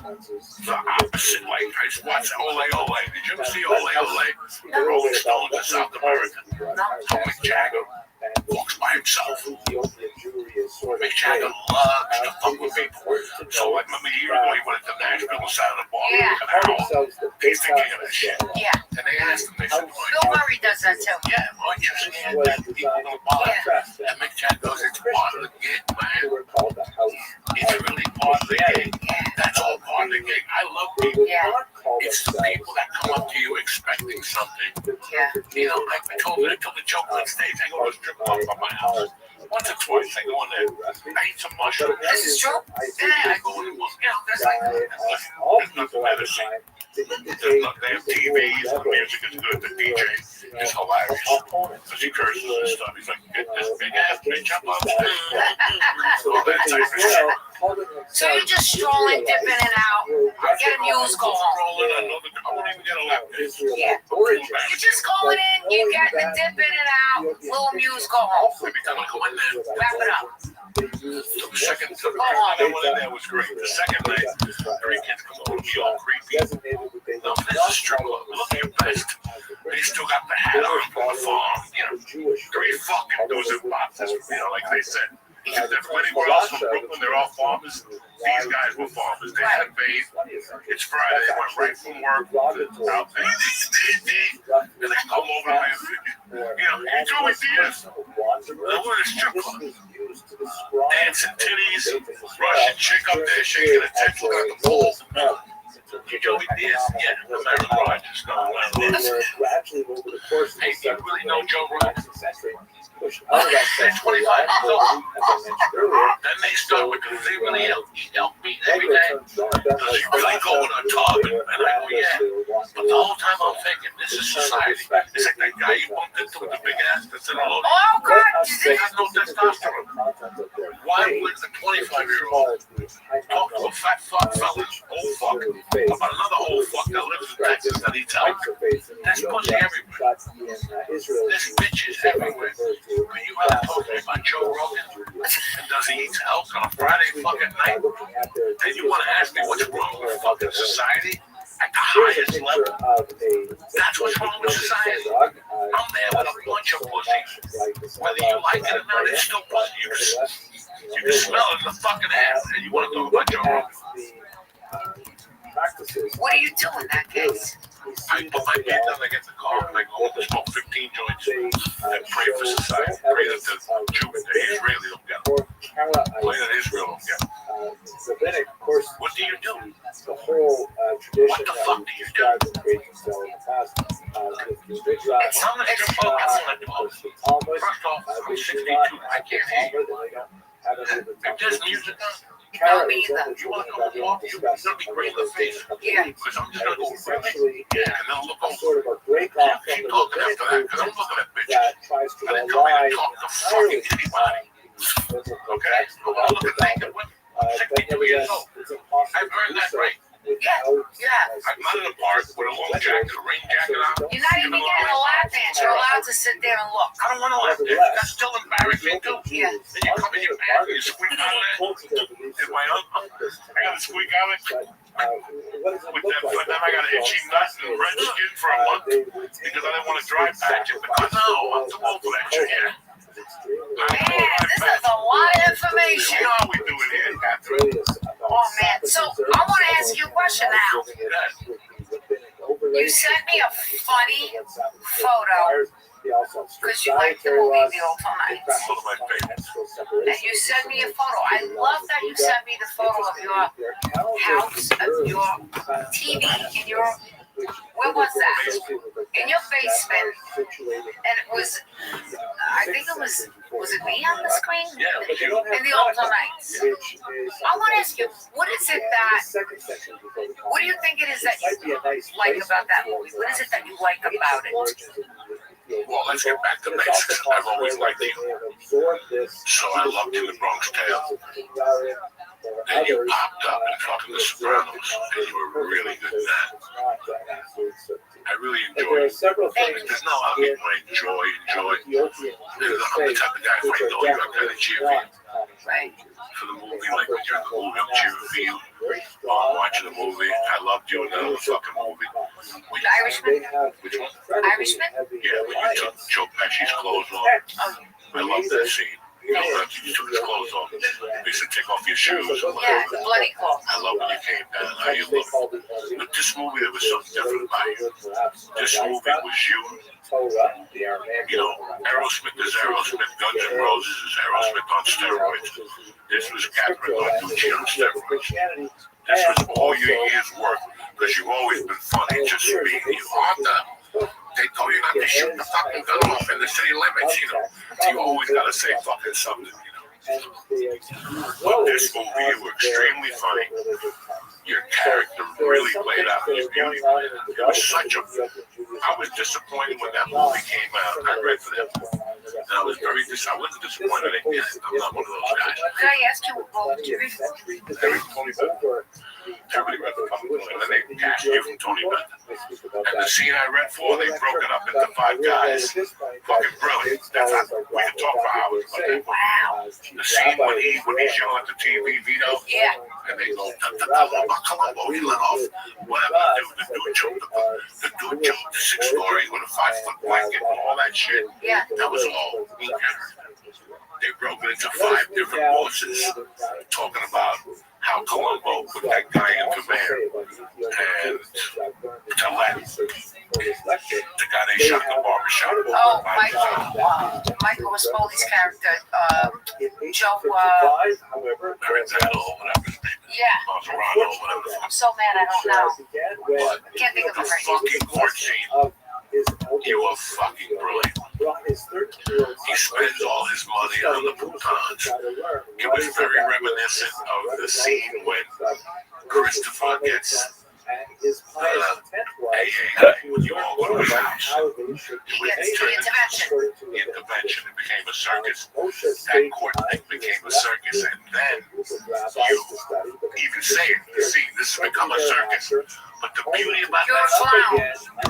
M: opposite. Like, I just watched Ole Ole. Did you ever see Ole Ole? The Rolling Stones in South America. Mick Jagger walks by himself. Mick Jagger loves to fuck with people. So, like, remember a year ago, he went to Nashville and sat at a bar.
N: Yeah.
M: He's thinking of that shit.
N: Yeah.
M: And they asked him, they said,
N: Bill Murray does that too.
M: yeah, aren't you scared that people are going to buy? And Mick Jagger goes, it's part of the gig, man. It's really part of the gig. That's all part of the gig. I love people.
N: Yeah.
M: It's the people that come up to you expecting something.
N: Yeah.
M: You know, I told the joke on stage. I go to a strip club from my house. Once or twice, I go in there. I eat some mushrooms.
N: This is true.
M: Yeah, I go in there. You know, there's nothing better than they have TVs, the music is good, the DJ is hilarious. Because he curses and stuff. He's like, get this big ass bitch up on stage. All that type of shit.
N: So you're just strolling, dipping in and out, get a muse, go home.
M: Rolling, I won't even get a lap dance.
N: Yeah. You're just going in, you get the dip in and out, little muse, go home.
M: Every time I go in there,
N: Wrap it up.
M: the second night I went in there was great. The second night, 3 kids come over to me all creepy. No, this is a strip club. Look at your best. They still got the hat on from the farm. You know, 3 fucking dozen boxes, you know, like they said. Because everybody else in Brooklyn, they're all farmers. These guys were farmers. They had a bathe. It's Friday. They went right from work out there. And they come over and you know, you do it, Diaz. We're in a strip club. Dancing titties, Russian chick up there shaking her tits, looking at the pole. You Joey Diaz? Yeah, American Rogers. No, hey, you really know Joe Rogan? They're 25 years old. Then they start with, because they really help me every day. Because you really go on top, and I go, yeah. But the whole time I'm thinking, this is society. It's like that guy you bumped into with the big ass that's in a load.
N: Oh, God.
M: He has no testosterone. Why would a 25-year-old talk to a fat fuck fella, old fuck, about another old fuck that lives in Texas that eats out? That's pussy everywhere. This bitch is everywhere. When you have to talk to me about Joe Rogan, and does he eat elk on a Friday fucking night? Then you want to ask me what's wrong with fucking society? At the highest level. That's what's wrong with society. I'm there with a bunch of pussies. Whether you like it or not, it's still pussy. You can smell it in the fucking air, and you want to talk about Joe Rogan.
N: What do you do in that case?
M: I put my feet down, I get in the car, and I go and smoke 15 joints and pray for society. Pray Play that the Jew, the Israeli don't get. Play that Israel don't get.
A: Rabbinic, of course.
M: What do you do?
A: The whole tradition
M: What the fuck do you do?
N: It's
M: How much you fuck I want to do? First off, I'm 62. I can't hear you. If there's music on,
N: No, me either.
M: you want to come walk, you're going to be great in the face.
N: Yeah.
M: Because I'm just going to go really, and then look over.
A: Sort of a break off from
M: Keep
A: the
M: talking after that, because I'm looking at bitches.
A: that tries to
M: I didn't come here
A: rely
M: to talk to fucking anybody. Okay? But I look at naked women. I'm 62 years old. I've earned that right.
N: Yeah.
M: I'm not in a park with a long jacket, a rain jacket on.
N: You're not even getting a lap dance. You're allowed to sit there and look.
M: I don't want to laugh there. That's still embarrassing too.
N: Yeah.
M: Then you come in your pants and you squeak out of it. In my I got to squeak out of it. But then I got an itchy nut and red skin for a month because I didn't want to drive back. But no, I'm too old for that shit here.
N: Man, this is a lot of information.
M: You know how we do it here, Catherine.
N: Oh, man. So, I want to ask you a question now. You sent me a funny photo because you like the movie The Ultralights. And you sent me a photo. I love that you sent me the photo of your house, of your TV, in your, where was that? In your basement. And it was, I think it was it me on the screen?
M: Yeah, but you
N: In The Ultralights. I want to ask you, what is it what do you think it is that you like about that movie? What is it that you like about it?
M: Well, let's get back to basics. I've always liked you. So I loved you in Bronx Tale. Then you popped up in fucking The Sopranos, and you were really good at that. I really enjoyed it. There's no, I mean, I enjoy. I'm the type of guy, if I know you, I'm kind of cheer for you.
N: Right.
M: For the movie, like when you're in the movie, I'm cheering for you. While I'm watching the movie, I loved you in the fucking movie.
N: The Irishman?
M: Which one?
N: Irishman?
M: Yeah, when you took Joe Pesci's clothes off. I love that scene. You know, after you took his clothes off, you used to take off your shoes.
N: Yeah, the bloody clothes.
M: I love when you came down. How you look. But this movie, there was something different about you. This movie was you. You know, Aerosmith is Aerosmith. Guns N' Roses is Aerosmith on steroids. This was Catherine Narducci on steroids. This was all your years' work because you've always been funny just for being you. Arthur, they told you not to shoot the fucking gun off in the city limits, you know. You always gotta say fucking something, you know. But this movie, you were extremely funny. Your character really played out his beauty. It was such a. I was disappointed when that movie came out. I read for them. And I was very I wasn't disappointed in it. I'm not one of those guys.
N: Can I ask you what role did you read for?
M: Tony Bennett. Everybody read the comic book, and then they cast you from Tony Bennett. And the scene I read for, they broke it up into 5 guys. Fucking brilliant. We can talk for hours about that.
N: Wow.
M: The scene when he's yelling at the TV, Vito.
N: Yeah.
M: And they go, Columbo, he let off. Whatever, the dude jumped the 6 stories with a 5-foot blanket and all that shit.
N: Yeah.
M: That was all. They broke it into 5 different bosses, talking about how Columbo put that guy in command. And Gillette, the guy they shot in the barbershop.
N: Oh, Michael Respoli's character, Joe,
M: Maranzano, whatever his name is.
N: yeah.
M: Maserano, whatever.
N: I'm so mad I don't know.
M: But
N: Can't think of
M: the
N: it right now.
M: fucking court scene, you were fucking brilliant. He spends all his money on the boutons. It was very reminiscent of the scene when Christopher gets when you all go to his house. It was the intervention. It became a circus. That court thing became a circus, and then you even say it. See, this has become a circus. But the beauty about that,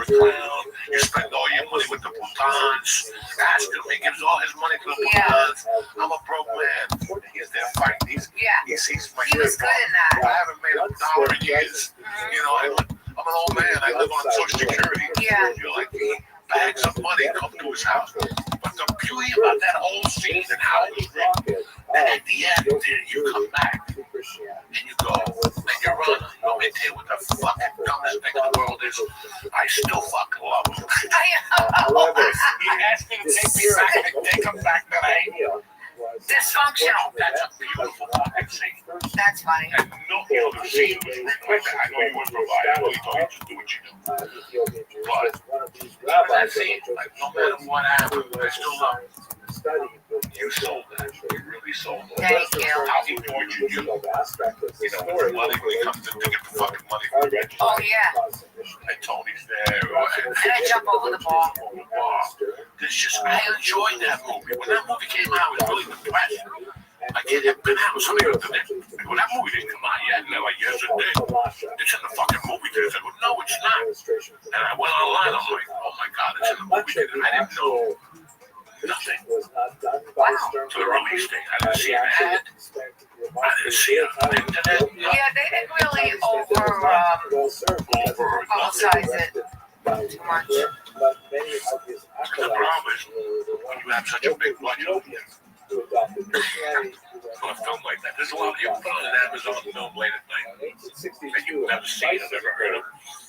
M: you're a clown. You spend all your money with the boutons. Ask him, he gives all his money to the boutons. I'm a broke man. He's there fighting. He sees my
N: He was good in that.
M: I haven't made $1 in years. You know, I'm an old man. I live on Social Security.
N: Yeah.
M: You're like me. Bags of money come to his house. But the beauty about that whole scene and how it was written, and at the end, you come back and you go, and you run. You want me to tell you what the fucking dumbest thing in the world is? I still fucking love him. You asked me to take me back and take him back to the
N: functional.
M: That's a beautiful fucking scene.
N: That's funny.
M: And no, the scene was written like that. I know you were provided. I know you told you to do what you do. But that scene, like, no matter what happened, I still love it. You sold that. You really sold it.
N: Thank you.
M: How he tortured you. You know, with money when he comes in to get the fucking money from the register.
N: Oh, yeah.
M: And Tony's there.
N: And I jump over the bar.
M: It's just, I enjoyed that movie. When that movie came out, I was really depressed. Like, it had been out. Somebody looked at it. Well, that movie didn't come out yet. And they're like, yes, it did. It's in the fucking movie theater. I go, no, it's not. And I went online. I'm like, oh my God, it's in the movie theater. I didn't know nothing.
N: Wow.
M: To the release date. I didn't see an ad. I didn't see it on the internet.
N: Yeah, they didn't really publicize it too much.
M: The problem is, when you have such a big budget for a film like that, there's a lot of you put on an Amazon film late at night that you've never seen or never heard of.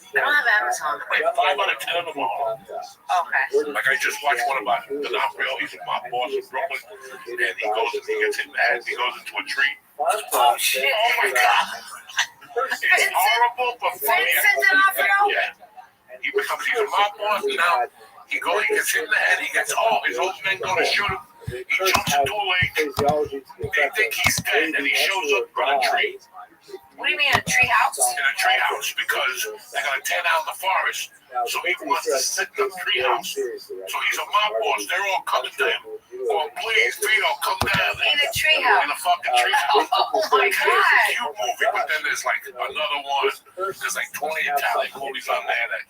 N: I don't have Amazon.
M: Wait, 5 out of 10 of them are home.
N: Okay.
M: Like, I just watched one about D'Onofrio. He's a mob boss in Brooklyn, and he gets hit in the head. He goes into a tree.
N: Oh, shit.
M: Oh my God. It's horrible, but funny.
N: Vincent D'Onofrio?
M: Yeah. He's a mob boss now. He gets hit in the head. His old men go to shoot him. He jumps into a lake. They think he's dead, and he shows up on a tree.
N: What do you mean, a tree house?
M: In a tree house, because they're going to tear down the forest. So he wants to sit in the tree house. So he's a mob boss. They're all coming to him. Oh, please, Vito, come down.
N: In a tree house.
M: In a fucking tree house.
N: Oh my
M: It's a
N: God.
M: cute movie, but then there's like another one. There's like 20 Italian movies on there that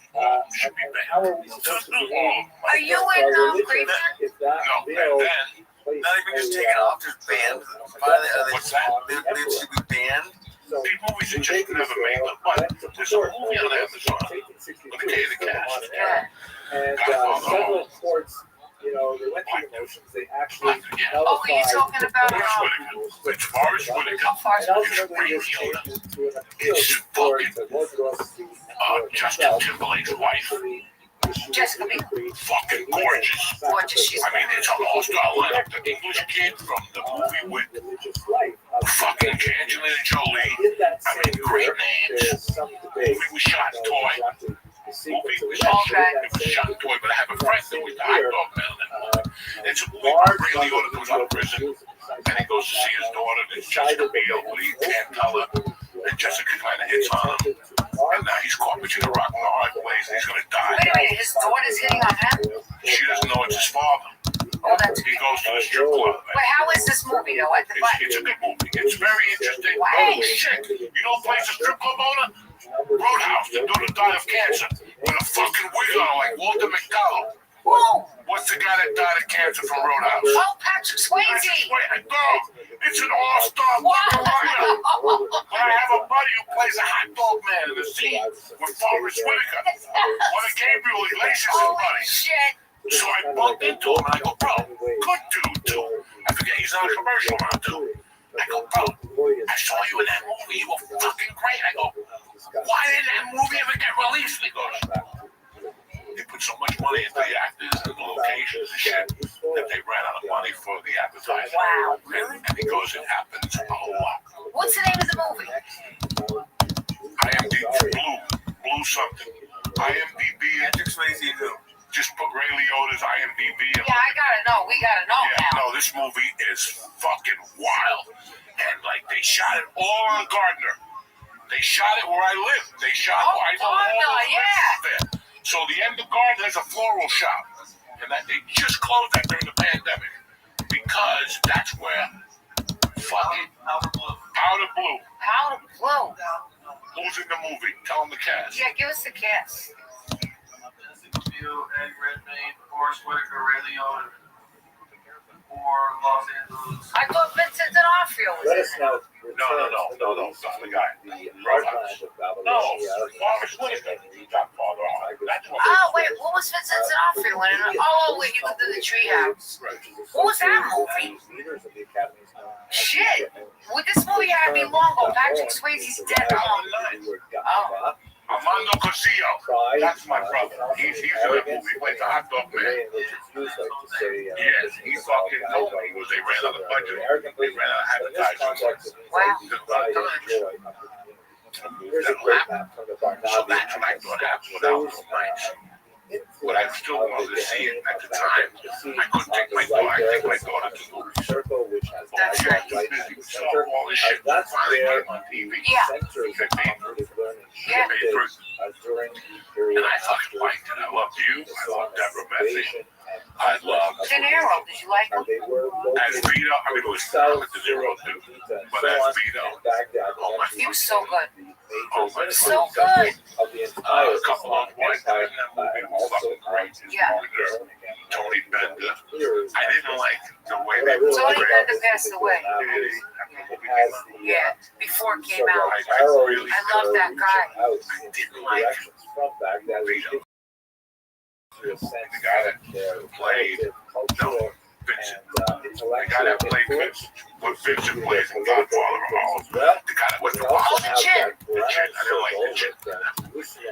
M: should be banned.
N: Are you in Greenland?
M: No, and then.
E: Not even just taken off, just banned.
M: What's that?
E: They should be banned.
M: These movies are just never made. But there's a movie on Amazon. Let me tell you the cast.
A: And several courts, they went through the motions. They actually
N: Oh, you're talking about
M: It's Forrest Whitaker. It's fucking Justin Timberlake's wife.
N: Jessica Biel.
M: Fucking gorgeous.
N: Gorgeous.
M: I mean, it's an all-star lineup. The English kid from the movie with fucking Angelina Jolie. I mean, great names. Movie was shot in toy. Movie was shot in toy, but I have a friend that was the hot dog man on that movie. It's a movie where Ray Liotta goes out of prison, and he goes to see his daughter, and it's Jessica Biel, but he can't tell her. And Jessica kind of hits on him. And now he's caught between a rock and a hard place, and he's going to die.
N: Wait a minute, his daughter's hitting on him?
M: She doesn't know it's his father.
N: Oh, that's
M: He goes to the strip club.
N: Wait, how is this movie though?
M: It's a good movie. It's very interesting.
N: Wow.
M: Oh shit! You know who plays a strip club owner? Roadhouse. The dude that died of cancer with a fucking wig on like Walter McDonald.
N: Whoa!
M: What's the guy that died of cancer from Roadhouse?
N: Oh, Patrick Swayze!
M: Wait, no, it's an all-star fucking lineup. But I have a buddy who plays a hot dog man in the scene with Forrest Whitaker. One of Gabriel Iglesias'
N: Holy
M: buddy.
N: shit!
M: So I bumped into him and I go, bro, good dude too. I forget he's on a commercial now too. I go, bro, I saw you in that movie. You were fucking great. I go, why didn't that movie ever get released? And he goes, they put so much money into the actors and the locations and shit that they ran out of money for the advertising.
N: Wow.
M: And he goes, it happens a whole lot.
N: What's the name of the movie?
M: IMDb, Blue something. IMDb,
E: Patrick Swayze, who?
M: just put Ray Liotta's IMDb.
N: Yeah, I gotta know. We gotta know now.
M: No, this movie is fucking wild. And like, they shot it all on Gardner. They shot it where I live. They shot I know all the there. So the end of Gardner has a floral shop. And that they just closed that during the pandemic. Because that's where fucking Powder Blue.
N: Powder Blue.
M: Who's in the movie? Tell them the cast.
N: Yeah, give us the cast.
E: Egg Redmayne, Forrest Whitaker, Ray Liotta, or Los Angeles.
N: I thought Vincent D'Onofrio was in it.
M: No, that's the guy. Roadhouse. No, Forrest Whitaker. Godfather. That's what.
N: Oh, wait, what was Vincent D'Onofrio in it? Oh, wait, he lived in the treehouse. What was that movie? Shit. Would this movie have to be long ago? Patrick Swayze's dead. Oh.
M: Armando Cosillo. That's my brother. He's in that movie. He plays a hot dog man. Yes, he fucking told me. was they ran out of budget. They ran out of advertising.
N: Wow.
M: That happened. So that's what I thought happened when I was nice. But I still wanted to see it at the time. I couldn't take my daughter. I take my daughter to movies.
N: That's right.
M: Too busy. So all this shit finally came on TV.
N: Yeah.
M: Yeah. And I fucking liked it. I loved you. I loved Deborah Messy. I loved
N: De Niro. Did you like him?
M: As Vito. I mean, it was solid De Niro too. But as Vito, oh my,
N: He was so good.
M: oh my,
N: So good.
M: a couple of white guys in that movie was fucking great.
N: Yeah.
M: Tony Bender. I didn't like the way they
N: Tony Bender passed away. Yeah, before it came out.
M: I really
N: I love that guy.
M: I didn't like Vito. The guy that played, no, Vincent. The guy that played Vincent, what Vincent plays in Godfather of all. The guy that was the boss.
N: Oh, the Chin.
M: The Chin. I didn't like the Chin.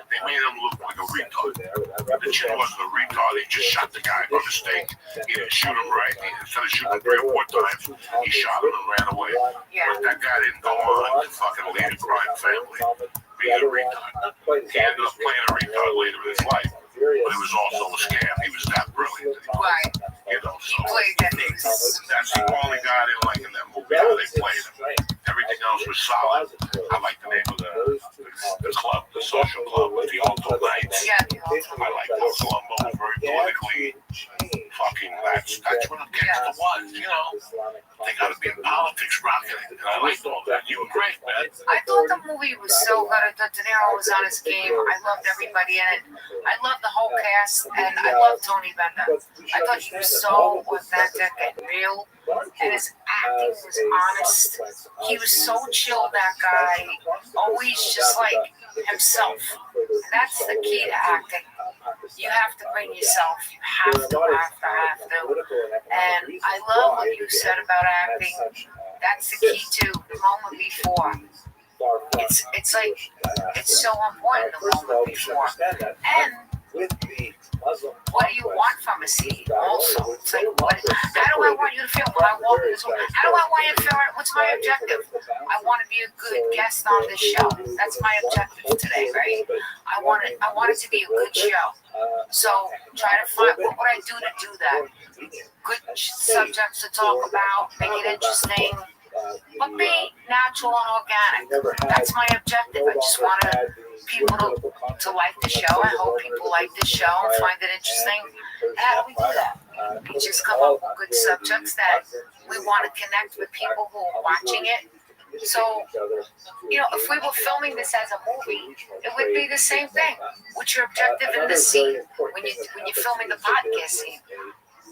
M: They made him look like a retard. The Chin wasn't a retard. He just shot the guy by mistake. He didn't shoot him right. Instead of shooting 3 or 4 times, he shot him and ran away.
N: Yeah.
M: But that guy didn't go on to fucking lead a crime family being a retard. He ended up playing a retard later in his life. But it was also a scam. He was that brilliant.
N: Right.
M: You know, so
N: He played that thing.
M: that's the only guy I didn't like in that movie. How they played him. Everything else was solid. I like the name of the club, the social club with the Alto Knights.
N: Yeah, the Alto.
M: I like how Columbo was very politically fucking. That's what a gangster was. You know, they got to be in politics, rocking it. And I liked all that. You were great, man.
N: I thought the movie was so good. I thought De Niro was on his game. I loved everybody in it. I loved the whole cast, and I loved Tony Bender. I thought he was so authentic and real, and his acting was honest. He was so chill, that guy. Always just like himself. And that's the key to acting. You have to bring yourself. You have to. And I love what you said about acting. That's the key too. The moment before. It's like it's so important. The moment before. And what do you want from a scene? Also, it's like, how do I want you to feel when I walk in this room? How do I want you to feel? What's my objective? I want to be a good guest on this show. That's my objective today, right? I want it to be a good show. So try to find what would I do to do that? Good subjects to talk about, make it interesting, but be natural and organic. That's my objective. I just want people to like the show. I hope people like the show and find it interesting. And how do we do that? We just come up with good subjects that we want to connect with people who are watching it. So, you know, if we were filming this as a movie, it would be the same thing. What's your objective in the scene when you're filming the podcast scene?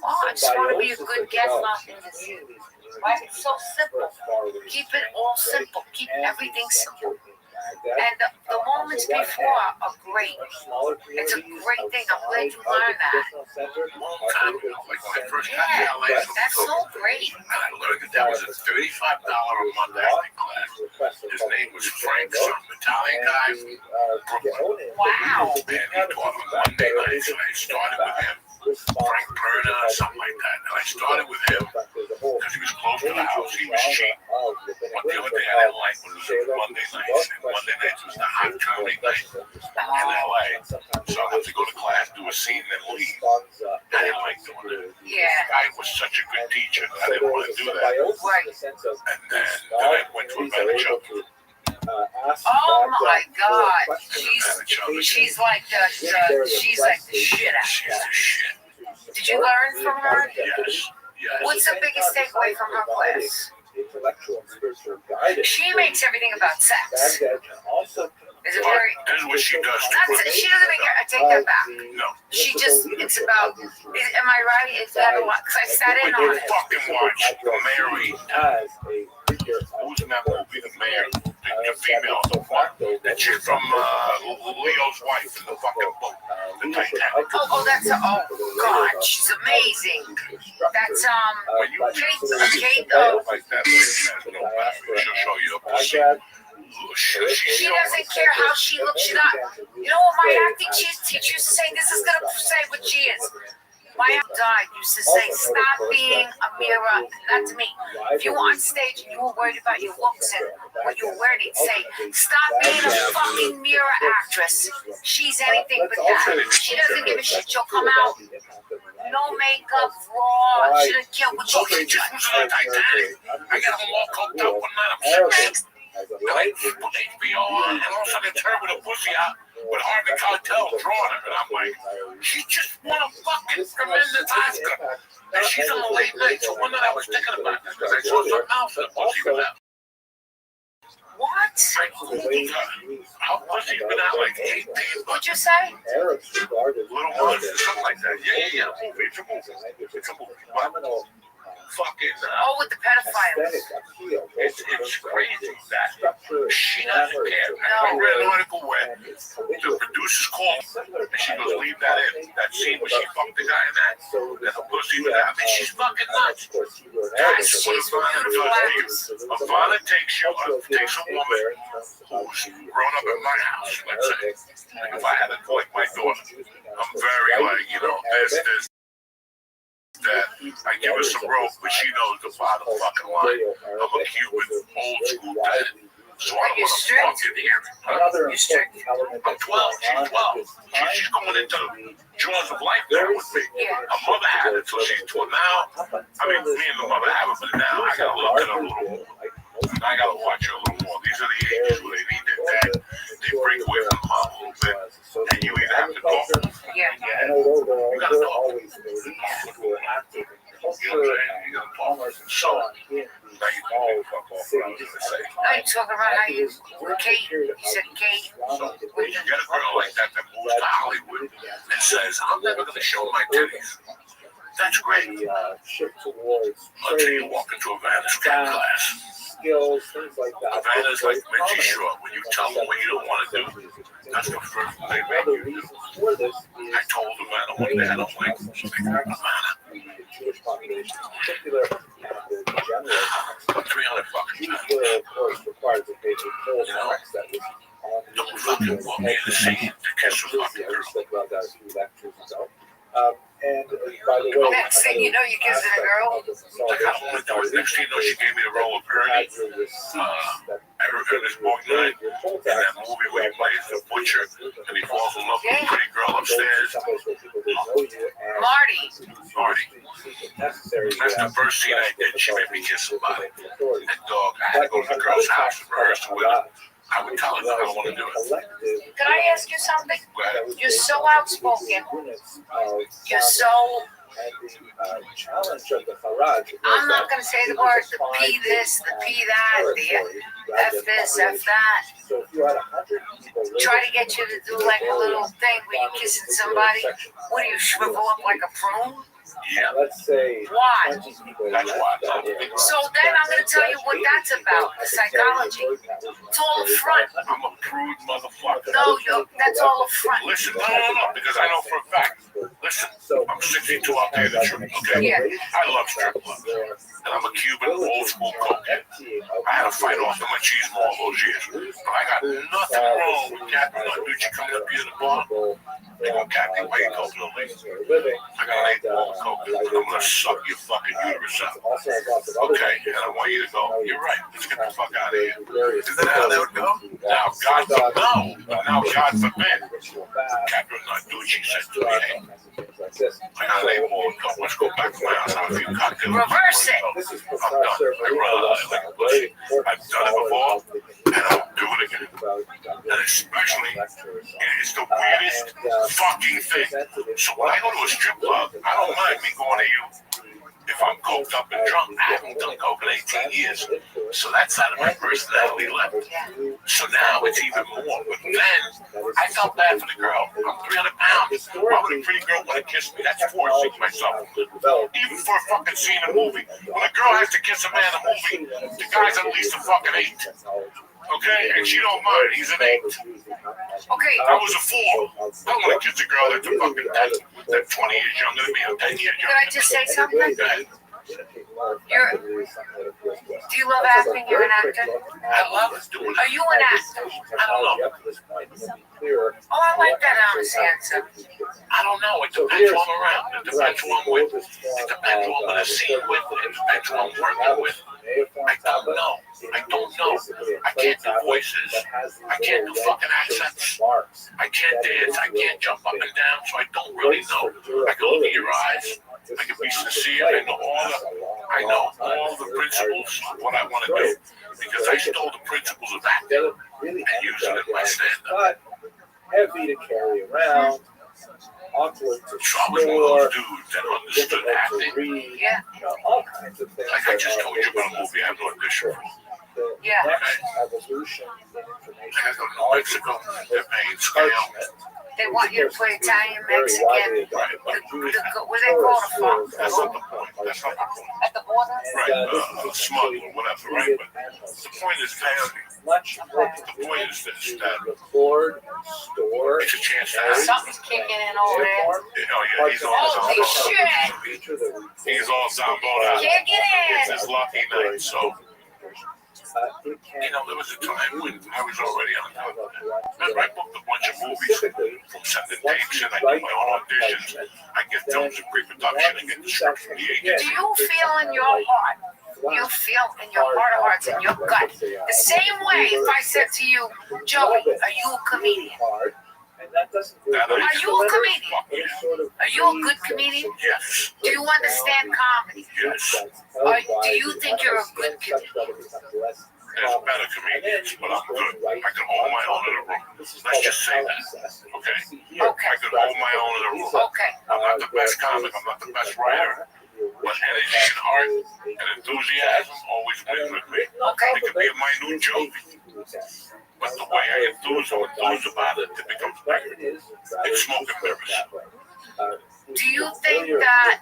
N: Oh, I just want to be a good guest on the scene. Right? It's so simple. Keep it all simple. Keep everything simple. And the moments before are great. It's a great thing. I'm glad you learned that.
M: Long time ago, like when I first got to LA,
N: That's so great.
M: and I learned that there was a $35 a month acting class. His name was Frank, some Italian guy from Brooklyn.
N: Wow.
M: And he taught on Monday nights, and I started with him. Frank Perna, something like that. And I started with him because he was close to the house. He was cheap. But the only thing I didn't like was Monday nights. And Monday nights was the hot comedy night in LA. So I had to go to class, do a scene, then leave. I didn't like doing it.
N: Yeah.
M: The guy was such a good teacher. I didn't want to do that.
N: Right.
M: And then I went to Advantage of it.
N: Oh my God. She's like the shit out
M: She's the shit.
N: Did you learn from her?
M: Yes. Yes.
N: What's the biggest takeaway from her class? She makes everything about sex. Is it very?
M: This is what she does.
N: She doesn't make it. I take that back.
M: No.
N: She just, it's about, am I right? It's that a lot, because I sat in on it.
M: Fucking watch Mary. Who's in that movie? The mayor, the female, that chick from Leo's wife in the fucking boat, the Titanic.
N: Oh, that's God, she's amazing. That's Kate.
M: Like that bitch has no bathroom. She'll show you a pussy.
N: She doesn't care how she looks. You know what my acting teacher used to say? This is gonna say what she is. My aunt died used to say, stop being a mirror, not to me. If you were on stage and you were worried about your looks and what you were wearing, he'd say, stop being a fucking mirror actress. She's anything but that. She doesn't give a shit. She'll come out, no makeup, raw. She doesn't care what she
M: Just was on Titanic. I got them all coked up one night. I'm sick. I put HBO on, and all of a sudden it's her with a pussy out with Harvey Keitel drawing him, and I'm like, she just won a fucking tremendous Oscar, and she's on the late night. So one night I was thinking about this because I saw something else that pussy was out.
N: What?
M: How pussy's been out like 18.
N: What'd you say?
M: Little monster, something like that. Yeah. It's a movie. Fucking
N: with the pedophiles.
M: It's crazy that she doesn't care. I read an article where the producers called and she goes, leave that in. That scene where she fucked the guy in that the pussy was out. I mean, she's fucking nuts. That's
N: she's beautiful.
M: A father takes a woman who's grown up in my house, let's say. Like if I had like my daughter, I'm very like, there's that I give her some rope, but she knows the bottom fucking line. I'm a Cuban old school dad, so I don't want to fucking hear it.
N: You're strict.
M: I'm 12, she's 12. She's going into the jaws of life there with me. Her mother had it till she's 12 now. I mean, me and the mother have it, but now I gotta look at her a little more. I gotta watch her a little more. These are the ages where they need their dad. They break away from mom a little bit, and you either have to talk.
N: Yeah.
M: You gotta talk. You gotta talk. So, now you can fuck off what I was gonna say.
N: Now you're talking about how you, Kate, you said Kate.
M: So, when you get a girl like that moves to Hollywood and says, I'm never gonna show my titties. That's great. Until you walk into a Vanna's class. Vanna's like Minty Shaw. When you tell them what you don't want to do, that's the first thing they make you do. I told Vanna one day I don't like them. She's like, Vanna. $300 fucking times. Don't fucking put me in the scene to kiss a fucking girl.
A: And by the way,
N: next thing you know, you're kissing a girl.
M: Like I don't want to do it. Next thing you know, she gave me the role of Ernie. Ernest Borgnine in that movie where he plays the butcher and he falls in love with a pretty girl upstairs.
N: Marty.
M: That's the first scene I did. She made me kiss somebody. And dog, I had to go to the girl's house and rehearse with her. I would tell her that I don't want to do it.
N: Can I ask you something? You're so outspoken. You're so. I'm not going to say the word, the P this, the P that, the F this, F that. Try to get you to do like a little thing where you're kissing somebody. What do you shrivel up like a prune?
M: Yeah.
A: Let's say.
N: Why?
M: That's why.
N: So then I'm going to tell you what that's about, the psychology. It's all a front.
M: I'm a prude motherfucker.
N: No, that's all a front.
M: Listen, no, because I know for a fact. Listen, I'm 62 out there, the truth, okay?
N: Yeah.
M: I love strip clubs. And I'm a Cuban old school cokehead. I had to fight off of my cheese all those years. But I got nothing wrong with Captain Ducci coming up here to the bar. They go, Captain, why you talking to me? I got an 8-ball of coke. I'm gonna suck your fucking uterus out. Okay, and I want you to go. You're right. Let's get the fuck out of here. Is that how that would go? Now, God forbid. No. Now, God forbid. Captain Ducci said to me, hey, I got an 8-ball of coke. Let's go back to my house. Have a few cocktails.
N: Reverse it.
M: I'm done. I run like a pussy. I've done it before, and I'll do it again. And especially, it's the weirdest fucking thing. So when I go to a strip club, I don't mind me going to you. If I'm coked up and drunk, I haven't done coke in 18 years. So that side of my personality left. So now it's even more. But then, I felt bad for the girl. I'm 300 pounds. Why would a pretty girl want to kiss me? That's forcing myself. Even for a fucking scene in a movie. When a girl has to kiss a man in a movie, the guy's at least a fucking 8. Okay? And she don't mind. He's an 8.
N: Okay.
M: I was a 4. I don't want to kiss a girl that's a fucking 10. That's 20 years younger than me. I'm 10 years younger.
N: Can I just say something?
M: Go ahead.
N: Do you love acting? You're an actor?
M: I love it.
N: Are you an actor?
M: I don't know.
N: Oh, I like that honest answer.
M: I don't know. It depends who I'm around. It depends who I'm with. It depends who I'm in a scene with. It depends who I'm working with. I don't know. I can't do voices. I can't do fucking accents. I can't dance. I can't jump up and down. So I don't really know. I can look at your eyes. I can be sincere. I know all the principles of what I want to do because I stole the principles of acting and use it in my stand-up.
A: Heavy to carry around. Awkward to
M: so I was one of those dudes that understood acting.
N: Yeah.
A: All kinds of things.
M: Like I just told you about a movie I have no audition for.
N: Yeah.
A: Evolution in information.
M: I go to New Mexico. They're paying scale.
N: They want you to play Italian, Mexican, where they call the farm.
M: That's not the point. That's not the point.
N: At the border?
M: Right, smug or whatever, right? But the point is that the point is this, that it's a chance to have.
N: Something's kicking in over there.
M: Oh yeah, he's all
N: Holy
M: Zamboni.
N: shit!
M: He's all Zamboni.
N: Can't get
M: It's
N: in!
M: his lucky night, so. There was a time when I was already on top of that. Remember, I booked a bunch of movies from sending tapes in. I do my own auditions. I get films in pre-production and get the script from the agent.
N: Do you feel in your heart? You feel in your heart of hearts, in your gut, the same way if I said to you, Joey, are you a comedian? Are you a comedian? Are you a good comedian?
M: Yes.
N: Do you understand comedy?
M: Yes.
N: Do you think you're a good comedian?
M: There's better comedians, but I'm good. I can hold my own in a room. Let's just say that. Okay? I can hold my own in a room.
N: Okay.
M: I'm not the best comic. I'm not the best writer. But energy and heart and enthusiasm always wins with me.
N: Okay.
M: It could be a minute joke. But the way I enthuse about it, it becomes bigger. It's smoke and mirrors.
N: Do you think that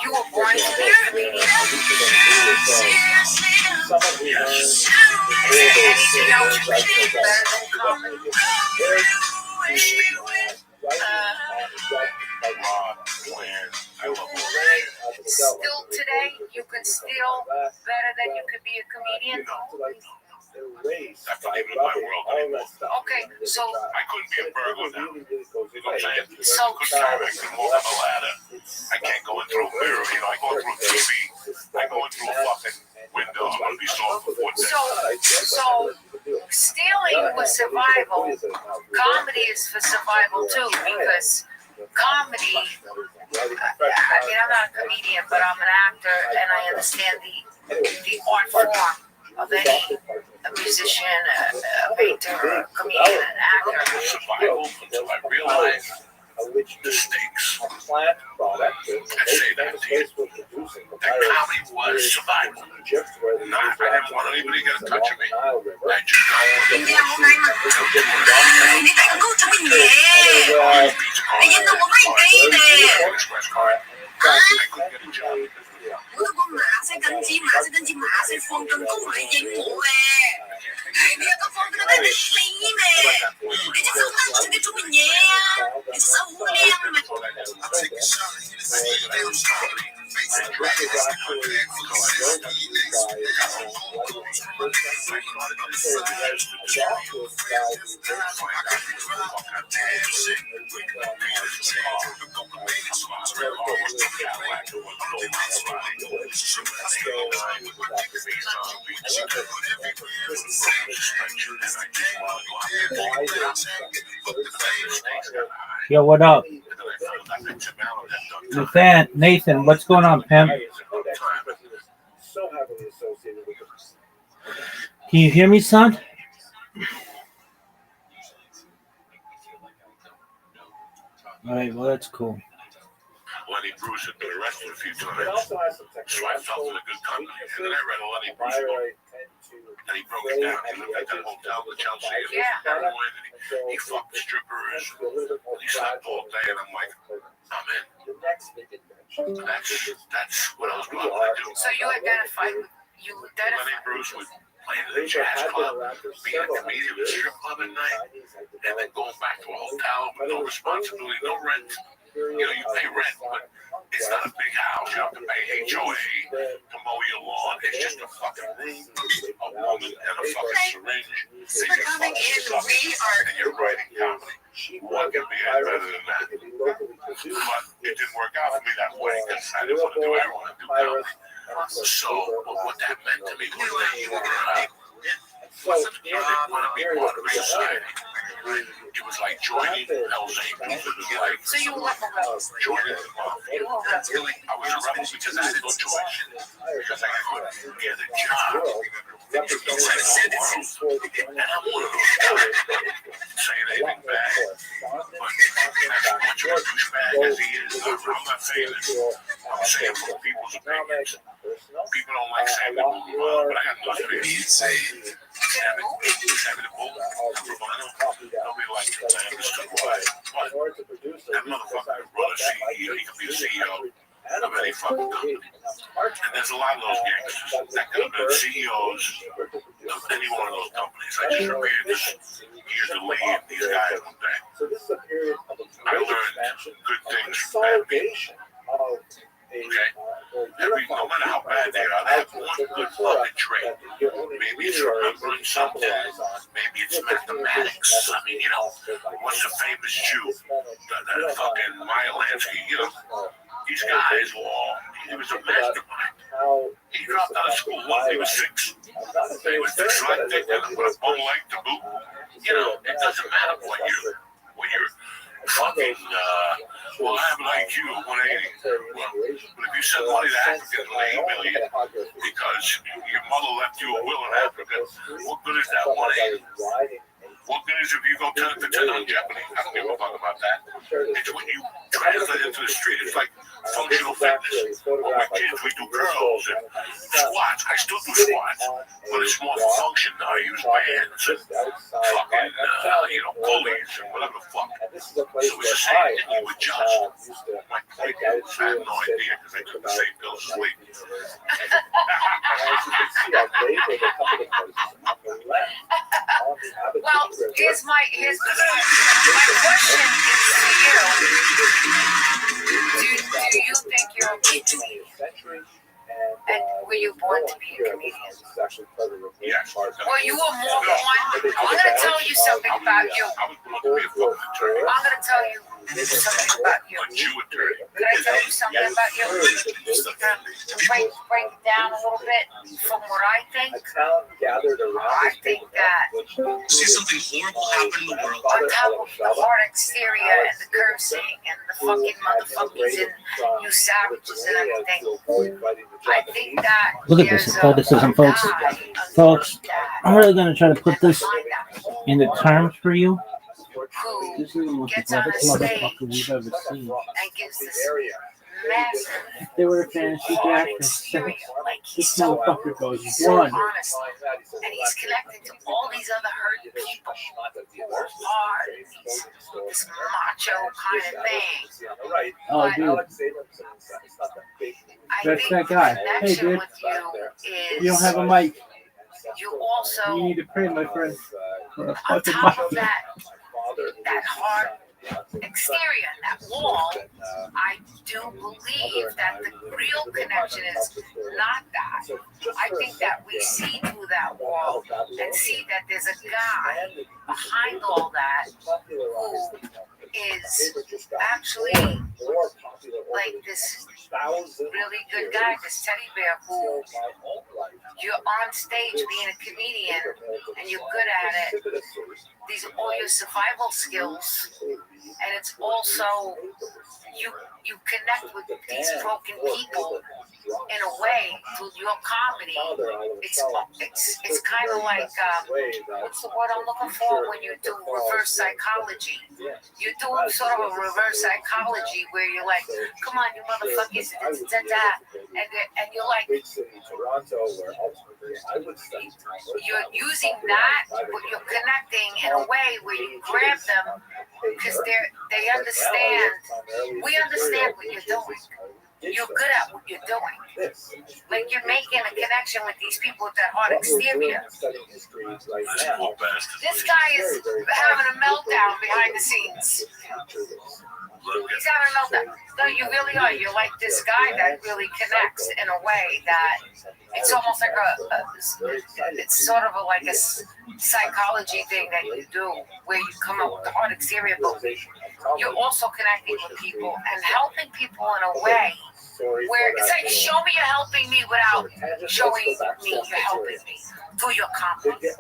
N: you were born to be a comedian?
M: Yes.
N: Anything else you think is better than comedy?
M: I love
N: Still today, you can still better than you could be a comedian?
M: That's not even in my world anymore.
N: Okay, so
M: I couldn't be a burglar now. You know what I'm saying?
N: So
M: I couldn't walk up a ladder. I can't go in through a mirror. You know, I go through a TV. I go in through a fucking window. I'm gonna be soft before
N: So stealing was survival. Comedy is for survival too, because comedy. I mean, I'm not a comedian, but I'm an actor, and I understand the art form of any a musician, a painter, a comedian, an actor.
M: Survival until I realized the stakes. I say that to you. That comedy was survival. I didn't want anybody to get a touch of me. I just got
O: 我都講馬死跟子，馬死跟子，馬死放咁高嚟影我嘅，你一個放咁低你死咩？你隻手拉住你做乜嘢啊？你隻手好靚咩？
D: Yo, what up? Nathan, what's going on, pimp? Can you hear me, son? All right, well, that's cool.
M: Lenny Bruce had been arrested a few times, so I felt in a good company. And then I read a Lenny Bruce book, and he broke it down. He lived at that hotel in Chelsea, and heroin, and he fucked strippers, and he slept all day, and I'm like, I'm in. That's what I was going to do.
N: So you identified.
M: Lenny Bruce would play in the jazz club, being a comedian at the strip club at night, and then going back to a hotel with no responsibility, no rent. You know, you pay rent, but it's not a big house. You have to pay HOA to mow your lawn. It's just a fucking room, a woman, and a fucking syringe. And you're fucking sucking, and you're writing comedy. one can be better than that. But it didn't work out for me that way because I didn't want to do it. I didn't want to do comedy. So what that meant to me was that you were you didn't want to be part of society. It was like joining Hell's Angels. It was like
N: So you were
M: joining the mafia. I was a rebel because I had no choice. Because I couldn't get a job. And I'm one of those guys. Saying anything bad. But as much of a douchebag as he is, I'm not saying this. I'm saying for people's opinions. People don't like saying that, but I got no space. Having a bull, nobody likes it. I understood why. But that motherfucker could run a CEO. He could be a CEO of any fucking company. And there's a lot of those gangsters that could have been CEOs of any one of those companies. I just repeated this years of lead these guys one day. I learned good things from bad people. Okay? No matter how bad they are, they have one good fucking trait. Maybe it's remembering something. Maybe it's mathematics. I mean, what's the famous Jew? The fucking Maya-Lansky, these guys, he was a mastermind. He dropped out of school once he was 6. He was dyslexic and with a bone leg to boot. It doesn't matter when you're fucking, well, I have an IQ of 180. Well, but if you send money to Africans when they humiliate because your mother left you a will in Africa, what good is that 180? What good is if you go 10 for 10 on Jeopardy? I don't give a fuck about that. It's when you translate into the street. It's like functional fitness. Well, my kids, we do curls and squats. I still do squats, but it's more function now. I use bands and fucking, pulleys and whatever the fuck. So it's the same thing you adjust. My point is, I have no idea because I took the same pills to sleep.
N: Well, here's my question is to you. Do you think you're a good comedian? And were you born to be a comedian?
M: Yes.
N: Well, you were more born. I'm going to tell you something about you.
M: I was born to be a fucking attorney.
N: I'm going to tell you something about you.
M: A Jew attorney.
N: Could I tell you something about you? To break it down a little bit from what I think. I think that
O: See something horrible happen in the world.
N: on top of the hard exterior and the cursing and the fucking motherfuckers and you savages and everything, I think that
D: Look at this athleticism, folks. Folks, I'm really going to try to put this into terms for you.
N: who
D: This is the most
N: gets on a
D: athletic
N: stage
D: motherfucker we've ever seen.
N: and gives this massive
D: If they were a fantasy
N: hard
D: draft,
N: exterior, like he's
D: this
N: so
D: motherfucker goes
N: so
D: one.
N: honest, and he's connected to all these other hurt people who are hard, this macho kind of thing.
D: Oh, dude,
N: I
D: that's
N: think
D: that guy.
N: the
D: Hey,
N: connection
D: dude,
N: with you
D: you don't
N: is
D: have a mic.
N: you
D: You
N: also,
D: need to pray, my friend, for a
N: on
D: fucking
N: top of
D: mic.
N: that hard exterior, that wall, I do believe that the real connection is not that. I think that we see through that wall and see that there's a guy behind all that who is actually like this really good guy, this teddy bear who you're on stage being a comedian and you're good at it. These are all your survival skills, and it's also you connect with these broken people in a way through your comedy. It's kind of like what's the word I'm looking for when you do reverse psychology? You're doing sort of a reverse psychology where you're like, come on, you motherfuckers, and you're like, you're using that, but you're connecting in a way where you grab them because they understand. We understand what you're doing. You're good at what you're doing. Like you're making a connection with these people with that hard exterior. This guy is having a meltdown behind the scenes.
M: look
N: You
M: at
N: gotta know that. No, you really are. You're like this guy that really connects in a way that it's almost like it's sort of like a psychology thing that you do where you come up with the hard exterior, but you're also connecting with people and helping people in a way where it's like, show me you're helping me without showing me you're helping me through your compliments.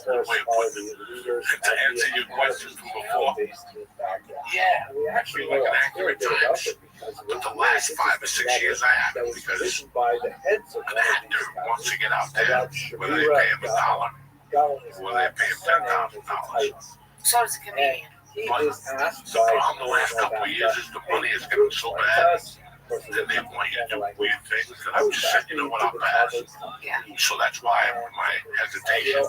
M: to answer your question from before. Yeah, I feel like an actor at times, but the last 5 or 6 years I haven't, because an actor wants to get out there, whether they pay him $1, whether they pay him $10,000.
N: So does a comedian.
M: But the problem the last couple of years is the money is getting so bad that they want you to do weird things. And I'm just saying, you know what, I'll pass.
N: Yeah.
M: So that's why my hesitation,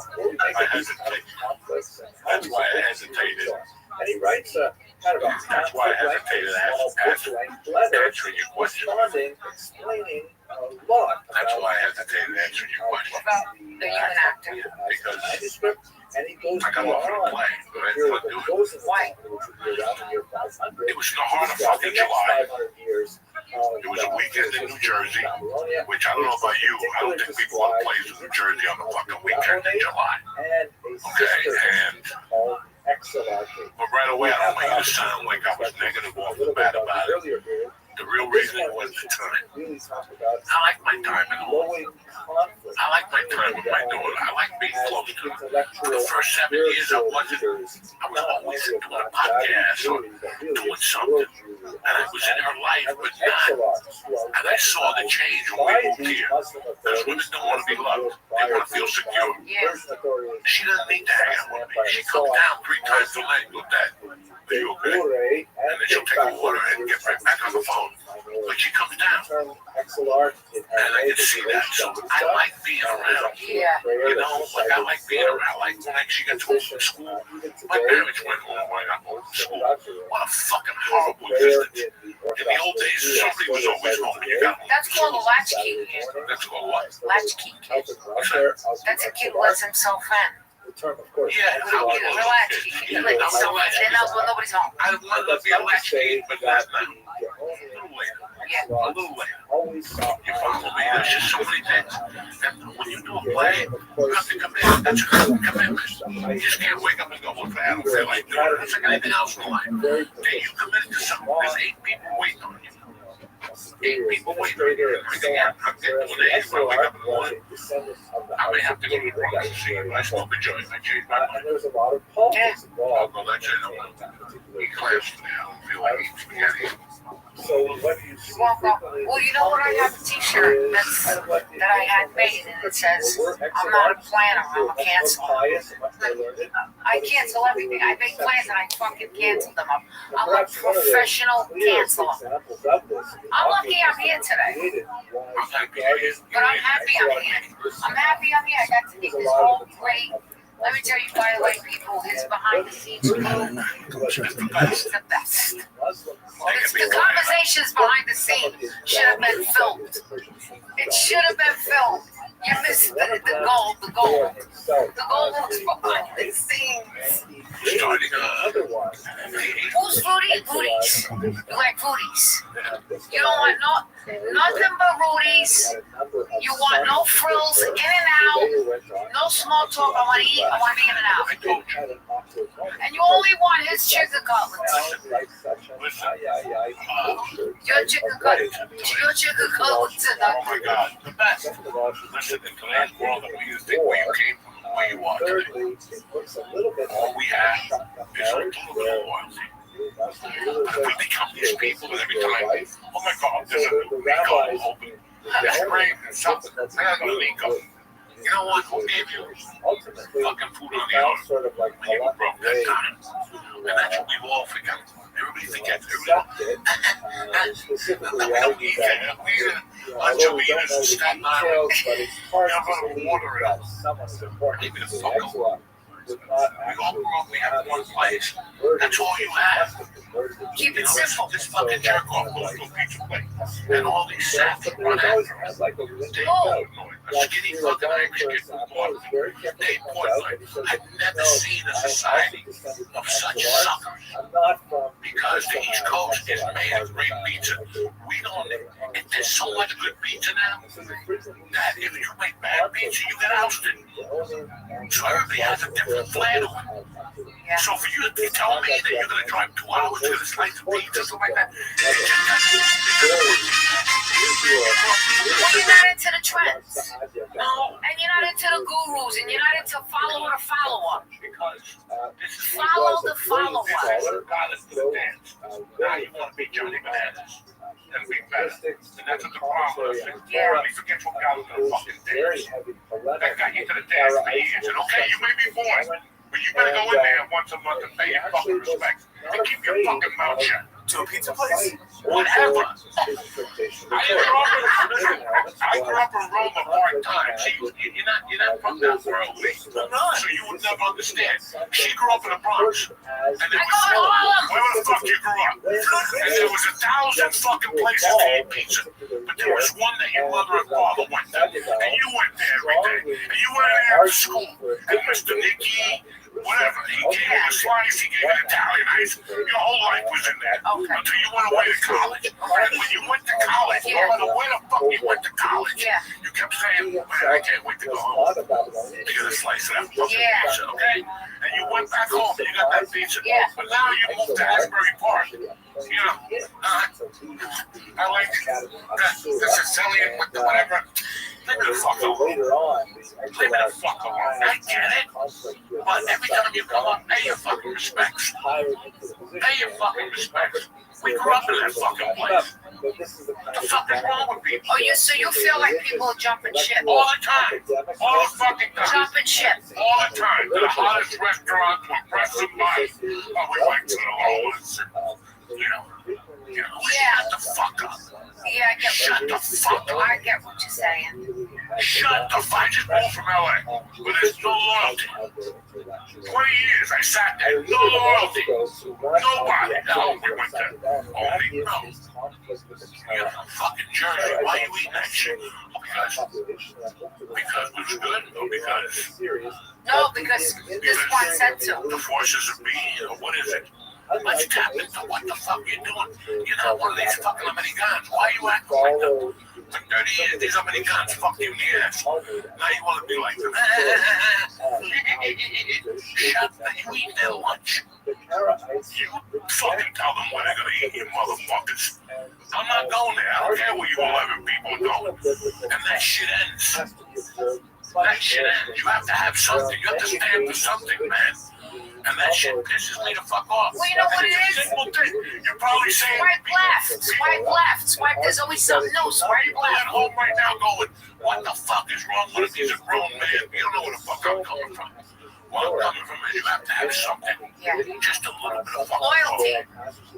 M: that's why I hesitated.
A: And he writes
M: That's why I hesitated answering your question.
A: explaining a lot.
M: That's why I hesitated answering your question.
N: About the human actor.
M: Because
A: And he goes
M: I got off the plane, but I couldn't do it.
N: Why?
M: It was in the heart of fucking July. It was a weekend in New Jersey, which I don't know about you. I don't think people want to play in New Jersey on the fucking weekend in July. Okay, but right away I don't want you to sound like I was negative off the bat about it. The real reason was the time. I like my time at home. I like my time with my daughter. I like being close to her. For the first 7 years I was always doing a podcast or doing something. And I was in her life, but not. And I saw the change when we moved here. Because women don't want to be loved. They want to feel secure.
N: Yeah.
M: She doesn't need to hang out with me. She comes down 3 times a night with that. Are you okay? And then she'll take a water and get right back on the phone. But she comes down. And I can see that. So I like being around.
N: Yeah.
M: You know, like I like being around. Like when she got home from school. My parents went home when I got home from school. What a fucking horrible existence. In the old days, somebody was always home when you got home.
N: That's called a latchkey kid.
M: That's called what?
N: Latchkey kid. That's a kid who lets himself in.
M: Yeah,
N: Relax. You let yourself in. Then nobody's home.
M: I wanted to be a latchkey, but not now. A little later.
N: Yeah.
M: A little later. You follow me? There's just so many things. And when you do a play, you have to commit. That's a commitment. You just can't wake up and go, look, I don't feel like doing it. It's like anything else in life. Then you committed to something. There's 8 people waiting on you. 8 people waiting on you. Again, I'm getting to an age where I wake up in the morning. I may have to go to the wrong to see you. I smoke a joint. I change my mind.
A: There's a lot of politics
M: I'll
A: involved.
M: go let you know. Eat class today. I don't feel like eating spaghetti.
A: So what you see
N: Well, you know what? I have a T-shirt that I had made, and it says, "I'm not a planner. I'm a canceler." I cancel everything. I make plans and I fucking cancel them. I'm a professional canceler. I'm lucky I'm here today, but I'm happy I'm here. I'm happy I'm here. I got to meet this whole great. Let me tell you, by the way, people, his behind-the-scenes crew is the best. The conversations behind the scenes should have been filmed. It should have been filmed. You missed the goal. The goal was behind the scenes. Who's foodie? Foodies. You like foodies. You don't want nothing but roadies. You want no frills, in and out, no small talk. I want to eat. I want to be in and out. And you only want his chicken cutlets. Your chicken cutlets. Your chicken cutlets.
M: Oh my God, the best. Listen, in today's world, we used to think where you came from, where you are today. All we have is a little bit of loyalty. But we become these people that every time, oh my God, there's a new Rico open. That's great. And something. I gotta go to Rico. You know what? Who gave you fucking food on the oven when you were broke that time? And that's what we've all forgotten. Everybody forgets. We don't eat that. We eat anchovies and Staten Island. We have a little water in it. Leave me the fuck alone. We all grew up, we have one place. That's all you have.
N: Keep it simple.
M: This fucking jerk off goes to a pizza place. And all these saps run after him. They annoyed. A skinny fucking Irish kid who bought them. They point like, I've never seen a society of such suckers. Because the East Coast is made of great pizza. We don't, there's so much good pizza now that if you make bad pizza, you get ousted. So everybody has a different flair to it.
N: Yeah.
M: So for you to tell me that you're going to drive 2 hours to get a slice of pizza, something like that,
N: Well, you're not into the trends.
M: no.
N: And you're not into the gurus, and you're not into follower to follower.
M: Because this is
N: Follow the follower.
M: This is regardless of the dance. Now you want to be Johnny Bananas and be better. And that's what the problem is.
N: Yeah.
M: Let me forget what got you to the fucking dance. That got you to the dance for years. And okay, you may be born, but you better go in there once a month and pay your fucking respect. And keep your fucking mouth shut.
E: To a pizza place?
M: Whatever. I grew up in Roma part-time. See, you're not from that world, so you would never understand. She grew up in the Bronx. And there was, where the fuck you grew up? And there was 1,000 fucking places to eat pizza. But there was one that your mother and father went to. And you went there every day. And you went there to school. And Mr. Nicky, whatever, he gave you a slice, he gave you Italian ice. Your whole life was in there. Until you went away to college. And when you went to college, no matter where the fuck you went to college, you kept saying, man, I can't wait to go home. To get a slice of that fucking pizza, okay? And you went back home and you got that pizza. But now you moved to Asbury Park. You know, I like the Sicilian with the whatever. Leave me the fuck alone. Leave me the fuck alone. I get it. But every time you come up, pay your fucking respects. Pay your fucking respects. We grew up in that fucking place. What the fuck is wrong with people?
N: Oh, so you feel like people are jumping ship?
M: All the time. All the fucking time.
N: Jumping ship.
M: All the time. To the hottest restaurant to impress somebody. Oh, we went to the lowest. Shut the fuck up.
N: Yeah, I get
M: Shut the fuck up.
N: I get what you're saying.
M: Shut the fuck. I just moved from LA. But there's no loyalty. 20 years I sat there. No loyalty. Nobody. No, we went there. Only no. You're from fucking Jersey. Why are you eating that shit? Because it's good or because?
N: No, because this one said to.
M: The forces of being, or what is it? Let's tap into what the fuck you're doing. You're not one of these fucking Americans. Why are you acting like them? For 30 years, these Americans fucked you in the ass. Now you want to be like them. Shut the, you eat their lunch. You fucking tell them when they're going to eat, you motherfuckers. I'm not going there. I don't care where you 11 people go. And that shit ends. That shit ends. You have to have something. You have to stand for something, man. And that shit pisses me the fuck off.
N: Well, you know what it is?
M: Simple thing. You're probably saying
N: Swipe left. Swipe left. Swipe. There's always something new. Swipe
M: people at
N: left.
M: home right now going, what the fuck is wrong with him? He's a grown man. You don't know where the fuck I'm coming from. Where I'm coming from is you have to have something.
N: Yeah.
M: Just a little bit of fucking
N: Loyalty.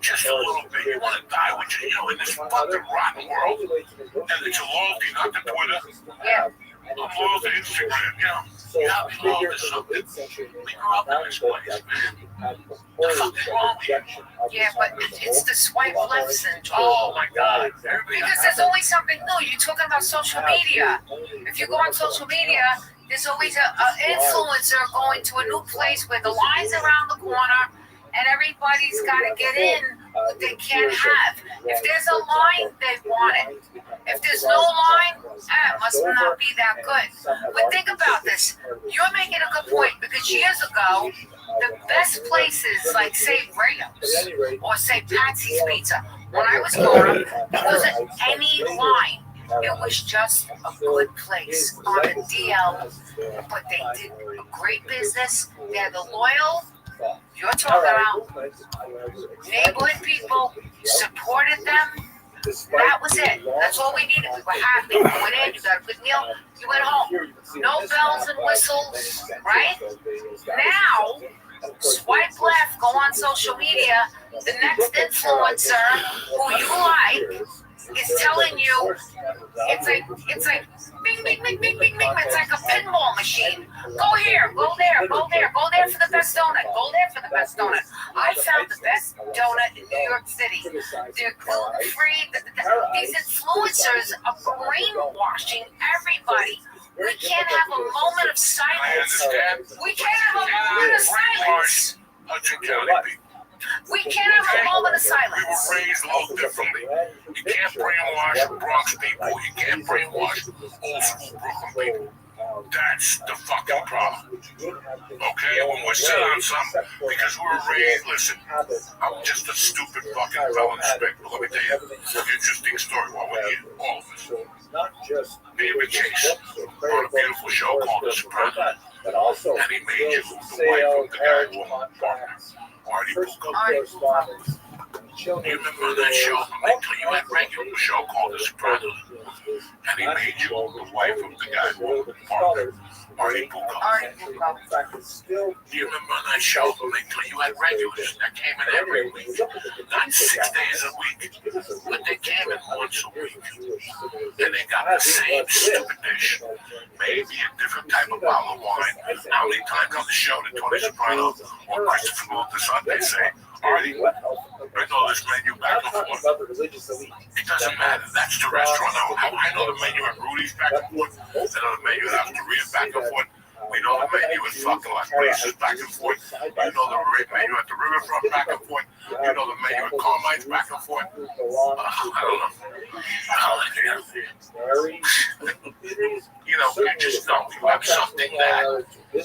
M: Just a little bit. You want to die with you know, in this fucking rotten world. And it's a loyalty, not to Twitter.
N: Yeah.
M: I'm loyal to Instagram, you know. You have to be loyal to something. We grew up in this place, man. What the fuck is wrong with you?
N: Yeah, but it's the swipe left syndrome.
M: Oh my God.
N: Because there's always something new. You're talking about social media. If you go on social media, there's always an influencer going to a new place where the line's around the corner and everybody's got to get in what they can't have. If there's a line, they want it. If there's no line, it must not be that good. But think about this. You're making a good point because years ago, the best places like, say, Rayo's or, say, Patsy's Pizza, when I was growing up, there wasn't any line. It was just a good place on a DL. But they did a great business. They're the loyal. You're talking about neighborhood people, supported them. That was it. That's all we needed. We were happy. You went in, you got a good meal, you went home. No bells and whistles, right? Now, swipe left, go on social media. The next influencer who you like is telling you it's like bing, bing, bing, bing, bing, bing. It's like a pinball machine. Go here, go there, go there, go there for the best donut, go there for the best donut. I found the best donut in New York City. They're gluten-free. These influencers are brainwashing everybody. We can't have a moment of silence. We can't have a moment of silence.
M: Hudson County people.
N: We can't have a moment of
M: We
N: silence.
M: were raised a little differently. You can't brainwash Bronx people. You can't brainwash old school Brooklyn people. That's the fucking problem. Okay? When we're set on something, because we were raised, listen, I'm just a stupid fucking fellow inspector. Let me tell you an interesting story while we're here. All of us. Me and Chase on a beautiful show called The Sopranos. And he made you the wife of the guy who owned the partner, Marty Bucco. You remember that show? Until you had regular show called The Sopranos. And he made you the wife of the guy who owned the partner, Marty Bucco. Do you remember on that show? Until you had regulars that came in every week. Not 6 days a week, but they came in once a week. And they got the same stupid dish. Maybe a different type of bottle of wine. How many times on the show did Tony Soprano or Christopher Walter Sunday say, Artie, I know this menu back and forth. It doesn't matter. That's the restaurant. I know the menu at Rudy's back and forth. I know the menu at Osteria back and forth. We know the menu at fucking Las Brisas back and forth. You know the menu at the Riverfront back and forth. You know the menu at Carmine's back and forth. I don't know. You know, you just know you have something that you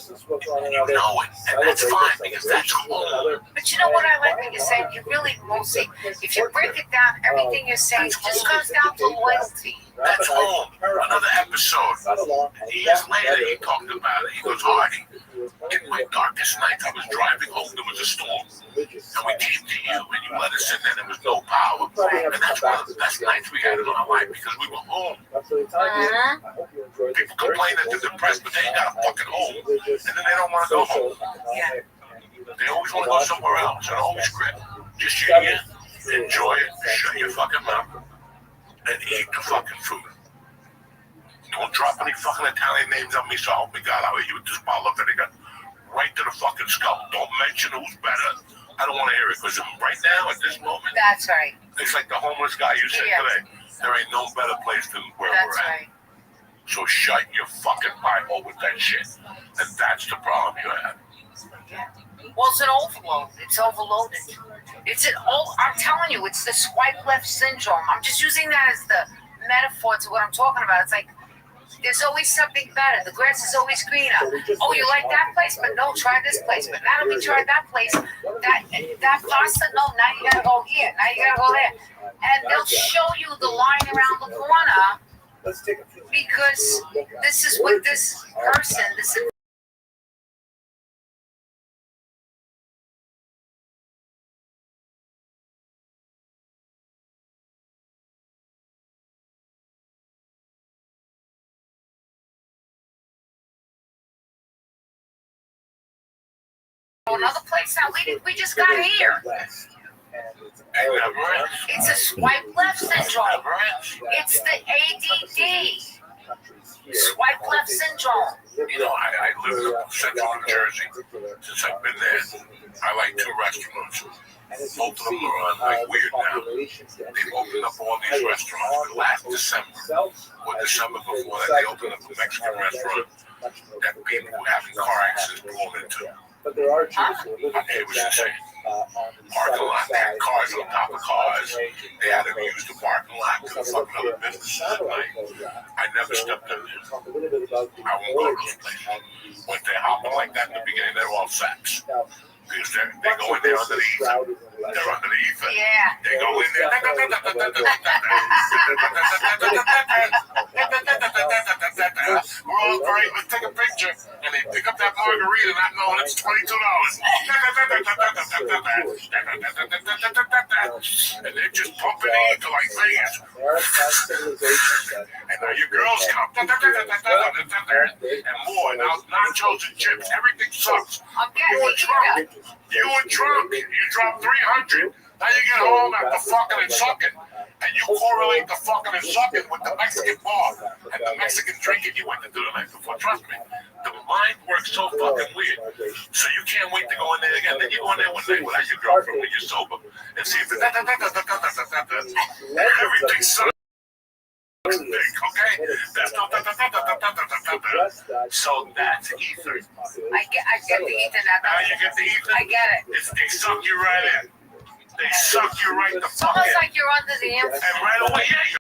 M: know it, and that's fine because that's home.
N: But you know what I like that you're saying? You really mostly, if you break it down, everything you're saying just comes down to loyalty.
M: That's home. Another episode. Years later, he talked about it. He goes, Artie, in my darkest night, I was driving home. There was a storm. And we came to you, and you let us in, and there was no power. And that's one of the best nights we had in our life because we were home. People complain that they're depressed, but they ain't got a fucking home. And then they don't want to go home. They always want to go somewhere else. And always grip. Just you here, enjoy it, shut your fucking mouth, and eat the fucking food. Don't drop any fucking Italian names on me, so help me God, I'll hit you with this bottle of vinegar right to the fucking skull. Don't mention who's better. I don't want to hear it, because right now, at this moment,
N: That's right.
M: it's like the homeless guy you said today. There ain't no better place than where we're
N: That's
M: at.
N: right.
M: So shut your fucking pipe hole with that shit. And that's the problem you have.
N: Well, it's an overload. It's overloaded. I'm telling you, it's the swipe left syndrome. I'm just using that as the metaphor to what I'm talking about. It's like, there's always something better. The grass is always greener. Oh, you like that place? But no, try this place. But now that we tried that place, that pasta, no, now you gotta go here. Now you gotta go there. And they'll show you the line around the corner because this is what this person, this is another place now. We just got here. It's a swipe left syndrome. It's the ADD. Swipe left syndrome.
M: You know, I live in central New Jersey. Since I've been there, I like 2 restaurants. Both of them are like weird now. They've opened up all these restaurants. But last December, or December before that, they opened up a Mexican restaurant that people who have car accidents blown into. My neighbors would say, parking lot, they had cars on top of cars. They had to use the parking lot to fuck other businesses at night. I never stepped in there. I won't go to those places. When they hopping like that in the beginning, they're all sex. Because they go in there underneath. They're underneath.
N: Yeah.
M: They go in there. We're all great. Let's take a picture. And they pick up that margarita not knowing it's $22. And they're just pumping into like Vegas. And now your girls come. And more. Now nachos and chips. Everything sucks.
N: I'm getting it.
M: You were drunk. You dropped 300. Now you get home after fucking and sucking. And you correlate the fucking and sucking with the Mexican bar and the Mexican drinking you went to do the night before. Trust me. The mind works so fucking weird. So you can't wait to go in there again. Then you go in there one day without your girlfriend when you're sober and see if everything sucks. Okay? So that's ether.
N: I get the ether now.
M: Now you get the ether?
N: I get it.
M: They suck you right in. They suck you right the
N: It's
M: fuck
N: almost
M: in.
N: like you're under the influence.
M: And right away, yeah,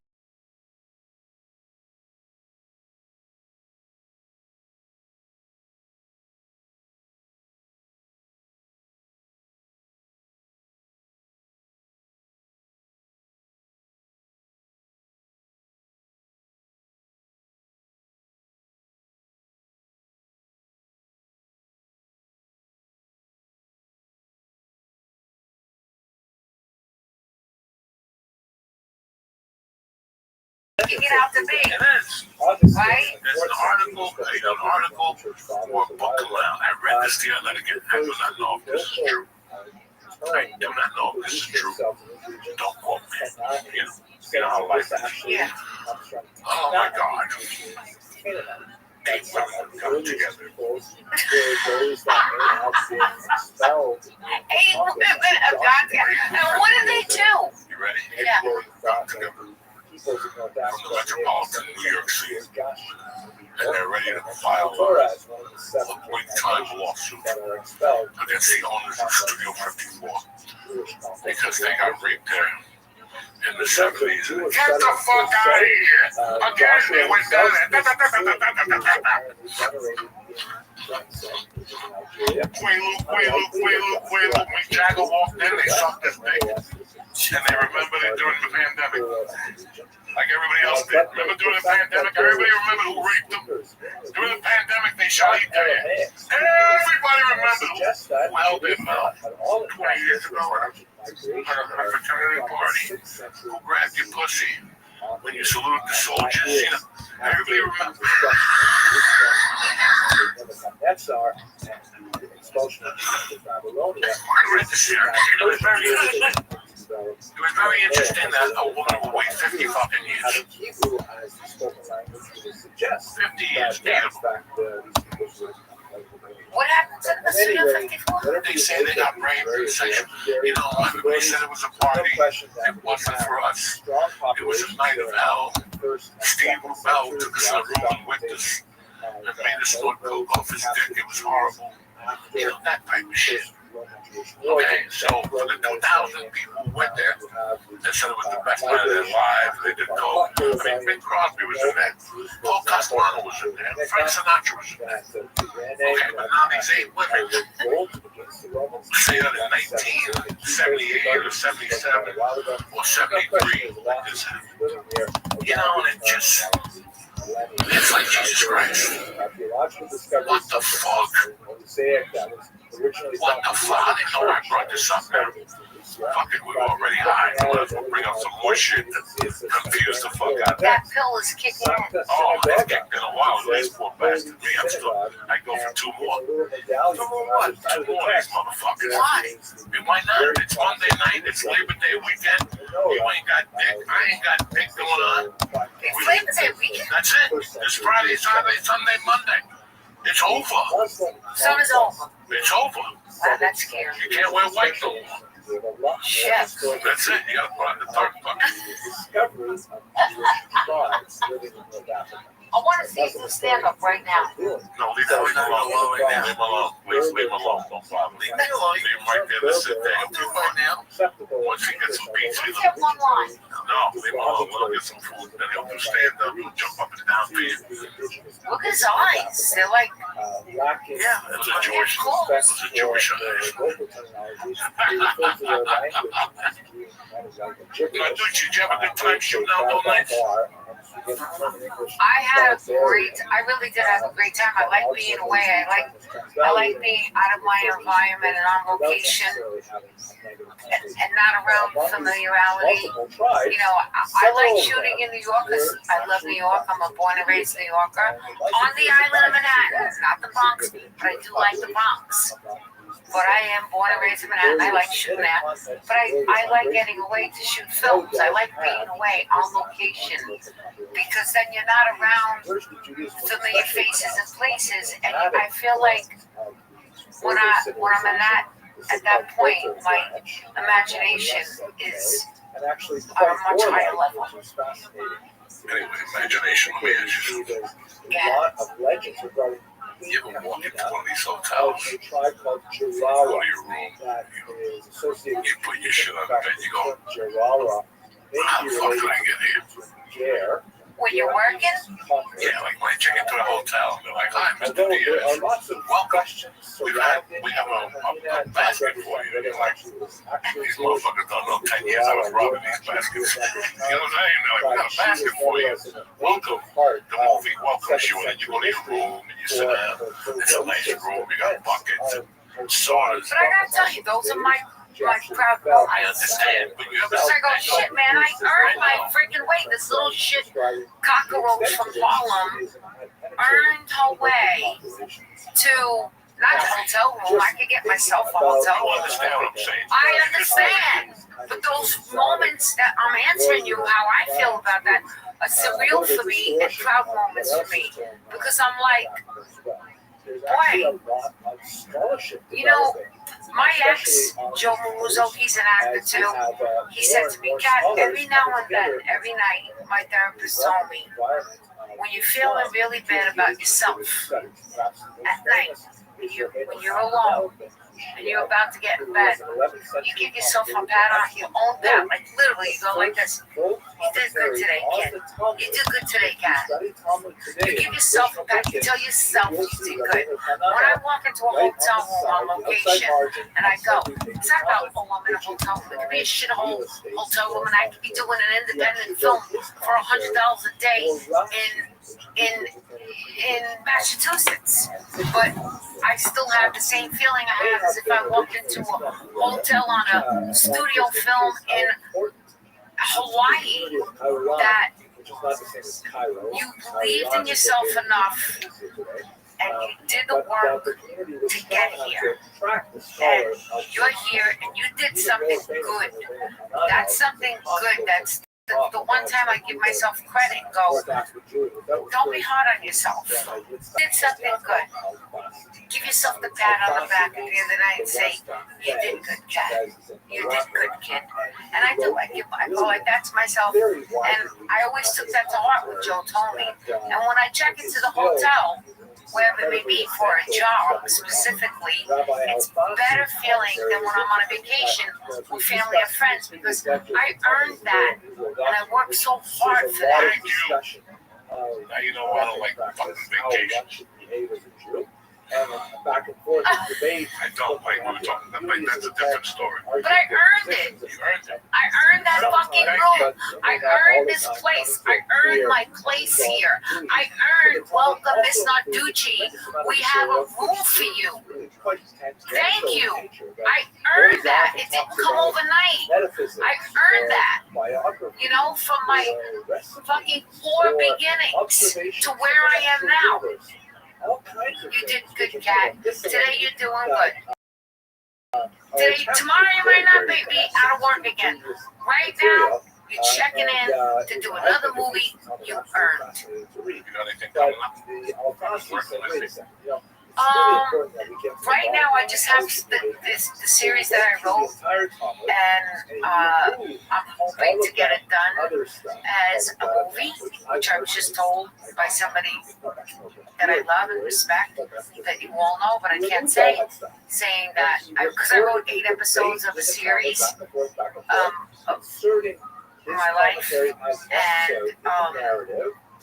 N: You get out the big,
M: it is.
N: right?
M: There's an article or a book around. I read this the other night again. I do not know if this is true. I do not know if this is true. Don't quote me. You know how life is.
N: Yeah.
M: Oh my God. 8 women come together.
N: 8 women have got together. And what do they do?
M: You ready?
N: Yeah.
M: Come together from the metropolitan New York City. And they're ready to file a big-time lawsuit against the owners of Studio 54 because they got raped there in the 70s. And get the fuck out of here! Again, they went down there. Quaalude. Mick Jagger walked in, they sucked this thing. And they remembered it during the pandemic. Like everybody else did. Remember during the pandemic? Everybody remembered who raped them. During the pandemic, they shot each other. Everybody remembered who held it 20 years ago at a fraternity party. Who grabbed your pussy when you saluted the soldiers. You know, everybody remembers. I read the shit. It was very interesting. It was very interesting that a woman would wait 50 fucking years. 50 years native.
N: What happened to the Studio 54?
M: They say they got raped and sexual. You know, everybody said it was a party. It wasn't for us. It was a night of hell. Steve Rubell took us in a room and whipped us and made us snort coke off his dick. It was horrible. You know, that type of shit. Okay, so for the 2,000 people who went there, they said it was the best night of their lives. They did coke. I mean, Bing Crosby was in there. Paul Castellano was in there. Frank Sinatra was in there. Okay, but now these 8 women, say that in 1978 or 77 or 73, like this happened. You know, and it just, it's like Jesus Christ. What the fuck? What the fuck? I didn't know I brought this up now. Fucking, we were already high. Might as well bring up some more shit to confuse the fuck out of
N: That pill is kicking in.
M: Oh, it's kicked in a while. These poor bastard. Me, I'm still, I go for 2 more. 2 more what? 2 more of these motherfuckers. Why? Why not? It's Monday night. It's Labor Day weekend. You ain't got dick. I ain't got dick going on.
N: It's Labor Day weekend.
M: That's it. It's Friday, Saturday, Sunday, Monday. It's over.
N: Summer's over.
M: It's over.
N: Wow, that's scary.
M: You can't wear white no more.
N: Shit.
M: That's it. You gotta put on the dark bucket.
N: I want to see you do stand-up right now.
M: No, leave him alone right now. Leave him alone. Please leave him alone. Don't bother. Leave him alone. Leave him right there to sit there. He'll do right now. Once he gets some beats,
N: Let's get one line.
M: no, leave him alone. Let him get some food. Then he'll do stand-up. He'll jump up and down for you.
N: Look at his eyes. They're like,
M: Yeah, it was a Jewish eyes. Did you have a good time shooting out all night?
N: I really did have a great time. I like being away. I like being out of my environment and on location and not around familiarity. You know, I like shooting in New York because I love New York. I'm a born and raised New Yorker. On the island of Manhattan, not the Bronx, but I do like the Bronx. But I am born and raised in Manhattan. I like shooting at. But I like getting away to shoot films. I like being away on location. Because then you're not around familiar faces and places. And I feel like when I'm at that point, my imagination is on a much higher level.
M: Anyway, imagination, let me ask you something.
N: Yeah.
M: You ever walk into one of these hotels, you go to your room, you put your shit on the bed, you go, how the fuck did I get here?
N: When you're working?
M: Yeah, like when I check into a hotel, they're like, hi, Mr. Diaz, welcome. We have a basket for you. And you're like, these motherfuckers don't know 10 years I was robbing these baskets. You know what I'm saying? They're like, we got a basket for you. Welcome. The movie welcomes you, and then you go to your room, and you sit down. It's a nice room. You got buckets and saunas.
N: But I gotta tell you, those are my proud moments.
M: I understand, but you have
N: Because I go, shit, man, I earned my freaking way. This little shit cockroach from Harlem earned her way to not a hotel room. I could get myself a hotel room. I understand. But those moments that I'm answering you, how I feel about that, are surreal for me and proud moments for me. Because I'm like, boy, you know, my ex, Joe Maruso, he's an actor too. He said to me, Kat, every now and then, every night, my therapist told me, when you're feeling really bad about yourself at night, when you're alone, and you're about to get in bed, you give yourself a pat on your own back, like literally, you go like this. You did good today, kid. You did good today, Kat. You give yourself a pat. You tell yourself you did good. When I walk into a hotel room on location, and I go, it's not about, oh, I'm in a hotel room. It could be a shithole hotel room, and I could be doing an independent film for $100 a day in Massachusetts. But I still have the same feeling I have as if I walked into a hotel on a studio film in Hawaii, that you believed in yourself enough and you did the work to get here. And you're here and you did something good. That's something good. That's the one time I give myself credit and go, don't be hard on yourself. Did something good. Give yourself the pat on the back at the end of the night and say, you did good, Kat. You did good, kid. And I do. I go like that to myself. And I always took that to heart what Joe told me. And when I check into the hotel, wherever it may be, for a job specifically, it's better feeling than when I'm on a vacation with family or friends, because I earned that and I worked so hard for that.
M: Now you know I don't like fucking vacations. Back and forth debate. I don't like what we're talking about, but that's a different story.
N: But I earned it.
M: You earned it.
N: I earned that fucking room. I earned this place. I earned my place here. I earned welcome, Miss Narducci. We have a room for you. Thank you. I earned that. It didn't come overnight. I earned that. You know, from my fucking poor beginnings to where I am now. You did good, Kat. Today you're doing good. Tomorrow you might not be out of work again. Right now, you're checking in to do another movie you earned.
M: You got anything coming up?
N: Right now I just have the series that I wrote, and I'm hoping to get it done as a movie, which I was just told by somebody that I love and respect, that you all know, but I can't say, saying that, because I wrote 8 episodes of a series of my life, and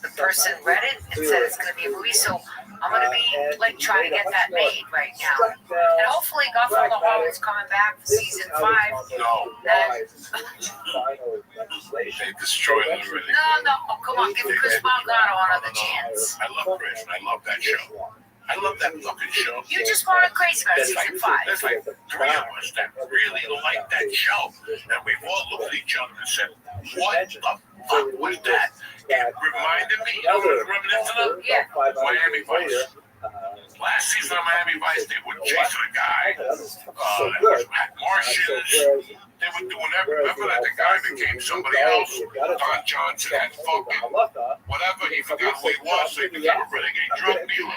N: the person read it and said it's going to be a movie, so I'm going to be like trying to get that made right now. And hopefully Godfather Hall is coming back for season 5.
M: No. They destroyed it already.
N: No, oh, come on, give Chris Margano another chance.
M: I love Chris, and I love that show. I love that fucking show.
N: You just weren't crazy about season 5.
M: There's like 3 of us that really like that show. And we've all looked at each other and said, what the fuck was that? It reminded me, you know what it was reminiscent of?
N: Yeah.
M: Miami Vice. Last season of Miami Vice, they were chasing a guy. That was Martians. They were doing that. Remember that the guy became somebody else? Don Johnson had fucking whatever. He forgot who he was, so he became a renegade drug dealer.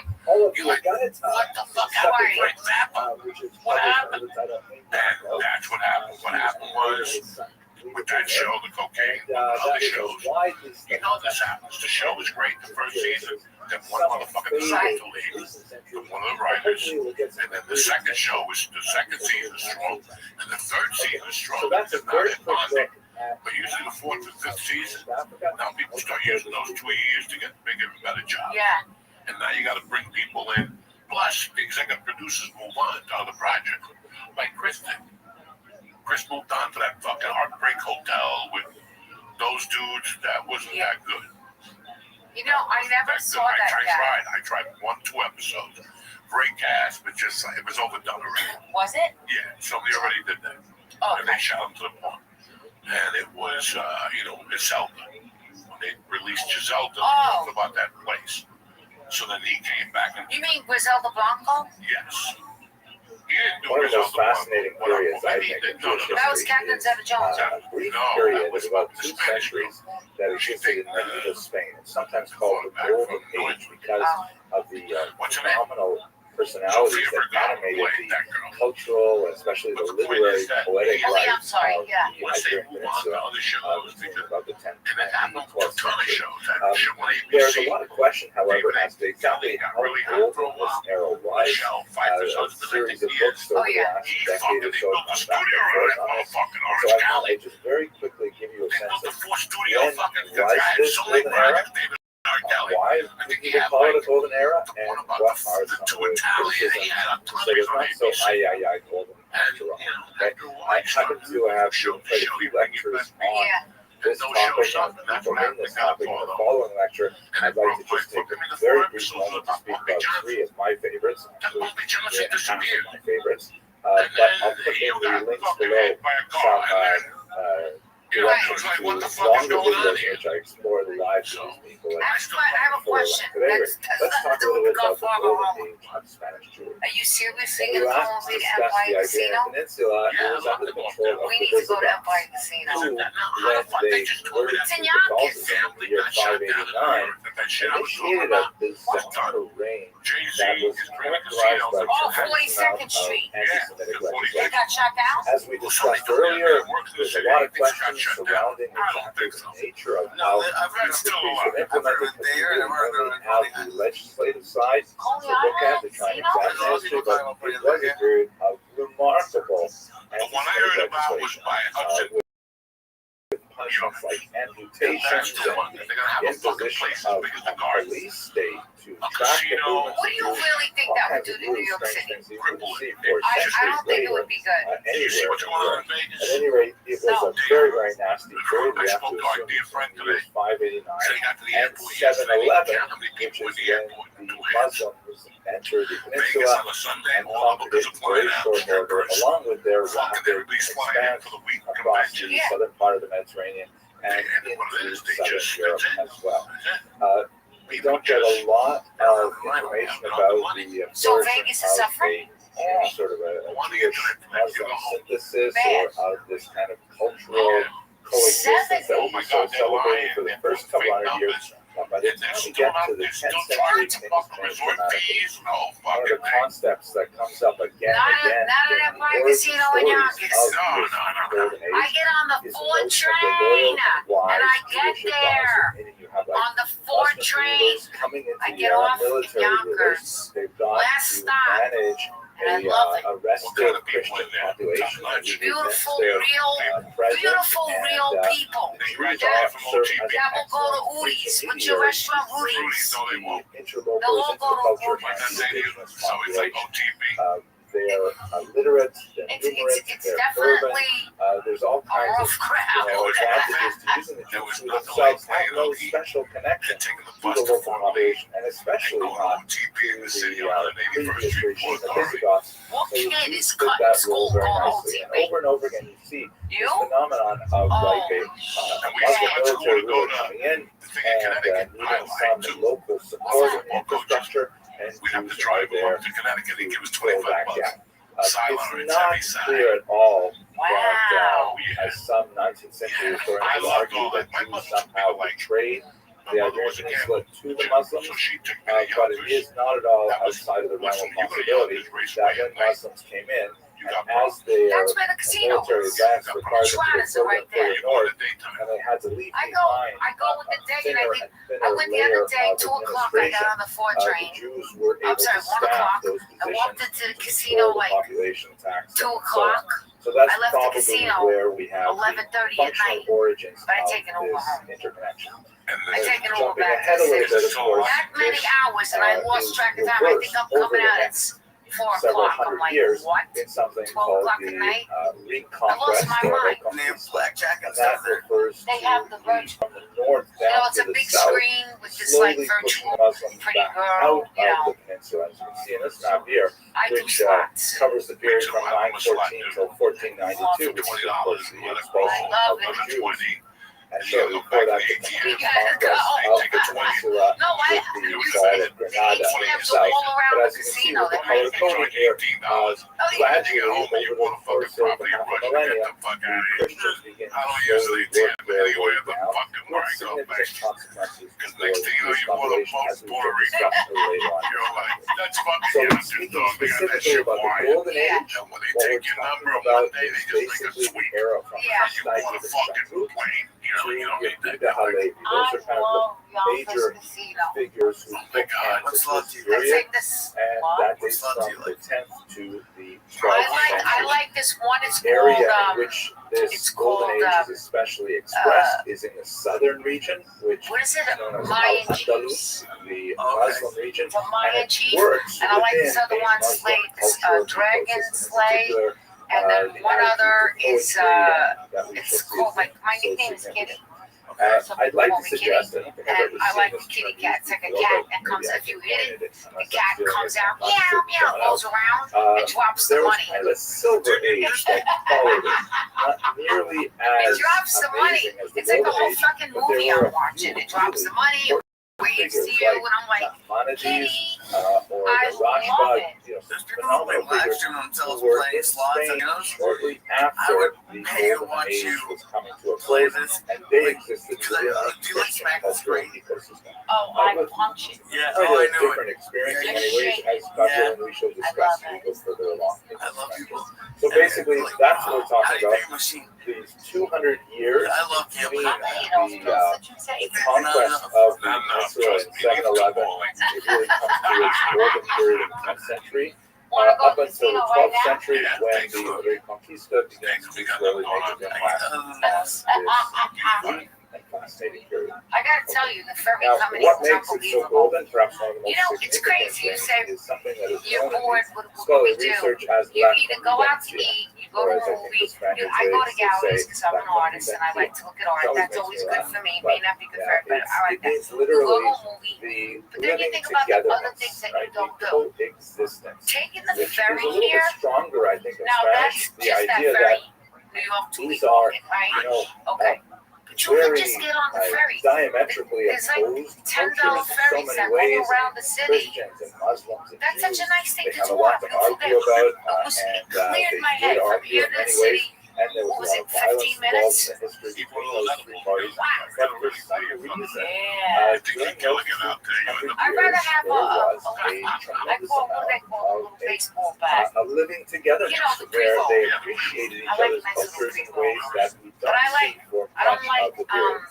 M: You're like, what the fuck happened? Frank Zappa? What happened? And that's what happened. What happened was, with that show, the cocaine, other shows, you know this happens. The show was great the first season. Then one motherfucker decided to leave, one of the writers, and then the second show was the second season is strong, and the third season is strong. It's not that bonding. But usually the fourth and fifth season, now people start using those 2 years to get bigger and better jobs.
N: Yeah.
M: And now you got to bring people in. Plus, the executive producers move on to other projects. Like Chris did. Chris moved on to that fucking Heartbreak Hotel with those dudes. That wasn't that good.
N: You know, I never saw that guy.
M: I tried 1-2 episodes. Great cast, but just it was overdone already.
N: Was it?
M: Yeah, somebody already did that.
N: Oh,
M: and they shot him to the point. And it was, Zelda. When they released Giselda, about that place. So then he came back and.
N: You mean Griselda Blanco?
M: Yes. He didn't do
A: One of the most
M: Griselda
A: fascinating
M: Blanco.
A: periods, I think, in Jewish history
N: That was Captain Zeta-Jones.
A: a brief period of about 2 centuries that existed in medieval Spain. It's sometimes called the Golden Age because of the phenomenal personalities that animated the cultural, especially the literary, poetic life of the Iberian Peninsula about the 10th and 12th century. There's a lot of question, however, as to exactly how old this era was. A series of books over the last decade or so come back and forth on it. So I thought I'd just very quickly give you a sense of when was this golden era? Why did people call it a golden era, and what are some of the criticisms? So it's not so golden after all. Okay? I happen to have quite a few lectures on this topic, on people in this topic. In the following lecture, I'd like to just take a very brief moment to speak about 3 of my favorites, half of my favorites. But I'll put in the links below some directions to longer videos in which I explore the lives of these people.
N: I have a question.
A: Let's talk a little bit about the golden age of Spanish Jewry.
N: Are you seriously
A: When we
N: going to
A: last
N: go to
A: discussed
N: Empire
A: the
N: Casino?
A: Iberian Peninsula, it was under the control of
N: We
A: the
N: need to go to
A: Visigoths,
N: Empire Casino.
A: who, when they converted
N: It's in
A: to
N: Yonkers.
A: Catholicism in the year 589, initiated a Byzantine reign that was characterized by
N: Oh,
A: tremendous
N: 42nd
A: amount of
N: Street.
A: anti-Semitic
N: They
A: legislation.
N: got shut down?
A: As we discussed earlier, there's a lot of questions surrounding exactly the nature of how these decrees were implemented, because we didn't only have the legislative side to look at to try and examine history, but it was a period of remarkable anti-Semitic legislation, with punishments like amputation and imposition of a police state to track the movements
N: What do you really think that would do to New York City? I don't think it would be good.
A: At any rate, it was a very, very nasty period. We have to assume in years 589 and 711, which is when the Muslims entered the peninsula and conquered it in very short order, along with their rapid expanse across the southern part of the Mediterranean and into southern Europe as well. We don't get a lot of information about the
N: So Vegas is suffering?
A: sort of a Jewish Muslim synthesis or of this kind of cultural coexistence that we so celebrated for the first couple hundred years. By the time we get to the 10th century, things change dramatically. One of the concepts that comes up again and again in the origin stories of this golden age
N: I get on the
A: is the
N: 4
A: notion of the
N: train,
A: loyal,
N: and
A: wise
N: I get
A: Jewish
N: there.
A: advisor, meaning you have like
N: On the 4
A: Muslim
N: train,
A: leaders coming into
N: I
A: the
N: get off in
A: military
N: Yonkers.
A: relations. They've got
N: Last
A: to
N: stop.
A: manage
N: And I love it.
A: a restive Christian population.
N: Beautiful,
A: their presence
N: beautiful, real
A: and,
N: people.
A: These are serve as an
N: That will go to
A: excellent
N: Udi's. What's your
A: intermediary
N: restaurant,
A: to
N: Udi's?
A: the interlopers
N: They'll all
A: into
N: go
A: the
N: to
A: culture and
N: Udi's.
A: the indigenous population. They're literate, they're numerous,
N: It's
A: they're
N: definitely
A: urban. There's all
N: a
A: kinds of
N: rough crowd.
A: advantages to using the Jews who themselves have no special connection to the local population, and especially not to the previous regime of Visigoths.
N: What
A: So you
N: kid is
A: fit
N: cutting
A: that
N: school
A: role very
N: going
A: nicely. And
N: OTP?
A: over and over again, you see
N: You?
A: this phenomenon of like a Muslim military ruler coming in and needing some local support and infrastructure,
M: we'd have to drive them up to Connecticut and give us $25.
A: It's not clear at all that, as some 19th century historians have argued, that Jews somehow betrayed the Iberian Peninsula to the Muslims, but it is not at all outside of the realm of possibility that when Muslims came in, as their military advance required them to go further north, and they had to leave behind
N: I go with the day, and I went the other day, 2 o'clock, I got on the 4 train.
A: The Jews were able
N: I'm sorry,
A: to
N: 1
A: staff
N: o'clock.
A: those
N: I walked
A: positions
N: into the casino like
A: population tax.
N: 2 o'clock.
A: So that's
N: I left the
A: probably
N: casino
A: where we have
N: 11:30 at
A: functional
N: night,
A: origins
N: but I
A: of
N: take an Uber
A: this
N: home.
A: interconnection.
N: I take an Uber
A: Jumping
N: back
A: ahead
N: to
A: a
N: the
A: little bit,
N: city.
A: of course,
N: That many
A: this,
N: hours, and I lost
A: is
N: track of time. I think I'm
A: reversed
N: coming
A: over
N: out
A: the
N: at
A: next
N: 4
A: several
N: o'clock. I'm
A: hundred
N: like,
A: years
N: what?
A: in something
N: 12
A: called
N: o'clock
A: the
N: at night?
A: Reconquest
N: my
A: or
N: mind.
A: Reconquista, and that refers
N: They
A: to
N: have the virtual.
A: from the north
N: You know,
A: down
N: it's
A: to
N: a
A: the
N: big
A: south,
N: screen with this like
A: slowly pushing
N: virtual
A: Muslims
N: pretty
A: back
N: girl,
A: out
N: you know.
A: of the peninsula. As you can see in this map here,
N: I do
A: which
N: slots.
A: covers the period from 914 till 1492, which is of course the expulsion of the Jews. And shortly before that, the complete conquest of the peninsula with the fall of Granada in the south. But as you can see with the color coding here, gradually over the course of half a millennia, the Christians begin to slowly work their way down with significant consequences for this population, as we will discuss later on. So speaking specifically about the Golden Age, what we're talking about is basically the era from Hashtai to the Shatu to Yehuda Halevi. Those are kind of the major figures who took hands in this period, and that dates from the 10th to the 12th century.
N: I like this one. It's
A: The area
N: called,
A: in which this Golden Age is especially expressed is in the southern region, which
N: what is it?
A: is known as
N: Mayan
A: Al-Andalus, the Muslim region,
N: The Mayan
A: and it
N: chief.
A: works
N: And I like
A: within
N: this other
A: a
N: one,
A: Muslim
N: Slade,
A: cultural
N: Dragon
A: ecosystem. In
N: Slay.
A: particular,
N: And then
A: the
N: one
A: attitude
N: other
A: to
N: is,
A: poetry that we
N: it's
A: shall see
N: called, like, my
A: so
N: nickname is
A: significant.
N: Kitty.
A: I'd like to suggest, I don't think I've
N: And
A: ever
N: I
A: seen
N: like
A: this
N: kitty
A: term
N: cat. It's
A: used
N: like a
A: before,
N: cat
A: but
N: that comes,
A: maybe I
N: if you
A: can
N: hit
A: coin
N: it,
A: unless
N: the
A: I'm
N: cat
A: stealing
N: comes
A: it.
N: out,
A: I'm not
N: meow,
A: sure
N: meow,
A: it's
N: goes
A: coming
N: around,
A: out.
N: and drops the
A: There was
N: money.
A: kind of a silver age that followed it, not nearly
N: It
A: as
N: drops the money.
A: amazing as the
N: It's like a
A: Golden
N: whole
A: Age,
N: fucking
A: but there
N: movie
A: were
N: I'm watching. It drops the money, it waves to
A: figures
N: you,
A: like
N: and I'm like,
A: Maimonides,
N: Kitty,
A: or
N: I
A: the
N: love
A: Rothschild,
N: it.
A: phenomenal figures who were in Spain shortly after the Golden Age was coming to a close, and they existed within a Christian cultural ecosystem.
N: Oh, I punch it.
E: Yeah,
A: Quite
E: oh, I
A: a
E: knew
A: different
E: it.
A: experience in
N: Yeah,
A: many ways, as
E: Yeah.
A: we shall discuss as we go further along.
E: I love people.
A: So basically, that's what we're talking about.
E: Big machine.
A: These 200 years
E: I love you.
A: between
N: You know,
A: the conquest of the peninsula in 711, it really comes to its golden period in the 10th century, up until the 12th century when the Reconquista began to slowly make its impact on this unique and fascinating period.
N: I gotta tell you, the ferry
A: Now,
N: coming
A: what
N: in is
A: makes it so
N: unbelievable.
A: golden, perhaps one of the most
N: You know, it's
A: significant
N: crazy. You
A: things,
N: say
A: is something that is
N: you're
A: known
N: bored,
A: in
N: what do
A: scholarly
N: we do?
A: research as
N: You
A: la
N: either go out to
A: convivencia,
N: eat, you go
A: or
N: to
A: as
N: a
A: I think
N: movie.
A: the Spaniards
N: I go to
A: say,
N: galleries because I'm
A: la
N: an artist and I like to look at art.
A: convivencia.
N: That's always
A: Makes me
N: good
A: laugh,
N: for me. It
A: but,
N: may not be good for everybody. I like
A: it
N: that.
A: means
N: You go
A: literally
N: to a movie,
A: the
N: but then you
A: living
N: think about the other
A: togetherness,
N: things that
A: right?
N: you don't
A: The
N: do.
A: coexistence,
N: Taking the
A: which is a
N: ferry
A: little bit
N: here,
A: stronger, I think, in
N: now
A: Spanish.
N: that's
A: The
N: just that
A: idea that
N: ferry. New York to
A: these
N: New
A: are,
N: York, right?
A: you know,
N: Okay. But you can
A: very
N: just get on the ferry.
A: diametrically
N: There's like
A: opposed
N: $10
A: cultures in so
N: ferries
A: many
N: that go
A: ways.
N: around the city.
A: Christians and Muslims and
N: That's
A: Jews,
N: such a nice thing
A: they
N: to
A: have a
N: do.
A: lot to
N: Beautiful
A: argue
N: day.
A: about,
N: It was
A: and
N: cleared
A: they
N: my
A: did
N: head from
A: argue
N: here
A: in
N: to the
A: many ways,
N: city.
A: and there
N: What
A: was
N: was
A: a lot
N: it,
A: of violence
N: 15
A: involved
N: minutes?
A: in the history between those three parties. But for some reason,
N: Yeah.
A: during those 200
N: I'd rather
A: years,
N: have
A: there was a
N: I
A: tremendous
N: call what they
A: amount
N: call a
A: of
N: little baseball bat.
A: a living togetherness
N: You know, the
A: where
N: pre-roll.
A: they appreciated each
N: I like
A: other's
N: nice little
A: cultures in
N: pre-roll.
A: ways that we
N: But
A: don't
N: I like,
A: see for
N: I don't
A: much
N: like,
A: of the period.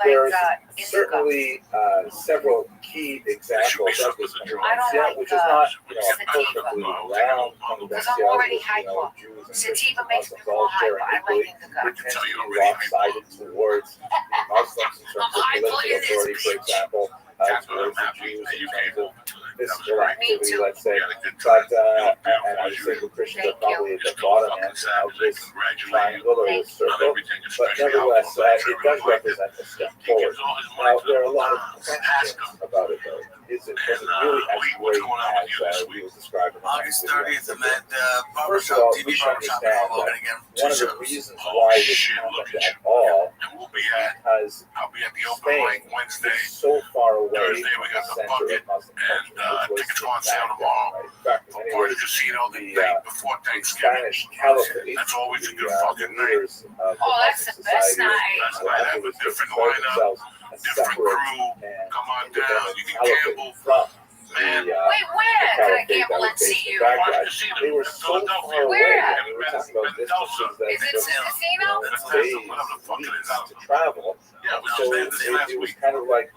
A: There's
N: indica.
A: certainly several key examples of this
N: I don't
A: convivencia,
N: like,
A: which is not, a
N: sativa.
A: perfectly round
N: Because I'm
A: convivencia
N: already
A: with,
N: hyper.
A: Jews and
N: Sativa
A: Christians
N: makes me
A: and Muslims all
N: more
A: sharing
N: hyper. I
A: equally.
N: like indica.
A: It tends to be lopsided towards the Muslims in terms of political authority, for example, towards the Jews in terms of physical activity, let's say. But, and I would say the Christians are probably at the bottom end of this triangle or this circle. But nevertheless, it does represent a step forward. Now, there are a lot of questions about it, though. Was it really as great as we was describing?
E: August 30th, I'm at
A: First of all,
E: TV
A: we should
E: Barbershop in
A: understand
E: Hoboken
A: that
E: again.
A: one of the reasons why this happened at all is because Spain is so far away from the center of Muslim culture.
M: tickets go on sale tomorrow. For part of the casino the night before Thanksgiving. That's always a good fucking night.
N: Oh, that's the best night.
M: Last night have a different lineup, different crew. Come on down. You can gamble. Man,
N: Wait, where? Can I gamble and see you?
M: watch the casino.
A: They were so far away.
N: Where?
A: I mean, we're talking about distances that
N: Is it a casino?
A: days,
M: Whatever the fuck it is.
A: to travel.
M: Yeah, we
A: So
M: just had this last
A: it was
M: week.
A: kind of like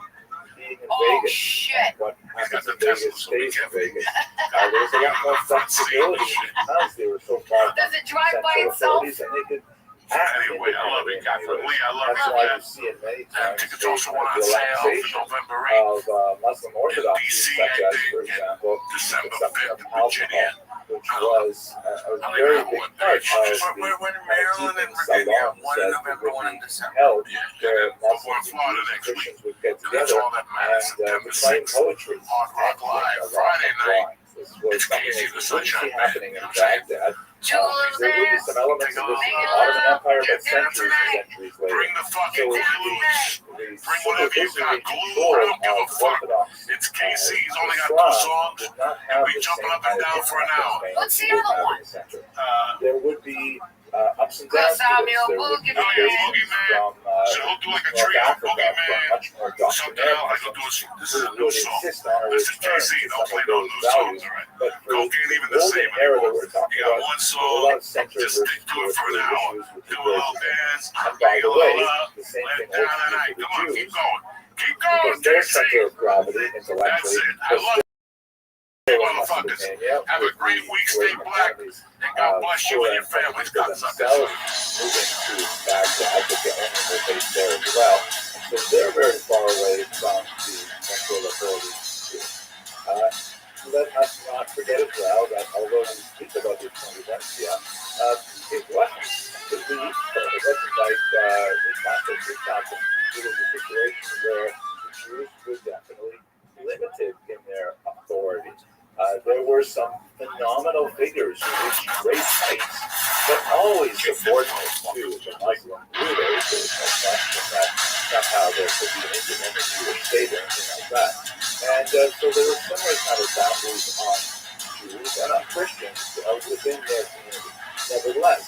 A: being in
N: Oh,
A: Vegas.
N: shit.
A: What
M: He's got
A: happens
M: the
A: in Vegas
M: Tesla, so be
A: stays in
M: careful.
A: Vegas. There was a lot more flexibility because they were so far
N: Does it drive by
A: central
N: itself?
A: authorities, and they could act
M: Anyway, I love you, Catherine. Lee, I love
A: That's
M: you,
A: why
M: man.
A: you see it many
M: And
A: times.
M: tickets also went on sale for November 8th.
A: Of Muslim Orthodoxy,
M: DC,
A: such
M: I
A: as,
M: think,
A: for example,
M: December
A: consumption
M: 5th,
A: of alcohol,
M: Virginia.
A: which was a very big part of the
B: We're in Maryland and Virginia.
A: salons
B: One in
A: that
B: November, one in December.
A: held
M: Yeah,
A: where
M: we're
A: Muslim
M: going to Florida
A: and
M: next
A: Jewish
M: week.
A: Christians would get
M: And that's
A: together
M: all that matters.
A: and
M: September
A: recite
M: 6th.
A: poetry.
M: Hard Rock Live,
A: and
M: Friday night.
A: This was
M: It's
A: something
M: Casey
A: that
M: the
A: you wouldn't
M: Sunshine
A: see
M: Man.
A: happening
M: You
A: in
M: know what I'm saying?
A: Baghdad.
N: Jules
A: There would be some elements of this in the Ottoman Empire, but centuries and centuries later.
M: Bring the fucking
A: So
M: glues.
A: the
M: Bring whatever you got. Glue.
A: control
M: I don't give a
A: of
M: fuck.
A: Orthodox
M: It's KC. He's only got
A: Islam
M: 2 songs.
A: did not
M: And
A: have
M: we
A: the
M: jumping
A: same
M: up and
A: kind of
M: down for an
A: impact
M: hour.
A: as Spain
N: What's the
A: would
N: other
A: have
N: one?
A: in the center. There would be ups and downs
N: Cause
A: to
N: I'm
A: this.
N: your
A: There would be
N: boogeyman.
A: visits
M: Boogeyman.
A: from
M: So he'll do like a
A: North
M: trio,
A: Africa,
M: Boogeyman,
A: from much more
M: something else. Like he'll
A: documentary
M: do a, this is
A: who
M: a new
A: would
M: song.
A: insist on a
M: This is
A: return
M: KC.
A: to
M: Don't
A: some
M: play
A: of
M: no
A: those
M: new
A: values.
M: songs, all right?
A: But for
M: Coke ain't even the
A: golden
M: same
A: era that
M: anymore.
A: we're talking
M: You got
A: about,
M: one
A: there's a
M: song,
A: lot of center
M: just
A: versus
M: stick to it for an
A: periphery
M: hour.
A: issues with
M: Do
A: the
M: a little
A: version.
M: dance,
A: And
M: bring
A: by
M: a
A: the
M: little
A: way,
M: up,
A: the same
M: let
A: thing
M: down
A: holds
M: the
A: true
M: night.
A: for the
M: Come on, keep
A: Jews,
M: going. Keep going,
A: because their
M: KC.
A: center of gravity
M: That's
A: intellectually
M: it. I
A: was
M: love
A: still in
M: motherfuckers.
A: Mesopotamia,
M: Have a
A: with
M: great
A: the
M: week. Stay
A: great
M: black.
A: economies,
M: And God bless you and your
A: for
M: families,
A: for
M: cocksuckers.
A: themselves moving to Baghdad, but the only were based there as well. So they're very far away from the central authorities too. Let us not forget as well that although we speak about the intelligentsia, it wasn't completely equal. It wasn't like Wisconsin. It was a situation where the Jews were definitely limited in their authority. There were some phenomenal figures who reached great heights, but always subordinate to the Muslim rulers. There was no question that somehow there could be an independent Jewish state or anything like that. And so there were similar kind of boundaries on Jews and on Christians within their community. Nevertheless,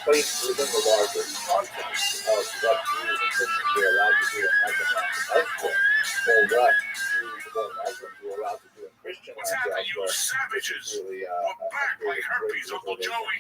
A: placed within the larger context of what Jews and Christians were allowed to do in Muslim lands elsewhere, or what Jews or Muslims were allowed to do in Christian
M: What's
A: lands
M: happening, you
A: elsewhere,
M: savages?
A: really
M: We're back like herpes, Uncle Joey,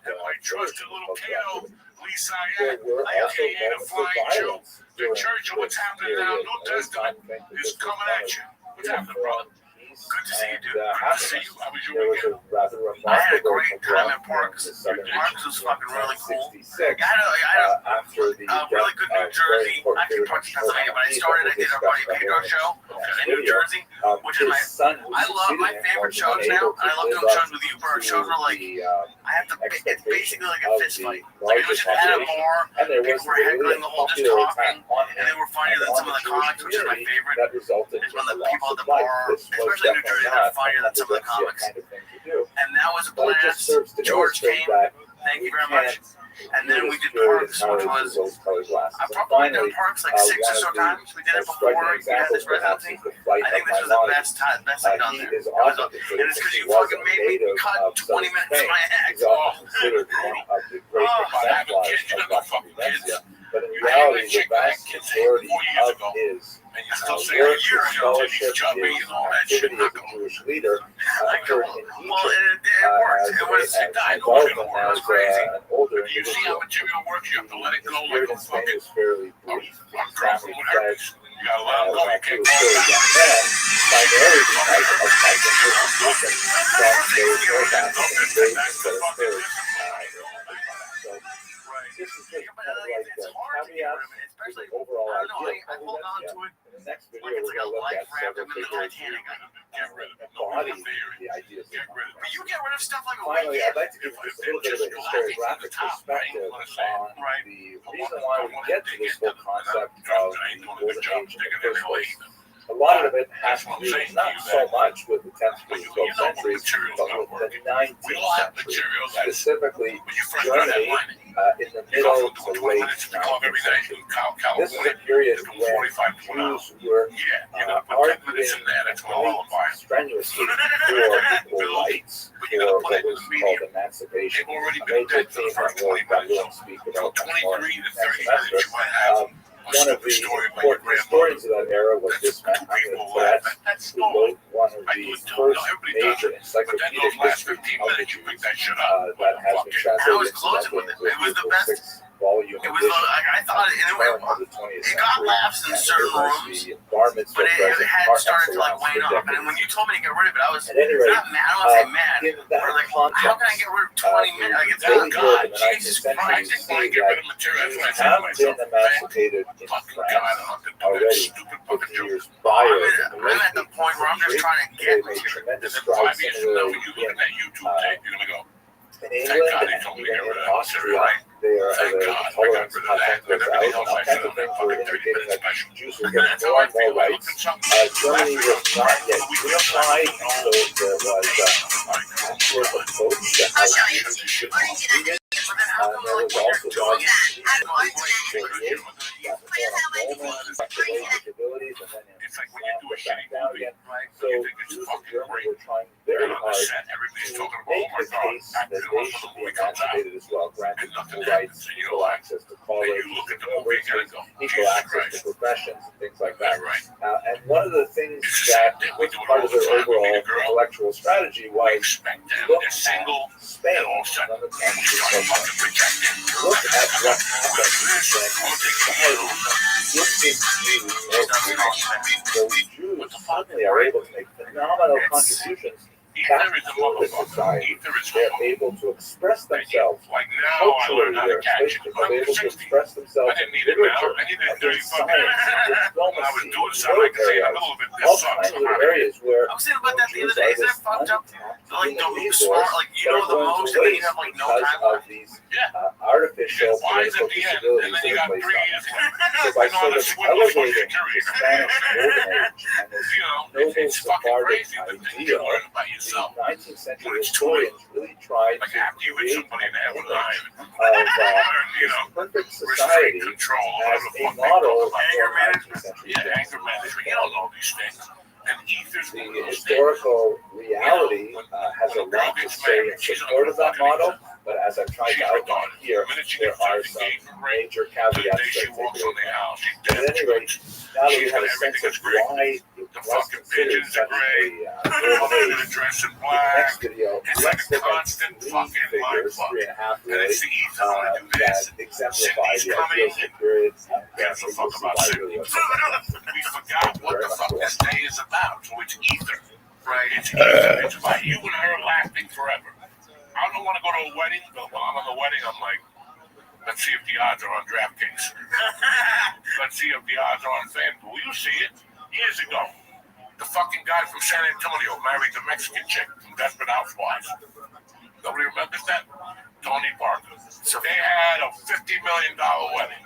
M: and my trusted little Kato, Lisa
A: there
M: Ayat,
A: were also
M: aka the
A: moments of
M: Flying Jew.
A: violence
M: The
A: during
M: church of what's
A: this
M: happening now,
A: period.
M: New
A: It was
M: Testament,
A: not meant to
M: is
A: just
M: coming
A: kind
M: at
A: of
M: you. What's happening, brother?
A: peace
M: Good to see you,
A: and
M: dude. Good to see
A: happiness.
M: you. How was your
A: There was
M: weekend?
A: a rather
B: I had a
A: remarkable
B: great time at
A: pogrom
B: Parks.
A: in the southern
B: Parks was fucking really cool.
A: 1966,
B: I had
A: after the
B: really good New
A: death of
B: Jersey.
A: very
B: Actually,
A: important
B: Parks, Pennsylvania. But I
A: figure
B: started, I did our buddy
A: discussed
B: Pedro show in New
A: video.
B: Jersey, which is
A: His
B: my.
A: son, who
B: I love my
A: succeeded him,
B: favorite
A: was
B: shows
A: unable
B: now, and I love
A: to
B: doing
A: live
B: shows
A: up
B: with you, but our shows
A: to
B: are like,
A: the
B: I have to, it's basically like a fist fight.
A: the
B: Like, it was
A: larger
B: just at a
A: population.
B: bar,
A: And there was
B: people were heckling the whole, just
A: popular
B: talking,
A: attack on
B: and they were funnier than some of the comics, which is my favorite.
A: that resulted
B: Is when
A: in
B: the
A: loss
B: people at
A: of
B: the
A: life.
B: bar,
A: This was
B: especially in New Jersey,
A: definitely
B: are funnier than some of the
A: not
B: comics.
A: kind of thing to do.
B: And that was a
A: But it just
B: blast.
A: serves to
B: George
A: illustrate
B: came.
A: that
B: Thank you
A: we
B: very much.
A: can't
B: And then we did
A: purely
B: Parks, which
A: encourage
B: was,
A: rose-colored glasses.
B: I
A: And
B: probably
A: finally,
B: did Parks like 6
A: one
B: or so
A: of the
B: times. We did it
A: most
B: before
A: striking
B: we had
A: examples,
B: this
A: perhaps,
B: residency.
A: is the flight
B: I think
A: of
B: this was the
A: Maimonides.
B: best I've done
A: He
B: there.
A: is
B: It was
A: often considered,
B: and it's because
A: since
B: you
A: he was
B: fucking
A: a
B: made me
A: native
B: cut
A: of
B: 20
A: southern
B: minutes of
A: Spain,
B: my act.
A: he's often considered one of the great exemplars of Latin dementia. But in reality, the vast majority of his
M: And you still say
A: work,
M: a year
A: his
M: ago,
A: scholarship,
M: he's chubby
A: his
M: and all that shit.
A: activity as a Jewish leader occurred in
B: Well,
A: Egypt
B: it worked. It was,
M: I know
A: both
M: it's gonna
A: of them
M: work.
A: as
B: It's crazy.
A: an older
M: But you see how
A: individual.
M: material works, you have to let it
A: His
M: go like
A: period
M: a
A: in Spain
M: fucking.
A: was fairly
M: I'm
A: brief.
M: cracking with herpes. You gotta let him go. You
A: He
M: can't
A: was
M: call
A: still a
M: him
A: young
M: back.
A: man, primarily because of migrant persecution from those North African invasions that occurred. So this is just kind of like the caveats to the overall idea of intelligentsia. In the next video, we're going to look at several figures who embody the ideas of intelligentsia.
B: But you get rid of stuff like a
A: Finally,
B: weekend.
A: I'd like to give just a little bit of a historiographic perspective on the reason why we get to this whole concept of the golden age in the first place. a lot of it has to do not so much with the 10th to 12th centuries, but with the 19th century, specifically Germany in the middle to late 19th century. This is a period when Jews were arguing strenuously for equal rights, for what was called emancipation. A major theme that we'll speak about more next semester. One of the important historians of that era was this man, who wrote one of the first major encyclopedic histories of the Jews that has been translated into a 6-volume edition.
E: I thought it got laughs in certain rooms, but it had started to wane off. And when you told me to get rid of it, I was not mad. I don't say mad. Or like, how can I get rid of 20 minutes? Like, it's oh God, Jesus Christ. I just want to get rid of material. That's what I said to myself.
A: Been emancipated in France already 50 years prior.
E: I'm at the point where I'm just trying to get material.
A: Tremendous strides similarly in England and even in Austria. There are the tolerance content was out, all kinds of things were indicating that Jews were getting more and more rights. Germany was not yet unified, so there was a sort of approach to how Jews should be treated. There was also the capabilities, and then back down again. So Jews in Germany were trying very hard to make the case that they should be emancipated as well, granted equal rights, equal access to college, equal access to professions, and things like that. And one of the things that was part of their overall intellectual strategy was look at Spain, another country, look at what happened when those Jews suddenly are able to make phenomenal contributions back to the society. They're able to express themselves culturally. They're able to express themselves in literature, in science, in diplomacy, military arts, all kinds of areas where
E: I was thinking about that the other day. Is that fucked up? Like, don't be smart. Like, you know the most, and then you have like no time left.
A: These artificial political disabilities that are placed on them. So by sort of elevating the Spanish golden age and this noble Sephardic ideal, the 19th century historians really tried to create a perfect society as a model for 19th century.
M: You don't know these things.
A: The historical reality has a lot to say in support of that model, but as I've tried to outline here, there are some major caveats that take it away. At any rate, now that we have a sense of why it was considered such a golden age, in the next video, let's look at 3 figures, 3.5 really, that exemplify the ideals of the period, and you'll see why really what's going on.
M: We forgot what the fuck this day is about, so it's ether. Right? It's ether. It's about you and her lasting forever. I don't want to go to a wedding, but when I'm at the wedding, I'm like, let's see if the odds are on DraftKings. Let's see if the odds are on FanDuel. You see it. Years ago, the fucking guy from San Antonio married the Mexican chick from Desperate Housewives. Nobody remembers that? Tony Parker. So they had a $50 million wedding.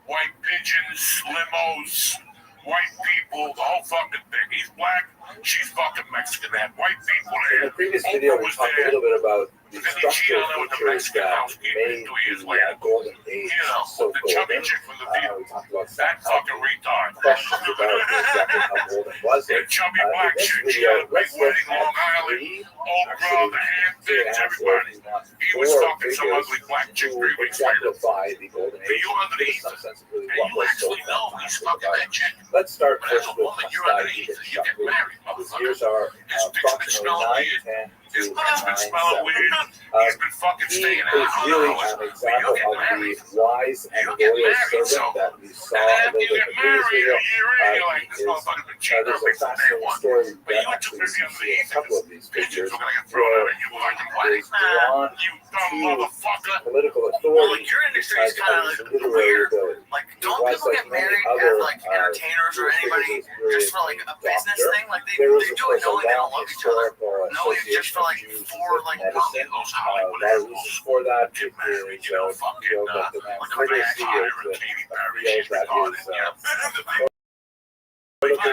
M: White pigeons, limos, white people, the whole fucking thing. He's black, she's fucking Mexican. They had white people there.
A: In the previous video, we talked a little bit about the structural features that made the golden age so golden. We talked about
M: that fucking retard.
A: Questions about exactly how golden was it.
M: Chubby
A: In
M: black
A: this
M: chick,
A: video, let's look
M: Long
A: at
M: Island, Oprah, the Hamptons, everybody. He was fucking some ugly black chick 3 weeks later.
A: Exemplify the golden age.
M: You underneath,
A: Some sense of really
M: and
A: what
M: you
A: was so
M: actually know he's fucking that chick.
A: Let's start
M: But as
A: first
M: a
A: with
M: woman, you're
A: Hastad
M: underneath,
A: Edith
M: you get
A: Shapiro.
M: married,
A: His
M: motherfucker.
A: years are approximately 9, 10
M: His
A: to
M: husband
A: 9,
M: smelling
A: 7.
M: weird. He's been fucking
A: He
M: staying
A: is
M: out.
A: really an example of the wise and loyal servant that we saw a little bit in the previous video. There's a fascinating story that actually you can see in a couple of these pictures where he is drawn to political authority because of his literary ability.
E: Like, don't people get married as like entertainers or anybody just for like a business thing? Like they do it knowing they don't love each other. No, it's just for like like
A: medicine. That reason for that is that the man's legacy is the field that is political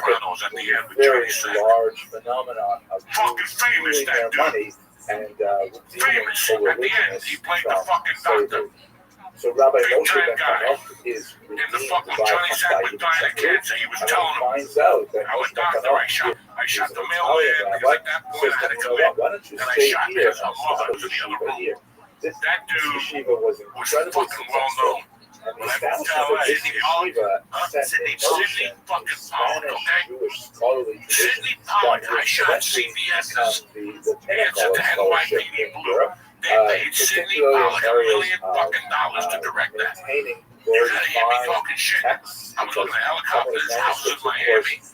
M: Sopranos at the end with
A: very
M: Johnny Sack.
A: large phenomenon of
M: Fucking famous,
A: using
M: that
A: their
M: dude.
A: money and redeeming
M: Famous.
A: for
M: At the end, he played the fucking doctor.
A: So Rabbi
M: Big
A: Moshe
M: time
A: Ben
M: guy.
A: Chanoch is
M: In the
A: redeemed
M: fucking
A: by
M: Johnny Sack was dying of cancer. He was telling him,
A: finds out that
M: I'm a
A: Moshe Ben
M: doctor.
A: Chanoch
M: I shot the
A: is an
M: mailman
A: Italian
M: because at
A: rabbi.
M: that point I had to
A: Says,
M: come
A: you know
M: in.
A: what, why don't you
M: And I
A: stay
M: shot
A: here
M: because
A: and
M: her mother was in the
A: establish
M: other
A: yeshiva
M: room.
A: here? This
M: That dude
A: yeshiva was
M: was
A: incredibly
M: fucking well
A: successful.
M: known.
A: And the
M: When I moved to
A: establishment
M: LA,
A: of this
M: Sidney Pollock,
A: yeshiva set in motion
M: Sidney
A: the
M: fucking Pollock,
A: Spanish
M: okay?
A: Jewish scholarly tradition
M: Sidney Pollock,
A: that
M: I
A: was
M: shot
A: eventually
M: CBS's
A: become the
M: answer
A: pinnacle
M: to
A: of scholarship
M: NYPD
A: in
M: Blue.
A: Europe.
M: They paid Sidney
A: Particularly in
M: Pollock $1
A: areas
M: million fucking dollars to direct that.
A: maintaining
M: You
A: very
M: gotta hear me
A: fine
M: talking shit.
A: texts
M: I was
A: because
M: looking at
A: some of
M: helicopters,
A: the
M: houses in
A: manuscripts, of
M: Miami.
A: course,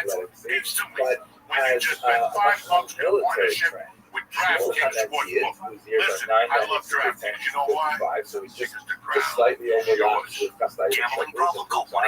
M: instantly when you just spend $5 to a partnership with DraftKings Sportsbook. Listen, I love DraftKings. You know why? Because the crowd is yours.
L: Gambling problem? Call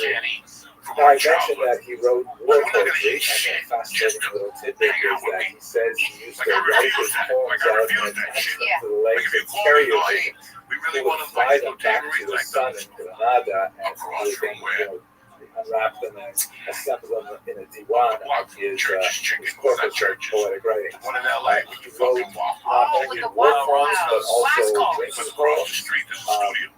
M: Kenny from
A: Now,
M: my
A: I mentioned
M: childhood.
A: that he wrote war poetry, and a fascinating little tidbit is that he says he used to write his poems out and attach them to the legs of carrier pigeons. He would fly them back to the sun in Granada, and he would then, unwrap them and assemble them in a diwan of his corporate poetic writing.
M: One in LA.
A: He wrote not only war poems, but also drinking
M: Across the
A: poems,
M: street, the studio.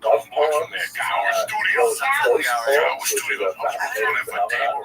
A: love
M: From
A: poems,
M: there, Gower Studio.
A: Toast poems,
M: Gower
A: which is
M: Studio.
A: a fascinating phenomenon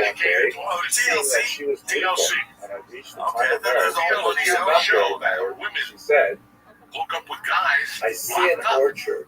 M: dedicated. Well, TLC. Okay, then there's a whole show that women hook up with guys.
A: I see an orchard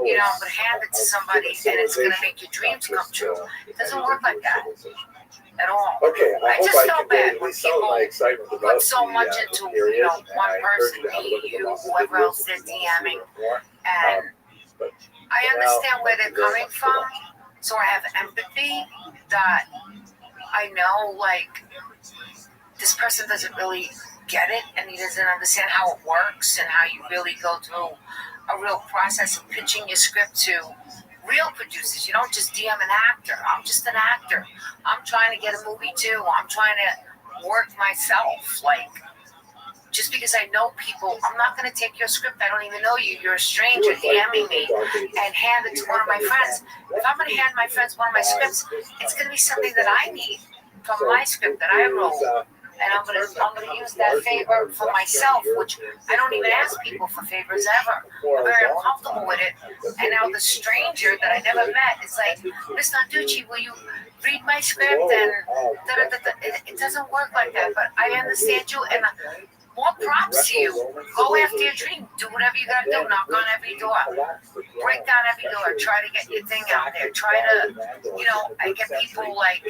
N: you know, I'm gonna hand it to somebody and it's gonna make your dreams come true. It doesn't work like that at all.
A: Okay,
N: I
A: hope
N: just
A: I
N: feel
A: can
N: bad
A: get
N: when
A: at least some of my
N: people
A: excitement
N: put
A: about
N: so
A: the
N: much into,
A: period,
N: you know,
A: and
N: one
A: I encourage
N: person,
A: you to have a look
N: me,
A: at the
N: you,
A: lots of
N: whoever
A: videos
N: else
A: that
N: is
A: you want to see
N: DMing,
A: more.
N: and I understand where they're coming from, so I have empathy that I know, like, this person doesn't really get it and he doesn't understand how it works and how you really go through a real process of pitching your script to real producers. You don't just DM an actor. I'm just an actor. I'm trying to get a movie too. I'm trying to work myself. Like, just because I know people, I'm not going to take your script. I don't even know you. You're a stranger DMing me and hand it to one of my friends. If I'm going to hand my friends one of my scripts, it's going to be something that I need from my script that I wrote. And I'm gonna use that favor for myself, which I don't even ask people for favors ever. I'm very uncomfortable with it. And now the stranger that I never met is like, Miss Nanducci, will you read my script? And it doesn't work like that. But I understand you, and more props to you. Go after your dream. Do whatever you gotta do. Knock on every door. Break down every door. Try to get your thing out there. Try to, I get people like,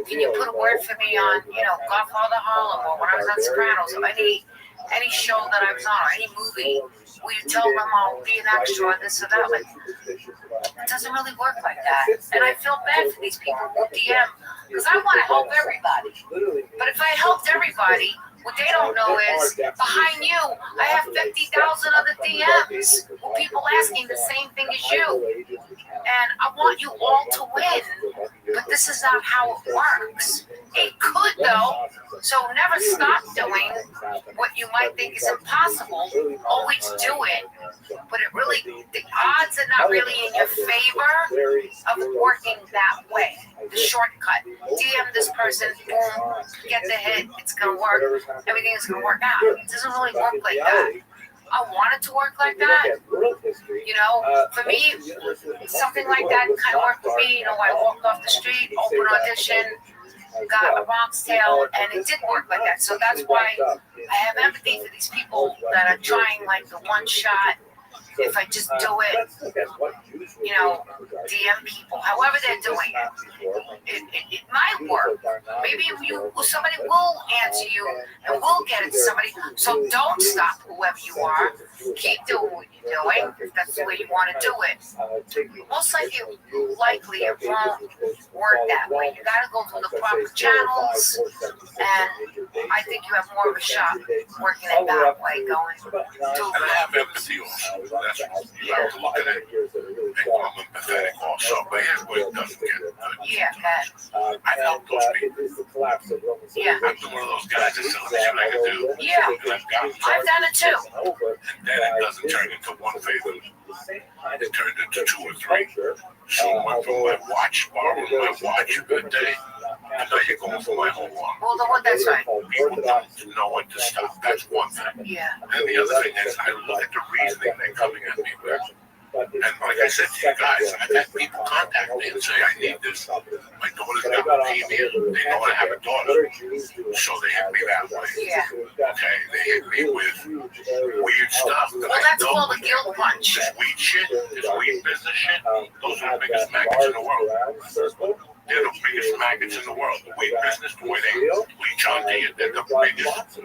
N: can you put a word for me on, Godfather Harlem, or when I was on Sopranos, or any show that I was on, or any movie, will you tell them I'll be an extra or this or that? Like, it doesn't really work like that. And I feel bad for these people who DM, because I want to help everybody. But if I helped everybody, what they don't know is, behind you, I have 50,000 other DMs with people asking the same thing as you. And I want you all to win. But this is not how it works. It could, though. So never stop doing what you might think is impossible. Always do it. But the odds are not really in your favor of working that way. The shortcut. DM this person, boom, get the hit, it's going to work. Everything is going to work out. It doesn't really work like that. I want it to work like that. For me, something like that kind of worked for me. I walked off the street, open audition, got a Bronx Tale, and it did work like that. So that's why I have empathy for these people that are trying like the one shot. If I just do it, DM people, however they're doing it might work. Maybe somebody will answer you and will get it to somebody. So don't stop whoever you are. Keep doing what you're doing if that's the way you want to do it. Most likely it won't work that way. You got to go through the proper channels, and I think you have more of a shot working it that way.
M: And I have empathy also. That's you have to look at it and call them empathetic also. But here's what it doesn't get good.
N: Yeah,
M: I've helped those people.
N: Yeah.
M: I've been one of those guys that said, let me see what I can do.
N: Yeah.
M: I've
N: done it too.
M: And then it doesn't turn into one favor. It turned into two or three. So I went from my watch, borrowing my watch, a good day, and now you're going for my whole one.
N: Well, that's right.
M: People don't know when to stop. That's one thing.
N: Yeah.
M: And the other thing is, I look at the reasoning they're coming at me with. And like I said to you guys, I've had people contact me and say, I need this. My daughter's got leukemia. They know I have a daughter. So they hit me that way.
N: Yeah.
M: Okay, they hit me with weird stuff.
N: Well, that's called a guilt punch.
M: This weed shit, this weed business shit, those are the biggest maggots in the world. They're the biggest maggots in the world. The weed business, the way they leech onto you, they're the biggest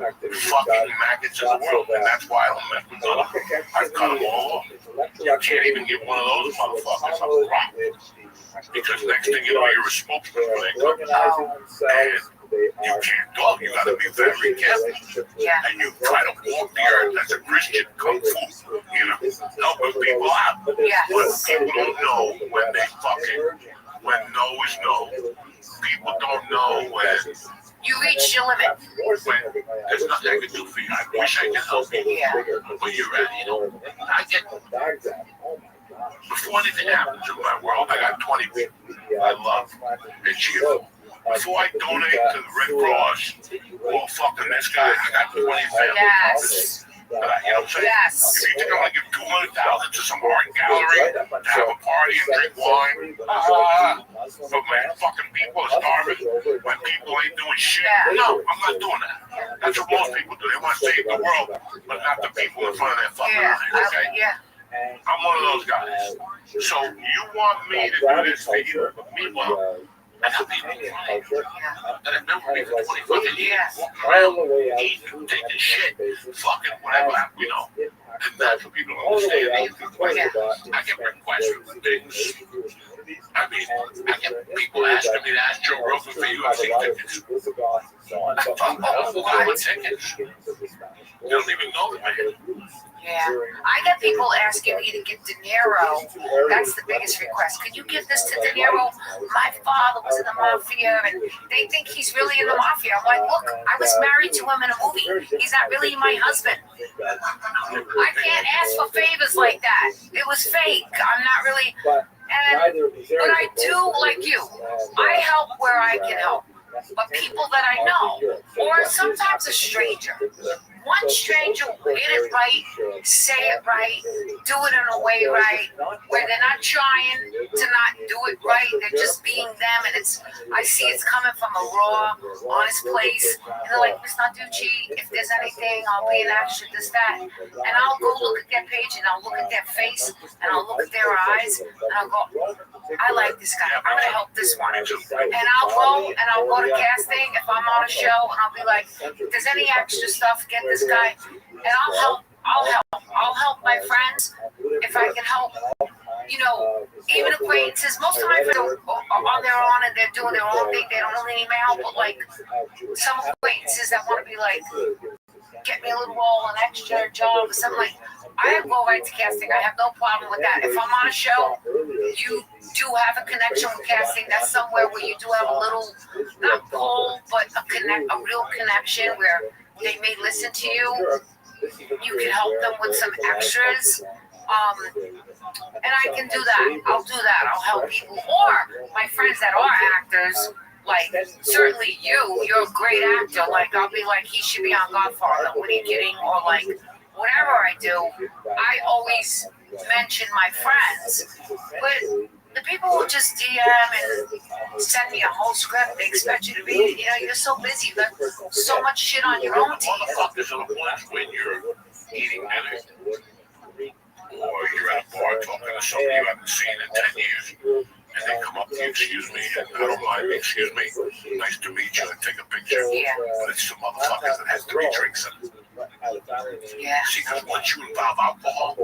M: fucking maggots in the world. And that's why I don't mess with them. I've cut them all off. You can't even get one of those motherfuckers a rock. Because next thing you know, you're a spokesman for that company. And you can't talk. You gotta be very careful.
N: Yeah.
M: And you try to walk the earth as a Christian kung fu. Helping people out.
N: Yeah.
M: But people don't know when they when no is no. People don't know when
N: you reach your limit.
M: When there's nothing I can do for you. I wish I could help you.
N: Yeah.
M: But you're ready, I get before anything happens in my world, I got 20 people I love and cheerful. Before I donate to the Red Cross, or fucking this guy, I got 20 family
N: Yes.
M: You know what I'm saying?
N: Yes.
M: If you think I'm gonna give $200,000 to some art gallery to have a party and drink wine, but my fucking people are starving when people ain't doing shit.
N: Yeah.
M: No, I'm not doing that. That's what most people do. They want to save the world, but not the people in front of their fucking eyes. Okay?
N: Yeah.
M: I'm one of those guys. So you want me to do this for you? Meanwhile, I got people that have known me for 20 fucking years, walking around, eating, taking shit, fucking whatever, And that's what people don't understand. I get requests things. I mean, I get people asking me to ask Joe Rogan for UFC tickets. I want tickets. You don't even know the man.
N: Yeah, I get people asking me to give De Niro. That's the biggest request. Could you give this to De Niro? My father was in the mafia, and they think he's really in the mafia. I'm like, look, I was married to him in a movie. He's not really my husband. I can't ask for favors like that. It was fake. I'm not really. But I do like you. I help where I can help. But people that I know, or sometimes a stranger. One stranger will hit it right, say it right, do it in a way right, where they're not trying to not do it right, they're just being them, and I see it's coming from a raw, honest place, and they're like, Miss Narducci, if there's anything, I'll be an extra, this, that, and I'll go look at their page, and I'll look at their face, and I'll look at their eyes, and I'll go, I like this guy, I'm going to help this one, and I'll go to casting, if I'm on a show, and I'll be like, if there's any extra stuff, get this guy, and I'll help my friends if I can help, even acquaintances. Most of my friends are on their own and they're doing their own thing, they don't really need my help, but like some acquaintances that want to be like, get me a little role, an extra job or something, like I go right to casting. I have no problem with that. If I'm on a show, you do have a connection with casting. That's somewhere where you do have a little, not pull, but a real connection where they may listen to you. You can help them with some extras. And I can do that. I'll do that. I'll help people. Or my friends that are actors, like certainly you're a great actor. Like I'll be like, he should be on Godfather. What are you kidding? Or like whatever I do, I always mention my friends. But the people who just DM and send me a whole script, they expect you to read it. You're so busy. You got so much shit on your own team.
M: Motherfuckers are the ones when you're eating dinner or you're at a bar talking to somebody you haven't seen in 10 years, and they come up to you, excuse me, and I don't mind, excuse me, nice to meet you, and take a picture.
N: Yeah.
M: But it's some motherfuckers that has 3 drinks in it.
N: Yeah.
M: See, because once you involve alcohol,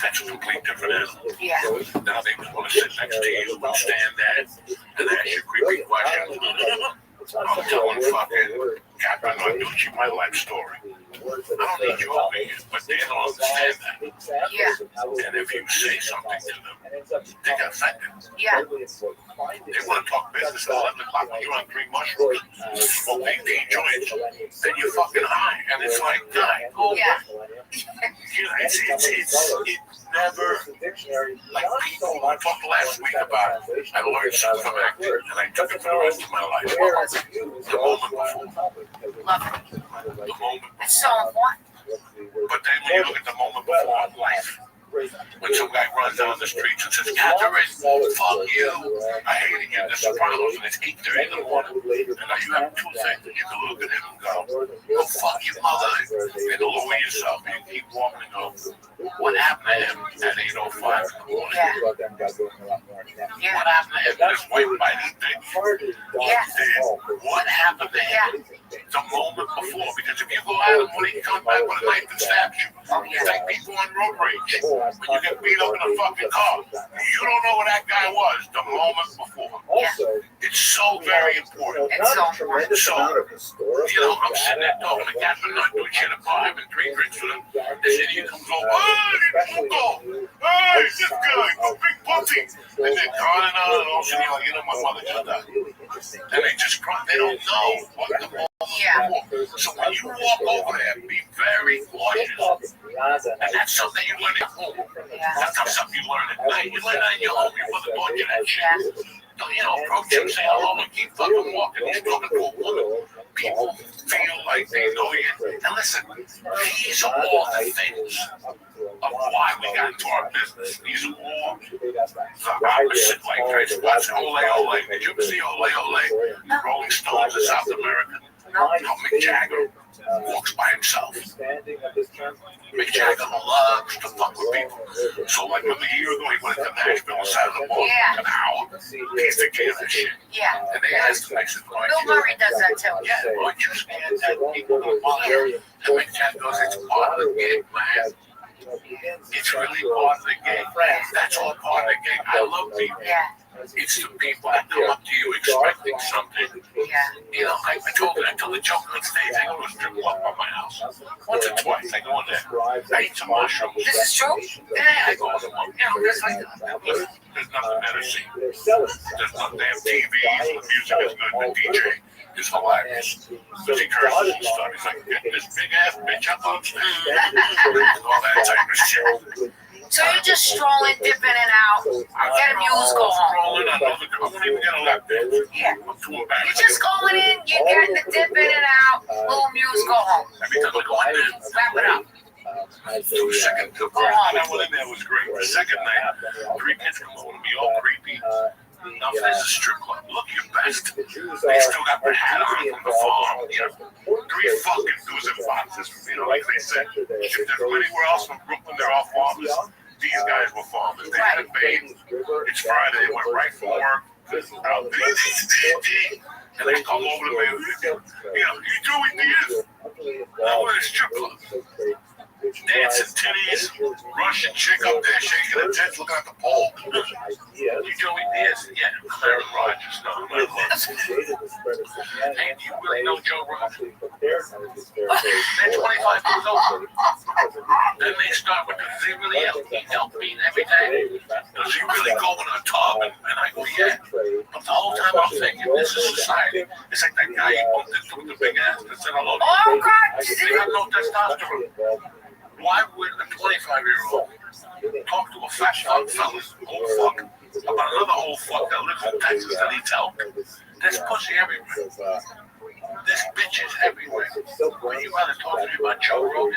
M: that's a complete different animal.
N: Yeah.
M: Now they just want to sit next to you and stand there and ask you creepy questions. I'm telling fucking Captain Narducci my life story. I don't need you over here, but they don't understand that.
N: Yeah.
M: And if you say something to them, they get offended.
N: Yeah.
M: They want to talk business at 11 o'clock when you're on 3 mushrooms, smoke 18 joints, then you're fucking high. And it's like, God,
N: Yeah.
M: It's never, like people, I talked last week about, I learned something from acting, and I took it for the rest of my life. The moment before.
N: Love it.
M: The moment
N: It's so important.
M: But then when you look at the moment before life, when some guy runs down the streets and says, Catherine, fuck you, I hated you, the Sopranos, and it's 8:30 in the morning, and now you have 2 things, and you can look at him and go, fuck your mother, and lower yourself, and you keep walking and go, what happened to him at 8:05 in the morning?
N: Yeah.
M: What happened to him? This white biting thing.
N: Yeah.
M: What happened to him? The moment before, because if you go out and when he comes back with a knife and stabs you, it's like people on road rage. When you get beat up in a fucking car, you don't know where that guy was the moment before.
N: Yeah.
M: It's so very important.
N: It's so important.
M: So, I'm sitting there talking to Catherine Narducci at a bar, having 3 drinks with him. This idiot comes over, hey, Puto! Hey, this guy, no big pussy! And they're on, and all of a sudden, you're like, my mother just died. And they just cry. They don't know what the moment before. So when you walk over there, be very cautious. And that's something you learn at home. That's not something you learn at night. You learn that in your home. Your mother taught you that shit. Don't, approach him, say hello, and keep fucking walking. He's talking to a woman. People feel like they know you. And listen, these are all the things of why we got into our business. These are all the opposite, like guys watching Ole Ole. Did you ever see Ole Ole? The Rolling Stones in South America. How Mick Jagger walks by himself. Mick Jagger loves to fuck with people. So like when a year ago he went to Nashville and sat on the boat an hour, he's the king of that shit.
N: Yeah.
M: And they asked him, I said,
N: Bill Murray does that too.
M: Yeah, aren't you scared that people don't bother? And Mick Jagger goes, it's part of the gig, man. It's really part of the game. That's all part of the game. I love people.
N: Yeah.
M: It's the people that come up to you expecting something.
N: Yeah.
M: You know, I told the joke on stage, I go to a strip club by my house. Once or twice, I go in there. I eat some mushrooms.
N: This is true?
M: Yeah, I go in there. You know, there's nothing better to see. There's no damn TVs, the music is good, the DJ is hilarious. Because he curses and stuff. He's like, get this big ass bitch up on stage. All that type of shit.
N: So you're just strolling, dipping in and out, get a muse, go home.
M: I won't even get a lap dance.
N: Yeah.
M: I'm too embarrassed.
N: You're just going in, you're getting the dip in and out, little muse, go home.
M: Every time I go in there,
N: Wrap it up.
M: 2 seconds. The first night I went in there was great. The second night, 3 kids come over to me, all creepy. Now, if there's a strip club, look your best. They still got the hat on from the farm. You know, 3 fucking dudes in boxes. You know, like they said, if they're from anywhere else from Brooklyn, they're all farmers. These guys were farmers. They had a baby. It's Friday. They went right for work. And they come over to me. You know, you doing this? I went to strip club. Dancing titties, Russian chick up there shaking her tits, looking at the pole. You Joey Diaz? Yeah, Aaron Rodgers. No, I'm not. Hey, do you really know Joe Rogan? They're 25 years old. Then they start with, does he really help me every day? Does he really go in a tub? And I go, yeah. But the whole time I'm thinking, this is society. It's like that guy you bumped into with the big ass that said hello.
N: Oh, God.
M: They have no testosterone. Why would a 25-year-old talk to a fat fuck fella, old fuck, about another old fuck that lives in Texas that eats elk? There's pussy everywhere. There's bitches everywhere. Would you rather talk to me about Joe Rogan?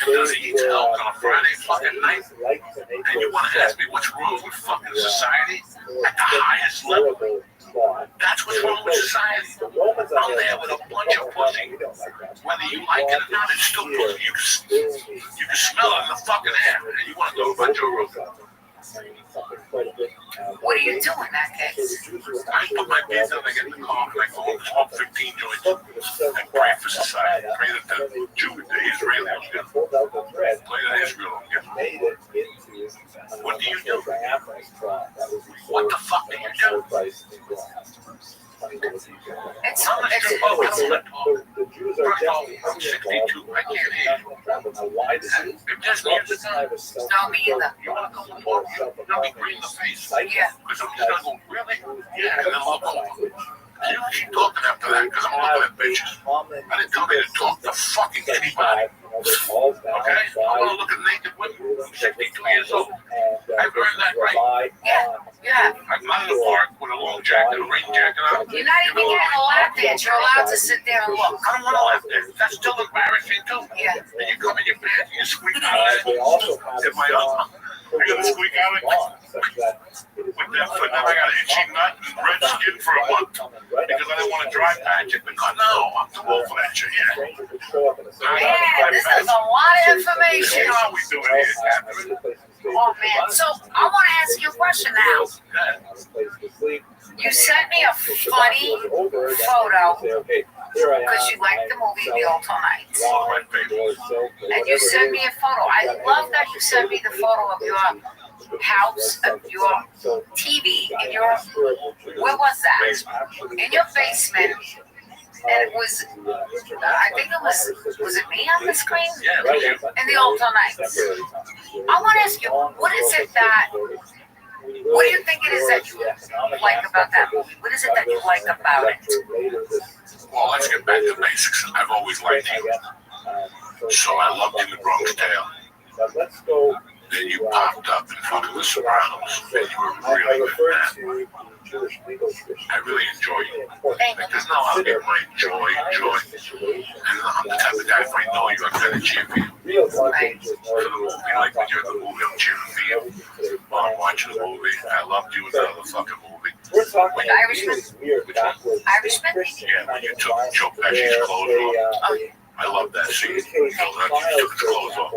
M: Does he eat elk on a Friday fucking night? And you want to ask me what's wrong with fucking society at the highest level? That's what's wrong with society. I'm there with a bunch of pussy. Whether you like it or not, it's still pussy. You can smell it in the fucking air. And you want to talk about Joe Rogan?
N: What do you do in that case?
M: I put my beers in, I get in the car, and I go home, smoke 15 joints, and pray for society. Pray that the Jew, the Israelis get play that Israel get. What do you do? What the fuck do you do?
N: It's
M: I'm a strip club, I don't let talk. First of all, I'm 62, I can't hear you. If there's music on,
N: no, me either.
M: you want to come and talk, you'll be green in the face.
N: Yeah.
M: Because I'm just going to go, really? Yeah, and then I'll go. You keep talking after that because I'm looking at bitches. I didn't come here to talk to fucking anybody. Okay? I'm going to look at naked women. I'm 62 years old. I've earned that right.
N: Yeah.
M: I'm not in the park with a long jacket, a rain jacket on.
N: You're not even getting a lap dance. You're allowed to sit there and look.
M: I don't want to lap dance. That's still embarrassing too.
N: Yeah.
M: And you come in your pants and you squeak out of it. If my uncle, I got to squeak out of it. With that foot, then I got an itchy nut and red skin for a month because I didn't want to dry patch it. Because no, I'm too old for that shit. Yeah.
N: Man, this is a lot of information.
M: You know how we do it here.
N: Oh, man. So I want to ask you a question now. You sent me a funny photo because you liked the movie The Ultimate Nights. And you sent me a photo. I love that you sent me the photo of your house, of your TV, in your, where was that? In your basement. And it was, I think it was it me on the screen? In The Ultimate Nights. I want to ask you, what is it that, what do you think it is that you like about that movie? What is it that you like about it?
M: Well, let's get back to basics. I've always liked you. So I loved you in The Bronx Tale. Then you popped up in front of The Sopranos, and you were really good at that. I really enjoy you. Because now I'll get my joy. And I'm the type of guy, if I know you, I'm going to cheer for you. For the movie, like when you're in the movie, I'm cheering for you. While I'm watching the movie, I loved you in the other fucking movie.
N: With Irishman?
M: Which one?
N: Irishman?
M: Yeah, when you took Joe Pesci's clothes off.
N: Oh,
M: I love that scene. You took his clothes off.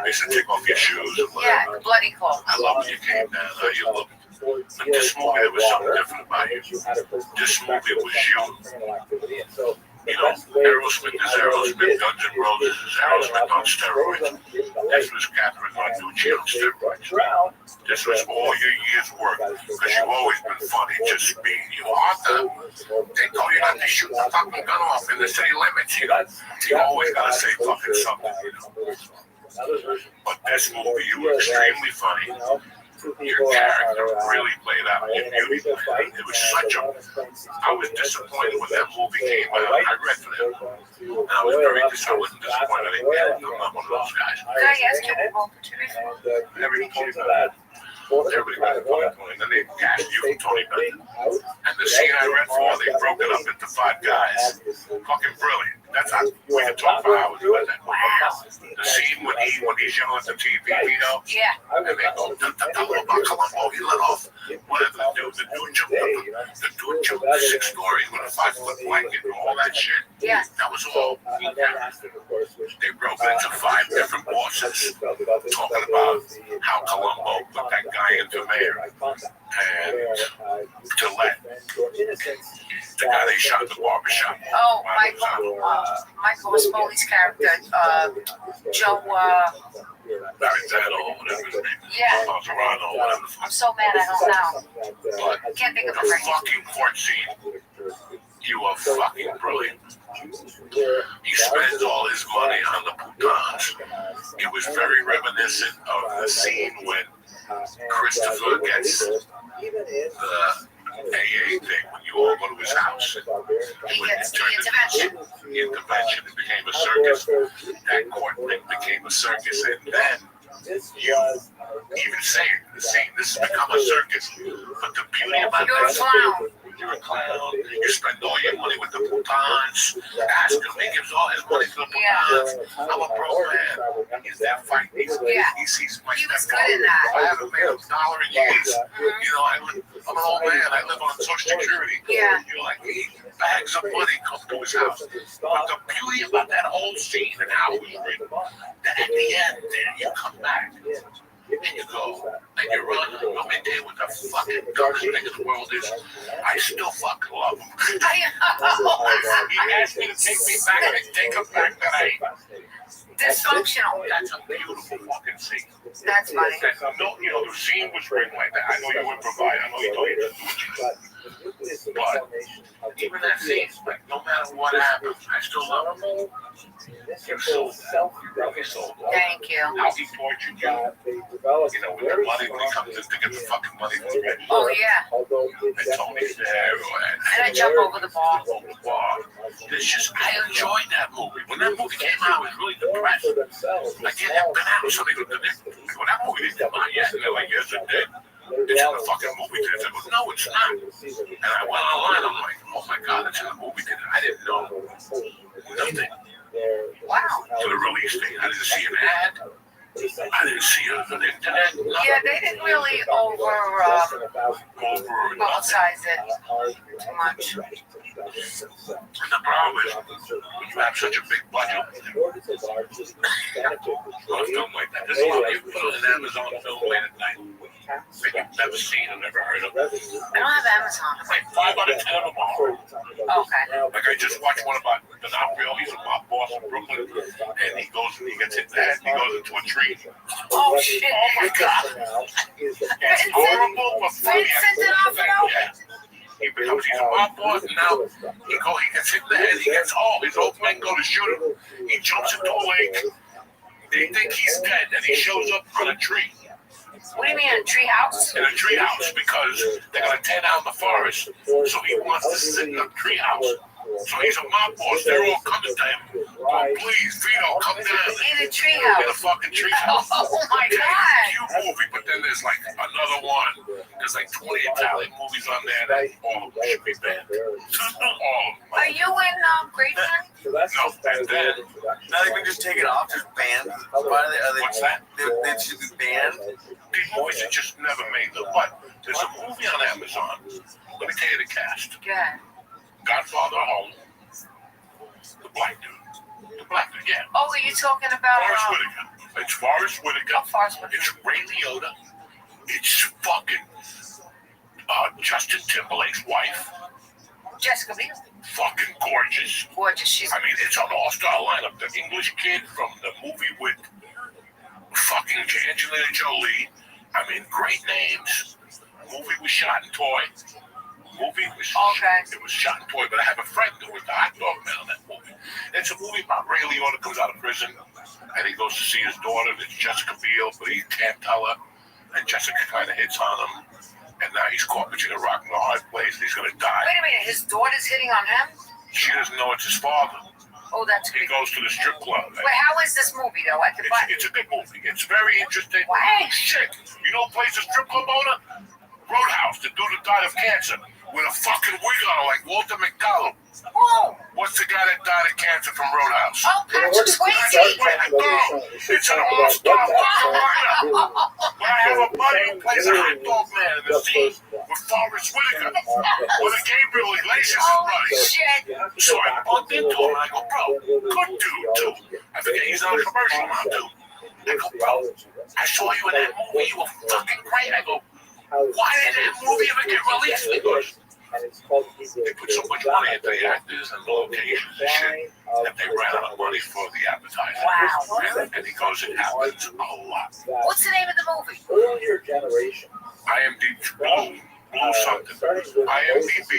M: They said take off your shoes and whatever.
N: yeah, the bloody clothes.
M: I love when you came down, how you looked. But this movie, there was something different about you. This movie was you. You know, Aerosmith is Aerosmith, Guns N' Roses is Aerosmith on steroids. This was Catherine Bonucci on steroids. This was all your year's work, because you've always been funny, just being you. Arthur, they told you not to shoot the fucking gun off in the city limits, you know. You always gotta say fucking something, you know. But this movie, you were extremely funny. Your character really played out in beauty. It was such a... I was disappointed when that movie came out. I read for them. And I was very disappointed. I didn't get it. I'm not one of those guys.
N: Could I ask you about opportunity?
M: Everybody got a point. And then they cast you from Tony Bennett. And the scene I read for, they broke it up into 5 guys. Fucking brilliant. That's how we can talk for hours about that. Wow. The scene when he's yelling at the TV, you know?
N: Yeah.
M: And they go, tell him about Columbo. He let off whatever the dude jumped up 6 stories with a 5-foot blanket and all that shit.
N: Yeah.
M: That was all. They broke it into 5 different bosses, talking about how Columbo put that guy into mayor. And Gillette, the guy they shot in the barbershop.
N: Oh, Michael Spoley's character, Joe,
M: Maranzano, whatever his name is.
N: Yeah.
M: Toronto, whatever the fuck.
N: I'm so mad I don't know.
M: But
N: I can't think of
M: the
N: the name.
M: fucking court scene, you are fucking brilliant. He spends all his money on the boutons. It was very reminiscent of the scene when Christopher gets the AA thing, when you all go to his house.
N: He gets the intervention.
M: The intervention, it became a circus. That court thing became a circus, and then you even say it in the scene, this has become a circus. But the beauty about
N: You're a clown.
M: You're a clown. You spend all your money with the boutons. Ask him, he gives all his money to the boutons. I'm a pro man. He's there fighting. He's my
N: He was good in that.
M: I haven't made $1 in years. You know, I'm an old man. I live on Social Security.
N: Yeah.
M: You're like, he bags of money come to his house. But the beauty about that whole scene and how it was written, that at the end, then you come back. And you go, and you run, I'm in there with the fucking dumbest thing in the world is, I still fucking love him. He asked me to take me back, and I take him back tonight.
N: Dysfunctional.
M: That's a beautiful fucking scene.
N: That's funny.
M: No, you know, the scene was written like that. I know you improvise. I know you told you to do what you did. But even that scene, like, no matter what happens, I still love him. You're so
N: Thank you.
M: How he tortured you. You know, with the money, when he comes in to get the fucking money from the rich.
N: Oh, yeah.
M: And Tony's there.
N: And I jump over the bar.
M: It's just, I enjoyed that movie. When that movie came out, I was really depressed. Like, it had been out. So they go, well, that movie didn't come out yet. And they're like, yes, it did. It's in the fucking movie theater. I go, no, it's not. And I went online. I'm like, oh my God, it's in the movie theater. I didn't know nothing.
N: Wow.
M: To the release date. I didn't see an ad. I didn't see it on the internet. Nothing.
N: Yeah, they didn't really publicize it too much.
M: The problem is, when you have such a big budget, a film like that, there's a lot of you put an Amazon film late at night that you've never seen or never heard of.
N: I don't have Amazon.
M: Like 5 out of 10 of them are.
N: Okay.
M: Like I just watched one about DiNapoli. He's a mob boss in Brooklyn, and he gets hit in the head, and he goes into a tree.
N: Oh, shit.
M: Oh my God. It's horrible, but funny.
N: Vincent D'Onofrio?
M: Yeah. He's a mob boss, and now he gets hit in the head, his old men go to shoot him, he jumps into a lake, they think he's dead, and he shows up on a tree.
N: What do you mean, a tree house?
M: In a tree house, because they're going to tear down the forest, so he wants to sit in a tree house. So he's a mob boss, they're all coming to him. Oh, please, Vito, come down.
N: In a tree house.
M: In a fucking tree house.
N: Oh my God.
M: It's a cute movie, but then there's like another one. There's like 20 Italian movies on there that all of them should be banned.
N: Are you in Graceland?
M: No, and then
E: Not even just take it off, just banned.
M: What's that?
E: They should be banned.
M: These movies are just never made. But there's a movie on Amazon. Let me tell you the cast.
N: Yeah.
M: Godfather Home. The black dude. The black dude, yeah.
N: Oh, are you talking about
M: Forrest Whitaker. It's Forrest Whitaker.
N: Oh, Forrest Whitaker.
M: It's Ray Liotta. It's fucking Justin Timberlake's wife.
N: Jessica Biel?
M: Fucking gorgeous.
N: Gorgeous. She's.
M: I mean, it's an all-star lineup. The English kid from the movie with fucking Angelina Jolie. I mean, great names. Movie was shot in Toy. It was shot in Toy, but I have a friend who was the hot dog man on that movie. It's a movie about Ray Liotta comes out of prison, and he goes to see his daughter, that's Jessica Biel, but he can't tell her, and Jessica kind of hits on him, and now he's caught between a rock and a hard place, and he's going to die.
N: Wait a minute, his daughter's hitting on him?
M: She doesn't know it's his father.
N: Oh, that's
M: He goes to the strip club.
N: Wait, how is this movie, though?
M: It's a good movie. It's very interesting.
N: Wow.
M: Shit. You know who plays the strip club owner? Roadhouse, the dude that died of cancer, with a fucking wig on like Walter McDowell.
N: Whoa.
M: What's the guy that died of cancer from Roadhouse?
N: Oh, Patrick Swayze.
M: It's an all-star lineup. But I have a buddy who plays a hot dog man in the scene with Forrest Whitaker, with a Gabriel Iglesias buddy.
N: Shit.
M: So I bumped into him and I go, bro, good dude too. I forget he's on a commercial now too. I go, bro, I saw you in that movie. You were fucking great. I go, why did that movie ever get released? He goes, they put so much money into the actors and the locations and shit that they ran out of money for the advertising.
N: Wow, really?
M: And he goes, it happens a lot.
N: What's the name of the movie?
A: Earlier generation.
M: IMDb, Blue something. IMDb,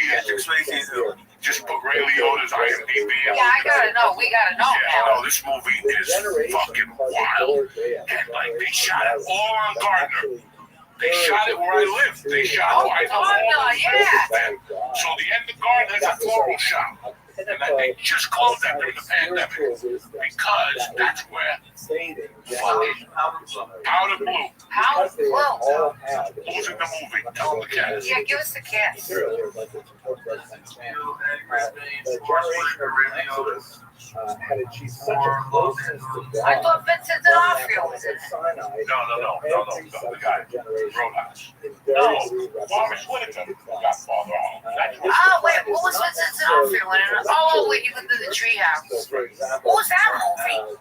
M: just put Ray Liotta's IMDb.
N: Yeah, I gotta know. We gotta know now.
M: No, this movie is fucking wild. And like, they shot it all on Gardner. They shot it where I live. They shot it.
N: Yeah.
M: So the end of Garden is a floral shop. And then they just closed that during the pandemic because that's where fucking Powder Blue.
N: How? Whoa.
M: Losing the movie. Tell them the cast.
N: Yeah, give us the cast.
A: Had achieved such a closeness to God.
N: I thought Vincent D'Onofrio was in it.
M: No, the guy, Roadhouse. No, Forrest Whitaker got Father Arnold.
N: Oh, wait, what was Vincent D'Onofrio in it? Oh, wait, you lived in the treehouse. What was that movie?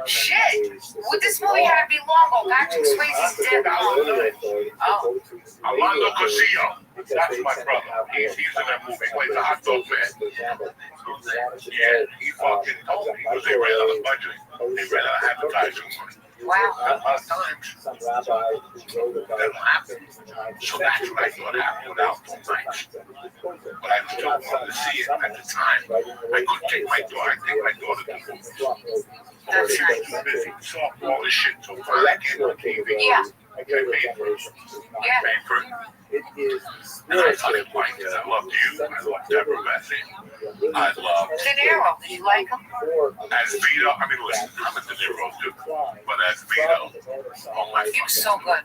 N: Shit. Well, this movie had to be long ago. Patrick Swayze's dead. Oh.
M: Armando Cosillo. That's my brother. He's in that movie. He plays a hot dog man. Yeah, he fucking told me because they ran out of budget. They ran out of advertising money.
N: Wow.
M: A lot of times, that'll happen. So that's what I thought happened with Outdoor Nights. But I still wanted to see it at the time. I couldn't take my daughter. I take my daughter to the movie.
N: That's
M: She was too busy. Saw all this shit. So finally I came on TV.
N: Yeah.
M: I paid for it.
N: Yeah.
M: Paid for it. And I thought it liked it. I loved you. I loved Deborah Bessie. I loved
N: De Niro. Did you like him?
M: as Vito. I mean, listen, I'm a De Niro dude, but as Vito, oh my
N: He was so good.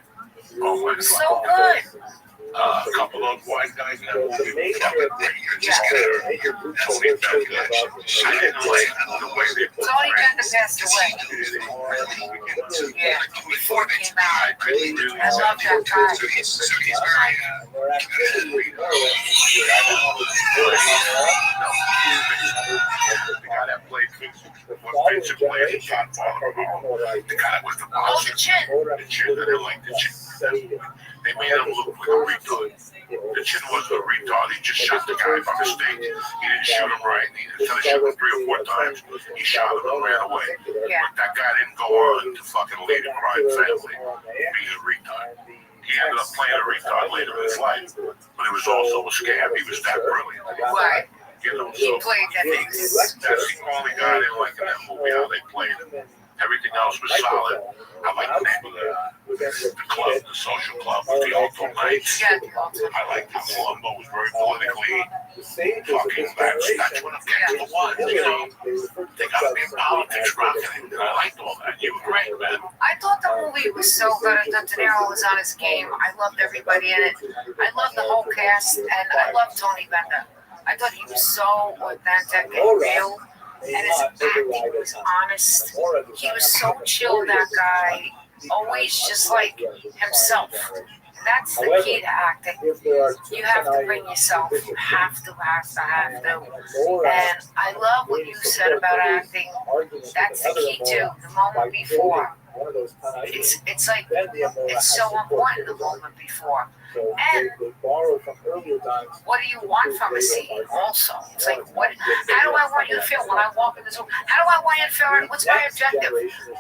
M: Oh my
N: So
M: God.
N: good.
M: A couple of white guys in that movie were fucking great. You just get Tony Bennett. I didn't like the way they put
N: Tony Bennett passed away. Yeah.
M: Before they came out, I couldn't really.
N: I love that guy.
M: So he's very. The guy that played Vincent played in Godfather. The guy that was the boss.
N: Oh, the chin.
M: The chin, I didn't like the chin. They made him look like a retard. The chin was a retard. He just shot the guy by mistake. He didn't shoot him right. Instead of shooting him 3 or 4 times, he shot him and ran away.
N: Yeah.
M: But that guy didn't go on to fucking lead a crime family being a retard. He ended up playing a retard later in his life, but it was also a scam. He was that brilliant.
N: Right.
M: You know,
N: He
M: so
N: played that.
M: that's the only guy I didn't like in that movie, how they played him. Everything else was solid. I like the name of the club, the social club with the Alto Knights.
N: Yeah.
M: I liked how Columbo was very politically fucking, that's what a gangster was, you know. They got to be in politics rocking it. And I liked all that. You were great, man.
N: I thought the movie was so good. I thought De Niro was on his game. I loved everybody in it. I loved the whole cast, and I loved Tony Bennett. I thought he was so authentic and real. And his acting was honest. He was so chill, that guy. Always just like himself. That's the key to acting. You have to bring yourself. You have to. And I love what you said about acting. That's the key too. The moment before. it's like it's so important the moment before. And what do you want from a scene also? It's like, how do I want you to feel when I walk in this room? How do I want you to feel? What's my objective?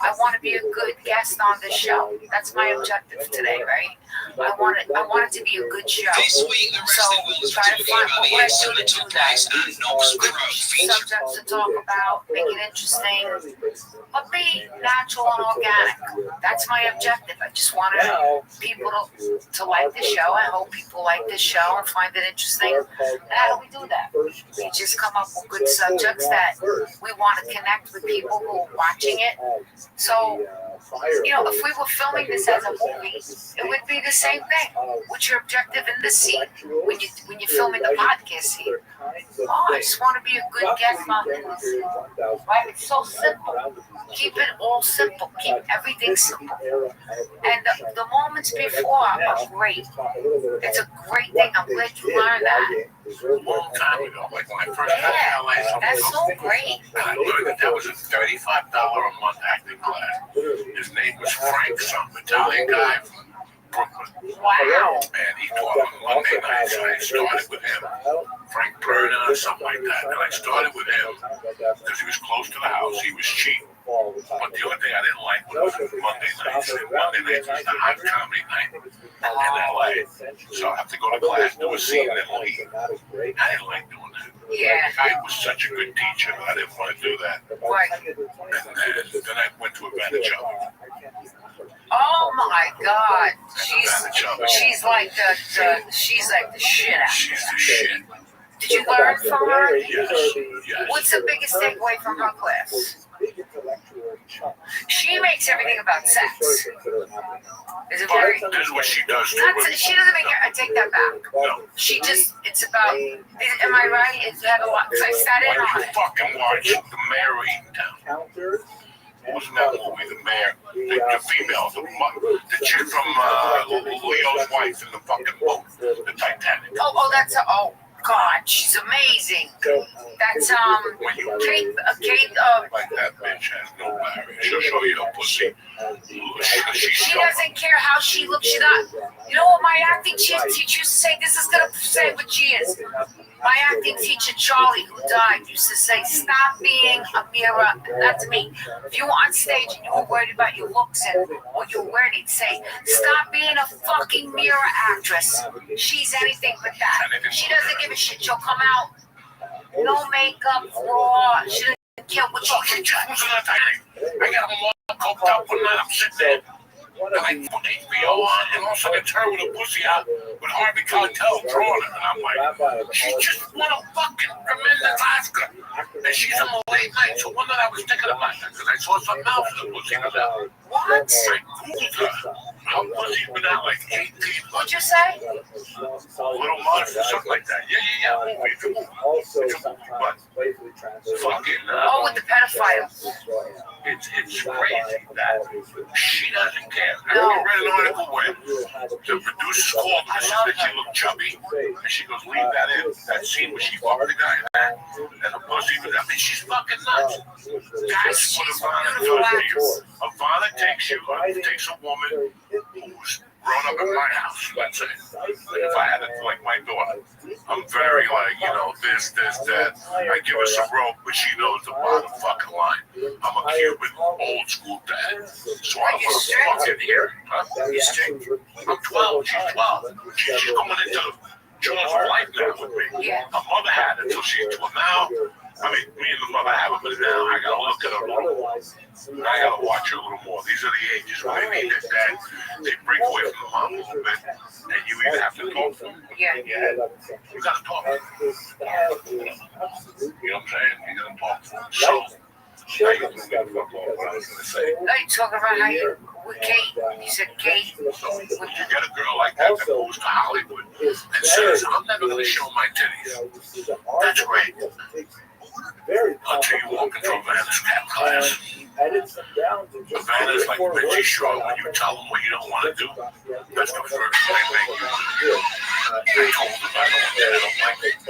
N: I want to be a good guest on this show. That's my objective today, right? I want it to be a good show. So try to find a way to do that. Subjects to talk about, make it interesting, but be natural and organic. That's my objective. I just want people to like the show. I hope people like this show and find it interesting. And how do we do that? We just come up with good subjects that we want to connect with people who are watching it. So, if we were filming this as a movie, it would be the same thing. What's your objective in this scene when you're filming the podcast scene? Oh, I just want to be a good guest on this. Right? It's so simple. Keep it all simple. Keep everything simple. And the moments before are great. It's a great thing. I'm glad you learned that.
M: A long time ago, like when I first got to LA.
N: That's so great.
M: And I learned that was a $35 a month acting class. His name was Frank, some Italian guy from Brooklyn.
N: Wow.
M: And he taught on Monday nights, and I started with him. Frank Perna or something like that. And I started with him because he was close to the house. He was cheap. But the only thing I didn't like was Monday nights. And Monday nights was the hot comedy night in LA. So I have to go to class, do a scene, and then leave. I didn't like doing that.
N: Yeah.
M: The guy was such a good teacher, but I didn't want to do that.
N: Right.
M: And then I went to Advantage of.
N: Oh my God. She's like the shit out.
M: She's the shit.
N: Did you learn from her?
M: Yes.
N: What's the biggest takeaway from her class? She makes everything about sex. Is it very?
M: This is what she does.
N: She doesn't make it. I take that back.
M: No.
N: She just. It's about. Am I right? It's had a lot. I sat in on it.
M: Fucking watch The Mayor of Eatontown. Wasn't that movie, The Mayor? The female, the chick from Leo's wife in the fucking boat, the Titanic.
N: Oh, that's oh God, she's amazing. That's Kate.
M: Like that bitch has no barrier. She'll show you her pussy.
N: She doesn't care how she looks. She not. You know what my acting teacher used to say? This is gonna say what she is. My acting teacher, Charlie, who died, used to say, stop being a mirror. That's me. If you were on stage and you were worried about your looks and what you were wearing, he'd say, stop being a fucking mirror actress. She's anything but that. She doesn't give a shit. She'll come out, no makeup, raw. She doesn't care what you think.
M: I got them all coked up one night. I'm sitting there. And I put HBO on, and all of a sudden it's her with a pussy out with Harvey Keitel drawing her. And I'm like, she just won a fucking tremendous Oscar. And she's on the late night. So one night I was thinking about that because I saw something else in the pussy was out.
N: What?
M: I Googled her. Her pussy's been out like 18 months.
N: What'd you say?
M: Little monster, something like that. Yeah. It's a movie. But fucking.
N: With the pedophile.
M: It's crazy that she doesn't care.
N: No.
M: I read an article where the producers called her and said that she looked chubby. And she goes, leave that in. That scene where she fucked the guy and the pussy was, I mean, she's fucking nuts. That's what Ivana does to you. Ivana takes a woman who's grown up in my house, let's say. If I had it like my daughter, I'm very like, this, that. I give her some rope, but she knows the bottom fucking line. I'm a Cuban, old school dad. So I'm gonna fucking here. Huh?
N: You strict?
M: I'm 12, she's 12. She's going into Jaws of life now with me.
N: Yeah.
M: Her mother had it until she's 12 now. I mean, me and the mother have it, but now I gotta look at her a little more. I gotta watch her a little more. These are the ages where they need their dad. They break away from the mom a little bit, and you either have to talk to them.
N: Yeah.
M: You gotta talk. You know what I'm saying? You gotta talk to them. So, now you can get what I was gonna say.
N: No, you talking about how you with Kate? You said Kate.
M: So, if you get a girl like that that moves to Hollywood and says, I'm never gonna show my titties, that's great. Until you walk into Havana's cat class. Havana's like Richie Shaw when you tell them what you don't want to do. That's the first thing they make you want to do. I told them I don't like it.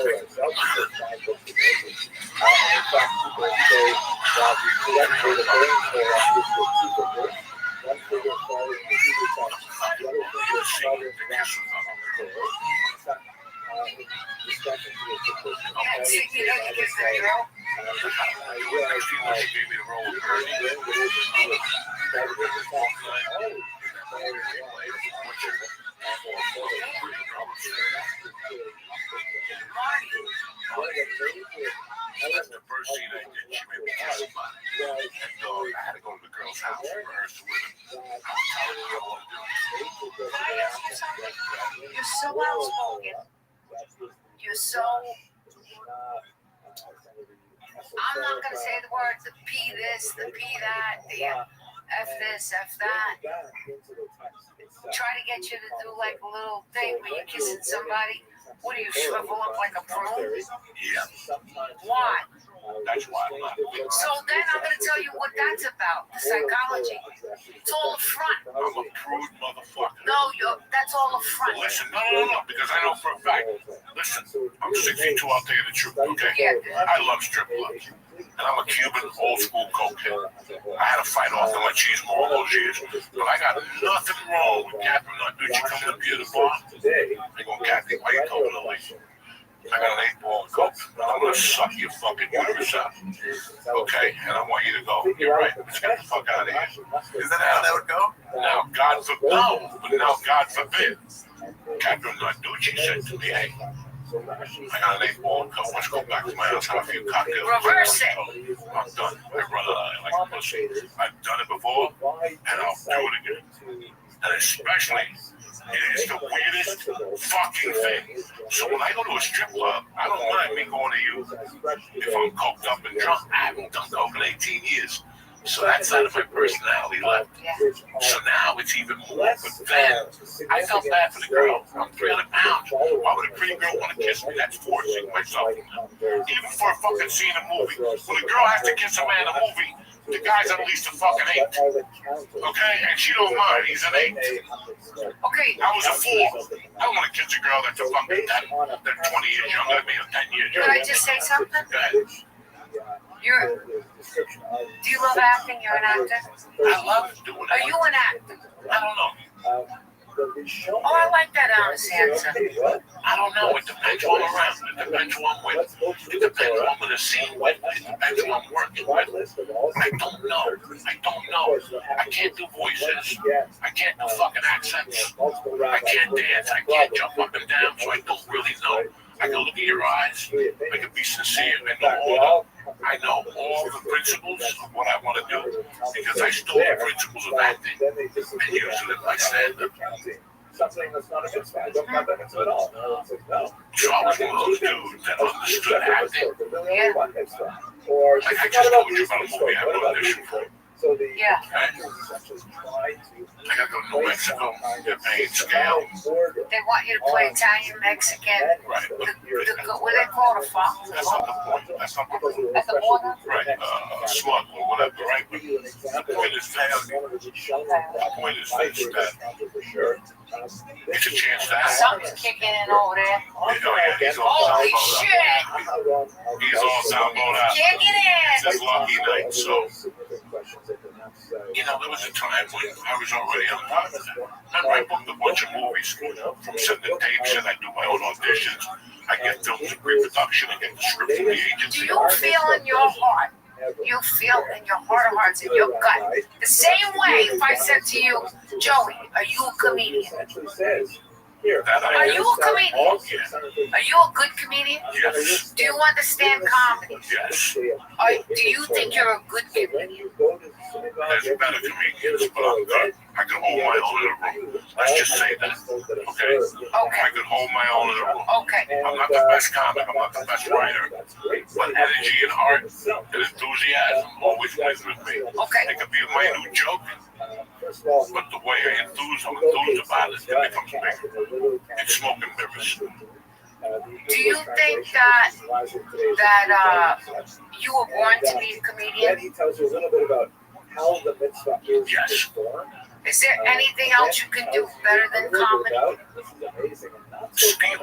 N: Can I ask you something? You're so outspoken. You're so. I'm not gonna say the words, the P this, the P that, the F this, F that. Try to get you to do like a little thing where you're kissing somebody. What do you shrivel up like a prune?
M: Yeah.
N: Why?
M: That's why I'm not.
N: So then I'm gonna tell you what that's about. The psychology. It's all a front.
M: I'm a prude motherfucker.
N: No, that's all a front.
M: Listen, no, because I know for a fact. Listen, I'm 62, I'll tell you the truth, okay?
N: Yeah.
M: I love strip clubs. And I'm a Cuban old school cokehead. I had to fight off the machismo all those years. But I got nothing wrong with Captain Dude, you coming up here to the bar? I go, Captain, why you coming to late? I got an 8-ball of coke. I'm gonna suck your fucking uterus out. Okay, and I want you to go. You're right. Let's get the fuck out of here.
E: Is that how that would go?
M: Now, God forbid. No, but now, God forbid. Captain Narducci said to me, hey, I got an 8-ball of coke. Let's go back to my house, have a few cocktails.
N: Reverse it.
M: I'm done. I run like a pussy. I've done it before, and I'll do it again. And especially, it is the weirdest fucking thing. So when I go to a strip club, I don't mind me going to you if I'm coked up and drunk. I haven't done coke in 18 years. So that side of my personality left. So now it's even more. But then, I felt bad for the girl. I'm 300 pounds. Why would a pretty girl want to kiss me? That's forcing myself. Even for a fucking scene in a movie. When a girl has to kiss a man in a movie, the guy's at least a fucking 8. Okay? And she don't mind. He's an 8.
N: Okay.
M: I was a 4. I don't want to kiss a girl that's a fucking 10. They're 20 years younger than me or 10 years
N: Could
M: younger.
N: I just say something?
M: Go ahead.
N: Do you love acting? You're an actor?
M: I love doing it.
N: Are you an actor?
M: I don't know.
N: Oh, I like that honest answer.
M: I don't know. It depends who I'm around. It depends who I'm with. It depends who I'm in a scene with. It depends who I'm working with. I don't know. I don't know. I can't do voices. I can't do fucking accents. I can't dance. I can't jump up and down, so I don't really know. I can look at your eyes. I can be sincere. I know all the principles of what I want to do because I stole the principles of acting and used it in my stand-up.
A: Something that's not a mitzvah. I don't have that mitzvah at all.
M: So I was one of those dudes that understood acting.
A: Or
M: I just told you about a movie I have an audition for.
A: So the
N: yeah.
M: I gotta go to New Mexico. They're paying scale.
N: They want you to play Italian, Mexican.
M: Right.
N: What do they call it? A fox?
M: That's not the point. That's not the point.
N: At the border?
M: Right. Slug or whatever. Right. But the point is this. The point is this. That it's a chance to act.
N: Something's kicking in over there.
M: He's all
N: Holy
M: salvoed
N: shit!
M: out. He's all salvoed out.
N: Kick it
M: It's
N: in!
M: his lucky night. So, there was a time when I was already on top of that. Remember, I booked a bunch of movies from sending tapes in. I do my own auditions. I get films in pre-production. I get the script from the agency.
N: Do you feel in your heart? You feel in your heart of hearts, in your gut, the same way if I said to you, Joey, are you a comedian? Are you a comedian? Are you a good comedian?
M: Yes.
N: Do you understand comedy?
M: Yes.
N: Do you think you're a good comedian?
M: There's better comedians, but I'm good. I can hold my own in a room. Let's just say that. Okay? I can hold my own in a room.
N: Okay.
M: I'm not the best comic. I'm not the best writer. But energy and heart and enthusiasm always wins with me.
N: Okay.
M: It could be a minute joke, but the way I'm enthused about it, it becomes bigger. It's smoke and mirrors.
N: Do you think that you were born to be a comedian?
A: He tells you a little bit about how the mitzvah is
M: Yes.
A: formed.
N: Is there anything else you can do better than comedy?
M: Steal.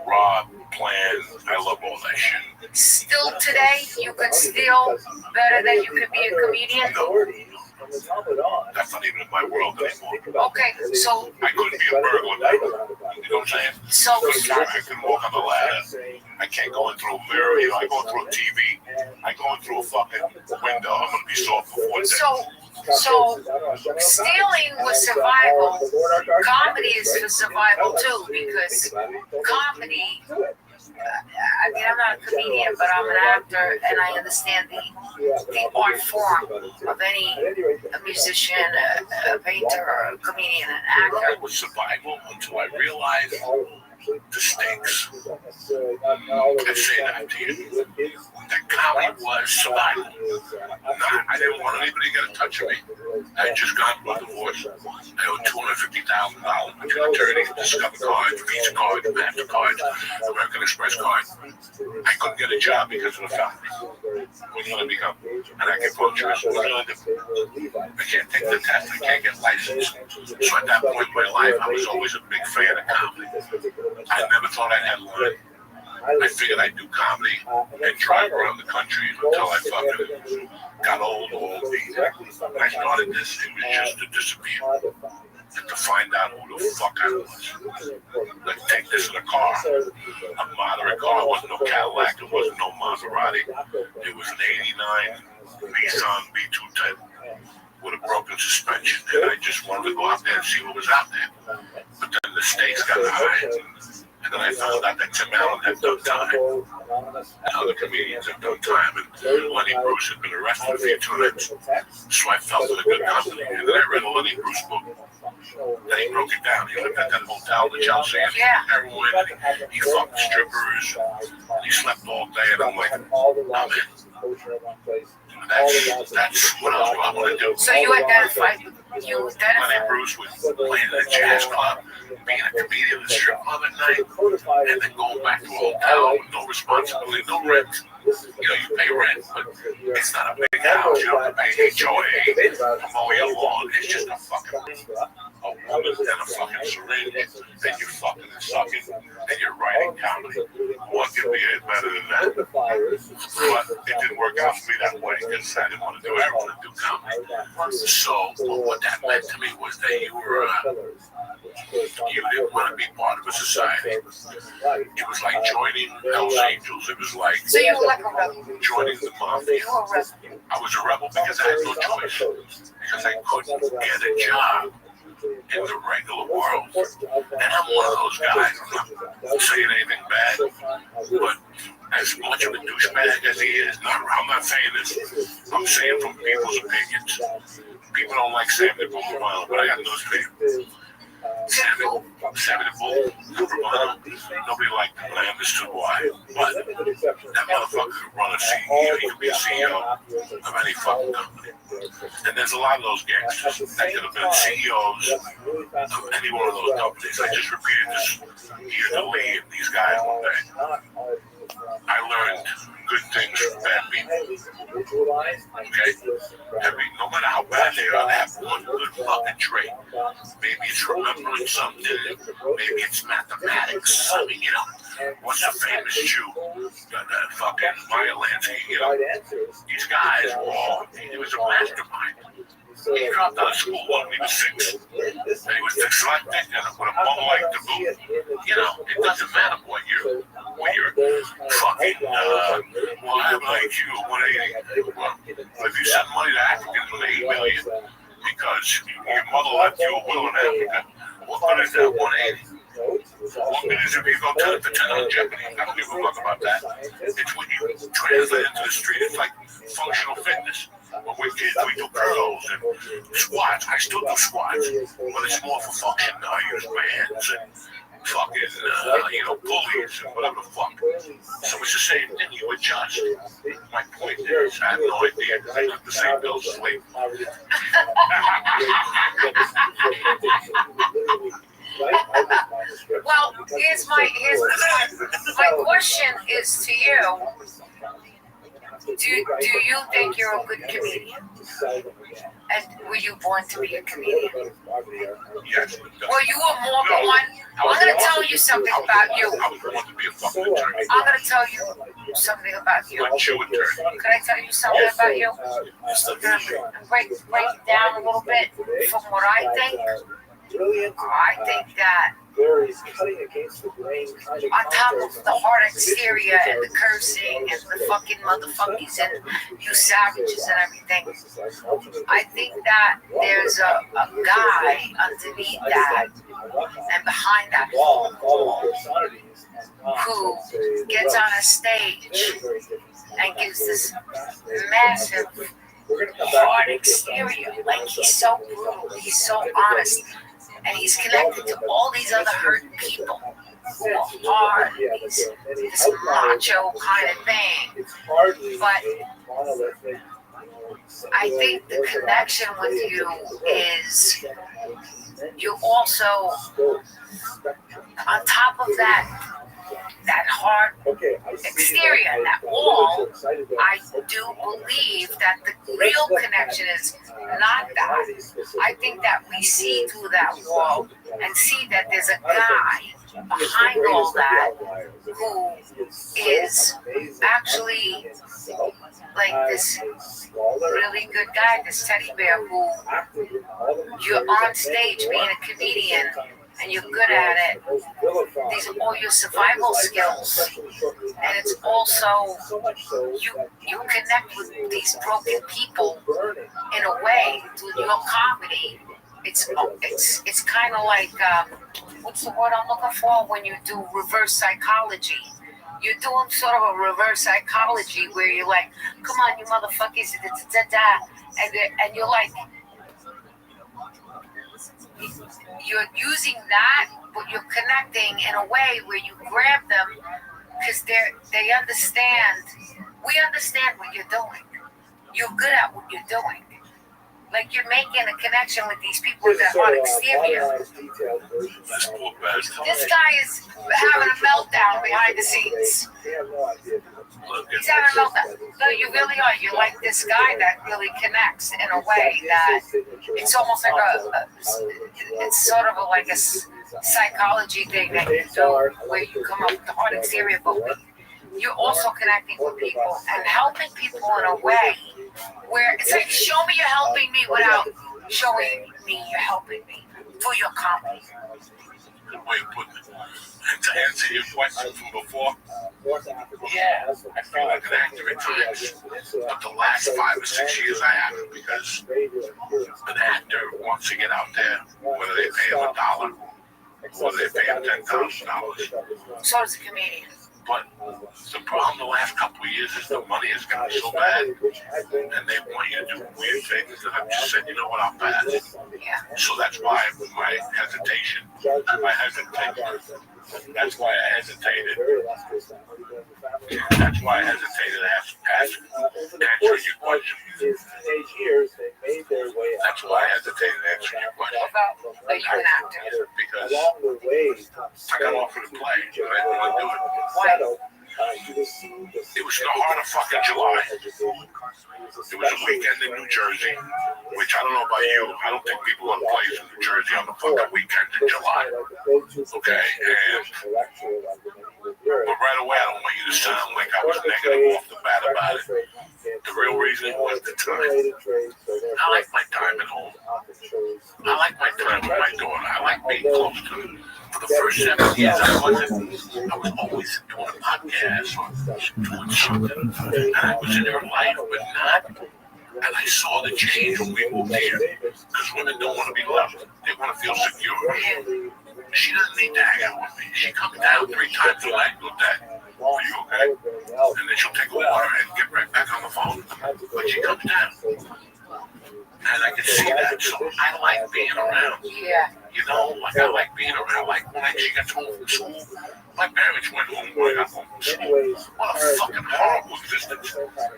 M: Rob, plan. I love all that shit.
N: Still today, you could steal better than you could be a comedian?
M: No. That's not even in my world anymore.
N: Okay, so
M: I couldn't be a burglar now. You know what I'm saying?
N: So
M: I can walk on the ladder. I can't go in through a mirror. I go through a TV. I go in through a fucking window. I'm gonna be soft before that.
N: So stealing was survival. Comedy is for survival too, because comedy I mean, I'm not a comedian, but I'm an actor, and I understand the art form of any a musician, a painter, a comedian, an actor.
M: It was survival until I realized the stakes. I say that to you. That comedy was survival. I didn't want anybody to get a touch of me. I had just gone through a divorce. I owed $250,000 between attorneys, Discover cards, Visa cards, MasterCards, American Express cards. I couldn't get a job because of the felony. What are you going to become? An acupuncturist? What are you going to do? I can't take the test. I can't get licensed. So at that point in my life, I was always a big fan of comedy. I never thought I'd have one. I figured I'd do comedy and drive around the country until I fucking got old or beat. When I started this, it was just to disappear. And to find out who the fuck I was. Like, take this in a car. A moderate car. It wasn't no Cadillac. It wasn't no Maserati. It was an 89 Nissan B210 with a broken suspension. And I just wanted to go out there and see what was out there. But then the stakes got high. And then I found out that Tim Allen had done time. And other comedians had done time. And Lenny Bruce had been arrested a few times. So I felt in a good company. And then I read a Lenny Bruce book. Then he broke it down. He lived at that hotel in Chelsea. And he did heroin. And he fucked strippers. And he slept all day. And I'm like, oh man. That's what else do I want to do?
N: So you identified.
M: Lenny Bruce was playing in a jazz club, being a comedian in the strip club at night, and then going back to a hotel with no responsibility, no rent. You know, you pay rent, but it's not a big house. You don't have to pay HOA, mow your lawn. It's just a fucking woman and a fucking syringe, and you're fucking and sucking, and you're writing comedy. What can be better than that? But it didn't work out for me that way because I didn't want to do it. I wanted to do comedy. So what that meant to me was that you didn't want to be part of a society. It was like joining Hell's Angels. It was like joining the mafia. I was a rebel because I had no choice. Because I couldn't get a job in the regular world. And I'm one of those guys. I'm not saying anything bad, but as much of a douchebag as he is, I'm not saying this. I'm saying from people's opinions. People don't like Sam the Bull Romano, but I got news for you. Sam the Bull Romano, nobody liked him, and I understood why. But that motherfucker could run a CEO. He could be a CEO of any fucking company. And there's a lot of those gangsters that could have been CEOs of any one of those companies. I just repeated this here to Lee and these guys one day. I learned good things from bad people. Okay? No matter how bad they are, they have one good fucking trait. Maybe it's remembering something. Maybe it's mathematics. I mean, you know, what's a famous Jew? Fucking Maya Lansky, you know. These guys were all, he was a mastermind. He dropped out of school when he was 6. And he was dyslexic and with a bum like to boot. You know, it doesn't matter what you're fucking, well, I have an IQ of 180. Well, if you send money to Africans with $8 million because your mother left you a will in Africa, what good is that 180? What good is it if you go 10 for 10 on Jeopardy? I don't give a fuck about that. It's when you translate into the street. It's like functional fitness. When we're kids, we do curls and squats. I still do squats, but it's more for function now. I use bands and fucking, pulleys and whatever the fuck. So it's the same thing. You adjust. My point is, I have no idea because I took the same pills as sleep.
N: Well, here's my question is to you. Do you think you're a good comedian? And were you born to be a comedian?
M: Yes.
N: Well, you were more born. I'm going to tell you something about you.
M: I was born to be a fucking attorney.
N: I'm going to tell you something about you.
M: A Jew attorney.
N: Can I tell you something about you? Break it down a little bit from what I think. I think that on top of the hard exterior and the cursing and the fucking motherfuckers and you savages and everything, I think that there's a guy underneath that and behind that wall who gets on a stage and gives this massive, hard exterior. Like, he's so brutal, he's so honest, and he's connected to all these other hurt people who are hard, this macho kind of thing. But I think the connection with you is you also, on top of that hard exterior, that wall, I do believe that the real connection is not that. I think that we see through that wall and see that there's a guy behind all that who is actually like this really good guy, this teddy bear who you're on stage being a comedian and you're good at it. These are all your survival skills. And it's also, you connect with these broken people in a way through your comedy. It's kind of like, what's the word I'm looking for when you do reverse psychology? You're doing sort of a reverse psychology where you're like, come on, you motherfuckers, and you're like, you're using that, but you're connecting in a way where you grab them because they understand. We understand what you're doing. You're good at what you're doing. Like, you're making a connection with these people with that hard exterior. This guy is having a meltdown behind the scenes. He's having a meltdown. No, you really are. You're like this guy that really connects in a way that it's almost like it's sort of like a psychology thing that you do where you come up with the hard exterior, but you're also connecting with people and helping people in a way where it's like, show me you're helping me without showing me you're helping me through your comedy.
M: Good way of putting it. And to answer your question from before, yeah, I feel like an actor at times, but the last 5 or 6 years I haven't, because an actor wants to get out there, whether they pay him $1, whether they pay him $10,000.
N: So does a comedian.
M: But the problem the last couple of years is the money has gotten so bad, and they want you to do weird things, and I've just said, you know what, I'll pass. So that's why my hesitation, that's why I hesitated. That's why I hesitated to answer your question. That's why I hesitated to answer your question.
N: Are you an actor?
M: Because I got offered to play, but I didn't want to do it.
N: Why?
M: It was the heart of fucking July. It was a weekend in New Jersey, which I don't know about you. I don't think people want to play in New Jersey on the fucking weekend in July. Okay, but right away, I don't want you to sound like I was negative off the bat about it. The real reason was the time. I like my time at home. I like my time with my daughter. I like being close to her. For the first 7 years, I was always doing a podcast or doing something, and I was in her life, but not. And I saw the change when we moved here, because women don't want to be loved; they want to feel secure. She doesn't need to hang out with me. She comes down 3 times a night. Look at, are you okay? And then she'll take a water and get right back on the phone. But she comes down. And I can see that, so I like being around.
N: Yeah.
M: You know, like I like being around. Like when she gets home from school, my parents went home when I got home from school. What a fucking horrible existence.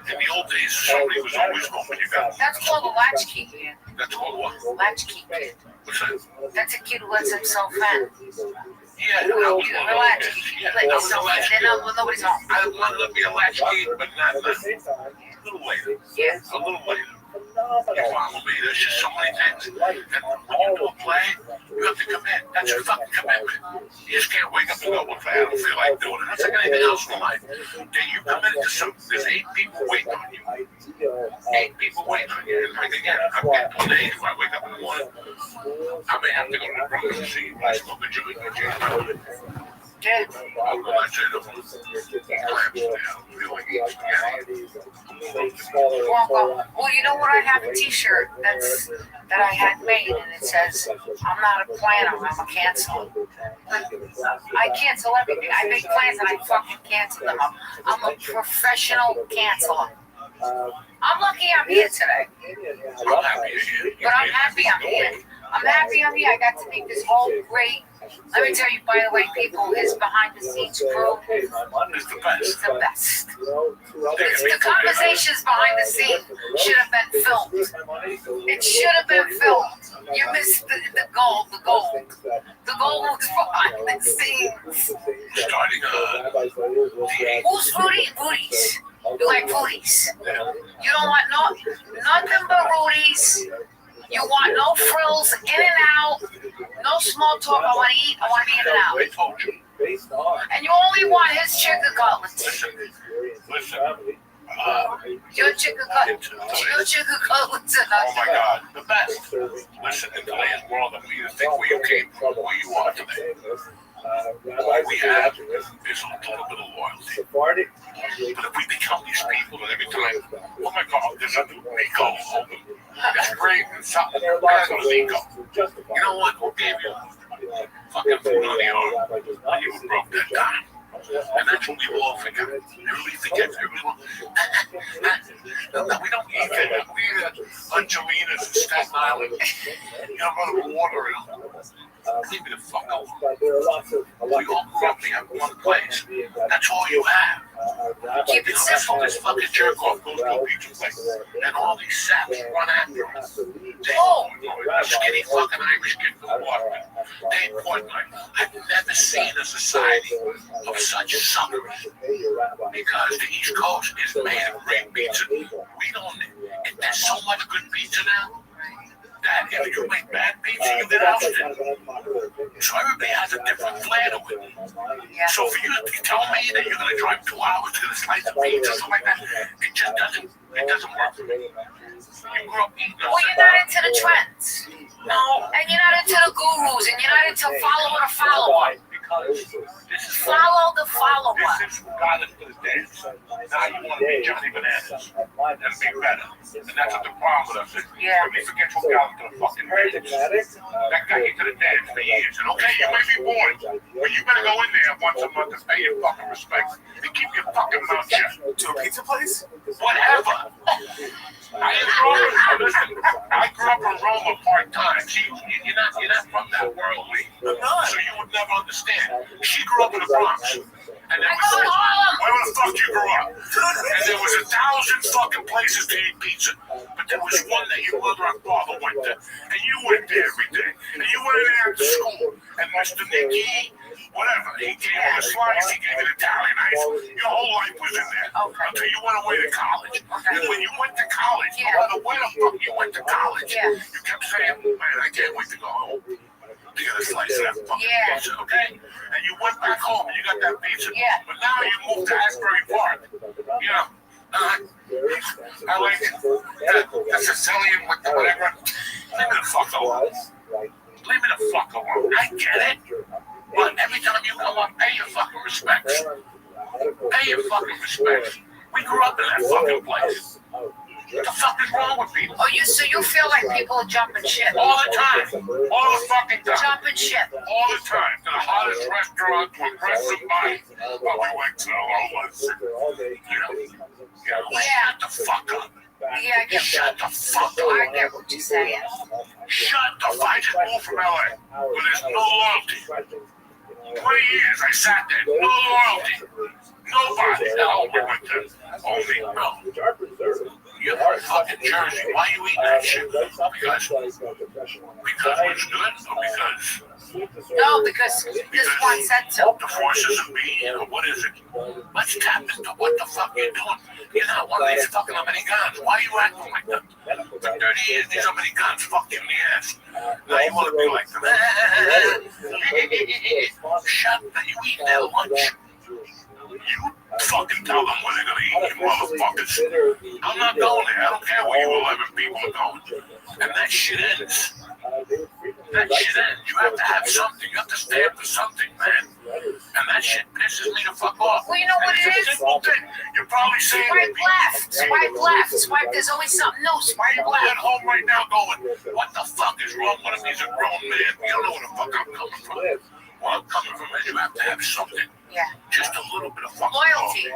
M: In the old days, somebody was always home when you got home.
N: That's called a latchkey kid.
M: That's called what?
N: Latchkey kid.
M: What's that?
N: That's a kid who lets himself in.
M: Yeah, I was
N: a latchkey.
M: Yeah,
N: Let yourself in. Then nobody's home.
M: I wanted to be a latchkey, but not a little later.
N: Yeah.
M: A little later. You follow me? There's just so many things. And when you do a play, you have to commit. That's your fucking commitment. You just can't wake up and go, okay, I don't feel like doing it. That's like anything else in life. Then you commit to something. There's 8 people waiting on you. 8 people waiting on you. And like again, I'm getting to an age where I wake up in the morning. I may have to go to the brother to see my smoke a joint or change.
N: Yeah.
M: I'll go back to the clamps down. I feel like eating spaghetti.
N: Well, you know what? I have a T-shirt that I had made, and it says, "I'm not a planner, I'm a canceler." I cancel everything. I make plans and I fucking cancel them. I'm a professional canceler. I'm lucky I'm here today.
M: I'm happy you're here.
N: But I'm happy I'm here. I'm happy I'm here. I got to meet this whole great. Let me tell you, by the way, people, his behind the scenes crew
M: It's the best.
N: is the best. The conversations behind the scenes should have been filmed. It should have been filmed. You missed the goal. The goal. The goal was behind the scenes.
M: Starting
N: Who's booties? You like booties? You don't want nothing but booties. You want no frills, in and out, no small talk. I want to eat. I want to be in and out.
M: I told you.
N: And you only want his chicken cutlets.
M: Listen.
N: Your chicken cutlets.
M: Oh my God, the best. Listen, in today's world, I mean, you think where you came from, where you are today. All we have is a little bit of loyalty. But if we become these people that every time, oh my God, there's a new Nico open. It's great and something. There's a Nico. You know what? Who gave you fucking food on the arm? You broke that guy. And that's what we all forget. Everybody forgets. No, we don't eat that. We eat Angelina's in Staten Island. You know, run the water in. Leave me the fuck alone. We all grew up in one place. That's all you have.
N: Keep it simple.
M: This fucking jerk off goes to a pizza place, and all these saps run after him. A skinny fucking Irish kid from Boston. They point like, I've never seen a society of such suckers. Because the East Coast is made of great pizza. We don't. There's so much good pizza now. That if you make bad pizza, you get ousted. So everybody has a different flair to it. So for you to tell me that you're going to drive 2 hours to get a slice of pizza or something like that, it just doesn't work. You grew up eating.
N: Well, you're not into the trends. No. And you're not into the gurus, and you're not into follower to follower. Follow the follower.
M: This is regardless to the dance. Now you want to be Johnny Bananas and be better. And that's what the problem with us is.
N: Yeah.
M: We forget who got into the fucking dance. That got you to the dance for years. And okay, you may be bored, but you better go in there once a month to pay your fucking respects and keep your fucking mouth shut.
E: To a pizza place?
M: Whatever. I grew up in Roma part-time. See, you're not from that world, Lee. So you would never understand. She grew up in the Bronx. And there was where the fuck you grew up? And there was 1,000 fucking places to eat pizza. But there was one that your mother and father went to. And you went there every day. And you went in there to school. And Mr. Nicky, whatever, he gave you a slice, he gave you an Italian ice. Your whole life was in there. Until you went away to college. And when you went to college, no matter where the fuck you went to college, you kept saying, man, I can't wait to go home. To get a slice of that fucking pizza, okay? And you went back home and you got that pizza. But now you moved to Asbury Park. You know, I like the Sicilian with the whatever. Leave me the fuck alone. Leave me the fuck alone. I get it. But every time you come up, pay your fucking respects. Pay your fucking respects. We grew up in that fucking place. What the fuck is wrong with people?
N: Oh, so you feel like people are jumping ship?
M: All the time. All the fucking time.
N: Jumping ship.
M: All the time. To the hottest restaurant to impress somebody. Well, we went to Lola's. Shut the fuck up.
N: Yeah, I get
M: Shut the fuck up.
N: I get what you're saying.
M: Shut the fuck up. I just moved from LA. Where there's no loyalty. 20 years I sat there. No loyalty. Nobody. No, we went to only no. You're from fucking Jersey. Why are you eating that shit? Because it's good or because?
N: No, because this one said so.
M: The forces of being, or what is it? Let's tap into what the fuck you're doing. You're not one of these fucking Americans. Why are you acting like that? For 30 years, these Americans fucked you in the ass. Now you want to be like them. Shut up. You eat their lunch. You fucking tell them when they're gonna eat, you motherfuckers. I'm not going there. I don't care where you 11 people are going. And that shit ends. That shit ends. You have to have something. You have to stand for something, man. And that shit pisses me the fuck off.
N: Well, you know what it is?
M: Simple thing. You're probably saying,
N: Swipe left, swipe left, swipe. There's always something new. Swipe
M: people
N: left.
M: at home right now going, what the fuck is wrong with him? He's a grown man. You don't know where the fuck I'm coming from. Well, I'm coming from is you have to have something.
N: Yeah.
M: Just a little bit of fucking
N: Loyalty.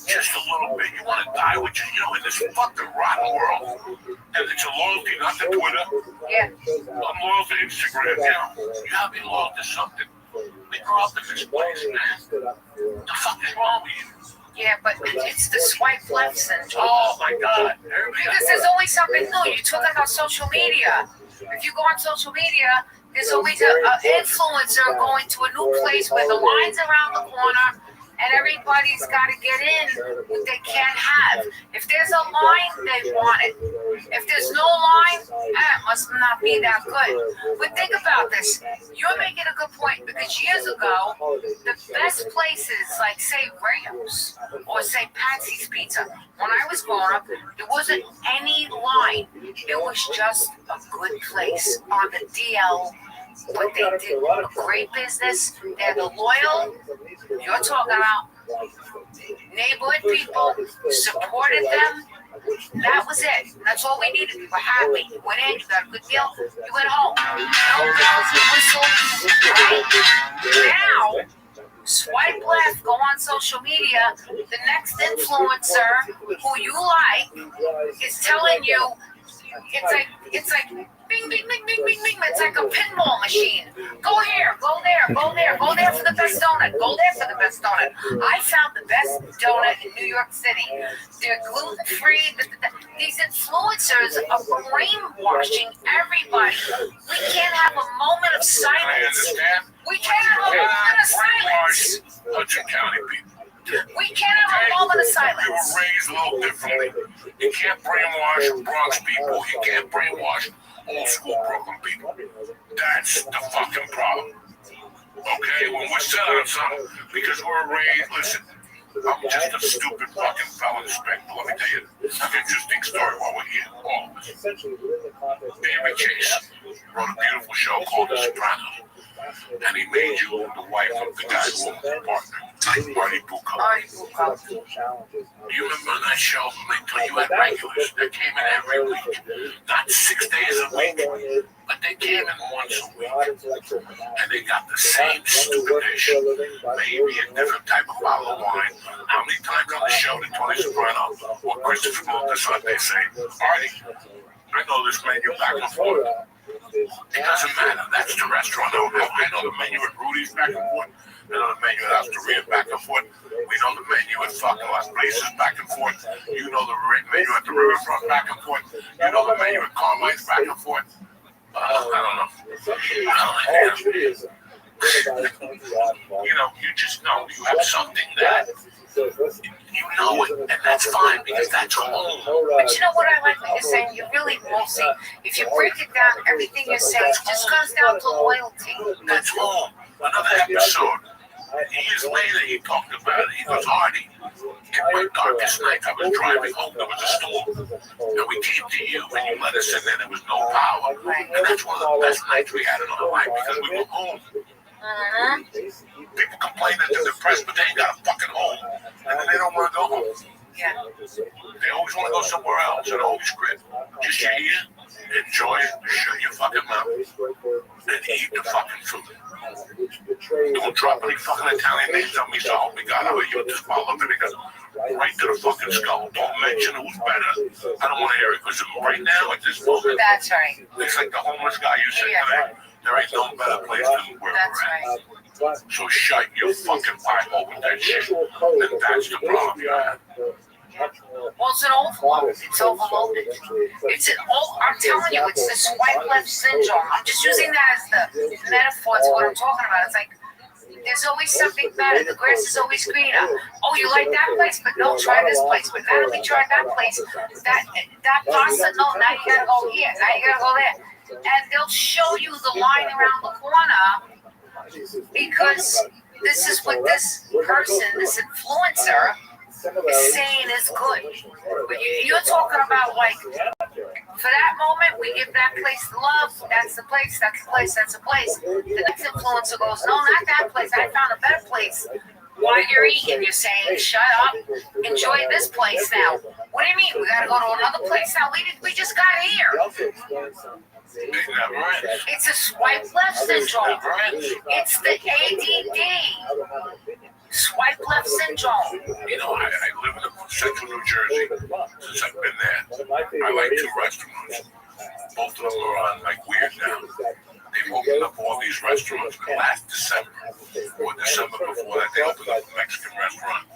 M: Just a little bit. You want to die with in this fucking rotten world. And it's a loyalty, not to Twitter.
N: Yeah.
M: I'm loyal to Instagram. You gotta be loyal to something. We grew up in this place, man. The fuck is wrong with you?
N: Yeah, but it's the swipe left syndrome.
M: Oh my God.
N: Because there's always something new. You're talking about social media. If you go on social media, there's always an influencer going to a new place where the line's around the corner and everybody's got to get in what they can't have. If there's a line, they want it. If there's no line, it must not be that good. But think about this. You're making a good point because years ago, the best places like, say, Rayos or, say, Patsy's Pizza, when I was growing up, there wasn't any line. It was just a good place on the DL. But they did a great business. They're the loyal. You're talking about neighborhood people who supported them. That was it. That's all we needed. We were happy. You went in, you got a good deal, you went home. No bells and whistles. Right? Now, swipe left, go on social media. The next influencer who you like is telling you it's like bing, bing, bing, bing, bing, bing. It's like a pinball machine. Go here, go there, go there, go there for the best donut. Go there for the best donut. I found the best donut in New York City. They're gluten-free. These influencers are brainwashing everybody. We can't have a moment of silence. We can't have a moment of silence.
M: Hudson County people.
N: We can't have a moment of silence.
M: You were raised a little differently. You can't brainwash Bronx people. You can't brainwash old school Brooklyn people. That's the fucking problem. Okay? When we're selling something, because we're raised, listen, I'm just a stupid fucking fellow inspector. Let me tell you an interesting story while we're here. All of us. David Chase wrote a beautiful show called The Sopranos. And he made you the wife of the guy who owns the partner. Marty Bucco. Do you remember on that show when you had regulars that came in every week? Not 6 days a week, but they came in once a week. And they got the same stupid dish, maybe a different type of bottle of wine. How many times on the show did Tony Soprano or Christopher Moltisanti say, Artie, I know this menu back and forth. It doesn't matter. That's the restaurant. I know the menu at Rudy's back and forth. I know the menu at Osteria back and forth. We know the menu at fucking Las Places back and forth. You know the menu at the Riverfront back and forth. You know the menu at Carmine's back and forth. I don't know. You know, you just know you have something that you know it, and that's fine because that's home.
N: But you know what I like what you're saying? You really mostly, if you break it down, everything you're saying just comes down to loyalty.
M: That's home. Another episode. Years later, he talked about it. He goes, Artie, in my darkest night, I was driving home. There was a storm. And we came to you, and you let us in there. There was no power. And that's one of the best nights we had in our life because we were home. People complain that they're depressed, but they ain't got a fucking home. And then they don't want to go home.
N: Yeah.
M: They always want to go somewhere else. At always crib. Just you're here, enjoy it, shut your fucking mouth, and eat the fucking food. Don't drop any fucking Italian names on me, so help me God, I'll you disqualify because right to the fucking skull. Don't mention who's better. I don't want to hear it because right now at this moment,
N: That's right.
M: it's like the homeless guy you said today. There ain't no better place than where
N: That's
M: we're at.
N: right.
M: So shut your fucking pipe open that shit. And that's the problem you have.
N: Well, it's an overload. It's overloaded. It's an I'm telling you, it's the swipe left syndrome. I'm just using that as the metaphor to what I'm talking about. It's like there's always something better. The grass is always greener. Oh, you like that place, but no, try this place. But now that we tried that place, that pasta, no, now you gotta go here. Now you gotta go there. And they'll show you the line around the corner because this is what this person, this influencer, is saying is good. But you're talking about like, for that moment, we give that place the love. That's the place, that's the place, that's the place. The next influencer goes, no, not that place. I found a better place. while you're eating, you're saying, shut up, enjoy this place now. What do you mean? We gotta go to another place now? We just got here. It's a swipe left syndrome. It's the ADD. Swipe left syndrome.
M: You know, I live in central New Jersey since I've been there. I like 2 restaurants. Both of them are on like weird now. They've opened up all these restaurants last December or December before that. They opened up a Mexican restaurant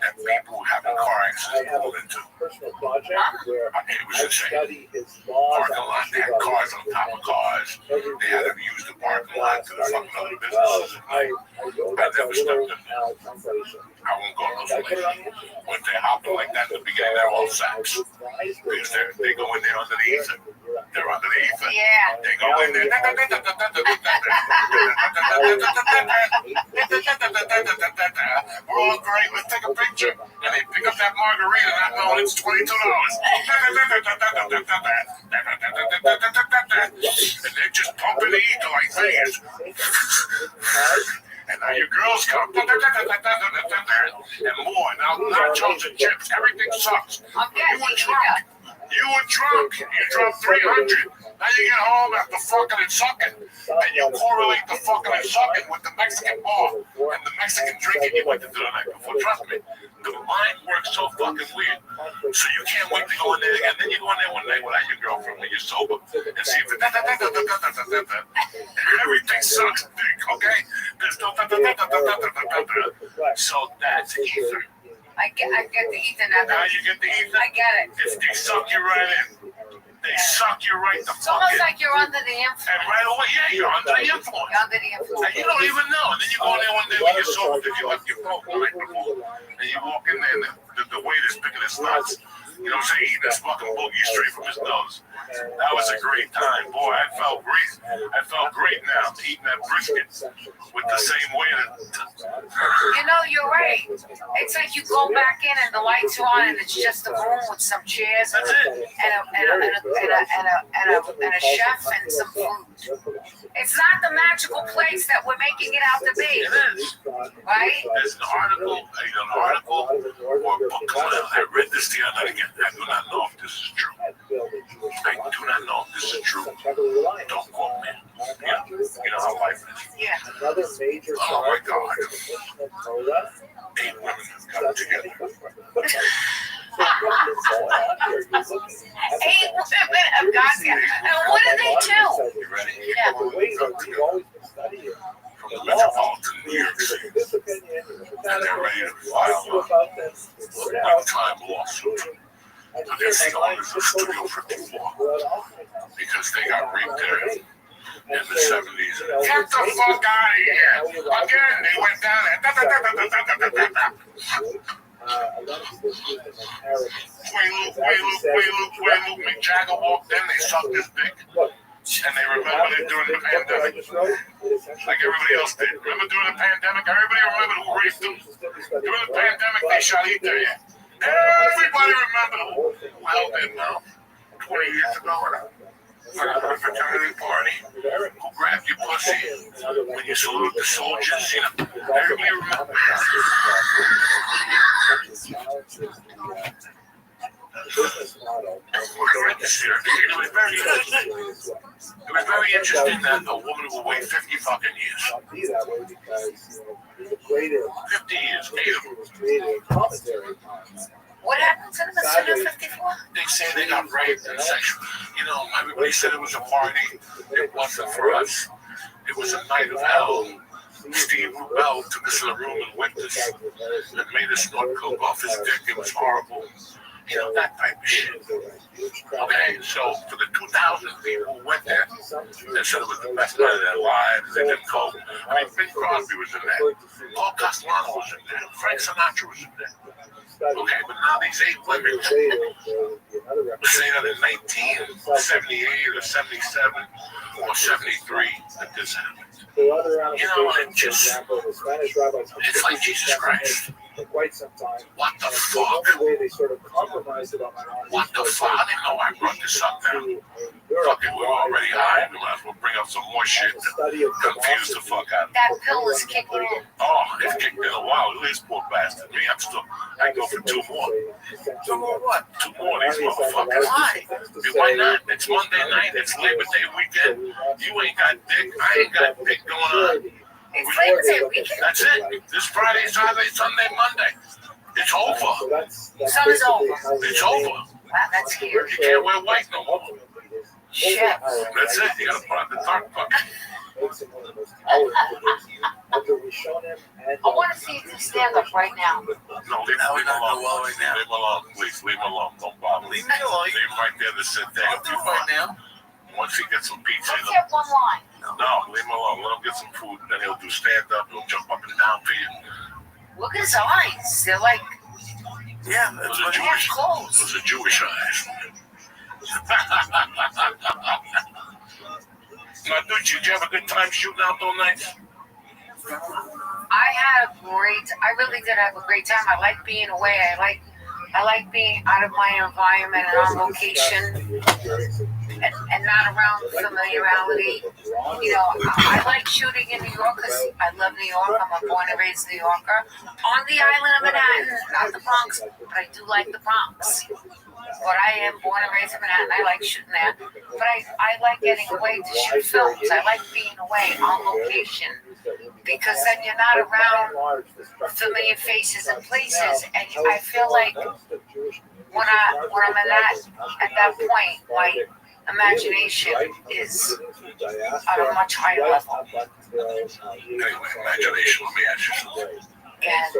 M: that people who have car accidents pulled into. It was insane. Parking lot, they had cars on top of cars. They had to use the parking lot to fucking other businesses at night. I've never stepped in there. I won't go in those places. When they hopping like that in the beginning, they're all sacks. Because they go in there under the ether. They're under the ether.
N: Yeah.
M: They go in there. We're all great. Let's take a picture. And they pick up that margarita not knowing it's $22. And they're just pumping the ether like fans. And now your girls come and more. Now nachos and chips, everything sucks. You were drunk. You dropped 300. Now you get home after fucking and sucking, and you correlate the fucking and sucking with the Mexican bar and the Mexican drinking you went to do the night before. Trust me, the mind works so fucking weird. So you can't wait to go in there again. Then you go in there one night without your girlfriend when you're sober and see if everything sucks, okay? There's no so that's ether.
N: I get the ether now.
M: Now you get the ether?
N: I get it.
M: They suck you right in. They suck you right the
N: It's
M: fuck
N: almost
M: in.
N: like you're under the influence.
M: And right away, yeah, you're under the influence.
N: You're under the influence.
M: And you don't even know. And then you go in there one day when you're sober because you left your phone the night before. And you walk in there and the waiter's picking his nuts. You know what I'm saying? Eating this fucking boogie straight from his nose. That was a great time. Boy, I felt great. I felt great now eating that brisket with the same waiter.
N: You know, you're right. It's like you go back in and the lights are on and it's just a room with some chairs and a chef and some food. It's not the magical place that we're making it out to be.
M: It is.
N: Right?
M: There's an article or a book coming out. I read this the other night again. I do not know if this is true. I do not know if this is true. Don't quote me. Yeah. You know how life is.
N: Yeah.
M: Oh my God. 8 women have gotten together.
N: 8 women have got together. And what did they do?
M: You ready?
N: Yeah.
M: From the metropolitan New York City. And they're ready to file a one-time lawsuit against the owners of Studio 54 because they got raped there in the 70s. Get the fuck out of here! Again, they went down there. Quaalude, Mick Jagger walked in, they sucked his dick. And they remembered it during the pandemic. Like everybody else did. Remember during the pandemic? Everybody remembered who raped them. During the pandemic, they shot Ether. Everybody remembered who held him now. 20 years ago at a fraternity party. Who grabbed your pussy when you salute the soldiers. You know, everybody remembered. It was very interesting that a woman will wait 50 fucking years. 50 years, 8 of them.
N: What happened to the Studio 54?
M: They say they got raped and sexual. You know, everybody said it was a party. It wasn't for us. It was a night of hell. Steve Rubell took us in a room and whipped us and made us snort coke off his dick. It was horrible. You know, that type of shit. Okay, so for the 2,000 people who went there, they said it was the best night of their lives. They didn't go. I mean, Bing Crosby was in there. Paul Castellano was in there. Frank Sinatra was in there. Okay, but now these 8 women say that in 1978 or 77 or 73 that this happened. You know, it just, it's like Jesus Christ. What the fuck? What the fuck? I didn't know I brought this up now. Fucking, we're already high. We might as well bring up some more shit to confuse the fuck out of me.
N: That pill is kicking in.
M: Oh, it's kicked in a while. Look at this poor bastard. Me, I go for 2 more.
E: 2 more what?
M: 2 more of these motherfuckers.
E: Why?
M: Why not? It's Monday night. It's Labor Day weekend. You ain't got dick. I ain't got dick going on.
N: It's Labor Day weekend.
M: That's it. This Friday, Saturday, Sunday, Monday. It's over.
N: Summer's over.
M: It's over.
N: Wow, that's scary.
M: You can't wear white no more.
N: Shit.
M: That's it. You gotta put on the dark bucket.
N: I want to see if you stand up right now.
M: No, leave him alone. Leave him alone, please. Leave him alone. Don't bother.
E: Leave me alone.
M: Leave him right there to sit there.
E: I'll do it right now.
M: Once he gets some pizza,
N: Let's get one line.
M: no, leave him alone. Let him get some food, and then he'll do stand up. He'll jump up and down for you.
N: Look at his eyes. They're like,
E: Yeah, that's
M: Those are
E: what
N: they have
M: Jewish.
N: clothes.
M: Those are Jewish eyes. Now, dude, did you have a good time shooting out those nights?
N: I really did have a great time. I like being away. I like being out of my environment and on location and not around familiarity. You know, I like shooting in New York because I love New York. I'm a born and raised New Yorker. On the island of Manhattan, not the Bronx, but I do like the Bronx. But I am born and raised in Manhattan. I like shooting there. But I like getting away to shoot films. I like being away on location. Because then you're not around familiar faces and places. And I feel like when I'm at that point, my imagination is at a much higher level.
M: Anyway, imagination, let me ask you something.
N: And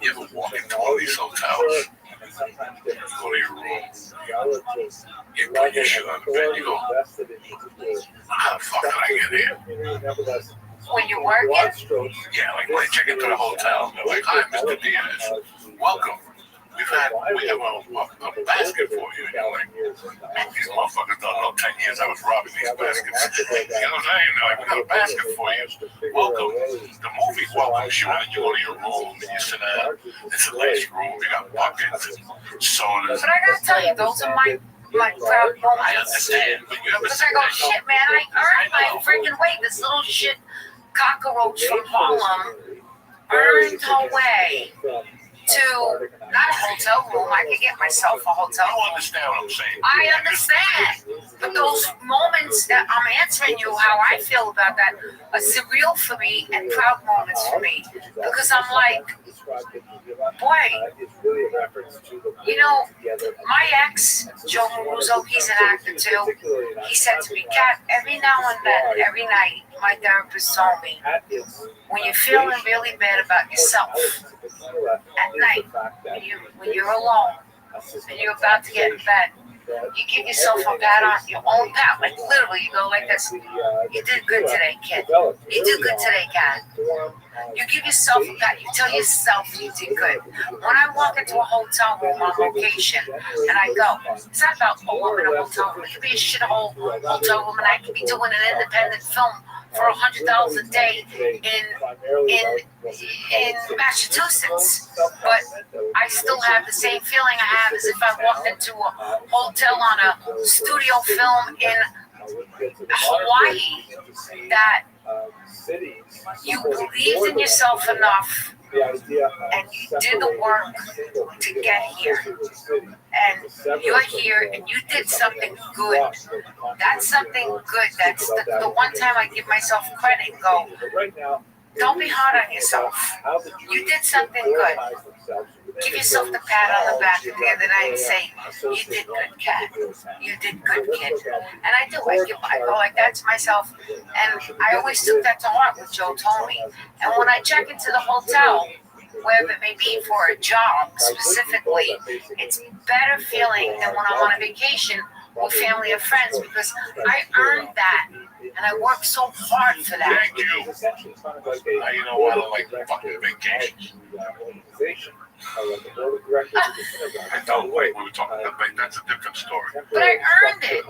M: You ever walk into all these hotels, you go to your room, you put your shit on the bed, you go, how the fuck did I get here?
N: when you're working,
M: Yeah, like when I check into the hotel, they're like, hi, Mr. Diaz, welcome. We have a basket for you. And you're like, these motherfuckers don't know 10 years I was robbing these baskets. You know what I'm saying? They're like, we got a basket for you. Welcome. The movie welcomes you, and then you go to your room and you sit down. It's a nice room. You got buckets and sodas.
N: but I gotta tell you, those are my proud
M: I
N: moments.
M: understand, but you ever
N: Because
M: sit
N: I go,
M: there,
N: shit, man, I earned my freaking way. This little shit cockroach from Harlem earned her way to not a hotel room. I could get myself a hotel
M: you
N: room.
M: understand what I'm saying?
N: I understand. But those moments that I'm answering you how I feel about that are surreal for me and proud moments for me. Because I'm like, boy, you know, my ex, Joe Maruso, he's an actor too. He said to me, Kat, every now and then, every night, my therapist told me, when you're feeling really bad about yourself, at night, when you're alone, and you're about to get in bed, you give yourself a pat on your own pat, like literally, you go like this. You did good today, kid. You did good today, Kat. You give yourself a pat. You tell yourself you did good. When I walk into a hotel room on location, and I go, it's not about, oh, I'm in a hotel room. It could be a shithole hotel room, and I could be doing an independent film for $100 a day in Massachusetts, but I still have the same feeling I have as if I walked into a hotel on a studio film in Hawaii. That you believed in yourself enough and you did the work to get here. And you're here and you did something good. That's something good. That's the one time I give myself credit and go, don't be hard on yourself. You did something good. Give yourself the pat on the back at the end of the night and say, you did good, Kat. You did good, kid. And I do. I go like that to myself. And I always took that to heart what Joe told me. And when I check into the hotel, wherever it may be for a job specifically, it's better feeling than when I'm on a vacation with family or friends because I earned that. And I worked so hard for that.
M: Thank you. Now you know why I don't like fucking vacations. And don't wait, we were talking about that's a different story.
N: But I earned it.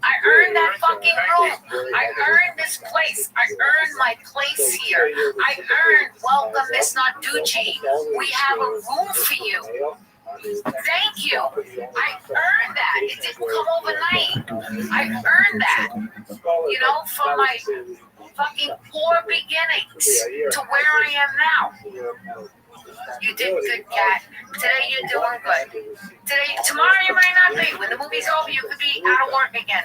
N: I earned that fucking room. I earned this place. I earned my place here. I earned welcome Miss Narducci. We have a room for you. Thank you. I earned that. It didn't come overnight. I earned that. You know, from my fucking poor beginnings to where I am now. You did good, Kat. Today you're doing good. Tomorrow you might not be. When the movie's over, you could be out of work again.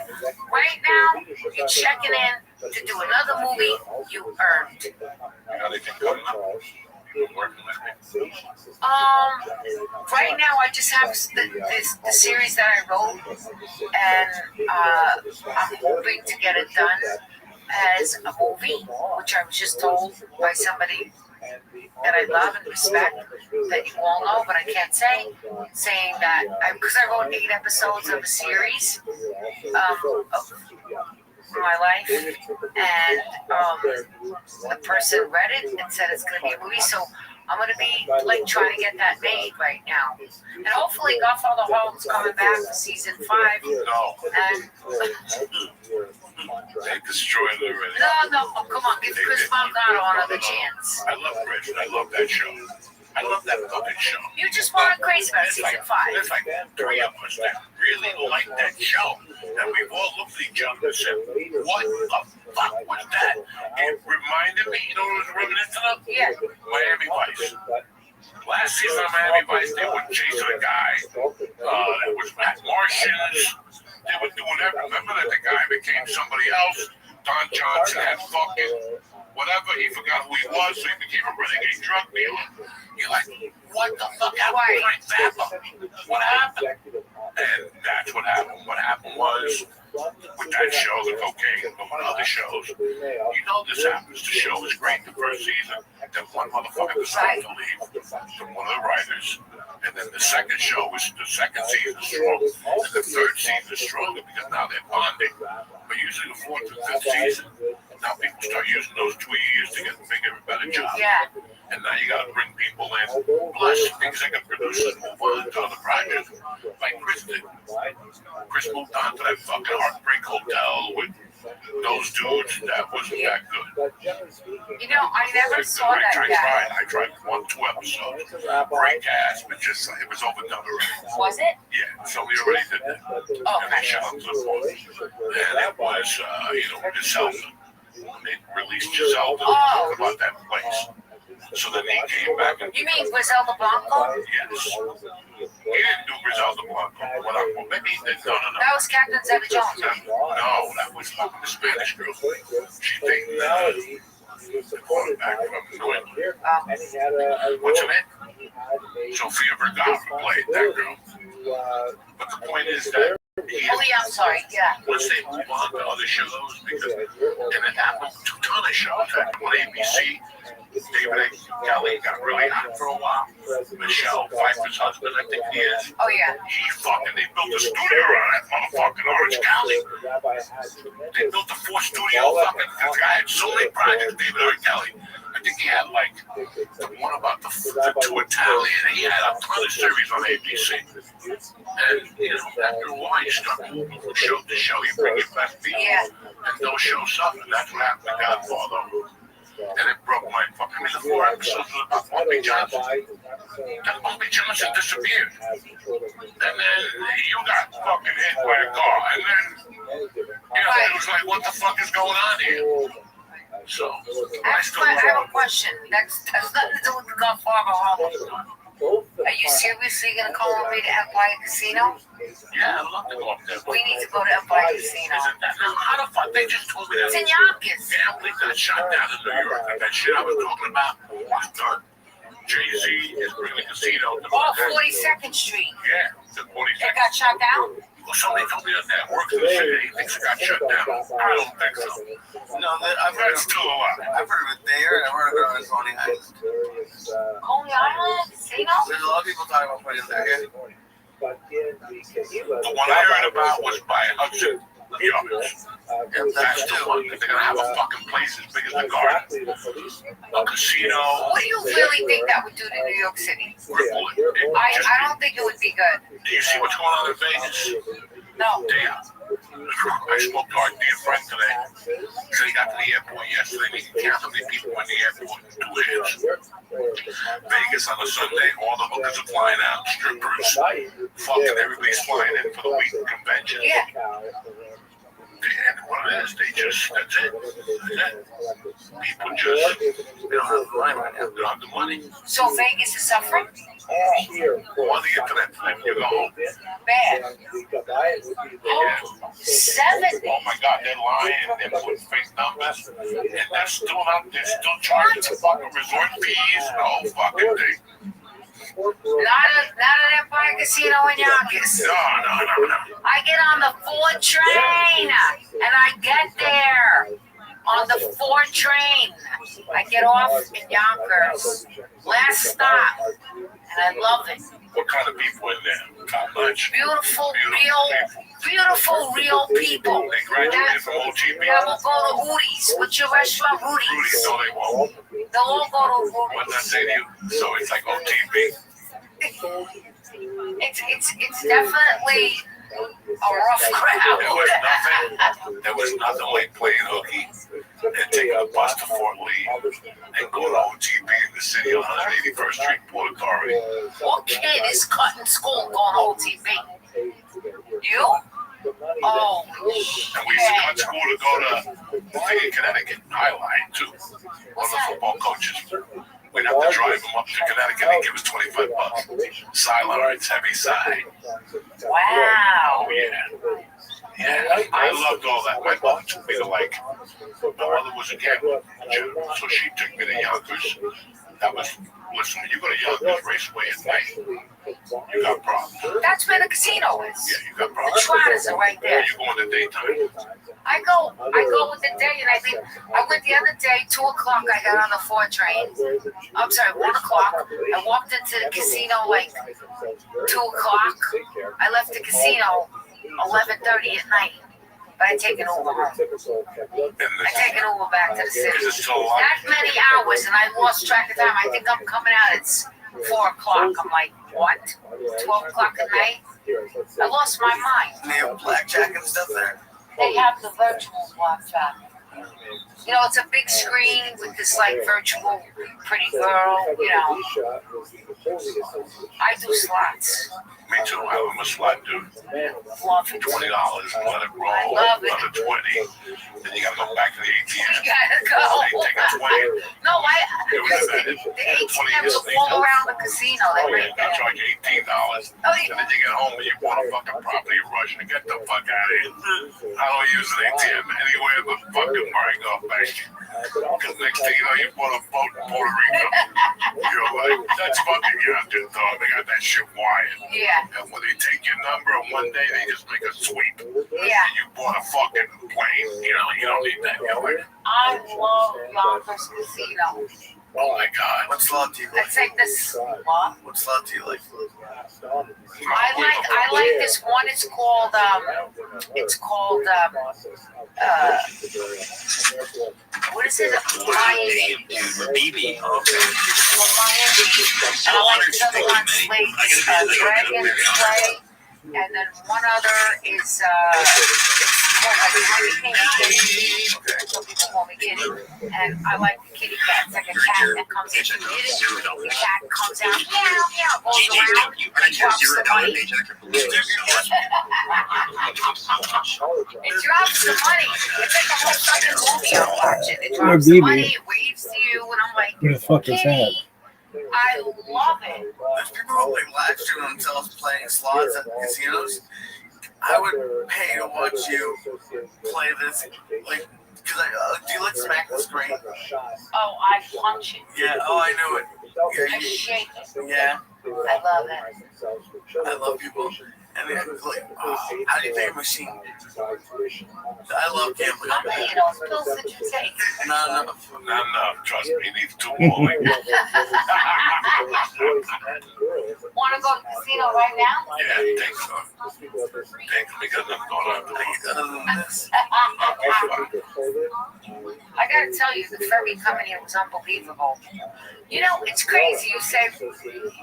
N: Right now, you're checking in to do another movie you earned.
M: How they can come up? Working with me.
N: Right now I just have the series that I wrote, and I'm hoping to get it done as a movie, which I was just told by somebody that I love and respect, that you all know, but I can't say, saying that because I wrote 8 episodes of a series of my life, and the person read it and said it's going to be a movie, so I'm going to be like trying to get that made right now, and hopefully Godfather Harlem's coming back for season 5.
M: No.
N: And
M: they destroyed it already.
N: no, come on, give Chris Malgado another chance.
M: I love Chris. I love that show. I love that fucking show.
N: You just weren't crazy about season 5.
M: There's like 3 of us that really like that show. And we've all looked at each other and said, what the fuck was that? It reminded me, you know what it was reminiscent of?
N: Yeah.
M: Miami Vice. Last season of Miami Vice, they were chasing a guy. That was Martians. They were doing everything. Remember that the guy became somebody else? Don Johnson had fucking whatever. He forgot who he was, so he became a renegade drug dealer. You're like, what the fuck happened? What happened? And that's what happened. What happened was, with that show, the cocaine, but with other shows, you know this happens. The show was great the first season. Then one motherfucker decided to leave from one of the writers. And then the second show was the second season is strong. And the third season is stronger because now they're bonding. But usually the 4th and 5th season, now people start using those 2 years to get bigger and better jobs.
N: Yeah.
M: And now you got to bring people in, plus executive producers move on to other projects. Like Chris did. Chris moved on to that fucking Heartbreak Hotel with those dudes. That wasn't that good.
N: You know, I never saw that guy.
M: I tried 1-2 episodes. Great cast, but just it was overdone already.
N: Was it?
M: Yeah, so we already did that. And they shut up to the point. And it was, Giselle. They released Giselle to talk about that place. So then he came back and...
N: You mean Griselda Blanco?
M: Yes. He didn't do Griselda Blanco. Maybe he did. No.
N: That was Captain Zeta Jones.
M: No, that was the Spanish girl. She dated the quarterback from New England. What's her name? Sofia Vergara played that girl. But the point is that...
N: I'm sorry, yeah.
M: Once they move on to other shows, because and it happened to a ton of shows. On ABC, David Kelly got really hot for a while. Michelle Pfeiffer's husband, I think he is.
N: Oh, yeah.
M: They built a studio around that motherfucking Orange County. They built a 4-studio fucking, the guy had so many projects, David Kelly. I think he had like the one about the 2 Italian. He had a ton of series on ABC. And, after a while, you start moving from show to show. You bring your best people.
N: Yeah.
M: And those shows suffer. That's what happened to Godfather. And it broke my fucking... The 4 episodes was about Bumpy Johnson. Then Bumpy Johnson disappeared. And then you got fucking hit by a car. And then, it was like, what the fuck is going on here? So,
N: I have a question. That has nothing to do with the Godfather Harlem. Are you seriously going to call me to Empire Casino?
M: Yeah, I'd love to go up there.
N: We need to go to Empire Casino.
M: How the fuck? They just told me that.
N: It's in Yonkers.
M: Gambling got shut down in New York. That shit I was talking about was done. Jay-Z is bringing a casino to
N: 42nd Street.
M: Yeah, the 42nd.
N: It got shut down?
M: Well, somebody told me that works in the city. He thinks it got shut down. I don't think so.
E: No, I've heard
M: It's still alive.
E: I've heard of it there. I've heard of it on Coney Island.
N: Coney Island Casino?
E: There's a lot of people talking about putting it there.
M: The one I heard about was by Hudson Yards. That's the one. They're going to have a fucking place as big as the Garden. A casino.
N: What do you really think that would do to New York City?
M: Cripple it.
N: I don't think it would be good.
M: Do you see what's going on in Vegas?
N: No.
M: Damn. I spoke to our dear friend today. So he got to the airport yesterday. He can count how many people in the airport in 2 years. Vegas on a Sunday, all the hookers are flying out, strippers, fucking everybody's flying in for the weekend convention.
N: Yeah.
M: And what it is, that's it. People just, they don't have the money right now. They don't have the money.
N: So Vegas is suffering?
M: Or the internet thing, you go home.
N: Bad.
M: Yeah.
N: 70.
M: Oh my God, they're lying. They're putting fake numbers. And they're still charging the fucking resort fees and the whole fucking thing.
N: Not an Empire Casino in Yonkers.
M: No.
N: I get on the 4 train and I get there on the 4 train. I get off in Yonkers. Last stop. And I love it.
M: What kind of people in there? Top notch.
N: Beautiful, real people.
M: They graduated from OGB.
N: That will go to Rudy's. What's your restaurant? Rudy's.
M: Rudy's, no, they won't.
N: They'll all go to
M: What
N: Rudy's.
M: did I say to you? So it's like OTB.
N: It's definitely a rough crowd.
M: There was nothing like playing hooky and taking a bus to Fort Lee and go to OTB in the city on 181st Street, Port Authority.
N: What kid is cutting school going to OTB? You? Oh,
M: And we used to cut school to go to the thing in Connecticut, Highline, too. One of the football coaches. We'd have to drive him up to Connecticut and give us $25. Sidearms, heavy side.
N: wow.
M: Oh, yeah, I loved all that. My mother took me to, like, my mother was a gambler, so she took me to Yonkers. That was, listen, when you go to Yonkers Raceway at night, you got problems.
N: That's where the casino is.
M: Yeah, you got
N: The
M: problems.
N: Trotters are right there.
M: You go in the daytime.
N: I go with the day and I leave. I went the other day, 2 o'clock, I got on the 4 train. I'm sorry, 1 o'clock. I walked into the casino like 2 o'clock. I left the casino 11:30 at night. But I take an Uber home. I take an Uber back to the city. That many hours and I lost track of time. I think I'm coming out at 4 o'clock. I'm like, what? 12 o'clock at night? I lost my mind.
E: And they have blackjack and stuff there.
N: They have the virtual blackjack. You know, it's a big screen with this like virtual pretty girl, you know. I do slots.
M: Me too, I'm a slot dude.
N: Love it.
M: $20, let it roll,
N: I love it.
M: another 20. Then you gotta go back to the ATM.
N: You gotta go.
M: They take a 20.
N: No, the ATMs are all around the casino. They're right
M: They'll
N: there.
M: charge you $18.
N: Oh,
M: And then you get home and you bought a fucking property rush and get the fuck out of here. I don't use an ATM anywhere but fucking Marengo Bank. Because next thing you know, you bought a boat in Puerto Rico. You're like, that's fucking Yonkers, dog. They got that shit wired.
N: Yeah.
M: And when they take your number and one day they just make a sweep.
N: Yeah.
M: You bought a fucking plane. You know, you don't need that. You're like,
N: I love Yonkers Casino.
M: oh my God.
E: What slot do you like?
N: It's like this. What?
E: What slot do you like?
N: I like this one. It's called what is it? Miami.
L: BB.
N: And I like this other one, Slate, Dragon Play, and then one other is called like Tiny Kitty. Some people call me Kitty. And I like the kitty cat. It's like a cat that comes in. The cat comes out, meow, meow, goes around, and drops the money. It drops the money. It's like a whole fucking movie I'm watching. It drops the money, it waves to you, and I'm like,
P: Who the fuck is that?
N: Kitty. I love it.
E: There's people who like live stream themselves playing slots at casinos. I would pay to watch you play this, like, because do you like smack the screen?
N: Oh, I punch it.
E: Yeah, oh, I knew it.
N: I shake it.
E: Yeah,
N: I love it.
E: I love people. And they're like, how do you pay a machine? I love gambling.
N: How many of those pills did you take?
E: Not enough.
M: Not enough. Trust me, he needs 2 more.
N: Want to go to the casino right now?
M: Yeah, take some. Take them because I'm going on.
N: I gotta tell you, the ferry coming here was unbelievable. You know, it's crazy. You say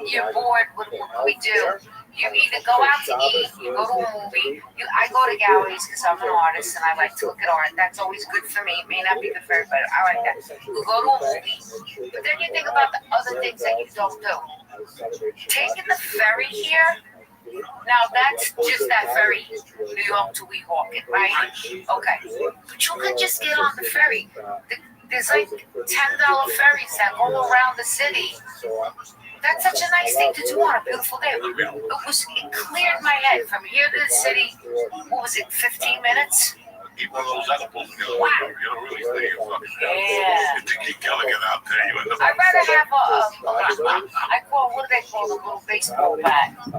N: you're bored. What do we do? You either go out to eat, you go to a movie. I go to galleries because I'm an artist and I like to look at art. That's always good for me. It may not be good for everybody. I like that. You go to a movie, but then you think about the other things that you don't do. Taking the ferry here, now that's just that ferry, New York to Weehawken, right? Okay, but you could just get on the ferry. There's like $10 ferries that go around the city. That's such a nice thing to do on a beautiful day. It cleared my head from here to the city. What was it, 15 minutes?
M: Keep one of those edibles. You don't really stay in fucking
N: Yeah.
M: You think you're killing it out there. You end up
N: I'd rather have what do they call the little baseball bat? You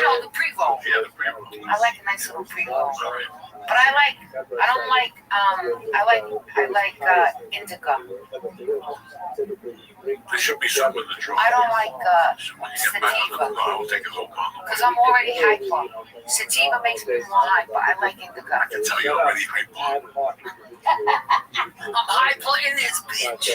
N: know, the Prevo.
M: Yeah, the Prevo.
N: I like a nice little Prevo. But I like indica.
M: There should be some in the trunk.
N: I don't like
M: sativa. No, I will take a little condom.
N: Because I'm already hyper. Sativa makes me more hyper. I like indica.
M: I can tell you're already hyper.
N: I'm hyper in this bitch.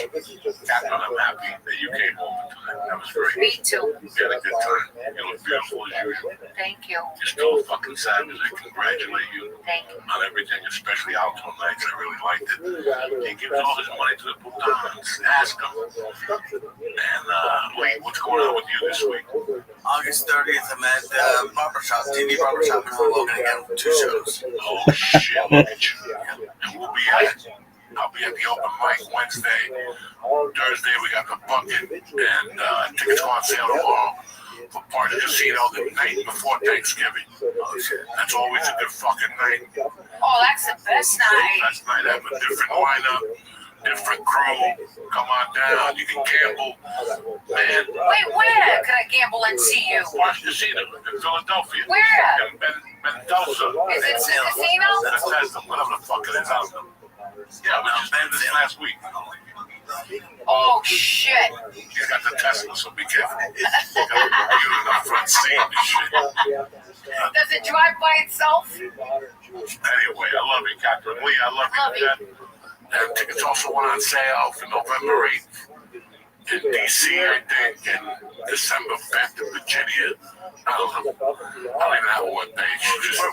M: Captain, I'm happy that you came home tonight. That was very
N: Me too.
M: We had a good time. You look beautiful as usual.
N: Thank you.
M: You're still a fucking savage. I congratulate you
N: Thank you.
M: on everything, especially outdoor nights. I really liked it. He gives all his money to the Bhutans. Ask him. And Lee, what's going on with you this week?
E: August 30th, I'm at Barbershop, TV Barbershop in Hoboken again, 2 shows.
M: Oh, shit. And we'll be I'll be at the open mic Wednesday. Thursday, we got the bucket. And tickets go on sale tomorrow for Party Casino the night before Thanksgiving. That's always a good fucking night.
N: Oh, that's the best night.
M: Last night I have a different lineup, different crew. Come on down. You can gamble. Man.
N: Wait, where could I gamble and see you?
M: Party Casino in Philadelphia.
N: Where?
M: In Mendoza.
N: Is it the casino?
M: Bethesda, whatever the fuck it is. I don't know. Yeah, we just did this last week.
N: Oh, shit.
M: He's got the Tesla, so be careful. You in the front seat and shit.
N: Does it drive by itself?
M: Anyway, I love you, Captain Lee. I love you, Dad. And tickets also went on sale for November 8th in D.C., I think, and December 5th in Virginia. I don't even have a webpage.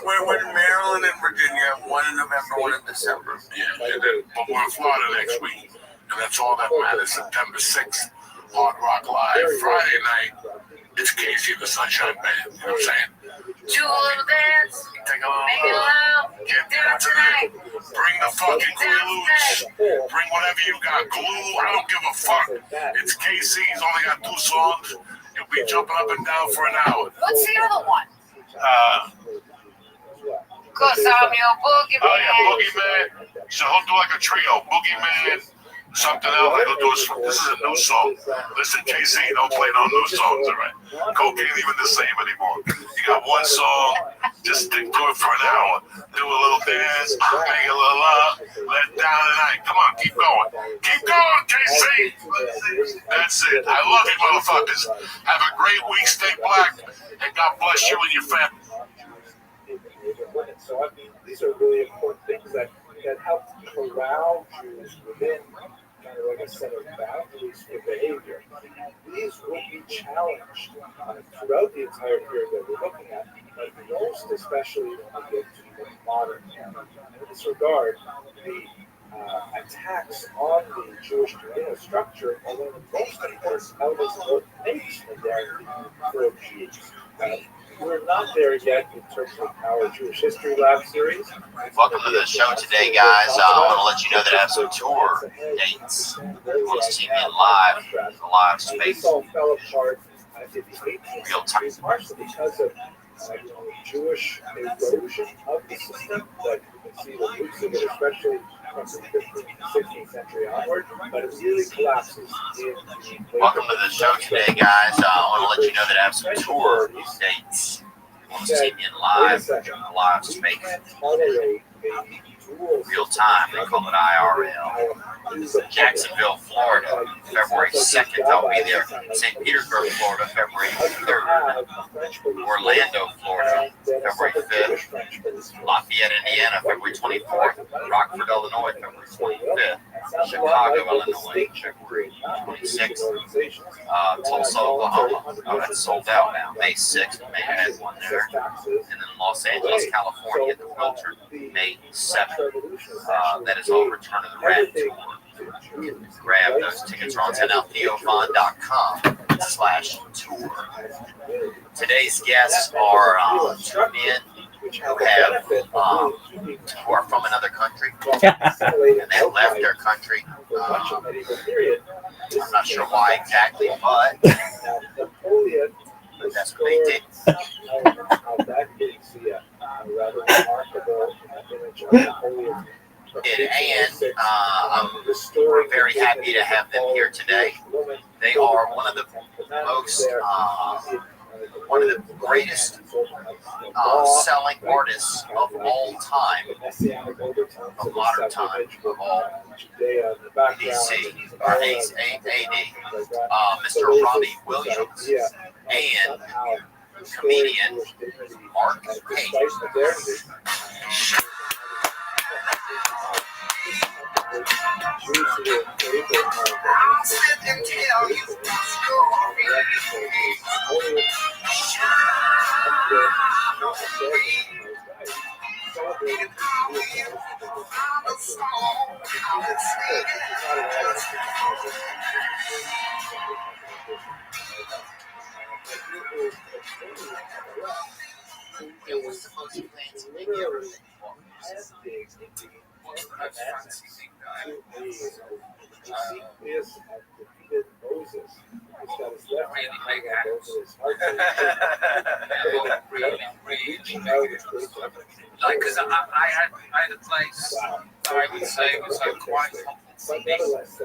E: We're in Maryland and Virginia, one in November, one in December.
M: Yeah, and then, but we're in Florida next week, and that's all that matters. September 6th, Hard Rock Live. Friday night, it's Casey and the Sunshine Band. You know what I'm saying?
N: Do a little dance,
M: Take a little
N: make it loud, get down tonight.
M: Bring the fucking glue. Bring whatever you got. Glue, I don't give a fuck. It's KC. He's only got 2 songs. You'll be jumping up and down for an hour.
N: What's the other one? Cause I'm your boogeyman.
M: Oh yeah, Boogeyman. So he'll do like a trio. Boogeyman, something else. He'll do this is a new song. Listen, KC, don't play no new songs, all right? Coke ain't even the same anymore. You got one song, just stick to it for an hour. Do a little dance, make a little love, let down tonight. Come on, keep going. Keep going, KC. That's it. I love you, motherfuckers. Have a great week. Stay black, and God bless you and your family.
A: So I mean, these are really important things that help corral Jews within kind of like a set of boundaries for behavior. These will be challenged throughout the entire period that we're looking at, but most especially when we get to the modern era. In this regard, the attacks on the Jewish communal structure are one of the most important elements of what makes modernity for Jews. We're not there yet in terms of our Jewish History Lab series.
P: Welcome to the show today, guys. I want to let you know that I have some tour dates. You want to see me live space,
A: This all fell apart in the 18th
P: real time.
A: century, partially because of Jewish erosion of the system. But you can see the roots of it, especially from the 15th and 16th century onward. But it really collapses in the
P: Welcome to the show today, guys. I want to let you know that I have some tour dates. You want to see me in live space, real time. They call it IRL. Jacksonville, Florida, February 2nd. I'll be there. St. Petersburg, Florida, February 3rd. Orlando, Florida, February 5th. Lafayette, Indiana, February 24th. Rockford, Illinois, February 25th. Chicago, Illinois, February 26th. Tulsa, Oklahoma. Oh, that's sold out now. May 6th, we may have had one there. And then Los Angeles, California, at the Filter, May 7th. That is all Return of the Rat Tour. You can grab those tickets on TheoFon.com/tour. Today's guests are two men who are from another country, and they left their country. I'm not sure why exactly, but that's what they did. We're very happy to have them here today. They are one of the greatest selling artists of all time, of modern time, of all ADC, or AD, Mr. Robbie Williams, and comedian Mark Hayes.
O: I'll sit and tell you the story.
P: It was the most fancy thing ever. What's the most fancy thing really big house. Like, because I had a place that I would say was like quite yes,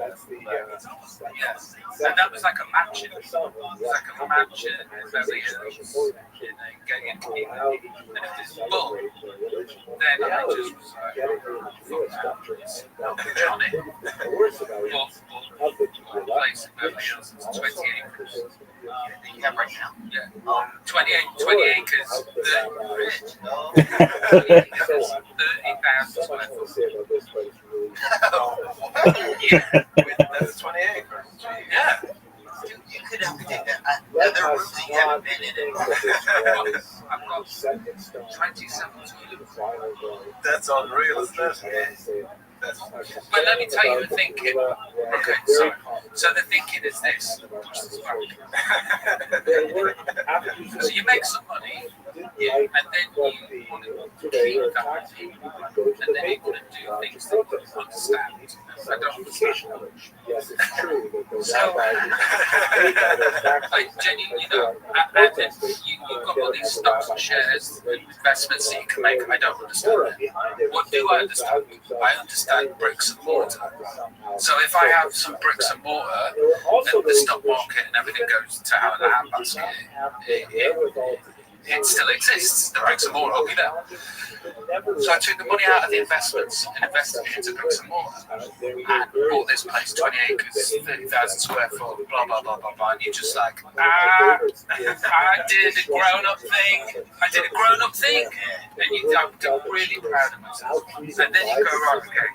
P: and that was like a mansion. It was like a mansion in Beverly Hills in a gated community. And if this book, then I just was like, Johnny, bought a place in Beverly Hills. It's 20 acres. You have right now? Yeah. 20 acres. 30,000 square foot. Yeah, that's 20 acres. Yeah. You could have taken that. There are rooms that you haven't been in it. I've got 27.
C: That's unreal, isn't it?
P: But let me tell you the thinking. Okay, so the thinking is this. So you make some money, and then you want to keep that money, and then you want to do things that you understand. I don't understand. So, like Jenny, and then you've got all these stocks and shares and investments that you can make. I don't understand that. What do I understand? I understand bricks and mortar. So if I have some bricks and mortar, and the stock market and everything goes to hell in a handbasket, it still exists. The bricks and mortar will be there. So I took the money out of the investments and invested it into bricks and mortar. And bought this place, 20 acres, 30,000 square foot, blah, blah, blah, blah, blah. And you're just like, I did a grown-up thing. And I'm really proud of myself. And then you go, right, okay.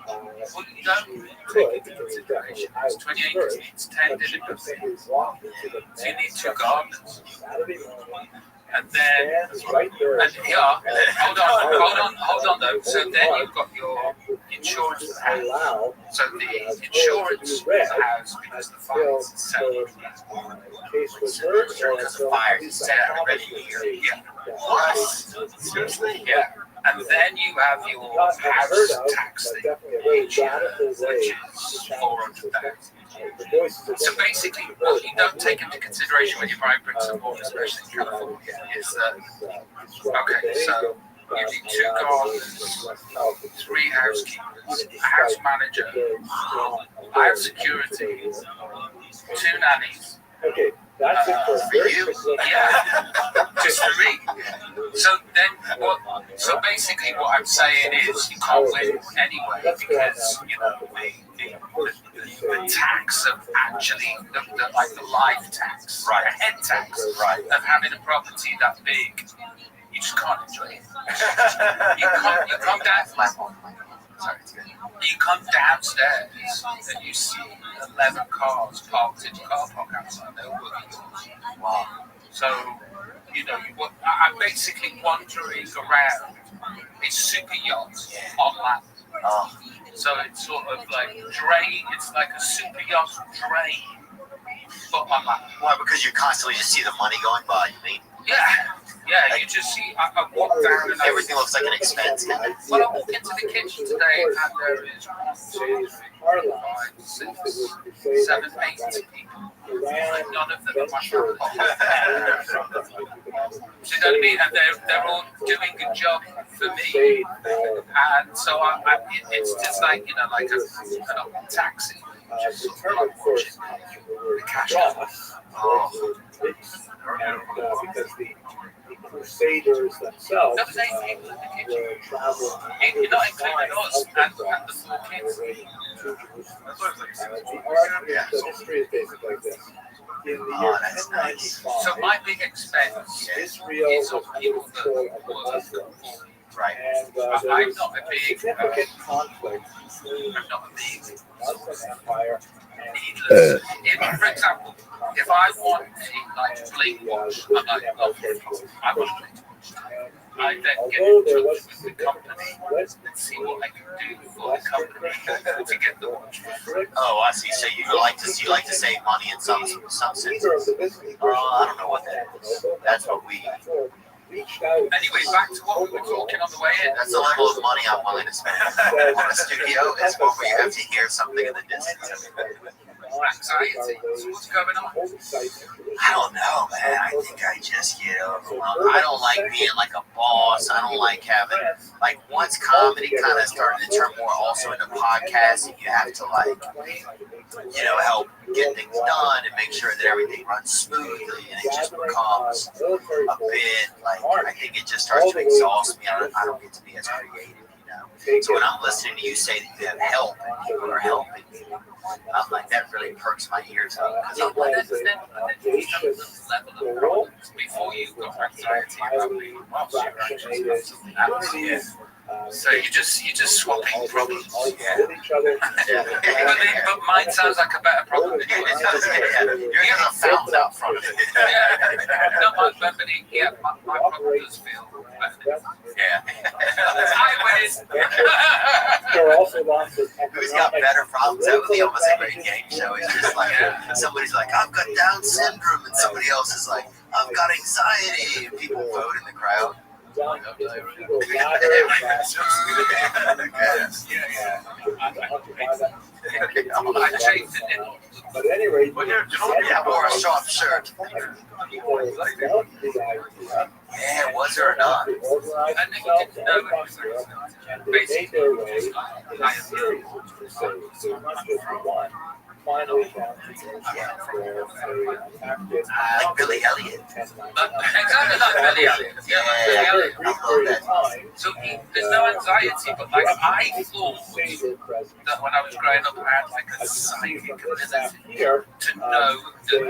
P: Well, you don't take into consideration it's 20 acres, it's 10 different things. So you need 2 gardens. And then, hold on though. So then you've got your insurance for the house. So the insurance for the house, because the fire is selling. Because the fire is selling already here. Yeah. What? Seriously? Yeah. And then you have your house tax thing, which is $400,000. So basically, what you don't take into consideration when you're buying bricks and mortar, especially in California, is that, okay, so you need 2 gardeners, 3 housekeepers, a house manager, house security, 2 nannies.
A: Okay, that's it for
P: you. Yeah, just for me. So then, so basically, what I'm saying is, you can't win anyway because the tax of actually the life tax, right, the head tax, right, of having a property that big, you just can't enjoy it. you come down. Sorry, it's good.
H: You come downstairs and you see 11 cars parked in the car park outside. They're working.
P: Wow.
H: So, I'm basically wandering around in super yachts on land.
P: Oh.
H: So it's sort of like drain. It's like a super yacht drain, but on land.
P: Why? Because you constantly just see the money going by. You mean?
H: Yeah. You just see. I walk down and
P: Everything looks like an expense.
H: Well, I walk into the kitchen today and there is 1, 2, 3, 4, 5, 6, 7, 8 people. And none of them are my family. Do you know what I mean? And they're all doing a job for me. And so it's just like, like a taxi. Just sort of like watching the cash out.
A: Because the Crusaders themselves were traveling.
H: You're not including us and the 4 kids.
A: The history is basically like this. In the year 1095,
H: So my big expense
A: Israel
H: is
A: was
H: on people that
A: control of the Muslims.
P: Right.
A: And there
H: I'm
A: was
H: not a big
A: significant conflict between
H: I'm not a big
A: the Muslim Empire and
H: for example, if I want to like blink watch, I'm like, I want to blink watch. I then get in touch with the company and see what I can do for the company to get the watch.
P: Oh, I see. So you like to save money in some sense. I don't know what that is. That's what we.
H: Anyway, back to what we were talking on the way in.
P: That's the level of money I'm willing to spend on a studio. Is where you have to hear something in the distance.
H: Anxiety. So what's going on?
P: I don't know, man. I think I just get overwhelmed. I don't like being like a boss. I don't like having like once comedy kind of started to turn more also into podcasting, you have to like help get things done and make sure that everything runs smoothly, and it just becomes a bit like I think it just starts to exhaust me. I don't get to be as creative, So when I'm listening to you say that you have help and people are helping you, I'm like, that really perks my ears up. Because I'm like,
H: before you got anxiety about being a boss, you're actually got something else. So you're just swapping problems. But mine sounds like a better problem than yours.
P: You're getting a fountain out front of it.
H: No, my problem does feel better. Highways.
P: Who's got better problems? That would be almost a great game show. It's just like somebody's like, I've got Down syndrome, and somebody else is like, I've got anxiety, and people vote in the crowd.
H: I changed it.
A: But at any rate,
P: yeah, wore a soft shirt. Yeah, was there or not?
H: I think you didn't know it was basically
A: finally
P: like Billy Elliot.
H: Exactly like Billy Elliot. Yeah, So there's no anxiety, but like I thought that when I was growing up, I had like a psychic ability to know that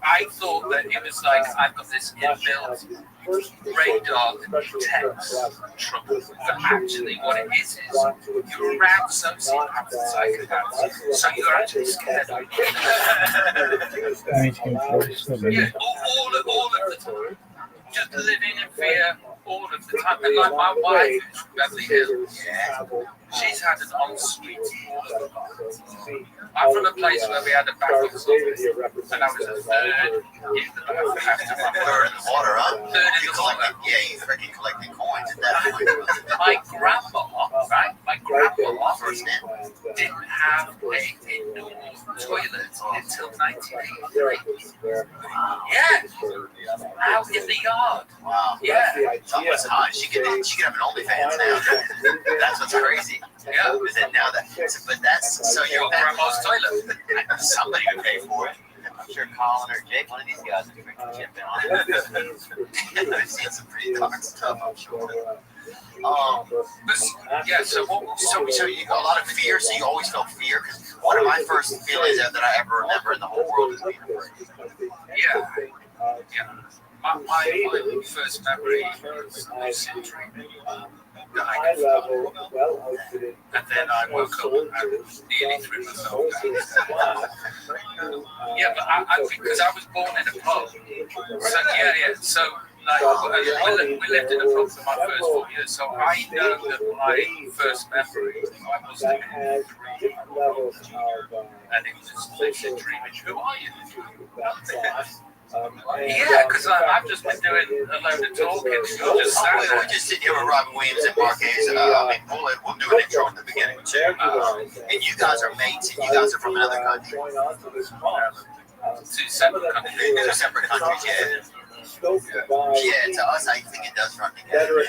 H: I thought that it was like I've got this inbuilt radar that detects trouble, but actually what it is you're around sociopaths and psychopaths, so you're actually scared. Yeah, all of the time. Just living in fear all of the time. And like my wife, who's from Beverly Hills, she's had an ensuite. I'm from a place where we had a bathroom, and I was a third in the bathroom after my
P: Third in the water, huh?
H: Third in the water.
P: Yeah, you freaking collecting coins at that point.
H: My grandma, didn't have an indoor toilet until 1983. Yeah, out in the yard.
P: Wow.
H: Yeah.
P: That's hot. She could have an OnlyFans now. That's what's crazy.
H: Yeah.
P: But that's so
H: Your grandma's toilet.
P: Somebody would pay for it. I'm sure Colin or Jake, one of these guys, would freaking chip in on it. I've seen some pretty dark stuff, I'm sure.
H: So
P: you got a lot of fear, so you always felt fear. Because one of my first feelings that I ever remember in the whole world is being afraid.
H: Yeah. My first memory was lucid dreaming.
A: high level, well outfitted,
C: and then I woke up and nearly threw myself down. Yeah, but I because I was born in a pub. So yeah. So like we lived in a pub for my first 4 years. So I know that my first memory I must have been 3
A: levels of
C: and it was lucid dreaming. Who are you?
A: yeah,
C: because I've just been doing a load of talking. You're just sat there.
P: We're just sitting here with Robin Williams and Marquez. We'll do an intro in the beginning too. And you guys are mates, and you guys are from another country.
C: Two separate countries.
P: Two separate countries, yeah. Yeah, to us, I think it does run together.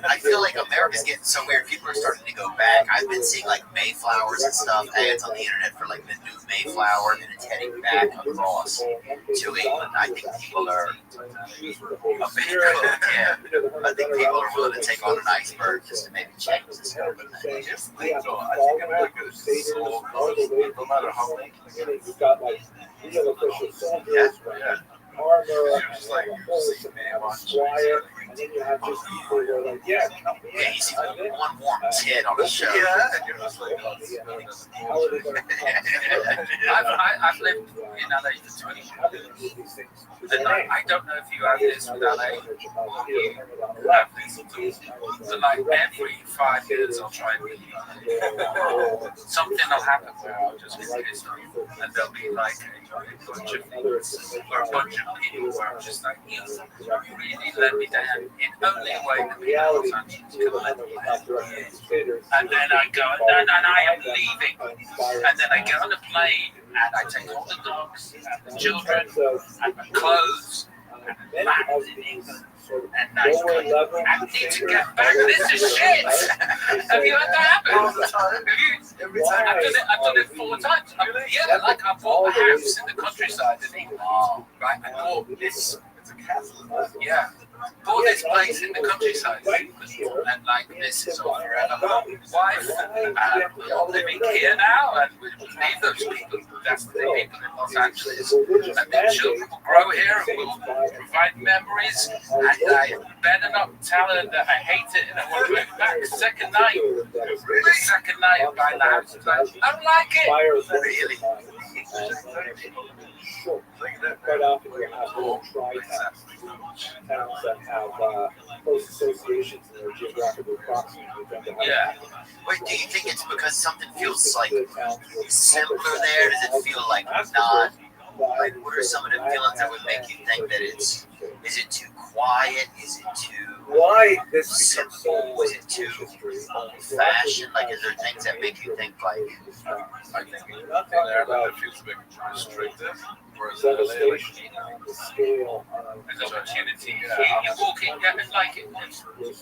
P: I feel like America's getting so weird. People are starting to go back. I've been seeing like Mayflowers and stuff, ads on the internet for like the new Mayflower, and it's heading back across to England. I think people are a bit cooked, yeah. I think people are willing to take on an iceberg just to maybe change the scope of things.
M: I think America is so no matter how many.
A: Yeah. Armor, just like wire, and then you have just people who are like, yeah, come here.
P: Yeah, you see one warm tit on the show.
M: Yeah, and you're just like,
C: I've lived in LA for 20 years. And I don't know if you have this with LA. You have this too. So like every 5 years I'll try and leave. Something will happen where I'll just get pissed off. And there'll be like a bunch of things or a bunch of people where I'm just like, you really let me down in only a way that people can let me down. And then I go, and I am leaving. And then I get on the plane and I take all the dogs and the children and my clothes and magazines and nice clothes. I need to get back. This is shit. Have you had that happen?
M: all the time. Every time.
C: I've done it 4 times. Yeah, like I bought a house in the countryside in England. Right, I bought this.
M: It's a castle.
C: Yeah. Bought this place in the countryside, and like this is all forever. Wife, and we all living here now, and we leave those people. That's the people in Los Angeles, and the children will grow here and will provide memories. And I better not tell her that I hate it and I want to move back. Second night of buying the house, I don't like it.
P: Really?
A: Quite often you have little tri-towns that have close associations in their geographical proximity.
C: Yeah.
P: Wait, do you think it's because something feels like simpler there? Does it feel like not? Like, what are some of the feelings that would make you think that it's? Is it too quiet? Is it too simple? Is it too old-fashioned? Like, is there things that make you think like?
M: I think in Ireland it feels a bit restrictive, whereas in LA, like,
C: There's opportunity. You're walking, and like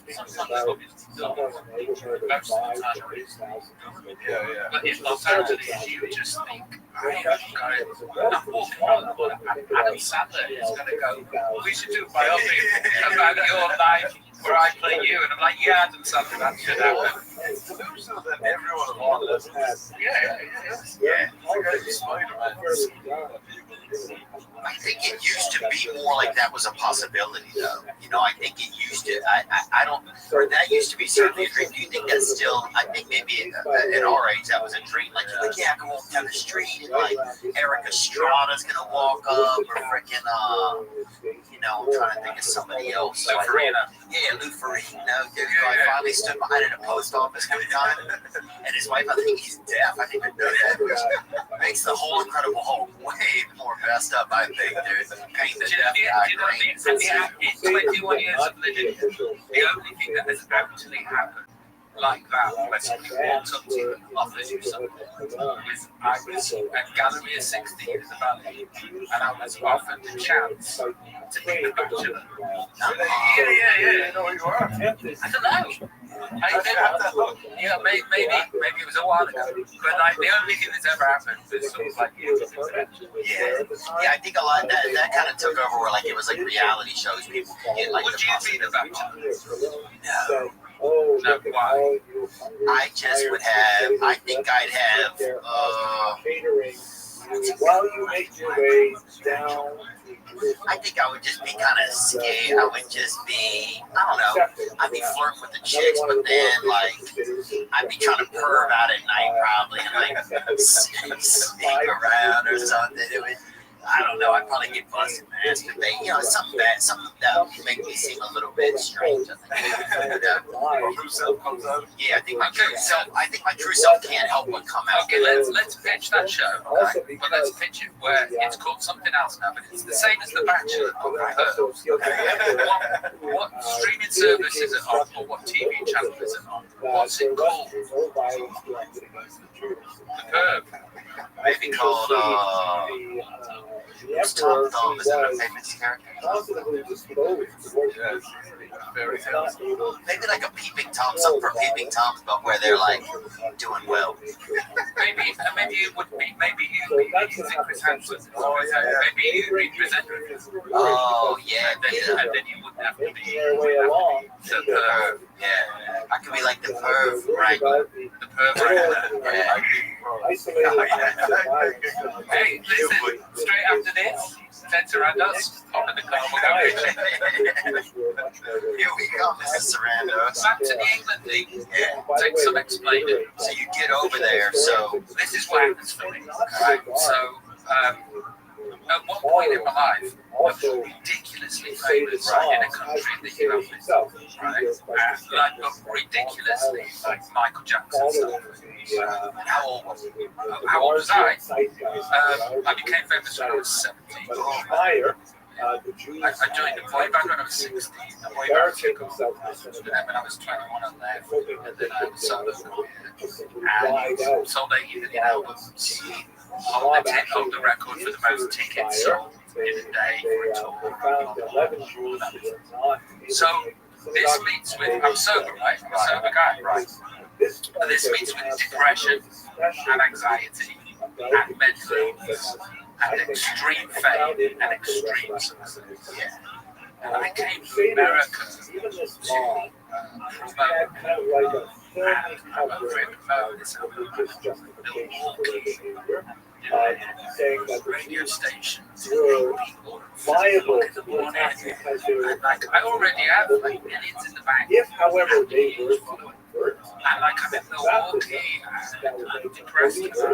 C: sometimes obviously not most of the time.
M: yeah.
C: But in Los Angeles, you just think, I'm walking around the corner, Adam Sandler is going to go, we should do a biopic about your life where I play you. And I'm like, yeah, Adam Sandler, that should happen.
M: It's delusional that everyone on this has.
P: Yeah. I think it used to be more like that was a possibility, though. You know, I think it used to. I don't. Or that used to be certainly a dream. Do you think that's still? I think maybe at our age that was a dream. Like, you're like, yeah, I can walk down the street and like Eric Estrada's gonna walk up, or freaking you know, I'm trying to think of somebody else.
C: Lou Ferrigno.
P: Yeah, Lou Ferrigno. I finally stood behind at a post office one time, and his wife, I think he's deaf. I didn't even know that, which makes the whole Incredible Hulk way more messed up. I think there's paint the deaf guy green.
C: In 21 years of living, the only thing that has actually happened like that, where somebody walked up to you and offered you something, I was at Galleria 60 in the Valley, and I was offered the chance to be the bachelor.
M: Yeah. No, you are.
C: I don't know. Maybe it was a while ago, but like the only thing that's ever happened was sort of like
P: yeah, I think a lot that kind of took over where like it was like reality shows. People get like.
C: Would you be the bachelor?
P: No.
C: No, why?
P: I just would have. I think I'd have.
A: While you make your way down to
P: I think I would just be kind of scared. I would just be, I don't know, I'd be flirting with the chicks, but then, like, I'd be trying to perv out at night probably, and, like, sneak around or something. It would, I don't know, I'd probably get busted masturbate. You know, something bad, something that would make me seem a little bit strange, I think.
A: True self comes out.
P: Yeah, I think my true self can't help but come out.
C: Okay, let's pitch that show, okay? But let's pitch it where it's called something else now, but it's the same as The Bachelor. What streaming service is it on, or what TV channel is it on? What's it called? The Perv.
P: Maybe called, who's Tom Thumb? Is that a famous character? Maybe like a Peeping Tom, something for Peeping Toms, but where they're like doing well.
C: Maybe it would be, maybe you'd be Chris Hansen. Maybe you'd be presenting.
P: Oh, yeah.
C: And then you wouldn't have to be the Perv.
P: Yeah. I could be like the Perv, right?
C: The Perv, right? Hey, listen, straight after this, Ted Sarandos, hop in the car, we'll go.
P: Here we go, Mrs. Sarando.
C: Back to the England thing. Yeah. Take some explaining.
P: So you get over there, so
C: this is what happens for me. Right? So, at one point in my life, I was ridiculously famous, right, in a country that you have this, right? Like, ridiculously, like Michael Jackson stuff. How old was I? I became famous when I was 17. I joined the boy band when I was 16. The boy band took off. And then when I was 21, I left. And then I was solo career. And sold 8 million albums. Hold the record for the most tickets sold in a day for a tour. So this meets with, I'm sober, right? I'm a sober guy, right? And this meets with depression and anxiety and mental illness and extreme fame and extreme success. Yeah. And I came to America to promote. And I'm over here promoting this album. Saying that radio stations were viable to the one end. And like I already have like millions in the bank. If, however, they were to convert, and like I'm in Milwaukee, and I'm depressed, and then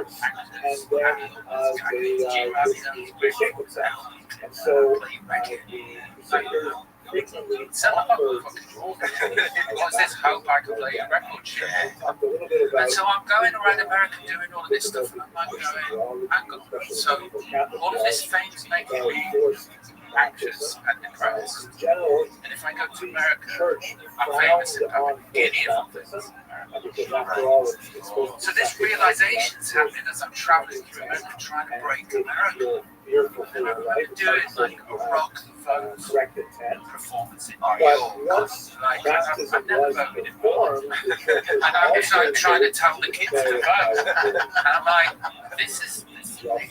C: they shake themselves. And so what's this hope I can play a record shit? And so I'm going around America doing all of this stuff, and I'm like going, hang on. So all of this fame's making me anxious and depressed. And if I go to America, I'm famous and I'm giddy about this. So this realization's happening as I'm traveling through America, trying to break America. And I'm going to do it like a rock the vote performance in New York. Like, I've never voted in York. And I'm like trying to tell the kids to vote. And I'm like, this is not.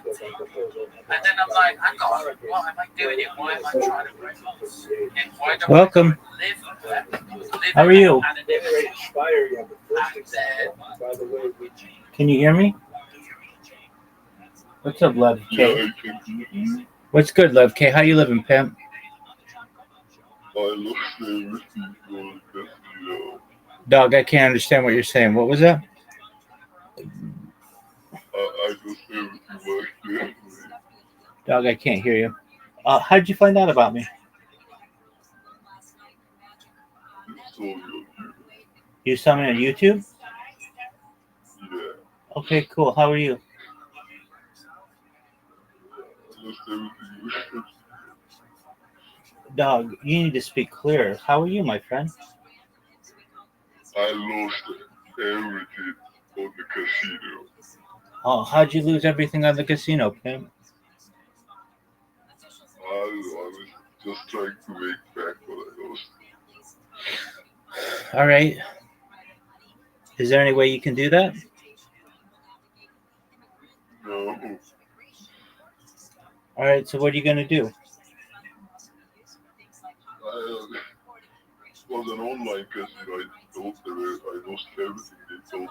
C: And then I'm like, hang on, why am I doing it? Why am I trying to break laws?
D: Welcome. How are you? Can you hear me? What's up, Love K? What's good, Love K? How you living, pimp? Dog, I can't understand what you're saying. What was that? Dog, I can't hear you. How'd you find out about me? You saw me on YouTube? Okay, cool. How are you? Dog, you need to speak clearer. How are you, my friend?
M: I lost everything on the casino.
D: Oh, how'd you lose everything on the casino, pimp?
M: I was just trying to make back what I lost.
D: All right. Is there any way you can do that?
M: No.
D: All right, so what are you going to do?
M: Was an online casino. I lost everything. They told me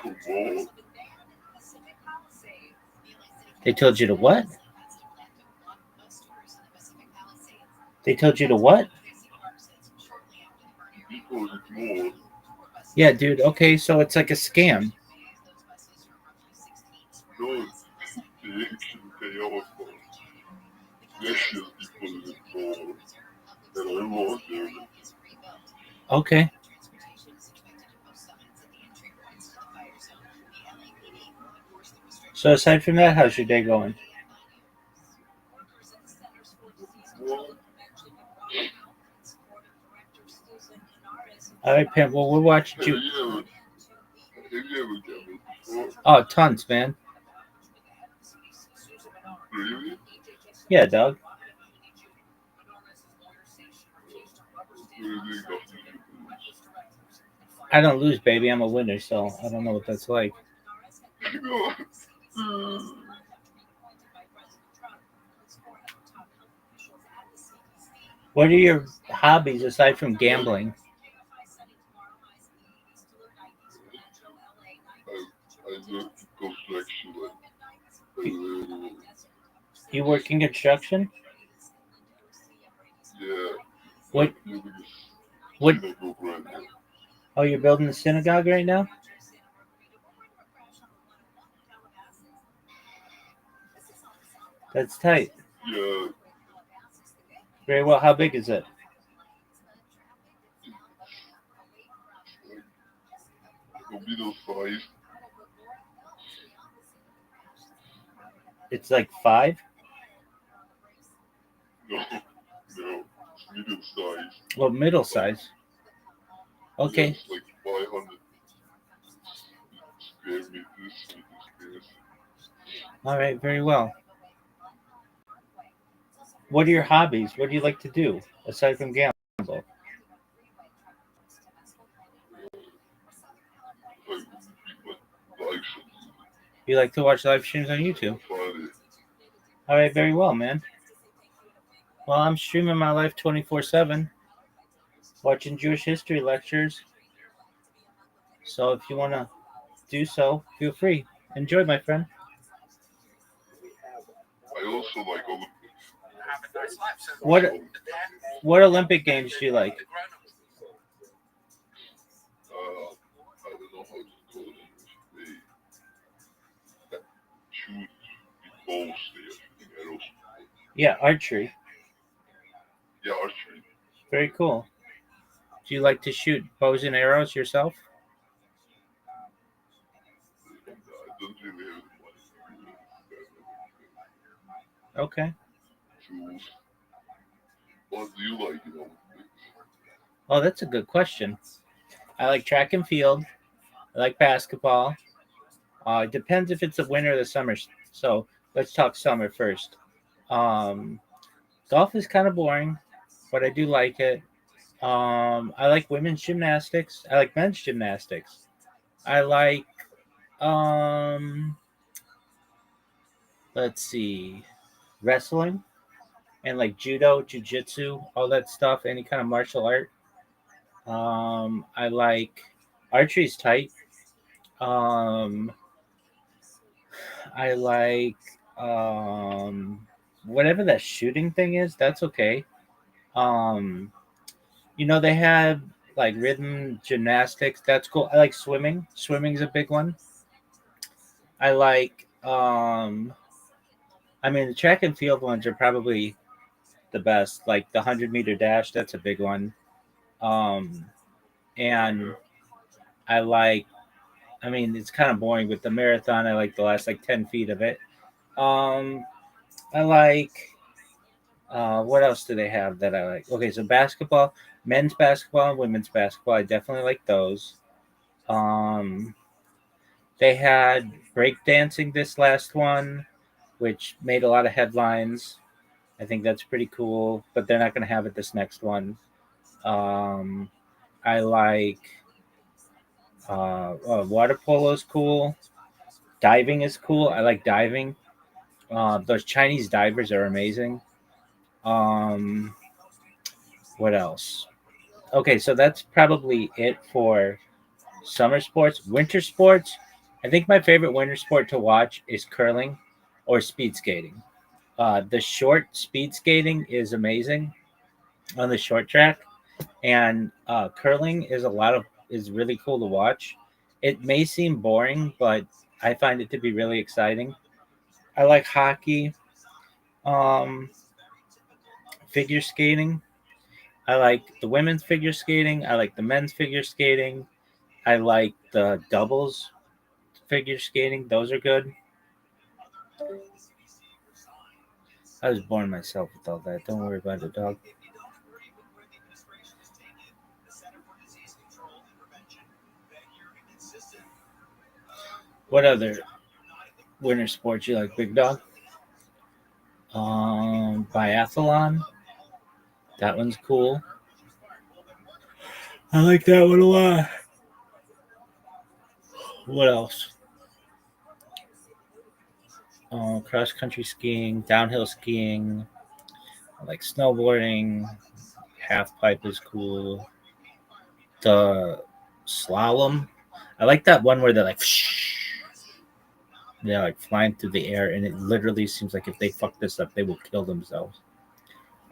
M: to go.
D: They told you to what? They told you to what?
M: People ignore.
D: Yeah, dude. Okay, so it's like a scam.
M: No, they actually pay off for it. There's just people ignore. And I want them.
D: Okay. So aside from that, how's your day going?
M: What?
D: All right, Pimp. Well, we're watching
M: Have
D: you.
M: you ever gambled before?
D: Oh, tons, man.
M: Really?
D: Yeah, dog.
M: What do you think after you lose?
D: I don't lose, baby. I'm a winner, so I don't know what that's like. What are your hobbies aside from gambling?
M: I do construction.
D: You work in construction?
M: Yeah.
D: What?
M: I'm building a
D: What?
M: synagogue right now.
D: Oh, you're building a synagogue right now? That's tight.
M: Yeah.
D: Very well. How big is it?
M: A middle size.
D: It's like 5?
M: No. No. It's middle size.
D: Well, middle size. Okay.
M: Yeah, it's like 500 square meters.
D: All right. Very well. What are your hobbies? What do you like to do aside from gamble? You like to watch live streams on YouTube? All right, very well, man. Well, I'm streaming my life 24/7, watching Jewish history lectures. So if you want to do so, feel free. Enjoy, my friend.
M: I also like Olympics.
D: What Olympic games do you like?
M: I don't know how to call it. They shoot with bows there, arrows.
D: Yeah, archery.
M: Yeah, archery.
D: Very cool. Do you like to shoot bows and arrows yourself?
M: I don't really have the money
D: Okay.
M: to. What do you like in Olympics?
D: Oh, that's a good question. I like track and field. I like basketball. It depends if it's the winter or the summer. So let's talk summer first. Golf is kind of boring, but I do like it. I like women's gymnastics. I like men's gymnastics. I like, um, let's see, wrestling and like judo, jujitsu, all that stuff, any kind of martial art. I like archery's tight. Um, I like whatever that shooting thing is. That's okay. Um, they have like rhythm gymnastics. That's cool. I like swimming. Swimming's a big one. I like. I mean, the track and field ones are probably the best. Like the 100-meter dash. That's a big one. Um, and I like. I mean, it's kind of boring with the marathon. I like the last like 10 feet of it. Um, I like. What else do they have that I like? Okay, so basketball, men's basketball, and women's basketball. I definitely like those. Um, they had breakdancing this last one, which made a lot of headlines. I think that's pretty cool, but they're not going to have it this next one. I like water polo is cool. Diving is cool. I like diving. Those Chinese divers are amazing. Um, what else? Okay, so that's probably it for summer sports. Winter sports, I think my favorite winter sport to watch is curling or speed skating. The short speed skating is amazing. on the short track, and curling is really cool to watch. It may seem boring, but I find it to be really exciting. I like hockey, um, figure skating. I like the women's figure skating. I like the men's figure skating. I like the doubles figure skating. Those are good. I was boring myself with all that. Don't worry about it, dog. What other winter sports you like, big dog? Biathlon. That one's cool. I like that one a lot. What else? Cross country skiing, downhill skiing. I like snowboarding. Half pipe is cool. The slalom. I like that one where they're like, they're like flying through the air, and it literally seems like if they fuck this up, they will kill themselves.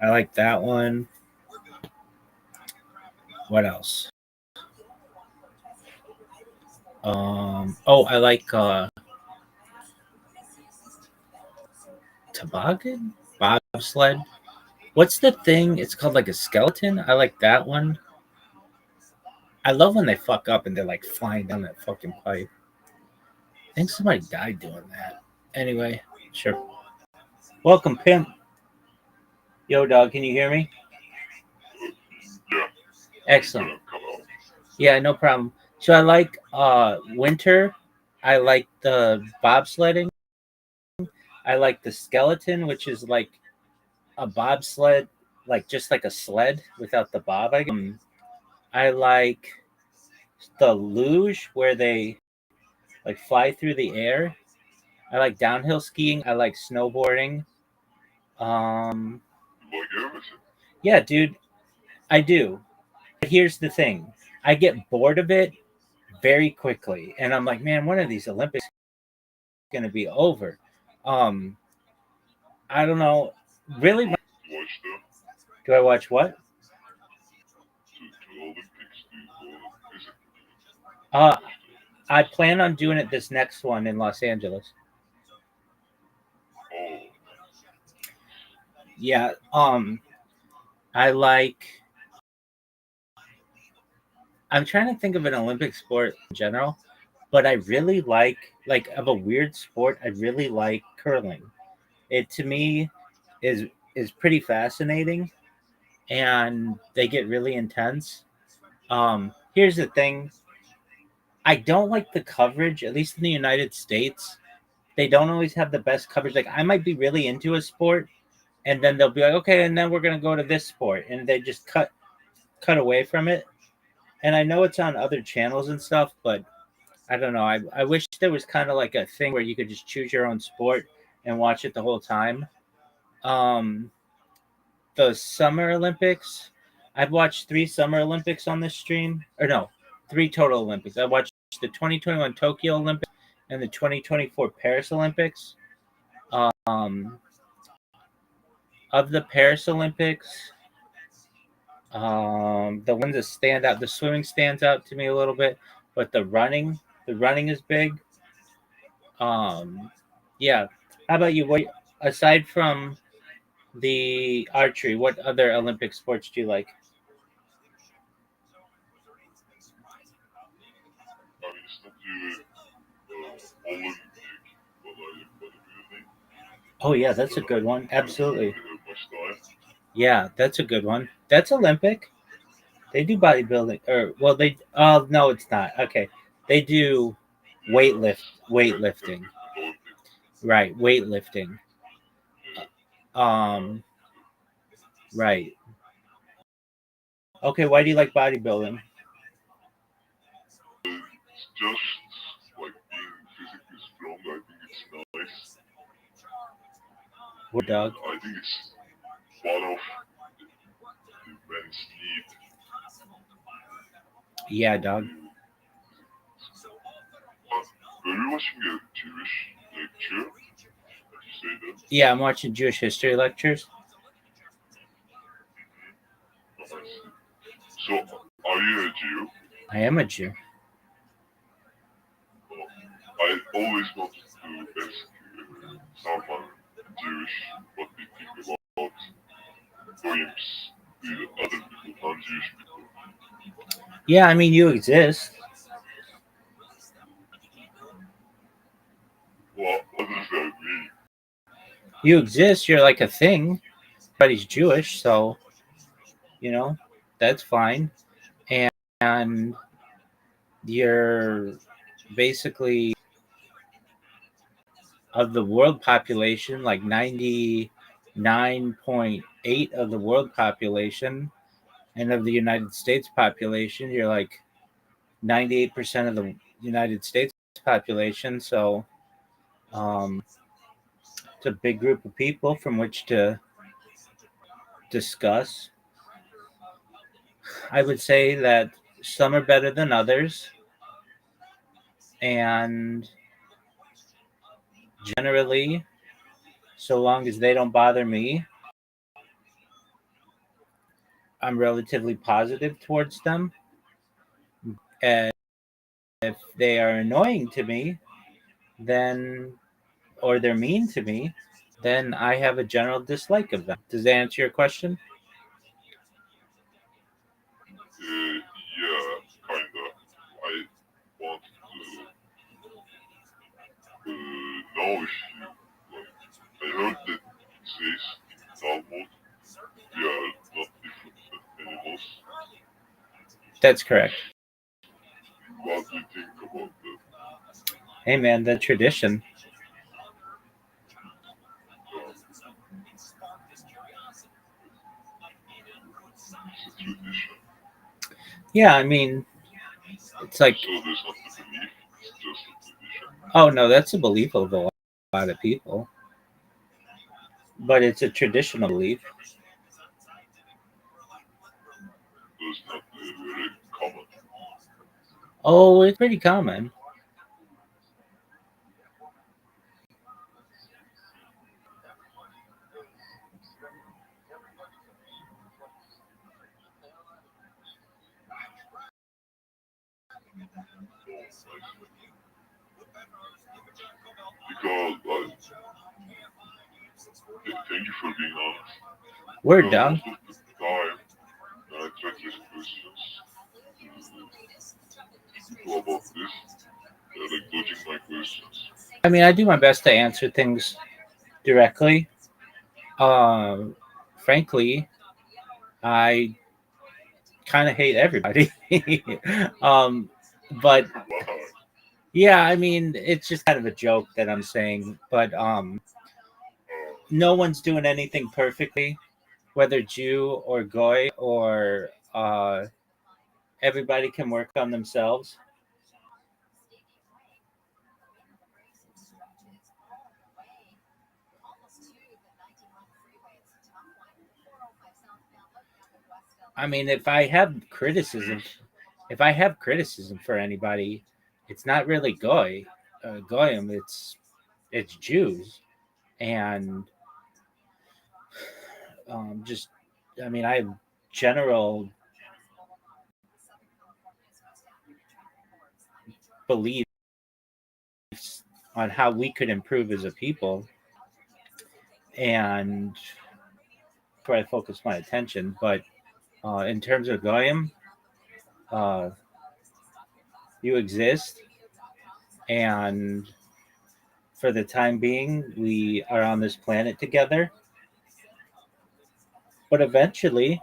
D: I like that one. What else? I like toboggan, bobsled. What's the thing? It's called like a skeleton. I like that one. I love when they fuck up and they're like flying down that fucking pipe. I think somebody died doing that. Anyway, sure. Welcome, Pimp. Yo, dog, can you hear me?
M: Yeah.
D: Excellent. Yeah, no problem. So I like winter. I like the bobsledding. I like the skeleton, which is like a bobsled, like just like a sled without the bob. I like the luge where they like fly through the air. I like downhill skiing. I like snowboarding. Um,
M: Like everything.
D: yeah, dude, I do. But here's the thing: I get bored of it very quickly, and I'm like, man, one of these Olympics is gonna be over. I don't know. Really,
M: Watch them.
D: do I watch what?
M: To Olympics. Is it?
D: I plan on doing it this next one in Los Angeles.
M: Oh.
D: Yeah. I like. I'm trying to think of an Olympic sport in general, but I really like of a weird sport. I really like curling. It to me is pretty fascinating, and they get really intense. Here's the thing: I don't like the coverage, at least in the United States. They don't always have the best coverage. Like I might be really into a sport, and then they'll be like, okay, and then we're gonna go to this sport, and they just cut away from it. And I know it's on other channels and stuff, but I don't know. I wish there was kind of like a thing where you could just choose your own sport and watch it the whole time. Um, the Summer Olympics, I've watched 3 Summer Olympics on this stream, or no, 3 total Olympics. I watched the 2021 Tokyo Olympics and the 2024 Paris Olympics. Um, of the Paris Olympics, the ones that stand out, the swimming stands out to me a little bit, but the running is big. Yeah. How about you? What aside from the archery, what other Olympic sports do you like?
M: I mean, it's not really Olympic, but I like bodybuilding.
D: Oh yeah, that's a good one. Absolutely.
M: My style.
D: Yeah, that's a good one. That's Olympic. They do bodybuilding, or well, they. Oh no, it's not. Okay, they do weightlifting. Right, weightlifting. Um, right. Okay, why do you like bodybuilding?
M: It's just like being physically strong. I think it's nice.
D: What dog?
M: I think it's part of the men's need.
D: Yeah, dog.
M: Were you watching a Jewish lecture? Did you say that?
D: Yeah, I'm watching Jewish history lectures.
M: So, are you a Jew?
D: I am a Jew.
M: I always wanted to ask someone Jewish what they think about goyims, the other people, non-Jewish people.
D: Yeah, I mean, you exist.
M: Well, what does that mean?
D: You exist. You're like a thing. Everybody's Jewish, so that's fine. And you're basically of the world population, like 99.8 of the world population, and of the United States population, you're like 98% of the United States population. So it's a big group of people from which to discuss. I would say that some are better than others, and generally, so long as they don't bother me, I'm relatively positive towards them. And if they are annoying to me, then, or they're mean to me, then I have a general dislike of them. Does that answer your question?
M: Yeah, kinda. I want to know if you, like, I heard that it says in Talmud we are not different than animals.
D: That's correct.
M: What do you think about that?
D: Hey man, the tradition.
M: It's a tradition.
D: Yeah, I mean, it's like.
M: So there's not a belief, it's just a tradition.
D: Oh no, that's a belief of a lot of people, but it's a traditional belief.
M: So it's not very common.
D: Oh, it's pretty common.
M: Because, like, thank you for being honest.
D: We're
M: Because
D: done.
M: most of the time, when I try to ask questions to people about this, they're like dodging my questions.
D: I mean, I do my best to answer things directly. Frankly, I kind of hate everybody. But yeah, I mean, it's just kind of a joke that I'm saying. But no one's doing anything perfectly, whether Jew or Goy or everybody can work on themselves. I mean, if I have criticism for anybody, it's not really goyim. It's Jews, and just I mean, I have general beliefs on how we could improve as a people, and where I focus my attention. But in terms of goyim, you exist, and for the time being, we are on this planet together. But eventually,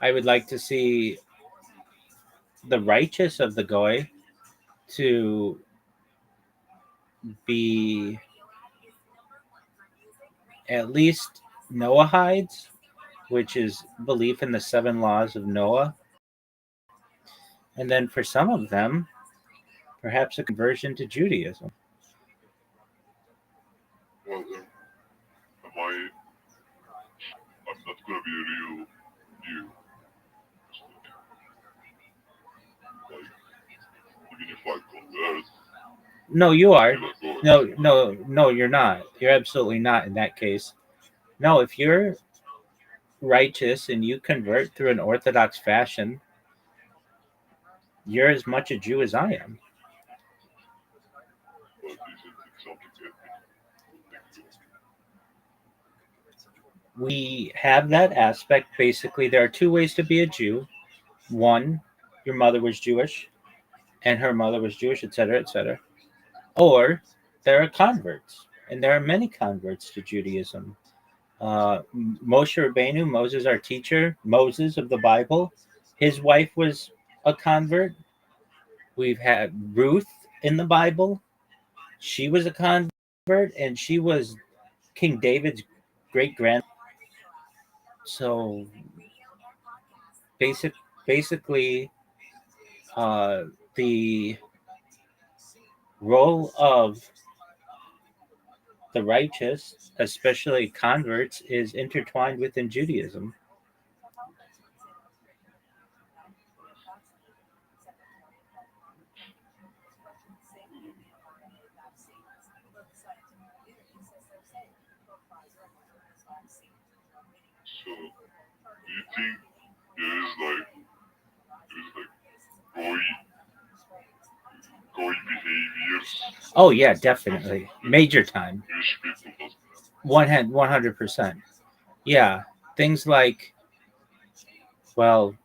D: I would like to see the righteous of the goy to be at least Noahides, which is belief in the 7 laws of Noah. And then for some of them, perhaps a conversion to Judaism.
M: Well, I'm not gonna be a real Jew. Like, even if I convert.
D: No, you are. No, you're not. You're absolutely not in that case. No, if you're righteous and you convert through an Orthodox fashion, you're as much a Jew as I am.
M: But isn't it something ethnic?
D: We have that aspect. Basically, there are two ways to be a Jew. One, your mother was Jewish and her mother was Jewish, etc., etc. Or there are converts, and there are many converts to Judaism. Moshe Rabbeinu, Moses, our teacher, Moses of the Bible, his wife was a convert. We've had Ruth in the Bible. She was a convert, and she was King David's great grand. So basically, the role of the righteous, especially converts, is intertwined within Judaism.
M: So, do you think there is like goy behaviors?
D: Oh yeah, definitely, major time.
M: Jewish people doesn't have.
D: 100%. Yeah, things like, well,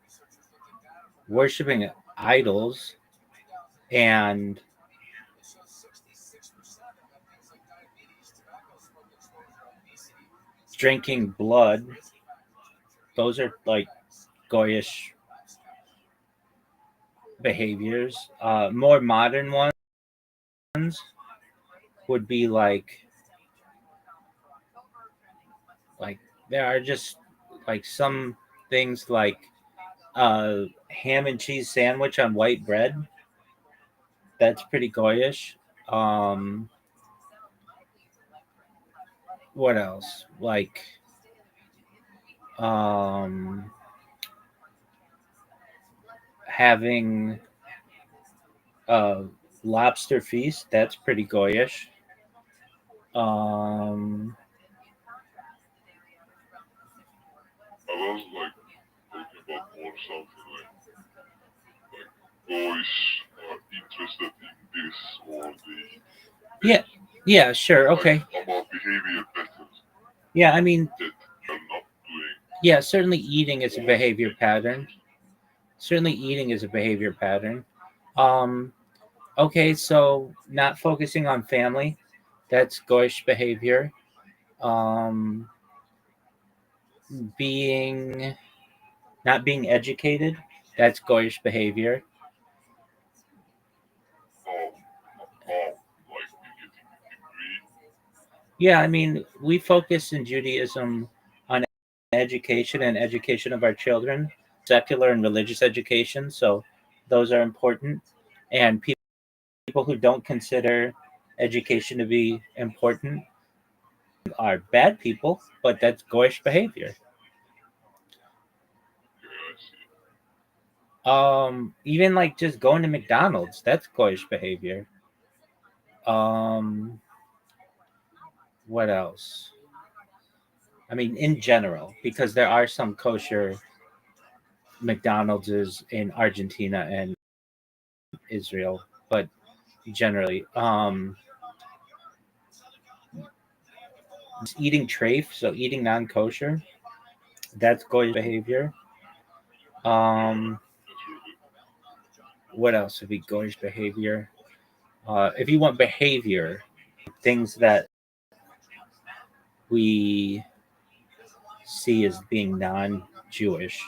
D: worshiping idols and drinking blood. Those are like goyish behaviors. More modern ones would be like there are just like some things like ham and cheese sandwich on white bread. That's pretty goyish. Um, what else? Like having a lobster feast. That's pretty goyish.
M: I was like talking about more something like boys are interested in this or they.
D: Yeah, sure, okay.
M: About behavior patterns.
D: Yeah, I mean,
M: that you're not doing.
D: Yeah, certainly eating is a behavior pattern. Okay, so not focusing on family, that's goyish behavior. Not being educated, that's goyish behavior. Yeah, I mean, we focus in Judaism on education and education of our children, secular and religious education. So those are important. And people who don't consider education to be important are bad people, but that's goyish behavior. Even like just going to McDonald's, that's goyish behavior. What else? I mean, in general, because there are some kosher McDonald's in Argentina and Israel, but generally, eating treif, so eating non-kosher, that's goyish behavior. What else would be goyish behavior? If you want behavior, things that we see as being non-Jewish.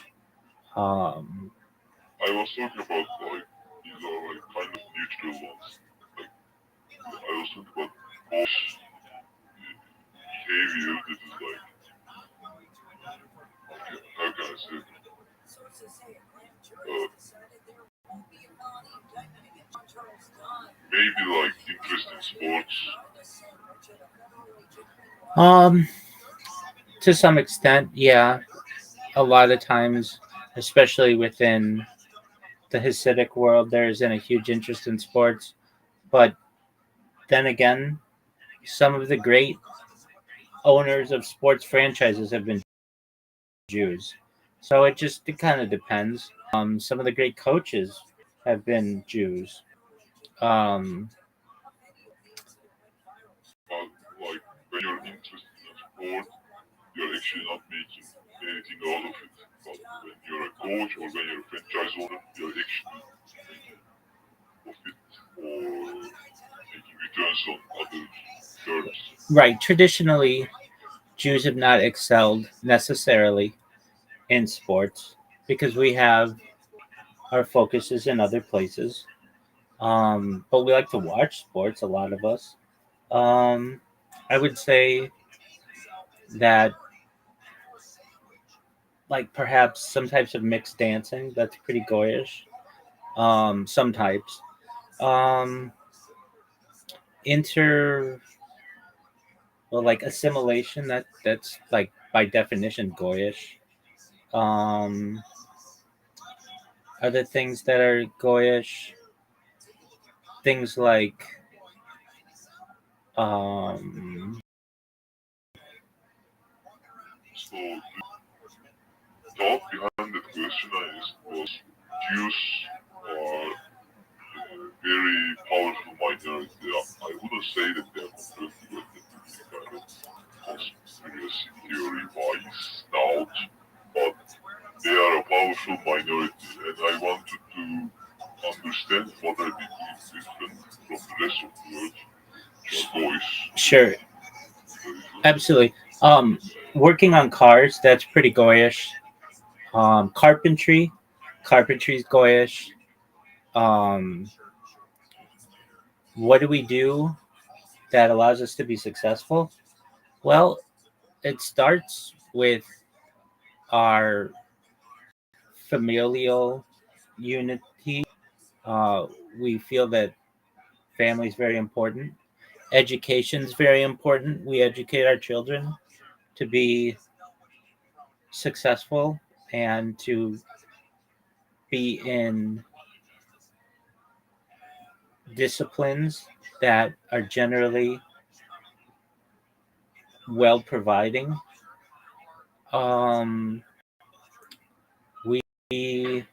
M: I was talking about like these are like kind of neutral ones. Like I was talking about both behavior that is like how can I say? Maybe like interest in sports.
D: To some extent, yeah. A lot of times, especially within the Hasidic world, there isn't a huge interest in sports. But then again, some of the great owners of sports franchises have been Jews. So it kind of depends. Some of the great coaches have been Jews. Um,
M: But like when you're interested in a sport, you're actually not making anything out of it. But when you're a coach or when you're a franchise owner, you're actually making profit or making returns on other terms.
D: right. Traditionally, Jews have not excelled necessarily in sports because we have our focuses in other places. But we like to watch sports, a lot of us. Um, I would say that, like perhaps some types of mixed dancing, that's pretty goyish. Some types. Um, inter, well, like assimilation, that's like by definition goyish. Um, Other things that are goyish, things like um,
M: So the thought behind that question is was Jews are a very powerful minority. I wouldn't say that they're completely with the kind of conspiracy theory wise out, but they are a powerful minority, and I wanted to understand what are they doing different from the rest of the world. Just boys.
D: sure, absolutely. Working on cars, that's pretty goyish. Carpentry, carpentry's goyish. Um, what do we do that allows us to be successful? Well, it starts with our familial unity. Uh, we feel that family is very important. Education is very important. We educate our children to be successful and to be in disciplines that are generally well providing. Um, we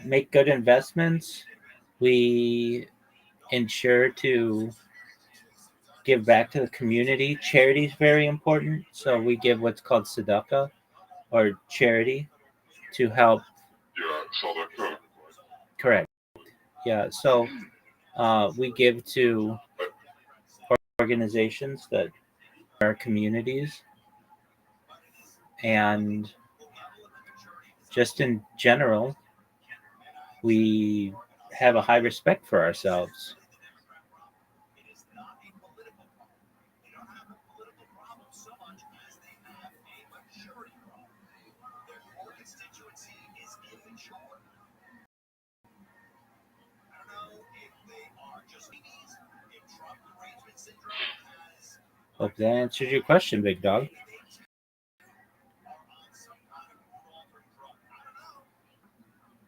D: make good investments. We ensure to give back to the community. Charity is very important. So we give what's called tzedakah or charity to help.
M: Yeah, Sadaka.
D: Correct. Yeah. So we give to organizations that are communities, and just in general, we have a high respect for ourselves. Hope that answers your question, big dog.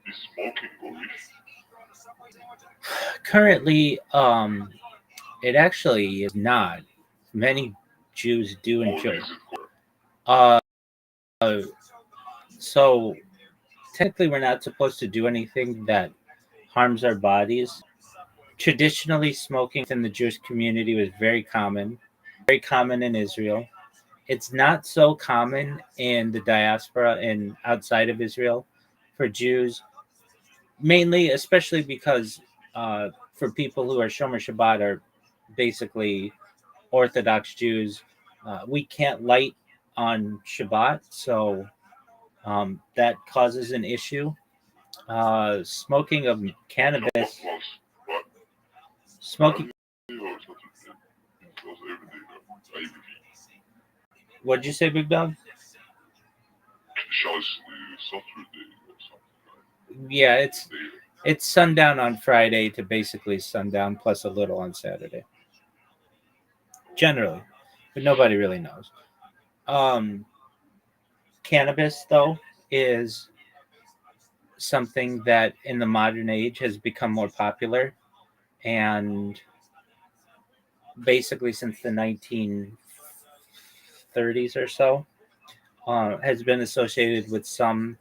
M: Is smoking Polish?
D: Currently, it actually is not. Many Jews do
M: Or
D: enjoy.
M: is it
D: Uh, so technically, we're not supposed to do anything that harms our bodies. Traditionally, smoking within the Jewish community was very common in Israel. It's not so common in the diaspora and outside of Israel for Jews, mainly, especially because for people who are Shomer Shabbat are basically Orthodox Jews, we can't light on Shabbat, so that causes an issue. Smoking of cannabis,
M: right?
D: smoking.
M: Or it's not because every day, every
D: What'd you say, Big Dog?
M: Shall Saturday or something
D: Yeah,
M: like
D: it's sundown on Friday to basically sundown plus a little on Saturday. Generally, but nobody really knows. Um, Cannabis, though, is something that in the modern age has become more popular, and basically since the 1930s or so, has been associated with some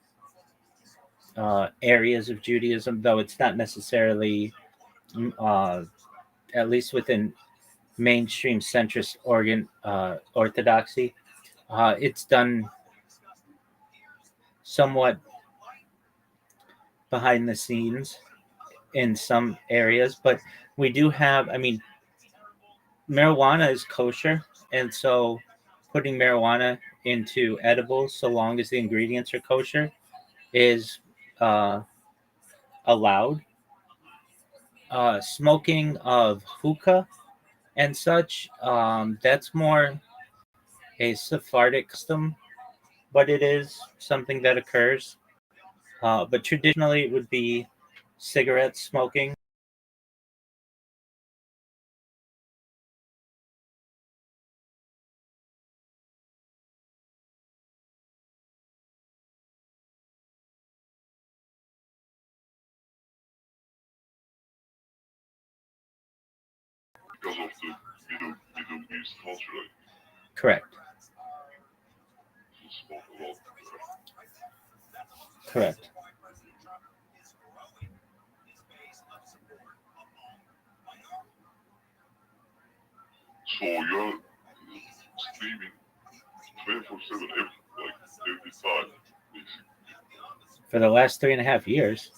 D: areas of Judaism, though it's not necessarily, at least within mainstream centrist orthodoxy. It's done somewhat behind the scenes in some areas, but we do have, I mean, marijuana is kosher, and so putting marijuana into edibles, so long as the ingredients are kosher, is allowed. Smoking of hookah and such, that's more a Sephardic custom, but it is something that occurs. But traditionally, it would be cigarette smoking.
M: Because of the Middle East culture, like,
D: Correct.
M: you smoke a lot.
D: Correct.
M: So you're streaming 24/7, every time, basically.
D: For the last 3.5 years.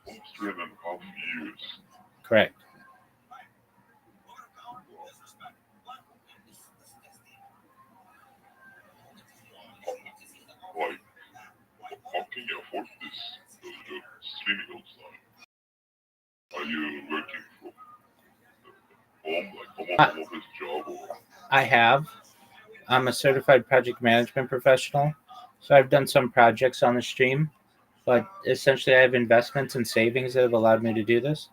M: Almost 3.5 years.
D: Correct.
M: Like, how can you afford this? You're streaming all the time. Are you working from home, like home office job? Or?
D: I have. I'm a certified project management professional, so I've done some projects on the stream, but essentially I have investments and savings that have allowed me to do this.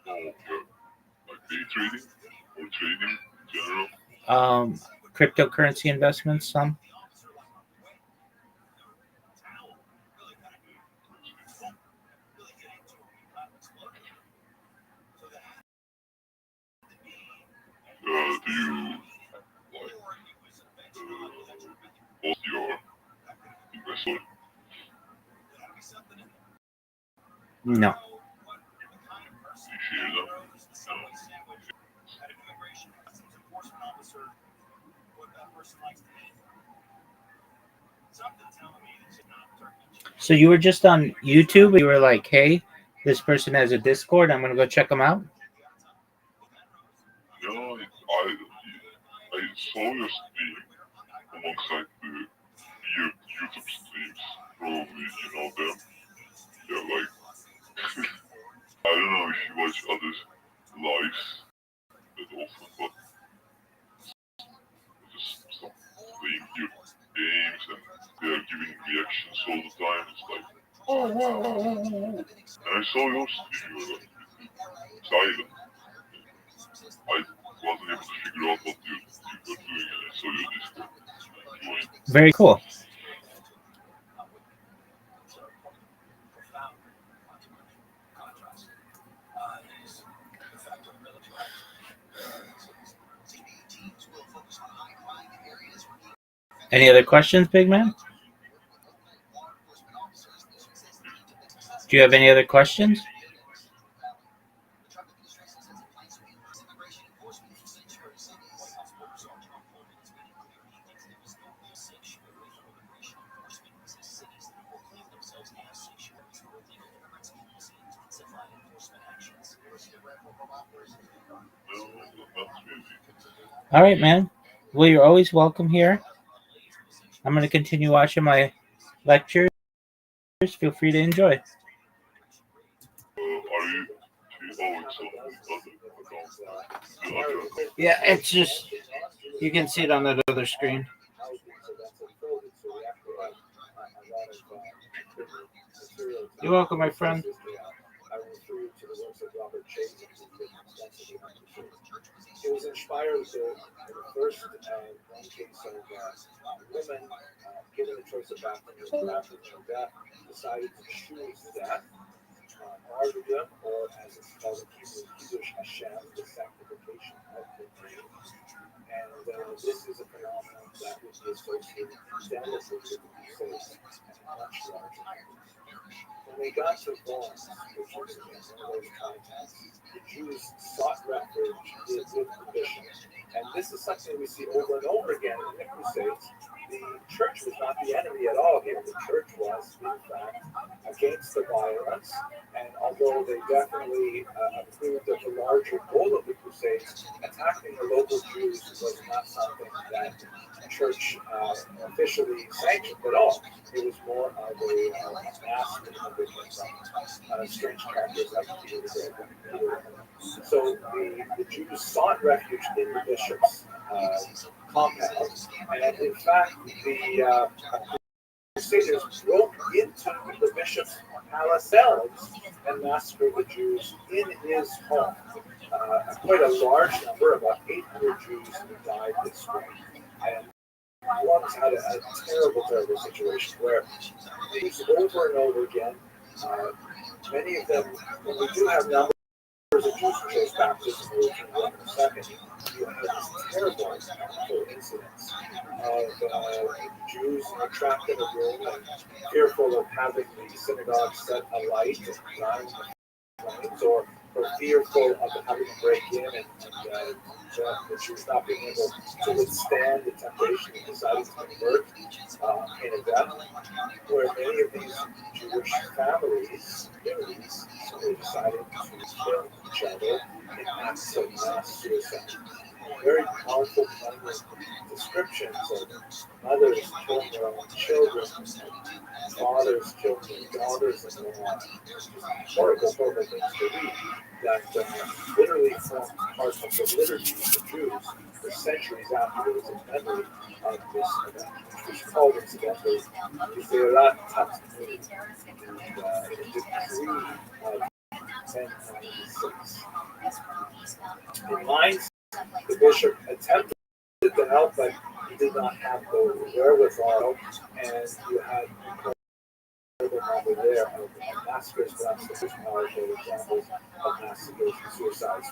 M: Oh, okay. Like day trading or trading in general?
D: Cryptocurrency investments, some.
M: Do you like post your investment?
D: No.
M: Do you share them?
D: So you were just on YouTube. You were like, "Hey, this person has a Discord. I'm gonna go check them out."
M: No, I saw your stream alongside the YouTube streams. Probably you know them. They're like I don't know if you watch others lives that often, but just some playing your games and they're giving reactions all the time. It's like and I saw your stream. You were like silent. I wasn't able to figure out what you were doing, and I saw your Discord.
D: Very cool. Any other questions, big man? Do you have any other questions? All right, man. Well, you're always welcome here. I'm going to continue watching my lectures. Feel free to enjoy.
M: Are you? Oh, it's on the other account.
D: Yeah, it's just you can see it on that other screen. You're welcome, my friend.
A: It was inspired in the first one case of a woman given a choice of baptism or death, decided to choose death, martyrdom, or as it's called in Hebrew, Hashem, the sanctification of the brain. And this When they got to Worms, which was one of those contexts, the Jews sought refuge with the bishops. And this is something we see over and over again in the Crusades. The church was not the enemy at all here. The church was, in fact, against the violence. And although they definitely approved of the larger goal of the Crusades, attacking the local Jews was not something that the church officially sanctioned at all. It was more of a mass strange characters like Jesus. So the Jews sought refuge in the bishop's compound, and in fact, the Crusaders broke into the bishop's palace cells and massacred the Jews in his home. Quite a large number, about 800 Jews died this way. And Worms had a terrible, terrible situation where these over and over again, many of them, when we do have numbers of Jews who chose baptism, we'll turn to in a second, you have these terrible incidents of Jews trapped in a room and fearful of having the synagogue set alight and blind flames, or fearful of having to break in and the Jews not being able to withstand the temptation of deciding to convert in a death, where many of these Jewish families, communities, decided to kill each other in acts of mass suicide. Very powerful descriptions of mothers killing their own children, fathers killing their daughters-in-law. Horrible, horrible things to read that literally formed part of the liturgies of Jews for centuries afterwards in memory of this event, which was called incidentally Gezerat Tatzmut in the decree of 1096. In Mainz, the bishop attempted to help, but he did not have the wherewithal, and you had over there of massacres, perhaps the most powerful examples of massacres and suicides.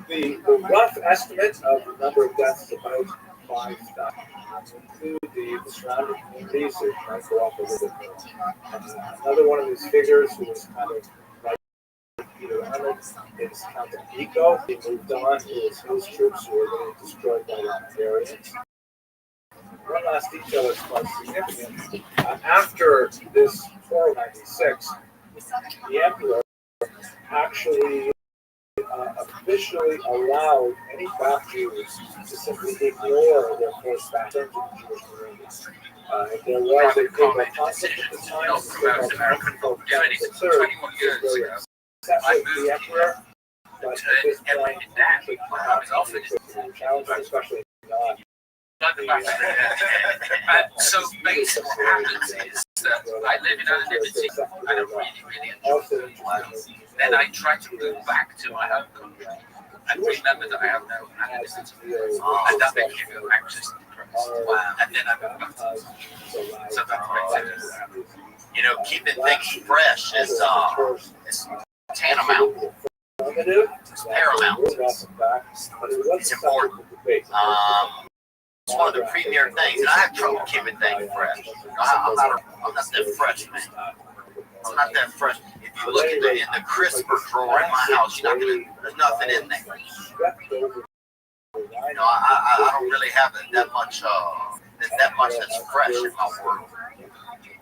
A: The rough estimate of the number of deaths is about 5,000. Include the surrounding communities, it might go up a little bit more. Another one of these figures who was kind of like Peter Arnold is Count Nico. He moved on. It was his troops who were getting destroyed by the Hungarians. One last detail that's quite significant. After this 496, the emperor actually officially allowed any black Jews to simply ignore their forced baptism in the Jewish communities. There was a global conflict at the time. The emperor, but at this point, especially not.
C: So basically what happens is that I live in anonymity and I really, really enjoy it. Then I try to move back to my home country and remember that I have no anonymity. And that makes you feel anxious and depressed. And then I move back to so that's
P: you know, keeping things fresh is tantamount. It's paramount. It's important. It's one of the premier things, and I have trouble keeping things fresh. I'm not that fresh, man. I'm not that fresh. If you look in the crisper drawer in my house, you're not gonna. There's nothing in there. You know, I don't really have that much that's fresh in my world.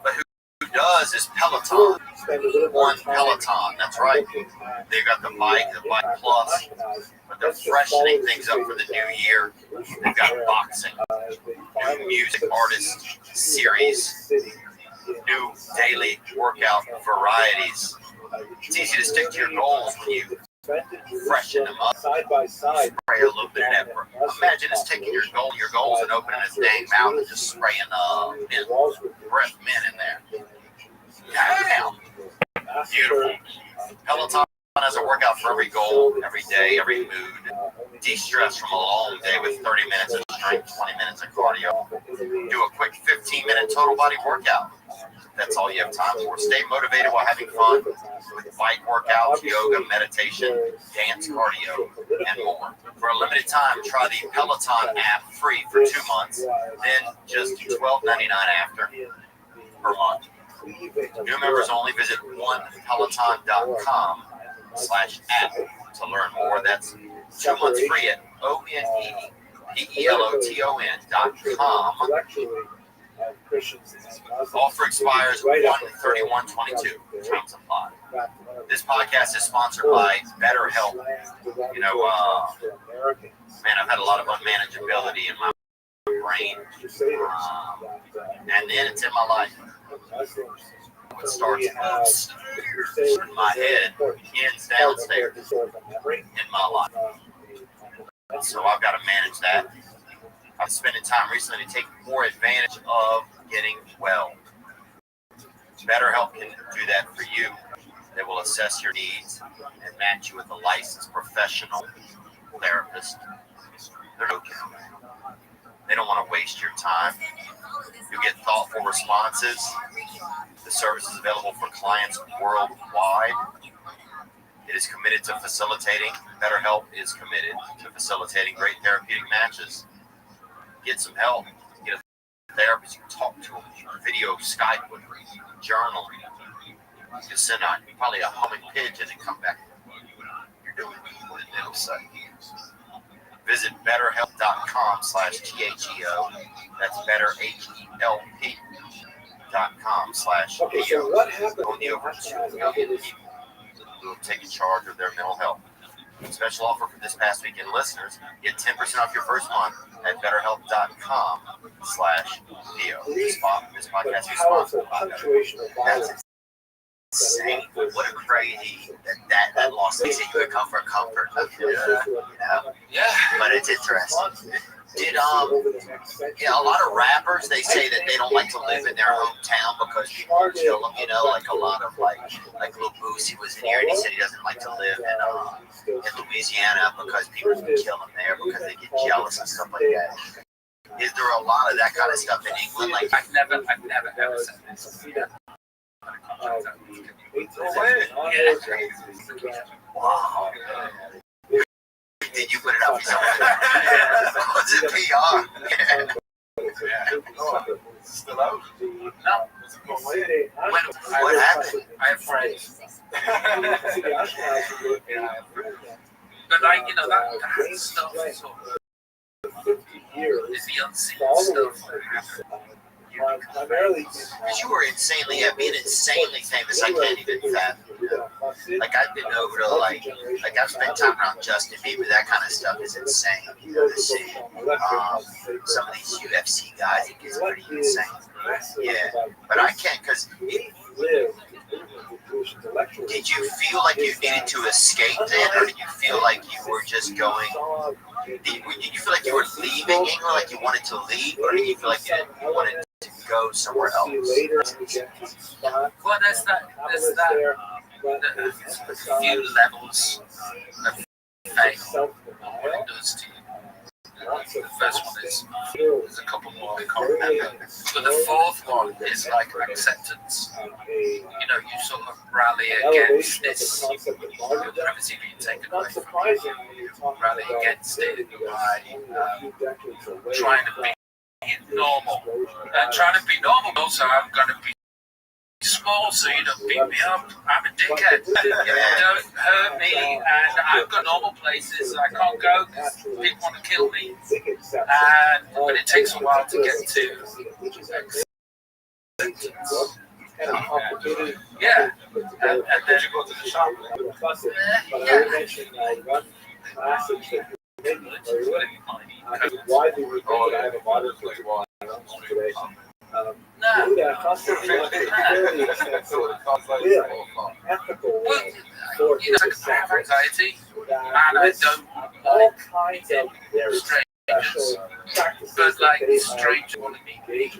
P: But who does is Peloton. One Peloton, that's right. They got the Bike Plus, but they're freshening things up for the new year. They've got boxing, new music artist series, new daily workout varieties. It's easy to stick to your goals when you freshen them up. Side by side, spray a little bit of that. Imagine it's taking your goals and opening its dang mouth and just spraying breath mint in there. Damn. Beautiful. Peloton has a workout for every goal, every day, every mood. De-stress from a long day with 30 minutes of strength, 20 minutes of cardio. Do a quick 15-minute total body workout. that's all you have time for. Stay motivated while having fun with bike workouts, yoga, meditation, dance, cardio, and more. For a limited time, try the Peloton app free for 2 months, then just $12.99 after per month. New members only. Visit onepeloton.com/app to learn more. That's 2 months free at onepeloton.com. Offer expires 1/31/22. Terms apply. This podcast is sponsored by BetterHelp. You know, man, I've had a lot of unmanageability in my brain, and then it's in my life. It starts upstairs in my head, ends downstairs in my life. So I've got to manage that. I'm spending time recently to take more advantage of getting well. BetterHelp can do that for you. They will assess your needs and match you with a licensed professional therapist. They're okay. They don't want to waste your time. You get thoughtful responses. The service is available for clients worldwide. It is committed to facilitating. BetterHelp is committed to facilitating great therapeutic matches. Get some help. Get a therapist. You can talk to them. Video Skype with them. Journal. You can send out probably a humming pigeon and come back. You're doing what it'll say. Visit betterhelp.com/THEO. That's betterhelp.com/THEO.
A: Okay, so what happened?
P: Only over 2 million people who have taken charge of their mental health. Special offer for this past weekend listeners: get 10% off your first month at betterhelp.com/THEO. This podcast is sponsored by BetterHelp. That's insane. What a crazy that loss. They say you would come for comfort. You know? Yeah. But it's interesting. Did a lot of rappers, they say that they don't like to live in their hometown because people will kill them, you know, like a lot of like Lil Boosie was in here and he said he doesn't like to live in Louisiana because people will kill him there because they get jealous and stuff like that. Is there a lot of that kind of stuff in England? Like
H: I've never ever said this.
P: Wow. Did you put it up for someone? Was it PR?
H: Still out? No.
P: What happened?
H: I have friends. But like, you know, that stuff is sort of is the unseen stuff.
P: Because you were insanely, being insanely famous, I can't even fathom. Like I've been over to like I've spent time around Justin Bieber. That kind of stuff is insane. You know, to see some of these UFC guys, it gets pretty insane. Yeah, but I can't because. Did you feel like you needed to escape then, or did you feel like you were just going? Did you feel like you were leaving England, like you wanted to leave, or did you feel like you wanted to go somewhere else?
H: Well, there's that few levels of fame, what it does to you. The first one is, there's a couple more I can't remember. But the fourth one is like acceptance. You know, you sort of rally against this, your privacy being taken away from you. Rally against it by trying to be normal. And trying to be normal also, I'm going to be small so you don't beat me up. I'm a dickhead. Don't hurt me, and I've got normal places I can't go because people want to kill me. But it takes a while to get to acceptance. Yeah. And then you go to the shop. I have anxiety, and I don't like strangers, but like strangers want to meet me,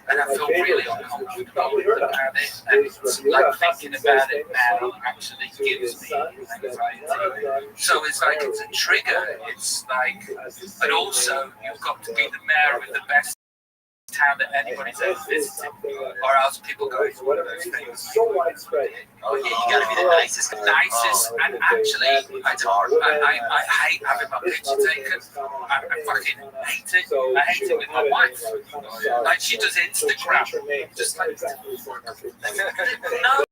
H: and I feel really uncomfortable about it, and like thinking about it now actually gives me anxiety. So it's like it's a trigger. It's like, but also you've got to be the mayor with the best
C: town that anybody's ever visited, or else people go to one of those things.
A: So widespread.
P: Oh yeah, you gotta be the nicest.
C: Nicest, and actually, I hate having my picture taken. I fucking hate it. I hate it with my wife. Like she does Instagram, just like no.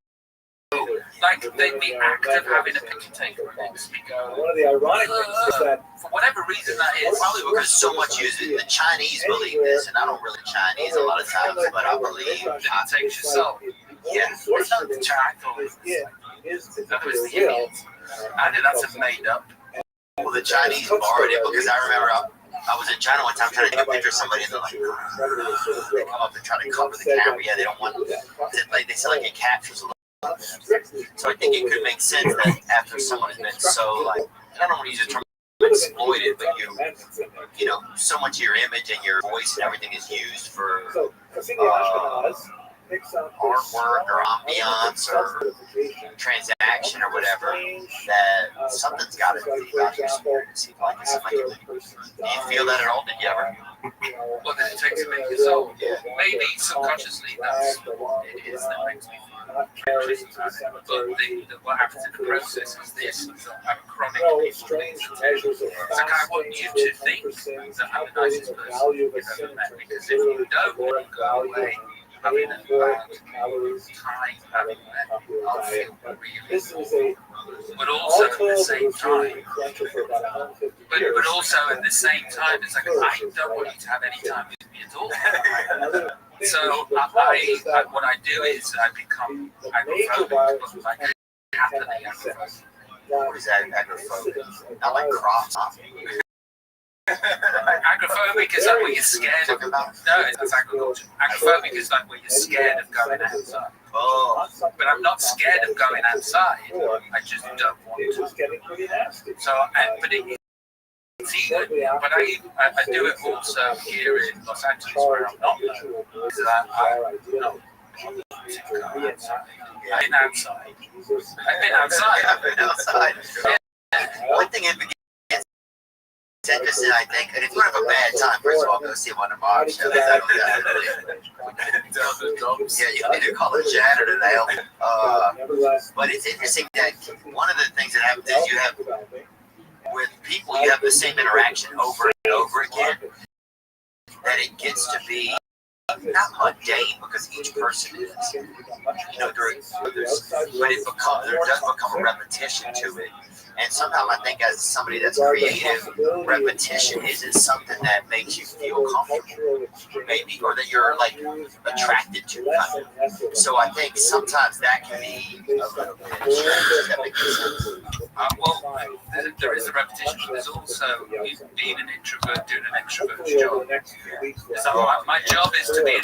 C: Like the act of having a picture taken makes me go.
A: One of the ironic things is that
C: for whatever reason that is,
P: Probably because so much use it. The Chinese believe this, and I don't really Chinese a lot of times, but I believe
C: that it takes your soul.
P: Yeah,
C: It's not the China. That was the Indians. And that's a made up.
P: well, the Chinese borrowed it because I remember I was in China one time trying to take a picture of somebody, and they're like, they come up and try to cover the camera. Yeah, they don't want like they say like it captures a little. So I think it could make sense that after someone has been so like I don't want to use the term exploited, but you know, so much of your image and your voice and everything is used for artwork or ambiance or transaction or whatever, that something's got to be about your spirit. It seems like it's like, do you feel that at all? Did you ever?
C: What does it take to make your soul? Maybe subconsciously that's what it is that makes me feel conscious about it. But what happens in the process is this: I'm a chronic people pleaser. It's like I want you to think that I'm the nicest person you've ever met, because if you don't, you go away having a bad time having met, I'll feel really. But also at the same time, but also at the same time, it's like I don't want you to have any time with me at all. So what I do is I become agoraphobic, but like happily agoraphobic.
P: What is that agoraphobic? Not like cross.
C: Agoraphobic is like where you're scared of. No, it's agriculture. Agoraphobic is like where you're scared of going outside.
P: Oh,
C: but I'm not scared of going outside. I just don't want to. So, but it's even. But I do it also here in Los Angeles, where I'm not known. Because I've been outside. I've been outside.
P: Yeah. One thing it begins. It's interesting, I think, and if you have a bad time, first of all, go see one of our shows. Yeah, you need to call the janitor to help. But it's interesting that one of the things that happens is you have, with people, you have the same interaction over and over again, that it gets to be not mundane, because each person is, you know, there does become a repetition to it. And sometimes I think as somebody that's creative, repetition isn't something that makes you feel comfortable, maybe, or that you're like attracted to. Kind of. So I think sometimes that can be a little bit. Does that make sense?
C: Well, there is a repetition, but there's also being an introvert doing an extrovert's job. So my job is to be